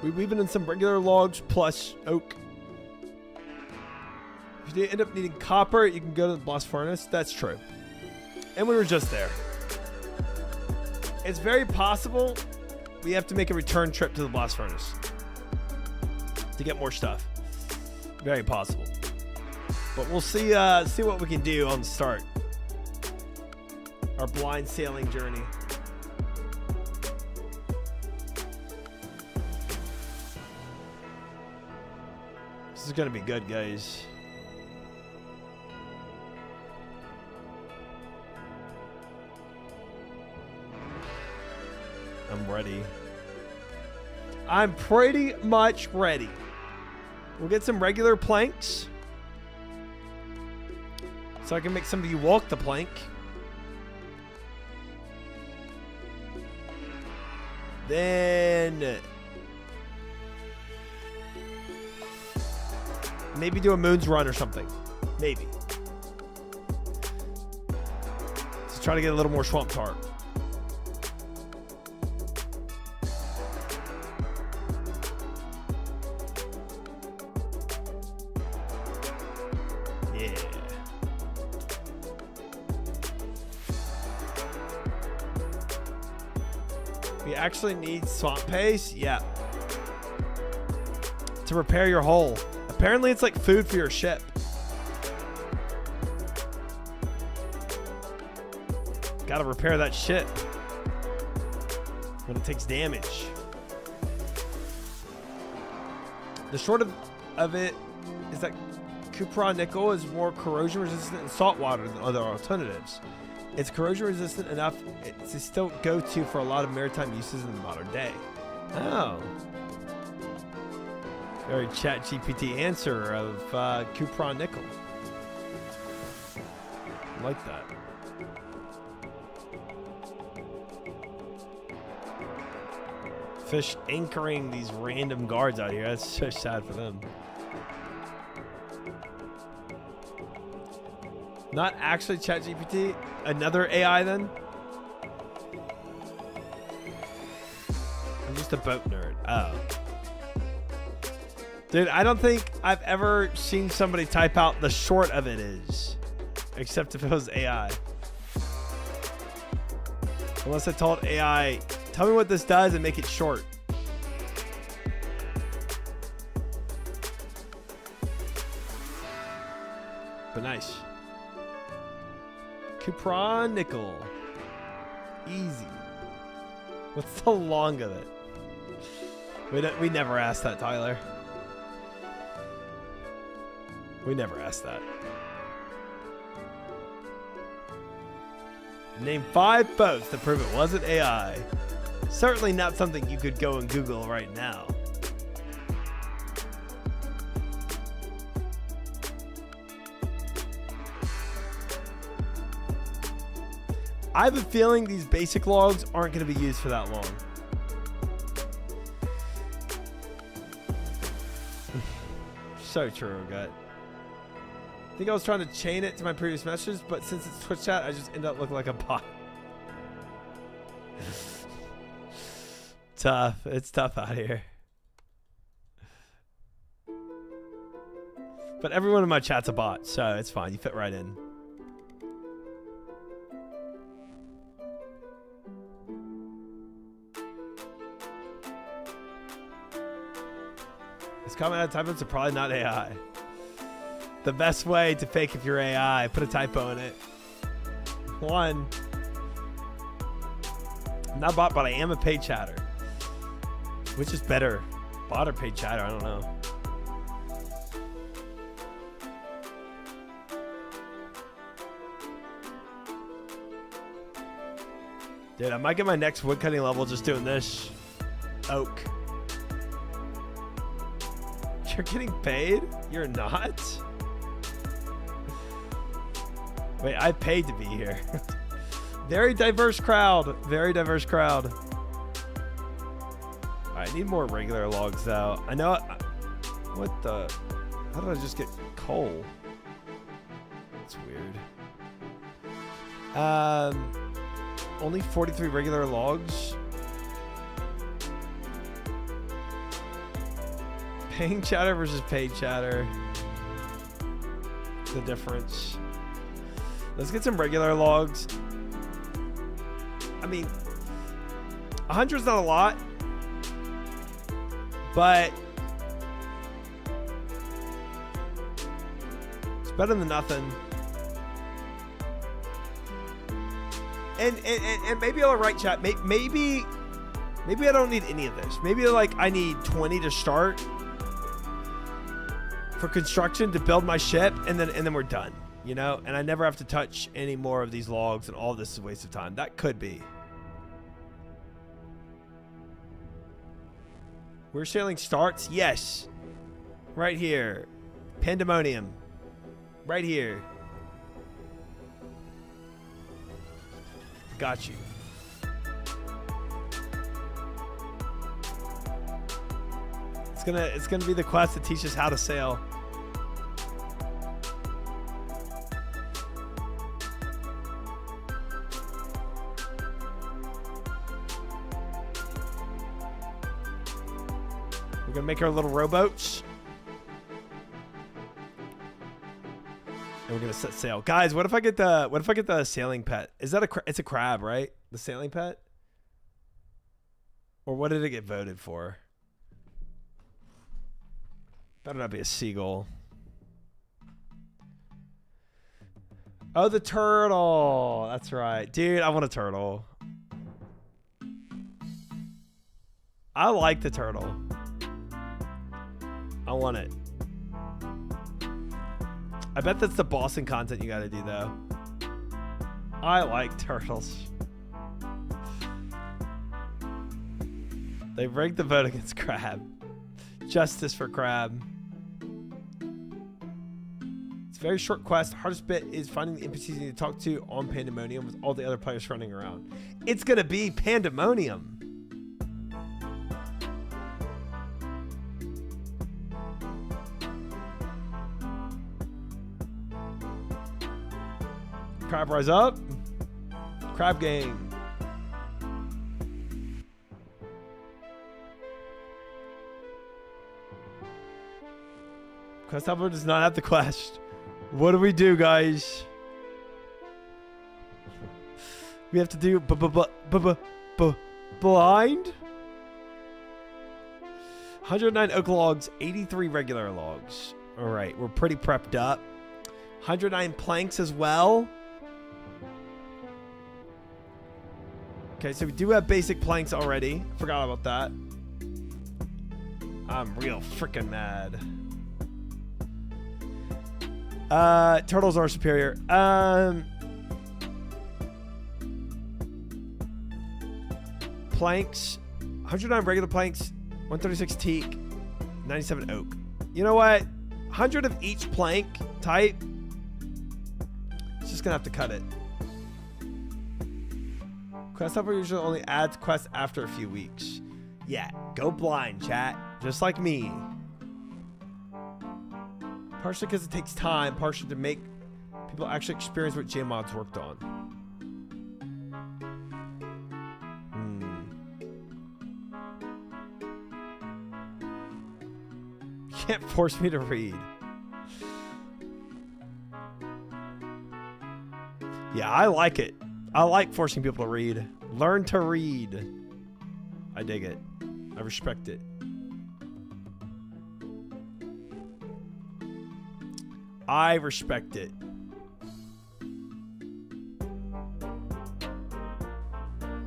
We've been in some regular logs plus oak. If you end up needing copper, you can go to the blast furnace. That's true. And we were just there. It's very possible we have to make a return trip to the blast furnace to get more stuff. Very possible. But we'll see what we can do on the start. Our blind sailing journey. This is gonna be good, guys. I'm ready. I'm pretty much ready. We'll get some regular planks so I can make some of you walk the plank. Then maybe do a moon's run or something. Maybe. Let's try to get a little more swamp tart. Yeah. We actually need swamp paste? Yeah. To repair your hull. Apparently it's like food for your ship. Gotta repair that shit when it takes damage. The short of it is that Cupra nickel is more corrosion resistant in salt water than other alternatives. It's corrosion resistant enough to still go to for a lot of maritime uses in the modern day. Oh. Very chat GPT answer of Cupron nickel. I like that. Fish anchoring these random guards out here. That's so sad for them. Not actually ChatGPT. Another AI then? I'm just a boat nerd. Oh. Dude, I don't think I've ever seen somebody type out the short of it is. Except if it was AI. Unless I told AI, tell me what this does and make it short. But nice. Cupron nickel. Easy. What's the long of it? We never asked that, Tyler. We never asked that. Name 5 boats that prove it wasn't AI. Certainly not something you could go and Google right now. I have a feeling these basic logs aren't going to be used for that long. So true, gut. I think I was trying to chain it to my previous messages, but since it's Twitch chat, I just end up looking like a bot. Tough. It's tough out here. But everyone in my chat's a bot, so it's fine. You fit right in. This comment had typos are probably not AI. The best way to fake if you're AI, put a typo in it. 1. I'm not a bot, but I am a paid chatter. Which is better? Bot or paid chatter? I don't know. Dude, I might get my next woodcutting level just doing this. Oak. You're getting paid? You're not? Wait, I paid to be here. Very diverse crowd. Very diverse crowd. I need more regular logs though. I know. What the? How did I just get coal? That's weird. Only 43 regular logs. Paying chatter versus paid chatter. The difference. Let's get some regular logs. I mean, 100's not a lot, but it's better than nothing. And maybe I'll write chat. Maybe I don't need any of this. Maybe like I need 20 to start for construction to build my ship, and then we're done, you know. And I never have to touch any more of these logs, and all of this is a waste of time. That could be. Where sailing starts? Yes, right here. Pandemonium, right here. Got you. It's gonna be the quest that teaches how to sail. We're gonna make our little rowboats. And we're gonna set sail. Guys, what if I get the sailing pet? Is that it's a crab, right? The sailing pet? Or what did it get voted for? Better not be a seagull. Oh, the turtle. That's right. Dude, I want a turtle. I like the turtle. I want it. I bet that's the Boston content you gotta do, though. I like turtles. They rigged the vote against Crab. Justice for Crab. It's a very short quest. Hardest bit is finding the NPCs you need to talk to on Pandemonium with all the other players running around. It's gonna be Pandemonium. Crab rise up. Crab gang. Quest helper does not have the quest. What do we do, guys? We have to do blind. 109 oak logs, 83 regular logs. All right, we're pretty prepped up. 109 planks as well. Okay, so we do have basic planks already. Forgot about that. I'm real freaking mad. Turtles are superior. Planks. 109 regular planks. 136 teak. 97 oak. You know what? 100 of each plank type. It's just gonna have to cut it. Quest helper usually only adds quests after a few weeks. Yeah, go blind, chat. Just like me. Partially because it takes time, partially to make people actually experience what JMod's worked on. You can't force me to read. Yeah, I like it. I like forcing people to read. Learn to read. I dig it. I respect it. I respect it.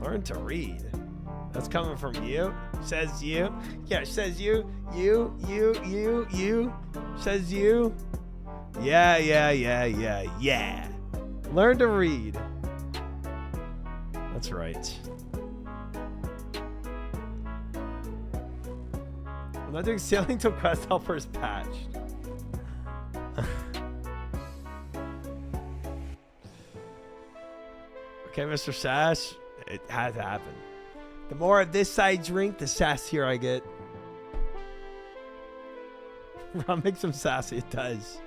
Learn to read. That's coming from you. Says you. Yeah, says you. You. Says you. Yeah. Learn to read. That's right. I'm not doing sailing till quest helper is patched. Okay, Mr. Sass, it had to happen. The more of this side drink, the sassier I get. Rum makes them sassy, it does.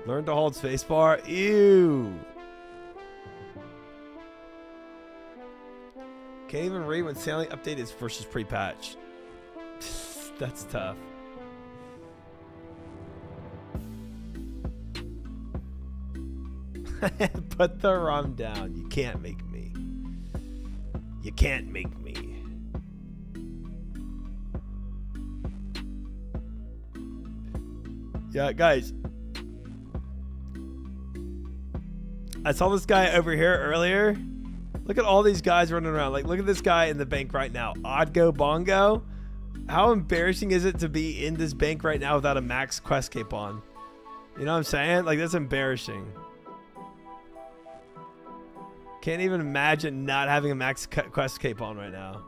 Learn to hold spacebar. Ew. Can't even read when sailing update is versus pre-patch. That's tough. Put the rum down. You can't make me. You can't make me. Yeah, guys. I saw this guy over here earlier. Look at all these guys running around. Like, look at this guy in the bank right now. Oddgo Bongo. How embarrassing is it to be in this bank right now without a max quest cape on? You know what I'm saying? Like, that's embarrassing. Can't even imagine not having a max quest cape on right now.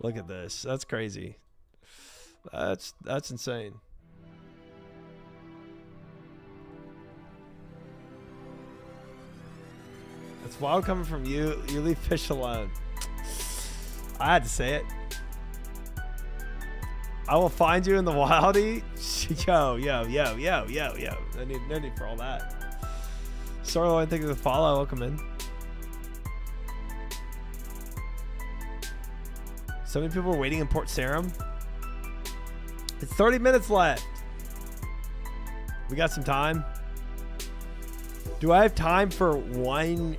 Look at this. That's crazy. That's insane. It's wild coming from you. You leave fish alone. I had to say it. I will find you in the wildy. Yo. No need for all that. Sorloin, thank you for the follow. Welcome in. So many people are waiting in Port Sarum. It's 30 minutes left. We got some time. Do I have time for one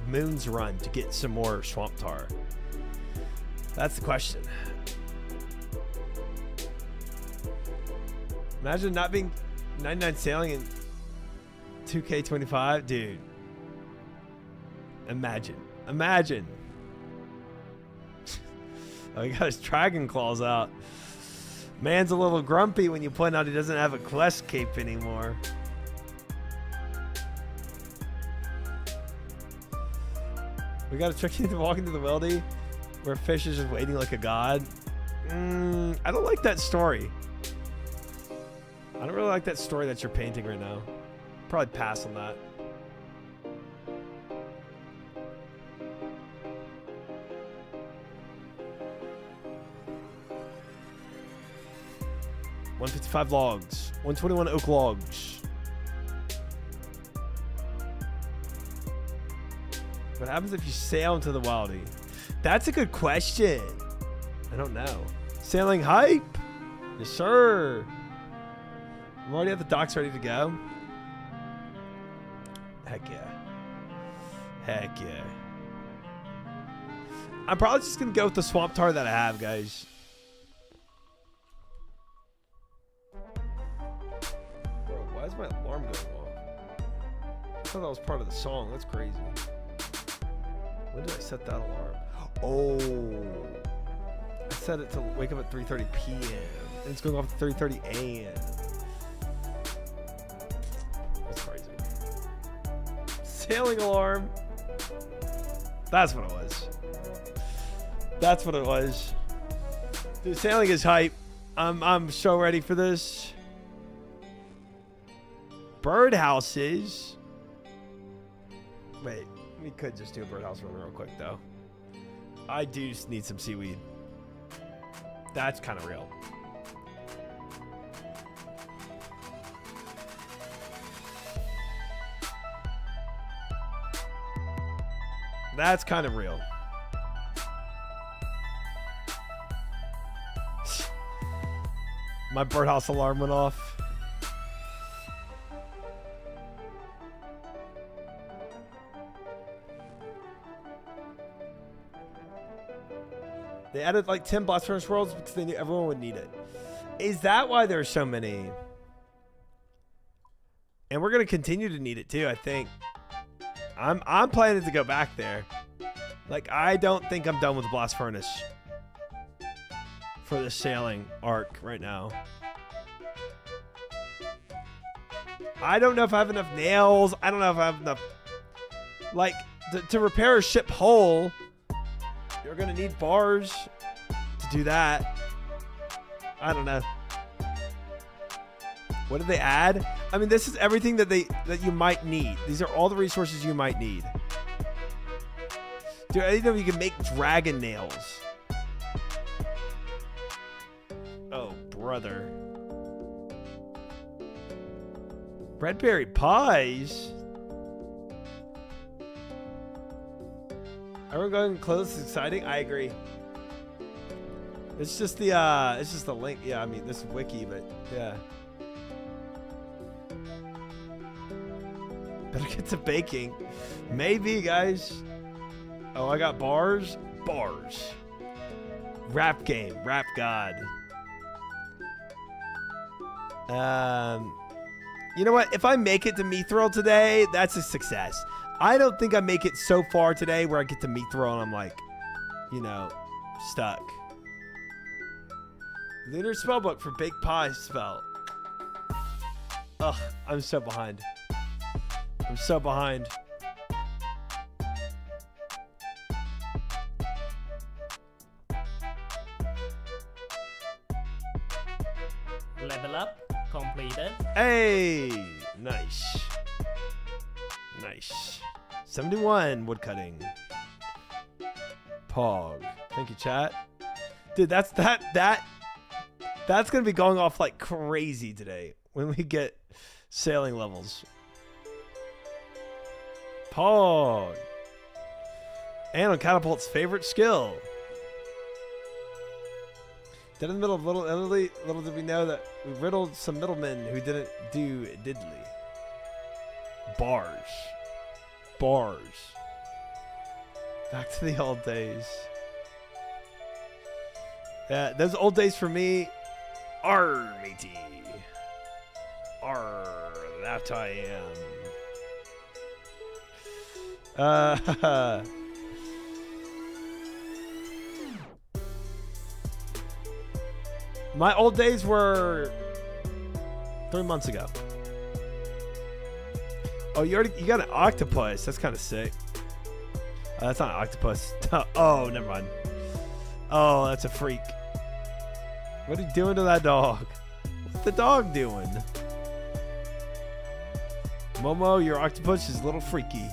Moon's Run to get some more swamp tar? That's the question. Imagine not being 99 sailing in 2K25, dude. Imagine. Oh, he got his dragon claws out. Man's a little grumpy when you point out he doesn't have a quest cape anymore. We got a trick you to walk into the Wildy where Fish is just waiting like a god. I don't like that story. I don't really like that story that you're painting right now. Probably pass on that. $155 logs. 121 oak logs. What happens if you sail into the Wildy? That's a good question. I don't know. Sailing hype. Yes, sir. I'm already at the docks ready to go. Heck yeah. Heck yeah. I'm probably just going to go with the swamp tar that I have, guys. Bro, why is my alarm going off? I thought that was part of the song. That's crazy. When did I set that alarm? Oh. I set it to wake up at 3:30 p.m. And it's going off at 3:30 a.m. That's crazy. Sailing alarm. That's what it was. That's what it was. Dude, sailing is hype. I'm so ready for this. Birdhouses. Wait, we could just do a birdhouse run real quick though. I do just need some seaweed. That's kind of real. That's kind of real. My birdhouse alarm went off. They added like 10 blast furnace worlds because they knew everyone would need it. Is that why there's so many? And we're gonna continue to need it too, I think. I'm planning to go back there. Like, I don't think I'm done with the blast furnace for the sailing arc right now. I don't know if I have enough nails. I don't know if I have enough. Like, to repair a ship hull, you're gonna need bars to do that. I don't know. What did they add? I mean, this is everything that you might need. These are all the resources you might need. Dude, I didn't know you can make dragon nails. Oh, brother. Breadberry pies? Everyone going close is exciting? I agree. It's just the link. Yeah, I mean, this is wiki, but yeah. Better get to baking. Maybe, guys. Oh, I got bars. Bars. Rap game. Rap god. You know what? If I make it to Mithril today, that's a success. I don't think I make it so far today where I get to Mithril and I'm like, you know, stuck. Lunar spellbook for Baked Pie spell. Ugh, I'm so behind. I'm so behind. Level up completed. Hey, nice. Nice. 71 woodcutting. Pog. Thank you, chat. Dude, that's gonna be going off like crazy today when we get sailing levels. Pog. And on Catapult's favorite skill. Then in the middle of Little Italy, little did we know that we riddled some middlemen who didn't do diddly. Bars. Bars. Back to the old days. Yeah, those old days for me are matey. Are that I am. My old days were 3 months ago. Oh, you got an octopus. That's kind of sick. That's not an octopus. Oh, never mind. Oh, that's a freak. What are you doing to that dog? What's the dog doing? Momo, your octopus is a little freaky.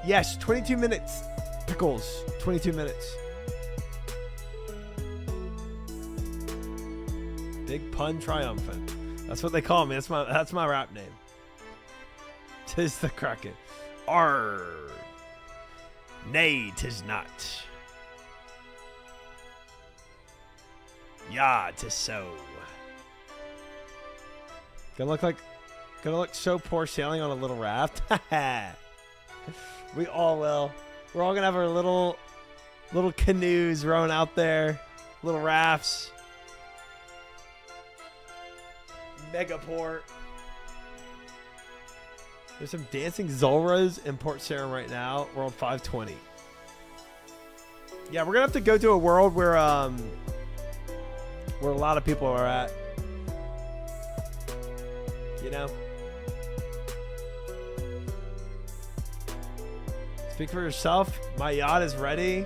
Yes, 22 minutes. Pickles, 22 minutes. Big pun triumphant. That's what they call me. That's my rap name. Tis the Kraken. Arr. Nay, tis not. Yeah, tis so. Gonna look so poor sailing on a little raft. We all will. We're all gonna have our little canoes rowing out there, little rafts. Megaport. There's some dancing Zulras in Port Sarim right now. World 520. Yeah, we're gonna have to go to a world where a lot of people are at. You know? Speak for yourself. My yacht is ready.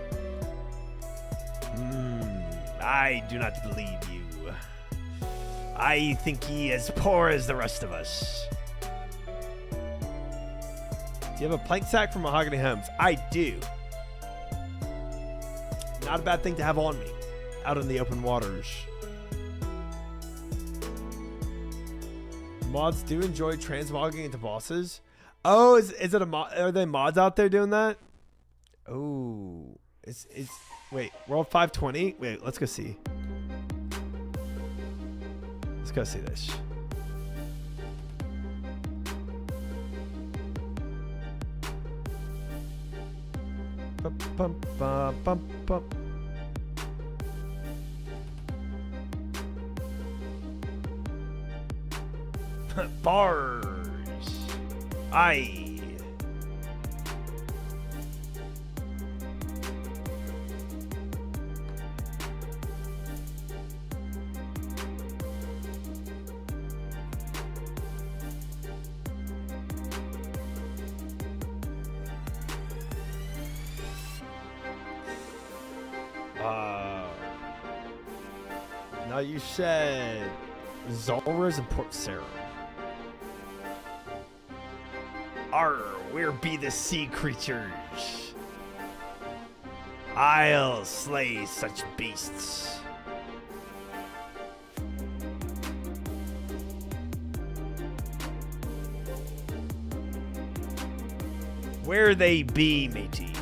I do not believe you. I think he as poor as the rest of us. Do you have a plank sack from Mahogany Homes? I do. Not a bad thing to have on me. Out in the open waters. Mods do enjoy transmogging into bosses. Oh, is it a mod? Are there mods out there doing that? Oh, it's wait, World 520. Wait, let's go see. Let's go see this. Bum, bum, bum, bum, bum. Bars. Aye. Now you said Zulras and Port Sarim. Arr, where be the sea creatures? I'll slay such beasts. Where they be, matey?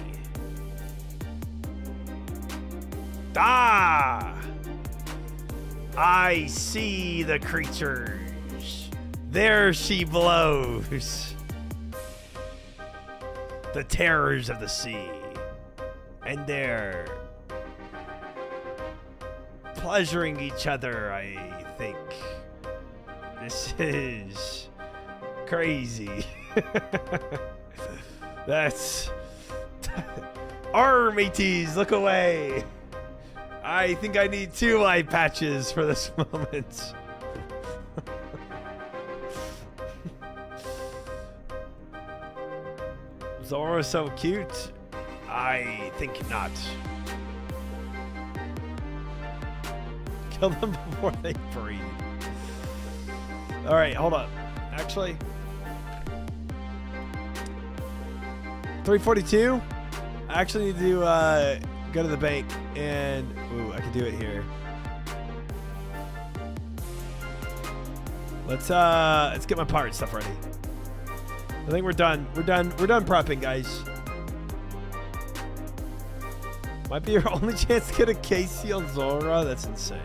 Ah! I see the creatures. There she blows. The terrors of the sea. And they're pleasuring each other, I think. This is crazy. That's... Arr, mateys, look away. I think I need 2 eye patches for this moment. Zora so cute? I think not. Kill them before they breed. Alright, hold up. Actually... 342? I actually need to go to the bank and... Ooh, I can do it here. Let's get my pirate stuff ready. I think we're done. We're done prepping, guys. Might be your only chance to get a KC on Zora. That's insane.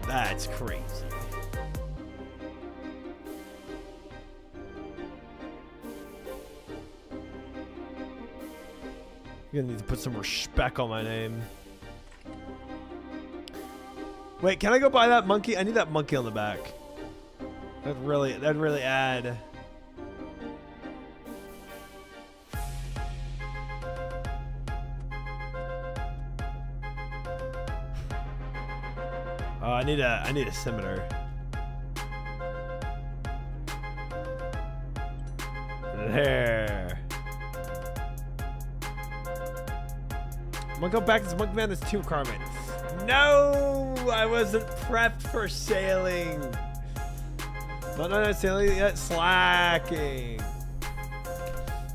That's crazy. You're gonna need to put some respect on my name. Wait, can I go buy that monkey? I need that monkey on the back. That'd really add. need a scimitar. There. I'm gonna go back to this monkey man. There's 2 requirements. No, I wasn't prepped for sailing. No, sailing yet. Slacking.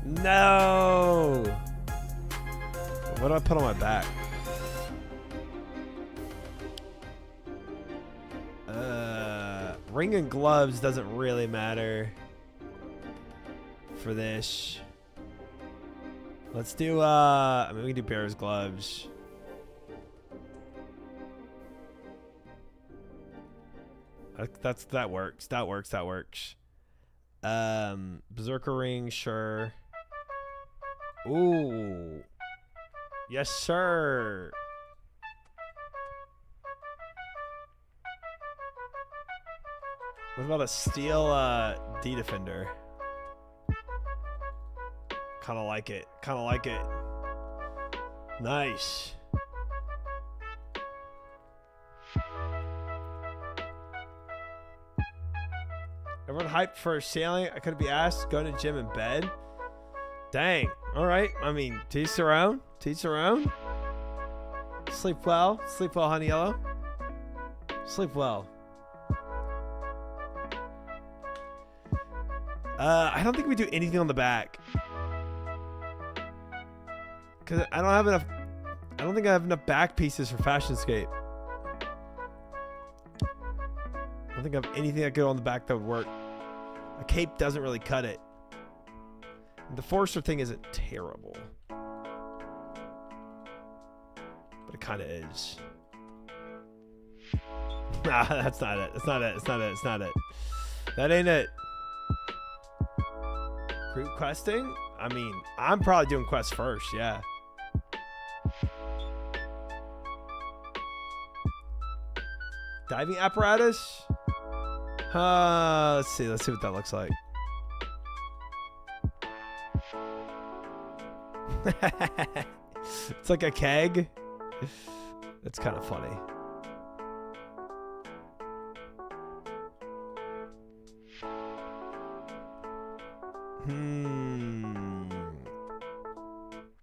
No. What do I put on my back? Ring and gloves doesn't really matter for this. Let's do, I mean, we can do bear's gloves. That works. That works. Berserker ring, sure. Ooh. Yes, sir. What about a steel D defender? Kind of like it. Nice. Everyone hyped for sailing? I could be asked. Go to the gym in bed. Dang. All right. I mean, teach around. Sleep well, honey yellow. Sleep well. I don't think we do anything on the back. Cause I don't think I have enough back pieces for Fashionscape. I don't think I have anything that good on the back that would work. A cape doesn't really cut it. The Forester thing isn't terrible. But it kind of is. Nah, that's not it. It's not it. That ain't it. Group questing? I mean, I'm probably doing quests first, yeah. Diving apparatus? Let's see what that looks like. It's like a keg. That's kind of funny.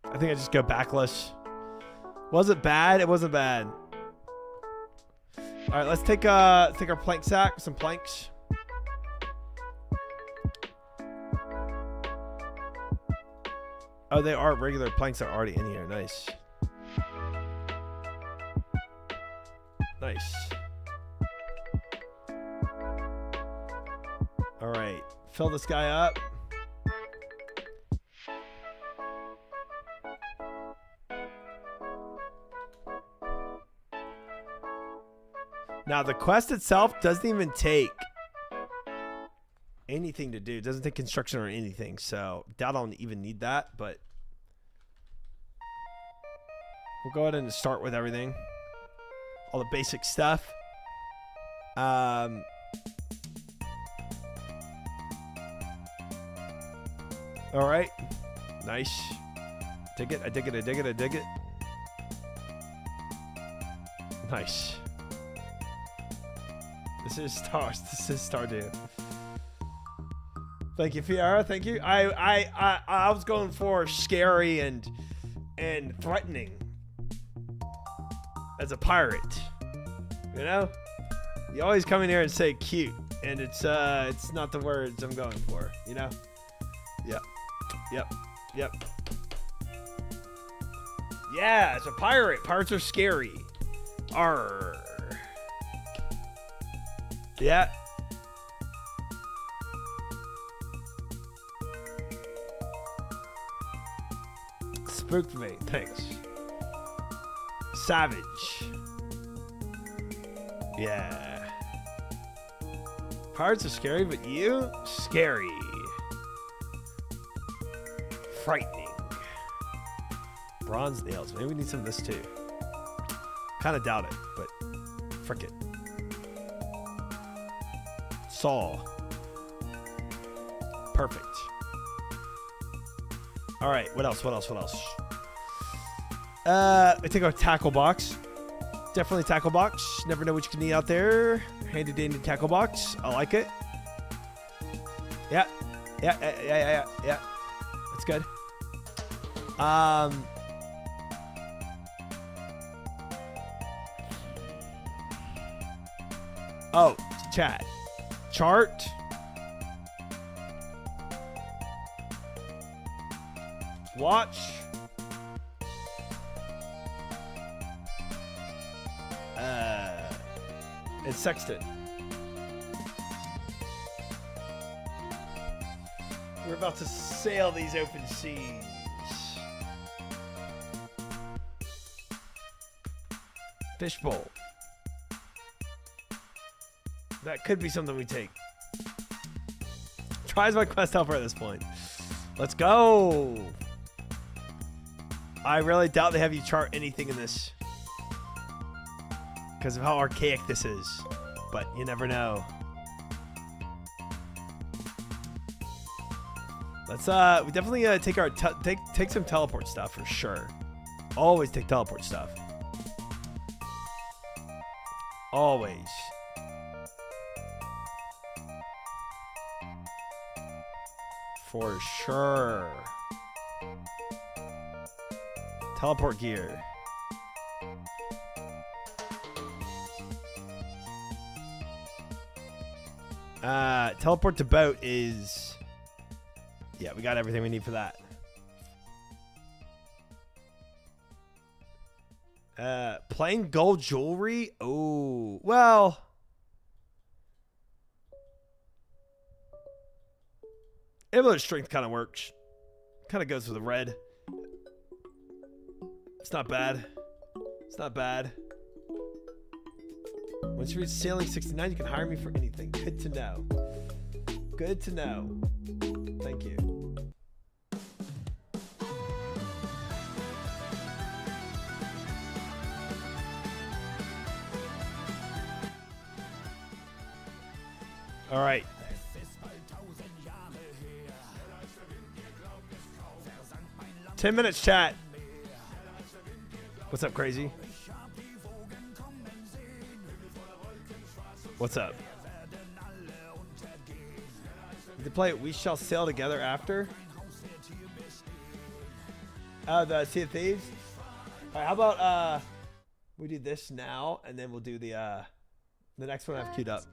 I think I just go backless. Was it bad? It wasn't bad. All right, let's take our plank sack with some planks. Oh, they are regular planks that are already in here. Nice. Nice. All right, fill this guy up. Now, the quest itself doesn't even take anything to do. It doesn't take construction or anything, so doubt I'll even need that, but we'll go ahead and start with everything. All the basic stuff. All right. Nice. Dig it. I dig it. Nice. This is Stardew. Thank you, Fiara. Thank you. I was going for scary and threatening as a pirate. You know? You always come in here and say cute, and it's not the words I'm going for, you know? Yep. Yeah, as a pirate, pirates are scary. Arr. Yeah. Spooked me. Thanks. Savage. Yeah. Pirates are scary, but you? Scary. Frightening. Bronze nails. Maybe we need some of this too. Kind of doubt it, but frick it. Saw. Perfect. All right, what else? I take our tackle box. Definitely tackle box. Never know what you can need out there. Handy dandy tackle box. I like it. Yeah. Yeah. That's good. Oh, chat. Chart. Watch. And sextant. We're about to sail these open seas. Fishbowl. That could be something we take. Tries my quest helper at this point. Let's go. I really doubt they have you chart anything in this, because of how archaic this is, but you never know. Let's we definitely take our take some teleport stuff for sure. Always take teleport stuff. Always. For sure. Teleport gear. Teleport to boat is... Yeah, we got everything we need for that. Plain gold jewelry? Oh, well... Amulet strength kind of works. Kind of goes with the red. It's not bad. It's not bad. Once you reach sailing 69, you can hire me for anything. Good to know. Good to know. Thank you. All right. 10 minutes chat. What's up, crazy? What's up? To play We Shall Sail Together after? The Sea of Thieves? Alright, how about we do this now and then we'll do the next one I've queued up.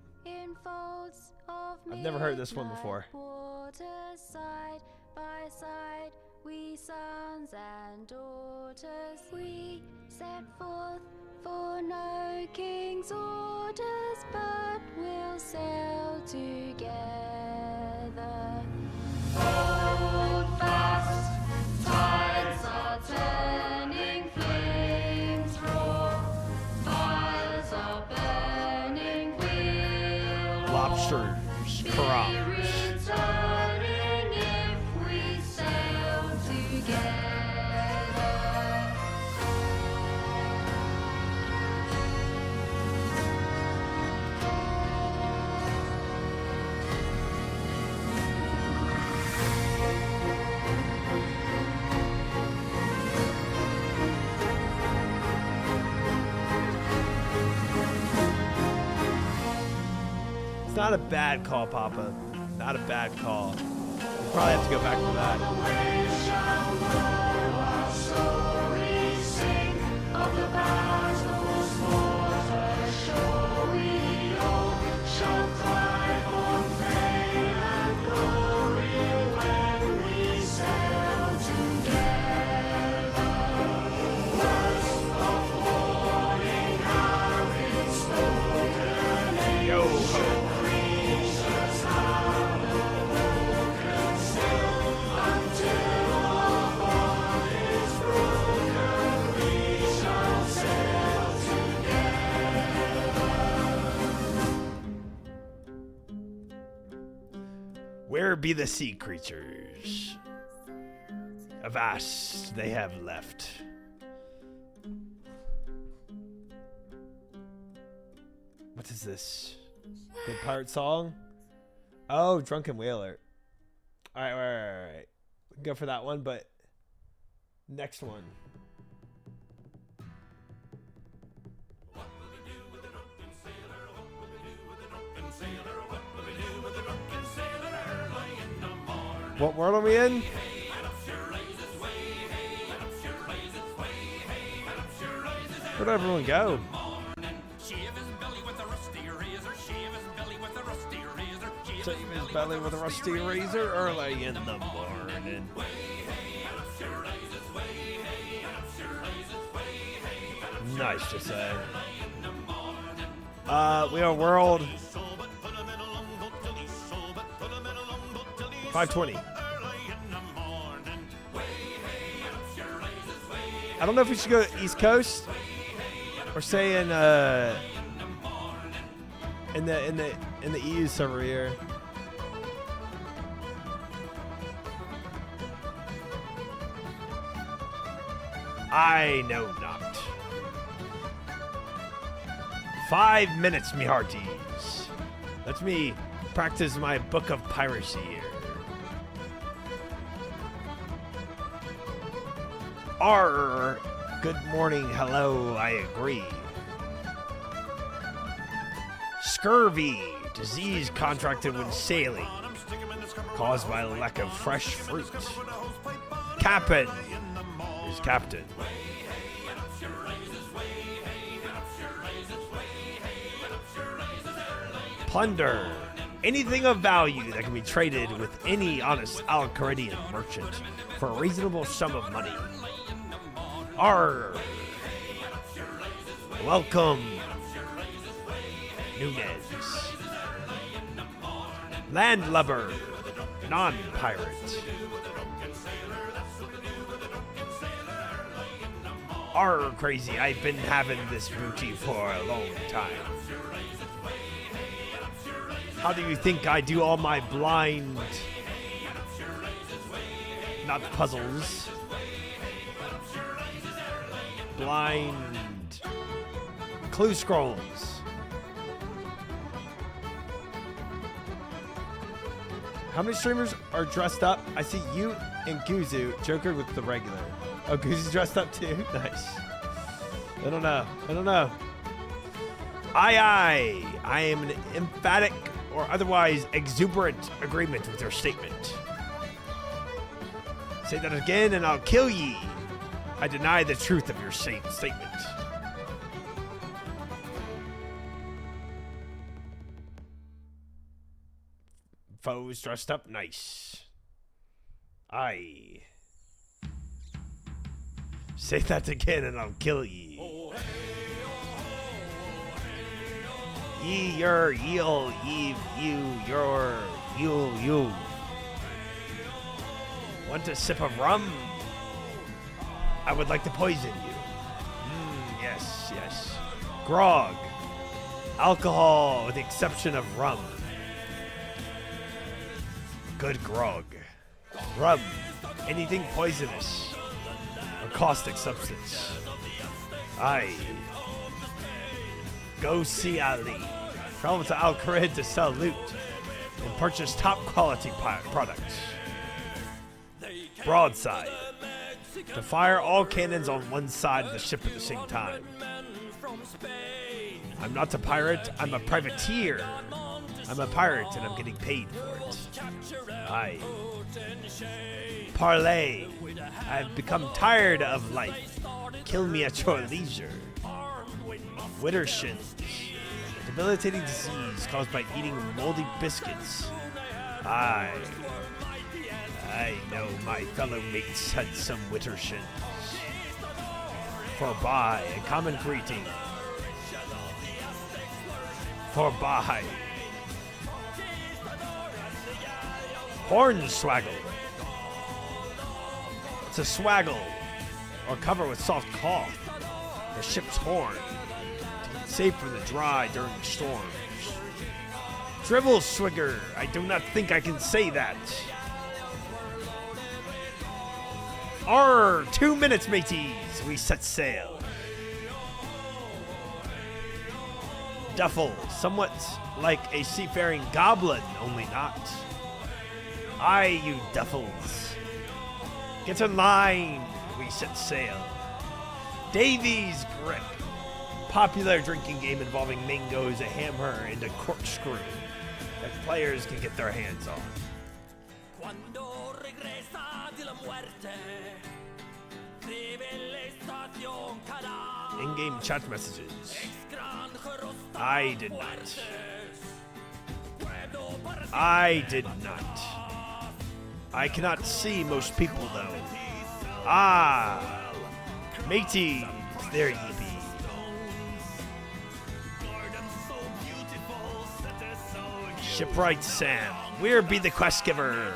I've never heard this one before. Side by side, we sons and daughters, we set forth for no king's orders, but we'll sail together. Hold fast, tides are turning, flames roar, fires are burning, we'll Lobsters, prawns. returning if we sail together. It's not a bad call, Papa. Not a bad call. We'll probably have to go back to that. Yo ho. Where be the sea creatures? Avast, they have left. What is this? Good pirate song? Oh, Drunken Whaler. Alright. We can go for that one, but next one. What world are we in? Where'd everyone go? Shave his belly with a rusty razor early in the morning. Nice to say. We are world 520. I don't know if we should go East Coast or say in the EU server here. I know not. 5 minutes, me hearties. Let me practice my book of piracy here. R. Good morning, hello, I agree. Scurvy, disease contracted when sailing, caused by lack of fresh fruit. Captain is captain. Plunder, anything of value that can be traded with any honest Al-Qaridian merchant for a reasonable sum of money. Arr. Welcome, Nunez. Landlubber, non-pirate. Arr, crazy, I've been having this booty for a long time. How do you think I do all my blind, not puzzles, blind clue scrolls? How many streamers are dressed up? I see you and Guzu, Joker with the regular. Oh, Guzu's dressed up too? Nice. I don't know. I am an emphatic or otherwise exuberant agreement with your statement. Say that again and I'll kill ye. I deny the truth of your statement. Foes dressed up nice. Aye. Say that again and I'll kill ye. Ye, your, ye'll, ye, you, your, you. Want a sip of rum? I would like to poison you. Yes. Grog. Alcohol with the exception of rum. Good grog. Rum. Anything poisonous or caustic substance. Aye. Go see Ali. Travel to Al-Qarid to sell loot and purchase top quality products. Broadside. To fire all cannons on one side of the ship at the same time. I'm not a pirate, I'm a privateer. I'm a pirate and I'm getting paid for it. Aye. Parlay. I've become tired of life. Kill me at your leisure. Wittershins. Debilitating disease caused by eating moldy biscuits. I know my fellow mates had some Wittershins. For buy, a common greeting. For buy. Hornswaggle. It's a swaggle, or cover with soft cloth. The ship's horn. Safe from the dry during storms. Drivel swigger. I do not think I can say that. Arr, 2 minutes, mateys. We set sail. Duffel, somewhat like a seafaring goblin, only not. Aye, you duffels. Get in line. We set sail. Davy's Grip. Popular drinking game involving mangoes, a hammer, and a corkscrew that players can get their hands on. In-game chat messages. I did not. I did not. I cannot see most people though. Ah, mateys, there ye be. Shipwright Sam, where be the quest giver?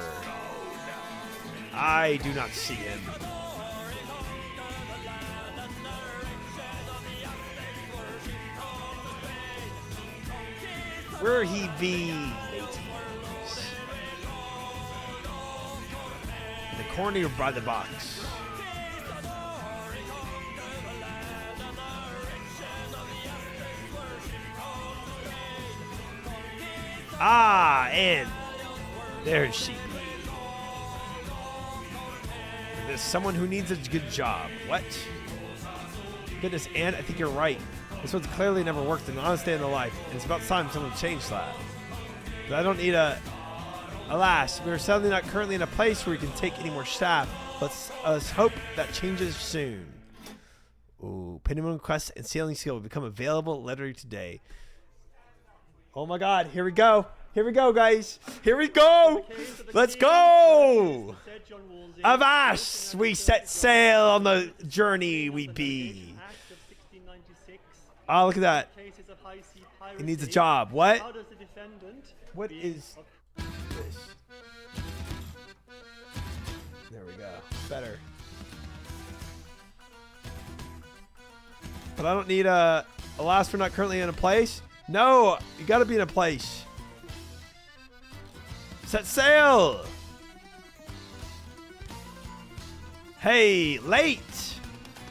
I do not see him. Where he be, mateys? In the corner by the box. Ah, and there she be. There's someone who needs a good job. What? Goodness, and I think you're right. This one's clearly never worked an honest day in the life, and it's about time someone changed that. But I don't need a... Alas, we are sadly not currently in a place where we can take any more staff. Let's hope that changes soon. Ooh, Pinnacle Quest and Sailing Skill will become available later today. Oh my god, here we go. Here we go, guys. Here we go. Let's go. Avast, we set sail on the journey we be. Oh, look at that. He needs a job. What? What is this? There we go. Better. But I don't need a... Alas, we're not currently in a place. No, you gotta be in a place. Set sail! Hey, late!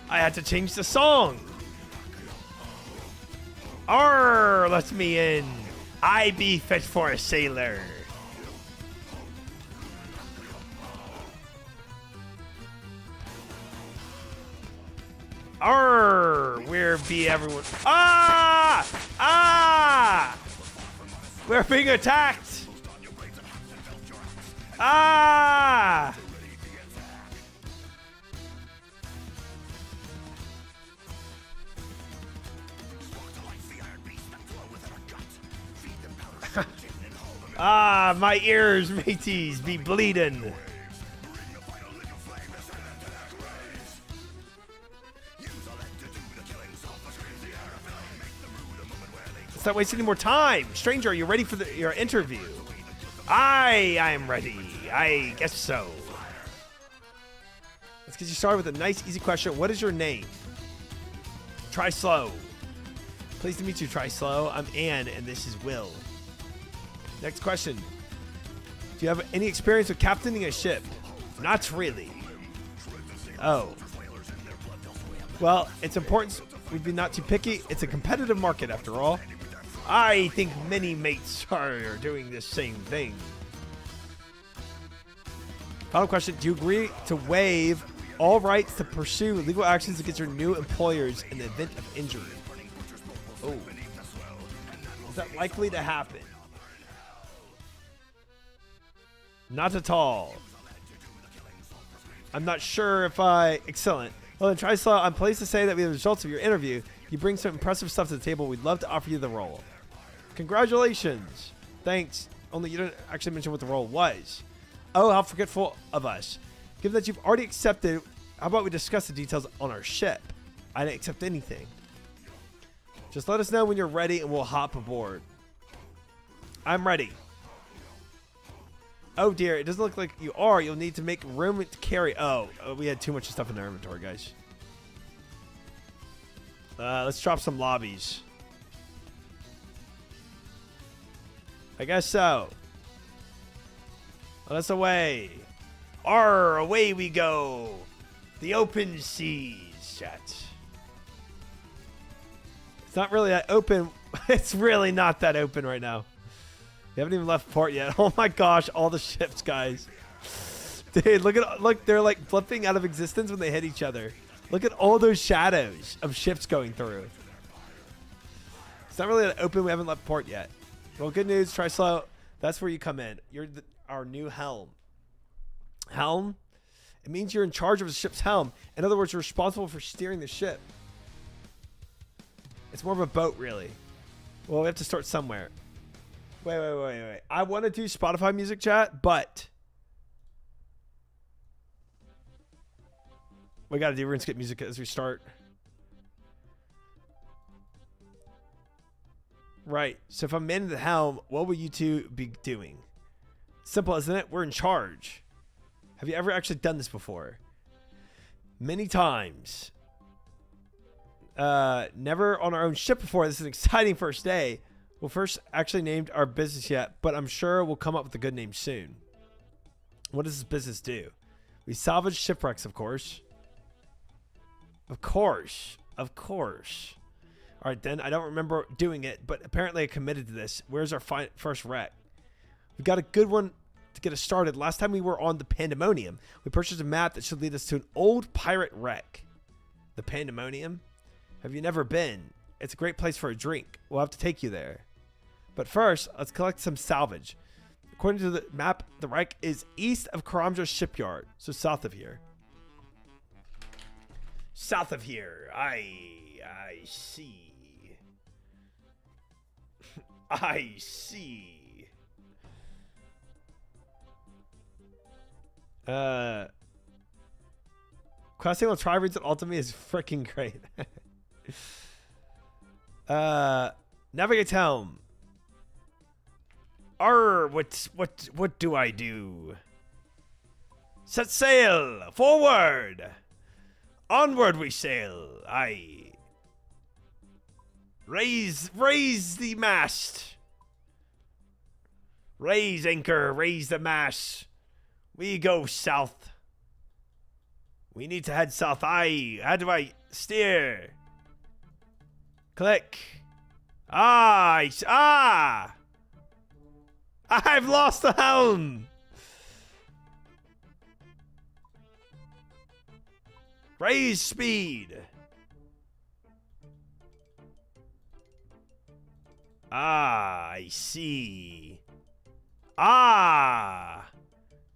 I had to change the song. Arr, let me in. I be fit for a sailor. Arr, where be everyone? Ah! Ah! We're being attacked! Ah! Ah, my ears, mateys, be bleeding. Let's not waste any more time. Stranger, are you ready for your interview? I am ready. I guess so. Let's get you started with a nice, easy question. What is your name? Try slow. Pleased to meet you, Try slow. I'm Anne, and this is Will. Next question. Do you have any experience with captaining a ship? Not really. Oh. Well, it's important we'd be not too picky. It's a competitive market, after all. I think many mates are doing the same thing. Final question. Do you agree to waive all rights to pursue legal actions against your new employers in the event of injury? Oh. Is that likely to happen? Not at all. I'm not sure if I... Excellent. Well, then, Trislaw, I'm pleased to say that we have the results of your interview. You bring some impressive stuff to the table. We'd love to offer you the role. Congratulations. Thanks. Only you didn't actually mention what the role was. Oh, how forgetful of us. Given that you've already accepted, how about we discuss the details on our ship? I didn't accept anything. Just let us know when you're ready and we'll hop aboard. I'm ready. Oh dear, it doesn't look like you are. You'll need to make room to carry. Oh, we had too much stuff in our inventory, guys. Let's drop some lobbies. I guess so. Let us away. Arr, away we go. The open seas, chat. It's not really that open. It's really not that open right now. We haven't even left port yet. Oh my gosh, all the ships, guys. Dude, look, they're like flipping out of existence when they hit each other. Look at all those shadows of ships going through. It's not really that open. We haven't left port yet. Well, good news, Try slow. That's where you come in. You're our new helm. Helm. It means you're in charge of the ship's helm. In other words, you're responsible for steering the ship. It's more of a boat, really. Well, we have to start somewhere. Wait. I want to do Spotify music chat, but we got to do RuneScape music as we start. Right. So if I'm manning the helm, what will you two be doing? Simple, isn't it? We're in charge. Have you ever actually done this before? Many times. Never on our own ship before. This is an exciting first day. We'll first actually named our business yet, but I'm sure we'll come up with a good name soon. What does this business do? We salvage shipwrecks, of course. Of course. All right, then. I don't remember doing it, but apparently I committed to this. Where's our first wreck? We got a good one to get us started. Last time we were on the Pandemonium, we purchased a map that should lead us to an old pirate wreck. The Pandemonium? Have you never been? It's a great place for a drink. We'll have to take you there. But first, let's collect some salvage. According to the map, the wreck is east of Karamja's shipyard, so south of here. South of here. I see. I see. Questing on Tri-Reads and Ultimate is freaking great. Navigate helm. What do I do? Set sail. Forward. Onward we sail. Aye. Raise the mast. Raise anchor. Raise the mast. We go south. We need to head south. Aye. How do I steer? Click. I've lost the helm. Raise speed. I see.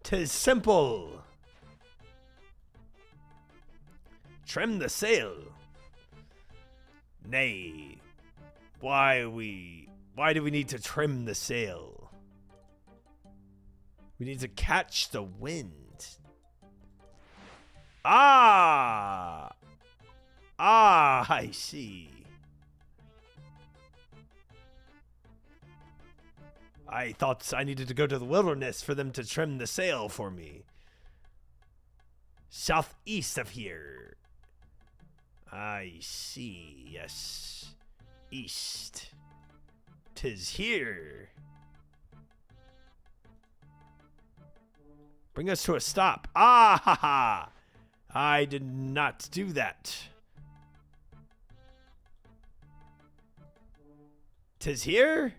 'Tis simple. Trim the sail. Nay. Why do we need to trim the sail? We need to catch the wind. I see. I thought I needed to go to the wilderness for them to trim the sail for me. Southeast of here. I see, yes. East. 'Tis here. Bring us to a stop. I did not do that. 'Tis here?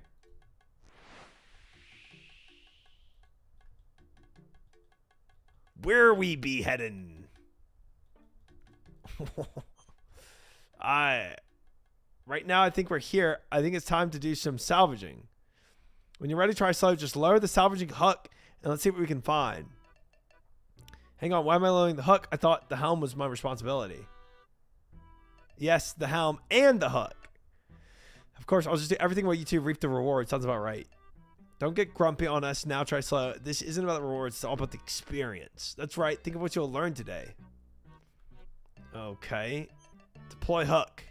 Where we be heading? Right now, I think we're here. I think it's time to do some salvaging. When you're ready to try slow, just lower the salvaging hook and let's see what we can find. Hang on, why am I lowering the hook? I thought the helm was my responsibility. Yes, the helm and the hook. Of course, I'll just do everything while you two reap the reward. Sounds about right. Don't get grumpy on us now. Try slow. This isn't about the rewards. It's all about the experience. That's right. Think of what you'll learn today. Okay. Deploy hook.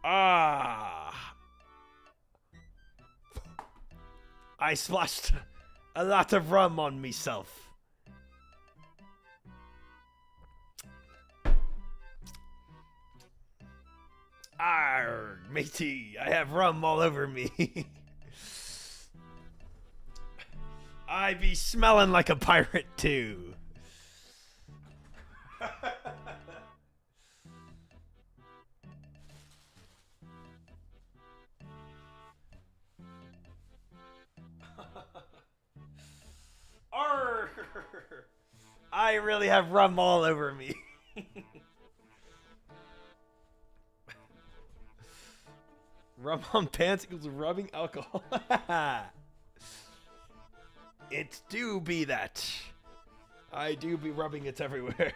I splashed a lot of rum on myself. Arrgh, matey, I have rum all over me. I be smelling like a pirate too. Arrgh, I really have rum all over me. Rub on pants equals rubbing alcohol. It do be that. I do be rubbing it everywhere.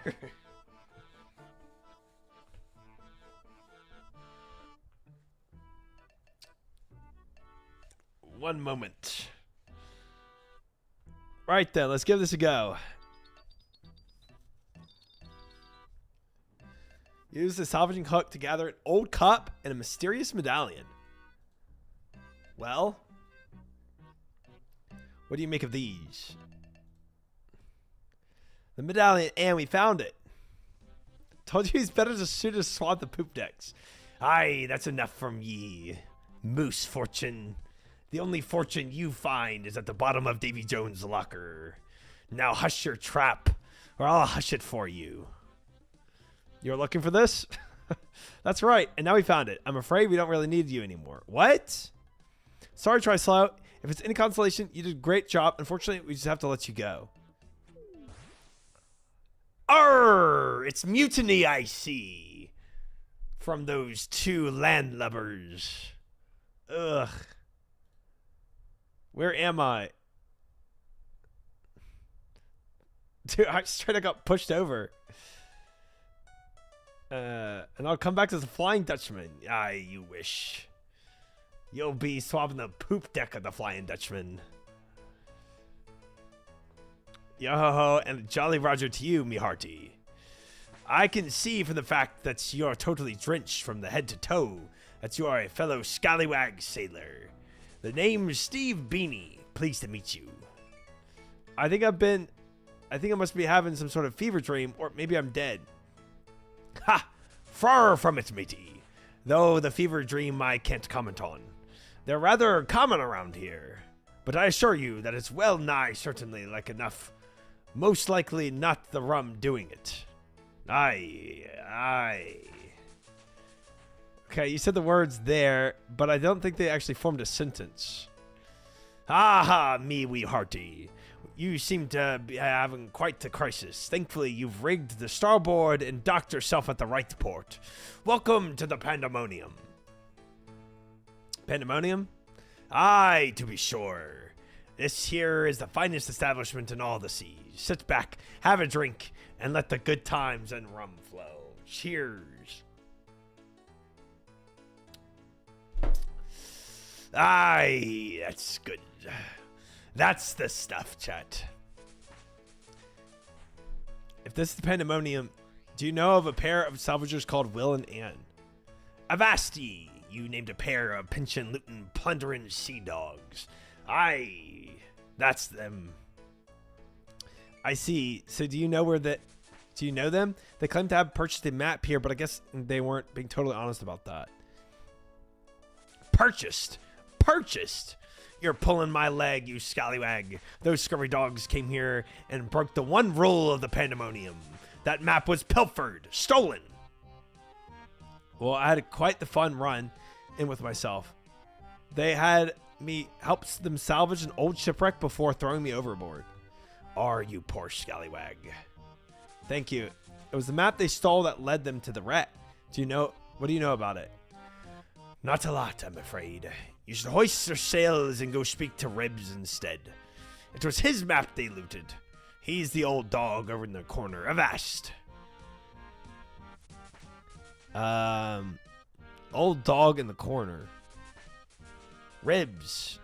One moment. Right then, let's give this a go. Use the salvaging hook to gather an old cup and a mysterious medallion. Well, what do you make of these? The medallion, and we found it. Told you it's better to shoot a swat the poop decks. Aye, that's enough from ye. Moose fortune. The only fortune you find is at the bottom of Davy Jones' locker. Now hush your trap, or I'll hush it for you. You're looking for this? That's right, and now we found it. I'm afraid we don't really need you anymore. What? Sorry, Trislow. If it's any consolation, you did a great job. Unfortunately, we just have to let you go. Arr! It's mutiny, I see. From those two landlubbers. Ugh. Where am I? Dude, I straight up got pushed over. And I'll come back as a Flying Dutchman. Aye, you wish. You'll be swabbing the poop deck of the Flying Dutchman. Yo-ho-ho, and Jolly Roger to you, me hearty. I can see from the fact that you're totally drenched from the head to toe that you are a fellow scallywag sailor. The name's Steve Beanie. Pleased to meet you. I think I must be having some sort of fever dream, or maybe I'm dead. Ha! Far from it, matey. Though the fever dream I can't comment on. They're rather common around here. But I assure you that it's well nigh certainly like enough. Most likely not the rum doing it. Aye. Okay, you said the words there, but I don't think they actually formed a sentence. Ha, me wee hearty. You seem to be having quite the crisis. Thankfully, you've rigged the starboard and docked yourself at the right port. Welcome to the Pandemonium. Pandemonium? Aye, to be sure. This here is the finest establishment in all the seas. Sit back, have a drink, and let the good times and rum flow. Cheers. Aye, that's good. That's the stuff, chat. If this is the Pandemonium, do you know of a pair of salvagers called Will and Ann? Avast ye, you named a pair of pension looting plundering sea dogs. Aye, that's them. I see. So do you know do you know them? They claim to have purchased a map here, but I guess they weren't being totally honest about that. Purchased? You're pulling my leg, you scallywag. Those scurvy dogs came here and broke the one rule of the Pandemonium. That map was pilfered, stolen. Well, I had quite the fun run in with myself. They had me help them salvage an old shipwreck before throwing me overboard. You poor scallywag. Thank you. It was the map they stole that led them to the wreck. What do you know about it? Not a lot, I'm afraid. You should hoist your sails and go speak to Ribs instead. It was his map they looted. He's the old dog over in the corner. Avast. Old dog in the corner. Ribs.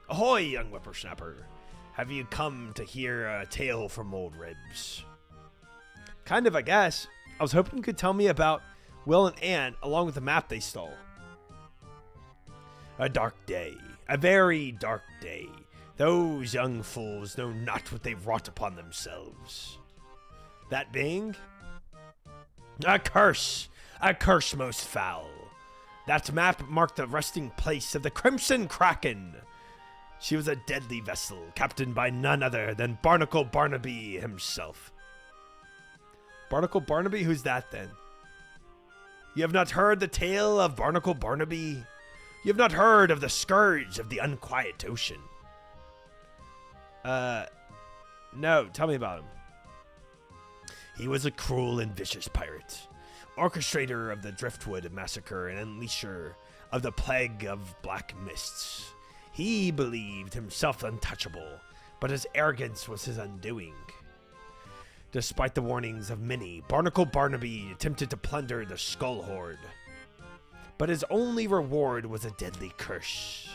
Ahoy, young whippersnapper. Have you come to hear a tale from old Ribs? Kind of, I guess. I was hoping you could tell me about Will and Ann along with the map they stole. A dark day. A very dark day. Those young fools know not what they've wrought upon themselves. That being? A curse! A curse most foul. That map marked the resting place of the Crimson Kraken. She was a deadly vessel, captained by none other than Barnacle Barnaby himself. Barnacle Barnaby? Who's that then? You have not heard the tale of Barnacle Barnaby? You have not heard of the scourge of the unquiet ocean? No, tell me about him. He was a cruel and vicious pirate. orchestrator of the Driftwood massacre and unleasher of the plague of black mists. He believed himself untouchable, but his arrogance was his undoing. Despite the warnings of many, Barnacle Barnaby attempted to plunder the Skull Horde. But his only reward was a deadly curse.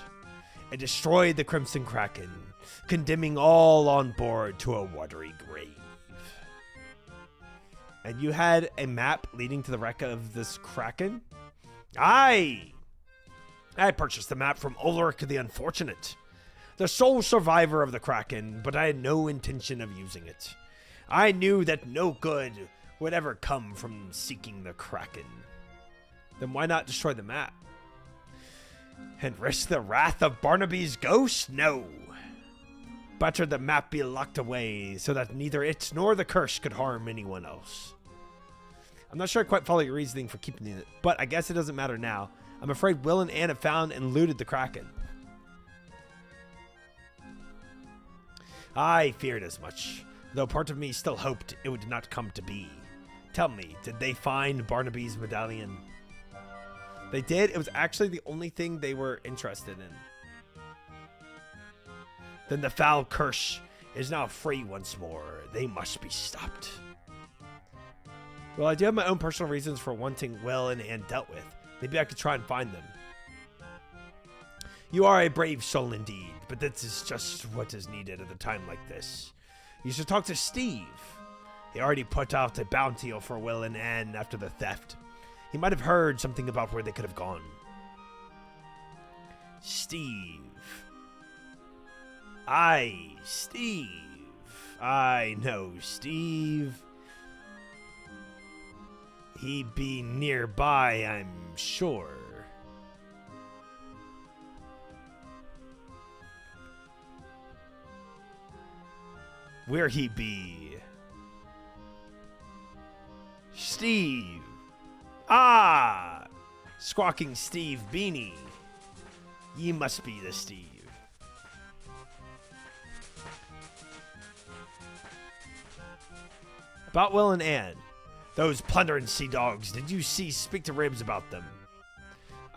It destroyed the Crimson Kraken, condemning all on board to a watery grave. And you had a map leading to the wreck of this Kraken? Aye! I purchased the map from Ulrich the Unfortunate, the sole survivor of the Kraken, but I had no intention of using it. I knew that no good would ever come from seeking the Kraken. Then why not destroy the map? And risk the wrath of Barnaby's ghost? No. Better the map be locked away so that neither it nor the curse could harm anyone else. I'm not sure I quite follow your reasoning for keeping it, but I guess it doesn't matter now. I'm afraid Will and Anne have found and looted the Kraken. I feared as much, though part of me still hoped it would not come to be. Tell me, did they find Barnaby's medallion? They did. It was actually the only thing they were interested in. Then the foul curse is now free once more. They must be stopped. Well, I do have my own personal reasons for wanting Will and Anne dealt with. Maybe I could try and find them. You are a brave soul indeed, but this is just what is needed at a time like this. You should talk to Steve. He already put out a bounty for Will and Anne after the theft. He might have heard something about where they could have gone. Steve. Steve. I know Steve. He be nearby, I'm sure. Where he be? Steve. Ah! Squawking Steve Beanie. Ye must be the Steve. About Will and Anne. Those plundering sea dogs, did you speak to Ribs about them?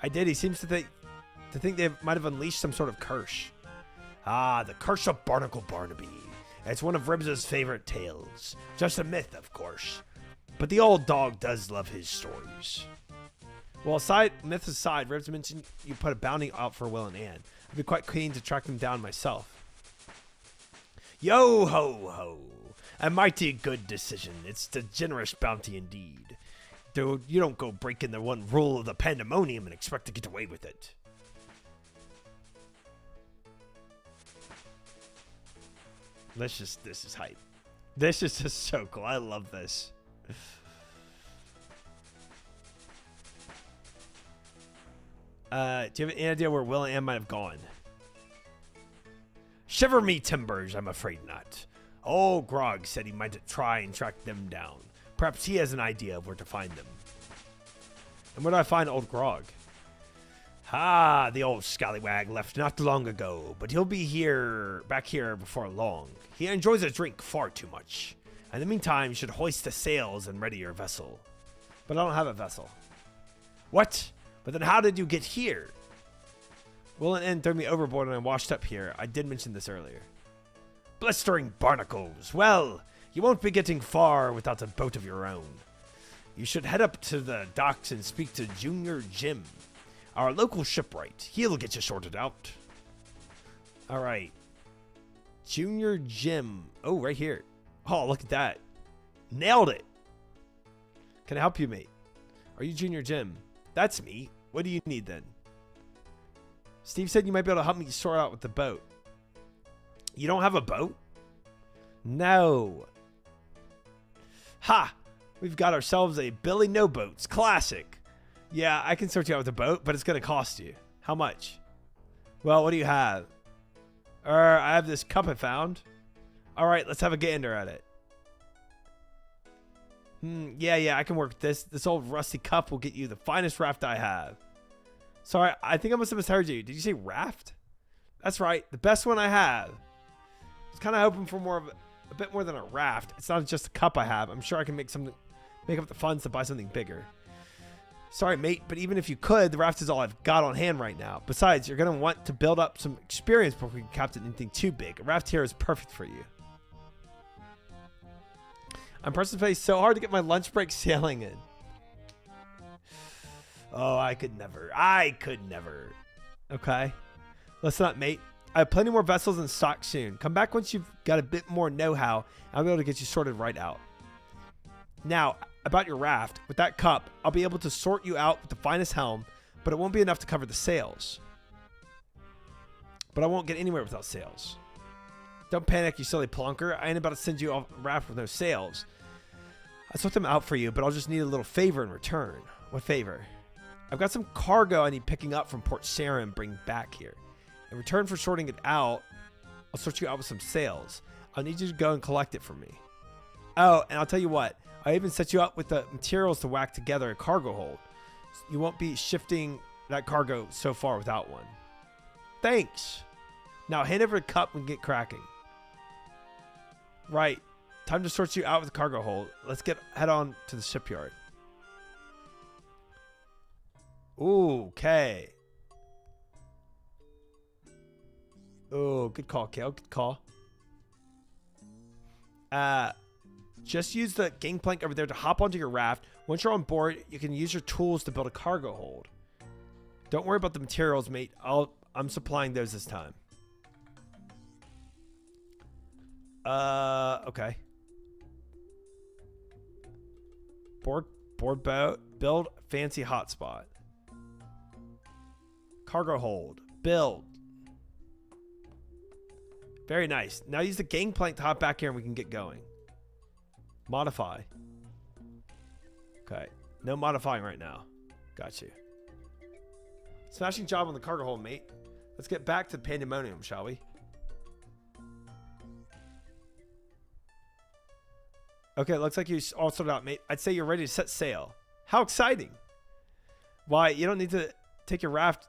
I did. He seems to think they might have unleashed some sort of curse. Ah, the curse of Barnacle Barnaby. It's one of Ribs' favorite tales. Just a myth, of course. But the old dog does love his stories. Well, myths aside, Ribs mentioned you put a bounty out for Will and Anne. I'd be quite keen to track them down myself. Yo ho ho. A mighty good decision. It's the generous bounty indeed. Dude, you don't go breaking the one rule of the pandemonium and expect to get away with it. This is hype. This is just so cool. I love this. Do you have any idea where Will and Anne might have gone? Shiver me timbers, I'm afraid not. Old Grog said he might try and track them down. Perhaps he has an idea of where to find them. And where do I find old Grog? Ah, the old scallywag left not long ago, but he'll be back here before long. He enjoys a drink far too much. In the meantime, you should hoist the sails and ready your vessel. But I don't have a vessel. What? But then how did you get here? Will and Anne threw me overboard and I washed up here. I did mention this earlier. Blistering barnacles. Well, you won't be getting far without a boat of your own. You should head up to the docks and speak to Junior Jim, our local shipwright. He'll get you sorted out. All right. Junior Jim. Oh, right here. Oh, look at that. Nailed it. Can I help you, mate? Are you Junior Jim? That's me. What do you need then? Steve said you might be able to help me sort out with the boat. You don't have a boat? No. Ha! We've got ourselves a Billy No Boats classic. Yeah, I can sort you out with a boat, but it's going to cost you. How much? Well, what do you have? I have this cup I found. All right, let's have a gander at it. Yeah, I can work with this. This old rusty cup will get you the finest raft I have. Sorry, I think I must have misheard you. Did you say raft? That's right, the best one I have. I was kind of hoping for a bit more than a raft. It's not just a cup I have. I'm sure I can make make up the funds to buy something bigger. Sorry, mate, but even if you could, the raft is all I've got on hand right now. Besides, you're going to want to build up some experience before we can captain anything too big. A raft here is perfect for you. I'm pressing face so hard to get my lunch break sailing in. Oh, I could never. Okay. Listen up, mate. I have plenty more vessels in stock soon. Come back once you've got a bit more know-how. I'll be able to get you sorted right out. Now, about your raft. With that cup, I'll be able to sort you out with the finest helm, but it won't be enough to cover the sails. But I won't get anywhere without sails. Don't panic, you silly plonker. I ain't about to send you off a raft with no sails. I sort them out for you, but I'll just need a little favor in return. What favor? I've got some cargo I need picking up from Port Sarah and bring back here. In return for sorting it out, I'll sort you out with some sails. I'll need you to go and collect it for me. Oh, and I'll tell you what. I even set you up with the materials to whack together a cargo hold. You won't be shifting that cargo so far without one. Thanks. Now hand over the cup and get cracking. Right. Time to sort you out with the cargo hold. Let's head on to the shipyard. Okay. Oh, good call, Kale. Good call. Just use the gangplank over there to hop onto your raft. Once you're on board, you can use your tools to build a cargo hold. Don't worry about the materials, mate. I'm supplying those this time. Okay. Board boat. Build fancy hotspot. Cargo hold. Build. Very nice. Now use the gangplank to hop back here and we can get going. Modify. Okay. No modifying right now. Got you. Smashing job on the cargo hold, mate. Let's get back to the pandemonium, shall we? Okay, looks like you all sorted out, mate. I'd say you're ready to set sail. How exciting. Why, you don't need to take your raft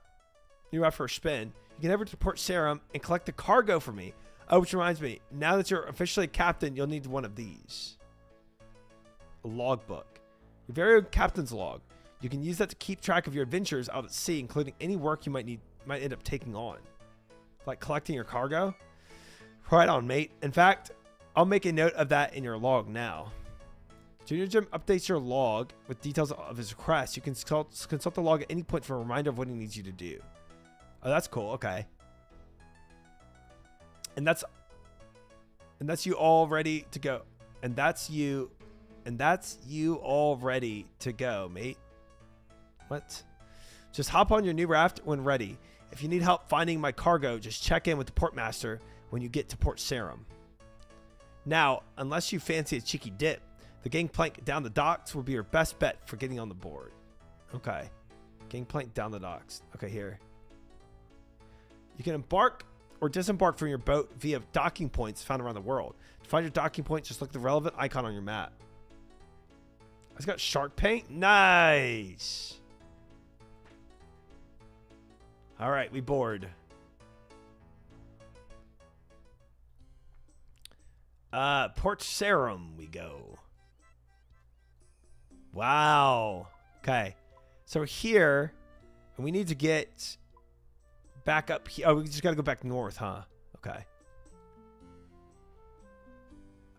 for a spin. You can head over to Port Sarum and collect the cargo for me. Oh, which reminds me, now that you're officially captain, you'll need one of these. A logbook. Your very own captain's log. You can use that to keep track of your adventures out at sea, including any work you might end up taking on. Like collecting your cargo? Right on, mate. In fact, I'll make a note of that in your log now. Junior Jim updates your log with details of his request. You can consult the log at any point for a reminder of what he needs you to do. Oh, that's cool. Okay. And that's you all ready to go. And that's you all ready to go, mate. What? Just hop on your new raft when ready. If you need help finding my cargo, just check in with the portmaster when you get to Port Sarum. Now, unless you fancy a cheeky dip, the gangplank down the docks will be your best bet for getting on the board. Okay. Gangplank down the docks. Okay, here. You can embark or disembark from your boat via docking points found around the world. To find your docking point, just look at the relevant icon on your map. It's got shark paint. Nice. All right, we board. Port Sarum we go. Wow. Okay. So we're here, and we need to get back up here. Oh, we just got to go back north, huh? Okay.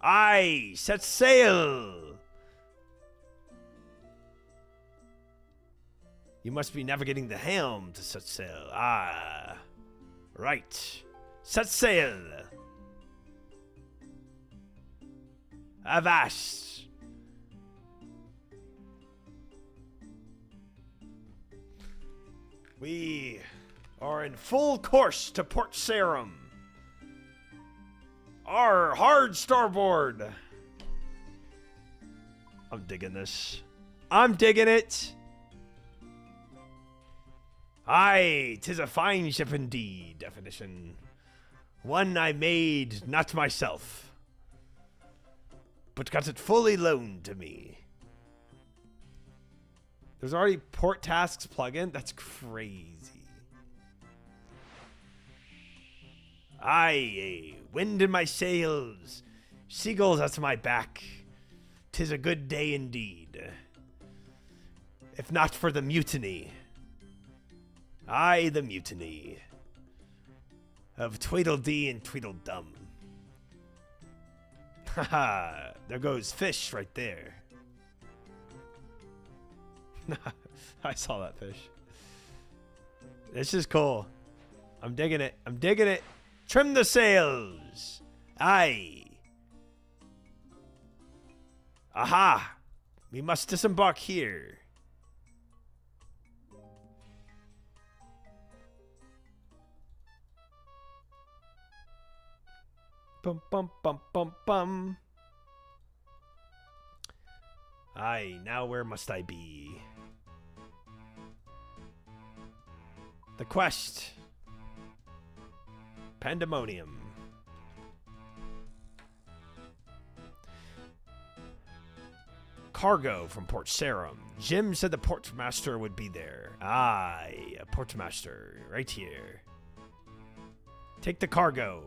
Aye, set sail. You must be navigating the helm to set sail. Ah, right. Set sail. Avast. We are in full course to Port Sarum. Our hard starboard. I'm digging this. I'm digging it. Aye, 'tis a fine ship indeed, definition. One I made not myself, but got it fully loaned to me. There's already port tasks plugin? That's crazy. Aye, wind in my sails, seagulls at my back. 'tis a good day indeed. If not for the mutiny. Aye, the mutiny. Of Tweedledee and Tweedledum. Haha, there goes fish right there. I saw that fish. This is cool. I'm digging it. I'm digging it. Trim the sails. Aye. Aha. We must disembark here. Bum bum bum bum bum. Aye, now where must I be? The quest. Pandemonium. Cargo from Port Sarum. Jim said the portmaster would be there. Aye, a portmaster right here. Take the cargo.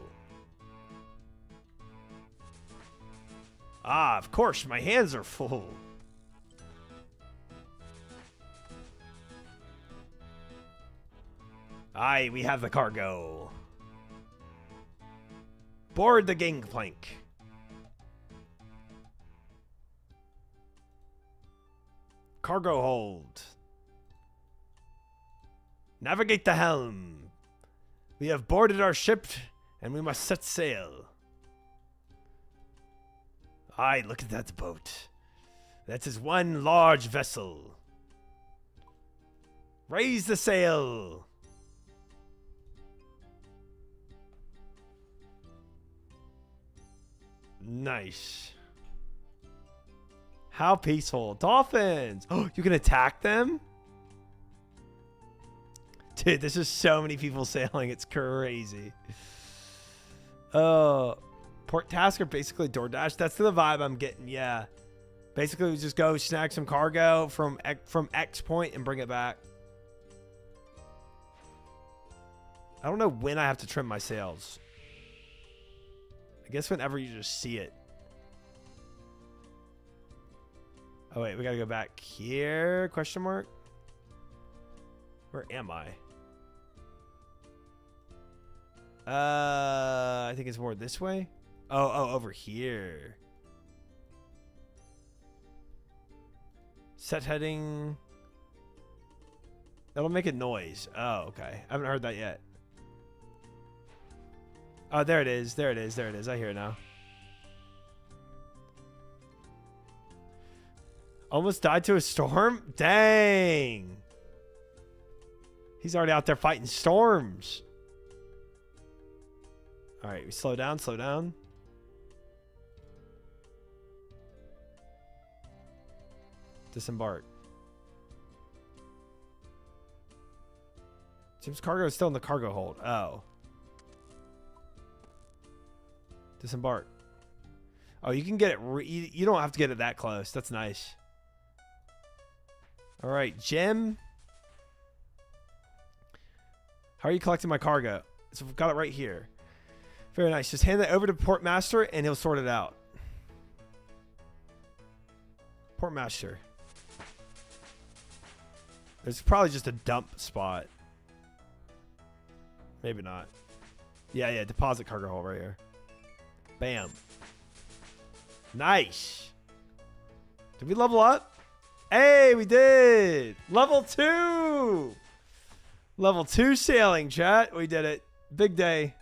Ah, of course, my hands are full. Aye, we have the cargo. Board the gangplank. Cargo hold. Navigate the helm. We have boarded our ship and we must set sail. Aye, look at that boat. That is one large vessel. Raise the sail. Nice. How peaceful. Dolphins. Oh, you can attack them? Dude, there's just so many people sailing. It's crazy. Port Tasker, basically DoorDash. That's the vibe I'm getting. Yeah. Basically, we just go snag some cargo from X point and bring it back. I don't know when I have to trim my sails. I guess whenever you just see it. Oh, wait. We got to go back here? Question mark? Where am I? I think it's more this way. Oh, over here. Set heading. That'll make a noise. Oh, okay. I haven't heard that yet. Oh, there it is. There it is. There it is. I hear it now. Almost died to a storm? Dang. He's already out there fighting storms. All right, we slow down, slow down. Disembark. Jim's cargo is still in the cargo hold. Oh. Disembark. Oh, you can get it. You don't have to get it that close. That's nice. All right, Jim. How are you collecting my cargo? So we've got it right here. Very nice. Just hand that over to Portmaster and he'll sort it out. Portmaster. There's probably just a dump spot. Maybe not. Yeah. Deposit cargo hold right here. Bam. Nice. Did we level up? Hey, we did. Level 2. Level 2 sailing, chat. We did it. Big day.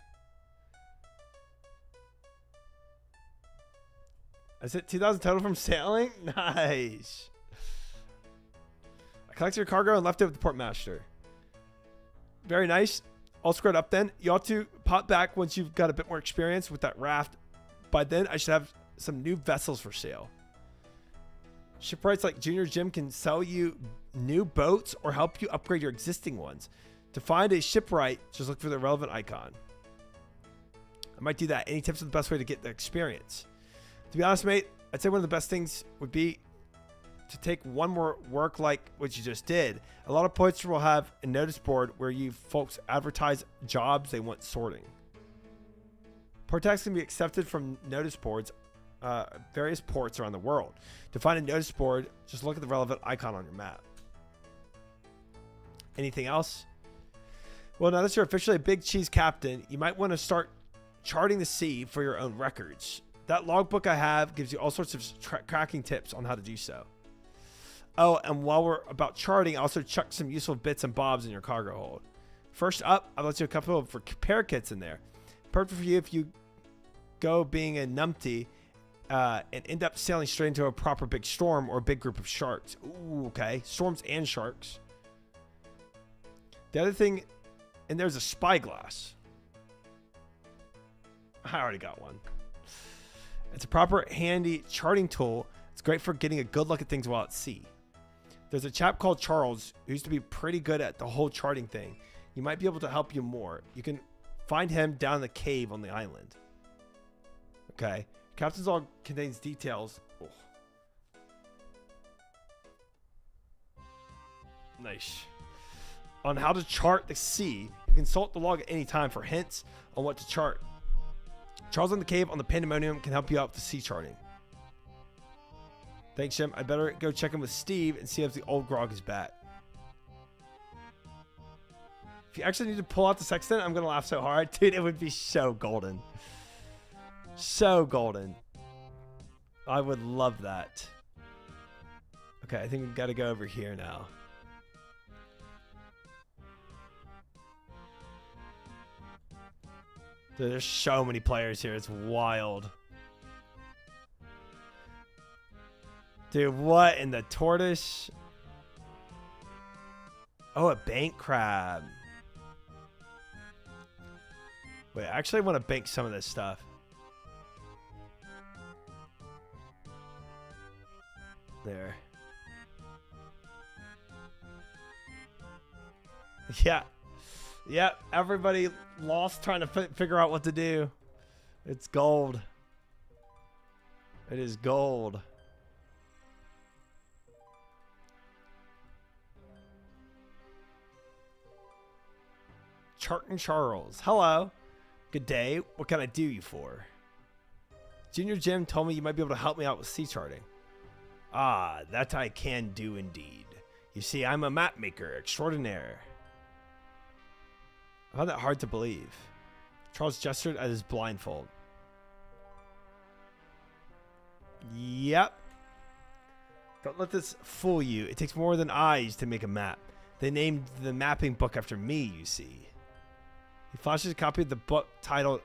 Is it 2,000 total from sailing? Nice. I collected your cargo and left it with the portmaster. Very nice. All squared up then. You ought to pop back once you've got a bit more experience with that raft. By then, I should have some new vessels for sale. Shipwrights like Junior Jim can sell you new boats or help you upgrade your existing ones. To find a shipwright, just look for the relevant icon. I might do that. Any tips on the best way to get the experience? To be honest, mate, I'd say one of the best things would be to take one more work like what you just did. A lot of points will have a notice board where you folks advertise jobs they want sorting. Port tax can be accepted from notice boards. various ports around the world. To find a notice board, just look at the relevant icon on your map. Anything else? Well, now that you're officially a Big Cheese captain, you might want to start charting the sea for your own records. That logbook I have gives you all sorts of tracking tips on how to do so. Oh, and while we're about charting, I also chucked some useful bits and bobs in your cargo hold. First up, I've left you a couple of repair kits in there. Perfect for you if you go being a numpty and end up sailing straight into a proper big storm or a big group of sharks. Ooh, okay. Storms and sharks. The other thing, and there's a spyglass. I already got one. It's a proper handy charting tool. It's great for getting a good look at things while at sea. There's a chap called Charles who used to be pretty good at the whole charting thing. He might be able to help you more. You can find him down in the cave on the island. Okay. Captain's log contains details. Oh. Nice. On how to chart the sea. You consult the log at any time for hints on what to chart. Charles in the cave on the Pandemonium can help you out with the sea charting. Thanks, Jim. I better go check in with Steve and see if the old grog is back. If you actually need to pull out the sextant, I'm going to laugh so hard. Dude, it would be so golden. So golden. I would love that. Okay, I think we've got to go over here now. Dude, there's so many players here. It's wild. Dude, what in the tortoise? Oh, a bank crab. Wait, I actually want to bank some of this stuff. There. Yeah. Yeah, everybody lost trying to figure out what to do. It's gold. It is gold. Charton Charles. Hello. Good day. What can I do you for? Junior Jim told me you might be able to help me out with sea charting. Ah, that I can do indeed. You see, I'm a map maker extraordinaire. I found that hard to believe. Charles gestured at his blindfold. Yep. Don't let this fool you. It takes more than eyes to make a map. They named the mapping book after me, you see. He flashes a copy of the book titled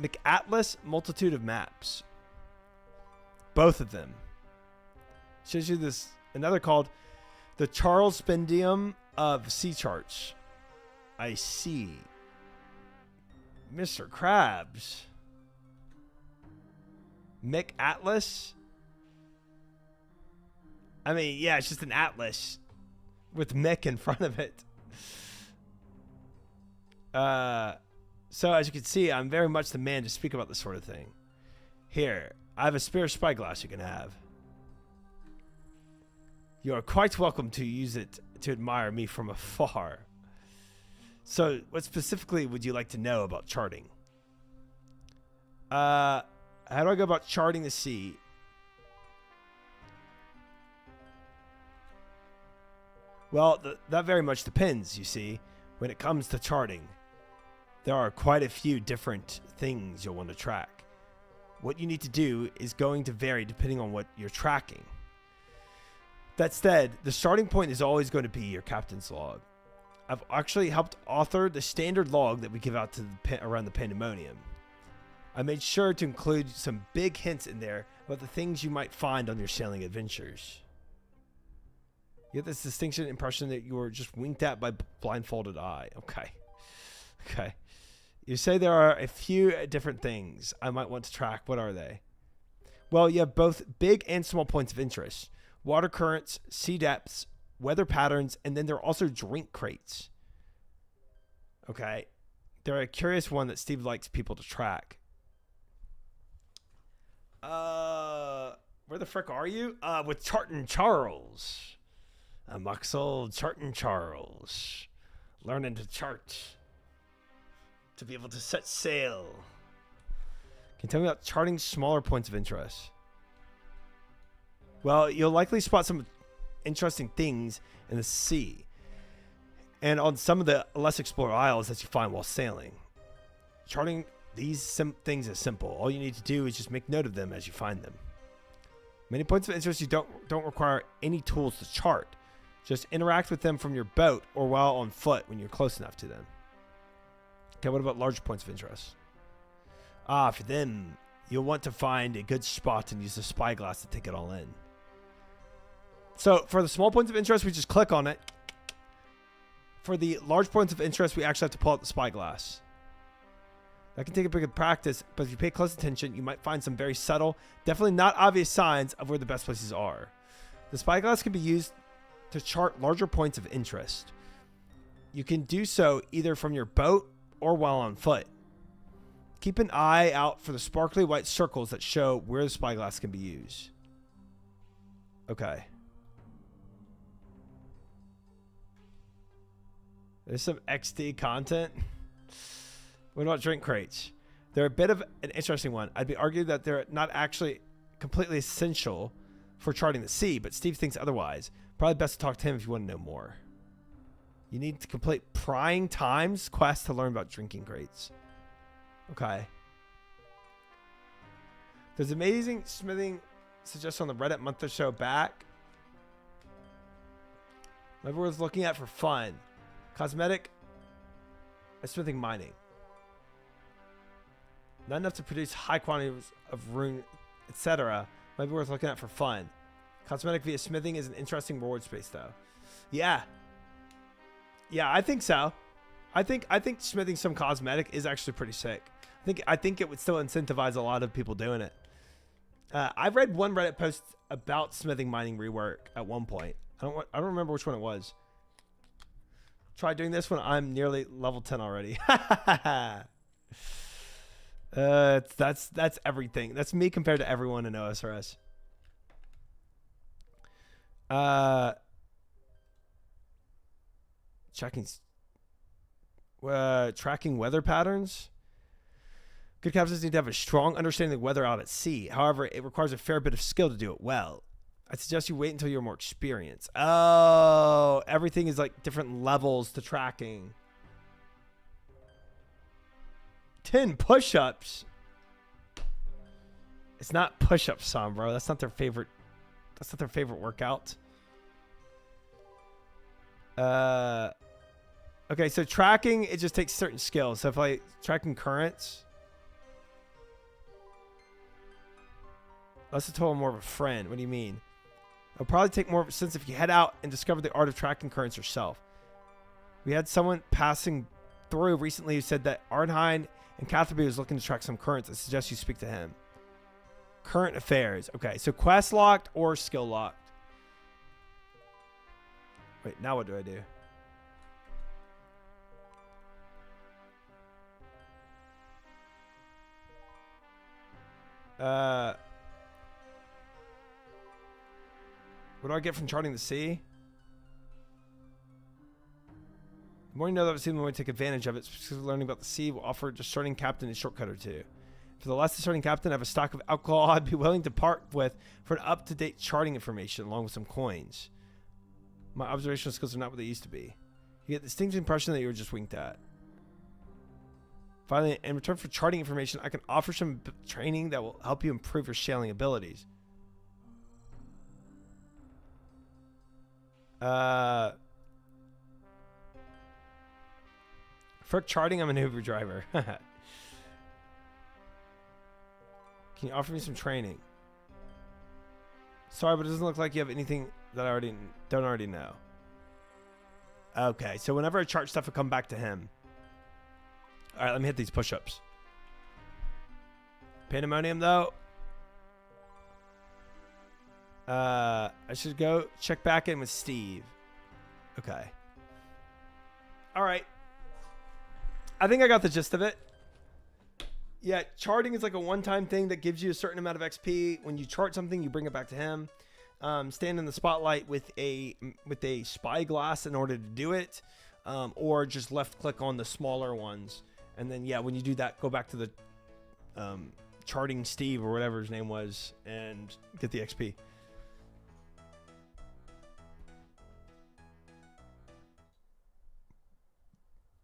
McAtlas Multitude of Maps. Both of them. Shows you this another called The Charles Spendium of Sea Charts. I see. Mr. Krabs. McAtlas? I mean, yeah, it's just an atlas with Mick in front of it. So as you can see, I'm very much the man to speak about this sort of thing. Here, I have a spare spyglass you can have. You are quite welcome to use it to admire me from afar. So, what specifically would you like to know about charting? How do I go about charting the sea? Well, that very much depends, you see, when it comes to charting. There are quite a few different things you'll want to track. What you need to do is going to vary depending on what you're tracking. That said, the starting point is always going to be your captain's log. I've actually helped author the standard log that we give out to around the Pandemonium. I made sure to include some big hints in there about the things you might find on your sailing adventures. You get this distinction impression that you were just winked at by blindfolded eye. Okay. Okay. You say there are a few different things I might want to track. What are they? Well, you have both big and small points of interest. Water currents, sea depths, weather patterns, and then there are also drink crates. Okay. They're a curious one that Steve likes people to track. Where the frick are you? With Charton Charles. Muxel Charton Charles. Learning to chart. To be able to set sail. Can you tell me about charting smaller points of interest? Well, you'll likely spot some interesting things in the sea and on some of the less explored isles that you find while sailing. Charting these things is simple. All you need to do is just make note of them as you find them. Many points of interest you don't require any tools to chart. Just interact with them from your boat or while on foot when you're close enough to them. Okay, what about large points of interest? For them, you'll want to find a good spot and use the spyglass to take it all in. So for the small points of interest, we just click on it. For the large points of interest, we actually have to pull out the spyglass. That can take a bit of practice, but if you pay close attention, you might find some very subtle, definitely not obvious signs of where the best places are. The spyglass can be used to chart larger points of interest. You can do so either from your boat or while on foot. Keep an eye out for the sparkly white circles that show where the spyglass can be used. Okay. There's some XD content. What about drink crates? They're a bit of an interesting one. I'd be argued that they're not actually completely essential for charting the sea, but Steve thinks otherwise. Probably best to talk to him if you want to know more. You need to complete Prying Times quest to learn about drinking crates. Okay. There's amazing smithing suggested on the Reddit month or so back. Maybe worth looking at for fun. Cosmetic and smithing mining. Not enough to produce high quantities of rune, etc. Might be worth looking at for fun. Cosmetic via smithing is an interesting reward space, though. Yeah. Yeah, I think so. I think smithing some cosmetic is actually pretty sick. I think it would still incentivize a lot of people doing it. I've read one Reddit post about smithing mining rework at one point. I don't remember which one it was. Try doing this when I'm nearly level 10 already. That's everything. That's me compared to everyone in OSRS. Tracking weather patterns. Good captains need to have a strong understanding of the weather out at sea. However, it requires a fair bit of skill to do it well. I suggest you wait until you're more experienced. Oh, everything is like different levels to tracking. 10 push-ups. It's not push-ups, Sam, bro. That's not their favorite. That's not their favorite workout. Okay, so tracking, it just takes certain skills. So if I tracking currents, that's a total more of a friend. What do you mean? It'll probably take more of a sense if you head out and discover the art of tracking currents yourself. We had someone passing through recently who said that Arnheim and Catherby was looking to track some currents. I suggest you speak to him. Current affairs. Okay, so quest locked or skill locked? Wait, now what do I do? What do I get from charting the sea? The more you know about the sea, the more you take advantage of it. Specifically learning about the sea will offer a discerning captain a shortcut or two. For the less discerning captain, I have a stock of alcohol I'd be willing to part with for an up-to-date charting information along with some coins. My observational skills are not what they used to be. You get the distinct impression that you were just winked at. Finally, in return for charting information, I can offer some training that will help you improve your sailing abilities. For charting, I'm an Uber driver. Can you offer me some training? Sorry, but it doesn't look like you have anything that I don't already know. Okay, so whenever I chart stuff, I come back to him. All right, let me hit these push-ups. Pandemonium, though. I should go check back in with Steve. Okay. All right. I think I got the gist of it. Yeah, charting is like a one-time thing that gives you a certain amount of XP. When you chart something, you bring it back to him. Stand in the spotlight with a spyglass in order to do it, or just left-click on the smaller ones. And then, yeah, when you do that, go back to the Charting Steve or whatever his name was and get the XP.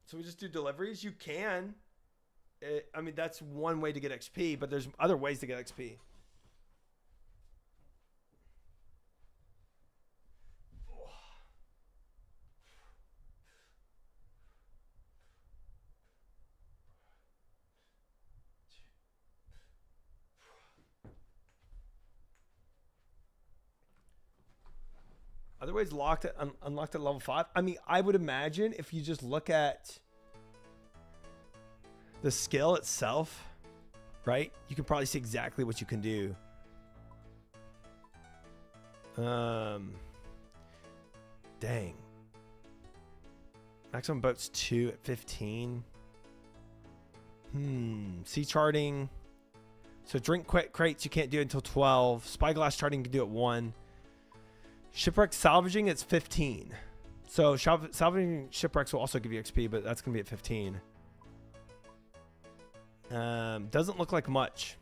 So we just do deliveries? You can. I mean, that's one way to get XP, but there's other ways to get XP. Other ways unlocked at level 5. I mean, I would imagine if you just look at the skill itself, right? You can probably see exactly what you can do. Dang. Maximum boats 2 at 15. Sea charting. So drink crates you can't do until 12. Spyglass charting you can do at 1. Shipwreck salvaging, it's 15. So salvaging shipwrecks will also give you XP, but that's going to be at 15. Doesn't look like much.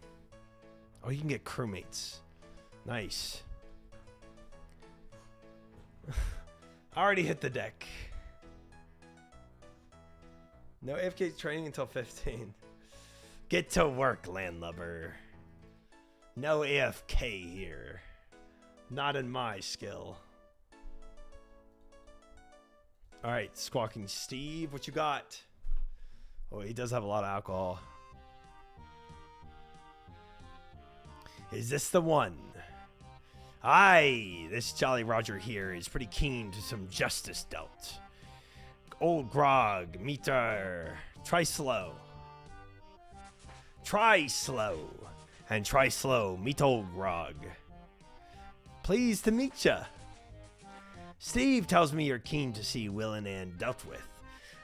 Oh, you can get crewmates. Nice. I already hit the deck. No AFK training until 15. Get to work, landlubber. No AFK here. Not in my skill. All right, Squawking Steve, what you got? Oh, he does have a lot of alcohol. Is this the one? Aye, this Jolly Roger here is pretty keen to some justice dealt. Old grog, meter, try slow. Try slow. And try slow, meet old grog. Pleased to meet ya. Steve tells me you're keen to see Will and Ann dealt with.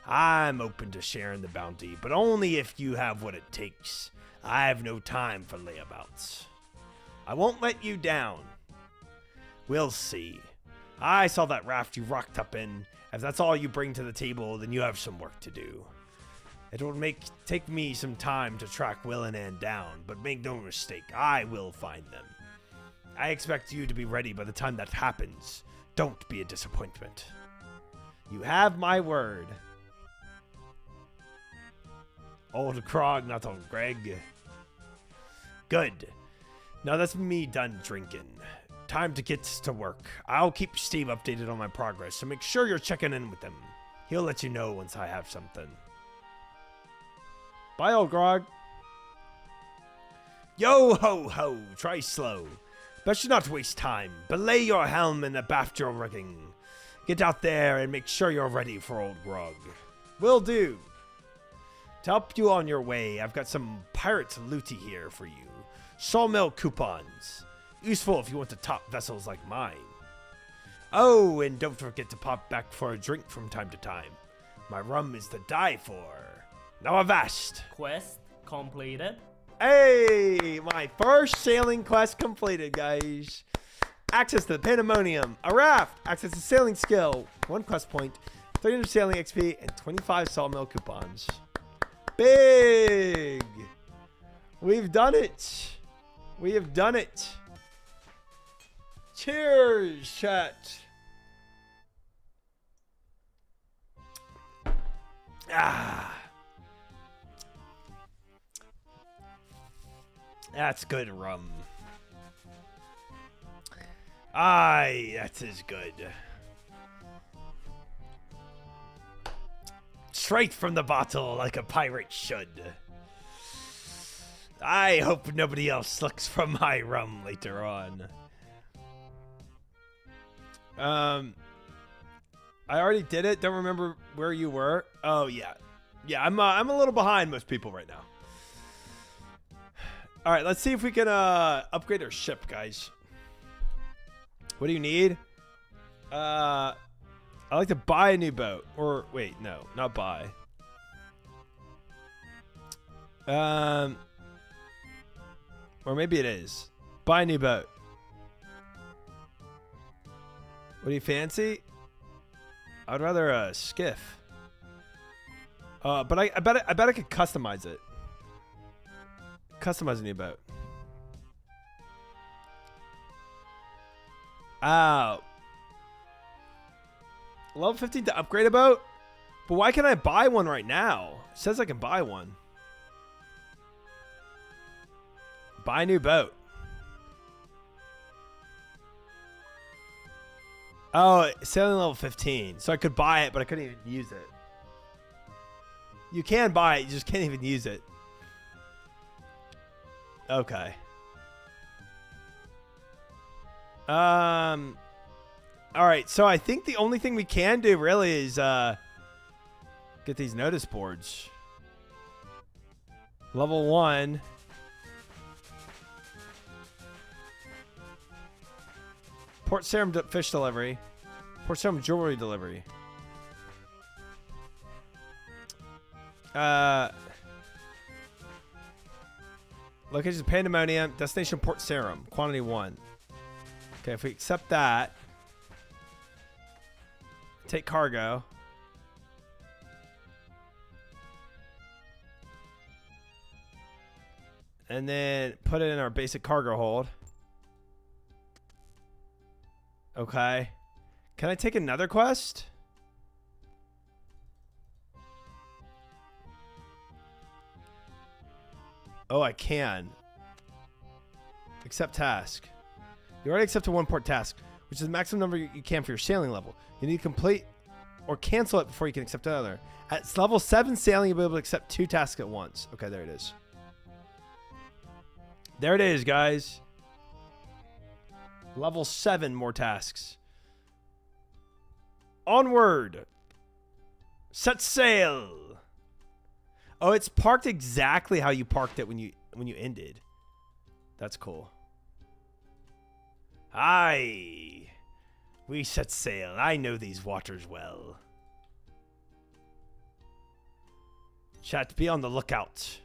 I'm open to sharing the bounty, but only if you have what it takes. I have no time for layabouts. I won't let you down. We'll see. I saw that raft you rocked up in. If that's all you bring to the table, then you have some work to do. It will take me some time to track Will and Ann down, but make no mistake, I will find them. I expect you to be ready by the time that happens. Don't be a disappointment. You have my word. Old Krog, not old Greg. Good. Now that's me done drinking. Time to get to work. I'll keep Steve updated on my progress, so make sure you're checking in with him. He'll let you know once I have something. Bye, old Grog. Yo ho ho, try slow. Best you not waste time. Belay your helm and abaft your rigging. Get out there and make sure you're ready for old Grog. Will do. To help you on your way, I've got some pirate looty here for you. Sawmill coupons. Useful if you want to top vessels like mine. Oh, and don't forget to pop back for a drink from time to time. My rum is to die for. Now avast. Quest completed. Hey, my first sailing quest completed, guys. Access to the Pandemonium, a raft, access to sailing skill, 1 quest point, 300 sailing XP, and 25 sawmill coupons. Big! We've done it. We have done it. Cheers, chat. Ah. That's good rum. Aye, that is good. Straight from the bottle like a pirate should. I hope nobody else looks from my rum later on. I already did it. Don't remember where you were. Oh yeah. Yeah, I'm a little behind most people right now. All right, let's see if we can upgrade our ship, guys. What do you need? I'd like to buy a new boat. Or wait, no, not buy. Or maybe it is. Buy a new boat. What do you fancy? I'd rather a skiff. But I bet I could customize it. Customize a new boat. Oh. Level 15 to upgrade a boat? But why can't I buy one right now? It says I can buy one. Buy a new boat. Oh, sailing level 15. So I could buy it, but I couldn't even use it. You can buy it, you just can't even use it. Okay. All right, so I think the only thing we can do really is get these notice boards. Level 1. Port Sarum fish delivery. Port Sarum jewelry delivery. Location Pandemonium. Destination Port Sarum. Quantity 1. Okay, if we accept that. Take cargo. And then put it in our basic cargo hold. Okay. Can I take another quest? Oh, I can. Accept task. You already accepted one port task, which is the maximum number you can for your sailing level. You need to complete or cancel it before you can accept another. At level 7 sailing, you'll be able to accept 2 tasks at once. Okay, there it is. There it is, guys. Level 7 more tasks. Onward. Set sail. Oh, it's parked exactly how you parked it when you ended. That's cool. Aye. We set sail. I know these waters well. Chat, be on the lookout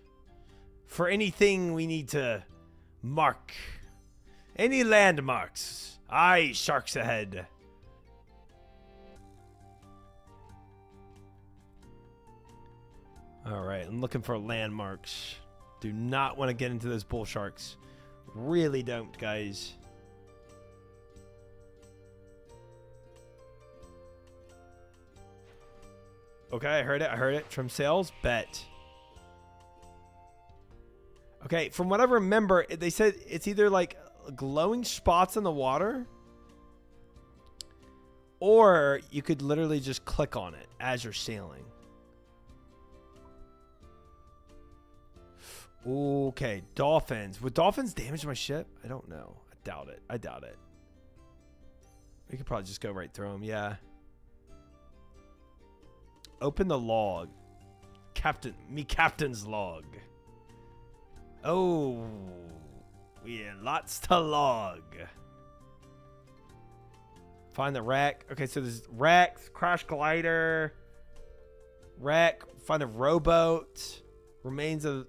for anything we need to mark. Any landmarks. Aye, sharks ahead. All right, I'm looking for landmarks. Do not want to get into those bull sharks. Really don't, guys. Okay, I heard it. I heard it. Trim sails. Bet. Okay, from what I remember, they said it's either like glowing spots in the water, or you could literally just click on it as you're sailing. Okay, dolphins. Would dolphins damage my ship? I don't know. I doubt it. I doubt it. We could probably just go right through them. Yeah. Open the log. Captain's log. Oh. Yeah, lots to log. Find the wreck. Okay, so there's wrecks, crash glider, wreck, find a rowboat, remains of...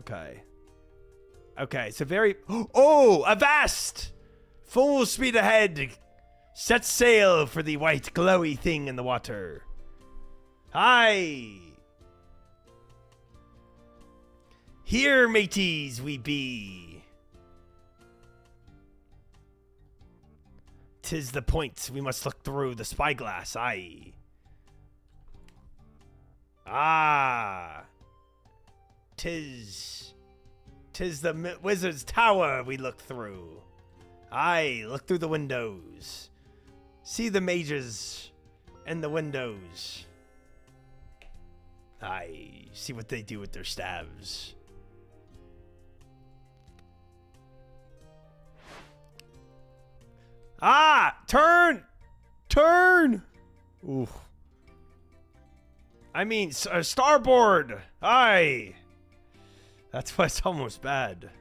Okay. Okay, so very... Oh, avast! Full speed ahead. Set sail for the white glowy thing in the water. Hi! Here, mateys, we be. 'Tis the point we must look through the spyglass, aye. Ah. 'Tis the wizard's tower we look through. Aye, look through the windows. See the mages and the windows. Aye, see what they do with their staves. Ah! Turn! Turn! Ooh. I mean, starboard! Aye! That's why it's almost bad.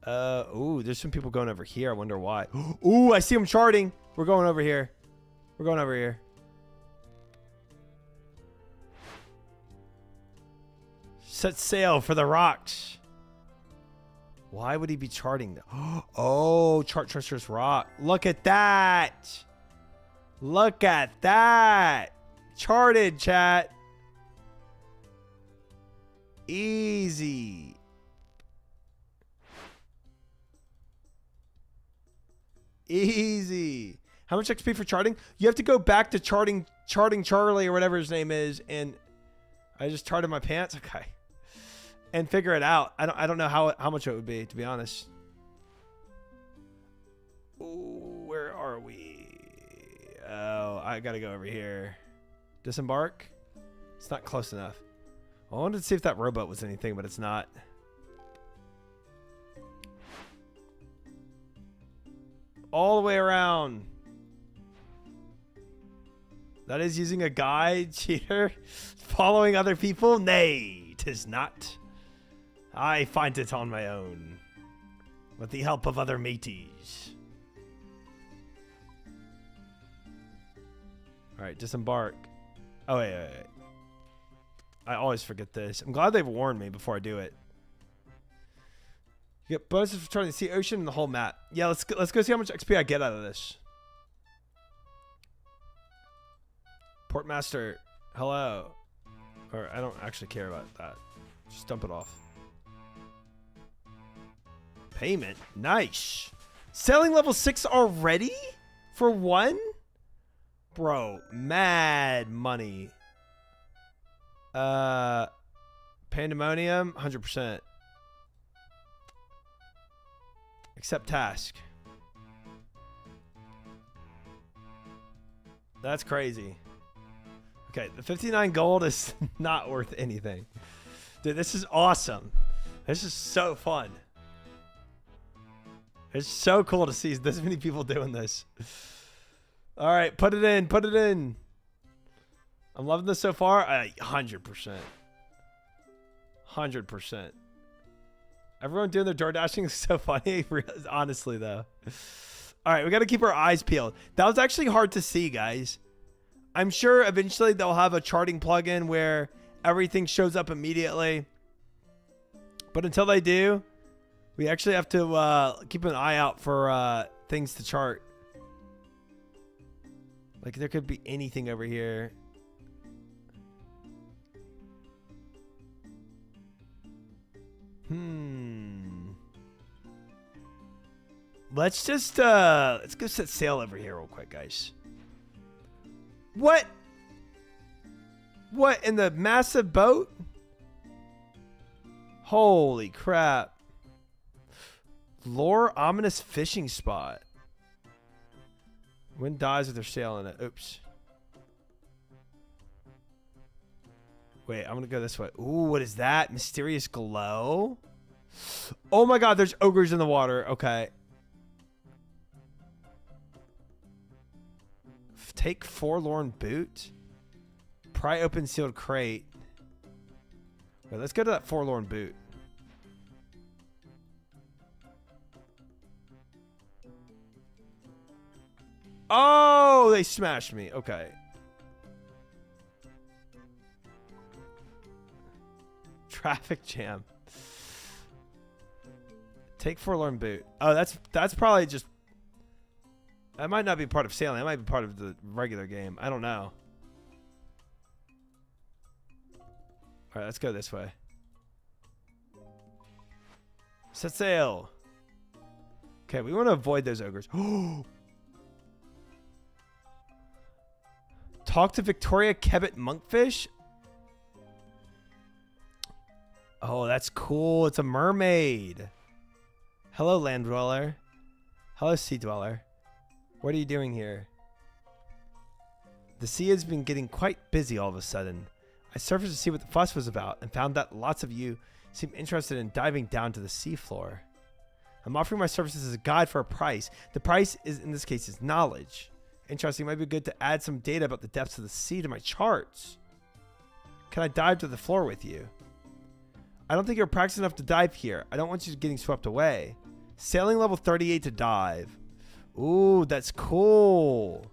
Ooh, there's some people going over here. I wonder why. Ooh, I see them charting. We're going over here. We're going over here. Set sail for the rocks. Why would he be charting them? Oh, chart treacherous rock. Look at that. Look at that. Charted, chat. Easy. Easy. How much XP for charting? You have to go back to charting Charlie or whatever his name is, and I just charted my pants. Okay. And figure it out. I don't know how much it would be, to be honest. Ooh, where are we? Oh, I gotta go over here. Disembark? It's not close enough. I wanted to see if that rowboat was anything, but it's not. All the way around. That is using a guide, cheater. Following other people? Nay, 'tis not. I find it on my own. With the help of other mateys. Alright, disembark. Oh, wait. I always forget this. I'm glad they've warned me before I do it. You get bonuses for charting the sea, ocean, and the whole map. Yeah, let's go see how much XP I get out of this. Portmaster, hello. Or I don't actually care about that. Just dump it off. Payment, nice. Selling level 6 already? For one? Bro, mad money. Pandemonium, 100%. Accept task. That's crazy. Okay, the 59 gold is not worth anything. Dude, this is awesome. This is so fun. It's so cool to see this many people doing this. All right, put it in. Put it in. I'm loving this so far. 100%. 100%. Everyone doing their door dashing is so funny. Honestly, though. All right, we got to keep our eyes peeled. That was actually hard to see, guys. I'm sure eventually they'll have a charting plugin where everything shows up immediately. But until they do, we actually have to keep an eye out for things to chart. Like there could be anything over here. Let's just let's go set sail over here real quick, guys. What? What in the massive boat? Holy crap. Lore ominous fishing spot. Wind dies with their sail in it. Oops. Wait, I'm gonna go this way. Ooh, what is that? Mysterious glow? Oh my god, there's ogres in the water. Okay. Take forlorn boot. Pry open sealed crate. Wait, let's go to that forlorn boot. Oh, they smashed me. Okay. Traffic jam. Take forlorn boot. Oh, that's probably just. That might not be part of sailing. That might be part of the regular game. I don't know. All right, let's go this way. Set sail. Okay, we want to avoid those ogres. Talk to Victoria Kebbit Monkfish. Oh, that's cool. It's a mermaid. Hello, land dweller. Hello, sea dweller. What are you doing here? The sea has been getting quite busy all of a sudden. I surfaced to see what the fuss was about and found that lots of you seem interested in diving down to the seafloor. I'm offering my services as a guide for a price. The price is, in this case, is knowledge. Interesting. Might be good to add some data about the depths of the sea to my charts. Can I dive to the floor with you? I don't think you're practiced enough to dive here. I don't want you getting swept away. Sailing level 38 to dive. Ooh, that's cool.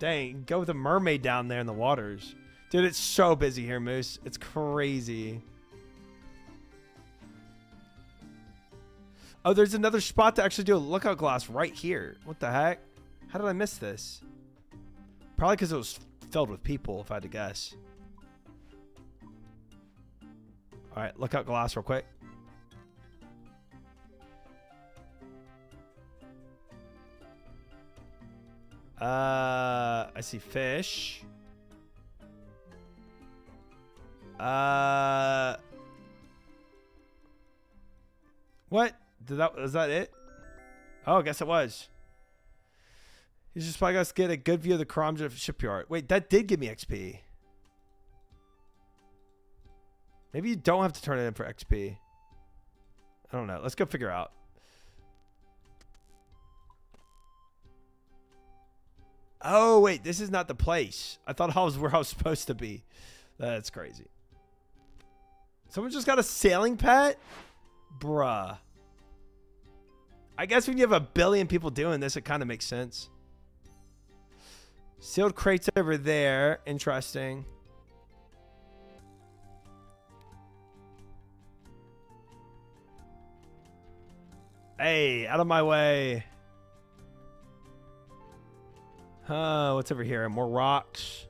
Dang, go with a mermaid down there in the waters. Dude, it's so busy here, Moose. It's crazy. Oh, there's another spot to actually do a lookout glass right here. What the heck? How did I miss this? Probably because it was filled with people, if I had to guess. All right, look out glass real quick. I see fish. What? Was that it? Oh, I guess it was. He's just probably got to get a good view of the Karamja shipyard. Wait, that did give me XP. Maybe you don't have to turn it in for XP. I don't know. Let's go figure out. Oh, wait. This is not the place. I thought I was where I was supposed to be. That's crazy. Someone just got a sailing pet? Bruh. I guess when you have a billion people doing this, it kind of makes sense. Sealed crates over there. Interesting. Hey, out of my way. What's over here? More rocks.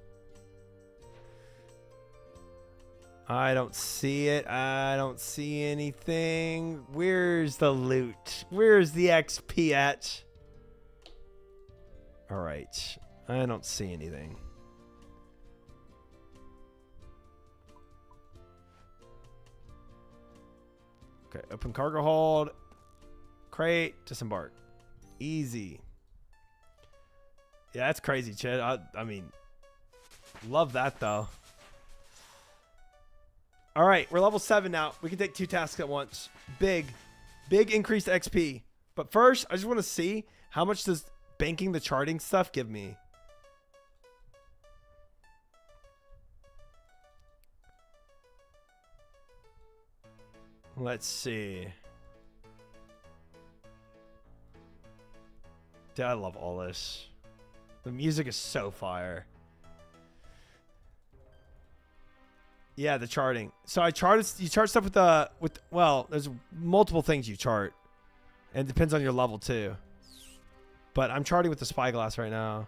I don't see it. I don't see anything. Where's the loot? Where's the XP at? All right. I don't see anything. Okay, open cargo hold. Crate, disembark. Easy. Yeah, that's crazy, Chad. I mean, love that, though. All right, we're level 7 now. We can take 2 tasks at once. Big increased XP. But first, I just want to see how much does banking the charting stuff give me. Let's see. Dude, I love all this. The music is so fire. Yeah, the charting. So you chart stuff with well, there's multiple things you chart. And it depends on your level too. But I'm charting with the spyglass right now.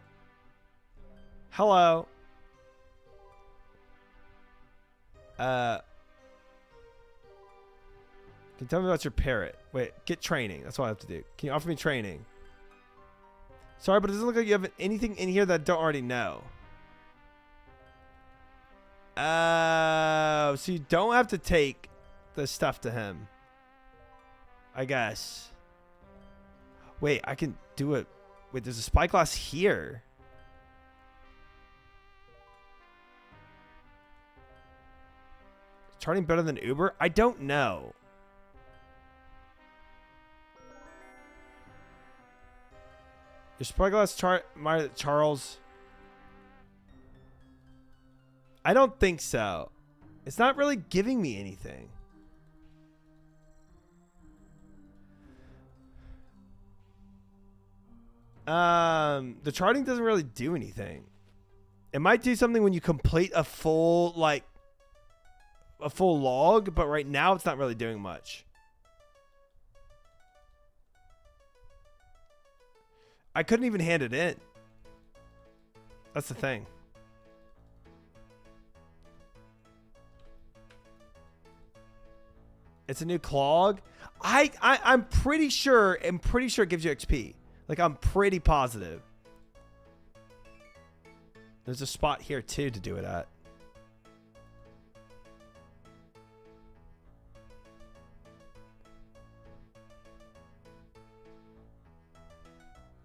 Hello. Can you tell me about your parrot? Wait, get training. That's what I have to do. Can you offer me training? Sorry, but it doesn't look like you have anything in here that I don't already know. Oh, so you don't have to take the stuff to him. I guess. Wait, I can do it. Wait, there's a spyglass here. Charting better than Uber? I don't know. Your spyglass chart, Charles. I don't think so. It's not really giving me anything. The charting doesn't really do anything. It might do something when you complete a full log, but right now it's not really doing much. I couldn't even hand it in. That's the thing. It's a new clog. I'm pretty sure it gives you XP. Like, I'm pretty positive. There's a spot here too to do it at.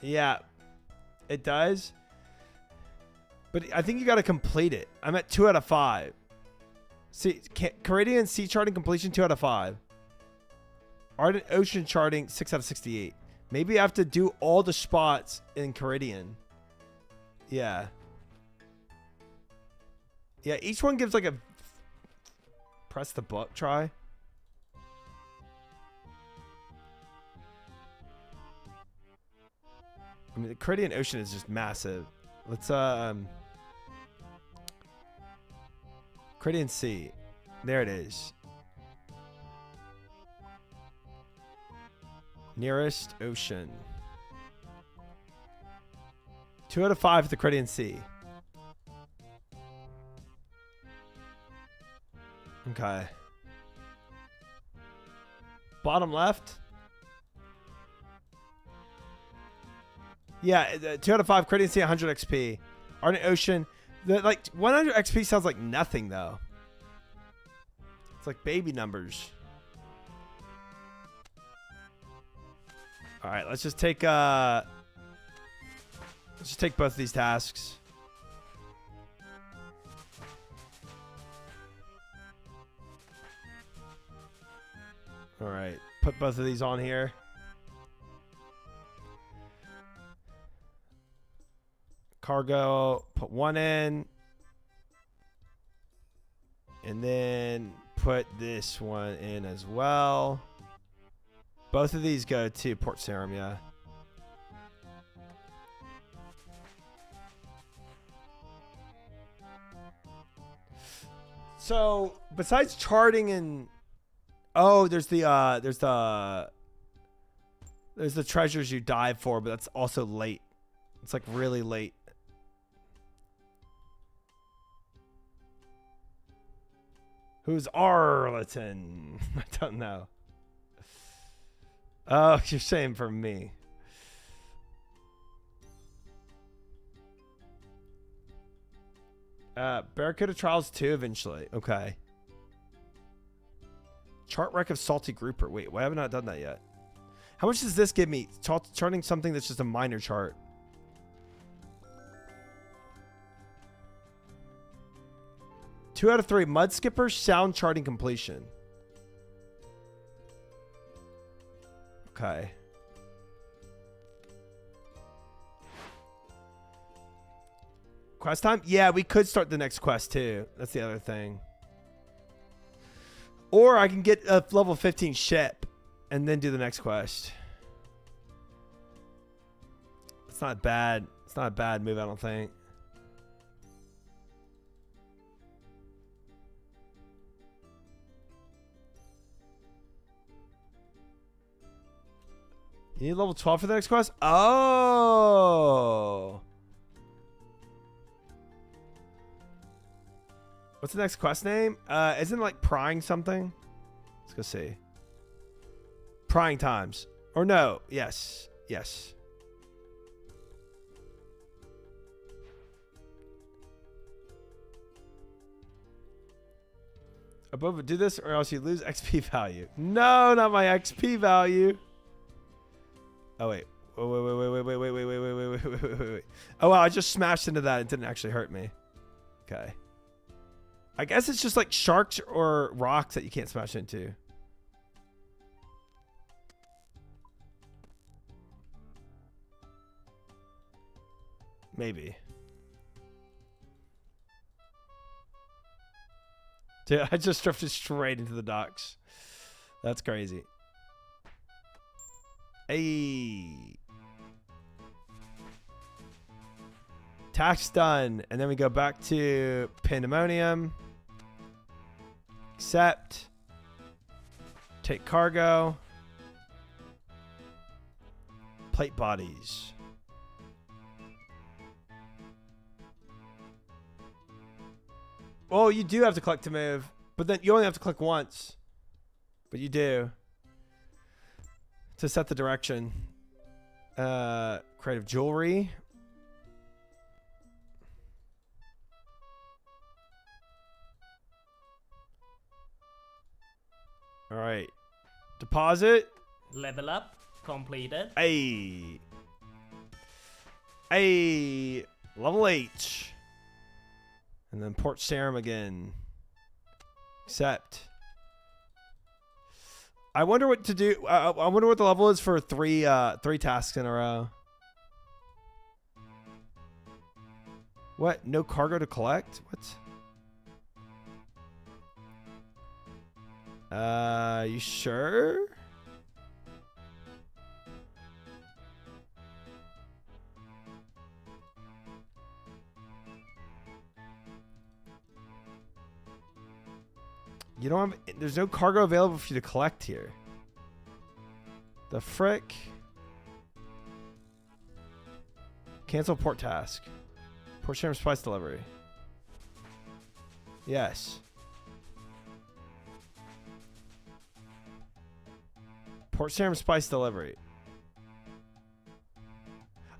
Yeah, it does. But I think you got to complete it. I'm at 2 out of 5. See, Caridian sea charting completion 2 out of 5. Ardent Ocean charting 6 out of 68. Maybe I have to do all the spots in Caridian. Yeah. Yeah, each one gives like a press the book try. I mean, the Caridian Ocean is just massive. Let's Caridian Sea. There it is. Nearest ocean. 2 out of 5 at the Caridian Sea. Okay. Bottom left. Yeah, 2 out of 5. Credit 100 XP. Ardent Ocean. Like 100 XP sounds like nothing though. It's like baby numbers. All right, let's just take both of these tasks. All right, put both of these on here. Cargo, put one in. And then put this one in as well. Both of these go to Port Sarum, yeah. So, besides charting and there's the treasures you dive for, but that's also late. It's like really late. Who's Arleton? I don't know. Oh, you're saying for me. Barracuda Trials 2 eventually. Okay. Chart wreck of Salty Grouper. Wait, why haven't I done that yet? How much does this give me? Charting something that's just a minor chart. Two out of 3. Mud Skipper, sound charting completion. Okay. Quest time? Yeah, we could start the next quest too. That's the other thing. Or I can get a level 15 ship and then do the next quest. It's not bad. It's not a bad move, I don't think. You need level 12 for the next quest? Oh. What's the next quest name? Isn't it like prying something? Let's go see. Prying times. Or no. Yes. Yes. Above, do this or else you lose XP value. No, not my XP value. Oh wait. Wait. Oh wow, I just smashed into that. It didn't actually hurt me. Okay. I guess it's just like sharks or rocks that you can't smash into. Maybe. Dude, I just drifted straight into the docks. That's crazy. Hey. Tax done. And then we go back to Pandemonium. Accept. Take cargo. Plate bodies. Oh, you do have to click to move. But then you only have to click once. But you do. To set the direction. Creative jewelry. All right. Deposit. Level up. Completed. Hey. Hey. Level 8. And then Port Sarum again. Accept. I wonder what to do. I wonder what the level is for three tasks in a row. What? No cargo to collect? What? You sure? You don't have. There's no cargo available for you to collect here. The frick. Cancel port task. Port Sarum spice delivery. Yes. Port Serum Spice Delivery.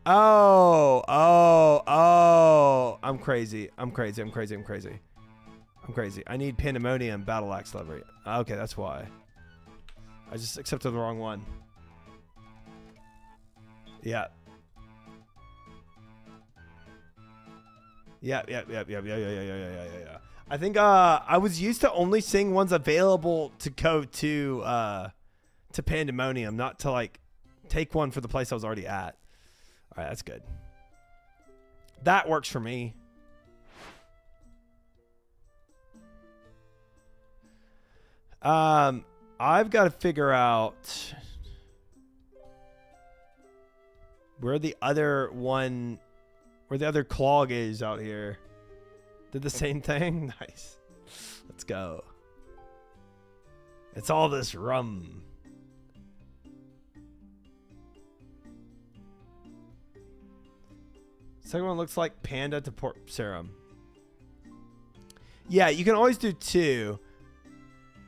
Oh, oh, oh. I'm crazy. I'm crazy. I'm crazy. I'm crazy. I'm crazy. I need Pandemonium Battle Axe Delivery. Okay, that's why. I just accepted the wrong one. Yeah. Yeah. I think I was used to only seeing ones available to go to Pandemonium, not to like take one for the place I was already at. All right, that's good. That works for me. I've got to figure out where the other clog is out here. Did the same thing? Nice. Let's go. It's all this rum. Second one looks like Panda to Port Serum. Yeah, you can always do 2.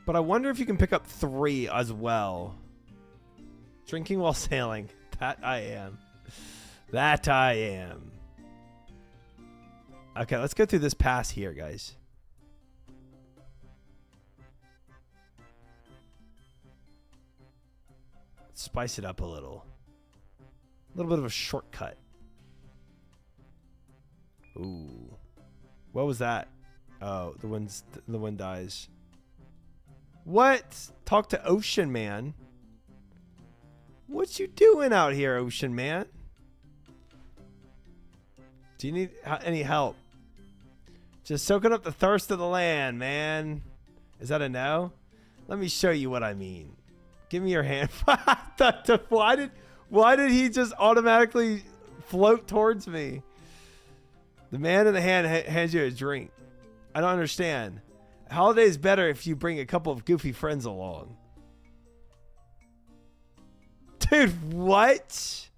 But I wonder if you can pick up 3 as well. Drinking while sailing. That I am. That I am. Okay, let's go through this pass here, guys. Let's spice it up a little. A little bit of a shortcut. Ooh. What was that? Oh, the wind dies. What? Talk to Ocean Man. What you doing out here, Ocean Man? Do you need any help? Just soaking up the thirst of the land, man. Is that a no? Let me show you what I mean. Give me your hand. Why did he just automatically float towards me? The man in the hand hands you a drink. I don't understand. Holiday is better if you bring a couple of goofy friends along. Dude, what?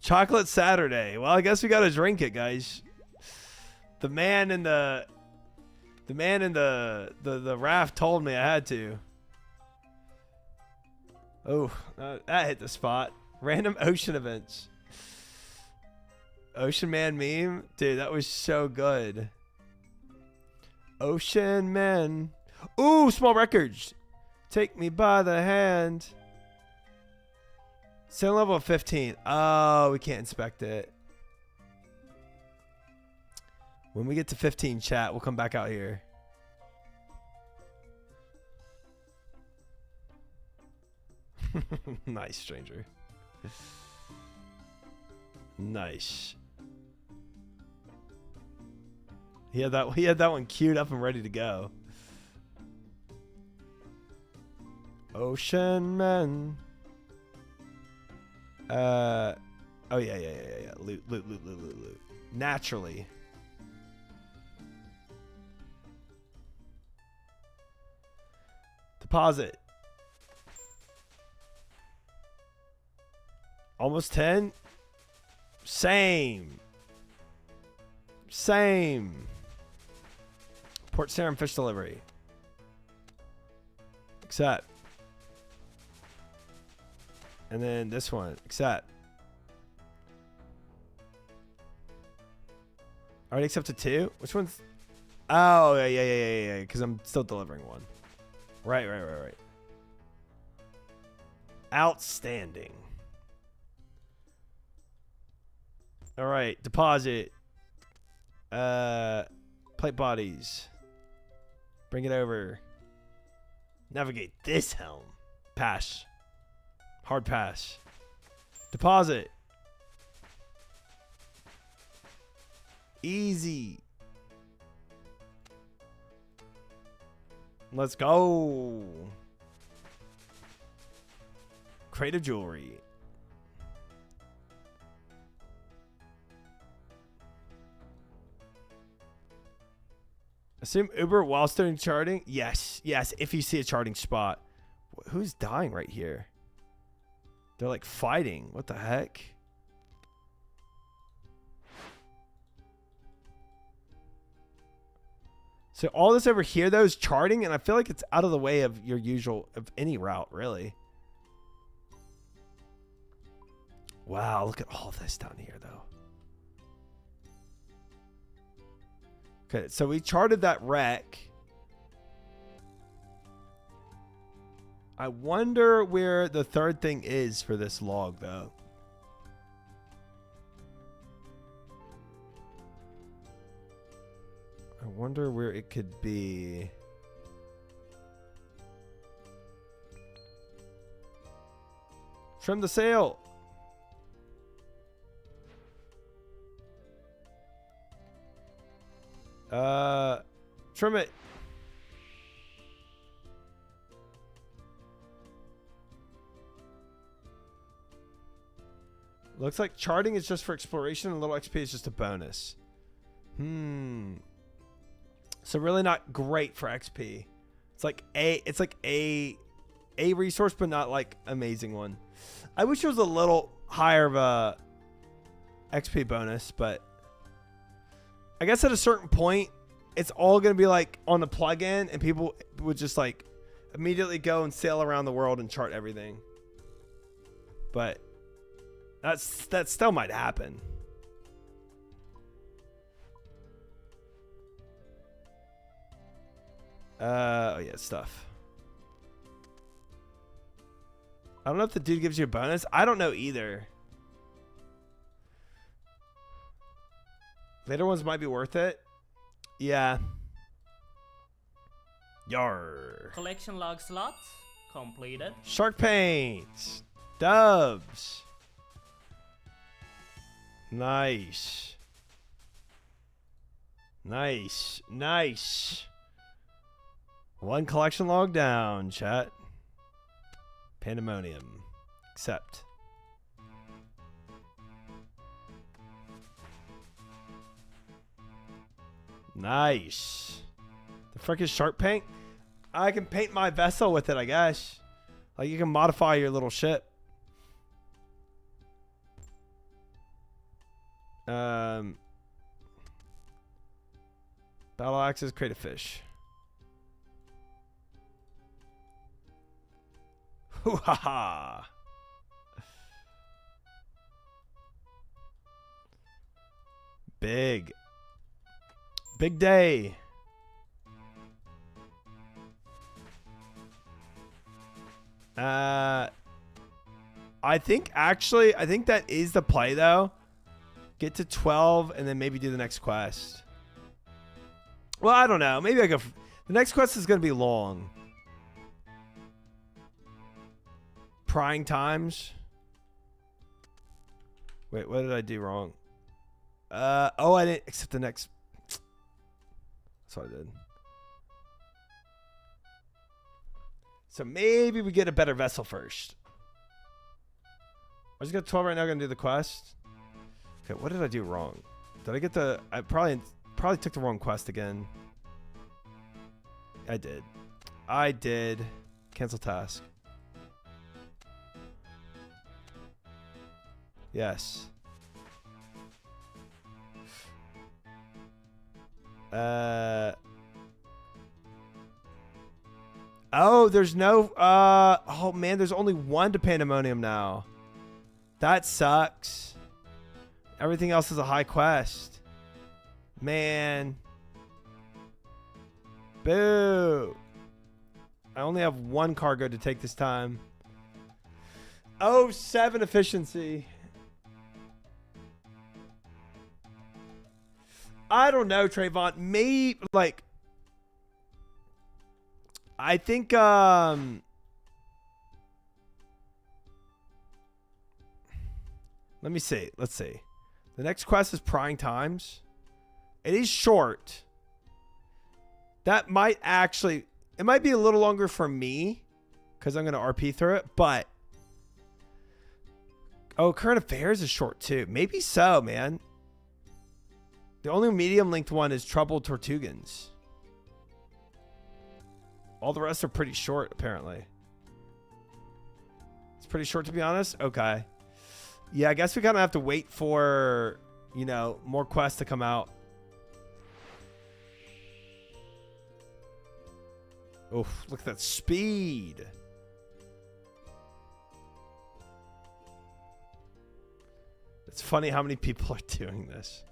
Chocolate Saturday. Well, I guess we gotta drink it, guys. The man in the raft told me I had to. Oh, that hit the spot. Random ocean events. Ocean Man meme? Dude, that was so good. Ocean Man. Ooh, small records. Take me by the hand. Sailing level 15. Oh, we can't inspect it. When we get to 15, chat, we'll come back out here. Nice, stranger. Nice. He had that one queued up and ready to go. Ocean Man. Oh yeah. Loot. Naturally. Deposit. Almost 10. Same. Port Serum fish delivery. Accept. And then this one. Accept. Already accepted 2? Which one's? Oh, yeah. Because I'm still delivering one. Right. Outstanding. All right. Deposit. Plate bodies. Bring it over. Navigate this helm. Pass. Hard pass. Deposit. Easy. Let's go. Crate of jewelry. Assume Uber whilst doing charting? Yes, if you see a charting spot. Who's dying right here? They're like fighting. What the heck? So all this over here, though, is charting, and I feel like it's out of the way of your usual, of any route, really. Wow, look at all this down here, though. Okay, so we charted that wreck. I wonder where the third thing is for this log, though. I wonder where it could be. Trim the sail. Trim it. Looks like charting is just for exploration and little XP is just a bonus. So really not great for XP. It's like a resource, but not like amazing one. I wish it was a little higher of a XP bonus, but I guess at a certain point, it's all going to be like on the plugin and people would just like immediately go and sail around the world and chart everything. But that still might happen. Oh yeah, stuff. I don't know if the dude gives you a bonus. I don't know either. Later ones might be worth it. Yeah. Yar. Collection log slot completed. Shark paint. Dubs. Nice. Nice. Nice. One collection log down, chat. Pandemonium. Accept. Nice. The frick is shark paint? I can paint my vessel with it, I guess. Like, you can modify your little ship. Battle axes, create a fish. Hoo ha ha. Big day. I think that is the play though. Get to 12 and then maybe do the next quest. Well, I don't know. Maybe I go. The next quest is going to be long. Prying times. Wait, what did I do wrong? Oh, I didn't accept the next. That's what I did. So maybe we get a better vessel first. I just got 12 right now. Gonna do the quest. Okay, what did I do wrong? Did I get the? I probably took the wrong quest again. I did. Cancel task. Yes. Oh, there's no. Oh man, there's only one to Pandemonium now. That sucks. Everything else is a high quest. Man. Boo. I only have one cargo to take this time. Oh, 7 efficiency. I don't know, Trayvon. Maybe, like, I think, let me see. Let's see. The next quest is Prying Times. It is short. That might actually, it might be a little longer for me because I'm going to RP through it, but oh, Current Affairs is short too. Maybe so, man. The only medium linked one is Troubled Tortugans. All the rest are pretty short, apparently. It's pretty short, to be honest. Okay. Yeah, I guess we kind of have to wait for, you know, more quests to come out. Oof, look at that speed. It's funny how many people are doing this.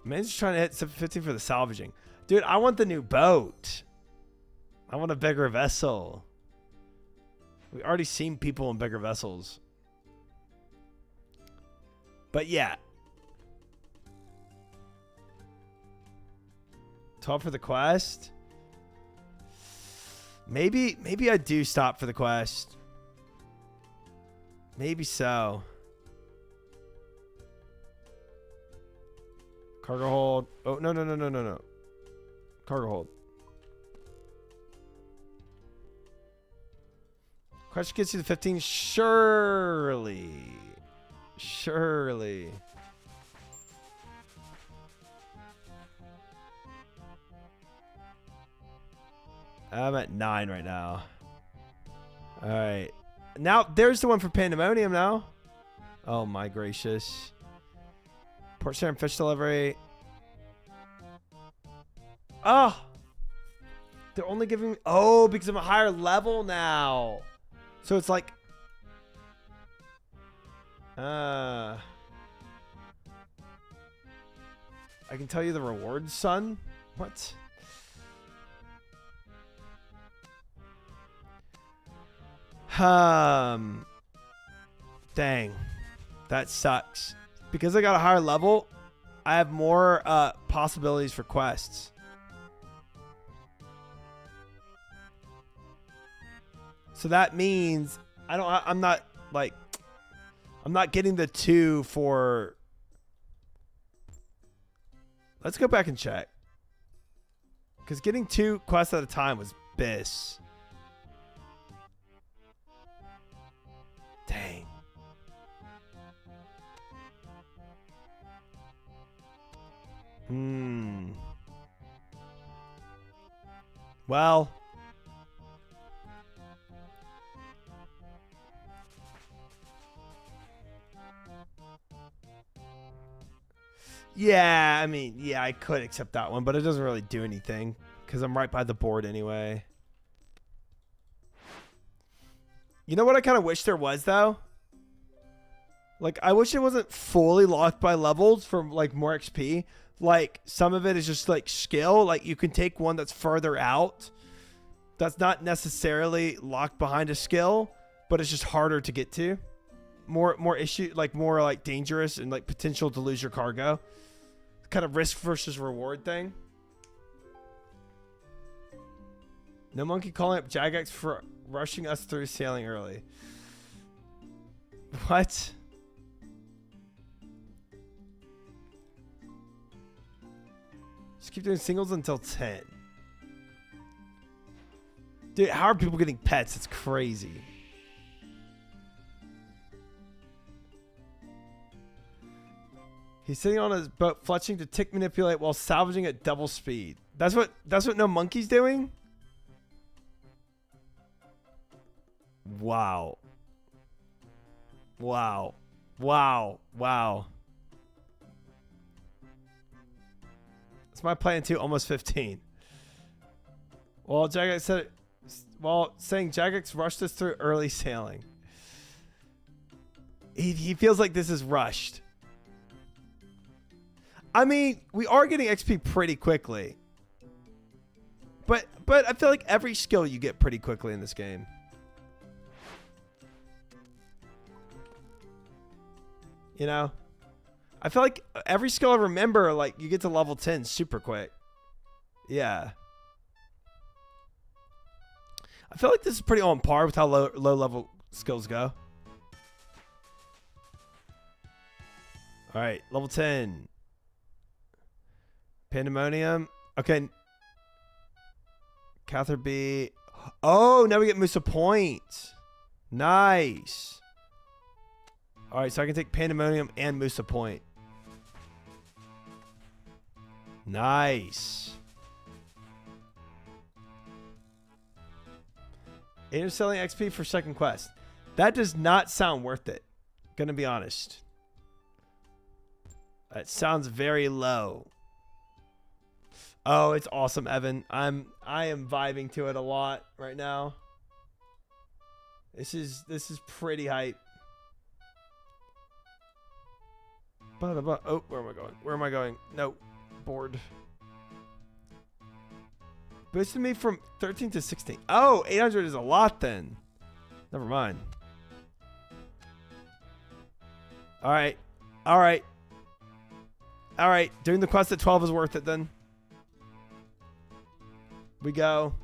Man's just trying to hit 750 for the salvaging. Dude, I want the new boat. I want a bigger vessel. We already seen people in bigger vessels. But yeah. 12 for the quest. Maybe I do stop for the quest. Maybe so. Cargo hold. Oh, no. Cargo hold. Quest gets you to 15. Surely. I'm at 9 right now. All right. Now, there's the one for Pandemonium now. Oh, my gracious. Port Sharon Fish Delivery. Oh. They're only giving me... Oh, because I'm a higher level now. So it's like... I can tell you the rewards, son. What? Dang. That sucks. Because I got a higher level, I have more possibilities for quests. So that means I'm not getting the 2 for... Let's go back and check. Because getting 2 quests at a time was BIS. Dang. Well. Yeah, I mean, yeah, I could accept that one, but it doesn't really do anything because I'm right by the board anyway. You know what I kind of wish there was, though? Like, I wish it wasn't fully locked by levels for, like, more XP. Like, some of it is just, like, skill. Like, you can take one that's further out. That's not necessarily locked behind a skill, but it's just harder to get to. More issue, like, more, like, dangerous and, like, potential to lose your cargo. Kind of risk versus reward thing. No monkey calling up Jagex for rushing us through sailing early. What? Just keep doing singles until 10. Dude, how are people getting pets? It's crazy. He's sitting on his boat, fletching to tick manipulate while salvaging at double speed. That's what No Monkey's doing? Wow. Wow. Wow. Wow. It's my plan too, almost 15. Well, Jagex said it, while saying Jagex rushed us through early sailing. He feels like this is rushed. I mean, we are getting XP pretty quickly. But I feel like every skill you get pretty quickly in this game. You know? I feel like every skill I remember, like, you get to level 10 super quick. Yeah. I feel like this is pretty on par with how low level skills go. All right, level 10. Pandemonium. Okay. Cather B. Oh, now we get Musa Point. Nice. All right, so I can take Pandemonium and Musa Point. Nice. 8 selling XP for second quest. That does not sound worth it. Gonna be honest. That sounds very low. Oh, it's awesome, Evan. I am vibing to it a lot right now. This is pretty hype. Oh, where am I going? Where am I going? No, bored. Boosted me from 13 to 16. Oh, 800 is a lot then. Never mind. All right. All right. All right. Doing the quest at 12 is worth it then. We go.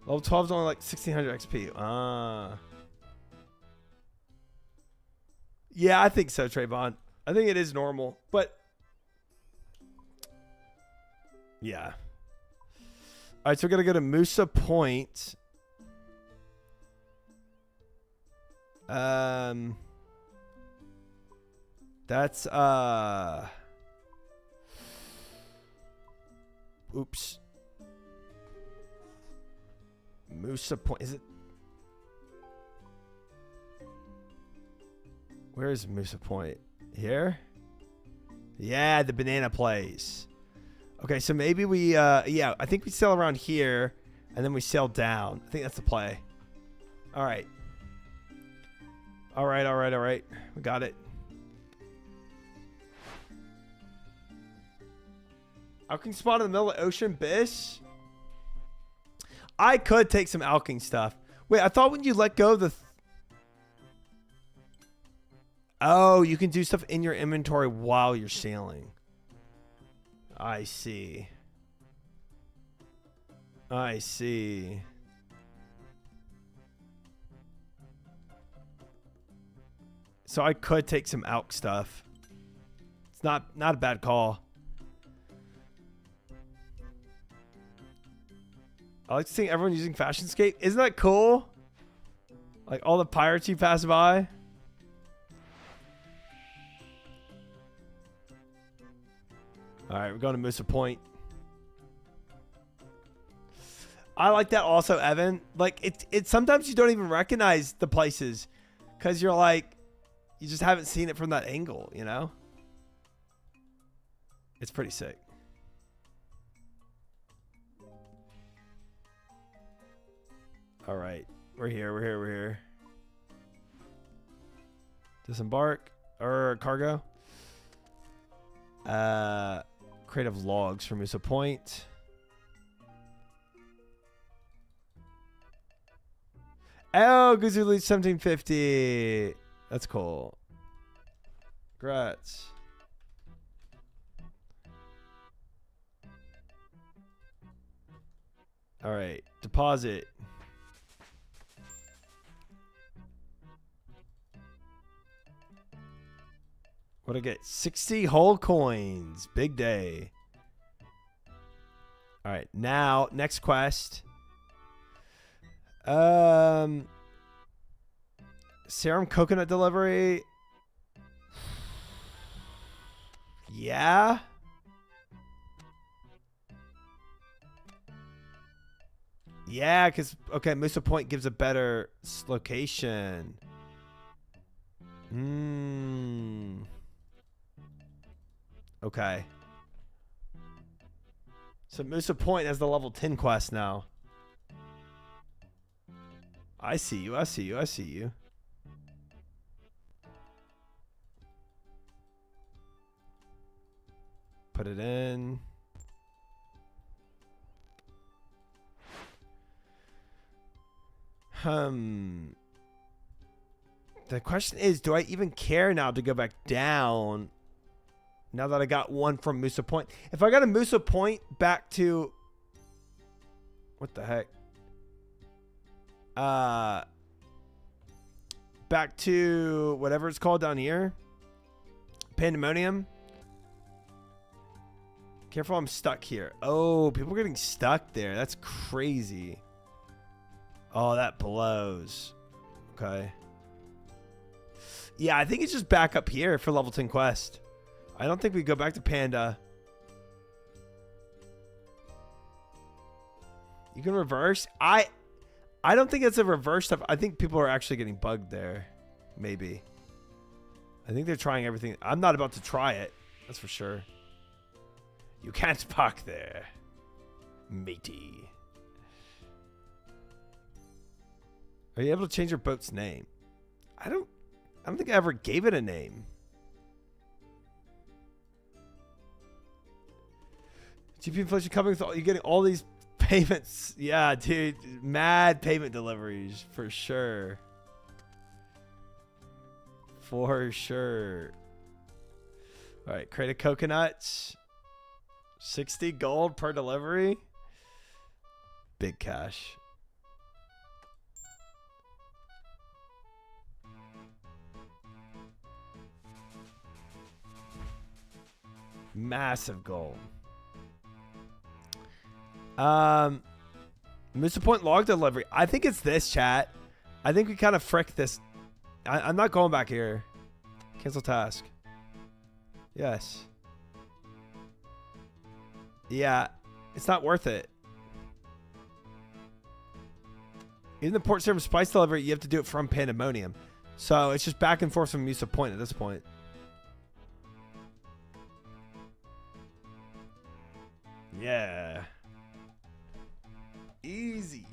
Level 12 is only like 1600 XP. Yeah, I think so, Trayvon. I think it is normal, but yeah. All right, so we're gonna go to Musa Point. That's oops. Musa Point, is it? Where is Musa Point? Here? Yeah, the banana place. Okay, so maybe we yeah, I think we sail around here and then we sail down. I think that's the play. All right. All right, all right, all right. We got it. Alking spot in the middle of the ocean, bish. I could take some alking stuff. Wait, I thought when you let go of the... Oh, you can do stuff in your inventory while you're sailing. I see. I see. So I could take some alk stuff. It's not a bad call. I like to see everyone using Fashionscape. Isn't that cool? Like all the pirates you pass by. All right, we're going to Musa Point. I like that also, Evan. Like it's sometimes you don't even recognize the places because you're like, you just haven't seen it from that angle, you know? It's pretty sick. All right, we're here, we're here, we're here. Disembark or cargo. Crate of logs from Musa Point. Oh, Guzoo leads 1750. That's cool. Congrats. All right, deposit. What I get? 60 whole coins. Big day. All right, now next quest. Serum coconut delivery. Yeah. Yeah, because okay, Musa Point gives a better location. Okay. So Musa Point has the level 10 quest now. I see you, I see you, I see you. Put it in. The question is, do I even care now to go back down? Now that I got one from Musa Point. If I got a Musa Point back to... What the heck? Back to whatever it's called down here. Pandemonium. Careful, I'm stuck here. Oh, people are getting stuck there. That's crazy. Oh, that blows. Okay. Yeah, I think it's just back up here for level 10 quest. I don't think we go back to Panda. You can reverse. I don't think it's a reverse stuff. I think people are actually getting bugged there. Maybe. I think they're trying everything. I'm not about to try it. That's for sure. You can't park there, matey. Are you able to change your boat's name? I don't think I ever gave it a name. GP inflation coming with all, you're getting all these payments. Yeah, dude. Mad payment deliveries for sure. For sure. All right, crate of coconuts. 60 gold per delivery. Big cash. Massive gold. Missed point log delivery. I think it's this, chat. I think we kind of fricked this. I'm not going back here. Cancel task. Yes. Yeah, it's not worth it. Even the port serum spice delivery, you have to do it from Pandemonium. So it's just back and forth from Musa Point at this point. Yeah. Easy.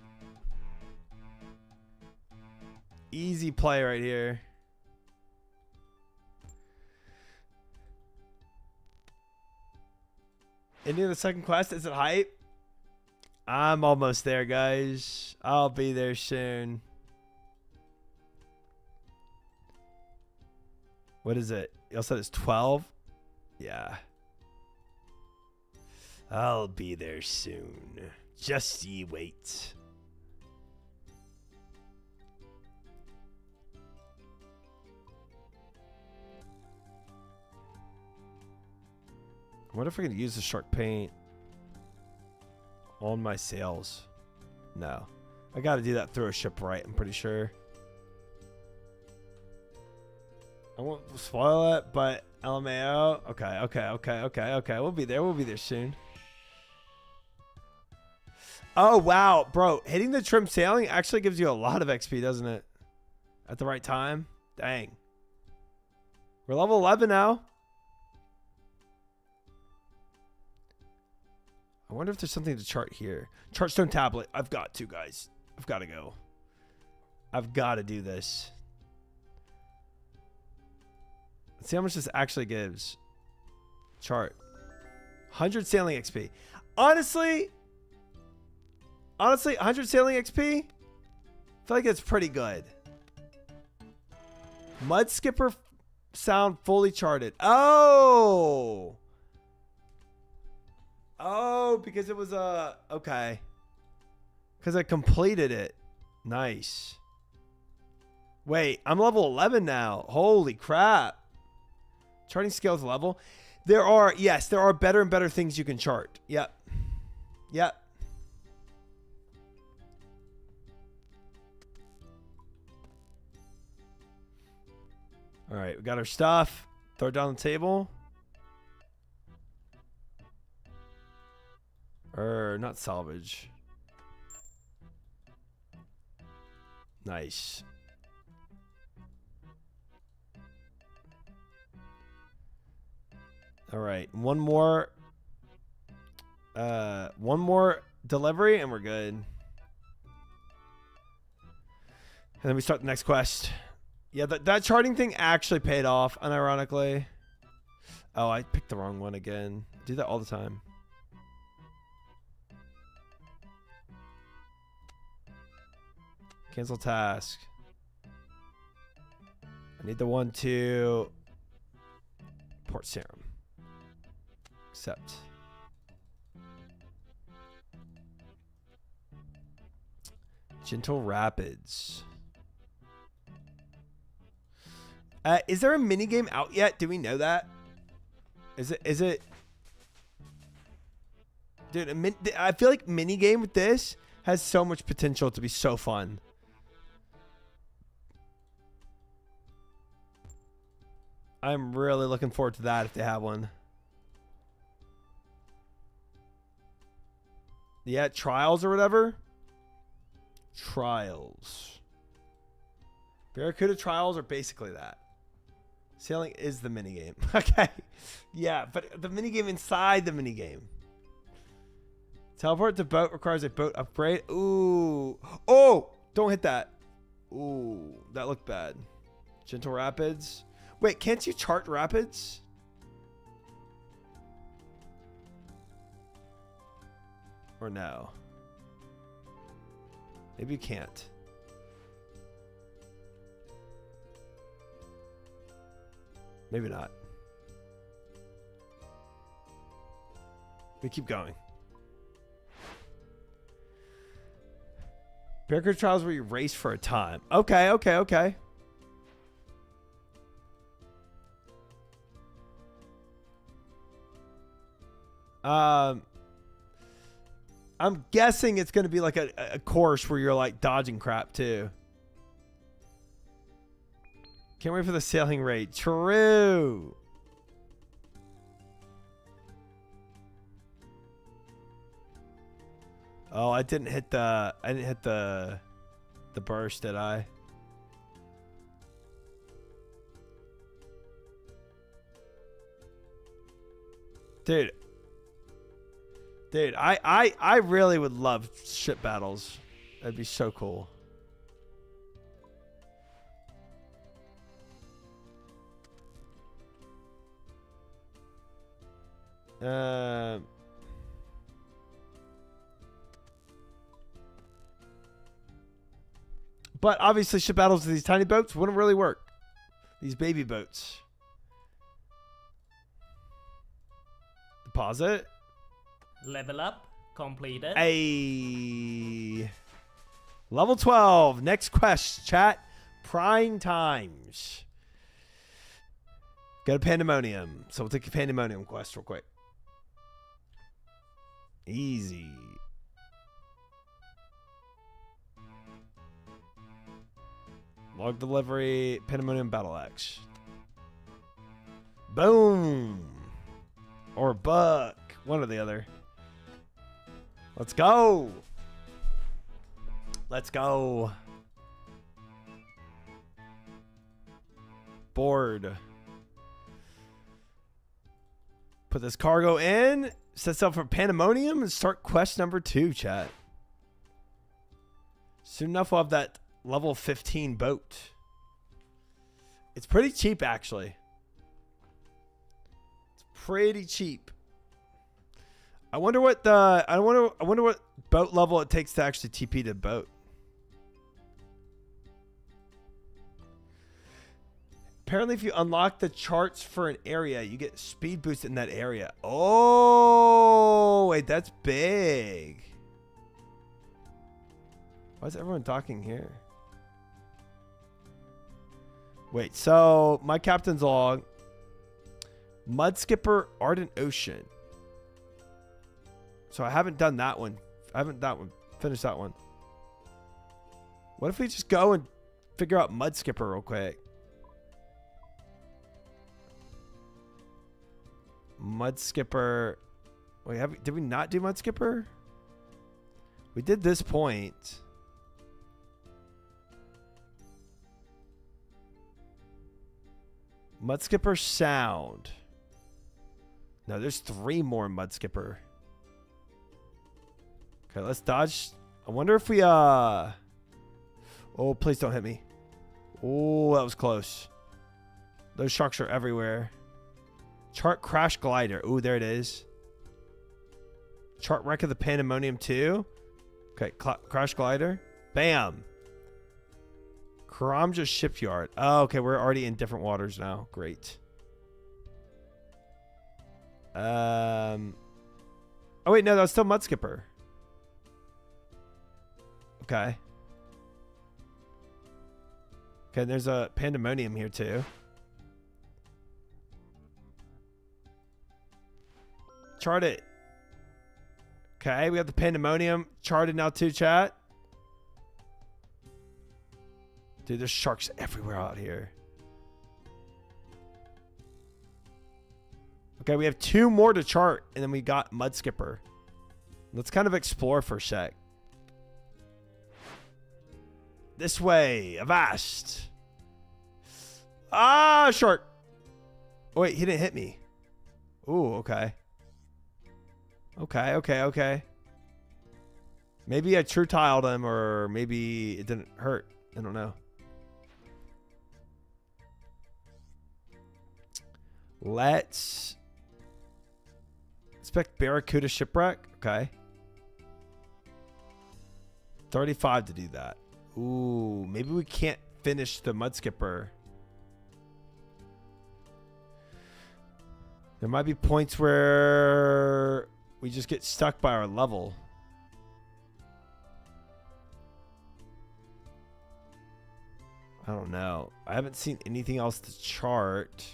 Easy play right here. Ending the second quest, is it hype? I'm almost there, guys. I'll be there soon. What is it? Y'all said it's 12? Yeah. I'll be there soon. Just ye wait. I wonder if I can use the shark paint on my sails. No. I got to do that through a shipwright, I'm pretty sure. I won't spoil it, but LMAO. Okay. We'll be there. We'll be there soon. Oh, wow. Bro, hitting the trim sailing actually gives you a lot of XP, doesn't it? At the right time. Dang. We're level 11 now. I wonder if there's something to chart here. Chartstone tablet. I've got to, guys. I've got to go. I've got to do this. Let's see how much this actually gives. Chart. 100 sailing XP. Honestly, 100 sailing XP? I feel like it's pretty good. Mud skipper sound fully charted. Oh! Oh, because it was a... okay. Because I completed it. Nice. Wait, I'm level 11 now. Holy crap. Charting skills level. There are, yes, there are better and better things you can chart. Yep. Yep. All right, we got our stuff. Throw it down the table. Not salvage. Nice. All right, one more delivery and we're good. And then we start the next quest. Yeah, that charting thing actually paid off, unironically. Oh, I picked the wrong one again. I do that all the time. Cancel task. I need the 1-2 port serum. Accept. Gentle Rapids. Is there a mini game out yet? Do we know that? Is it? Dude, I feel like mini game with this has so much potential to be so fun. I'm really looking forward to that if they have one. Yeah, trials or whatever. Trials. Barracuda trials are basically that. Sailing is the minigame. Okay. Yeah, but the minigame inside the minigame. Teleport to boat requires a boat upgrade. Ooh. Oh! Don't hit that. Ooh. That looked bad. Gentle rapids. Wait, can't you chart rapids? Or no? Maybe you can't. Maybe not. We keep going. Barracuda trials where you race for a time. Okay, okay, okay. I'm guessing it's going to be like a course where you're like dodging crap too. Can't wait for the sailing raid. True. Oh, I didn't hit the burst, did I? Dude. Dude, I really would love ship battles. That'd be so cool. But obviously ship battles with these tiny boats wouldn't really work. These baby boats. Deposit. Level up completed. A level 12. Next quest, chat. Prime times. Go to Pandemonium. So we'll take a Pandemonium quest real quick. Easy. Log delivery. Pandemonium Battle Axe. Boom. Or buck. One or the other. Let's go. Let's go. Board. Put this cargo in. Sets up for Pandemonium and start quest number 2, chat. Soon enough we'll have that level 15 boat. It's pretty cheap actually. It's pretty cheap. I wonder what boat level it takes to actually TP the boat. Apparently, if you unlock the charts for an area, you get speed boost in that area. Oh, wait, that's big. Why is everyone talking here? Wait, so my captain's log. Mud Skipper, Ardent Ocean. So I haven't done that one. I haven't finished that one. What if we just go and figure out Mud Skipper real quick? Mud Skipper. Wait, did we not do Mud Skipper? We did this point. Mud Skipper Sound. No, there's 3 more Mud Skipper. Okay, let's dodge. I wonder if we oh, please don't hit me. Oh, that was close. Those sharks are everywhere. Chart Crash Glider. Ooh, there it is. Chart Wreck of the Pandemonium 2. Okay, Crash Glider. Bam. Karamja Shipyard. Oh, okay, we're already in different waters now. Great. Oh, wait, no, that's still Mud Skipper. Okay. Okay, there's a Pandemonium here too. Chart it. Okay, we have the Pandemonium charted now too, chat. Dude, there's sharks everywhere out here. Okay, we have 2 more to chart, and then we got Mud Skipper. Let's kind of explore for a sec. This way, avast. Ah, shark. Wait, he didn't hit me. Ooh, okay. Okay. Maybe I true tiled him, or maybe it didn't hurt. I don't know. Let's inspect Barracuda shipwreck. Okay. 35 to do that. Ooh, maybe we can't finish the mud skipper. There might be points where we just get stuck by our level. I don't know. I haven't seen anything else to chart.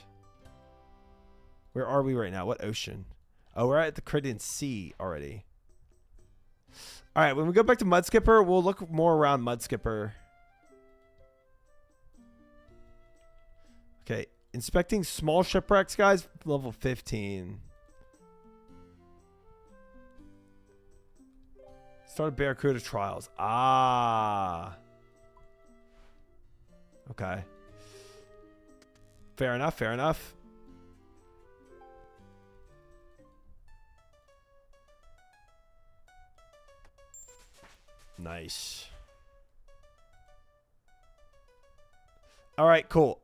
Where are we right now? What ocean? Oh, we're at the Caribbean Sea already. All right, when we go back to Mud Skipper, we'll look more around Mud Skipper. Okay, inspecting small shipwrecks, guys, level 15. Start Barracuda trials. Ah. Okay. Fair enough, fair enough. Nice. All right, cool.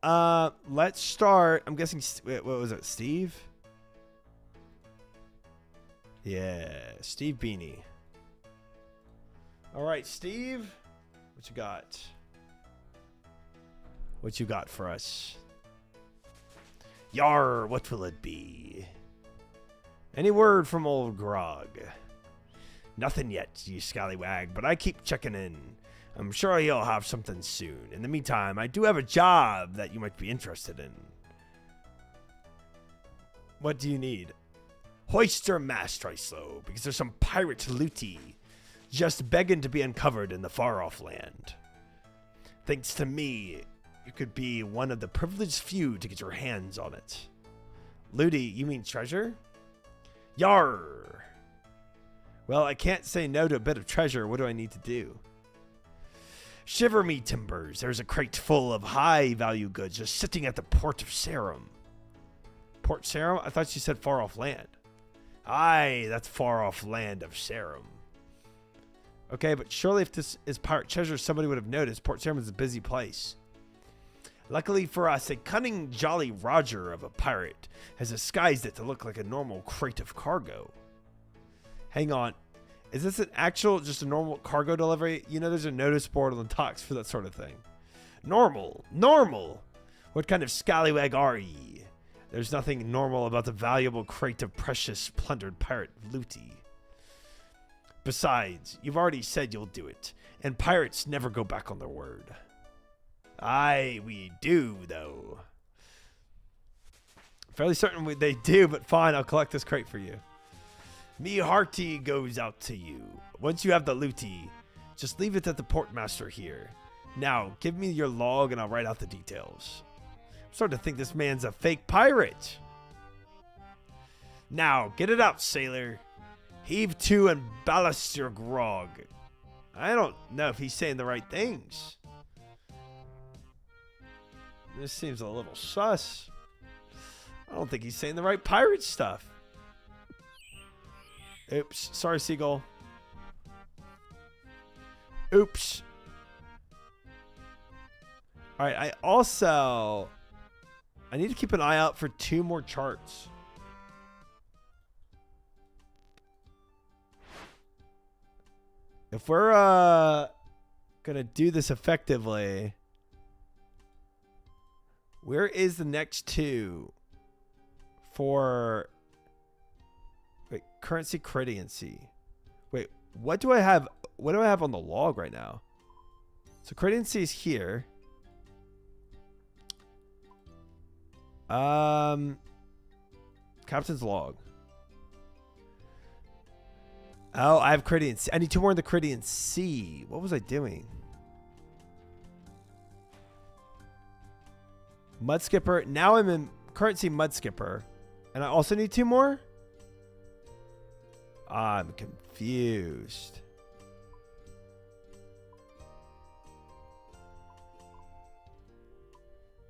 Let's start. I'm guessing, wait, what was it, Steve? Yeah, Steve Beanie. All right, Steve, what you got? What you got for us? Yar, what will it be? Any word from old Grog? Nothing yet, you scallywag, but I keep checking in. I'm sure he'll have something soon. In the meantime, I do have a job that you might be interested in. What do you need? Hoist your mast, Tryslow, because there's some pirate looty just begging to be uncovered in the far-off land. Thanks to me, you could be one of the privileged few to get your hands on it. Looty, you mean treasure? Yar! Well, I can't say no to a bit of treasure. What do I need to do? Shiver me timbers. There's a crate full of high-value goods just sitting at the port of Sarum. Port Sarum? I thought you said far-off land. Aye, that's far-off land of Sarum. Okay, but surely if this is pirate treasure, somebody would have noticed. Port Sarum is a busy place. Luckily for us, a cunning Jolly Roger of a pirate has disguised it to look like a normal crate of cargo. Hang on. Is this an actual, just a normal cargo delivery? You know, there's a notice board on the docks for that sort of thing. Normal. Normal. What kind of scallywag are ye? There's nothing normal about the valuable crate of precious plundered pirate looty. Besides, you've already said you'll do it, and pirates never go back on their word. Aye, we do, though. Fairly certain they do, but fine, I'll collect this crate for you. Me hearty goes out to you. Once you have the looty, just leave it at the portmaster here. Now, give me your log and I'll write out the details. I'm starting to think this man's a fake pirate. Now, get it out, sailor. Heave to and ballast your grog. I don't know if he's saying the right things. This seems a little sus. I don't think he's saying the right pirate stuff. Oops. Sorry, Seagull. Oops. All right. I need to keep an eye out for 2 more charts. If we're gonna do this effectively, where is the next 2 for? Wait, currency crediency. Wait, what do I have? What do I have on the log right now? So crediency is here. Captain's log. Oh, I have crediency. I need 2 more in the crediency. What was I doing? Mud skipper. Now I'm in currency mud skipper, and I also need 2 more. I'm confused.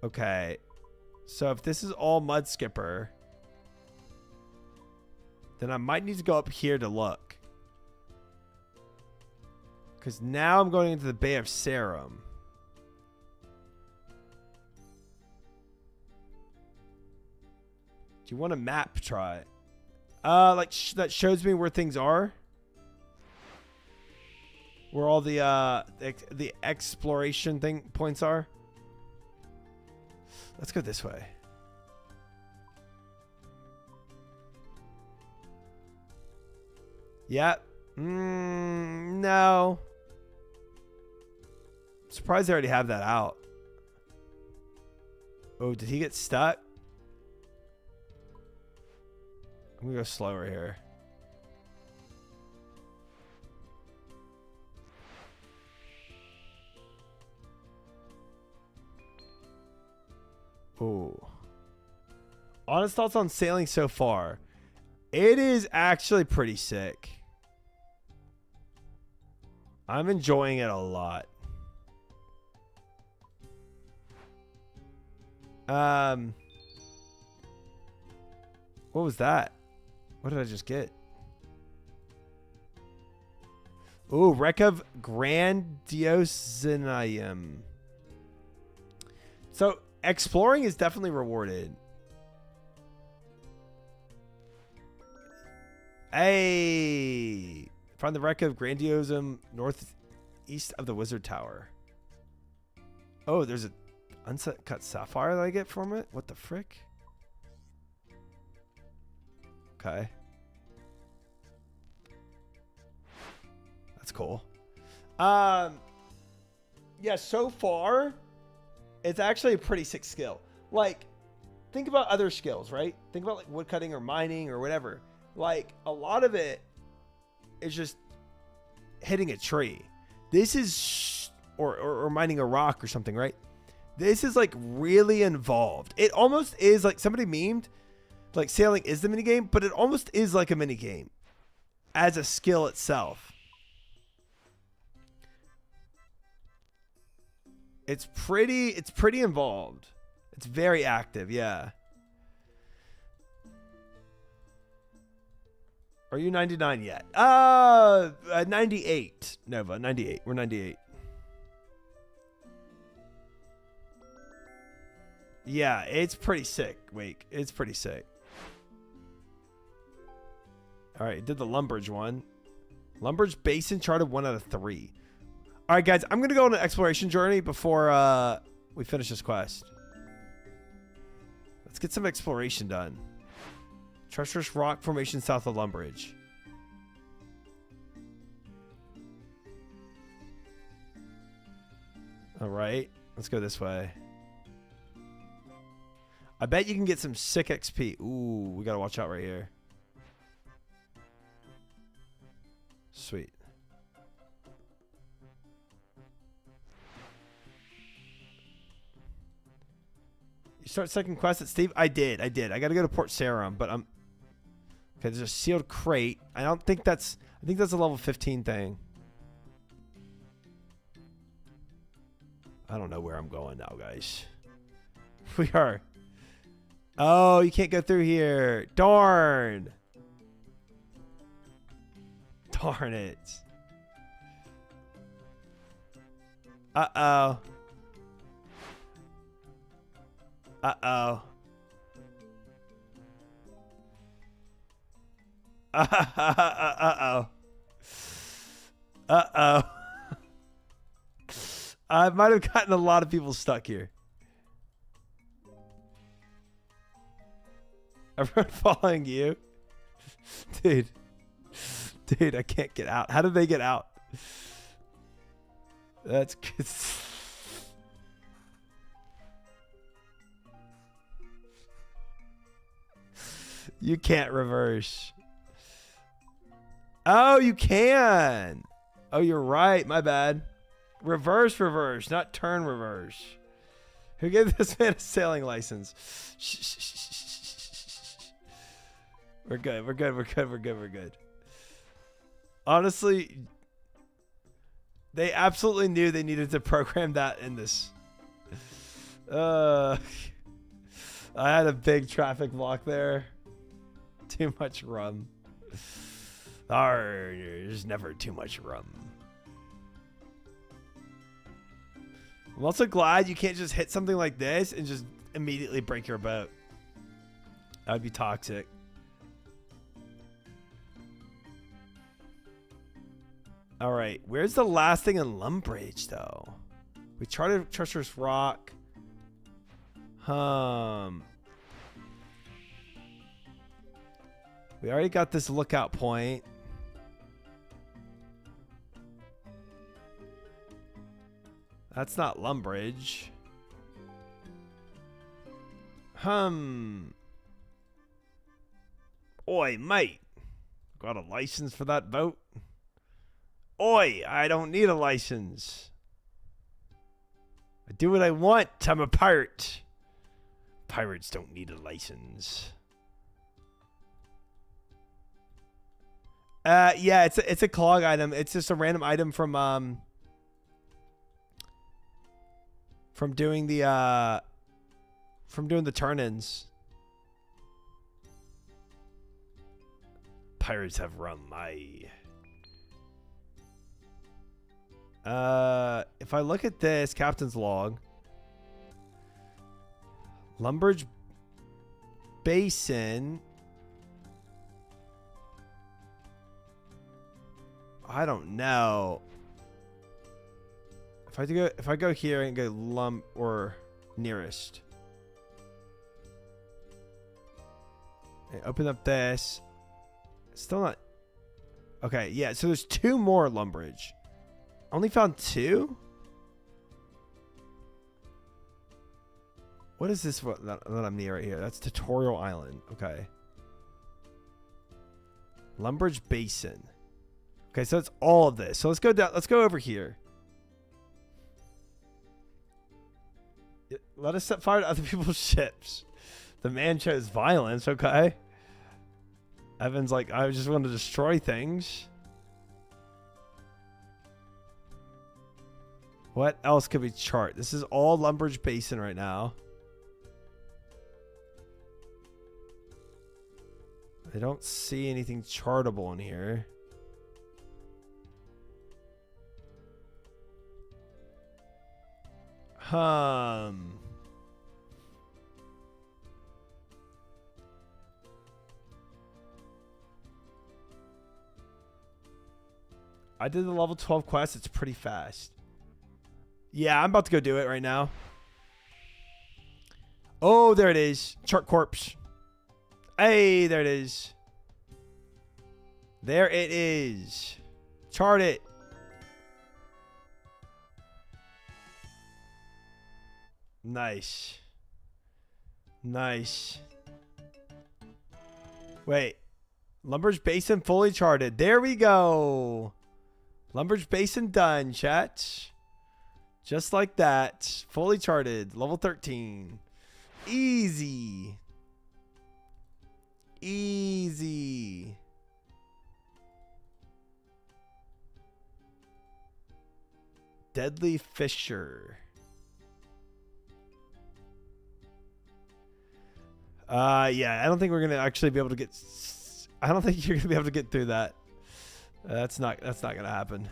Okay. So if this is all mud skipper, then I might need to go up here to look. Because now I'm going into the Bay of Sarum. Do you want a map try? Like that shows me where things are. Where all the exploration thing points are. Let's go this way. Yeah. No. Surprised they already have that out. Oh, did he get stuck? I'm gonna go slower here. Oh. Honest thoughts on sailing so far. It is actually pretty sick. I'm enjoying it a lot. What was that? What did I just get? Ooh, Wreck of Grandiosinium. So, exploring is definitely rewarded. Hey! Find the Wreck of Grandiosum northeast of the Wizard Tower. Oh, there's an uncut sapphire that I get from it? What the frick? Okay. That's cool. Yeah, so far, it's actually a pretty sick skill. Like, think about other skills, right? Think about like woodcutting or mining or whatever. Like, a lot of it is just hitting a tree. This is, or mining a rock or something, right? This is like really involved. It almost is like somebody memed, like sailing is the mini game, but it almost is like a mini game as a skill itself. It's pretty involved. It's very active, yeah. Are you 99 yet? 98. Nova, 98. We're 98. Yeah, it's pretty sick, Wake. It's pretty sick. All right, did the Lumbridge one. Lumbridge Basin charted 1 out of 3. All right, guys, I'm going to go on an exploration journey before we finish this quest. Let's get some exploration done. Treacherous rock formation south of Lumbridge. All right, let's go this way. I bet you can get some sick XP. Ooh, we got to watch out right here. Sweet. You start second quest at Steve? I did. I got to go to Port Sarum, but I'm... Okay, there's a sealed crate. I think that's a level 15 thing. I don't know where I'm going now, guys. We are... Oh, you can't go through here. Darn. Darn it. Uh-oh. Uh-oh. Uh-oh. Uh-oh. I might have gotten a lot of people stuck here. Everyone following you? Dude. Dude, I can't get out. How did they get out? That's good. You can't reverse. Oh, you can. Oh, you're right. My bad. Reverse, not turn reverse. Who gave this man a sailing license? We're good. We're good. Honestly, they absolutely knew they needed to program that in this. I had a big traffic block there. Too much rum. There's never too much rum. I'm also glad you can't just hit something like this and just immediately break your boat. That would be toxic. All right, where's the last thing in Lumbridge, though? We charted Treacherous Rock. We already got this lookout point. That's not Lumbridge. Oi, mate. Got a license for that boat? Oi, I don't need a license. I do what I want. I'm a pirate. Pirates don't need a license. Yeah, it's a clog item. It's just a random item from doing the turn-ins. Pirates have rum. If I look at this captain's log, Lumbridge Basin. I don't know. If I go here and go or nearest. Okay, open up this. Still not. Okay, yeah. So there's 2 more Lumbridge. Only found 2? What is this that I'm near right here? That's Tutorial Island. Okay. Lumbridge Basin. Okay, so it's all of this. So let's go down. Let's go over here. Let us set fire to other people's ships. The man chose violence. Okay. Evan's like, I just want to destroy things. What else could we chart? This is all Lumbridge Basin right now. I don't see anything chartable in here. I did the level 12 quest. It's pretty fast. Yeah, I'm about to go do it right now. Oh, there it is. Chart corpse. Hey, there it is. There it is. Chart it. Nice. Nice. Wait. Lumbridge Basin fully charted. There we go. Lumbridge Basin done, chat. Just like that. Fully charted. Level 13. Easy. Easy. Deadly Fisher. Yeah, I don't think we're gonna actually be able to get. I don't think you're gonna be able to get through that. That's not gonna happen.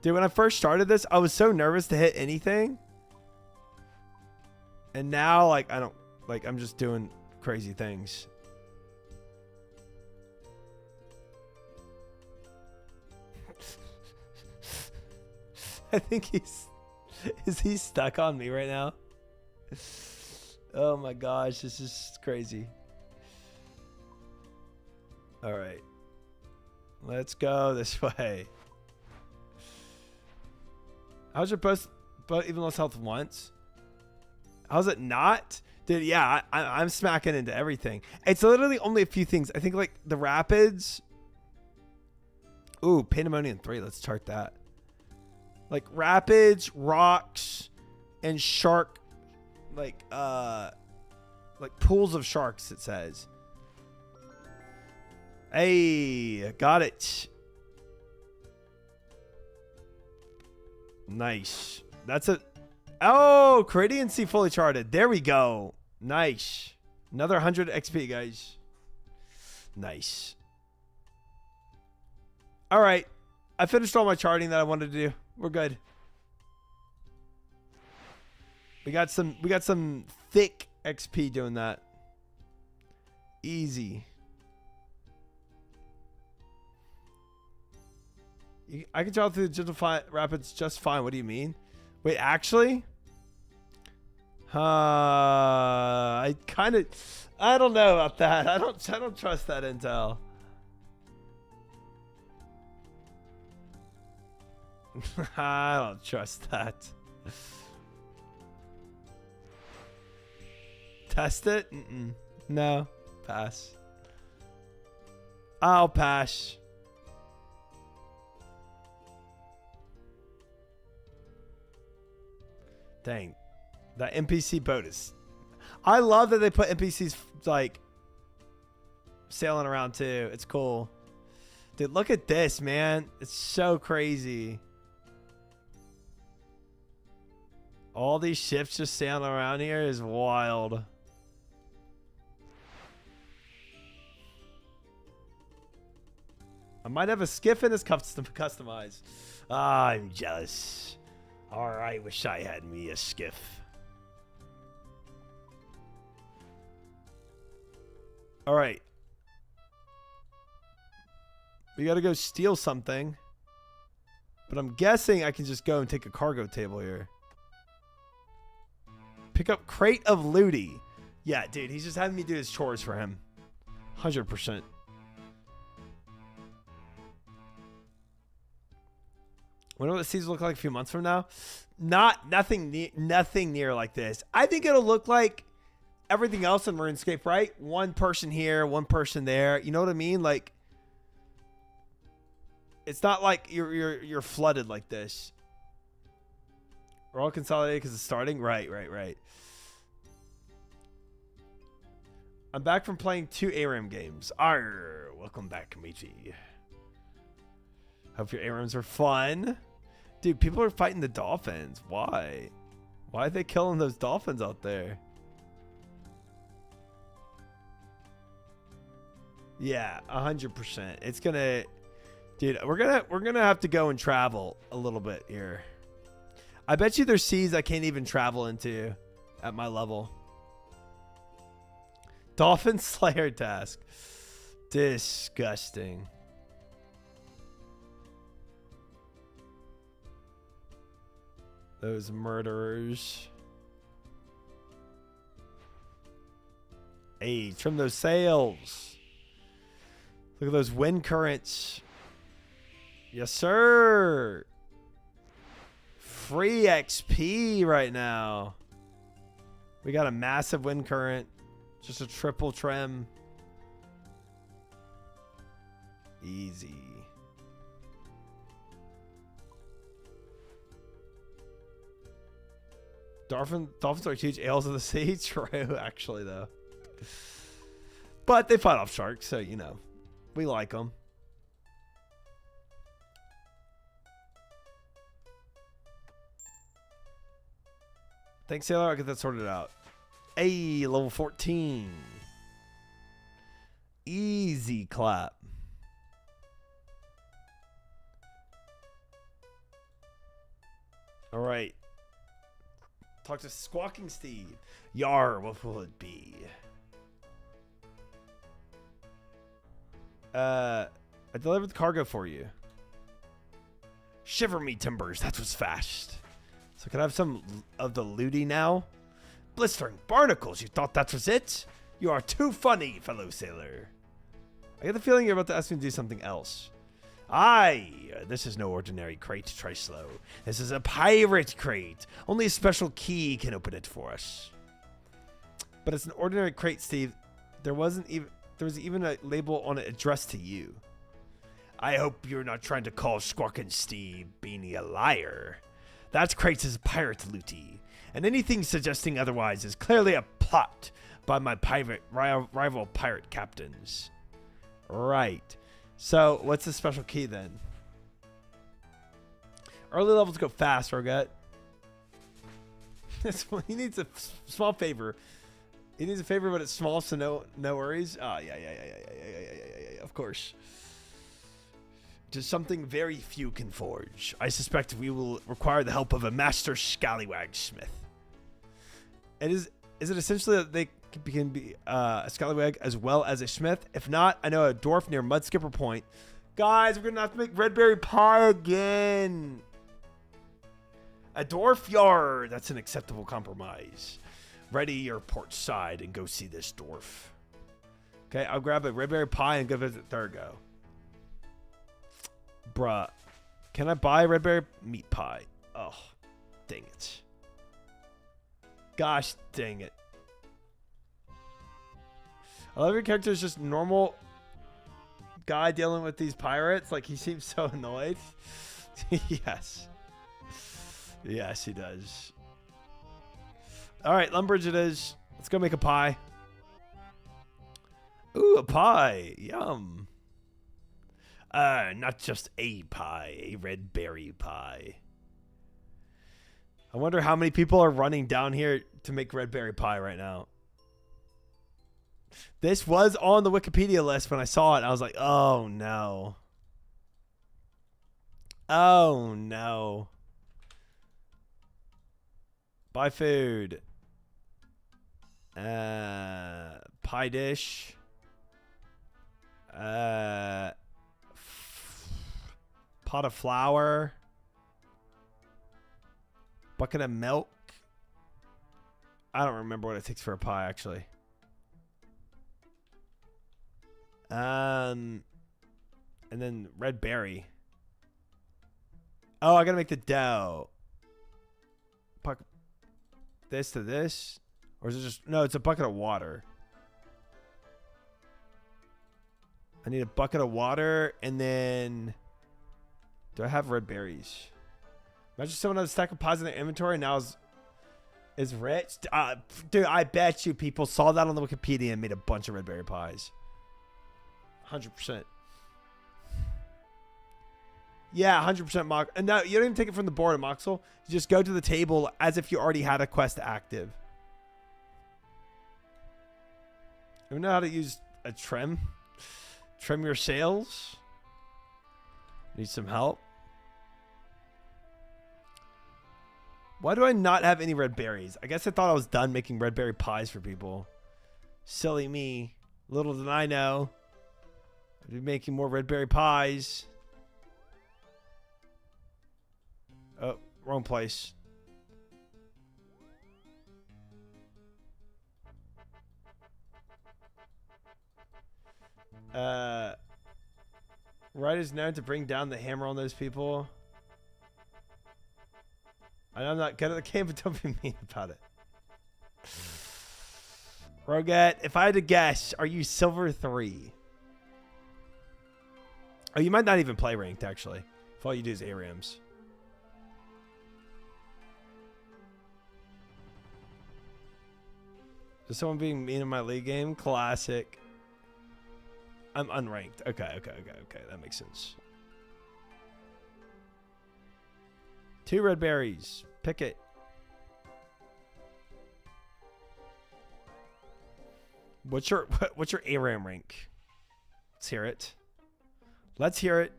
Dude, when I first started this, I was so nervous to hit anything. And now, like, I don't, like, I'm just doing crazy things. I think is he stuck on me right now? Oh my gosh, this is crazy. All right. Let's go this way. How's your boat even lost health once? How's it not? Dude, yeah, I'm smacking into everything. It's literally only a few things. I think like the rapids. Ooh, Pandemonium 3. Let's chart that. Like rapids, rocks, and shark, like pools of sharks, it says. Hey, got it. Nice. That's a Oh, Caridian Sea fully charted. There we go. Nice. Another 100 XP, guys. Nice. All right. I finished all my charting that I wanted to do. We're good. We got some thick XP doing that. Easy. I can travel through the gentle rapids just fine. What do you mean? Wait, actually? I don't know about that. I don't trust that intel. I don't trust that. Test it? No. Pass. I'll pass. Dang. That NPC boat is... I love that they put NPCs, like, sailing around, too. It's cool. Dude, look at this, man. It's so crazy. All these ships just sailing around here is wild. I might have a skiff in this customized. Ah, I'm jealous. Alright, wish I had me a skiff. Alright. We gotta go steal something. But I'm guessing I can just go and take a cargo table here. Pick up crate of looty. Yeah, dude, he's just having me do his chores for him. 100%. Wonder what the seas look like a few months from now. Nothing near like this. I think it'll look like everything else in RuneScape, right? One person here, one person there. You know what I mean? Like, it's not like you're flooded like this. We're all consolidated because it's starting. Right. I'm back from playing 2 ARAM games. Arr, welcome back, Michi. Hope your ARAMs are fun. Dude, people are fighting the dolphins. Why? Why are they killing those dolphins out there? Yeah, 100%. It's gonna... Dude, we're gonna have to go and travel a little bit here. I bet you there's seas I can't even travel into at my level. Dolphin Slayer task. Disgusting. Those murderers. Hey, trim those sails. Look at those wind currents. Yes, sir. Free XP right now. We got a massive wind current. Just a triple trim. Easy. Dolphins are huge ales of the sea. True, actually, though. But they fight off sharks, so, you know. We like them. Thanks, Sailor. I'll get that sorted out. Hey, level 14. Easy clap. All right. Talk to Squawking Steve. Yar, what will it be? I delivered the cargo for you. Shiver me timbers, that was fast. So can I have some of the looty now? Blistering barnacles, you thought that was it? You are too funny, fellow sailor. I get the feeling you're about to ask me to do something else. Aye, this is no ordinary crate, Trislow. This is a pirate crate. Only a special key can open it for us. But it's an ordinary crate, Steve. There was even a label on it addressed to you. I hope you're not trying to call Squawkin' Steve Beanie a liar. That crate is pirate looty, and anything suggesting otherwise is clearly a plot by my rival pirate captains. Right. So, what's the special key then? Early levels go fast, Roget. He needs a small favor. He needs a favor, but it's small, so no worries. Yeah. Of course. To something very few can forge. I suspect we will require the help of a master scallywag smith. Is it essentially that they can be a scallywag as well as a smith? If not, I know a dwarf near Mudskipper Point. Guys, we're gonna have to make red berry pie again. A dwarf yard. That's an acceptable compromise. Ready your port side and go see this dwarf. Okay, I'll grab a red berry pie and go visit Thurgo. Bruh, can I buy red berry meat pie? Oh, dang it. Gosh, dang it. I love your character is just normal guy dealing with these pirates. Like, he seems so annoyed. Yes. Yes, he does. All right, Lumbridge it is. Let's go make a pie. Ooh, a pie. Yum. Not just a pie, a red berry pie. I wonder how many people are running down here to make red berry pie right now. This was on the Wikipedia list when I saw it. I was like, oh no. Oh no. Buy food. Pie dish. Pot of flour. Bucket of milk. I don't remember what it takes for a pie, actually. And then red berry. Oh, I gotta make the dough. This to this? Or is it just... No, it's a bucket of water. I need a bucket of water, and then... Do I have red berries? Imagine someone has a stack of pies in their inventory and now is rich. Dude, I bet you people saw that on the Wikipedia and made a bunch of red berry pies. 100%. Yeah, 100% mock. And no, you don't even take it from the board at Moxel. You just go to the table as if you already had a quest active. You know how to use a trim? Trim your sails? Need some help? Why do I not have any red berries? I guess I thought I was done making red berry pies for people. Silly me. Little did I know. I'd be making more red berry pies. Oh, wrong place. Right is known to bring down the hammer on those people. I know I'm not good at the game, but don't be mean about it. Roget, if I had to guess, are you silver 3? Oh, you might not even play ranked, actually. If all you do is ARAMs. Is someone being mean in my league game? Classic. I'm unranked. Okay. That makes sense. 2 red berries. Pick it. What's your ARAM rank? Let's hear it. Let's hear it.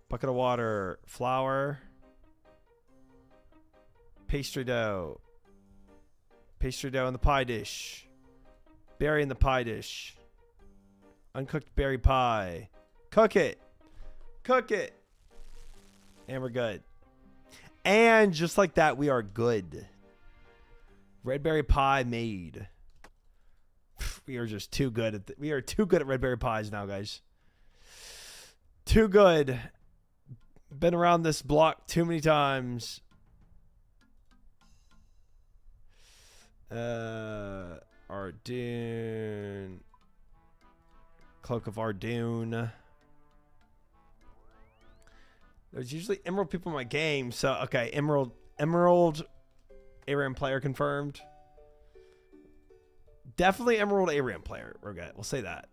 Bucket of water. Flour. Pastry dough. Pastry dough in the pie dish. Berry in the pie dish. Uncooked berry pie. Cook it. Cook it. And we're good. And just like that, we are good. Red berry pie made. We are just too good at we are too good at red berry pies now, guys. Too good. Been around this block too many times. Ardoon. Cloak of Ardoon. There's usually Emerald people in my game, so okay, Emerald ARAM player confirmed. Definitely Emerald ARAM player. Okay, we'll say that.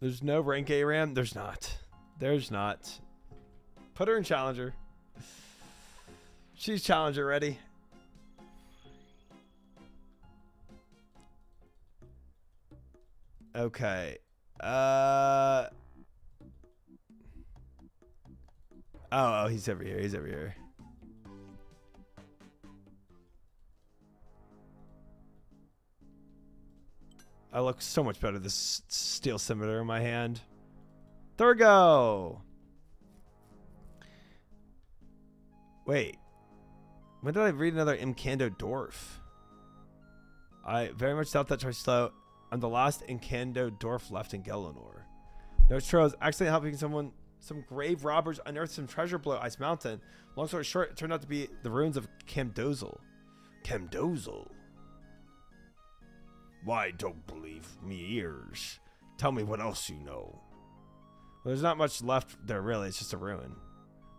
There's no rank A ram. There's not. There's not. Put her in challenger. She's challenger ready. Okay. Oh, he's over here. He's over here. I look so much better with this steel scimitar in my hand. There we go. Wait. When did I read another Imkando Dwarf? I very much doubt that choice slow. I'm the last Imkando Dwarf left in Gelenor. No, it's true. I was accidentally helping someone. Some grave robbers unearthed some treasure below Ice Mountain. Long story short, it turned out to be the ruins of Camdozel. Camdozel? Why, don't believe me ears. Tell me what else you know. Well, there's not much left there, really. It's just a ruin.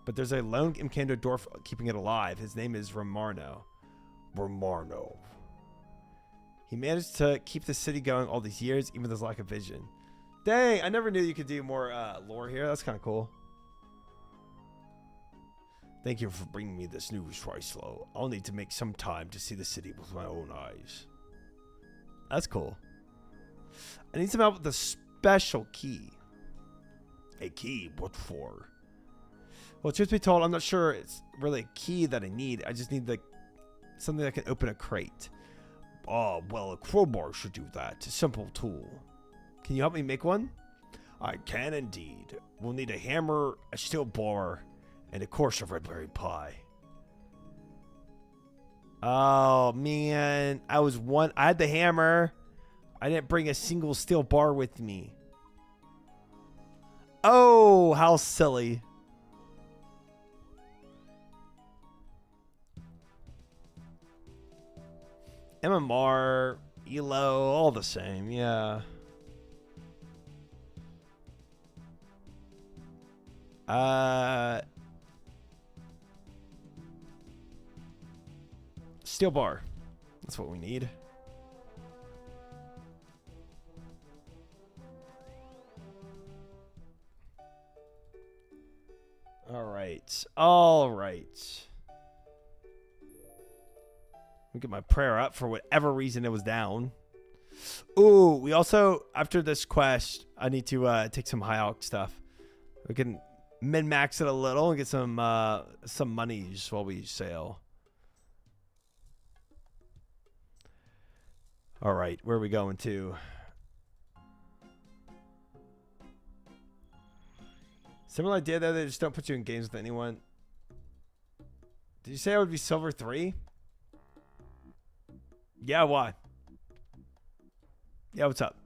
But there's a lone Imkando dwarf keeping it alive. His name is Ramarno. Ramarno. He managed to keep the city going all these years, even with his lack of vision. Dang, I never knew you could do more lore here. That's kind of cool. Thank you for bringing me this news, Tryslow. I'll need to make some time to see the city with my own eyes. That's cool. I need some help with a special key. A key? What for? Well, truth be told, I'm not sure it's really a key that I need. I just need something that can open a crate. Oh, well, a crowbar should do that. A simple tool. Can you help me make one? I can indeed. We'll need a hammer, a steel bar, and of course a red berry pie. Oh, man. I had the hammer. I didn't bring a single steel bar with me. Oh, how silly. MMR, ELO, all the same, yeah. Steel bar. That's what we need. All right. All right. Let me get my prayer up for whatever reason it was down. Ooh, we also, after this quest, I need to take some high alch stuff. We can min-max it a little and get some monies while we sail. All right, where are we going to? Similar idea though, they just don't put you in games with anyone. Did you say I would be silver 3? Yeah, why? Yeah, what's up?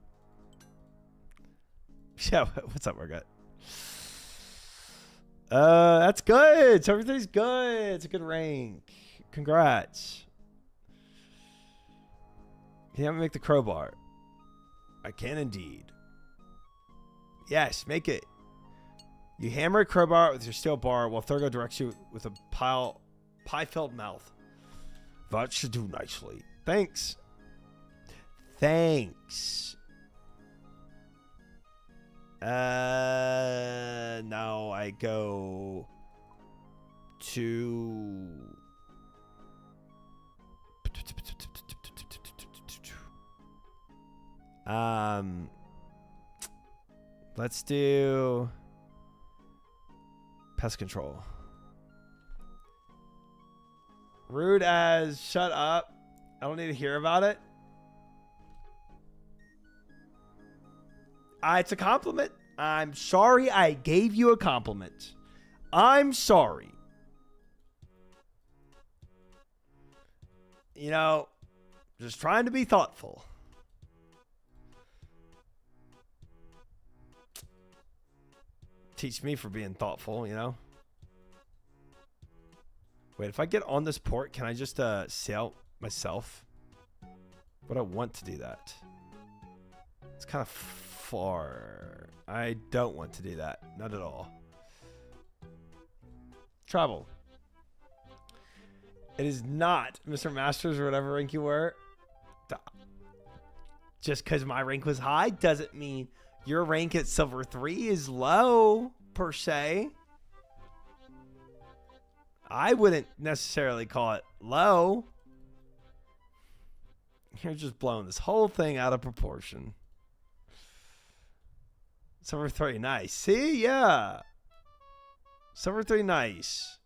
Yeah, what's up, Margaret? That's good. So everything's good. It's a good rank. Congrats. Can you help me make the crowbar? I can indeed. Yes, make it. You hammer a crowbar with your steel bar while Thurgo directs you with a pie-filled mouth. That should do nicely. Thanks. Thanks. Now I go to let's do pest control. Rude as shut up. I don't need to hear about it. It's a compliment. I'm sorry I gave you a compliment. I'm sorry. You know, just trying to be thoughtful. Teach me for being thoughtful, you know? Wait, if I get on this port, can I just sail myself? But I want to do that. It's kind of far. I don't want to do that. Not at all. Travel. It is not Mr. Masters or whatever rank you were. Just because my rank was high doesn't mean Your rank at silver 3 is low, per se. I wouldn't necessarily call it low. You're just blowing this whole thing out of proportion. Silver 3, nice. See? Yeah. Silver 3, nice.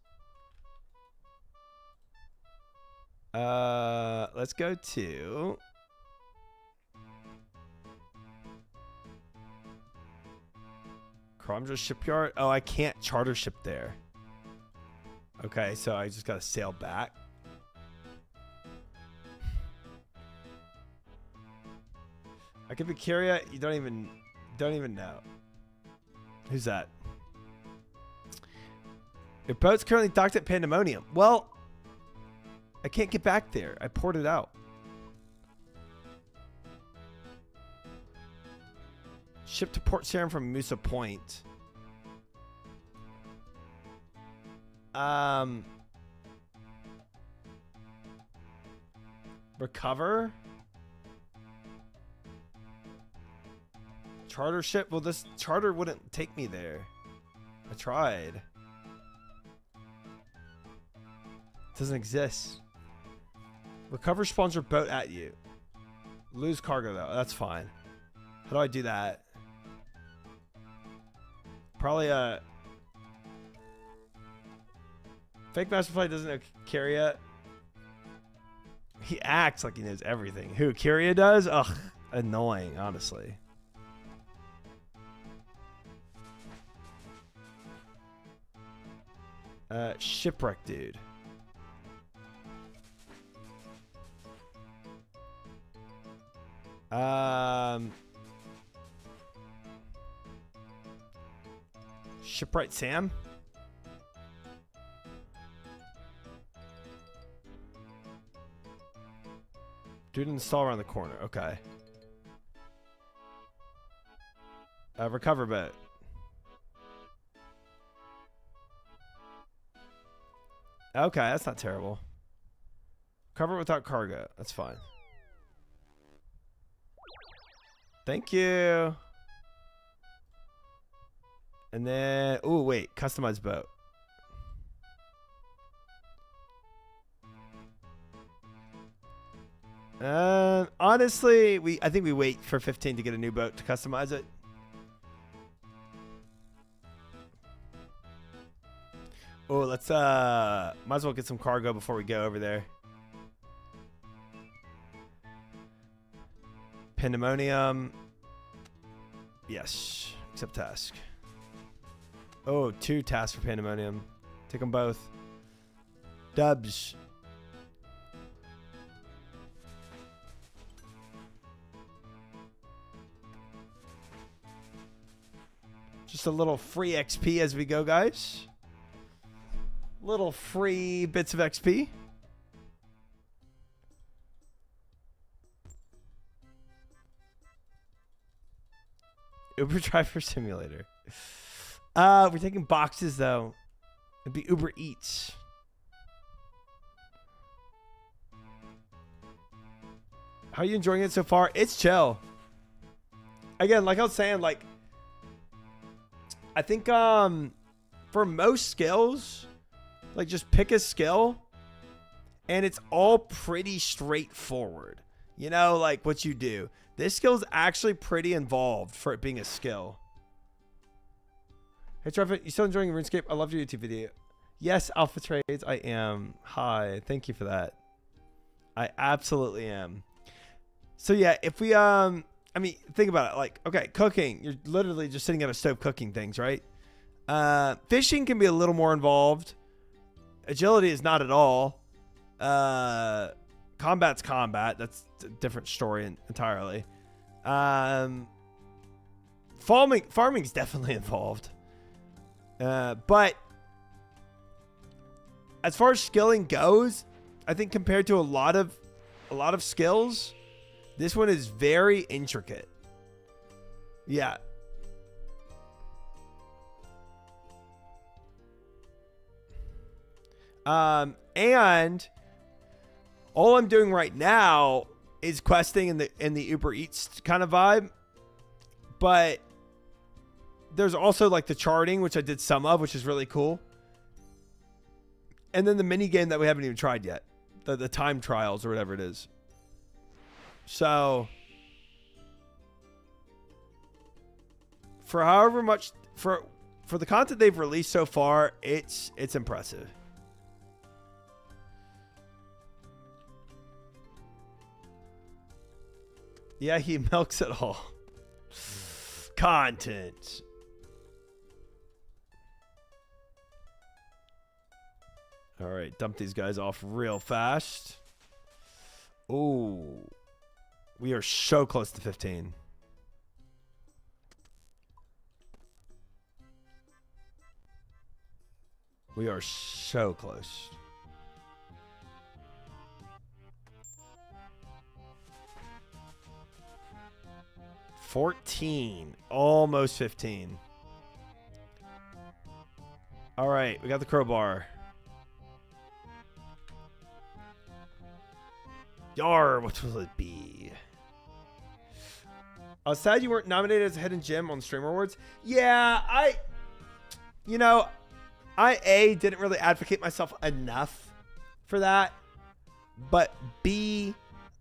Let's go to... Cromdra Shipyard? Oh, I can't charter ship there. Okay, so I just gotta sail back. I could be Kyria. You don't even know. Who's that? Your boat's currently docked at Pandemonium. Well, I can't get back there. I poured it out. Ship to Port Sarim from Musa Point. Recover? Charter ship? Well, this charter wouldn't take me there. I tried. Doesn't exist. Recover spawns your boat at you. Lose cargo though. That's fine. How do I do that? Probably Fake Masterfly doesn't know Kyria. He acts like he knows everything. Who? Kyria does? Ugh. Annoying, honestly. Shipwreck dude. Shipwright Sam? Dude install around the corner. Okay. Recover boat. Okay, that's not terrible. Cover without cargo. That's fine. Thank you. And then, oh wait, customize boat. Honestly, I think we wait for 15 to get a new boat to customize it. Oh, let's might as well get some cargo before we go over there. Pandemonium. Yes, accept task. Oh, 2 tasks for Pandemonium. Take them both. Dubs. Just a little free XP as we go, guys. Little free bits of XP. Uber Driver Simulator. We're taking boxes though. It'd be Uber Eats. How are you enjoying it so far? It's chill. Again, like I was saying, like I think for most skills, like just pick a skill and it's all pretty straightforward. You know, like what you do. This skill is actually pretty involved for it being a skill. Hey Trevor, you still enjoying RuneScape? I loved your YouTube video. Yes, Alpha Trades, I am. Hi, thank you for that. I absolutely am. So yeah, if we I mean, think about it. Like, okay, cooking. You're literally just sitting at a stove cooking things, right? Fishing can be a little more involved. Agility is not at all. Combat's combat. That's a different story entirely. Farming's definitely involved. But as far as skilling goes, I think compared to a lot of skills, this one is very intricate. Yeah. And all I'm doing right now is questing in the Uber Eats kind of vibe. But there's also like the charting, which I did some of, which is really cool. And then the mini game that we haven't even tried yet, the time trials or whatever it is. So for however much for the content they've released so far, it's impressive. Yeah, he milks it all. Content. All right, dump these guys off real fast. Ooh. We are so close to 15. We are so close. $14. Almost 15. All right, we got the crowbar. Yar, what will it be? I was sad you weren't nominated as a hidden gem on Streamer Awards. Yeah, I didn't really advocate myself enough for that. But B,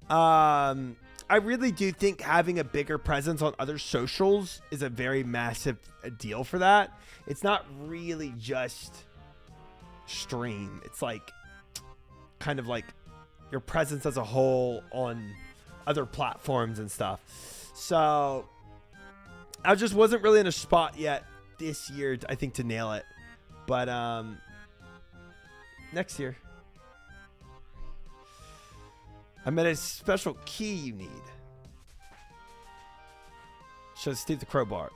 I really do think having a bigger presence on other socials is a very massive deal for that. It's not really just stream. It's like kind of like your presence as a whole on other platforms and stuff. So I just wasn't really in a spot yet this year, I think, to nail it. But next year. I met a special key you need. Shows Steve the crowbar.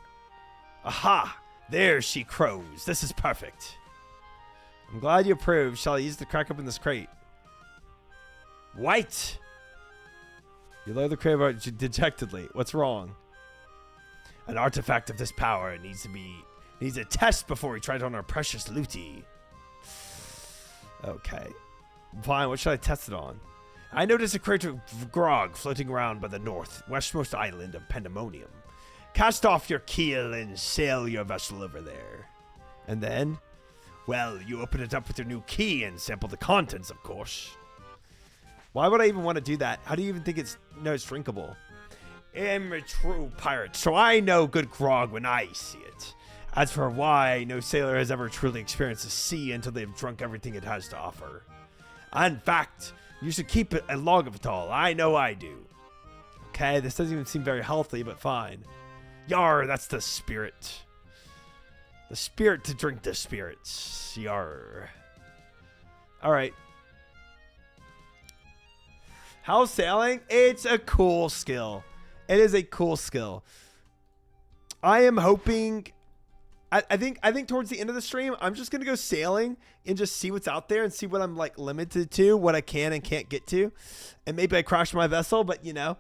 Aha! There she crows. This is perfect. I'm glad you approved. Shall I use the crack open this crate? White! You lower the crowbar dejectedly. What's wrong? An artifact of this power needs a test before we try it on our precious looty. Okay. Fine, what should I test it on? I noticed a crate of grog floating around by the northwestmost island of Pandemonium. Cast off your keel and sail your vessel over there. And then, well, you open it up with your new key and sample the contents, of course. Why would I even want to do that? How do you even think it's drinkable? I'm a true pirate, so I know good grog when I see it. As for why, no sailor has ever truly experienced the sea until they've drunk everything it has to offer. In fact, you should keep a log of it all. I know I do. Okay, this doesn't even seem very healthy, but fine. Yar, that's the spirit. The spirit to drink the spirits. Yar. All right. How's sailing? It's a cool skill. It is a cool skill. I am hoping... I think towards the end of the stream, I'm just going to go sailing and just see what's out there and see what I'm like limited to, what I can and can't get to. And maybe I crash my vessel, but I'm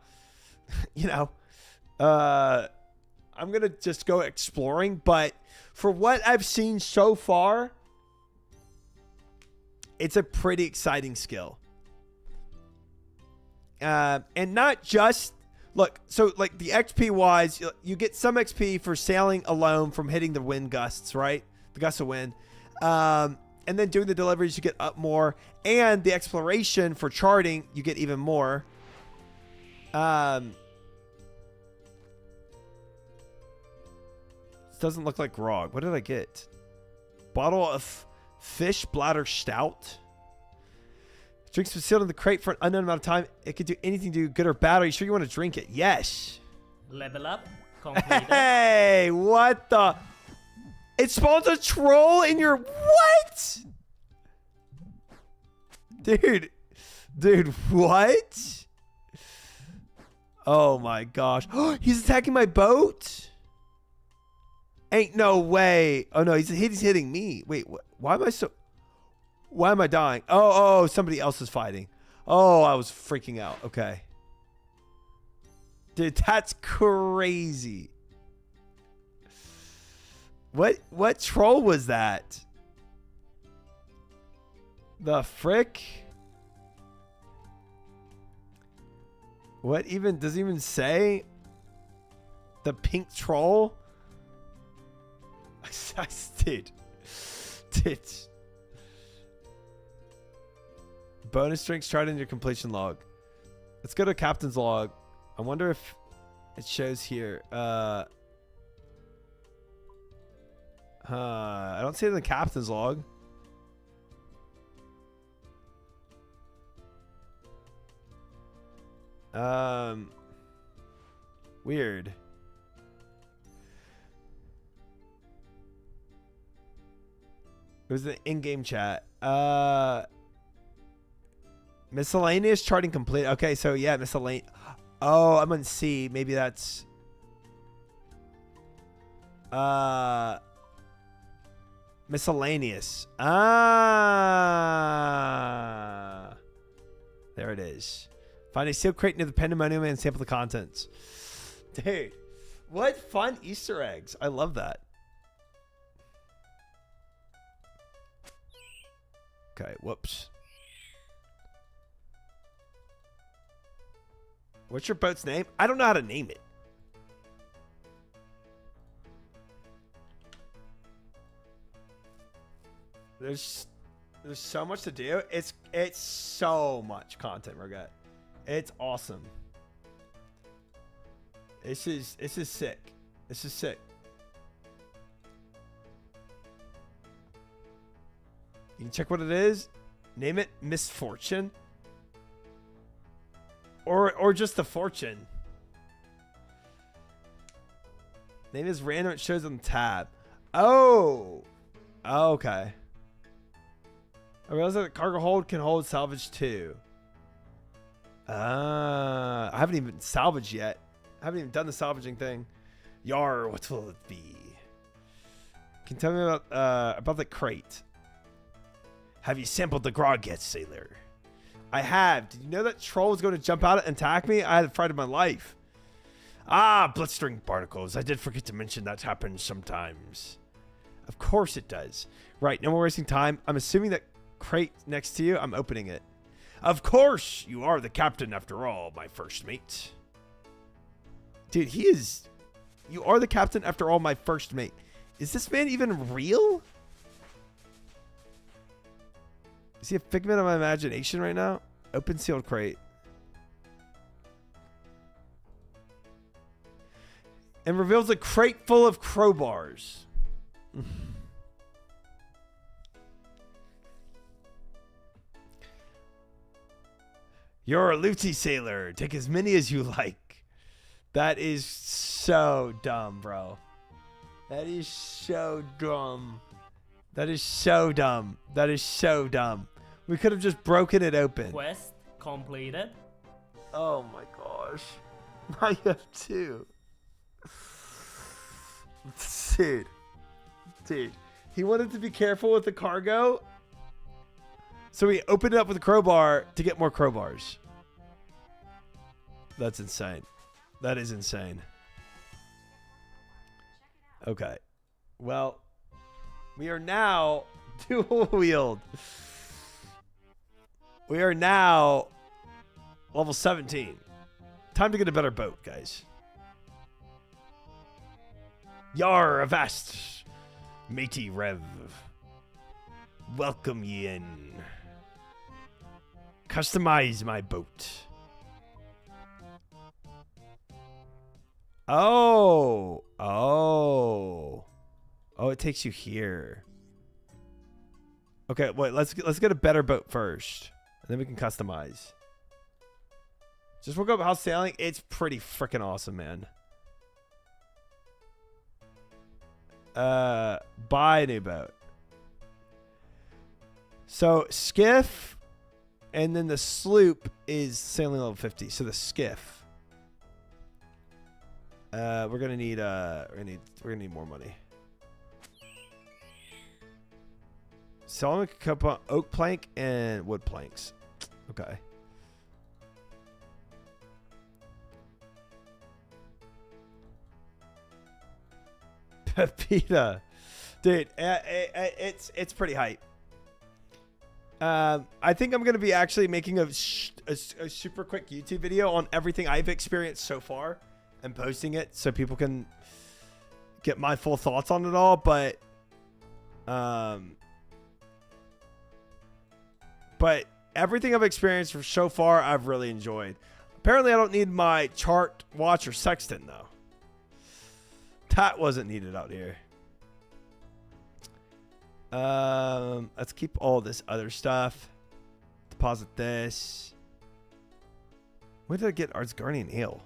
going to just go exploring. But for what I've seen so far, it's a pretty exciting skill. And not just... Look, so like the XP wise, you get some XP for sailing alone from hitting the wind gusts, right? The gusts of wind. And then doing the deliveries, you get up more. And the exploration for charting, you get even more. This doesn't look like grog. What did I get? Bottle of fish bladder stout. Drinks was sealed in the crate for an unknown amount of time. It could do anything, do good or bad. Are you sure you want to drink it? Yes. Level up. Completed. Hey, what the? It spawns a troll in your... What? Dude, what? Oh my gosh. He's attacking my boat? Ain't no way. Oh no, he's hitting me. Wait, why am I so... Why am I dying? Oh, somebody else is fighting. Oh, I was freaking out. Okay. Dude, that's crazy. What troll was that? The frick? What even, does it even say? The pink troll? Dude. Dude. Bonus drinks tried in your completion log. Let's go to captain's log. I wonder if it shows here. I don't see it in the captain's log. Weird. It was the in-game chat. Miscellaneous charting complete. Okay, so yeah, miscellaneous. Oh, I'm on C. Maybe that's miscellaneous. There it is. Find a sealed crate near the pandemonium and sample the contents. Dude, what fun Easter eggs. I love that. Okay, whoops. What's your boat's name? I don't know how to name it. There's so much to do. It's so much content we're getting. It's awesome. This is sick. This is sick. You can check what it is. Name it Misfortune. Or just the fortune. Name is random. It shows on the tab. Oh. Okay. I realize that the cargo hold can hold salvage too. I haven't even salvaged yet. I haven't even done the salvaging thing. Yar, what will it be? Can you tell me about the crate? Have you sampled the grog yet, sailor? I have. Did you know that troll was going to jump out and attack me? I had a fright of my life. Ah, blistering barnacles. I did forget to mention that happens sometimes. Of course it does. Right, no more wasting time. I'm assuming that crate next to you, I'm opening it. Of course, you are the captain after all, my first mate. Dude, he is... You are the captain after all, my first mate. Is this man even real? Is he a figment of my imagination right now? Open sealed crate. And reveals a crate full of crowbars. You're a looty sailor. Take as many as you like. That is so dumb, bro. That is so dumb. That is so dumb. That is so dumb. We could have just broken it open. Quest completed. Oh my gosh. I have two. Dude. He wanted to be careful with the cargo. So he opened it up with a crowbar to get more crowbars. That's insane. That is insane. Okay. Well, we are now dual wheeled. We are now level 17. Time to get a better boat, guys. Yar, avast, matey Rev. Welcome ye in. Customize my boat. Oh, it takes you here. Okay, wait, let's get a better boat first, and then we can customize. Just woke up house sailing. It's pretty freaking awesome, man. Buy a new boat. So skiff, and then the sloop is sailing level 50. So the skiff. We're gonna need more money. Selling a cup of oak plank and wood planks. Okay. Pepita, dude, it's pretty hype. I think I'm gonna be actually making a super quick YouTube video on everything I've experienced so far and posting it so people can get my full thoughts on it all. But But everything I've experienced so far, I've really enjoyed. Apparently, I don't need my chart, watch, or sextant, though. That wasn't needed out here. Let's keep all this other stuff. Deposit this. Where did I get Art's Guardian Ale?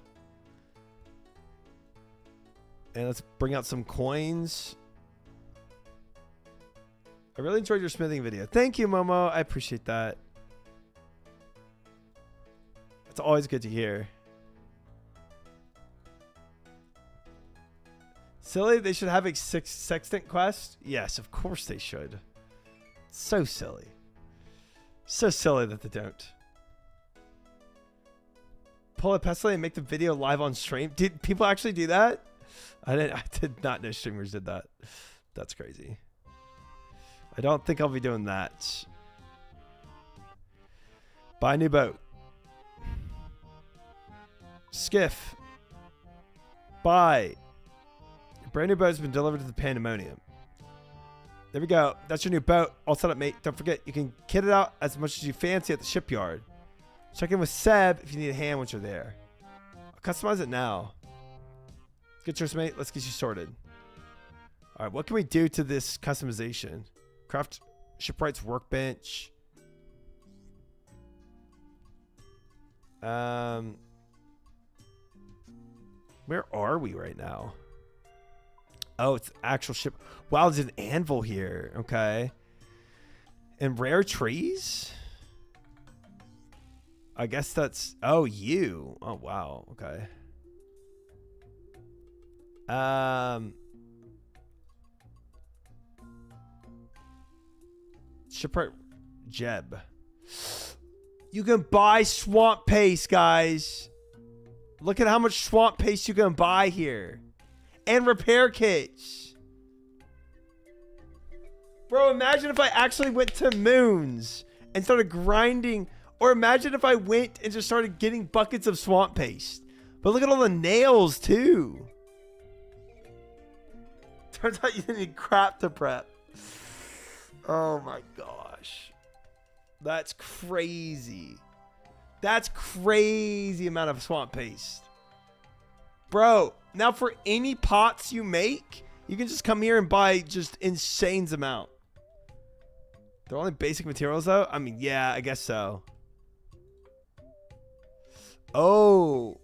And let's bring out some coins. I really enjoyed your smithing video. Thank you, Momo. I appreciate that. It's always good to hear. Silly, they should have a sextant quest? Yes, of course they should. So silly. So silly that they don't. Pull a pestle and make the video live on stream. Did people actually do that? I did not know streamers did that. That's crazy. I don't think I'll be doing that. Buy a new boat. Skiff. Buy. Your brand new boat has been delivered to the Pandemonium. There we go. That's your new boat. All set up, mate. Don't forget, you can kit it out as much as you fancy at the shipyard. Check in with Seb if you need a hand once you're there. I'll customize it now. Get yours, mate. Let's get you sorted. All right, what can we do to this customization? Craft shipwright's workbench. Where are we right now? Oh, it's actual ship. Wow, there's an anvil here. Okay. And rare trees? I guess that's... Oh, you. Oh, wow. Okay. Shipwright Jeb. You can buy swamp paste, guys. Look at how much swamp paste you can buy here. And repair kits. Bro, imagine if I actually went to Moons and started grinding. Or imagine if I went and just started getting buckets of swamp paste. But look at all the nails, too. Turns out you need crap to prep. Oh my gosh. That's crazy. That's crazy amount of swamp paste. Bro, now for any pots you make, you can just come here and buy just insane amount. They're only basic materials though? I mean, yeah, I guess so. Oh.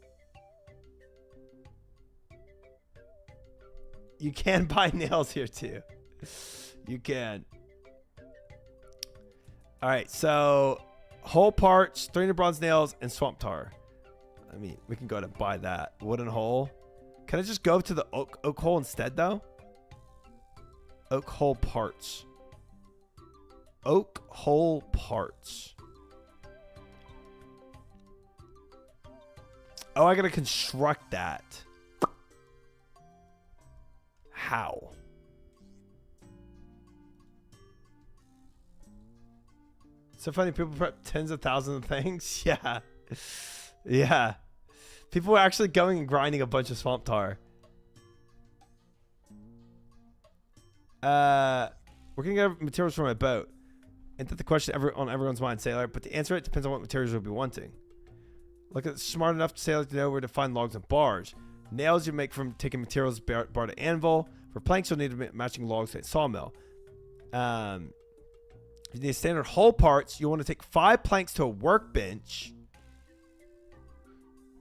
You can buy nails here too. You can. All right, so whole parts, 300 bronze nails, and swamp tar. I mean, we can go ahead and buy that. Wooden hole. Can I just go to the oak hole instead, though? Oak hole parts. Oak hole parts. Oh, I gotta construct that. How? So funny, people prep tens of thousands of things. Yeah. Yeah. People were actually going and grinding a bunch of swamp tar. We're gonna get materials from my boat. Ain't that the question on everyone's mind, Sailor? But the answer, it depends on what materials you'll be wanting. Look at smart enough Sailor to know where to find logs and bars. Nails you make from taking materials bar to anvil. For planks, you'll need matching logs to a sawmill. If you need standard hull parts, you'll want to take 5 planks to a workbench.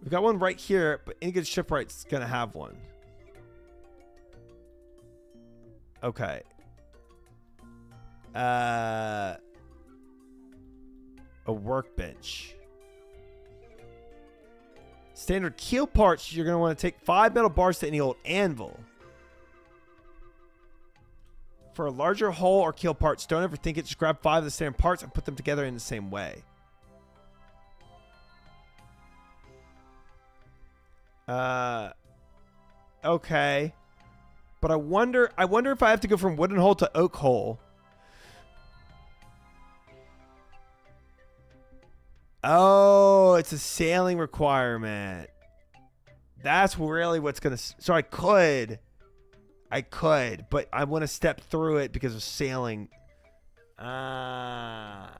We've got one right here, but any good shipwright's going to have one. Okay. A workbench. Standard keel parts, you're going to want to take 5 metal bars to any old anvil. For a larger hull or keel parts, don't ever think it. Just grab 5 of the standard parts and put them together in the same way. Okay. But I wonder if I have to go from wooden hull to oak hull. Oh, it's a sailing requirement. That's really what's going to... So I could... I could, but I want to step through it because of sailing. Higher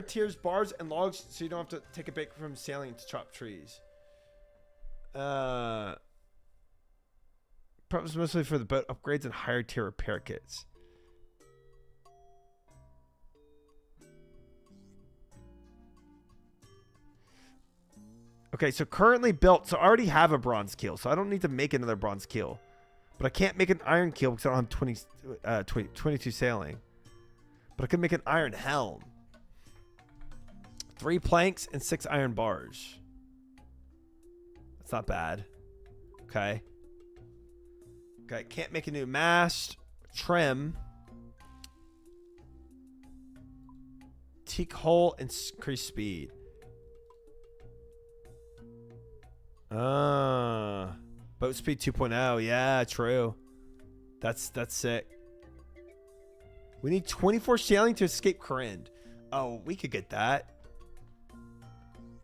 tiers, bars, and logs, so you don't have to take a break from sailing to chop trees. Probably mostly for the boat upgrades and higher tier repair kits. Okay, so currently built. So I already have a bronze keel, so I don't need to make another bronze keel. But I can't make an iron keel because I don't have 22 sailing. But I could make an iron helm. 3 planks and 6 iron bars. That's not bad. Okay. Okay, can't make a new mast. Trim. Teak hole and increase speed. Boat speed 2.0. Yeah, true. That's sick. We need 24 sailing to escape Corinne. Oh, we could get that.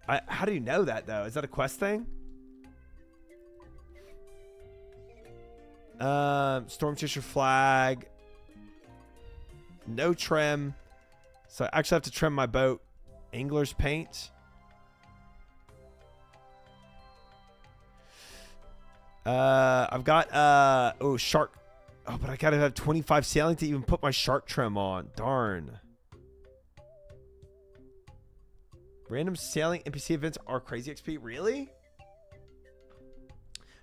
How do you know that, though? Is that a quest thing? Storm chaser flag. No trim. So I actually have to trim my boat. Angler's paint. I've got shark. Oh, but I gotta have 25 sailing to even put my shark trim on. Darn. Random sailing NPC events are crazy XP. Really?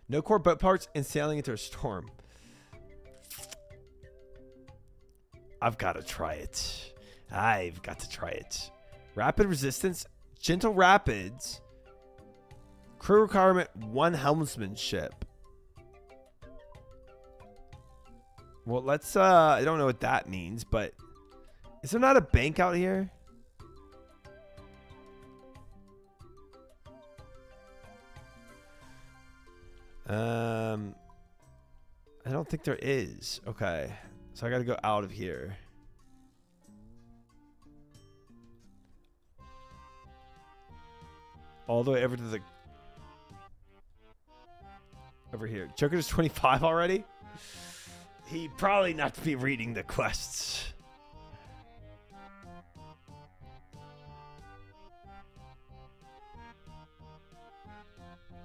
No core boat parts and sailing into a storm. I've got to try it. I've got to try it. Rapid resistance. Gentle rapids. Crew requirement 1 helmsmanship. Well, let's I don't know what that means, but is there not a bank out here? I don't think there is. Okay. So I got to go out of here. All the way over to the over here. Joker is 25 already? He'd probably not be reading the quests.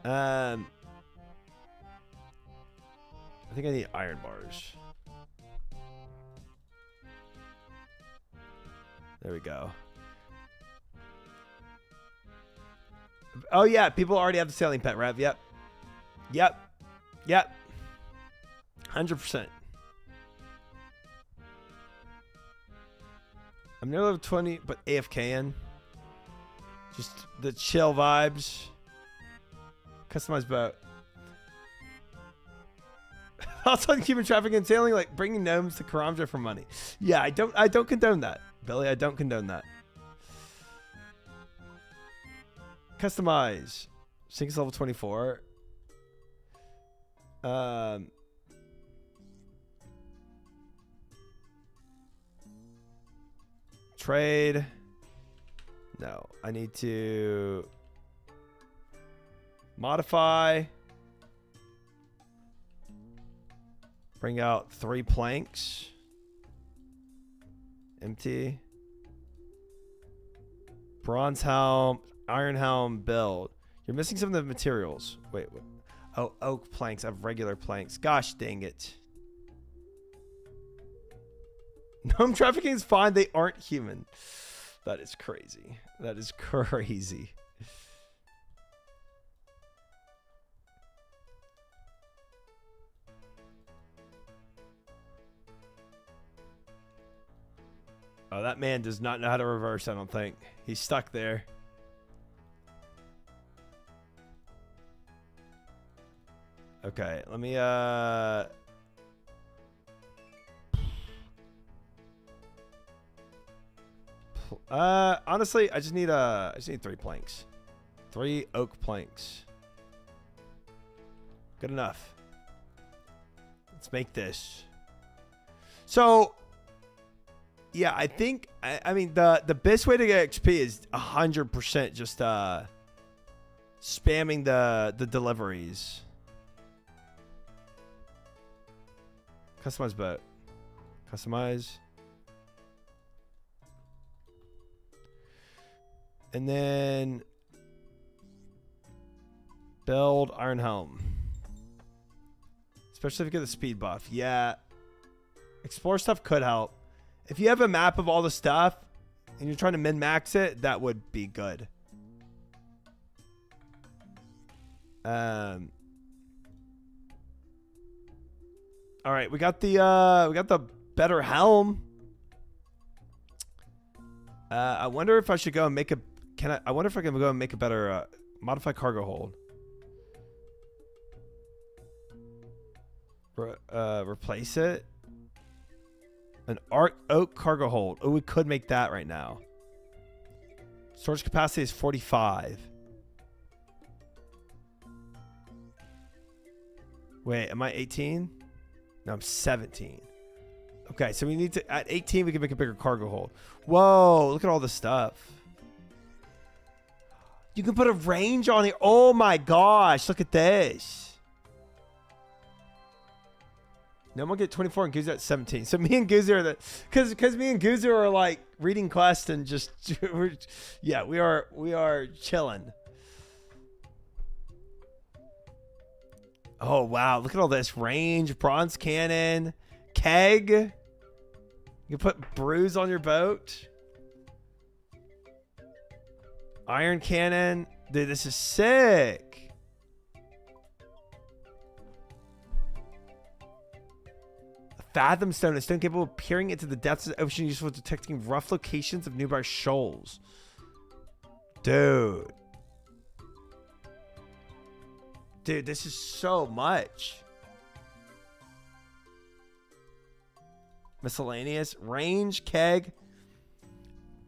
I think I need iron bars. There we go. Oh yeah, people already have the sailing pet, Rev. Yep. Yep. Yep. 100%. I'm near level 20, but AFKing. Just the chill vibes. Customized boat. Also, human trafficking and sailing, like bringing gnomes to Karamja for money. Yeah, I don't condone that, Billy. I don't condone that. Customize. Sync's level 24. Trade. No, I need to modify. Bring out 3 planks. Empty. Bronze helm, iron helm build. You're missing some of the materials. Wait. Oh, oak planks. I have regular planks. Gosh dang it. Gnome trafficking is fine. They aren't human. That is crazy. That is crazy. Oh, that man does not know how to reverse, I don't think. He's stuck there. Okay, let me honestly, I just need 3 planks. 3 oak planks. Good enough. Let's make this. So yeah, I think I mean the best way to get XP is 100% just spamming the deliveries. Customize boat. Customize. And then build Iron Helm. Especially if you get the speed buff. Yeah. Explore stuff could help. If you have a map of all the stuff and you're trying to min-max it, that would be good. All right, we got the better helm. I wonder if I should go and make a I wonder if I can go and make a better modify cargo hold. Replace it. An oak cargo hold. Oh, we could make that right now. Storage capacity is 45. Wait, am I 18? No, I'm 17. Okay, so we need to, at 18, we can make a bigger cargo hold. Whoa, look at all this stuff. You can put a range on it. Oh my gosh, look at this. No one get 24 and Guzu at 17. So me and Guzu are the, because me and Guzu are like reading quest and just, yeah, we are chilling. Oh wow, look at all this range, bronze cannon, keg. You can put brews on your boat. Iron cannon. Dude, this is sick. A fathom stone. A stone capable of peering into the depths of the ocean, useful for detecting rough locations of nearby shoals. Dude. Dude, this is so much. Miscellaneous. Range, keg.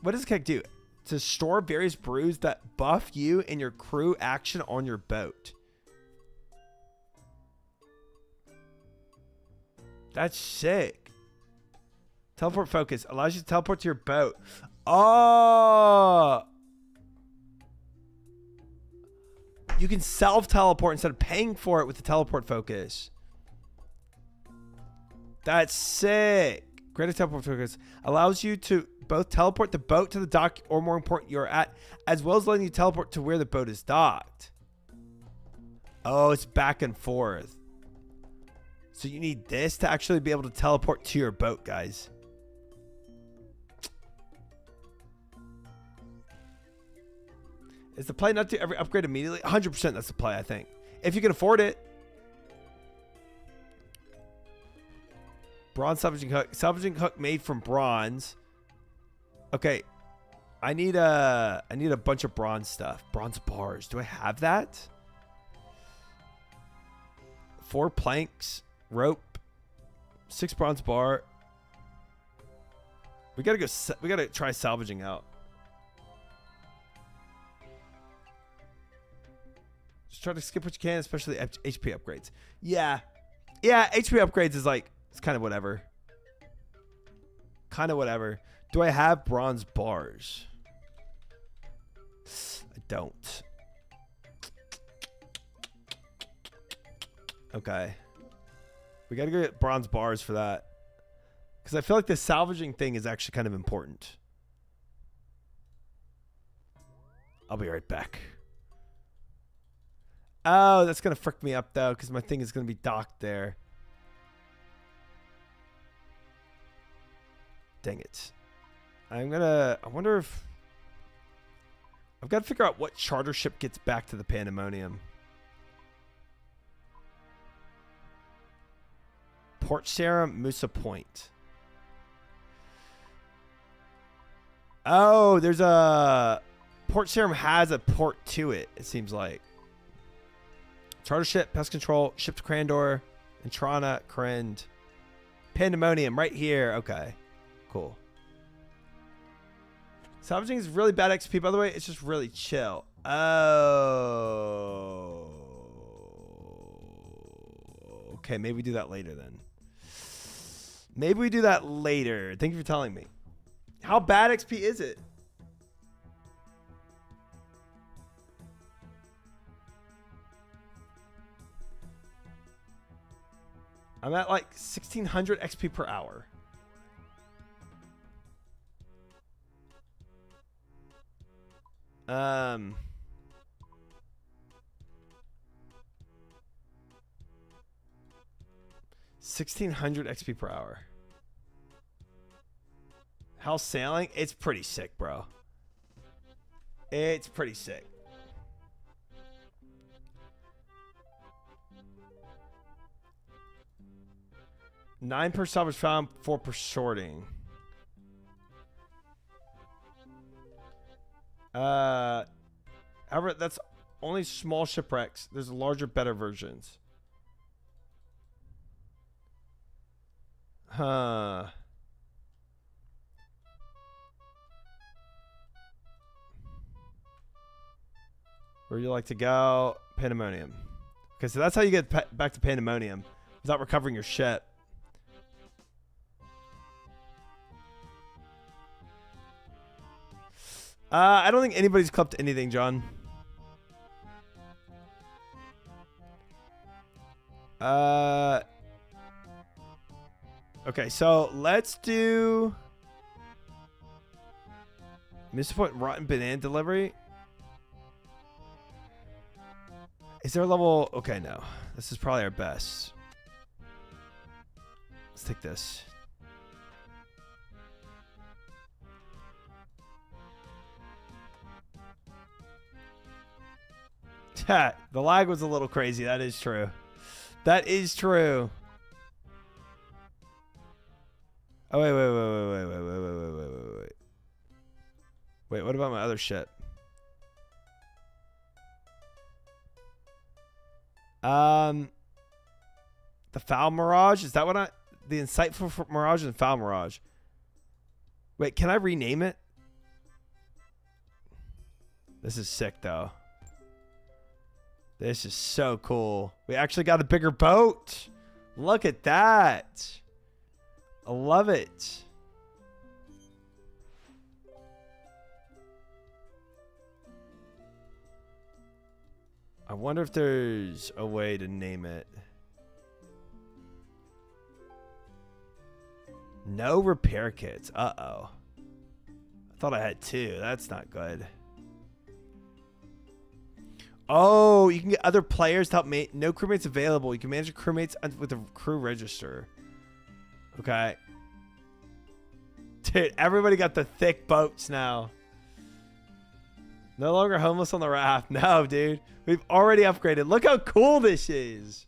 What does keg do? To store various brews that buff you and your crew action on your boat. That's sick. Teleport focus. Allows you to teleport to your boat. Oh! You can self-teleport instead of paying for it with the teleport focus. That's sick. Greater teleport focus allows you to both teleport the boat to the dock or more important you're at, as well as letting you teleport to where the boat is docked. Oh, it's back and forth. So you need this to actually be able to teleport to your boat, guys. Is the play not to every upgrade immediately? 100% that's the play, I think. If you can afford it. Bronze salvaging hook. Salvaging hook made from bronze. Okay. I need a bunch of bronze stuff. Bronze bars. Do I have that? 4 planks. Rope. 6 bronze bar. We gotta try salvaging out. Just try to skip what you can, especially HP upgrades. Yeah. Yeah, HP upgrades is like, it's kind of whatever. Kind of whatever. Do I have bronze bars? I don't. Okay. We got to go get bronze bars for that. Because I feel like the salvaging thing is actually kind of important. I'll be right back. Oh, that's going to frick me up, though, because my thing is going to be docked there. Dang it. I wonder if... I've got to figure out what charter ship gets back to the Pandemonium. Port Serum, Musa Point. Oh, there's a... Port Serum has a port to it, it seems like. Charter ship, pest control, ship to Crandor, Entrana, Krend. Pandemonium, right here. Okay, cool. Salvaging is really bad XP, by the way. It's just really chill. Oh. Okay, maybe we do that later then. Maybe we do that later. Thank you for telling me. How bad XP is it? I'm at like 1600 XP per hour. Um, 1600 XP per hour. How's sailing? It's pretty sick, bro. It's pretty sick. Nine per salvage found, 4 per sorting. However, that's only small shipwrecks. There's larger, better versions. Huh. Where you like to go? Pandemonium. Okay, so that's how you get back to Pandemonium without recovering your ship. I don't think anybody's clipped anything, John. Okay, so let's do Mr. Point Rotten Banana Delivery. Is there a level? Okay, no. This is probably our best. Let's take this. The lag was a little crazy. That is true. That is true. Oh, wait. Wait, what about my other shit? The Foul Mirage? Is that what I... The Insightful Mirage and Foul Mirage. Wait, can I rename it? This is sick, though. This is so cool. We actually got a bigger boat. Look at that. I love it. I wonder if there's a way to name it. No repair kits. Uh-oh. I thought I had 2. That's not good. Oh, you can get other players to help mate. No crewmates available. You can manage your crewmates with the crew register. Okay. Dude, everybody got the thick boats now. No longer homeless on the raft. No, dude. We've already upgraded. Look how cool this is.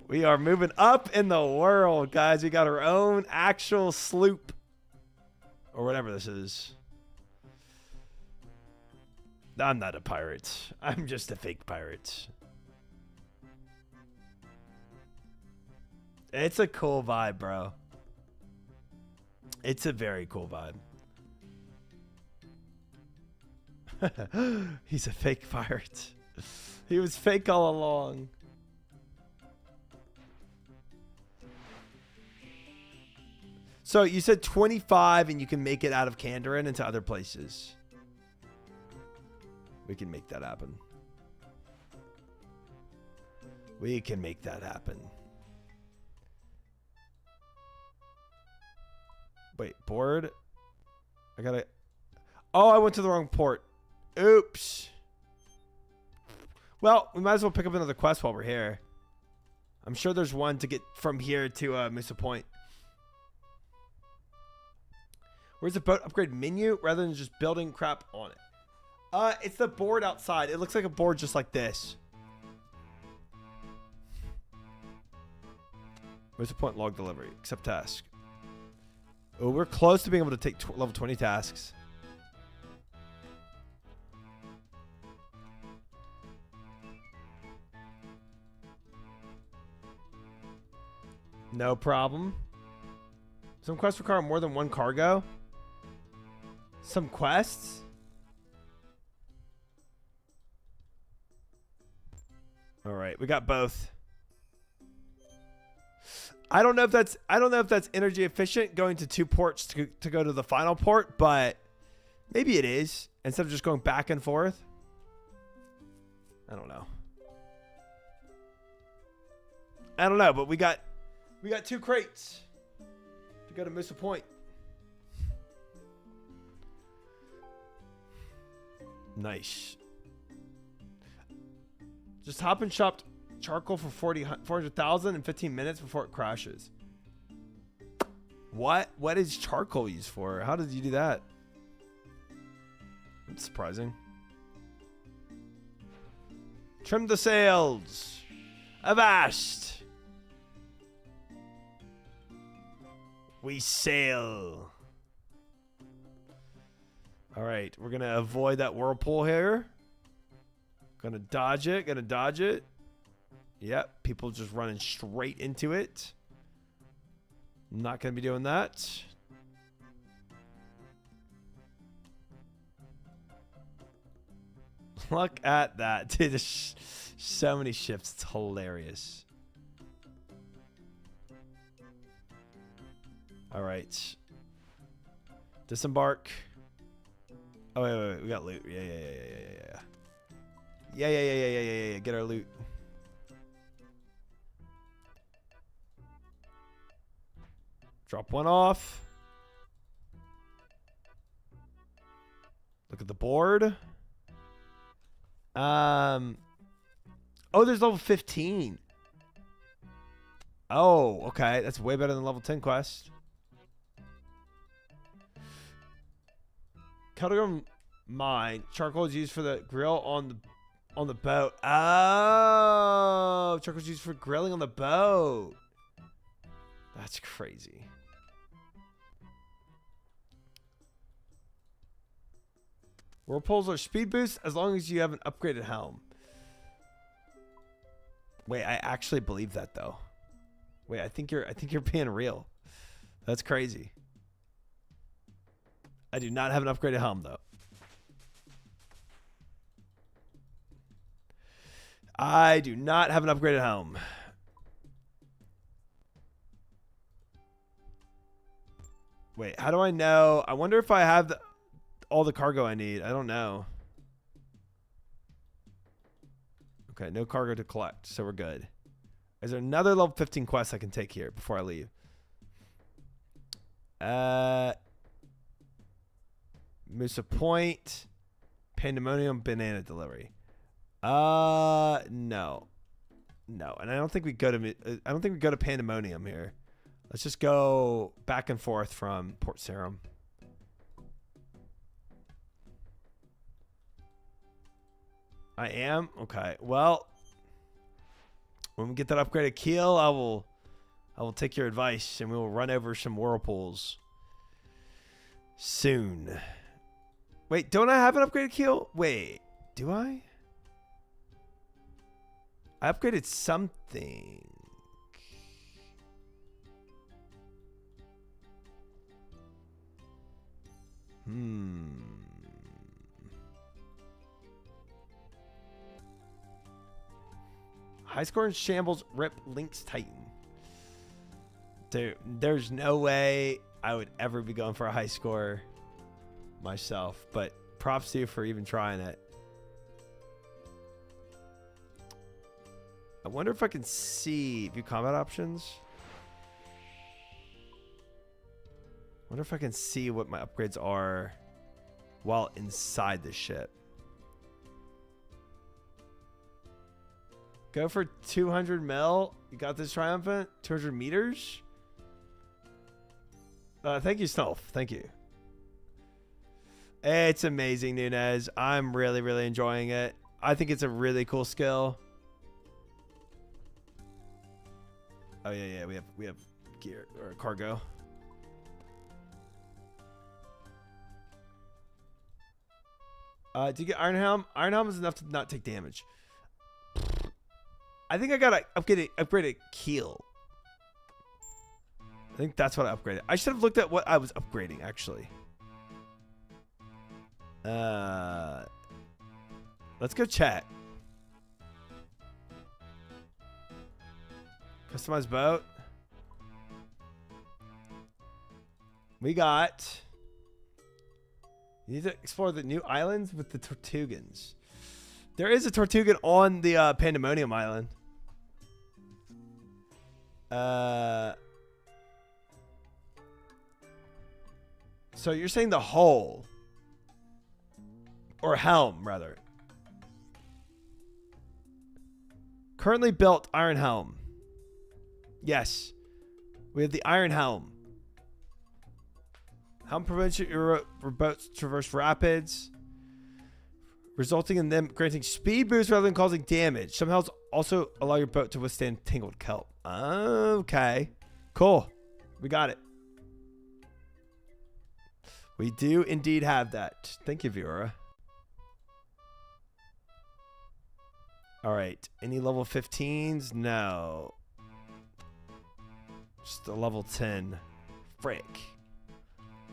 We are moving up in the world, guys. We got our own actual sloop. Or whatever this is. I'm not a pirate. I'm just a fake pirate. It's a cool vibe, bro. It's a very cool vibe. He's a fake pirate. He was fake all along. So you said 25 and you can make it out of Kandarin into other places. We can make that happen. We can make that happen. Wait, board? I gotta... Oh, I went to the wrong port. Oops. Well, we might as well pick up another quest while we're here. I'm sure there's one to get from here to Mesa Point. Where's the boat upgrade menu rather than just building crap on it? It's the board outside. It looks like a board just like this. Where's the point? Log delivery. Accept task. Oh, we're close to being able to take level 20 tasks. No problem. Some quests require more than one cargo. Some quests? All right, we got both. I don't know if that's energy efficient going to 2 ports to go to the final port, but maybe it is instead of just going back and forth. I don't know. I don't know, but we got 2 crates to go to Moosa Point. Nice. Just hop and shop charcoal for 400,000 in 15 minutes before it crashes. What is charcoal used for? How did you do that? That's surprising. Trim the sails. Avast. We sail. All right, we're gonna avoid that whirlpool here. Gonna dodge it. Yep, people just running straight into it. I'm not gonna be doing that. Look at that. Dude, there's so many ships. It's hilarious. All right. Disembark. Oh, wait. We got loot. Yeah. Get our loot. Drop one off. Look at the board. Oh, there's level 15. Oh, okay. That's way better than level 10 quest. Cutting mine. Charcoal is used for the grill on the boat. Oh, charcoal is used for grilling on the boat. That's crazy. Whirlpools are speed boosts as long as you have an upgraded helm. Wait, I actually believe that though. Wait, I think you're being real. That's crazy. I do not have an upgraded helm though. I do not have an upgraded helm. Wait, how do I know? I wonder if I have all the cargo I need. I don't know. Okay, no cargo to collect, so we're good. Is there another level 15 quest I can take here before I leave? Moosa Point, Pandemonium Banana Delivery. No, and I don't think we go to Pandemonium here. Let's just go back and forth from Port Sarum. I am? Okay. Well, when we get that upgraded keel, I will take your advice and we will run over some whirlpools soon. Wait, don't I have an upgraded keel? Wait, do I? I upgraded something. High score in shambles, rip Lynx Titan. Dude, there's no way I would ever be going for a high score myself, but props to you for even trying it. I wonder if I can see view combat options. I wonder if I can see what my upgrades are while inside the ship. Go for 200 mil. You got this, Triumphant. 200 meters. Thank you, Snulf. Thank you. It's amazing, Nunez. I'm really, really enjoying it. I think it's a really cool skill. Oh yeah. We have gear or cargo. Do you get Iron Helm? Iron Helm is enough to not take damage. I think I got to upgrade a keel. I think that's what I upgraded. I should have looked at what I was upgrading, actually. Let's go check. Customized boat. We got... You need to explore the new islands with the Tortugans. There is a Tortugan on the Pandemonium Island. So you're saying the hull or helm rather. Currently built iron helm. Yes. We have the iron helm. Helm prevents your boats traverse rapids, resulting in them granting speed boost rather than causing damage. Some helms also allow your boat to withstand tangled kelp. Okay. Cool. We got it. We do indeed have that. Thank you, Viora. All right. Any level 15s? No. Just a level 10. Frick.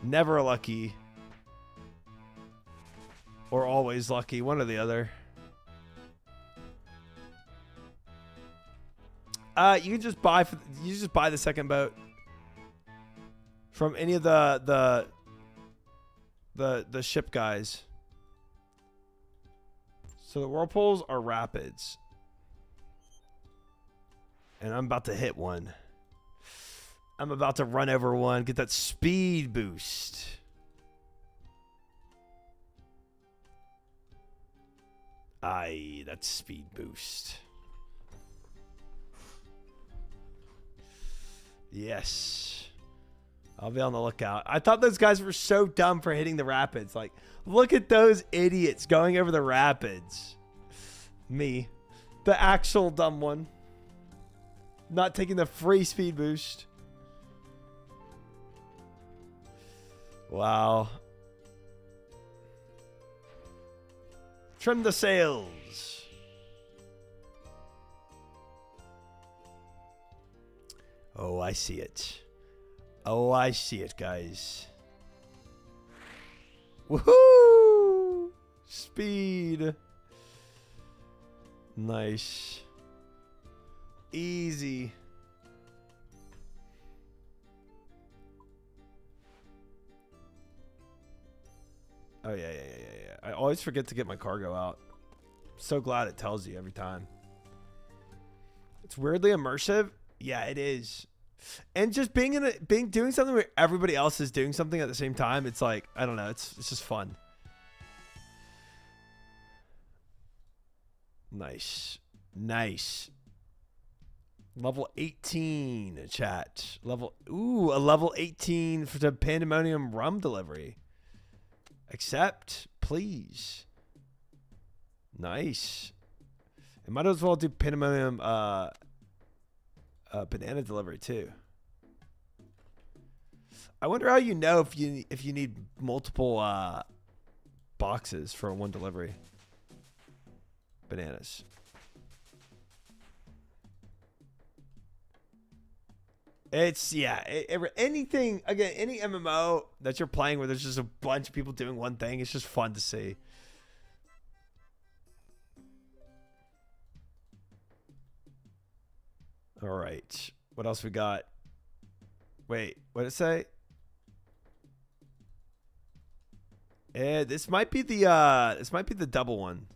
Never lucky. Or always lucky. One or the other. You can just buy the second boat from any of the ship guys. So the whirlpools are rapids. And I'm about to hit one. I'm about to run over one, get that speed boost. Aye, that's speed boost. Yes. I'll be on the lookout. I thought those guys were so dumb for hitting the rapids. Like, look at those idiots going over the rapids. Me. The actual dumb one. Not taking the free speed boost. Wow. Trim the sails. Oh, I see it. Oh, I see it, guys. Woohoo! Speed. Nice. Easy. Oh, yeah. I always forget to get my cargo out. So glad it tells you every time. It's weirdly immersive. Yeah, it is. And just doing something where everybody else is doing something at the same time, it's like, I don't know, it's just fun. Nice. Nice. Level 18, chat. A level 18 for the Pandemonium rum delivery. Accept, please. Nice. I might as well do Pandemonium banana delivery too. I wonder how you know if you need multiple boxes for one delivery. Bananas. It's anything again, any MMO that you're playing where there's just a bunch of people doing one thing, it's just fun to see. All right. What else we got? Wait, what did it say? This might be the double one.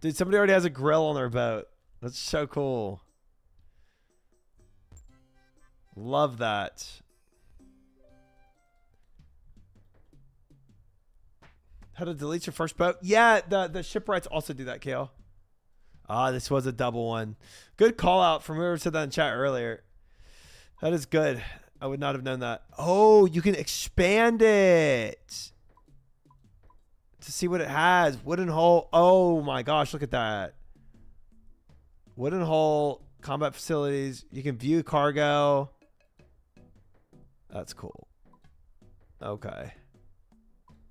Dude, somebody already has a grill on their boat. That's so cool. Love that. How to delete your first boat? Yeah, the shipwrights also do that, Kale. Ah, this was a double one. Good call out from whoever said that in chat earlier. That is good. I would not have known that. Oh, you can expand it to see what it has. Wooden hull. Oh my gosh, look at that. Wooden hull, combat facilities. You can view cargo. That's cool. Okay.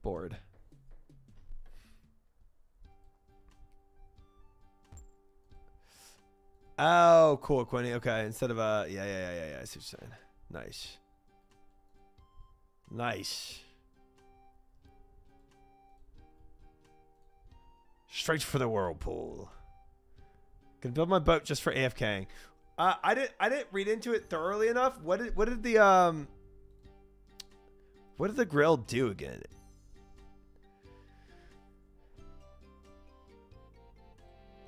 Board. Oh, cool, Quinny. Okay, instead of yeah. I see what you're saying. Nice. Nice. Straight for the whirlpool. Can build my boat just for AFKing. I didn't read into it thoroughly enough. What did the grill do again?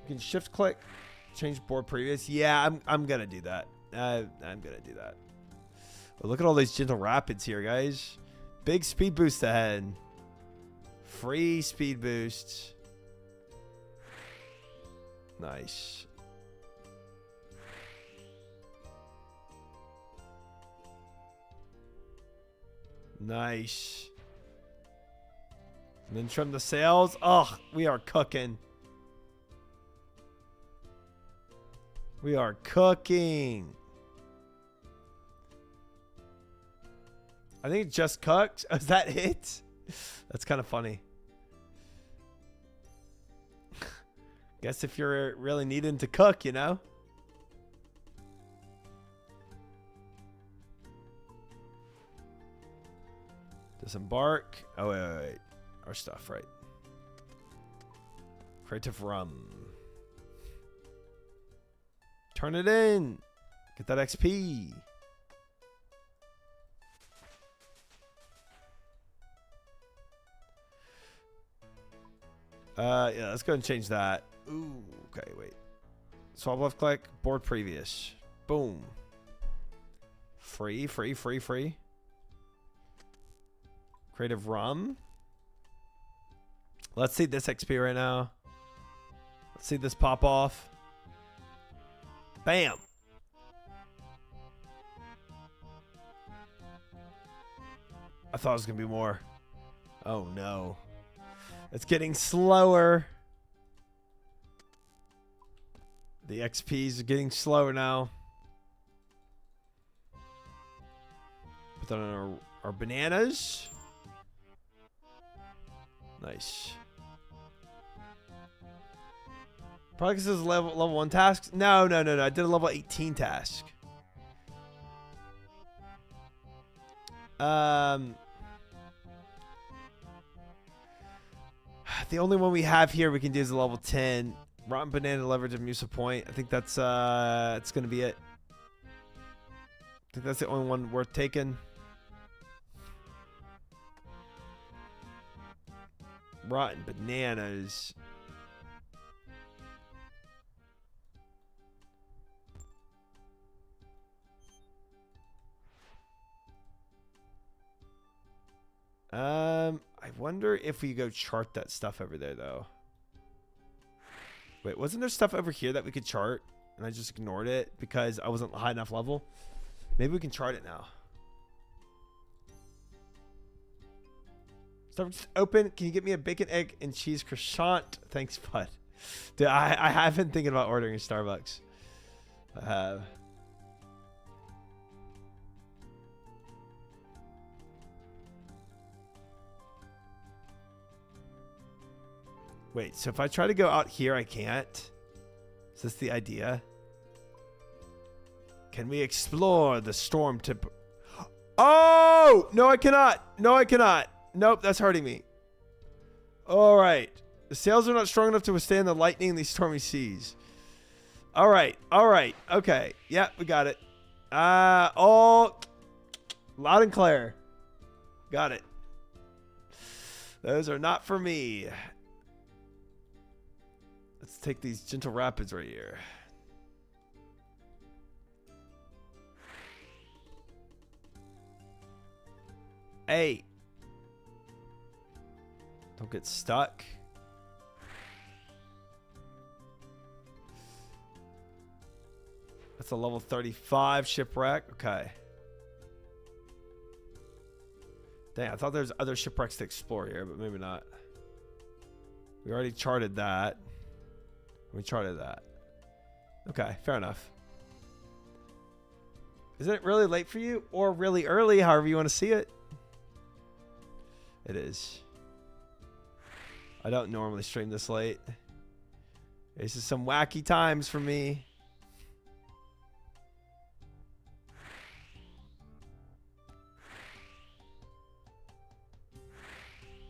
You can shift click. Change board previous. Yeah, I'm gonna do that. I'm gonna do that. But look at all these gentle rapids here, guys. Big speed boost ahead. Free speed boosts. Nice. Nice. And then trim the sails. Oh, we are cooking. We are cooking. I think it just cooked. Is that it? That's kind of funny. Guess if you're really needing to cook, you know? Disembark. Oh, wait. Our stuff, right? Creative rum. Turn it in. Get that XP. Yeah, let's go and change that. Ooh, okay, wait. Swap left click, board previous. Boom. Free. Creative rum. Let's see this XP right now. Let's see this pop off. Bam. I thought it was going to be more. Oh, no. It's getting slower. The XPs are getting slower now. Put that on our bananas. Nice. Probably because this is level 1 tasks. No. I did a level 18 task. The only one we have here we can do is a level 10. Rotten banana leverage of Musa Point. I think that's it's gonna be it. I think that's the only one worth taking. Rotten bananas. I wonder if we go chart that stuff over there though. Wait, wasn't there stuff over here that we could chart and I just ignored it because I wasn't high enough level? Maybe we can chart it now. Starbucks open. Can you get me a bacon, egg, and cheese croissant? Thanks, bud. Dude, I have been thinking about ordering a Starbucks. I have. Wait, so if I try to go out here, I can't? Is this the idea? Can we explore the storm tip? Oh! No, I cannot. No, I cannot. Nope, that's hurting me. All right. The sails are not strong enough to withstand the lightning in these stormy seas. All right. All right. Okay. Yeah, we got it. Oh, loud and clear. Got it. Those are not for me. Let's take these gentle rapids right here. Hey. Don't get stuck. That's a level 35 shipwreck. Okay. Dang, I thought there was other shipwrecks to explore here, but maybe not. We already charted that. We charted that. Okay, fair enough. Isn't it really late for you? Or really early, however you want to see it? It is. I don't normally stream this late. This is some wacky times for me.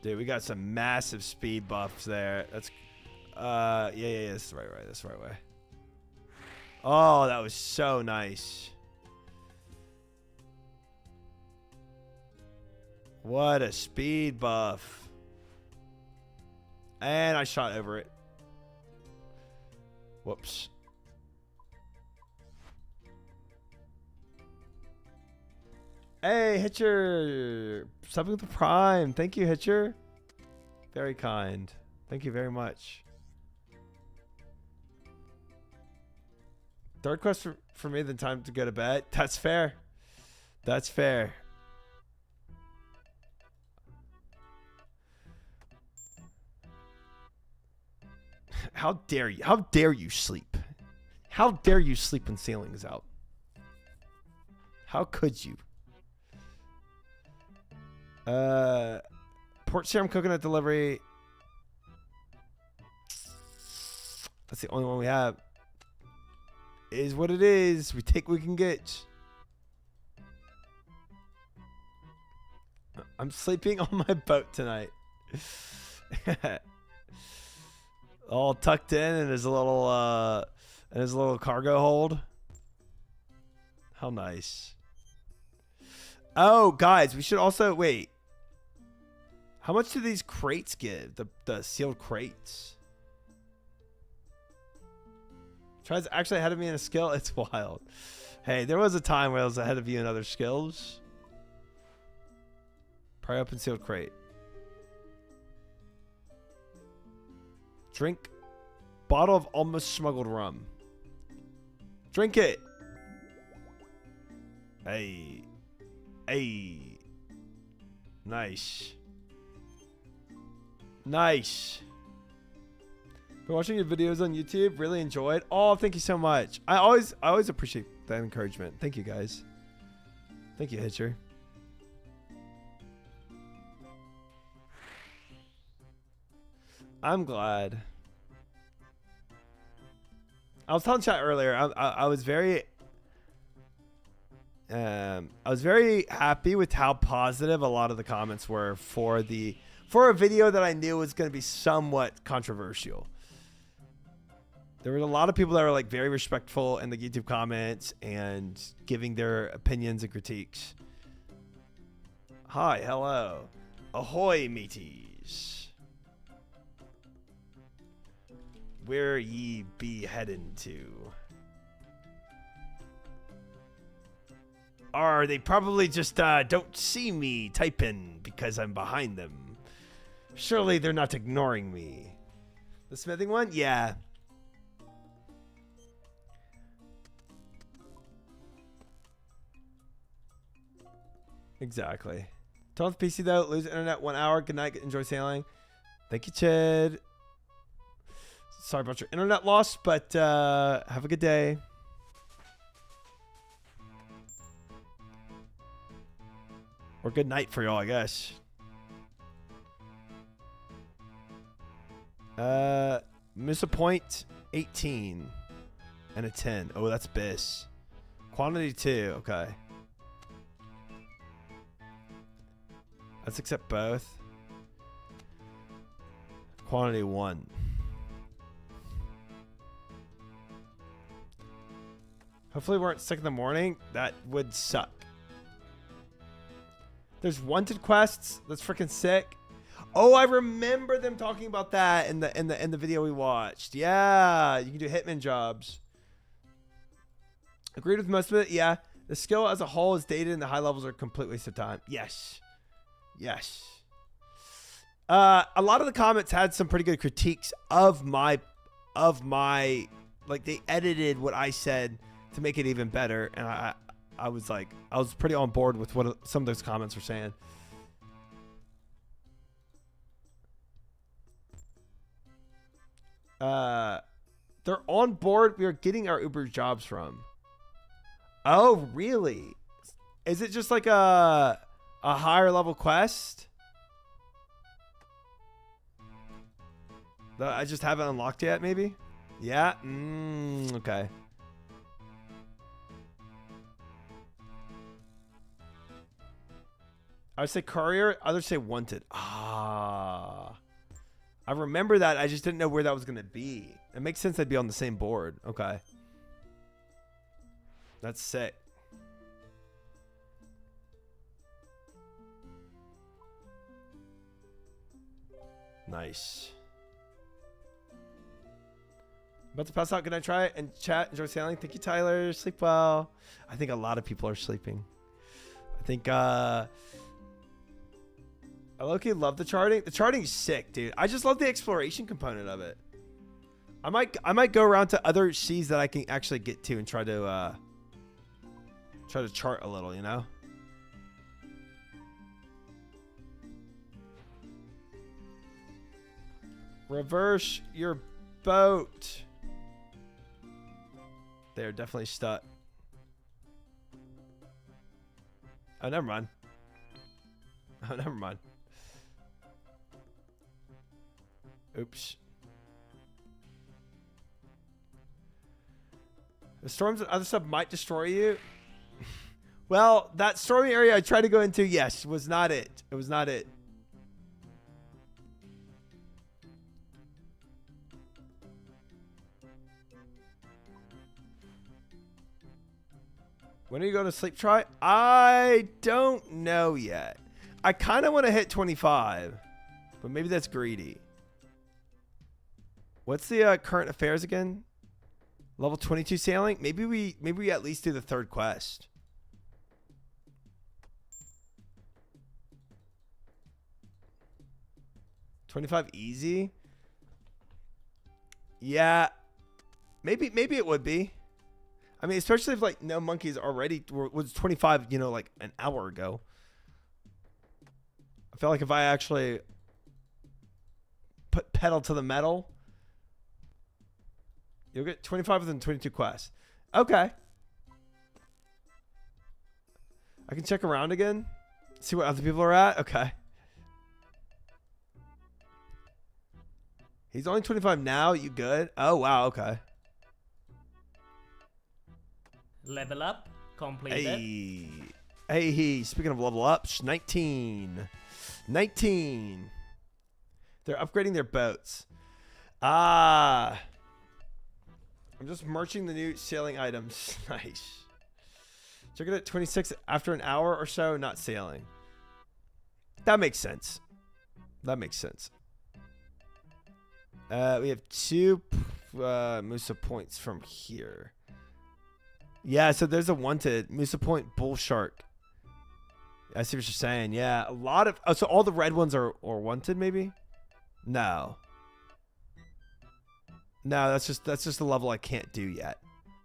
Dude, we got some massive speed buffs there. That's yeah, this is the right way. This is the right way. Oh, that was so nice. What a speed buff. And I shot over it. Whoops. Hey, Hitcher. Subbing with the Prime. Thank you, Hitcher. Very kind. Thank you very much. Third quest for me, then time to go to bed. That's fair. That's fair. How dare you? How dare you sleep? How dare you sleep when sailing is out? How could you? Port serum coconut delivery. That's the only one we have. Is what it is. We take what we can get. I'm sleeping on my boat tonight. All tucked in and his little cargo hold. How nice. Oh, guys, we should also wait. How much do these crates give? The sealed crates. Tries actually ahead of me in a skill. It's wild. Hey, there was a time where I was ahead of you in other skills. Pry open sealed crate. Drink bottle of almost smuggled rum. Drink it. Hey. Hey. Nice. Nice. Been watching your videos on YouTube. Really enjoyed. Oh, thank you so much. I always appreciate that encouragement. Thank you, guys. Thank you, Hitcher. I'm glad. I was telling chat earlier. I was very happy with how positive a lot of the comments were for a video that I knew was going to be somewhat controversial. There were a lot of people that were like very respectful in the YouTube comments and giving their opinions and critiques. Hi, hello, ahoy, mateys. Where ye be heading to? Or they probably just don't see me typing because I'm behind them. Surely they're not ignoring me. The smithing one? Yeah. Exactly. Turn off the PC though. Lose internet 1 hour. Good night. Enjoy sailing. Thank you, Chad. Sorry about your internet loss, but have a good day. Or good night for y'all, I guess. Miss a point, 18 and a 10. Oh, that's Biss. Quantity 2. Okay. Let's accept both. Quantity 1. Hopefully we weren't sick in the morning. That would suck. There's wanted quests. That's freaking sick. Oh, I remember them talking about that in the video we watched. Yeah, you can do hitman jobs. Agreed with most of it. Yeah, the skill as a whole is dated, and the high levels are a complete waste of time. Yes, yes. A lot of the comments had some pretty good critiques of my like they edited what I said to make it even better, and I was like, I was pretty on board with what some of those comments were saying. They're on board. We are getting our Uber jobs from. Oh, really? Is it just like a higher level quest that I just haven't unlocked yet? Maybe. Yeah. Okay. I would say courier. Others say wanted. Ah. I remember that. I just didn't know where that was going to be. It makes sense they'd be on the same board. Okay. That's sick. Nice. About to pass out. Good night. Try it and chat. Enjoy sailing. Thank you, Tyler. Sleep well. I think a lot of people are sleeping. think I low-key love the charting. The charting's sick, dude. I just love the exploration component of it. I might go around to other seas that I can actually get to and try to chart a little, you know? Reverse your boat. They're definitely stuck. Oh, never mind. Oh, never mind. Oops. The storms and other stuff might destroy you. Well, that stormy area I tried to go into, yes, was not it. It was not it. When are you going to sleep try? I don't know yet. I kind of want to hit 25, but maybe that's greedy. What's the current affairs again? Level 22 sailing? Maybe we at least do the third quest. $25 easy? Yeah. Maybe it would be. I mean, especially if like no monkeys already was 25, you know, like an hour ago. I feel like if I actually put pedal to the metal, you'll get 25 within 22 quests. Okay. I can check around again. See what other people are at. Okay. He's only 25 now. You good? Oh, wow. Okay. Level up completed. Hey, speaking of level ups, 19. They're upgrading their boats. I'm just merching the new sailing items. Nice. Check it at 26 after an hour or so, not sailing. That makes sense. We have 2 Musa points from here. Yeah, so there's a wanted Musa Point bull shark. I see what you're saying. Yeah, a lot of so all the red ones are wanted maybe? No, that's just the level I can't do yet.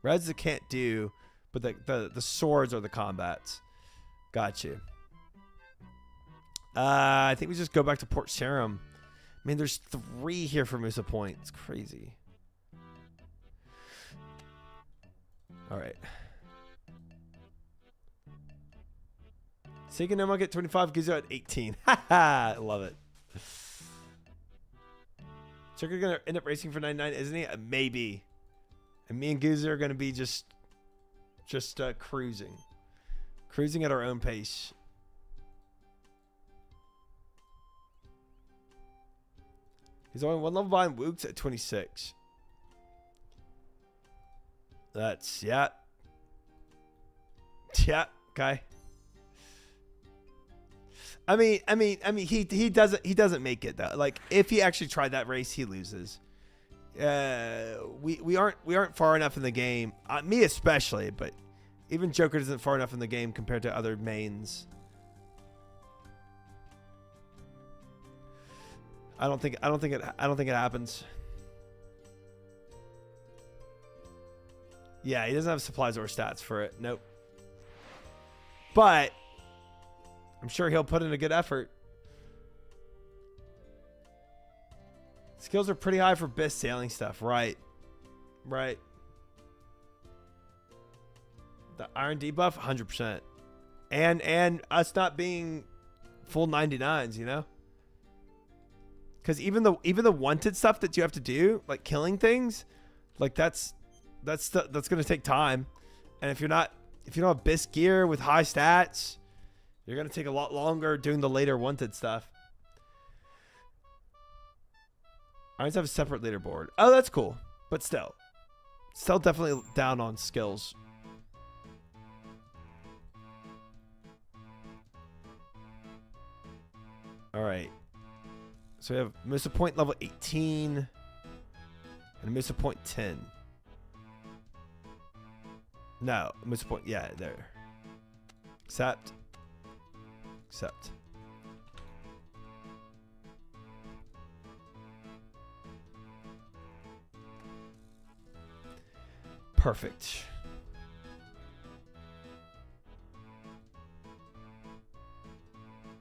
Reds I can't do, but the swords are the combats. Got you. I think we just go back to Port Sarum. I mean, there's 3 here for Musa Point. It's crazy. All right. Sega no get 25, gives you at 18. Haha, I love it. Sugar gonna end up racing for 99, isn't he? Maybe. And me and Goose are gonna be just cruising at our own pace. He's only 1 level behind Wooks at 26. That's yeah, okay. I mean, he doesn't make it though. Like if he actually tried that race, he loses. We aren't far enough in the game. Me especially, but even Joker isn't far enough in the game compared to other mains. I don't think it happens. Yeah, he doesn't have supplies or stats for it. Nope. But I'm sure he'll put in a good effort. Skills are pretty high for best sailing stuff. Right. The iron debuff, 100%. And us not being full 99s, you know? Because even the wanted stuff that you have to do, like killing things, like that's gonna take time, and if you don't have bisque gear with high stats, you're gonna take a lot longer doing the later wanted stuff. I always have a separate leaderboard. Oh, that's cool, but still definitely down on skills. All right, so we have Musa Point level 18 and Musa Point 10. No, Musa Point, yeah, there. Accept. Accept. Perfect.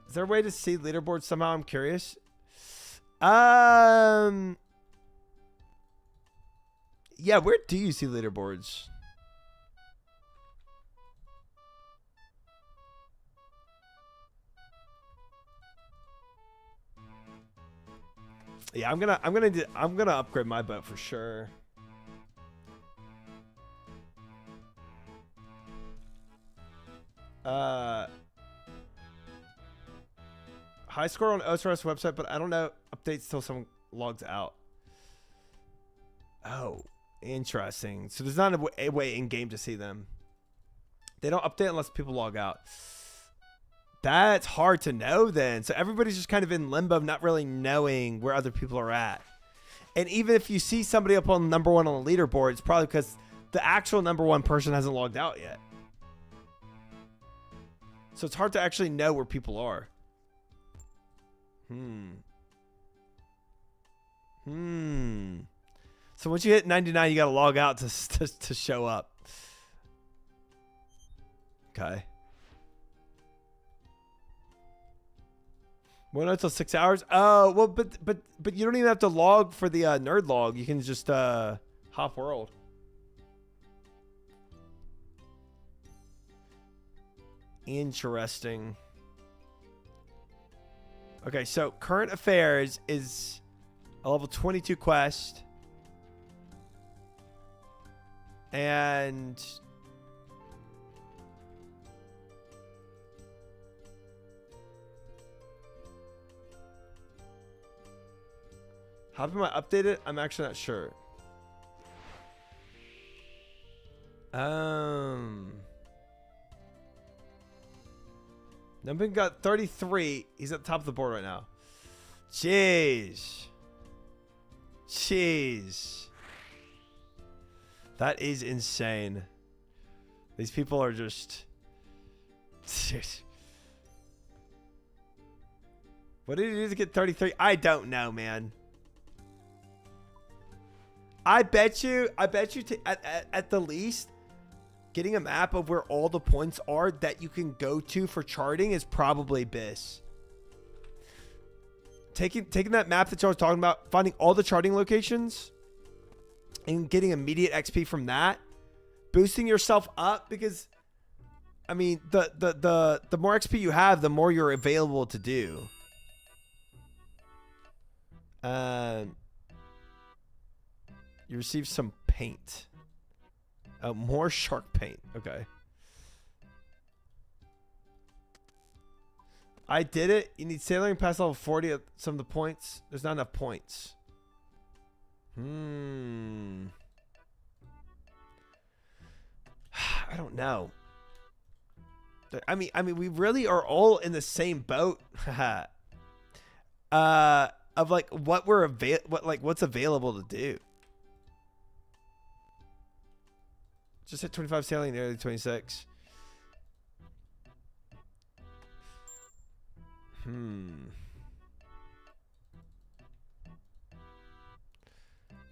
Is there a way to see leaderboards somehow? I'm curious. Yeah, where do you see leaderboards? Yeah, I'm gonna upgrade my boat for sure. High score on OSRS website, but I don't know updates till someone logs out. Oh, interesting. So there's not a way in game to see them. They don't update unless people log out. That's hard to know then. So everybody's just kind of in limbo, not really knowing where other people are at. And even if you see somebody up on number 1 on the leaderboard, it's probably because the actual number 1 person hasn't logged out yet. So it's hard to actually know where people are. So once you hit 99, you got to log out to show up. Okay. Well, no, until 6 hours. Oh, well, but you don't even have to log for the nerd log. You can just hop world. Interesting. Okay, so current affairs is a level 22 quest. And how am I updated? I'm actually not sure. Numbin got 33. He's at the top of the board right now. Jeez. That is insane. These people are just... What did he do to get 33? I don't know, man. I bet you at the least, getting a map of where all the points are that you can go to for charting is probably BIS. Taking that map that y'all was talking about, finding all the charting locations and getting immediate XP from that, boosting yourself up, because I mean the more XP you have, the more you're available to do. You receive some paint. More shark paint. Okay. I did it. You need sailing past level 40 at some of the points. There's not enough points. I don't know. I mean, we really are all in the same boat. Of like what we're what's available to do. Just hit 25 sailing, nearly 26.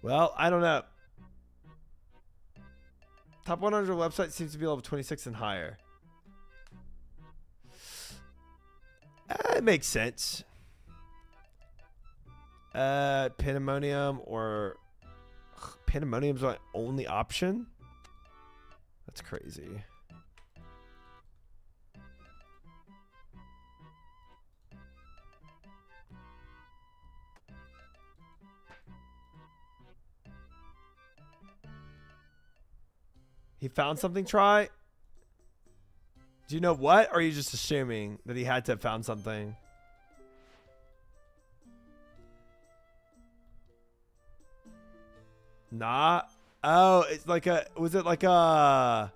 Well, I don't know. Top 100 website seems to be level 26 and higher. It makes sense. Pandemonium or Pandemonium's my only option? That's crazy. He found something, try? Do you know what? Or are you just assuming that he had to have found something? Nah. Oh, it's like a... Was it like a...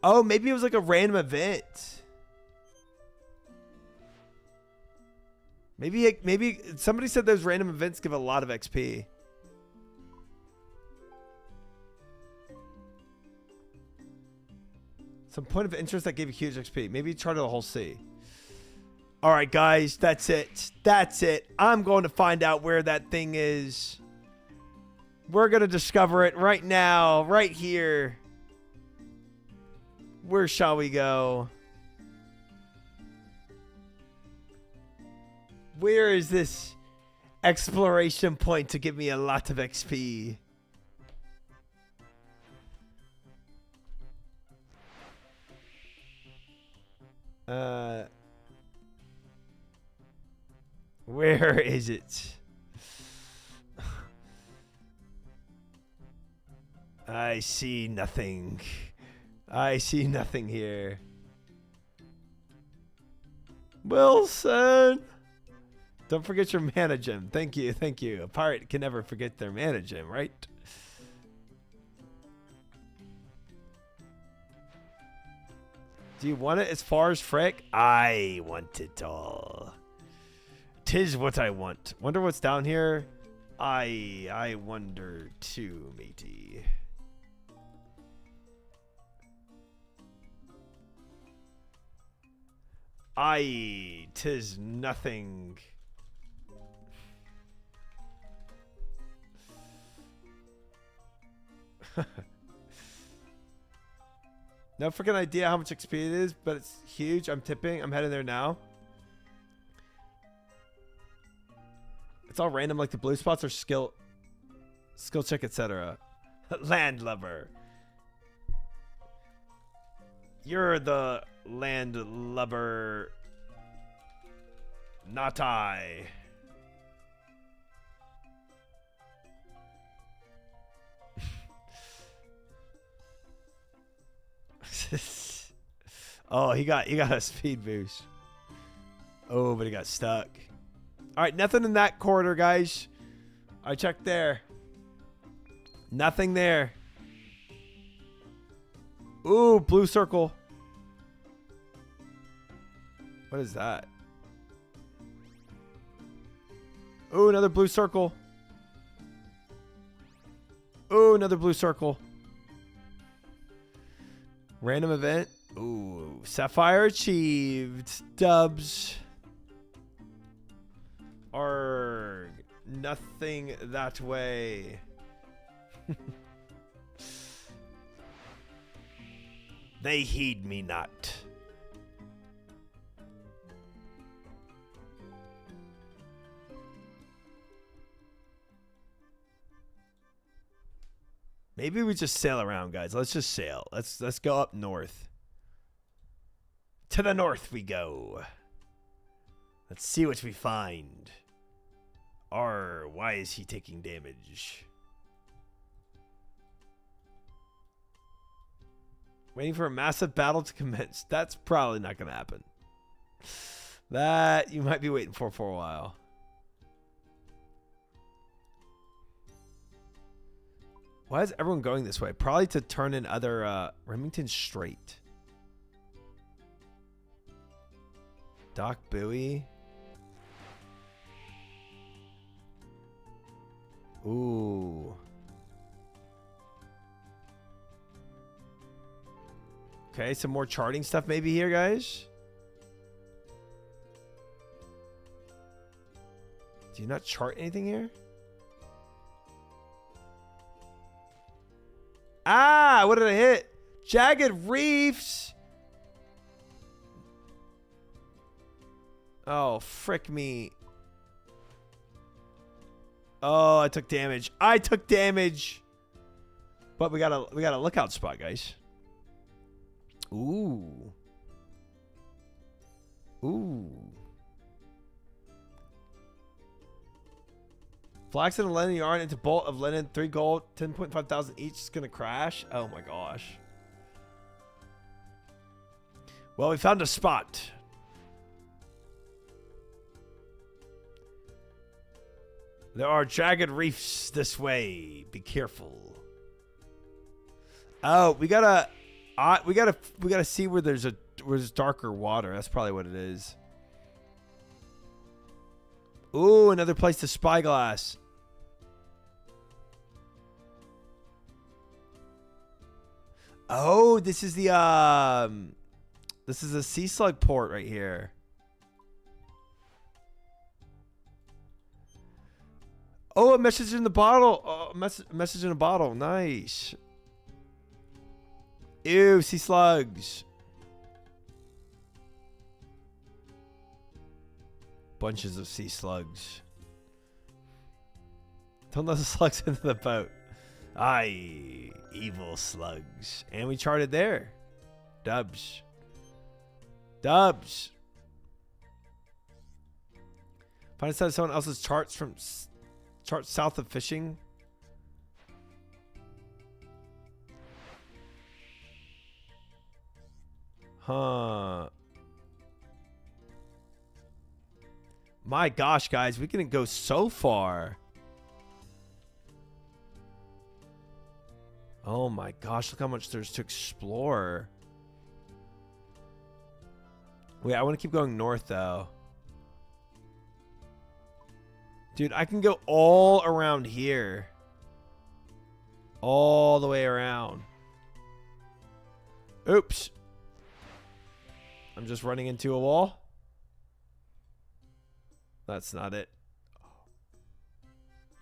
Oh, maybe it was like a random event. Maybe somebody said those random events give a lot of XP. Some point of interest that gave you huge XP. Maybe you charted the whole sea. All right, guys, that's it. That's it. I'm going to find out where that thing is. We're going to discover it right now, right here. Where shall we go? Where is this exploration point to give me a lot of XP? Where is it? I see nothing. I see nothing here. Wilson! Don't forget your mana gem. Thank you, thank you. A pirate can never forget their mana gem, right? Do you want it as far as Frick? I want it all. 'Tis what I want. Wonder what's down here? I wonder too, matey. Aye, 'tis nothing. No freaking idea how much XP it is, but it's huge. I'm tipping. I'm heading there now. It's all random, like the blue spots are skill check, etc. Landlubber. You're the landlubber, not I. Oh, he got a speed boost. Oh, but he got stuck. All right, nothing in that corridor, guys. I checked there. Nothing there. Ooh, blue circle. What is that? Ooh, another blue circle. Ooh, another blue circle. Random event. Ooh, sapphire achieved. Dubs. Arrgh. Nothing that way. They heed me not. Maybe we just sail around, guys. Let's just sail. Let's go up north. To the north we go. Let's see what we find. Why is he taking damage? Waiting for a massive battle to commence. That's probably not going to happen. That you might be waiting for a while. Why is everyone going this way? Probably to turn in other Remington Strait. Dock Buoy. Ooh. Okay, some more charting stuff maybe here, guys. Do you not chart anything here? Ah, what did I hit? Jagged Reefs. Oh, frick me. Oh, I took damage. I took damage. But we got a lookout spot, guys. Ooh. Ooh. Flax and linen yarn into bolt of linen, 3 gold, 10.5 thousand each is gonna crash. Oh my gosh. Well, we found a spot. There are jagged reefs this way. Be careful. Oh, we gotta see where there's darker water. That's probably what it is. Ooh, another place to spyglass. Oh, this is the sea slug port right here. message in the bottle. Oh, message in a bottle. Nice. Ew, sea slugs. Bunches of sea slugs. Don't let the slugs into the boat. Aye, evil slugs. And we charted there. Dubs. Dubs. Find inside someone else's charts from charts south of fishing. Huh. My gosh, guys, we can go so far. Oh my gosh, look how much there's to explore. Wait, I want to keep going north though. Dude, I can go all around here. All the way around. Oops. I'm just running into a wall. That's not it.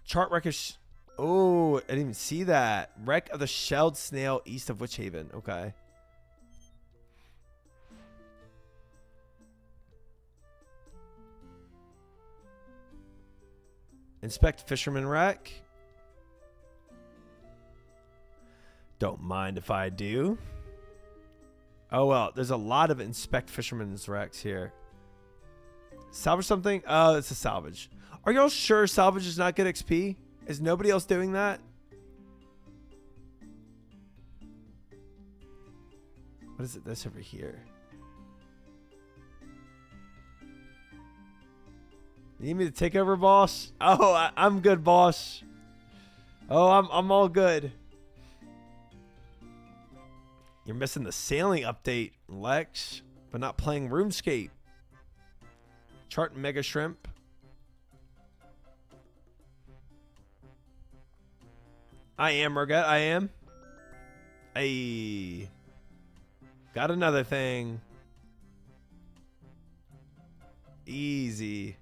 Chart wreckage. Oh, I didn't even see that. Wreck of the shelled snail east of Witch Haven. Okay. Inspect fisherman wreck. Don't mind if I do. Oh, well, there's a lot of inspect fisherman's wrecks here. Salvage something? Oh, it's a salvage. Are y'all sure salvage is not good XP? Is nobody else doing that? What is it? This over here. You need me to take over, boss? Oh, I'm good, boss. Oh, I'm all good. You're missing the sailing update, Lex, but not playing RuneScape. Chart Mega Shrimp. I am, Marget. I am. Hey. Got another thing. Easy.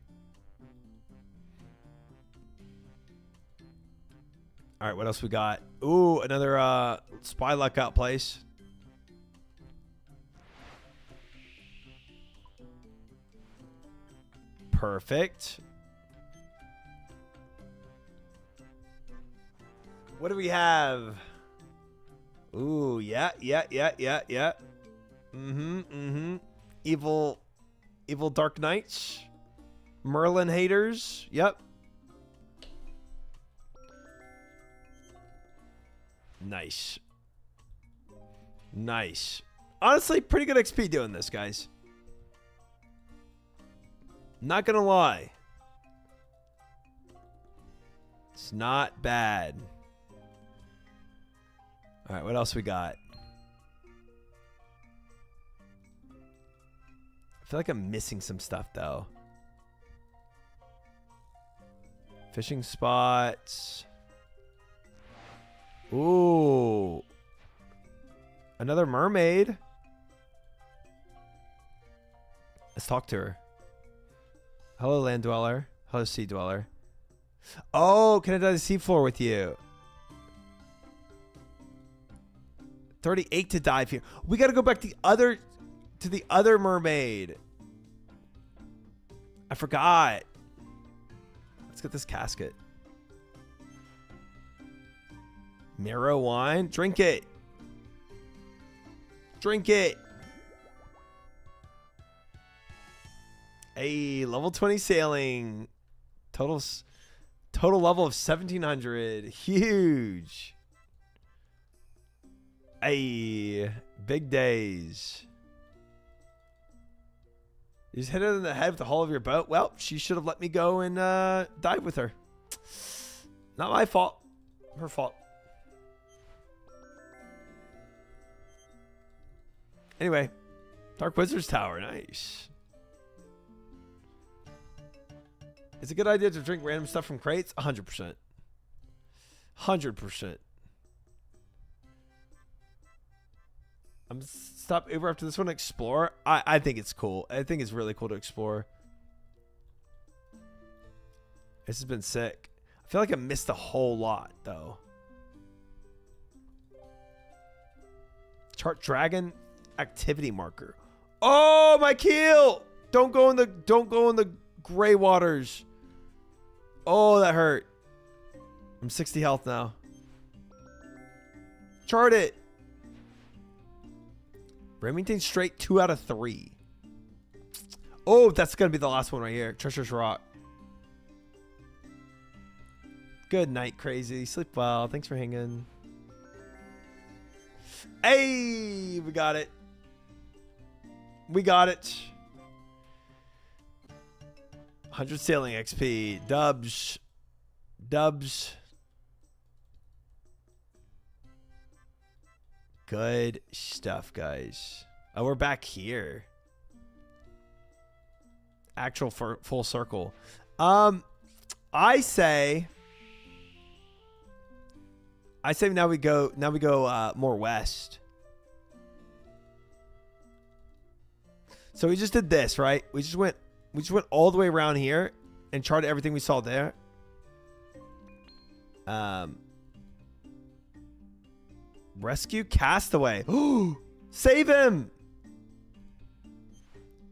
All right, what else we got? Ooh, another spy lookout place. Perfect. What do we have? Ooh, yeah. Evil Dark Knights. Merlin haters. Yep. Nice. Nice. Honestly, pretty good XP doing this, guys. Not gonna lie. It's not bad. All right, what else we got? I feel like I'm missing some stuff, though. Fishing spots. Ooh. Another mermaid. Let's talk to her. Hello, land dweller. Hello, sea dweller. Oh, can I do the seafloor with you? 38 to dive here. We got to go back to the other mermaid. I forgot. Let's get this casket. Marrow wine. Drink it. Drink it. Hey, level 20 sailing. Total level of 1700. Huge. Hey, big days. You just hit her in the head with the hull of your boat. Well, she should have let me go and dive with her. Not my fault. Her fault. Anyway, Dark Wizard's Tower. Nice. It's a good idea to drink random stuff from crates. 100%. 100%. I'm stop Uber after this one. Explore. I think it's cool. I think it's really cool to explore. This has been sick. I feel like I missed a whole lot though. Chart dragon activity marker. Oh, my keel! Don't go in the gray waters. Oh, that hurt. I'm 60 health now. Chart it. Remington straight 2 out of 3. Oh, that's gonna be the last one right here. Treacherous Rock. Good night, Crazy. Sleep well. Thanks for hanging. Hey, we got it. We got it. 100 sailing XP. Dubs. Dubs. Good stuff, guys. Oh, we're back here. Actual full circle. I say now we go more west. So we just did this, right? We just went all the way around here and charted everything we saw there. Rescue Castaway. Save him!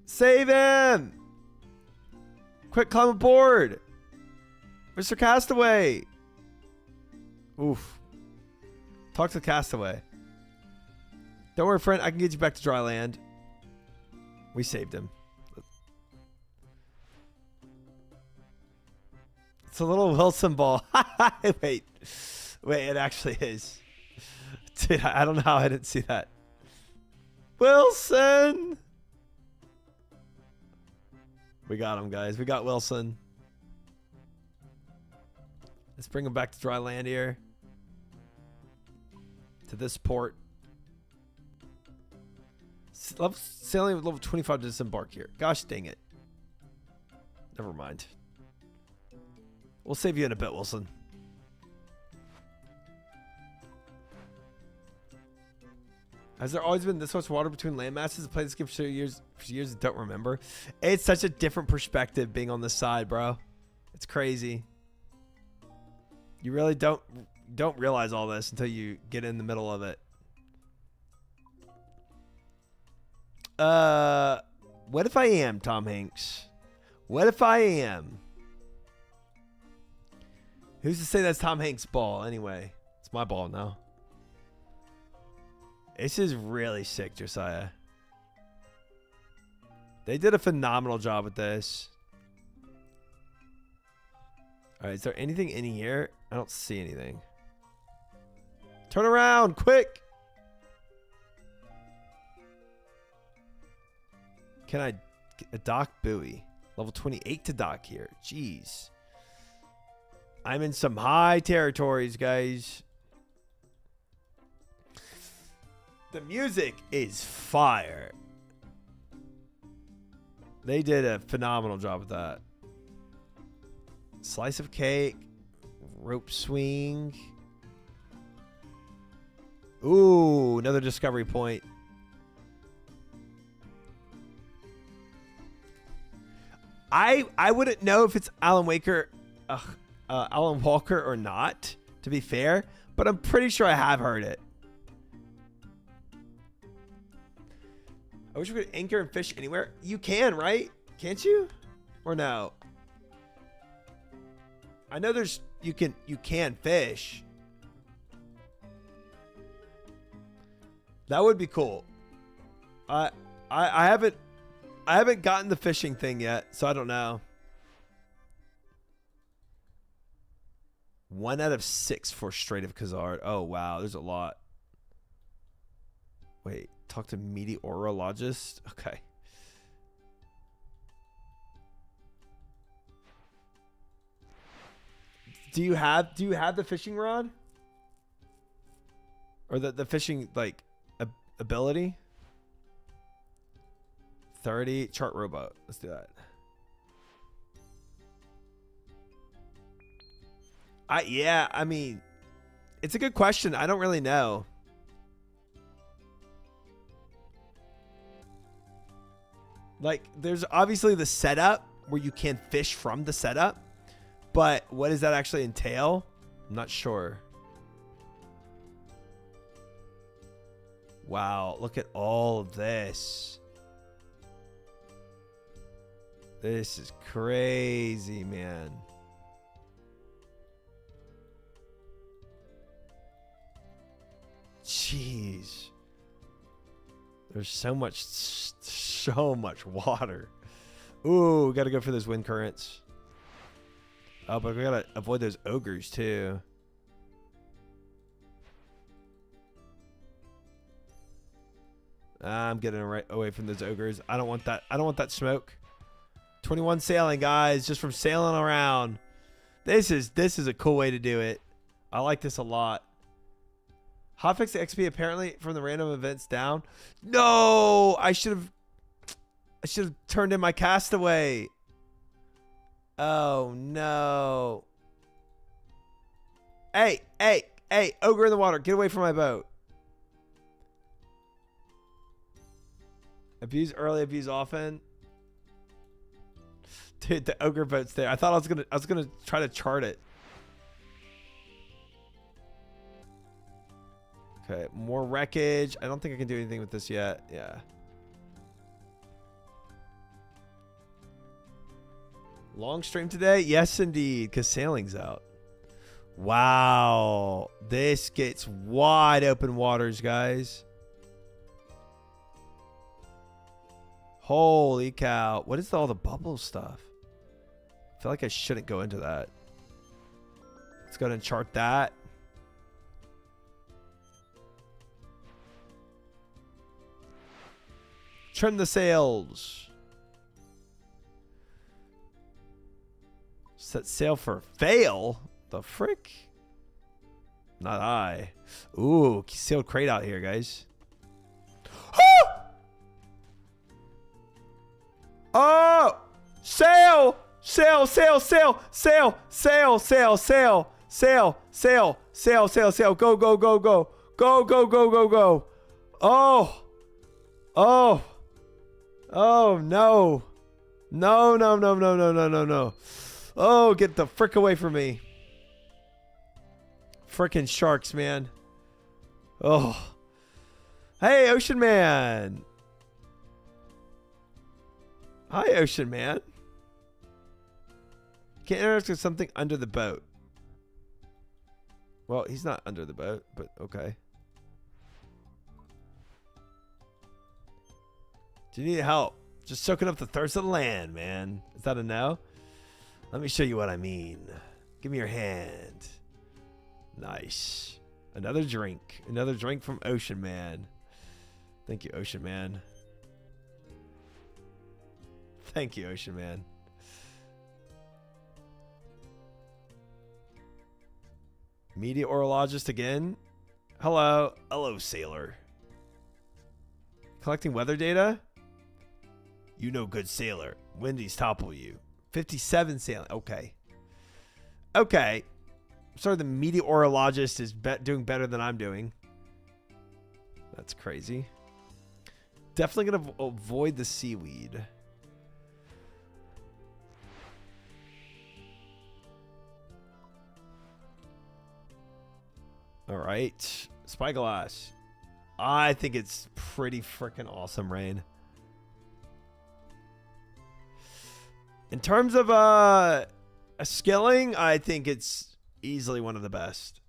Save him! Quick, climb aboard! Mr. Castaway! Oof. Talk to Castaway. Don't worry, friend. I can get you back to dry land. We saved him. It's a little Wilson ball. Wait, it actually is. Dude, I don't know how I didn't see that. Wilson! We got him, guys. We got Wilson. Let's bring him back to dry land here. To this port. Sailing with level 25 to disembark here. Gosh dang it. Never mind. We'll save you in a bit, Wilson. Has there always been this much water between land masses? I played this game for years and don't remember. It's such a different perspective being on this side, bro. It's crazy. You really don't realize all this until you get in the middle of it. What if I am Tom Hanks? What if I am? Who's to say that's Tom Hanks' ball anyway? It's my ball now. This is really sick, Josiah. They did a phenomenal job with this. All right, is there anything in here? I don't see anything. Turn around, quick! Can I a dock buoy? Level 28 to dock here. Jeez. I'm in some high territories, guys. The music is fire. They did a phenomenal job with that. Slice of cake. Rope swing. Ooh, another discovery point. I wouldn't know if it's Alan Walker or not, to be fair, but I'm pretty sure I have heard it. I wish we could anchor and fish anywhere. You can, right? Can't you? Or no? I know there's you can fish. That would be cool. I haven't gotten the fishing thing yet, so I don't know. 1 out of 6 for Strait of Khazard. Oh wow, there's a lot. Wait, talk to meteorologist. Okay. Do you have the fishing rod? Or the fishing like ability? 30 chart rowboat. Let's do that. Yeah, I mean, it's a good question. I don't really know. Like, there's obviously the setup where you can fish from the setup, But what does that actually entail? I'm not sure. Wow, look at all of this. This is crazy, man. Jeez. There's so much water. Ooh, gotta go for those wind currents. Oh, but we gotta avoid those ogres too. I'm getting right away from those ogres. I don't want that. I don't want that smoke. 21 sailing, guys, just from sailing around. This is a cool way to do it. I like this a lot. Hotfix XP apparently from the random events down. No, I should have turned in my castaway. Oh no. Hey, ogre in the water, get away from my boat. Abuse early, abuse often. Dude, the ogre boat's there. I thought I was gonna try to chart it. Okay, more wreckage. I don't think I can do anything with this yet. Yeah. Long stream today? Yes, indeed, because sailing's out. Wow. This gets wide open waters, guys. Holy cow. What is all the bubble stuff? I feel like I shouldn't go into that. Let's go ahead and chart that. Trim the sails. Set sail for fail? The frick? Not I. Ooh, sailed crate out here, guys. Oh! Sail! Sail, sail, sail, sail, sail, sail, sail, sail, sail, sail, sail, sail. Go, go, go, go. Go, go, go, go, go. Oh! Oh! Oh, no. No, no, no, no, no, no, no, no. Oh, get the frick away from me. Frickin' sharks, man. Oh. Hey, Ocean Man. Hi, Ocean Man. Can't interact with something under the boat. Well, he's not under the boat, but okay. Do you need help? Just soaking up the thirst of the land, man. Is that a no? Let me show you what I mean. Give me your hand. Nice. Another drink. Another drink from Ocean Man. Thank you, Ocean Man. Thank you, Ocean Man. Meteorologist again. Hello. Hello, sailor. Collecting weather data? You know, good sailor. Windies topple you. 57 sailing. Okay. Okay. Sorry, the meteorologist is doing better than I'm doing. That's crazy. Definitely going to avoid the seaweed. All right. Spyglass. I think it's pretty freaking awesome, Rain. In terms of a skilling, I think it's easily one of the best.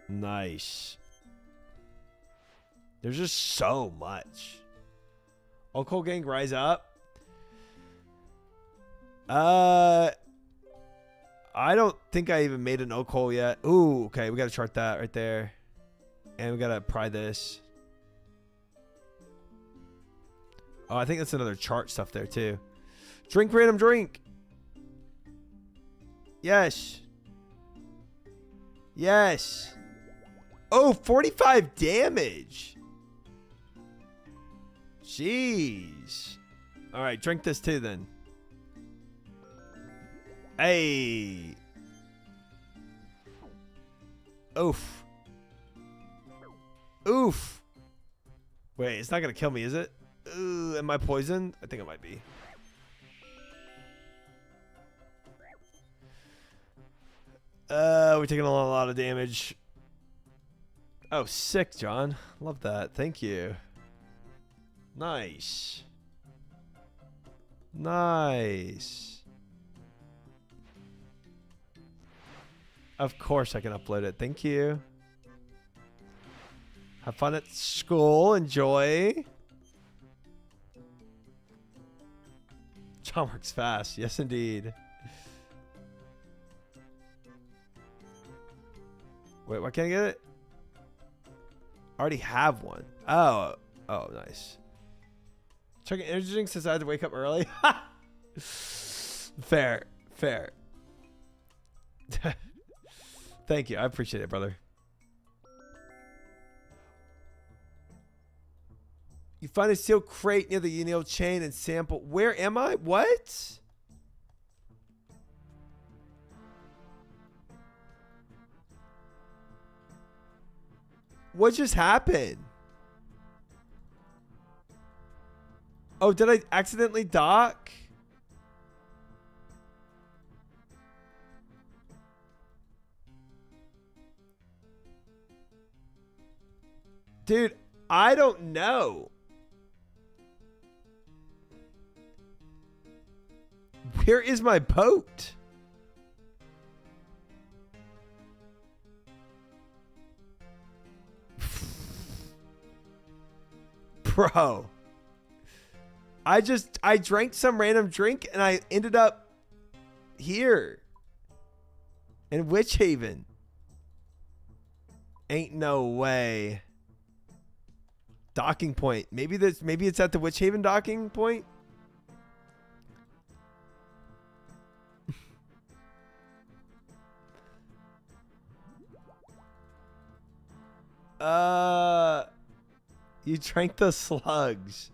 Nice. There's just so much. Alcohol gang, rise up. I don't think I even made an oak hole yet. Ooh, okay, we gotta chart that right there. And we gotta pry this. Oh, I think that's another chart stuff there too. Drink random drink. Yes. Yes. Oh, 45 damage. Jeez. All right, drink this too then. Hey. Oof. Oof. Wait, it's not going to kill me, is it? Ooh, am I poisoned? I think I might be. We're taking a lot of damage. Oh, sick, John. Love that. Thank you. Nice. Nice. Of course I can upload it. Thank you. Have fun at school. Enjoy. John works fast. Yes, indeed. Wait, why can't I get it? I already have one. Oh. Oh, nice. Checking energy drink since I had to wake up early. Fair. Fair. Thank you. I appreciate it, brother. You find a steel crate near the Unil chain and sample. Where am I? What? What just happened? Oh, did I accidentally dock? Dude, I don't know. Where is my boat? Bro. I drank some random drink and I ended up here in Witch Haven. Ain't no way. Docking point. Maybe it's at the Witch Haven docking point. You drank the slugs.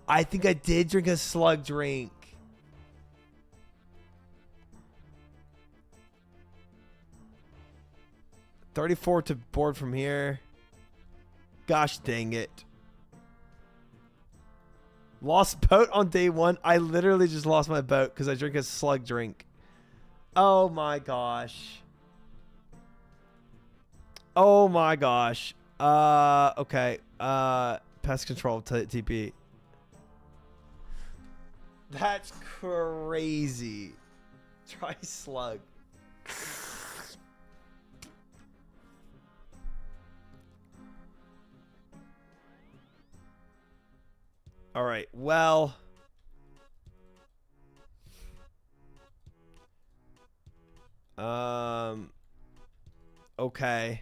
I think I did drink a slug drink. $34 to board from here. Gosh dang it. Lost boat on day one. I literally just lost my boat because I drank a slug drink. Oh my gosh. Oh my gosh. Okay. Pest control TP. That's crazy. Try slug. All right. Well. Okay.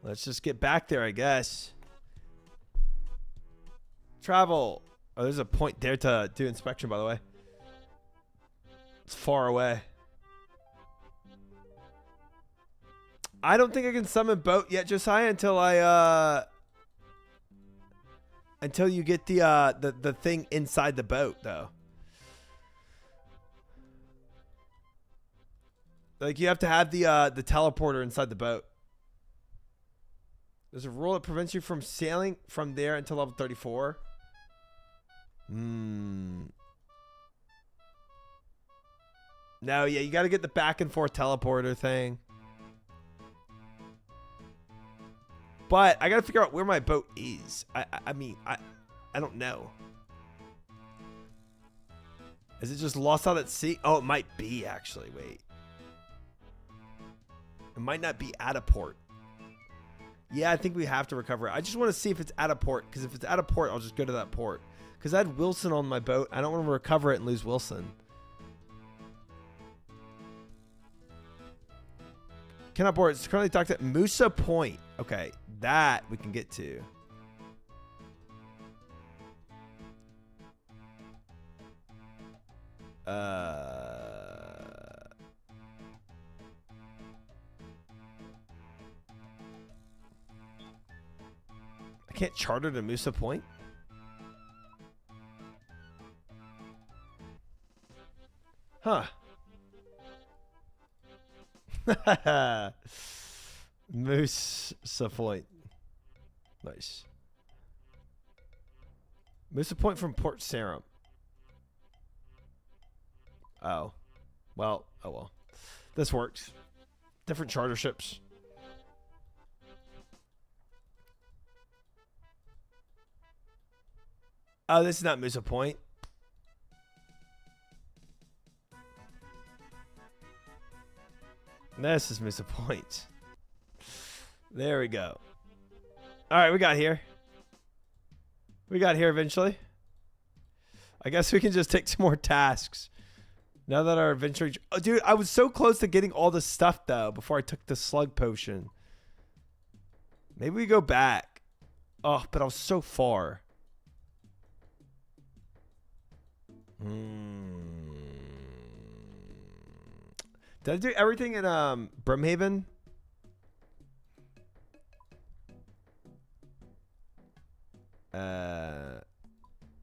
Let's just get back there, I guess. Travel. Oh, there's a point there to do inspection, by the way. It's far away. I don't think I can summon boat yet, Josiah, until until you get the thing inside the boat, though. Like, you have to have the teleporter inside the boat. There's a rule that prevents you from sailing from there until level 34. No, yeah, you got to get the back and forth teleporter thing. But I got to figure out where my boat is. I mean, I don't know. Is it just lost out at sea? Oh, it might be, actually. Wait. It might not be at a port. Yeah, I think we have to recover it. I just want to see if it's at a port, because if it's at a port, I'll just go to that port. Because I had Wilson on my boat. I don't want to recover it and lose Wilson. Cannot board. It's currently docked at Musa Point. Okay, that we can get to. I can't charter to Musa Point? Huh. Musa Point. Nice. Missed a point from Port Sarum. Oh. Well, oh well. This works. Different charter ships. Oh, this is not Musa Point. This is Musa Point. There we go. All right, we got here. We got here eventually. I guess we can just take some more tasks. Now that our adventure... Oh, dude, I was so close to getting all this stuff, though, before I took the slug potion. Maybe we go back. Oh, but I was so far. Did I do everything in Brimhaven?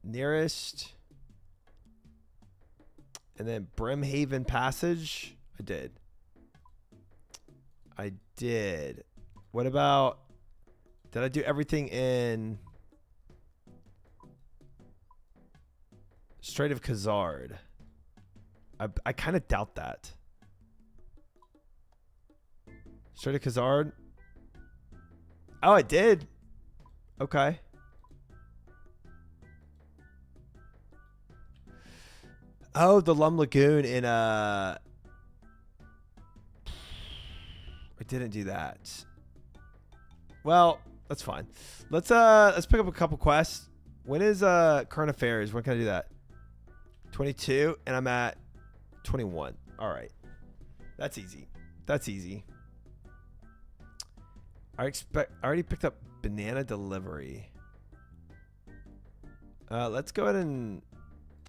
Nearest, and then Brimhaven Passage. I did. What about? Did I do everything in Strait of Khazard? I kind of doubt that. Strait of Khazard. Oh, I did. Okay. Oh, the Lum Lagoon in I didn't do that. Well, that's fine. Let's pick up a couple quests. When is current affairs? When can I do that? 22 and I'm at 21. All right. That's easy. That's easy. I already picked up banana delivery. Let's go ahead and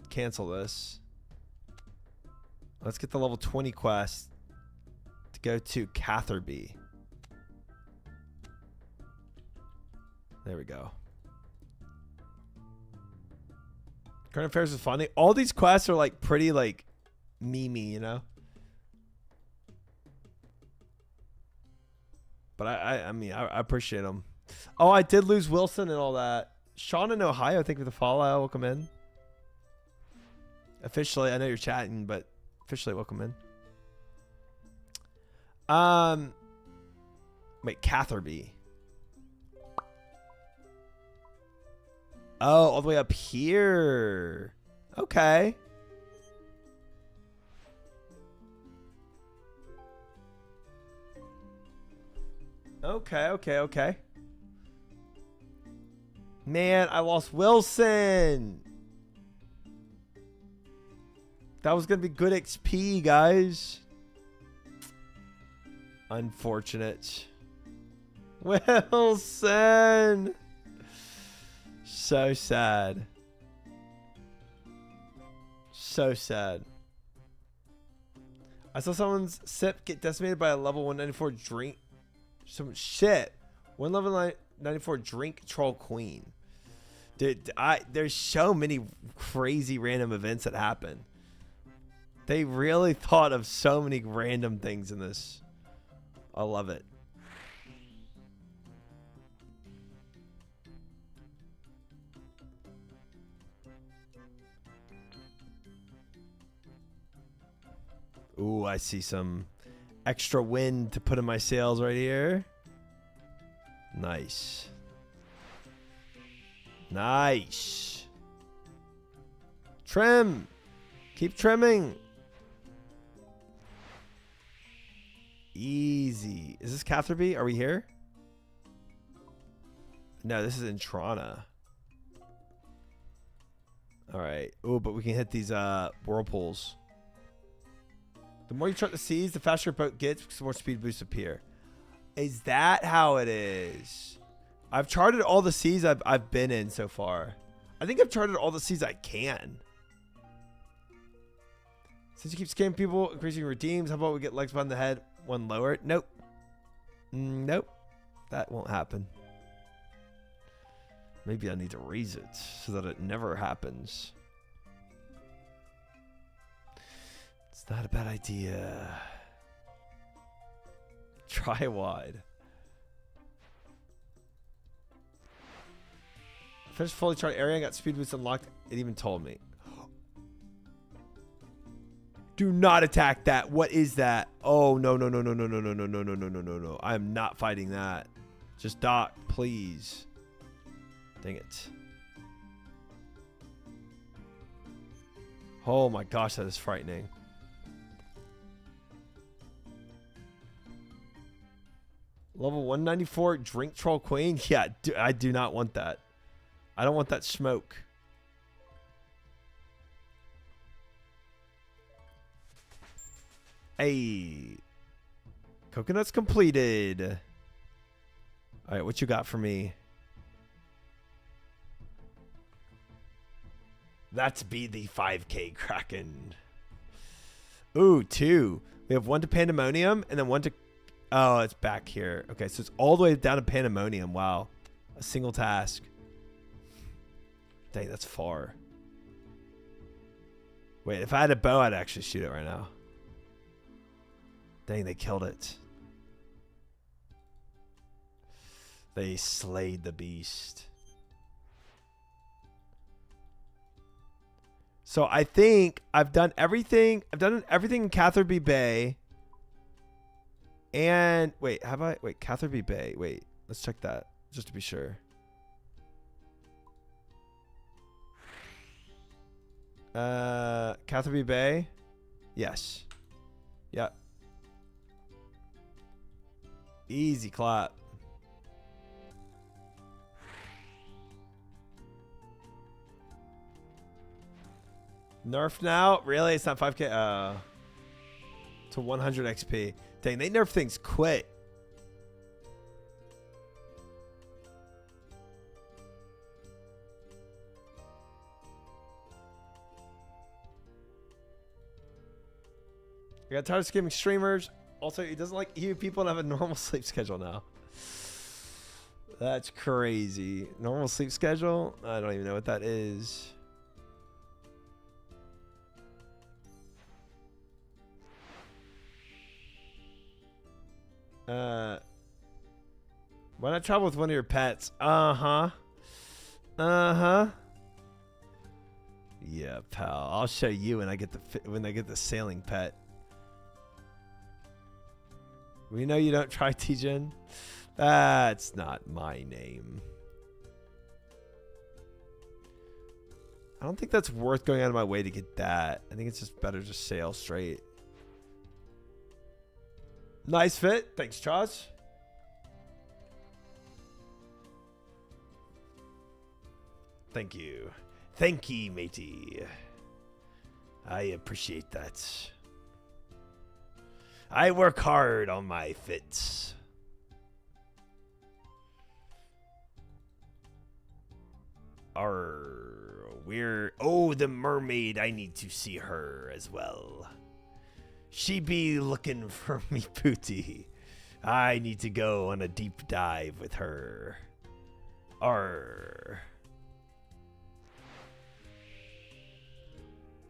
cancel this. Let's get the level 20 quest to go to Catherby. There we go. Current affairs is funny. All these quests are like pretty like memey, you know? But I mean, I appreciate them. Oh, I did lose Wilson and all that. Sean in Ohio, thank you for the follow. Welcome in. Officially, I know you're chatting, but officially welcome in. Wait, Catherby. Oh, all the way up here. Okay. Okay. Man, I lost Wilson. That was going to be good XP, guys. Unfortunate. Wilson. So sad. So sad. I saw someone's SIP get decimated by a level 194 drink. Some shit. One level 94 drink troll queen. Dude, there's so many crazy random events that happen. They really thought of so many random things in this. I love it. Ooh, I see some extra wind to put in my sails right here. Nice. Nice. Trim. Keep trimming. Easy. Is this Catherby? Are we here? No, this is Intrana. All right. Oh, but we can hit these whirlpools. The more you chart the seas, the faster your boat gets because the more speed boosts appear. Is that how it is? I've charted all the seas I've been in so far. I think I've charted all the seas I can. Since you keep scamming people, increasing redeems, how about we get legs behind the head, one lower? Nope. Nope. That won't happen. Maybe I need to raise it so that it never happens. It's not a bad idea. Try wide. Finished fully charted area and got speed boost unlocked. It even told me. Do not attack that. What is that? Oh, no, no, no, no, no, no, no, no, no, no, no, no, no, no. I am not fighting that. Just dock, please. Dang it. Oh my gosh, that is frightening. Level 194 Drink Troll Queen? Yeah, I do not want that. I don't want that smoke. Hey. Coconuts completed. All right, what you got for me? That's be the 5K Kraken. Ooh, 2. We have 1 to Pandemonium and then 1 to... Oh, it's back here. Okay, so it's all the way down to Pandemonium. Wow. A single task. Dang, that's far. Wait, if I had a bow, I'd actually shoot it right now. Dang, they killed it. They slayed the beast. So I think I've done everything. I've done everything in Catherby Bay. And wait, have I? Wait, Catherby Bay. Wait, let's check that just to be sure. Catherby Bay. Yes. Yep. Easy clap. Nerf now? Really? It's not 5K? To 100 XP. Dang, they nerf things quick. I got tired of skimming streamers. Also, he doesn't like you people to have a normal sleep schedule now. That's crazy. Normal sleep schedule? I don't even know what that is. Why not travel with one of your pets? Uh-huh. Uh-huh. Yeah, pal. I'll show you when I get the sailing pet. We know you don't try, T-Gen. That's not my name. I don't think that's worth going out of my way to get that. I think it's just better to sail straight. Nice fit. Thanks, Chaz. Thank you. Thank ye, matey. I appreciate that. I work hard on my fits. Oh, the mermaid. I need to see her as well. She be looking for me booty. I need to go on a deep dive with her. Arr.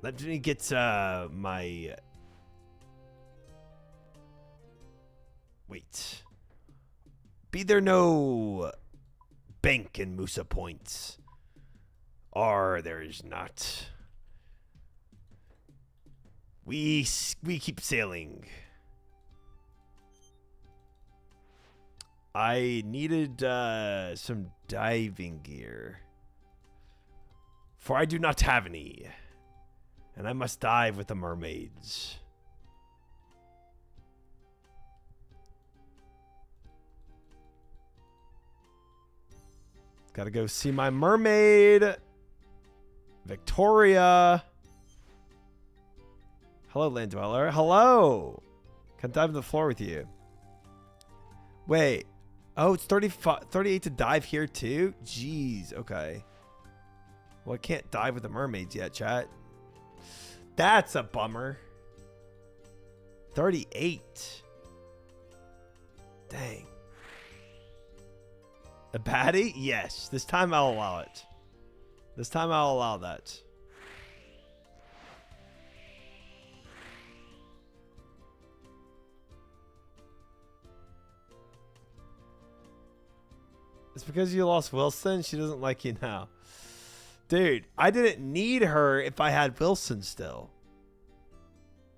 Let me get my... Wait. Be there no bank in Musa Point? There is not. We keep sailing. I needed some diving gear. For I do not have any. And I must dive with the mermaids. Gotta go see my mermaid. Victoria. Hello, Land Dweller. Hello. Can I dive to the floor with you? Wait. Oh, it's 38 to dive here too? Jeez. Okay. Well, I can't dive with the mermaids yet, chat. That's a bummer. 38. Dang. A baddie? Yes. This time I'll allow it. This time I'll allow that. It's because you lost Wilson. She doesn't like you now. Dude, I didn't need her if I had Wilson still.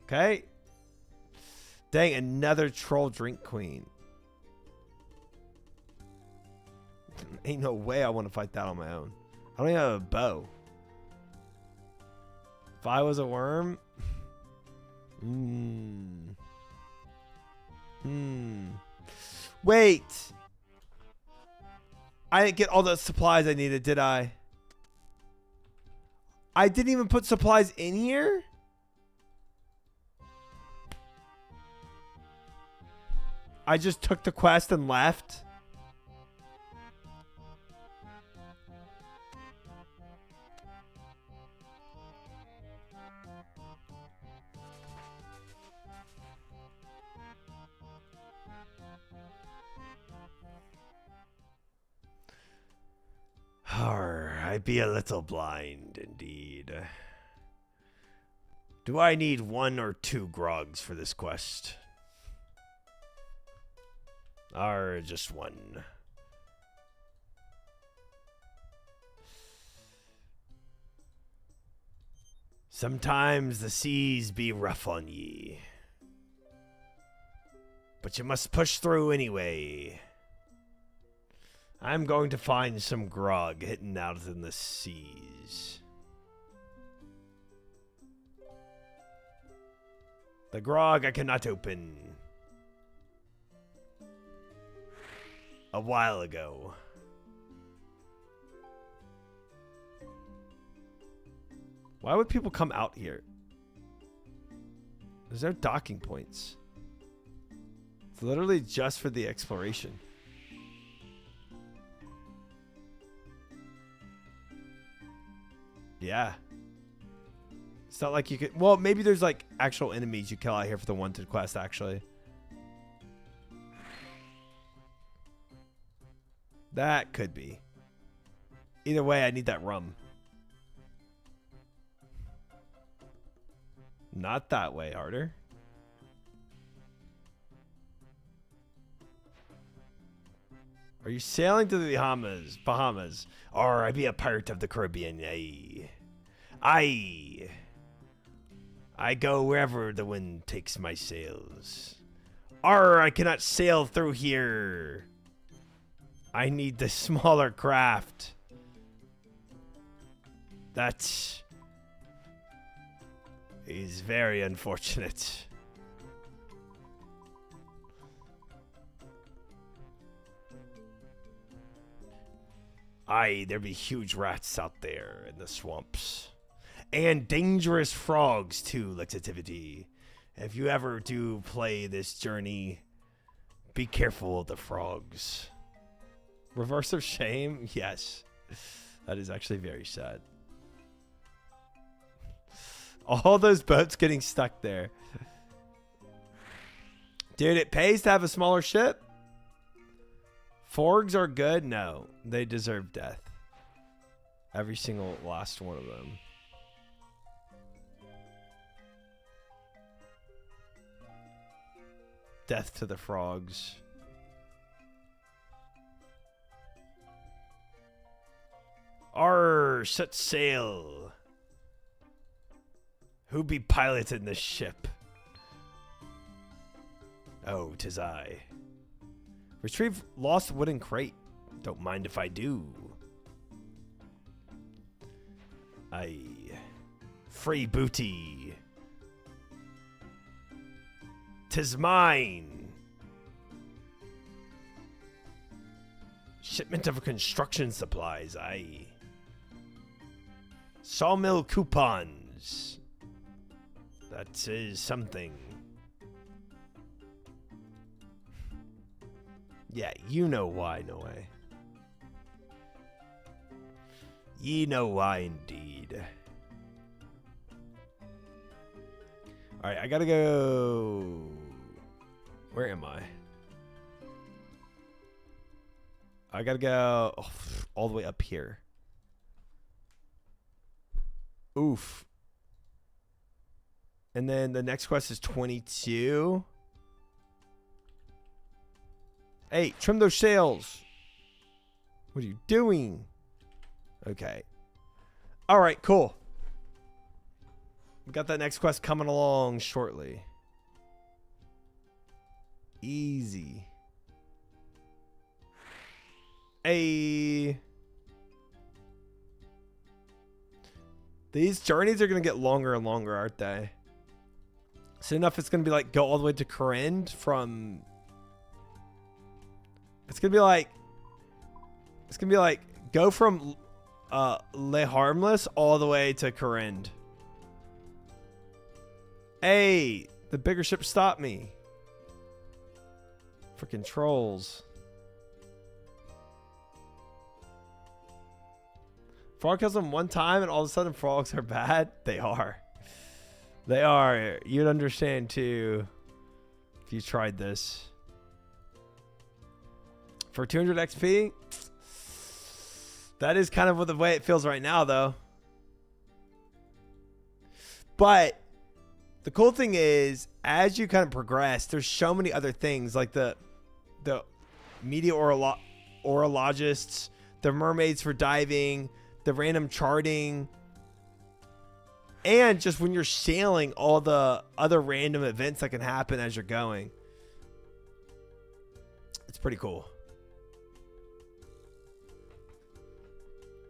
Okay? Dang, another troll drink queen. Ain't no way I want to fight that on my own. I don't even have a bow. If I was a worm... Wait! I didn't get all the supplies I needed, did I? I didn't even put supplies in here? I just took the quest and left? I be a little blind indeed. Do I need 1 or 2 grogs for this quest? Or just 1? Sometimes the seas be rough on ye, but you must push through anyway. I'm going to find some grog hidden out in the seas. The grog I cannot open. A while ago. Why would people come out here? There's no docking points. It's literally just for the exploration. Yeah. It's not like you could... Well, maybe there's like actual enemies you kill out here for the wanted quest, actually. That could be. Either way, I need that rum. Not that way, harder. Are you sailing to the Bahamas? Or I be a pirate of the Caribbean, I go wherever the wind takes my sails. Or I cannot sail through here. I need the smaller craft. That is very unfortunate. There be huge rats out there in the swamps. And dangerous frogs too, Lexativity. If you ever do play this journey, be careful of the frogs. Reverse of shame? Yes. That is actually very sad. All those boats getting stuck there. Dude, it pays to have a smaller ship. Forgs are good? No. They deserve death. Every single last one of them. Death to the frogs. Arr, set sail. Who be piloting this ship? Oh, 'tis I. Retrieve lost wooden crate. Don't mind if I do. Free booty. 'Tis mine. Shipment of construction supplies. Sawmill coupons. That is something. Yeah, you know why, no way. Ye know why indeed. Alright, I gotta go. Where am I? I gotta go all the way up here. Oof. And then the next quest is 22. Hey, trim those sails. What are you doing? Okay. All right, cool. We got that next quest coming along shortly. Easy. Hey. These journeys are going to get longer and longer, aren't they? Soon enough, it's going to be like go all the way to Corinne from... It's going to be like go from Le Harmless all the way to Corinne. Hey, the bigger ship stopped me. Freaking trolls. Frog kills them one time and all of a sudden frogs are bad? They are. They are. You'd understand too if you tried this. For 200 XP? That is kind of the way it feels right now though. But the cool thing is, as you kind of progress, there's so many other things like the meteorologists, the mermaids for diving, the random charting, and just when you're sailing, all the other random events that can happen as you're going. It's pretty cool.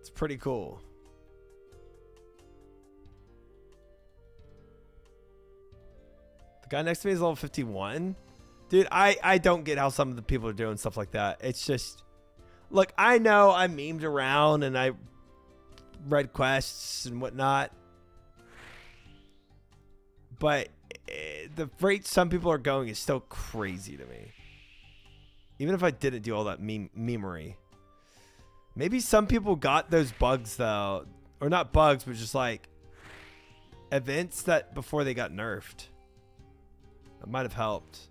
It's pretty cool. The guy next to me is level 51. Dude, I don't get how some of the people are doing stuff like that. It's just... Look, I know I memed around and I read quests and whatnot. But the rate some people are going is still crazy to me. Even if I didn't do all that memery. Maybe some people got those bugs though. Or not bugs, but just like events that before they got nerfed. That might have helped.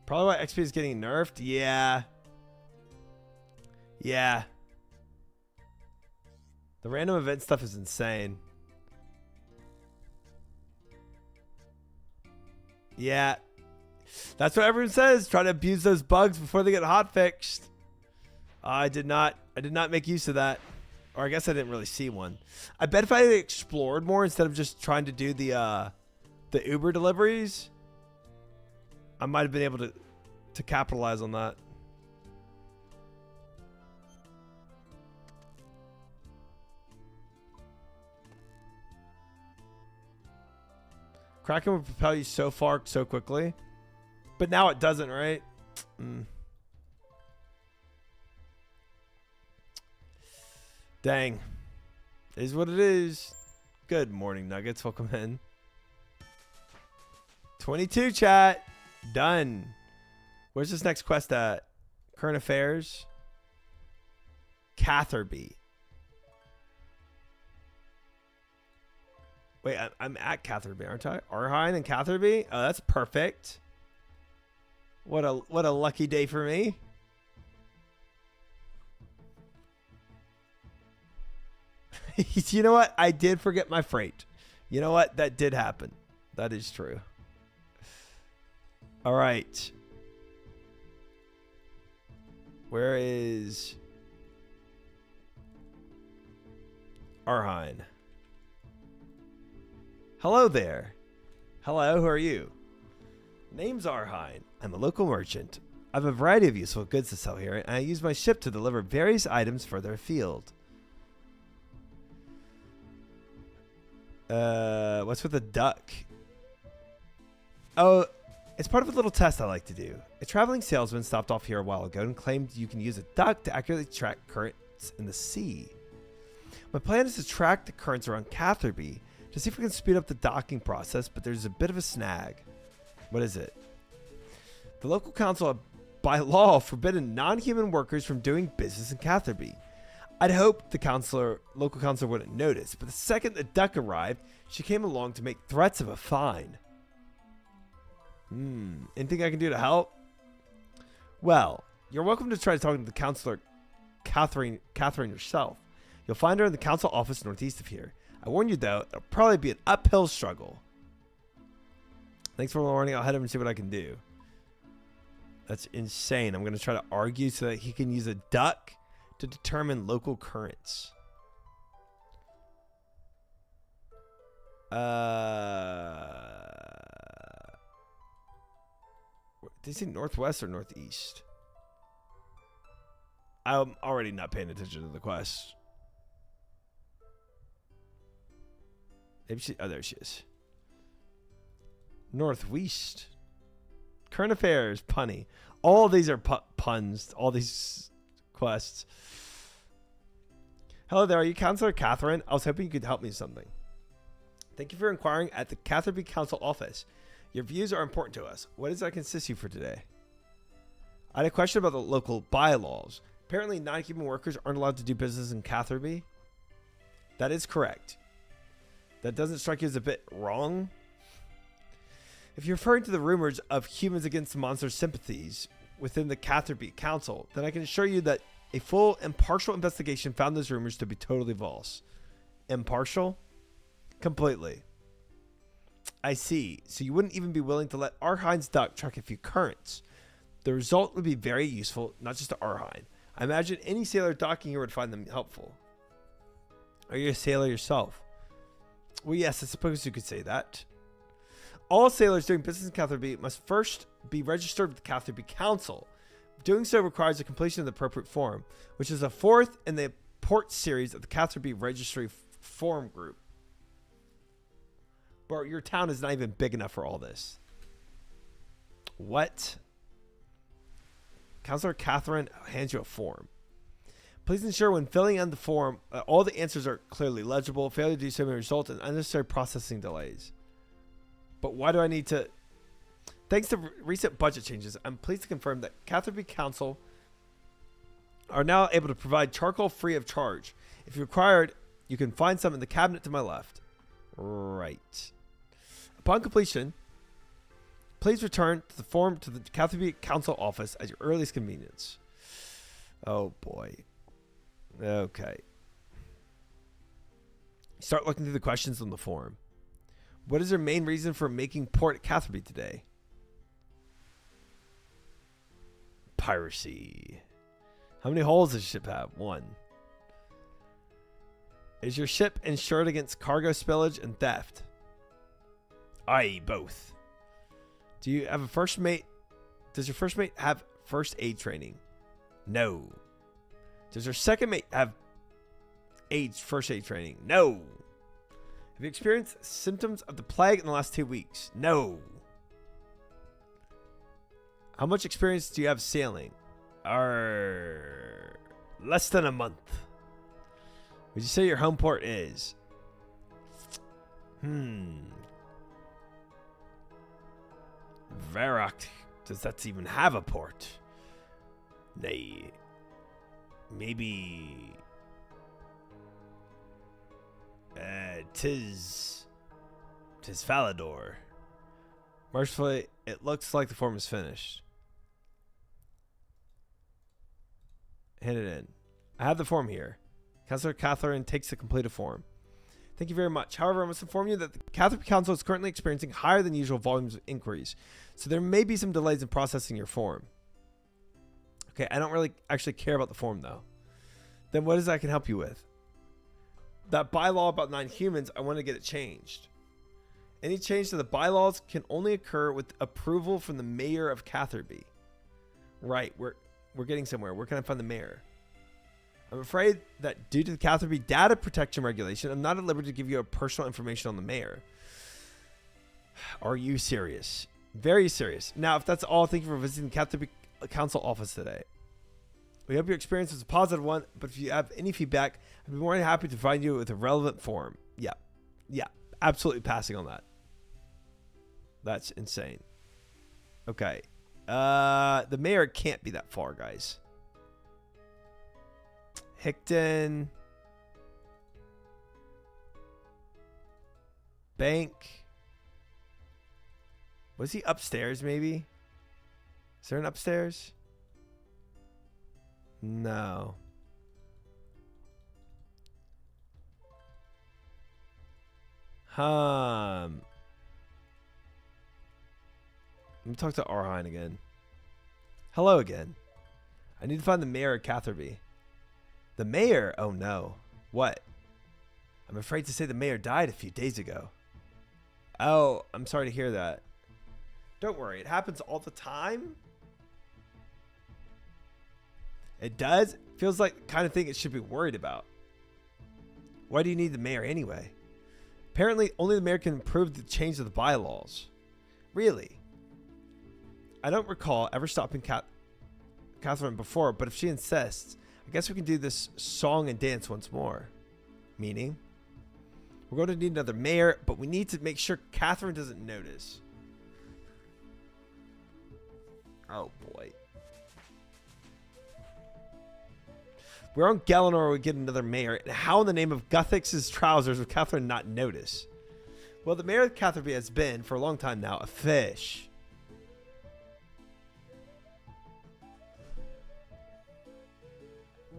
Probably why XP is getting nerfed? Yeah. Yeah. The random event stuff is insane. Yeah. That's what everyone says. Try to abuse those bugs before they get hot fixed. I did not make use of that. Or I guess I didn't really see one. I bet if I had explored more instead of just trying to do the Uber deliveries, I might have been able to capitalize on that. Kraken would propel you so far so quickly. But now it doesn't, right? Dang. It is what it is. Good morning, Nuggets. Welcome in. 22 chat. Done. Where's this next quest at? Current affairs. Catherby. Wait, I'm at Catherby, aren't I? Arheim and Catherby? Oh, that's perfect. What a lucky day for me. You know what? I did forget my freight. You know what? That did happen. That is true. All right. Where is Arheim? Hello there. Hello, who are you? Name's Arheim. I'm a local merchant. I have a variety of useful goods to sell here, and I use my ship to deliver various items further afield. What's with the duck? Oh, it's part of a little test I like to do. A traveling salesman stopped off here a while ago and claimed you can use a duck to accurately track currents in the sea. My plan is to track the currents around Catherby to see if we can speed up the docking process, but there's a bit of a snag. What is it? The local council have, by law, forbidden non-human workers from doing business in Catherby. I'd hoped the local council wouldn't notice, but the second the duck arrived, she came along to make threats of a fine. Anything I can do to help? Well, you're welcome to try talking to the councilor, Catherine yourself. You'll find her in the council office northeast of here. I warn you though, it'll probably be an uphill struggle. Thanks for the warning. I'll head over and see what I can do. That's insane. I'm going to try to argue so that he can use a duck to determine local currents. Did he say northwest or northeast? I'm already not paying attention to the quest. Maybe she... Oh, there she is. Northwest. Current affairs, punny. All these are puns. All these quests. Hello there. Are you Counselor Catherine? I was hoping you could help me with something. Thank you for inquiring at the Catherby Council office. Your views are important to us. What does that consist you for today? I had a question about the local bylaws. Apparently, non-human workers aren't allowed to do business in Catherby. That is correct. That doesn't strike you as a bit wrong? If you're referring to the rumors of humans against monsters sympathies within the Catherby Council, then I can assure you that a full impartial investigation found those rumors to be totally false. Impartial? Completely. I see. So you wouldn't even be willing to let Arhine's duck track a few currents. The result would be very useful, not just to Arhine. I imagine any sailor docking here would find them helpful. Are you a sailor yourself? Well, yes, I suppose you could say that. All sailors doing business in Catherby must first be registered with the Catherby Council. Doing so requires the completion of the appropriate form, which is the fourth in the port series of the Catherby Registry Form Group. Bro, your town is not even big enough for all this. What? Counselor Catherine hands you a form. Please ensure when filling in the form that all the answers are clearly legible. Failure to do so may result in unnecessary processing delays. But why do I need to... Thanks to recent budget changes, I'm pleased to confirm that Catherby Council are now able to provide charcoal free of charge. If required, you can find some in the cabinet to my left. Right. Upon completion, please return to the form to the Catherby Council office at your earliest convenience. Oh boy. Okay. Start looking through the questions on the form. What is your main reason for making port at Catherby today? Piracy. How many holes does your ship have? 1. Is your ship insured against cargo spillage and theft? Aye, both. Do you have a first mate? Does your first mate have first aid training? No. Does your second mate have first aid training? No. Have you experienced symptoms of the plague in the last 2 weeks? No. How much experience do you have sailing? Less than a month. Would you say your home port is? Varrock. Does that even have a port? Nay. Maybe... Tis Falador. Mercifully, it looks like the form is finished. Hand it in. I have the form here. Counselor Catherine takes the completed form. Thank you very much. However, I must inform you that the Catherby Council is currently experiencing higher than usual volumes of inquiries, so there may be some delays in processing your form. Okay, I don't really actually care about the form, though. Then what is that I can help you with? That bylaw about non-humans, I want to get it changed. Any change to the bylaws can only occur with approval from the mayor of Catherby. Right, we're getting somewhere. Where can I find the mayor? I'm afraid that due to the Catherby data protection regulation, I'm not at liberty to give you personal information on the mayor. Are you serious? Very serious. Now, if that's all, thank you for visiting the Catherby Council office today. We hope your experience was a positive one, but if you have any feedback, I'd be more than happy to provide you with a relevant form. Yeah, absolutely passing on that. That's insane. Okay. The mayor can't be that far, guys. Hickton. Bank. Was he upstairs, maybe? Is there an upstairs? No. Let me talk to Arhine again. Hello again. I need to find the mayor of Catherby. The mayor? Oh no. What? I'm afraid to say the mayor died a few days ago. Oh, I'm sorry to hear that. Don't worry, it happens all the time. It does? Feels like the kind of thing it should be worried about. Why do you need the mayor anyway? Apparently, only the mayor can approve the change of the bylaws. Really? I don't recall ever stopping Catherine before, but if she insists, I guess we can do this song and dance once more. Meaning? We're going to need another mayor, but we need to make sure Catherine doesn't notice. Oh boy. We're on Galanor, we get another mayor. And how in the name of Guthix's trousers would Catherine not notice? Well, the mayor of Catherby has been, for a long time now, a fish.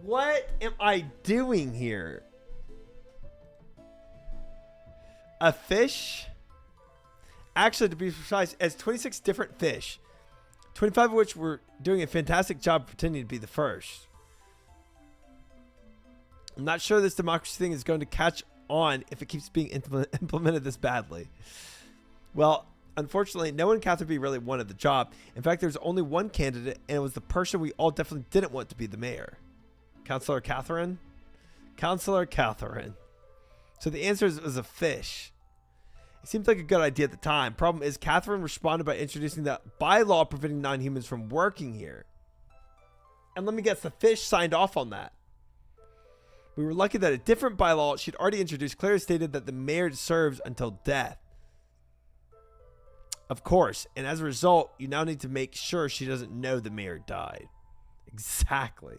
What am I doing here? A fish? Actually, to be precise, as 26 different fish. 25 of which were doing a fantastic job pretending to be the first. I'm not sure this democracy thing is going to catch on if it keeps being implemented this badly. Well, unfortunately, no one in Catherby really wanted the job. In fact, there's only one candidate, and it was the person we all definitely didn't want to be the mayor. Councillor Catherine? Councillor Catherine. So the answer was a fish. It seemed like a good idea at the time. Problem is, Catherine responded by introducing that bylaw preventing non-humans from working here. And let me guess, the fish signed off on that. We were lucky that a different bylaw she'd already introduced clearly stated that the mayor serves until death. Of course, and as a result, you now need to make sure she doesn't know the mayor died. Exactly.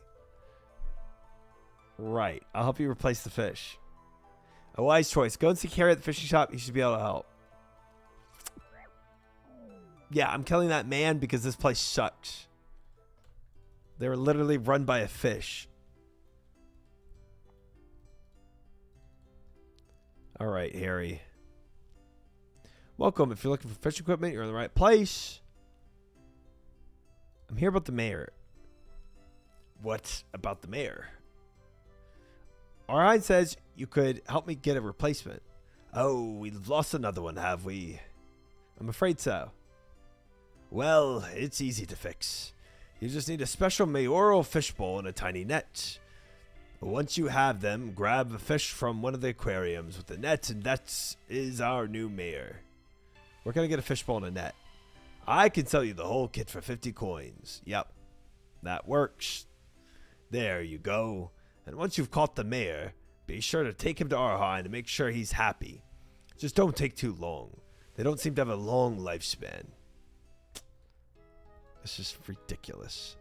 Right. I'll help you replace the fish. A wise choice. Go and see Carrie at the fishing shop. He should be able to help. Yeah, I'm killing that man because this place sucks. They were literally run by a fish. All right, Harry. Welcome. If you're looking for fish equipment, you're in the right place. I'm here about the mayor. What about the mayor? Arhine says you could help me get a replacement. Oh, we've lost another one, have we? I'm afraid so. Well, it's easy to fix. You just need a special mayoral fishbowl and a tiny net. Once you have them, grab a fish from one of the aquariums with the net, and that is our new mayor. Where can I get a fishbowl and a net? I can sell you the whole kit for 50 coins. Yep, that works. There you go. And once you've caught the mayor, be sure to take him to Arhine and make sure he's happy. Just don't take too long. They don't seem to have a long lifespan. This is ridiculous.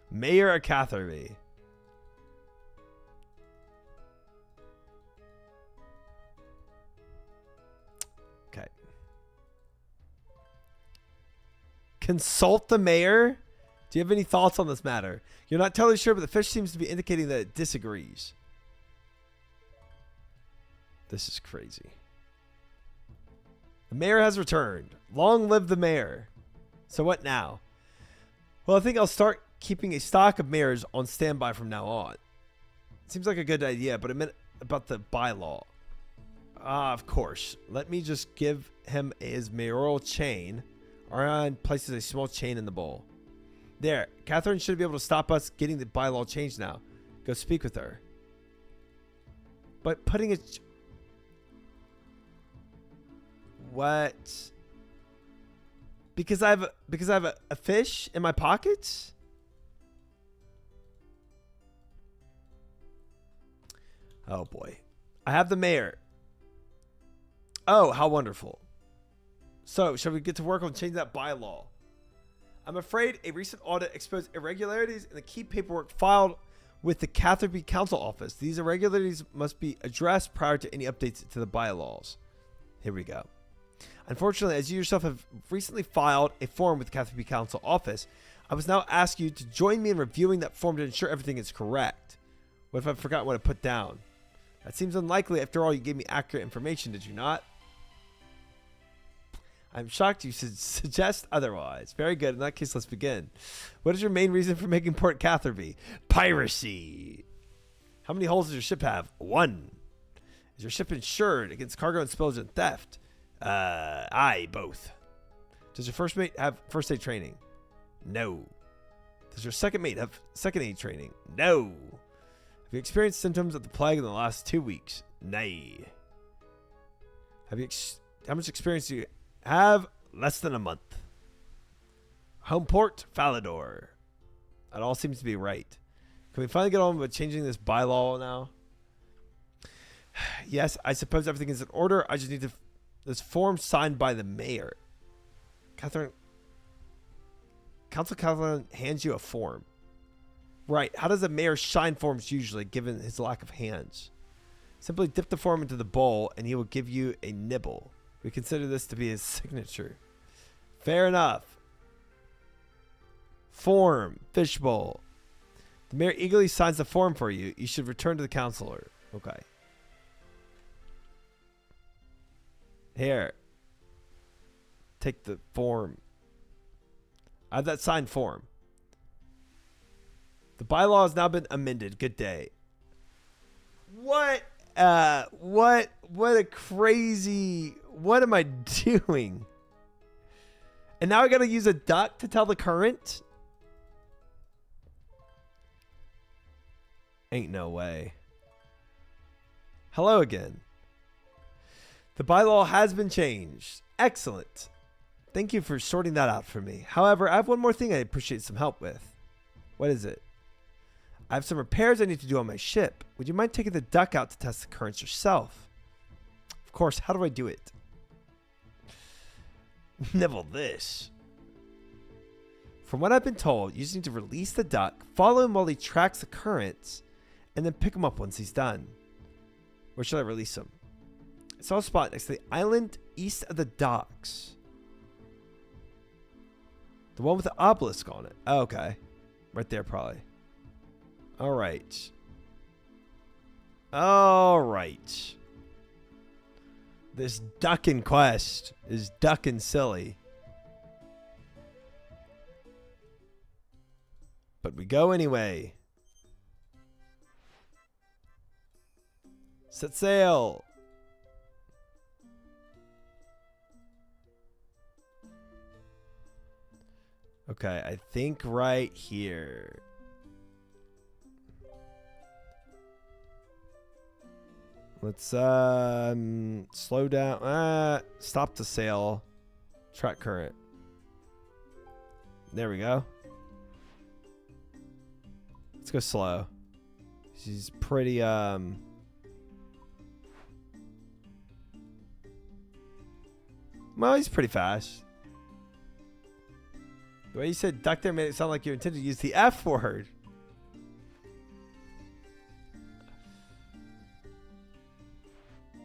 Mayor of Catherby. Okay. Consult the mayor? Do you have any thoughts on this matter? You're not totally sure, but the fish seems to be indicating that it disagrees. This is crazy. The mayor has returned. Long live the mayor. So what now? Well, I think I'll start keeping a stock of mayors on standby from now on. Seems like a good idea, but I meant about the bylaw. Of course. Let me just give him his mayoral chain. Ariane places a small chain in the bowl. There. Catherine should be able to stop us getting the bylaw changed now. Go speak with her. But putting it... What? Because I have a fish in my pockets? Oh boy. I have the mayor. Oh, how wonderful. So, shall we get to work on changing that bylaw? I'm afraid a recent audit exposed irregularities in the key paperwork filed with the Catherby Council Office. These irregularities must be addressed prior to any updates to the bylaws. Here we go. Unfortunately, as you yourself have recently filed a form with the Catherby Council Office, I was now ask you to join me in reviewing that form to ensure everything is correct. What if I forgot what I put down? That seems unlikely. After all, you gave me accurate information, did you not? I'm shocked you should suggest otherwise. Very good. In that case, let's begin. What is your main reason for making Port Catherby? Piracy. How many holes does your ship have? 1. Is your ship insured against cargo and spillage and theft? Aye, both. Does your first mate have first aid training? No. Does your second mate have second aid training? No. Have you experienced symptoms of the plague in the last 2 weeks? Nay. How much experience do you have? Less than a month. Home port, Falador. That all seems to be right. Can we finally get on with changing this bylaw now? Yes, I suppose everything is in order. I just need this form signed by the mayor. Council Catherine hands you a form. Right. How does the mayor sign forms usually, given his lack of hands? Simply dip the form into the bowl, and he will give you a nibble. We consider this to be his signature. Fair enough. Form. Fishbowl. The mayor eagerly signs the form for you. You should return to the counselor. Okay. Here. Take the form. I have that signed form. The bylaw has now been amended. Good day. What a crazy, what am I doing? And now I gotta use a duck to tell the current? Ain't no way. Hello again. The bylaw has been changed. Excellent. Thank you for sorting that out for me. However, I have one more thing I appreciate some help with. What is it? I have some repairs I need to do on my ship. Would you mind taking the duck out to test the currents yourself? Of course. How do I do it? Nibble this. From what I've been told, you just need to release the duck, follow him while he tracks the currents, and then pick him up once he's done. Where should I release him? I saw a spot next to the island east of the docks. The one with the obelisk on it. Oh, okay. Right there, probably. All right. All right. This ducking quest is ducking silly. But we go anyway. Set sail. Okay, I think right here. Let's slow down. Stop the sail. Track current. There we go. Let's go slow. She's pretty well, he's pretty fast. The way you said duck there made it sound like you intended to use the F word.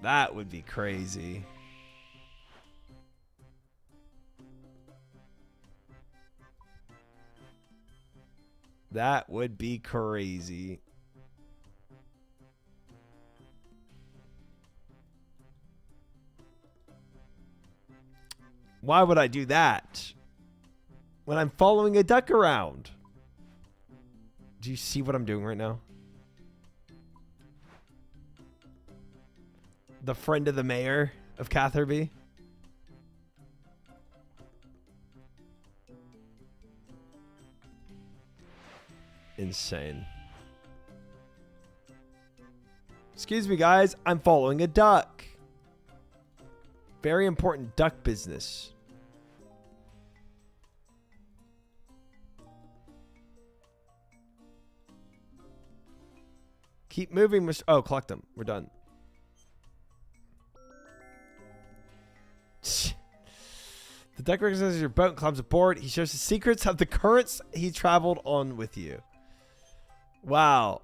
That would be crazy. That would be crazy. Why would I do that when I'm following a duck around? Do you see what I'm doing right now? The friend of the mayor of Catherby. Insane. Excuse me, guys. I'm following a duck. Very important duck business. Keep moving, Mr. Oh, collect them. We're done. The duck recognizes your boat and climbs aboard. He shows the secrets of the currents he traveled on with you. Wow.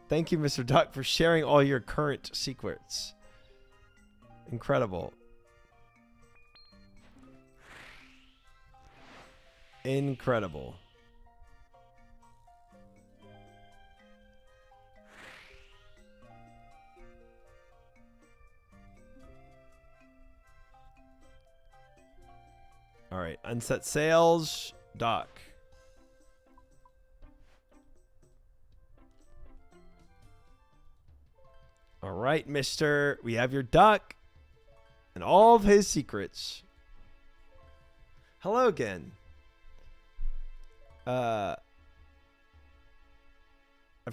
Thank you, Mr. Duck, for sharing all your current secrets. Incredible. Incredible. right, unset sails, dock. All right, mister. We have your duck and all of his secrets. Hello again. I've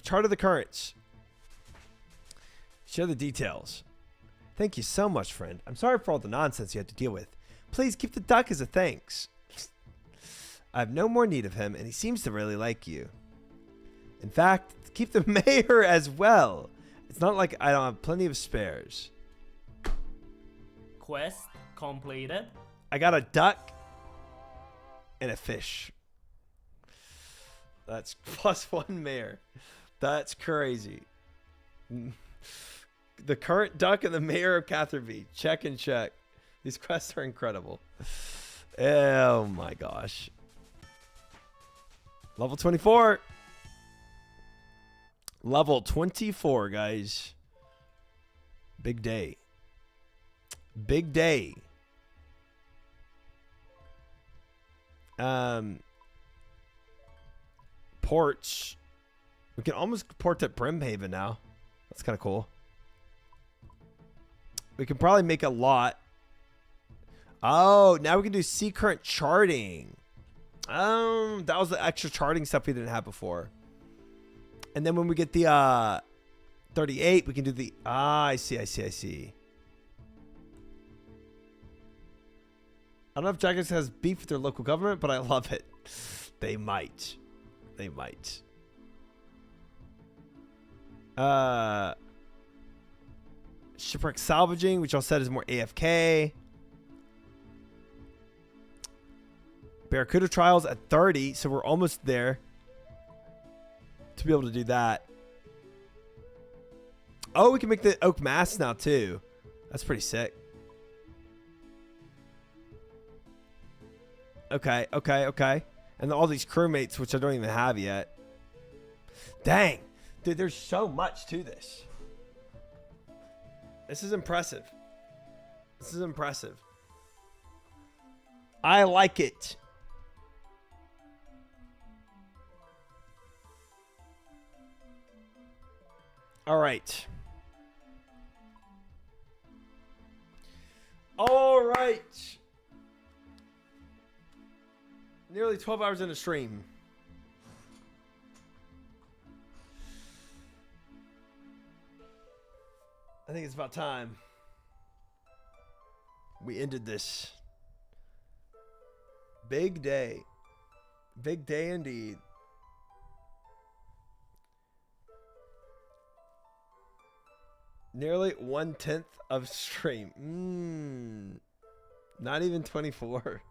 charted the currents. Share the details. Thank you so much, friend. I'm sorry for all the nonsense you had to deal with. Please keep the duck as a thanks. I have no more need of him, and he seems to really like you. In fact, keep the mayor as well. It's not like I don't have plenty of spares. Quest completed. I got a duck and a fish. That's +1 mayor. That's crazy. The current duck and the mayor of Catherby. Check and check. These quests are incredible. Oh my gosh. Level 24. Level 24, guys. Big day. Big day. Ports. We can almost port at Brimhaven now. That's kind of cool. We can probably make a lot. Oh, now we can do sea current charting. That was the extra charting stuff we didn't have before. And then when we get the 38, we can do the I see. I don't know if Jagex has beef with their local government, but I love it. They might. Shipwreck salvaging, which I said is more AFK. Barracuda trials at 30, so we're almost there to be able to do that. Oh, we can make the oak mast now too. That's pretty sick. Okay. And all these crewmates, which I don't even have yet. Dang. Dude, there's so much to this. This is impressive. I like it. All right. Nearly 12 hours in a stream. I think it's about time we ended this. Big day. Big day indeed. Nearly 1/10 of stream. Not even 24.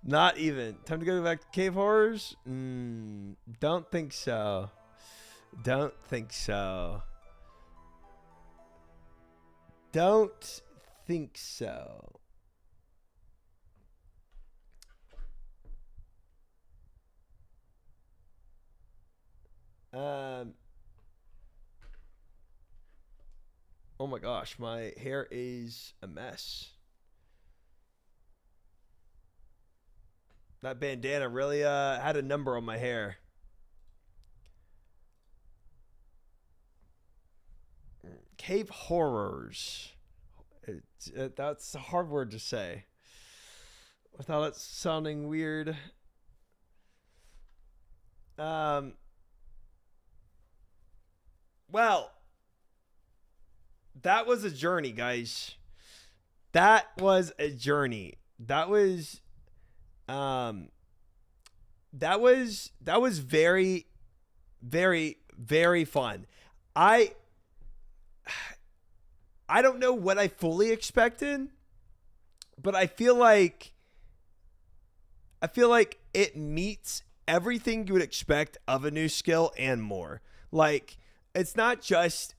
Not even. Time to go back to Cave Horrors? Don't think so. Don't think so. Oh my gosh, my hair is a mess. That bandana really had a number on my hair. Cave Horrors. That's a hard word to say without it sounding weird. Well, that was a journey, guys. That was a journey. That was very, very, very fun. I don't know what I fully expected, but I feel like it meets everything you would expect of a new skill and more. Like, it's not just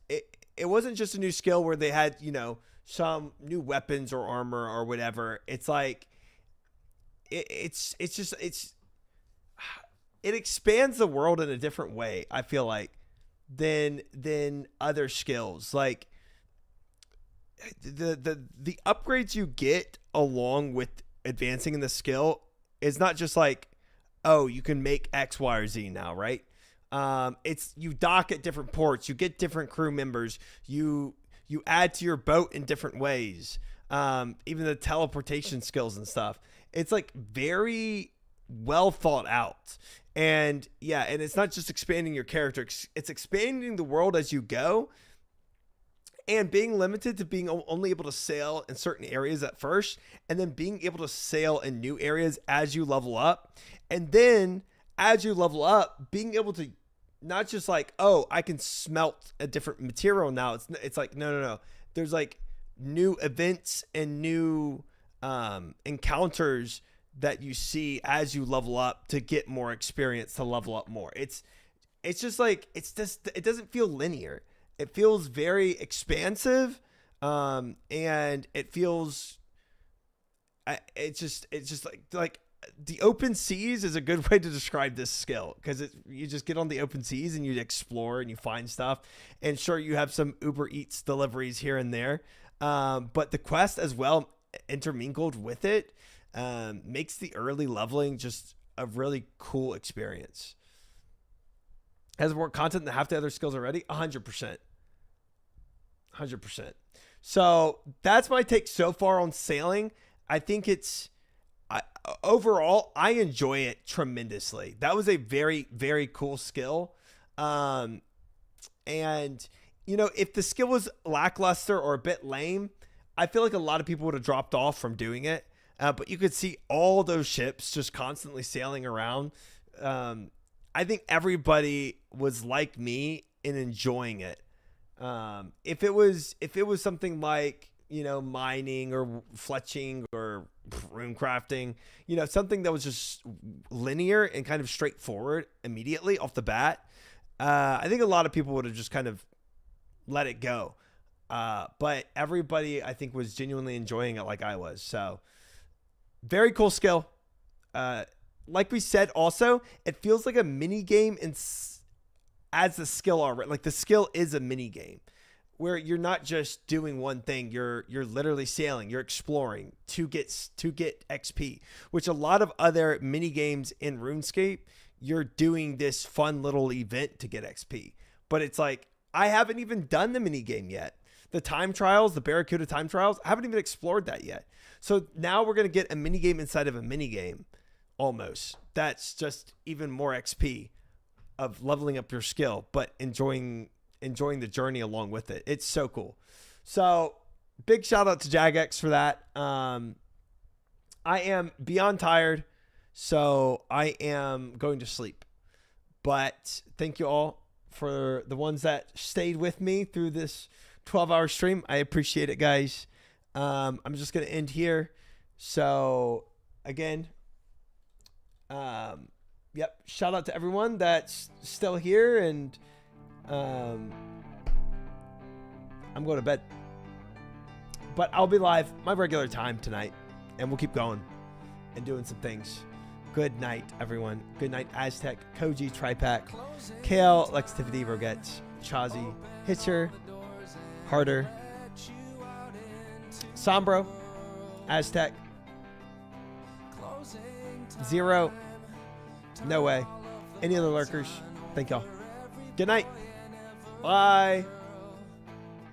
it wasn't just a new skill where they had, you know, some new weapons or armor or whatever. It's like it expands the world in a different way, I feel like, than other skills. Like the upgrades you get along with advancing in the skill is not just like, oh, you can make X, Y, or Z now, right? It's you dock at different ports, you get different crew members, you add to your boat in different ways. Even the teleportation skills and stuff. It's like very well thought out. And yeah, and it's not just expanding your character, it's expanding the world as you go, and being limited to being only able to sail in certain areas at first, and then being able to sail in new areas as you level up. And then as you level up, being able to not just like, oh, I can smelt a different material now. It's like, no. There's like new events and new encounters that you see as you level up to get more experience, to level up more. It's just like, it doesn't feel linear. It feels very expansive, and it feels, it's just like the open seas is a good way to describe this skill, because you just get on the open seas and you explore and you find stuff, and sure, you have some Uber Eats deliveries here and there, but the quest as well intermingled with it makes the early leveling just a really cool experience. Has more content than half the other skills already? 100%. 100%. So that's my take so far on sailing. I think overall, I enjoy it tremendously. That was a very, very cool skill. And, you know, if the skill was lackluster or a bit lame, I feel like a lot of people would have dropped off from doing it. But you could see all those ships just constantly sailing around. I think everybody was like me in enjoying it. If it was something like, you know, mining or fletching or rune crafting, you know, something that was just linear and kind of straightforward immediately off the bat, I think a lot of people would have just kind of let it go. But everybody, I think, was genuinely enjoying it like I was. So very cool skill. Like we said, also, it feels like a mini game as the skill already. Like the skill is a mini game where you're not just doing one thing. You're literally sailing. You're exploring to get XP, which a lot of other mini games in RuneScape, you're doing this fun little event to get XP. But it's like, I haven't even done the mini game yet. The time trials, the Barracuda time trials, I haven't even explored that yet. So now we're going to get a mini game inside of a mini game. Almost. That's just even more XP of leveling up your skill, but enjoying the journey along with it. It's so cool. So big shout out to Jagex for that. I am beyond tired, so I am going to sleep. But thank you all for the ones that stayed with me through this 12-hour stream. I appreciate it, guys. I'm just going to end here. So again, yep. Shout out to everyone that's still here, and I'm going to bed, but I'll be live my regular time tonight, and we'll keep going and doing some things. Good night, everyone. Good night, Aztec, Koji, Tripack, Kale, Lextivity, Roget, Chazi, Hitcher, Harder, Sombro, Aztec, Zero, No Way, any other lurkers. Thank y'all. Good night. Bye.